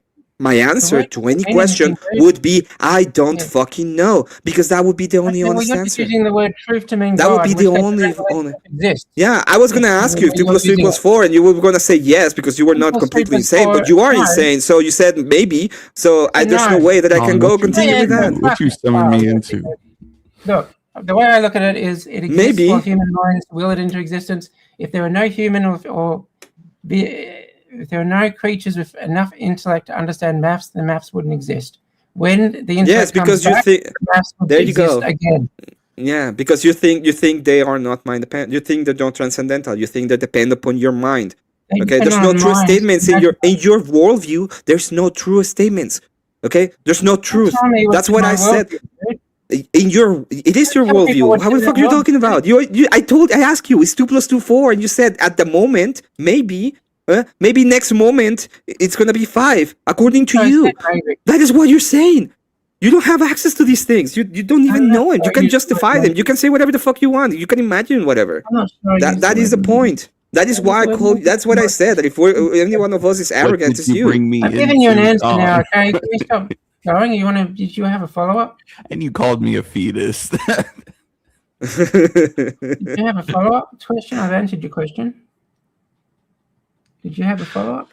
answer to any question would be I don't fucking know, because that would be the only honest answer. Using the word truth to mean that would be the only. Yeah, I was gonna ask you if 2 + 2 = 4, and you were gonna say yes because you were not completely insane, but you are insane. So you said maybe. So there's no way that I can go continue with that. What you summon me into? Look, the way I look at it is it exists for human minds to will it into existence. If there were no human if there are no creatures with enough intellect to understand maths, then maths wouldn't exist. When the intellect because comes back, maths would there you go again. Yeah, because you think they are not mind dependent. You think they're not transcendental. You think they depend upon your mind. Okay, there's no true statements in your worldview. There's no true statements. Okay, there's no truth. That's what I said. It is your worldview. How the fuck are you talking about? I asked you, is 2 + 2 4, and you said at the moment maybe. Maybe next moment it's gonna be 5, according to you. That is what you're saying. You don't have access to these things. You don't even know them. You can justify them. You can say whatever the fuck you want. You can imagine whatever. That is the point. That is why I called. That's what I said. That if any one of us is arrogant, it's you. I'm giving you an answer now. Okay, can you stop going? Did you have a follow up? And you called me a fetus. Did you have a follow up question? I've answered your question. Did you have a follow up?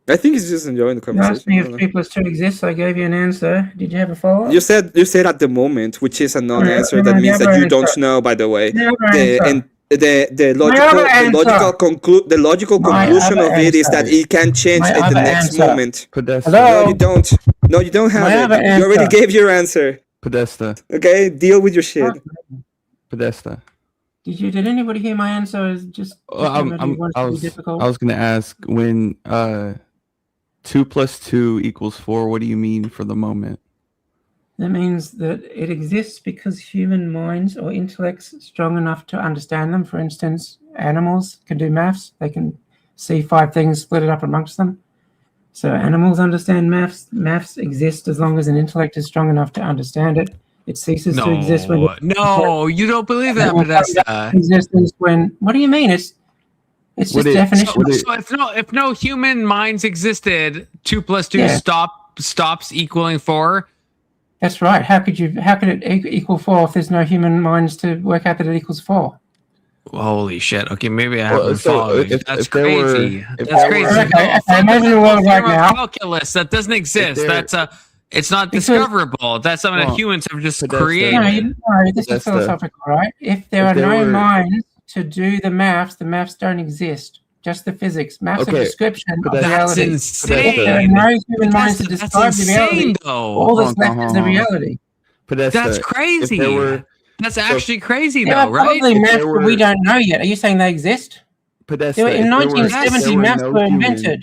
I think he's just enjoying the conversation. You asked me if 2 plus 2 exists. I gave you an answer. Did you have a follow-up? You said at the moment, which is a non-answer. That means that you don't know. By the way, the logical conclusion of it is that it can change at the next moment. No, you don't. No, you don't have it. You already gave your answer. Podesta. Okay, deal with your shit. Podesta. Did anybody hear my answer? I was going to ask when 2 plus 2 equals 4. What do you mean for the moment? That means that it exists because human minds or intellects strong enough to understand them. For instance, animals can do maths. They can see 5 things, split it up amongst them. So animals understand maths. Maths exist as long as an intellect is strong enough to understand it. It ceases to exist when... No, you don't believe that, Podesta. Existence when... What do you mean? It's just definition. So if no human minds existed, 2 plus 2 stops equaling 4. That's right. How could it equal 4 if there's no human minds to work out that it equals 4? Holy shit. Okay, maybe I haven't followed. That's crazy. That's crazy. Okay, imagine a world right now. Calculus that doesn't exist. It's not discoverable. That's something that humans have just created. No, this is philosophical, right? If there are no minds to do the maths don't exist. Just the physics. Maths are a description of reality. That's insane. If there are no human minds to describe the reality, all that's left is the reality. That's crazy. That's actually crazy, there though, are right? probably maths that we don't know yet. Are you saying they exist? In 1970, maths were invented.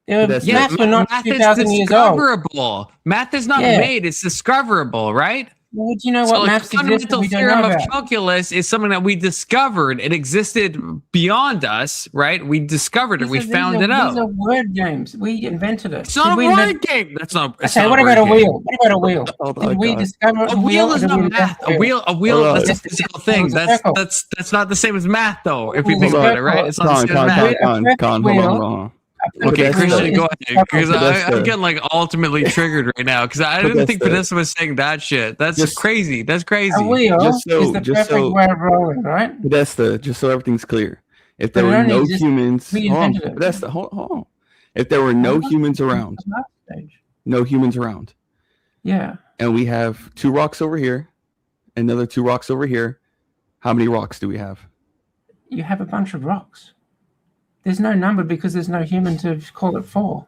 Maths were not 2,000 years old. Math is not made; it's discoverable, right? Well, do you know what maths exists that we don't know about? The fundamental theorem of calculus is something that we discovered. It existed beyond us, right? We discovered it. We found it out. These are word games. We invented it. It's not a word game. That's not. Okay, what about a wheel? What about a wheel? Did we discover a wheel? Is not math. A wheel. That's a physical thing. That's not the same as math, though. If we think about it, right? It's not the same as math. Hold on. Okay, Christian, go ahead. Because I'm getting like ultimately triggered right now because I didn't think Podesta was saying that shit. That's just crazy. That's crazy. A wheel is the perfect way of rolling, right? Podesta, just so everything's clear. If there were no humans, Podesta, hold on. If there were no humans around, yeah, and we have 2 rocks over here, another 2 rocks over here, how many rocks do we have? You have a bunch of rocks. There's no number because there's no human to call it 4.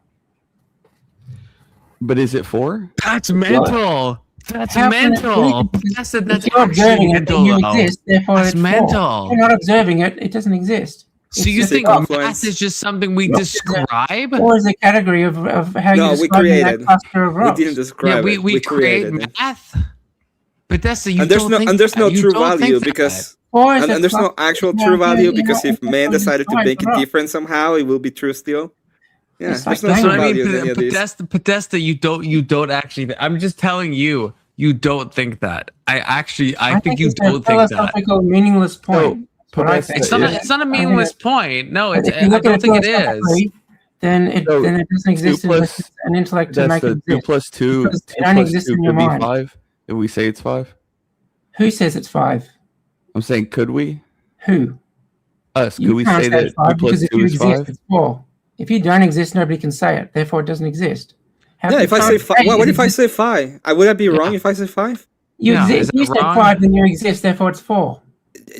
But is it 4? That's mental. That's mental. That's you're observing it, you exist, therefore it's mental. If you're not observing it, it doesn't exist. So you think math is just something we describe? Or is a category of how you describe that cluster of rocks? We didn't describe it. We create math. But that's the there's no true value because... And there's no actual true value because if man decided to make it different somehow, it will be true still. Yeah, there's no true value in any of these. Podesta, you don't actually. I'm just telling you, you don't think that. I think you don't think that. It's a philosophical, meaningless point. It's not a meaningless point. No, I don't think it is. Then it doesn't exist unless it's an intellect to make it exist. 2 plus 2. It only exists in your mind. 5. If we say it's 5. Who says it's 5? I'm saying, could we? Who? Us. Could we say that 2 plus 2 is 5? It's 4. If you don't exist, nobody can say it. Therefore, it doesn't exist. If I say 5, what if I say 5? Would I be wrong if I say 5? You exist. You said 5, then you exist. Therefore, it's 4.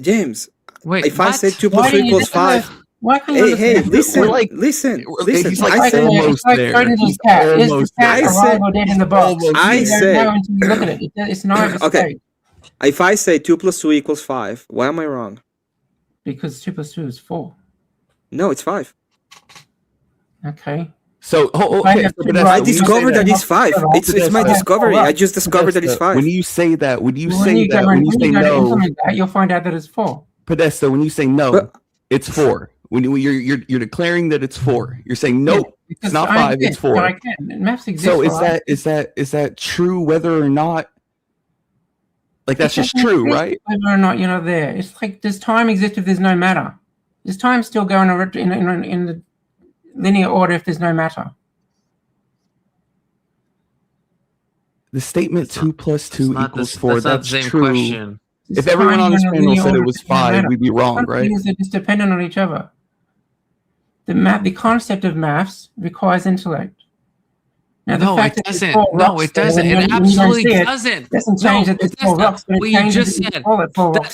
James, wait. If I say 2 plus 2 equals 5. Hey, listen. Listen. He's like almost there. I said. Look at it. It's not. Okay. If I say 2 plus 2 equals 5, why am I wrong? Because 2 plus 2 is 4. No, it's 5. Okay. So, I discovered that it's 5. It's my discovery. I just discovered that it's 5. When you say that, when you say no, you'll find out that it's 4. Podesta, when you say no, it's 4. When you're declaring that it's 4, you're saying no, It's not 5. It's 4. Maths exists. So is that true whether or not? Like that's just true, right? Whether or not you're not there. It's like, does time exist if there's no matter? Does time still go in the linear order if there's no matter? The statement 2 + 2 = 4. That's the same true. question. If everyone on this panel said it was 5, we'd be wrong, right? Things are just dependent on each other. The concept of maths requires intellect. Now, No, it doesn't. No, it doesn't. It absolutely doesn't. Doesn't change that there's 4 rocks. What you just said.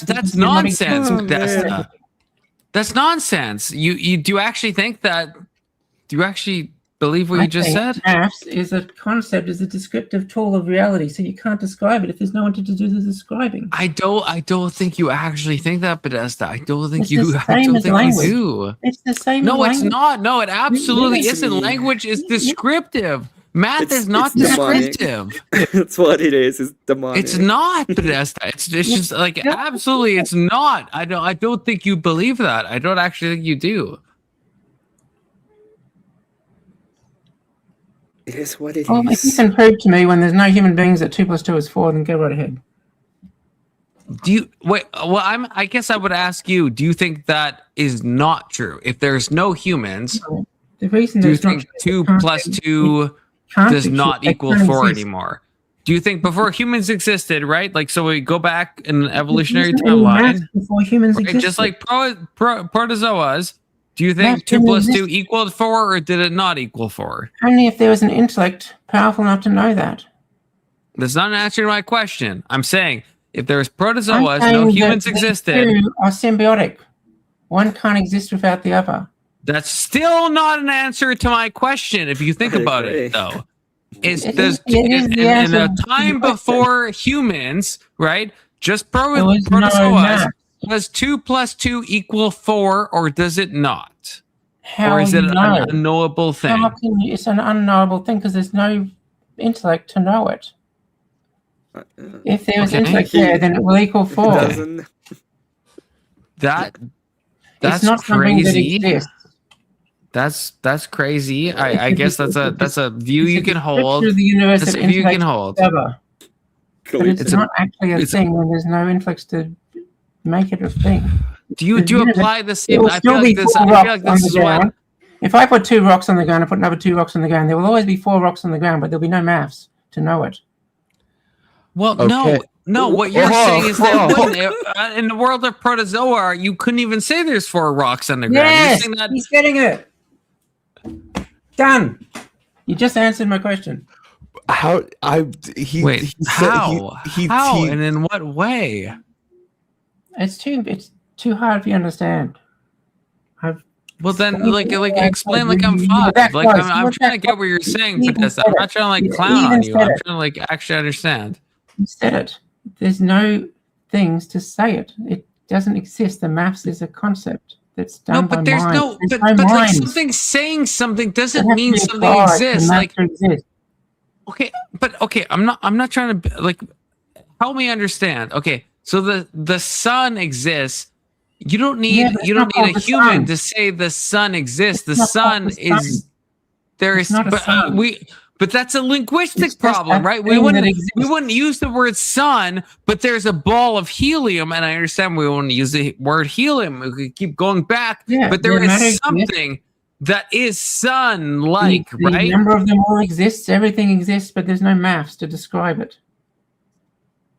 That's nonsense. That's nonsense. You do you actually think that? Do you actually believe what you just said? Maths is a concept, is a descriptive tool of reality, so you can't describe it if there's no one to do the describing. I don't think you actually think that, Podesta. I don't think you do. It's the same. No, language. it's not. No, it absolutely isn't. Language is descriptive. Math is not descriptive. That's what it is. It's demonic. It's not, Podesta. It's just like absolutely. It's not. I don't think you believe that. I don't actually think you do. It is what it Well, if you can prove to me when there's no human beings that 2 + 2 is 4, then go right ahead. Do you wait? Well, I guess I would ask you. Do you think that is not true? If there's no humans, the reason do you think 2 + 2 does not equal 4 anymore? Do you think before humans existed, right? Like, so we go back in an evolutionary timeline, before humans existed, just like protozoas. Do you think 2 + 2 equaled 4, or did it not equal 4? Only if there was an intellect powerful enough to know that. That's not an answer to my question. I'm saying if there's protozoas, no humans existed. Two are symbiotic. One can't exist without the other. That's still not an answer to my question. If you think about it, though, in the time before humans, right? Just protozoas. Does 2 + 2 = 4, or does it not? Or is it an unknowable thing? It's an unknowable thing because there's no intellect to know it. If there was intellect there, then it will equal 4. That's it's not crazy. That exists. That's crazy. I guess that's a view you can hold. The universe that's a view you can hold. But it's not actually a thing when there's no intellect to make it a thing. Do you apply the same? I feel like this is what. If I put 2 rocks on the ground and put another 2 rocks on the ground, there will always be 4 rocks on the ground, but there'll be no maths to know it. Well, no. What you're saying is that in the world of protozoa, you couldn't even say there's 4 rocks on the ground. Yes, he's getting it. Done. You just answered my question. How? And in what way? It's too hard for you to understand. Well, then, explain like I'm 5. I'm trying to get what you're saying, Podesta. I'm not trying to clown on you. I'm trying to actually understand. You said it. There's no things to say it. It doesn't exist. The maths is a concept that's done by mind. But something saying something doesn't mean something exists. I'm not trying to help me understand. Okay, so the sun exists. You don't need a human to say the sun exists. The sun is there is but that's a linguistic problem, right? We wouldn't use the word sun, but there's a ball of helium, and I understand we wouldn't use the word helium. We could keep going back, but there is something that is sun-like, right? The number of them all exists. Everything exists, but there's no maths to describe it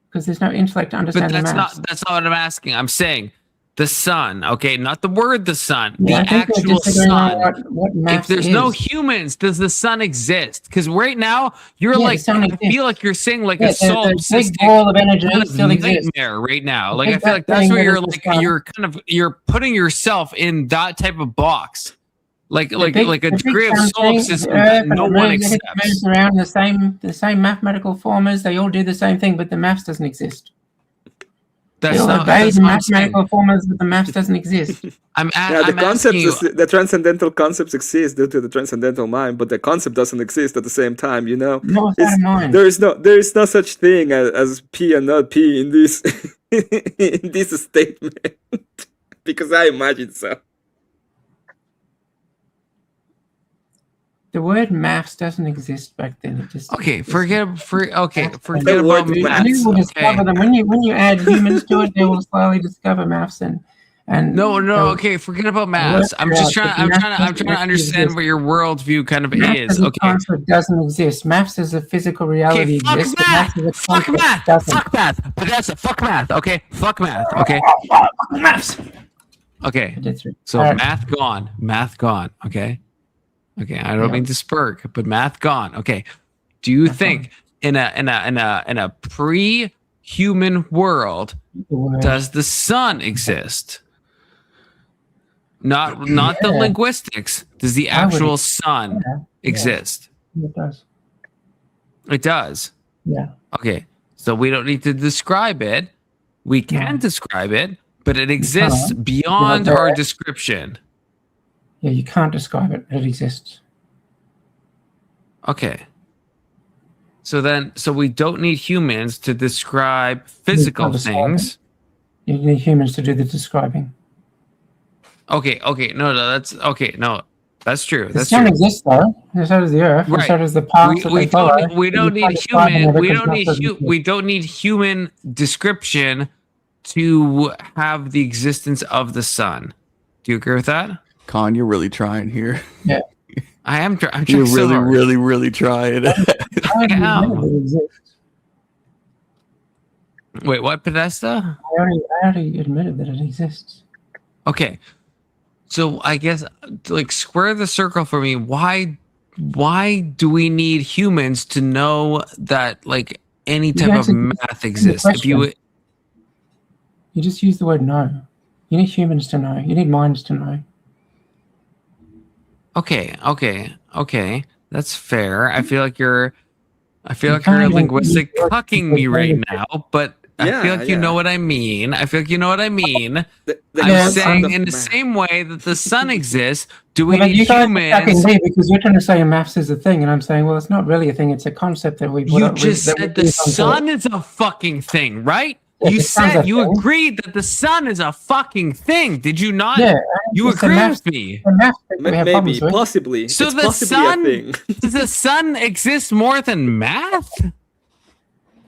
because there's no intellect to understand the maths. That's not what I'm asking. I'm saying the sun, okay, not the word the sun, the actual sun. If there's no humans, does the sun exist? Because right now you're I feel like you're saying like a solipsistic ball of energy still exists. Nightmare right now. Like I feel like that's where you're putting yourself in that type of box. Like a degree of solipsism that no one accepts. Moves around the same mathematical formulas. They all do the same thing, but the maths doesn't exist. That's mathematical formulas, but the maths doesn't exist. The transcendental concepts exist due to the transcendental mind, but the concept doesn't exist at the same time. There is no such thing as P and not P in this in this statement because I imagine so. The word maths doesn't exist back then. It just forget about You maths. will discover them when you add humans to it. They will slowly discover maths and No, okay, forget about maths. I'm trying to understand what your worldview kind of maths is. as a Okay. concept doesn't exist. Maths as a physical reality exists. Fuck math. Fuck math. Podesta, fuck math. Okay. Fuck math. Okay. Maths. Okay. So math gone. Math gone. Okay. Okay. I don't mean to spurk, but math gone. Okay. Do you think in a pre-human world does the sun exist? Not the linguistics. Does the actual sun exist? It does. It does. Yeah. Okay. So we don't need to describe it. We can describe it, but it exists beyond our description. Yeah, you can't describe it. It exists. Okay. So we don't need humans to describe physical things. You need humans to do the describing. Okay. No, that's okay. No, that's true. The That's sun true. exists though. So does the earth. Right. So does the paths that they follow. We don't need human description to have the existence of the sun. Do you agree with that? Con, you're really trying here. Yeah. I am. I'm You're so really, hard. really trying. I am. Wait, what, Podesta? I already admitted that it exists. Okay. So I guess like square the circle for me. Why do we need humans to know that like any type of math exists? If you just use the word know. You need humans to know. You need minds to know. Okay. That's fair. I feel like you're linguistic cucking me right now, but I feel like you know what I mean. I'm saying in the same way that the sun exists, do we need humans? Because you're trying to say maths is a thing, and I'm saying, well, it's not really a thing. It's a concept that we. You just said the sun is a fucking thing, right? You said you agreed that the sun is a fucking thing. Did you not? Yeah, you agree with me. Maybe, possibly. So it's the possibly sun, a thing. does the sun exist more than math?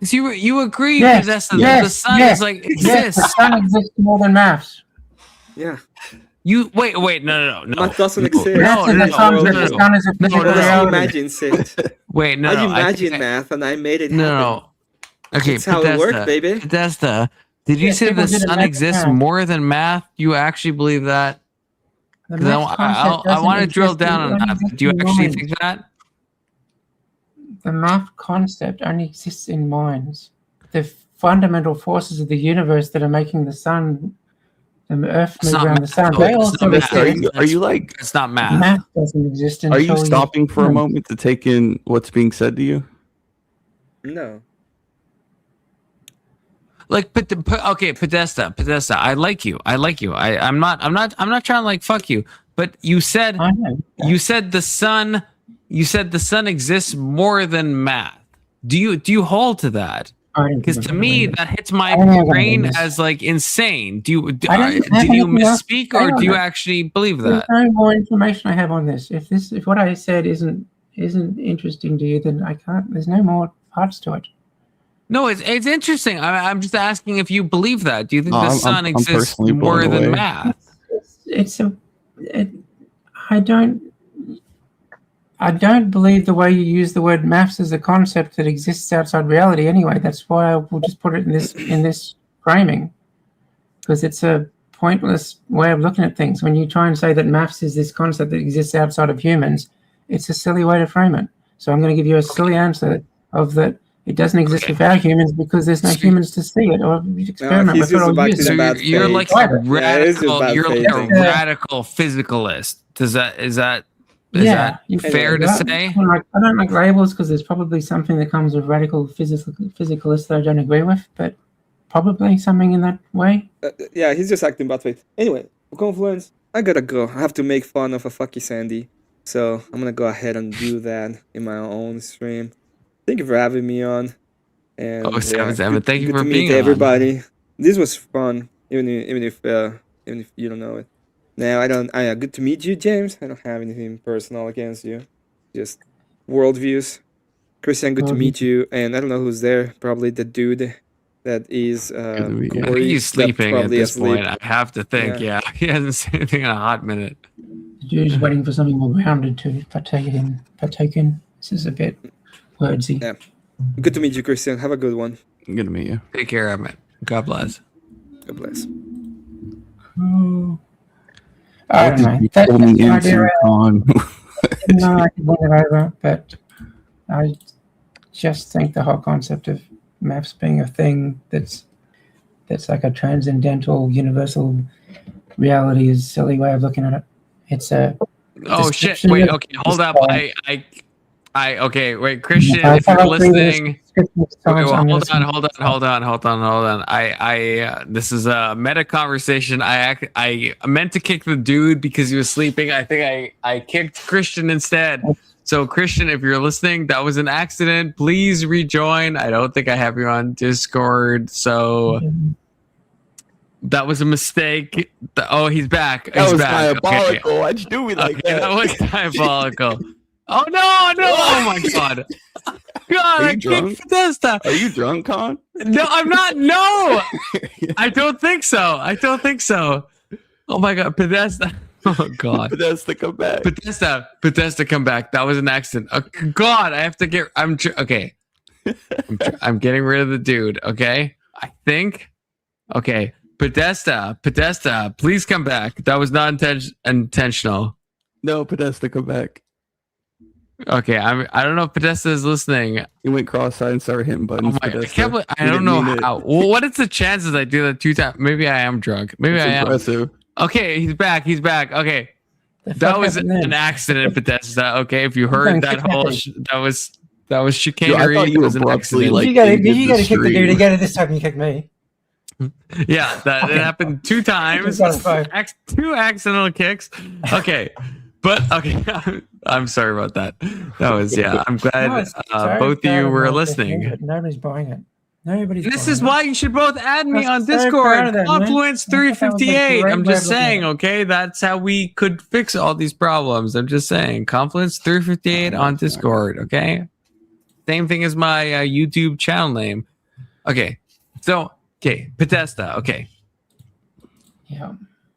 You agree that the sun is like exists. Yes, the sun exists more than maths. Yeah. You wait, no. Math doesn't exist. The sun is a physical reality. Imagine it. Wait, no. I imagine math, and I made it happen. No. Okay, that's how it works, baby. Podesta, did you say the sun exists more than math? You actually believe that? Because I want to drill down on that. Do you actually think that? The math concept only exists in minds. The fundamental forces of the universe that are making the sun, the earth move around the sun. They also exist. Are you like? It's not math. Math doesn't exist. Are you stopping for a moment to take in what's being said to you? No. Like, okay, Podesta, I like you. I'm not trying to like fuck you. But you said the sun exists more than math. Do you hold to that? Because to me that hits my brain as like insane. Did you misspeak or do you actually believe that? There's no more information I have on this. If what I said isn't interesting to you, then I can't. There's no more parts to it. No, it's interesting. I'm just asking if you believe that. Do you think the sun exists more than math? I don't believe the way you use the word maths as a concept that exists outside reality. Anyway, that's why I will just put it in this framing, because it's a pointless way of looking at things. When you try and say that maths is this concept that exists outside of humans, it's a silly way to frame it. So I'm going to give you a silly answer of that. It doesn't exist without humans because there's no humans to see it or experiment with it or use it. You're like a radical. You're like a radical physicalist. Is that fair to say? I don't like labels because there's probably something that comes with radical physicalist that I don't agree with, but probably something in that way. Yeah, he's just acting bad faith. Anyway, Confluence, I gotta go. I have to make fun of a fucky Sandy, so I'm gonna go ahead and do that in my own stream. Thank you for having me on. And thank you for being on. Everybody. This was fun, even if you don't know it. Now good to meet you, James. I don't have anything personal against you. just worldviews. Christian, good to meet you. And I don't know who's there. Probably the dude that is. I think he's sleeping at this point. I have to think. Yeah, he hasn't said anything in a hot minute. The dude's waiting for something more grounded to partake in. This is a bit wordsy. Yeah. Good to meet you, Christian. Have a good one. Good to meet you. Take care, Emmett. God bless. God bless. I don't know. That's the idea. No, I can win it over, but I just think the whole concept of maths being a thing that's like a transcendental, universal reality is a silly way of looking at it. It's a shit! Wait, okay, hold up. Okay, wait, Christian, if you're listening, hold on. This is a meta conversation. I meant to kick the dude because he was sleeping. I think I kicked Christian instead. So Christian, if you're listening, that was an accident. Please rejoin. I don't think I have you on Discord, so that was a mistake. Oh, he's back. That He's was back. diabolical. Okay. Why'd you do me like that? That was diabolical. Oh no! Oh my god! God, Are I you drunk? kicked Bethesda. Are you drunk, Con? No, I'm not. No, I don't think so. Oh my god, Bethesda. Oh god, Bethesda, come back. Bethesda, come back. That was an accident. Oh, god, I have to get. Okay. I'm getting rid of the dude. Okay, I think. Okay, Bethesda, please come back. That was not intentional. No, Bethesda, come back. Okay, I don't know if Bethesda is listening. He went cross-eyed and started hitting buttons. I don't know how. Well, what is the chances I do that 2 times? Maybe I am drunk. Maybe I am. Impressive. Okay, he's back. Okay, that was an accident, Bethesda. Okay, if you heard that whole, that was chicanery. I thought you were abruptly like. You got to kick the dude again. This time you kicked me. Yeah, that it happened 2 times. 2 accidental kicks. Okay. But okay, I'm sorry about that. That was I'm glad both of you were listening. But nobody's buying it. This is why you should both add me on Discord. Confluence 358. I'm just saying, okay? That's how we could fix all these problems. I'm just saying. Confluence 358 on Discord, okay? Same thing as my YouTube channel name. Okay. So, Bethesda, okay. Yeah.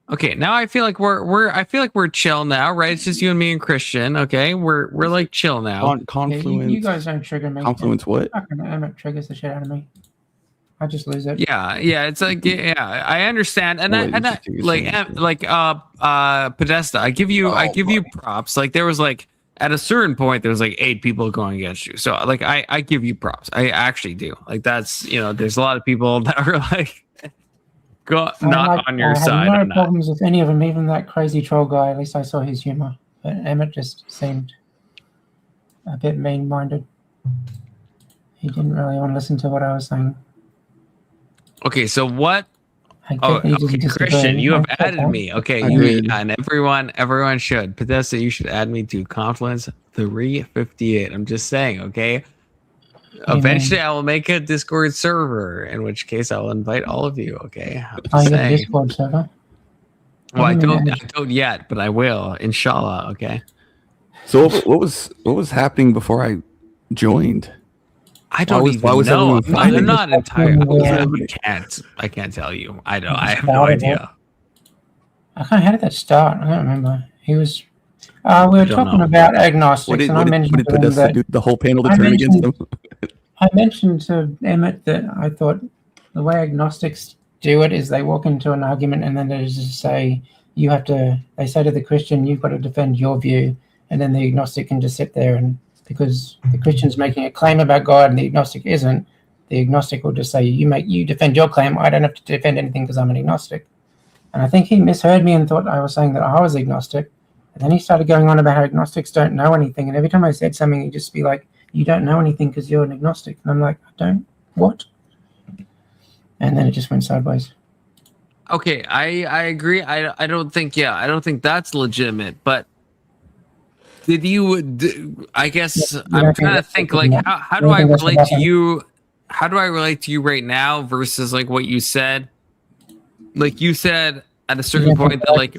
Okay, now I feel like we're chill now, right? It's just you and me and Christian, okay? We're like chill now. Confluence. You guys don't trigger me. Confluence what? Emmett triggers the shit out of me. I just lose it. Yeah, it's like I understand, and Podesta, I give you props. Like there was like at a certain point there was like 8 people going against you, so like I give you props. I actually do. Like that's there's a lot of people that are like. Not on your side. I had no problems with any of them, even that crazy troll guy. At least I saw his humor. But Emmett just seemed a bit mean-minded. He didn't really want to listen to what I was saying. Okay, so what? Okay, Christian, you have added me. Okay, and everyone should. Podesta, you should add me to Confluence 358. I'm just saying, okay? Eventually, I will make a Discord server, in which case I will invite all of you. Okay. You have a Discord server? Well, I don't yet, but I will, inshallah. Okay. So what was happening before I joined? I don't even know. I'm not entirely. I can't tell you. I have no idea. How did that start? I don't remember. He was. We were talking about agnostics, and I mentioned the whole panel to turn against them. I mentioned to Emmett that I thought the way agnostics do it is they walk into an argument and then they just say they say to the Christian, you've got to defend your view, and then the agnostic can just sit there, and because the Christian's making a claim about God and the agnostic isn't, the agnostic will just say, you defend your claim, I don't have to defend anything because I'm an agnostic. And I think he misheard me and thought I was saying that I was agnostic. And then he started going on about how agnostics don't know anything. And every time I said something, he'd just be like, you don't know anything because you're an agnostic. And I'm like, I don't? What? And then it just went sideways. Okay, I agree. I don't think that's legitimate. But did you, I guess I'm trying to think like, how do I relate to you? How do I relate to you right now versus like what you said? Like you said, at a certain point that like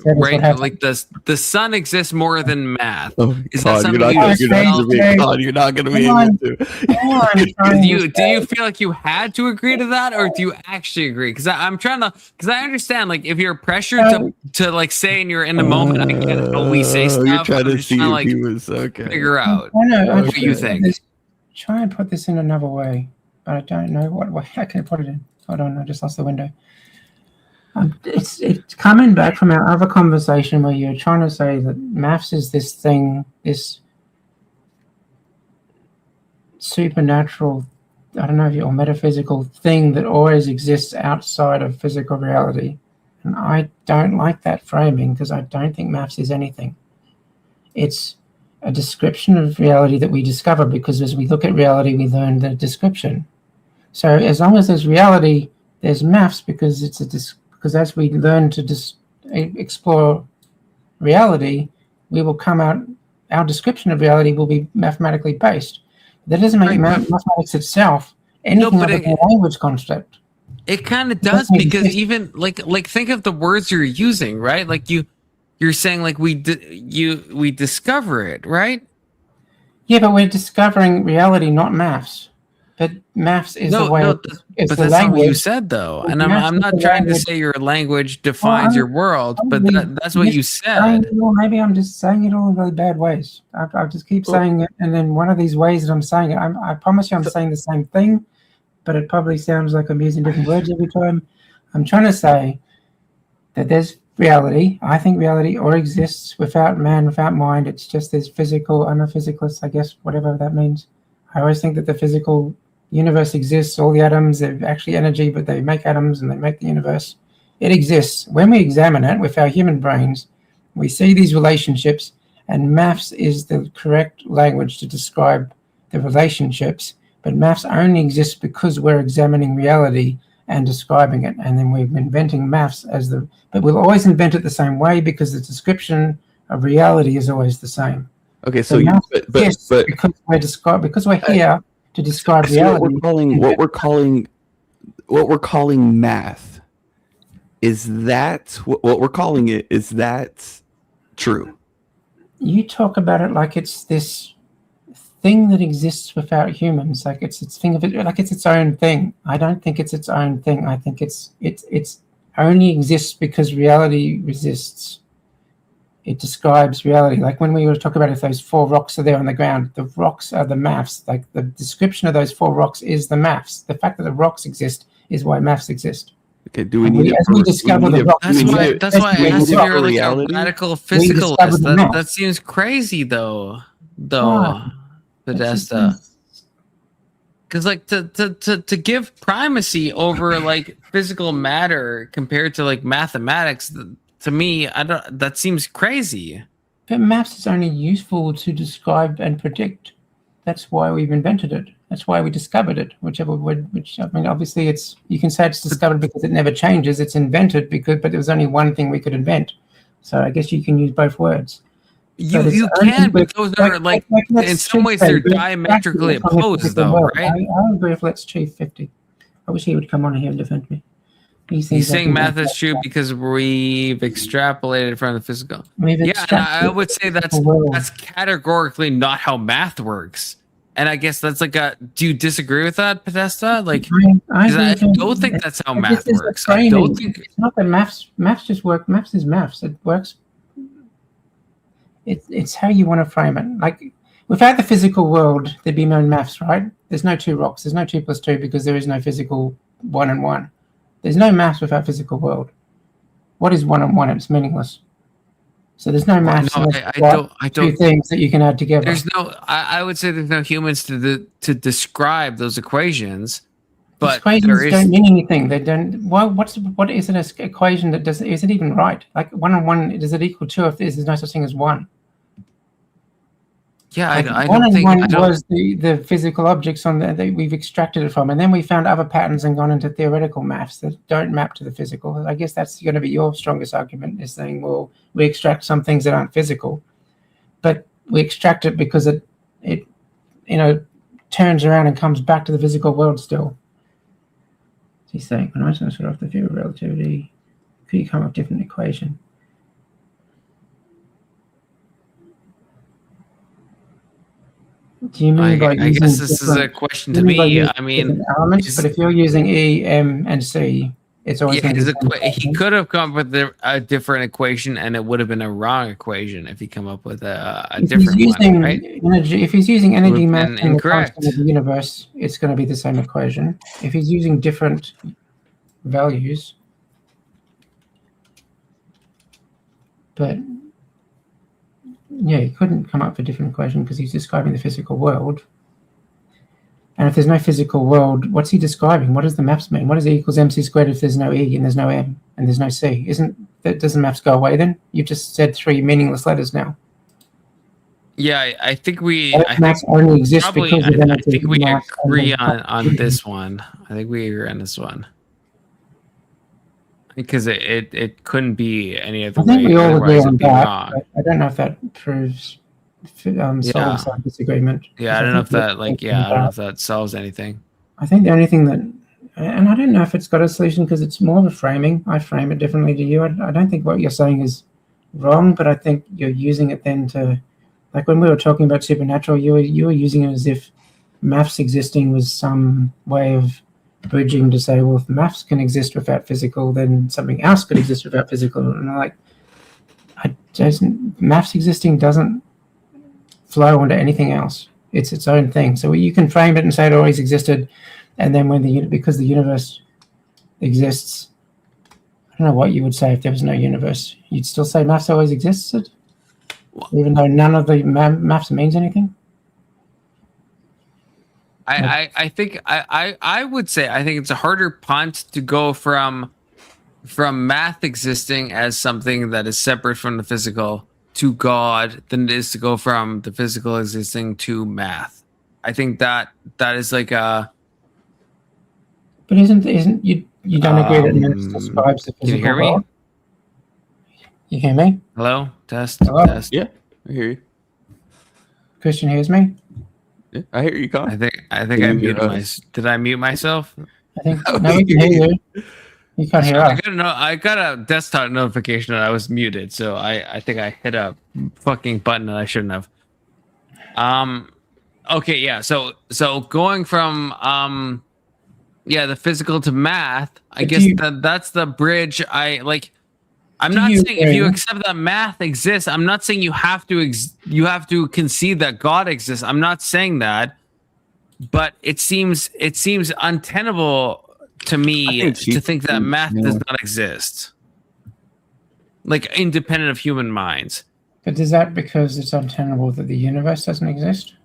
the sun exists more than math. Is that something you're not gonna be able to? Do you feel like you had to agree to that, or do you actually agree? Because I'm trying to, because I understand like if you're pressured to like say and you're in the moment, I get how we say stuff. You're trying to see if like he was okay. Figure out what you think. Try and put this in another way, but I don't know what way I can put it in. Hold on, I just lost the window. It's coming back from our other conversation where you're trying to say that maths is this thing, this supernatural, I don't know, or metaphysical thing that always exists outside of physical reality. And I don't like that framing because I don't think maths is anything. It's a description of reality that we discover because as we look at reality, we learn the description. So as long as there's reality, there's maths because it's because as we learn to explore reality, we will come out, our description of reality will be mathematically based. That doesn't make mathematics itself anything other than a language construct. It kind of does because even like think of the words you're using, right? Like you're saying like we discover it, right? Yeah, but we're discovering reality, not maths. But maths is the way. But that's not what you said, though. And I'm not trying to say your language defines your world, but that's what you said. Maybe I'm just saying it all in really bad ways. I just keep saying it, and then one of these ways that I'm saying it, I promise you I'm saying the same thing, but it probably sounds like I'm using different words every time. I'm trying to say that there's reality. I think reality or exists without man, without mind. It's just this physical. I'm a physicalist, I guess, whatever that means. I always think that the physical universe exists. All the atoms, they're actually energy, but they make atoms and they make the universe. It exists. When we examine it with our human brains, we see these relationships, and maths is the correct language to describe the relationships. But maths only exists because we're examining reality and describing it. And then we're inventing maths but we'll always invent it the same way because the description of reality is always the same. Okay, so because we're here to describe reality. What we're calling math, is that what we're calling it? Is that true? You talk about it like it's this thing that exists without humans, like it's thing of it, like it's its own thing. I don't think it's its own thing. I think it's only exists because reality resists. It describes reality. Like when we were talking about if those 4 rocks are there on the ground, the rocks are the maths. Like the description of those 4 rocks is the maths. The fact that the rocks exist is why maths exist. Okay, do we need as we discover the rocks? That's why I asked if you're like a radical physicalist. That seems crazy though, Podesta. Because like to give primacy over like physical matter compared to like mathematics, to me, that seems crazy. But maths is only useful to describe and predict. That's why we've invented it. That's why we discovered it. Which I mean, obviously, you can say it's discovered because it never changes. It's invented but there was only one thing we could invent. So I guess you can use both words. You can, but those are like in some ways they're diametrically opposed, though, right? I agree with Let's Chief 50. I wish he would come on here and defend me. He's saying math is true because we've extrapolated from the physical. I would say that's categorically not how math works. And I guess that's like do you disagree with that, Podesta? Like, I don't think that's how math works. I don't think it's not that maths just work. Maths is maths. It works. It's how you want to frame it. Like without the physical world, there'd be no maths, right? There's no 2 rocks. There's no 2 + 2 because there is no physical 1 and 1. There's no maths without physical world. What is 1 and 1? It's meaningless. So there's no maths. I don't. 2 things that you can add together. There's no. I would say there's no humans to describe those equations. But equations don't mean anything. They don't. What is an equation that doesn't? Is it even right? Like 1 and 1, does it equal 2 if there's no such thing as 1? Yeah, like I don't think. 1 and 1 I was the physical objects that we've extracted it from, and then we found other patterns and gone into theoretical maths that don't map to the physical. I guess that's going to be your strongest argument, is saying, well, we extract some things that aren't physical, but we extract it because it turns around and comes back to the physical world still. He's saying, when I sort off the theory of relativity, Could you come up with a different equation? Do you mean by I guess this is a question to me. I mean, elements, but if you're using E, M, and C, it's always going to be. He could have come up with a different equation, and it would have been a wrong equation if he come up with a different one, right? Energy, if he's using energy, mass, and the incorrect. constant of the universe, it's going to be the same equation. If he's using different values, but yeah, he couldn't come up with a different equation because he's describing the physical world. And if there's no physical world, what's he describing? What does the maths mean? What does E equals mc squared if there's no E and there's no M and there's no C? Doesn't maths go away then? You've just said 3 meaningless letters now. Yeah, I think we. Maths only exists because of I think we agree on this one. I think we agree on this one. Because it couldn't be any other way. I think we all agree on that. Wrong. I don't know if that proves solves our disagreement. Yeah, I don't know if that I don't know if that solves anything. I think the only thing that, and I don't know if it's got a solution because it's more of a framing. I frame it differently to you. I don't think what you're saying is wrong, but I think you're using it then to, like when we were talking about supernatural, you were using it as if maths existing was some way of bridging to say, well, if maths can exist without physical, then something else could exist without physical. And I'm like, maths existing doesn't flow onto anything else. It's its own thing. So you can frame it and say it always existed, and then because the universe exists, I don't know what you would say if there was no universe. You'd still say maths always existed, even though none of the maths means anything. I think I would say I think it's a harder punt to go from math existing as something that is separate from the physical to God than it is to go from the physical existing to math. I think that is like a. But isn't you don't agree that math describes the physical Can you hear me? world? You hear me? Hello, test. Hello? Test. Yeah, I hear you. Christian hears me. Yeah, I hear you, Con. I think I muted myself. Did I mute myself? I think no, we can hear you. You can't hear us. I got a desktop notification that I was muted, so I think I hit a fucking button that I shouldn't have. Okay, yeah. So going from the physical to math, I guess that's the bridge. I'm not saying if you accept that math exists, I'm not saying you have to concede that God exists. I'm not saying that, but it seems untenable to me to think that math does not exist, like independent of human minds. But is that because it's untenable that the universe doesn't exist?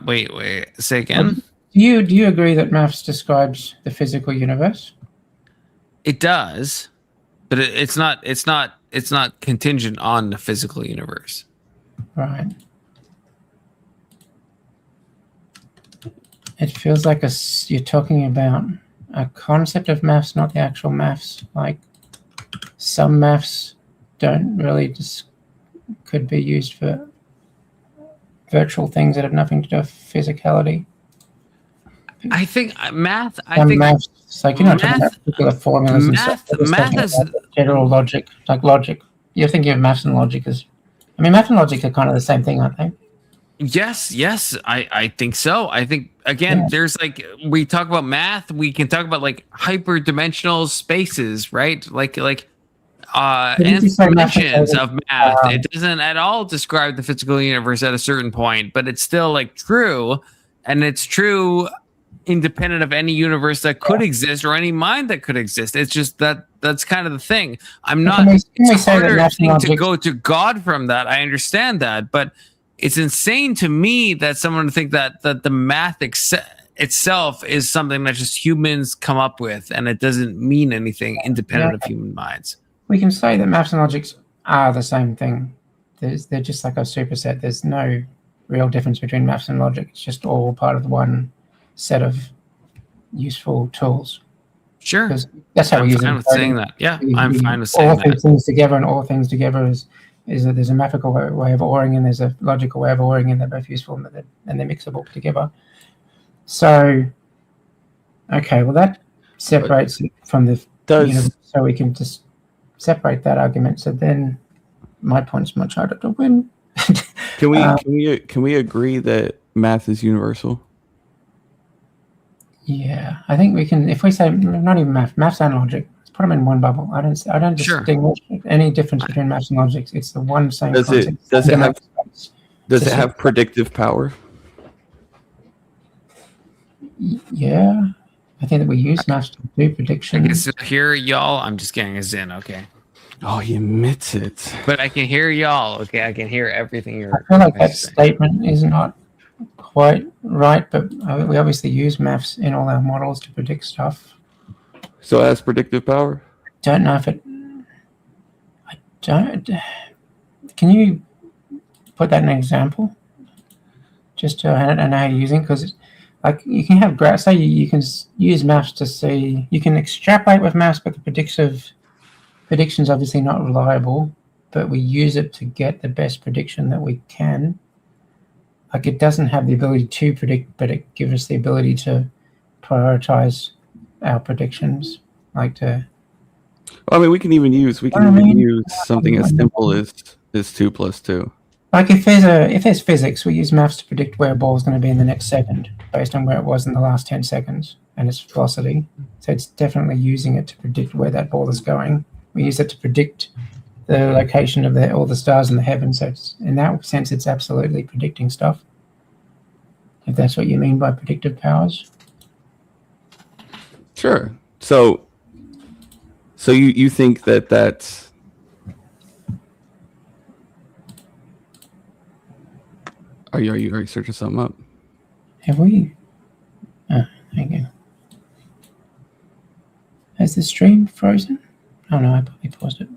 Wait. Say again. Do you agree that maths describes the physical universe? It does, but it's not contingent on the physical universe. Right. It feels like you're talking about a concept of maths, not the actual maths. Like some maths don't really could be used for virtual things that have nothing to do with physicality. I think math. Maths, it's like talking about particular formulas and stuff. Math is general logic, like logic. You're thinking of maths and logic as, math and logic are kind of the same thing, aren't they? Yes, I think so. I think again, there's we talk about math, we can talk about hyperdimensional spaces, right? Like nth dimensions of math. It doesn't at all describe the physical universe at a certain point, but it's still true, and it's true independent of any universe that could exist or any mind that could exist. It's just that's kind of the thing. It's a harder thing to go to God from that. I understand that, but it's insane to me that someone would think that the math itself is something that just humans come up with, and it doesn't mean anything independent of human minds. We can say that maths and logics are the same thing. They're just like a superset. There's no real difference between maths and logic. It's just all part of one set of useful tools. Sure. That's how we use it. I'm fine with saying that. Yeah, I'm fine with saying that. All things together, and all things together is that there's a mathematical way of ordering and there's a logical way of ordering, and they're both useful and they're mixable together. So, okay, well that separates it from the universe, so we can just separate that argument. So then my point's much harder to win. Can we agree that math is universal? Yeah, I think we can. If we say not even maths and logic, let's put them in one bubble. I don't distinguish any difference between maths and logic. It's the one same concept. Does it have predictive power? Yeah, I think that we use maths to do predictions. I can hear y'all. I'm just getting a Zen. Okay. Oh, he admits it. But I can hear y'all. Okay, I can hear everything you're. I feel like that statement is not quite right, but we obviously use maths in all our models to predict stuff. So it has predictive power? Don't know if it. I don't. Can you put that in an example? Just to I don't know how you're using, because like you can have graphs. Say you can use maths to see. You can extrapolate with maths, but the prediction's obviously not reliable. But we use it to get the best prediction that we can. Like it doesn't have the ability to predict, but it gives us the ability to prioritize our predictions. Like to. Well, I mean, we can even use something as simple as 2 + 2. Like if there's physics, we use maths to predict where a ball is going to be in the next second, based on where it was in the last 10 seconds and its velocity. So it's definitely using it to predict where that ball is going. We use it to predict the location of all the stars in the heavens. So in that sense, it's absolutely predicting stuff. If that's what you mean by predictive powers. Sure. So you think that's. Are you searching something up? Have we? Oh, there you go. Has the stream frozen? Oh no, I probably paused it.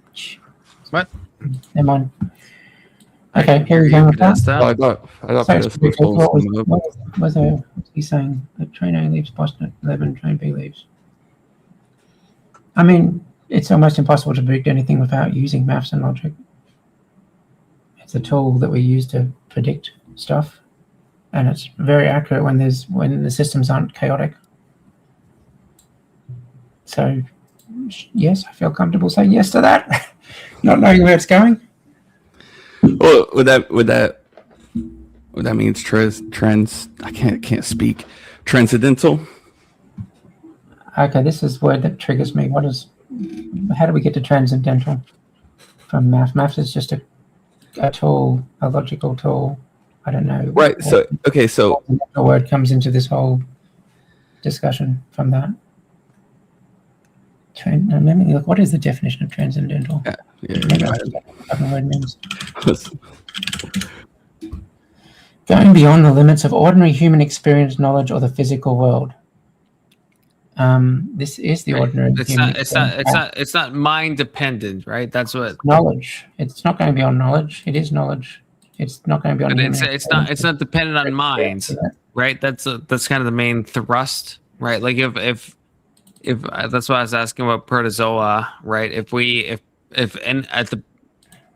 What? Never mind. Okay, here we go. I thought what was he saying? The train A leaves Boston at 11, train B leaves. I mean, it's almost impossible to predict anything without using maths and logic. It's a tool that we use to predict stuff, and it's very accurate when the systems aren't chaotic. So yes, I feel comfortable saying yes to that, not knowing where it's going. Well, would that mean it's trends? I can't speak. Transcendental. Okay, this is word that triggers me. How do we get to transcendental from math? Math is just a tool, a logical tool. I don't know. Right. So the word comes into this whole discussion from that. Let me look. What is the definition of transcendental? Maybe I forget what the word means. Going beyond the limits of ordinary human experience, knowledge, or the physical world. This is the ordinary. It's not mind dependent, right? That's what knowledge. It's not going beyond knowledge. It is knowledge. It's not going beyond. But it's not dependent on minds, right? That's kind of the main thrust, right? Like if that's why I was asking about protozoa, right? If at the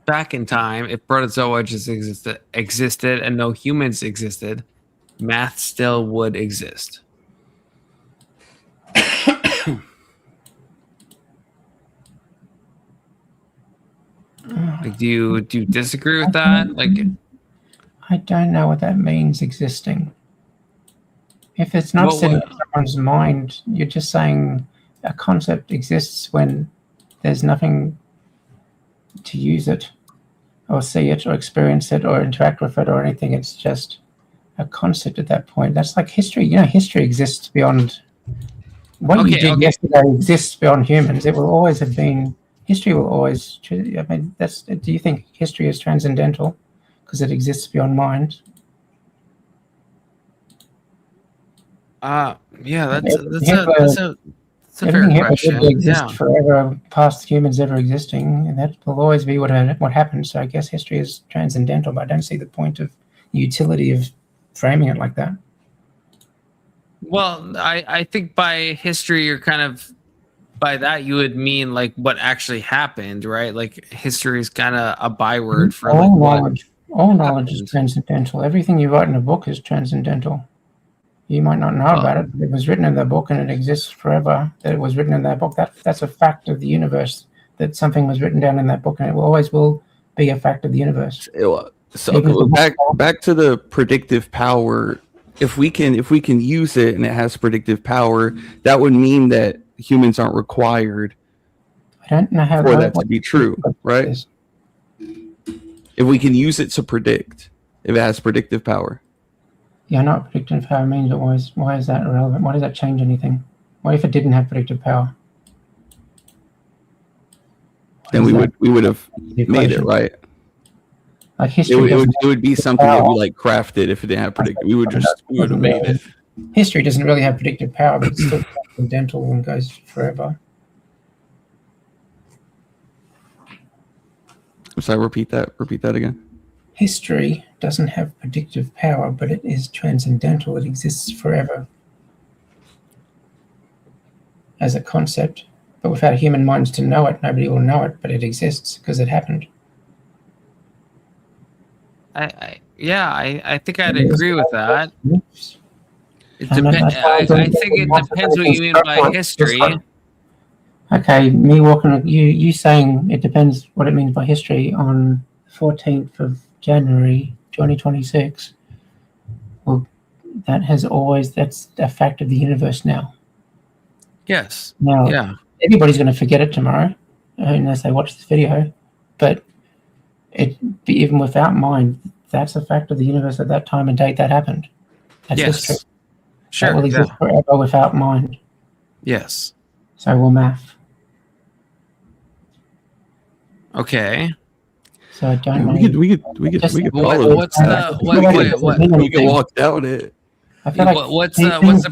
back in time, if protozoa just existed and no humans existed, math still would exist. Like, do you disagree with that? Like, I don't know what that means, existing. If it's not sitting in someone's mind, you're just saying a concept exists when there's nothing to use it or see it or experience it or interact with it or anything. It's just a concept at that point. That's like history. You know, history exists beyond what you did yesterday exists beyond humans. It will always have been. History will always. I mean, do you think history is transcendental because it exists beyond mind? Yeah, that's a fair question. Exist forever, past humans ever existing, and that will always be what happens. So I guess history is transcendental, but I don't see the point of the utility of framing it like that. Well, I think by history, you're kind of by that you would mean like what actually happened, right? Like history is kind of a byword for all knowledge. All knowledge is transcendental. Everything you write in a book is transcendental. You might not know about it, but it was written in the book and it exists forever. That it was written in that book. That's a fact of the universe. That something was written down in that book, and it always will be a fact of the universe. So back to the predictive power. If we can use it and it has predictive power, that would mean that humans aren't required. I don't know how for that to be true, right? If we can use it to predict, if it has predictive power. Yeah, not predictive power means always. Why is that irrelevant? Why does that change anything? What if it didn't have predictive power? Then we would have made it, right? Like history, it would be something that we like crafted if it didn't have predictive. We would have made it. History doesn't really have predictive power, but it's still transcendental and goes forever. Sorry, repeat that again. History doesn't have predictive power, but it is transcendental. It exists forever as a concept. But without human minds to know it, nobody will know it, but it exists because it happened. I think I'd agree with that. I think it depends what you mean by history. Okay, me walking, you saying it depends what it means by history on 14th of January 2026. Well, that's a fact of the universe now. Yes. Now, yeah. Everybody's going to forget it tomorrow unless they watch this video. But even without mind, that's a fact of the universe at that time and date that happened. That's history. Sure. That will exist forever without mind. Yes. So will math. Okay. So I don't know. We could follow. We could walk down it. I feel like what's the problem with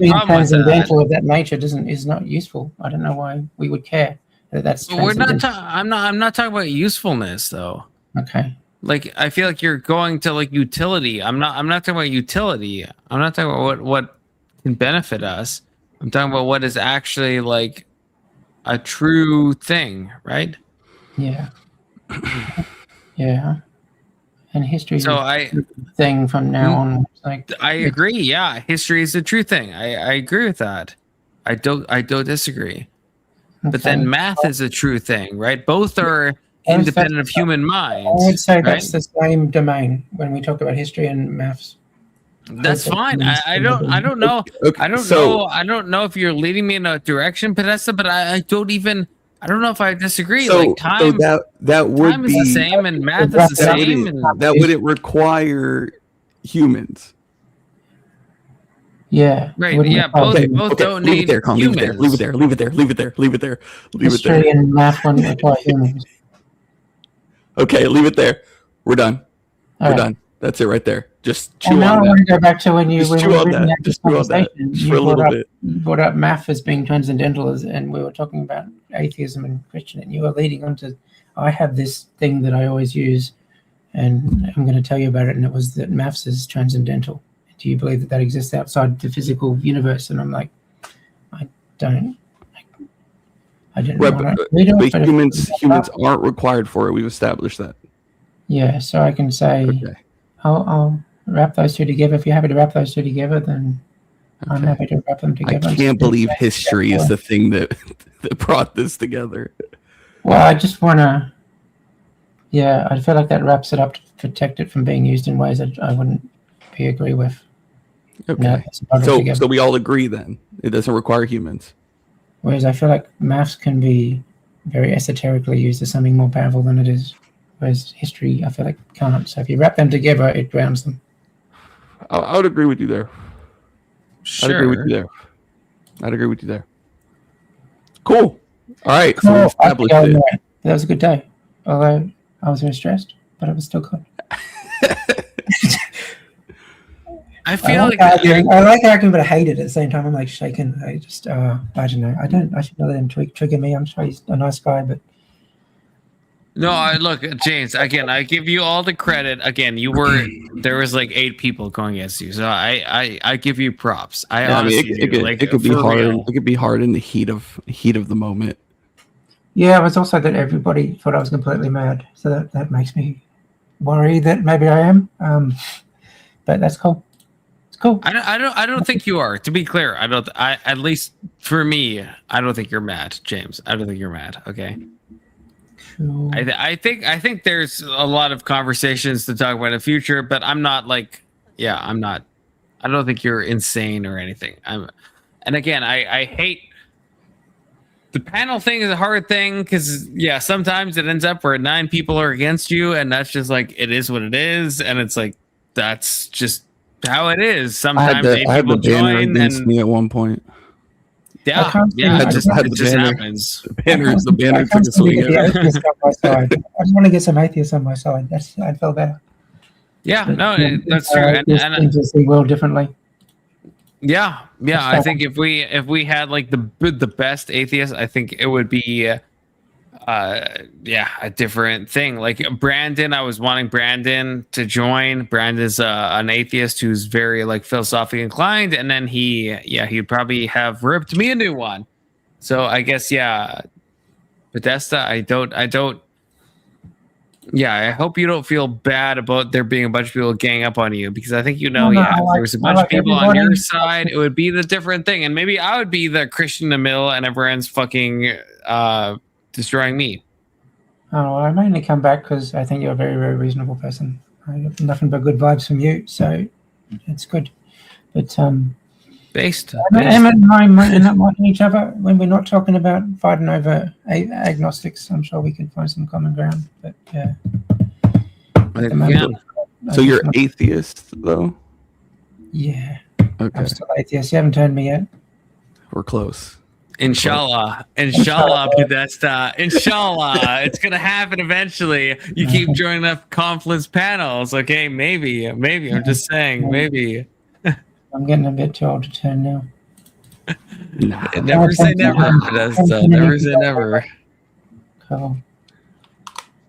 that? Of that nature is not useful. I don't know why we would care. That's we're not. I'm not talking about usefulness though. Okay. Like I feel like you're going to like utility. I'm not talking about utility. I'm not talking about what can benefit us. I'm talking about what is actually like a true thing, right? Yeah. Yeah. And history so thing from now on. Like I agree. Yeah, history is the true thing. I agree with that. I don't disagree. Okay. But then math is a true thing, right? Both are independent of human minds. I would say that's the same domain when we talk about history and maths. That's fine. I don't know. Okay. I don't know if you're leading me in a direction, Podesta, but I don't know if I disagree. So, like time, that would time be is the same and math is the same. That wouldn't require humans. Yeah. Right. Yeah. Both don't need humans. Leave it there. History and math wouldn't require humans. Okay, leave it there. We're done. We're done. That's it right there. Just chew on that. I want to go back to when you Just chew on that. Just chew on that. Just for a little bit. You brought up math as being transcendental, and we were talking about atheism and Christian, and you were leading on to, I have this thing that I always use, and I'm going to tell you about it, and it was that maths is transcendental. Do you believe that exists outside the physical universe? And I'm like, I don't. I didn't. But humans aren't required for it. We've established that. Yeah, so I can say, I'll wrap those two together. If you're happy to wrap those two together, then I'm happy to wrap them together. I can't believe history is the thing that brought this together. Well, I just want to. Yeah, I feel like that wraps it up to protect it from being used in ways that I wouldn't agree with. Okay. So we all agree then it doesn't require humans. Whereas I feel like maths can be very esoterically used as something more powerful than it is. Whereas history, I feel like can't. So if you wrap them together, it grounds them. I would agree with you there. Sure. I'd agree with you there. Cool. All right. So we established it. That was a good day. Although I was very stressed, but it was still good. I feel like arguing. I like arguing, but I hate it at the same time. I'm like shaking. I just, I don't know. I should not let him trigger me. I'm sure he's a nice guy, but. No, look, James. Again, I give you all the credit. Again, there was like 8 people going against you, so I give you props. Honestly, it could be hard. It could be hard in the heat of the moment. Yeah, it was also that everybody thought I was completely mad, so that makes me worry that maybe I am. But that's cool. It's cool. I don't think you are. To be clear, at least for me, I don't think you're mad, James. I don't think you're mad. Okay. Cool. I think there's a lot of conversations to talk about in the future, but I'm not like, I'm not. I don't think you're insane or anything. And again, I hate. The panel thing is a hard thing because sometimes it ends up where 9 people are against you, and that's just like it is what it is, and it's like that's just how it is. Sometimes I had the banner against me at one point. It just happens. The banner took a swing. I just want to get some atheists on my side. I'd feel better. That's true. And to see the world differently. I think if we had like the best atheists, I think it would be a different thing. Like Brandon, I was wanting Brandon to join. Brandon's an atheist who's very like philosophically inclined, and then he'd probably have ripped me a new one. So I guess Podesta, I don't. I hope you don't feel bad about there being a bunch of people gang up on you, because I think if there was a bunch of people on your side, it would be the different thing, and maybe I would be the Christian in the middle, and everyone's fucking destroying me. Oh, I mainly come back because I think you're a very, very reasonable person. I get nothing but good vibes from you, so it's good. But Emma and I might not liking each other when we're not talking about fighting over agnostics. I'm sure we can find some common ground. But So you're atheist, though? Yeah. Okay. I'm still atheist. You haven't turned me yet. We're close. Inshallah, Podesta. Inshallah, it's gonna happen eventually. You keep joining up Confluence panels, okay? Maybe. I'm just saying, maybe. I'm getting a bit too old to turn now. Never say never, Podesta. Never say never. Cool.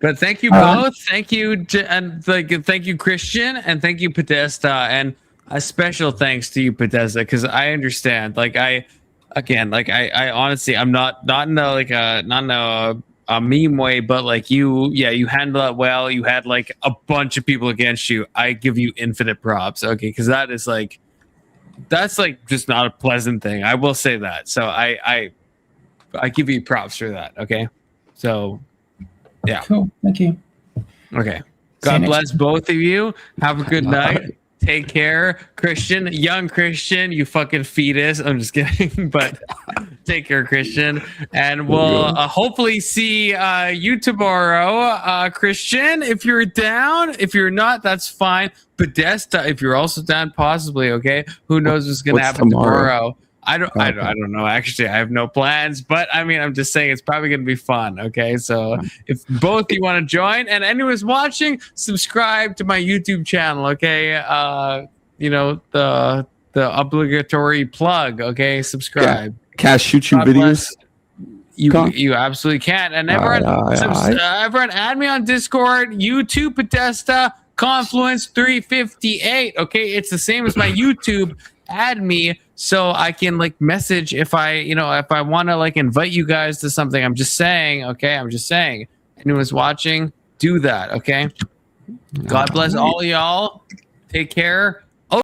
But thank you both. Thank you, thank you, Christian, and thank you, Podesta, and a special thanks to you, Podesta, because I understand. I honestly, I'm not in a meme way, but like you handle it well. You had like a bunch of people against you. I give you infinite props, okay? Because that's just not a pleasant thing. I will say that. So I give you props for that, okay? So yeah. Cool. Thank you. Okay. God bless both of you. Have a good night. Take care, Christian, young Christian, you fucking fetus. I'm just kidding, but take care, Christian, and we'll hopefully see you tomorrow, Christian. If you're down, if you're not, that's fine. Podesta, if you're also down, possibly. Okay, who knows what's gonna happen tomorrow? I don't know. Actually, I have no plans, but I mean, I'm just saying it's probably going to be fun. Okay. So if both you want to join and anyone's watching, subscribe to my YouTube channel. Okay. The obligatory plug. Okay. Subscribe. Cash YouTube videos. You absolutely can. And everyone, everyone add me on Discord, YouTube, Podesta, Confluence 358. Okay. It's the same as my YouTube. Add me so I can like message if I want to like invite you guys to something. I'm just saying, okay? I'm just saying. Anyone's watching, do that, okay? God bless all y'all. Take care.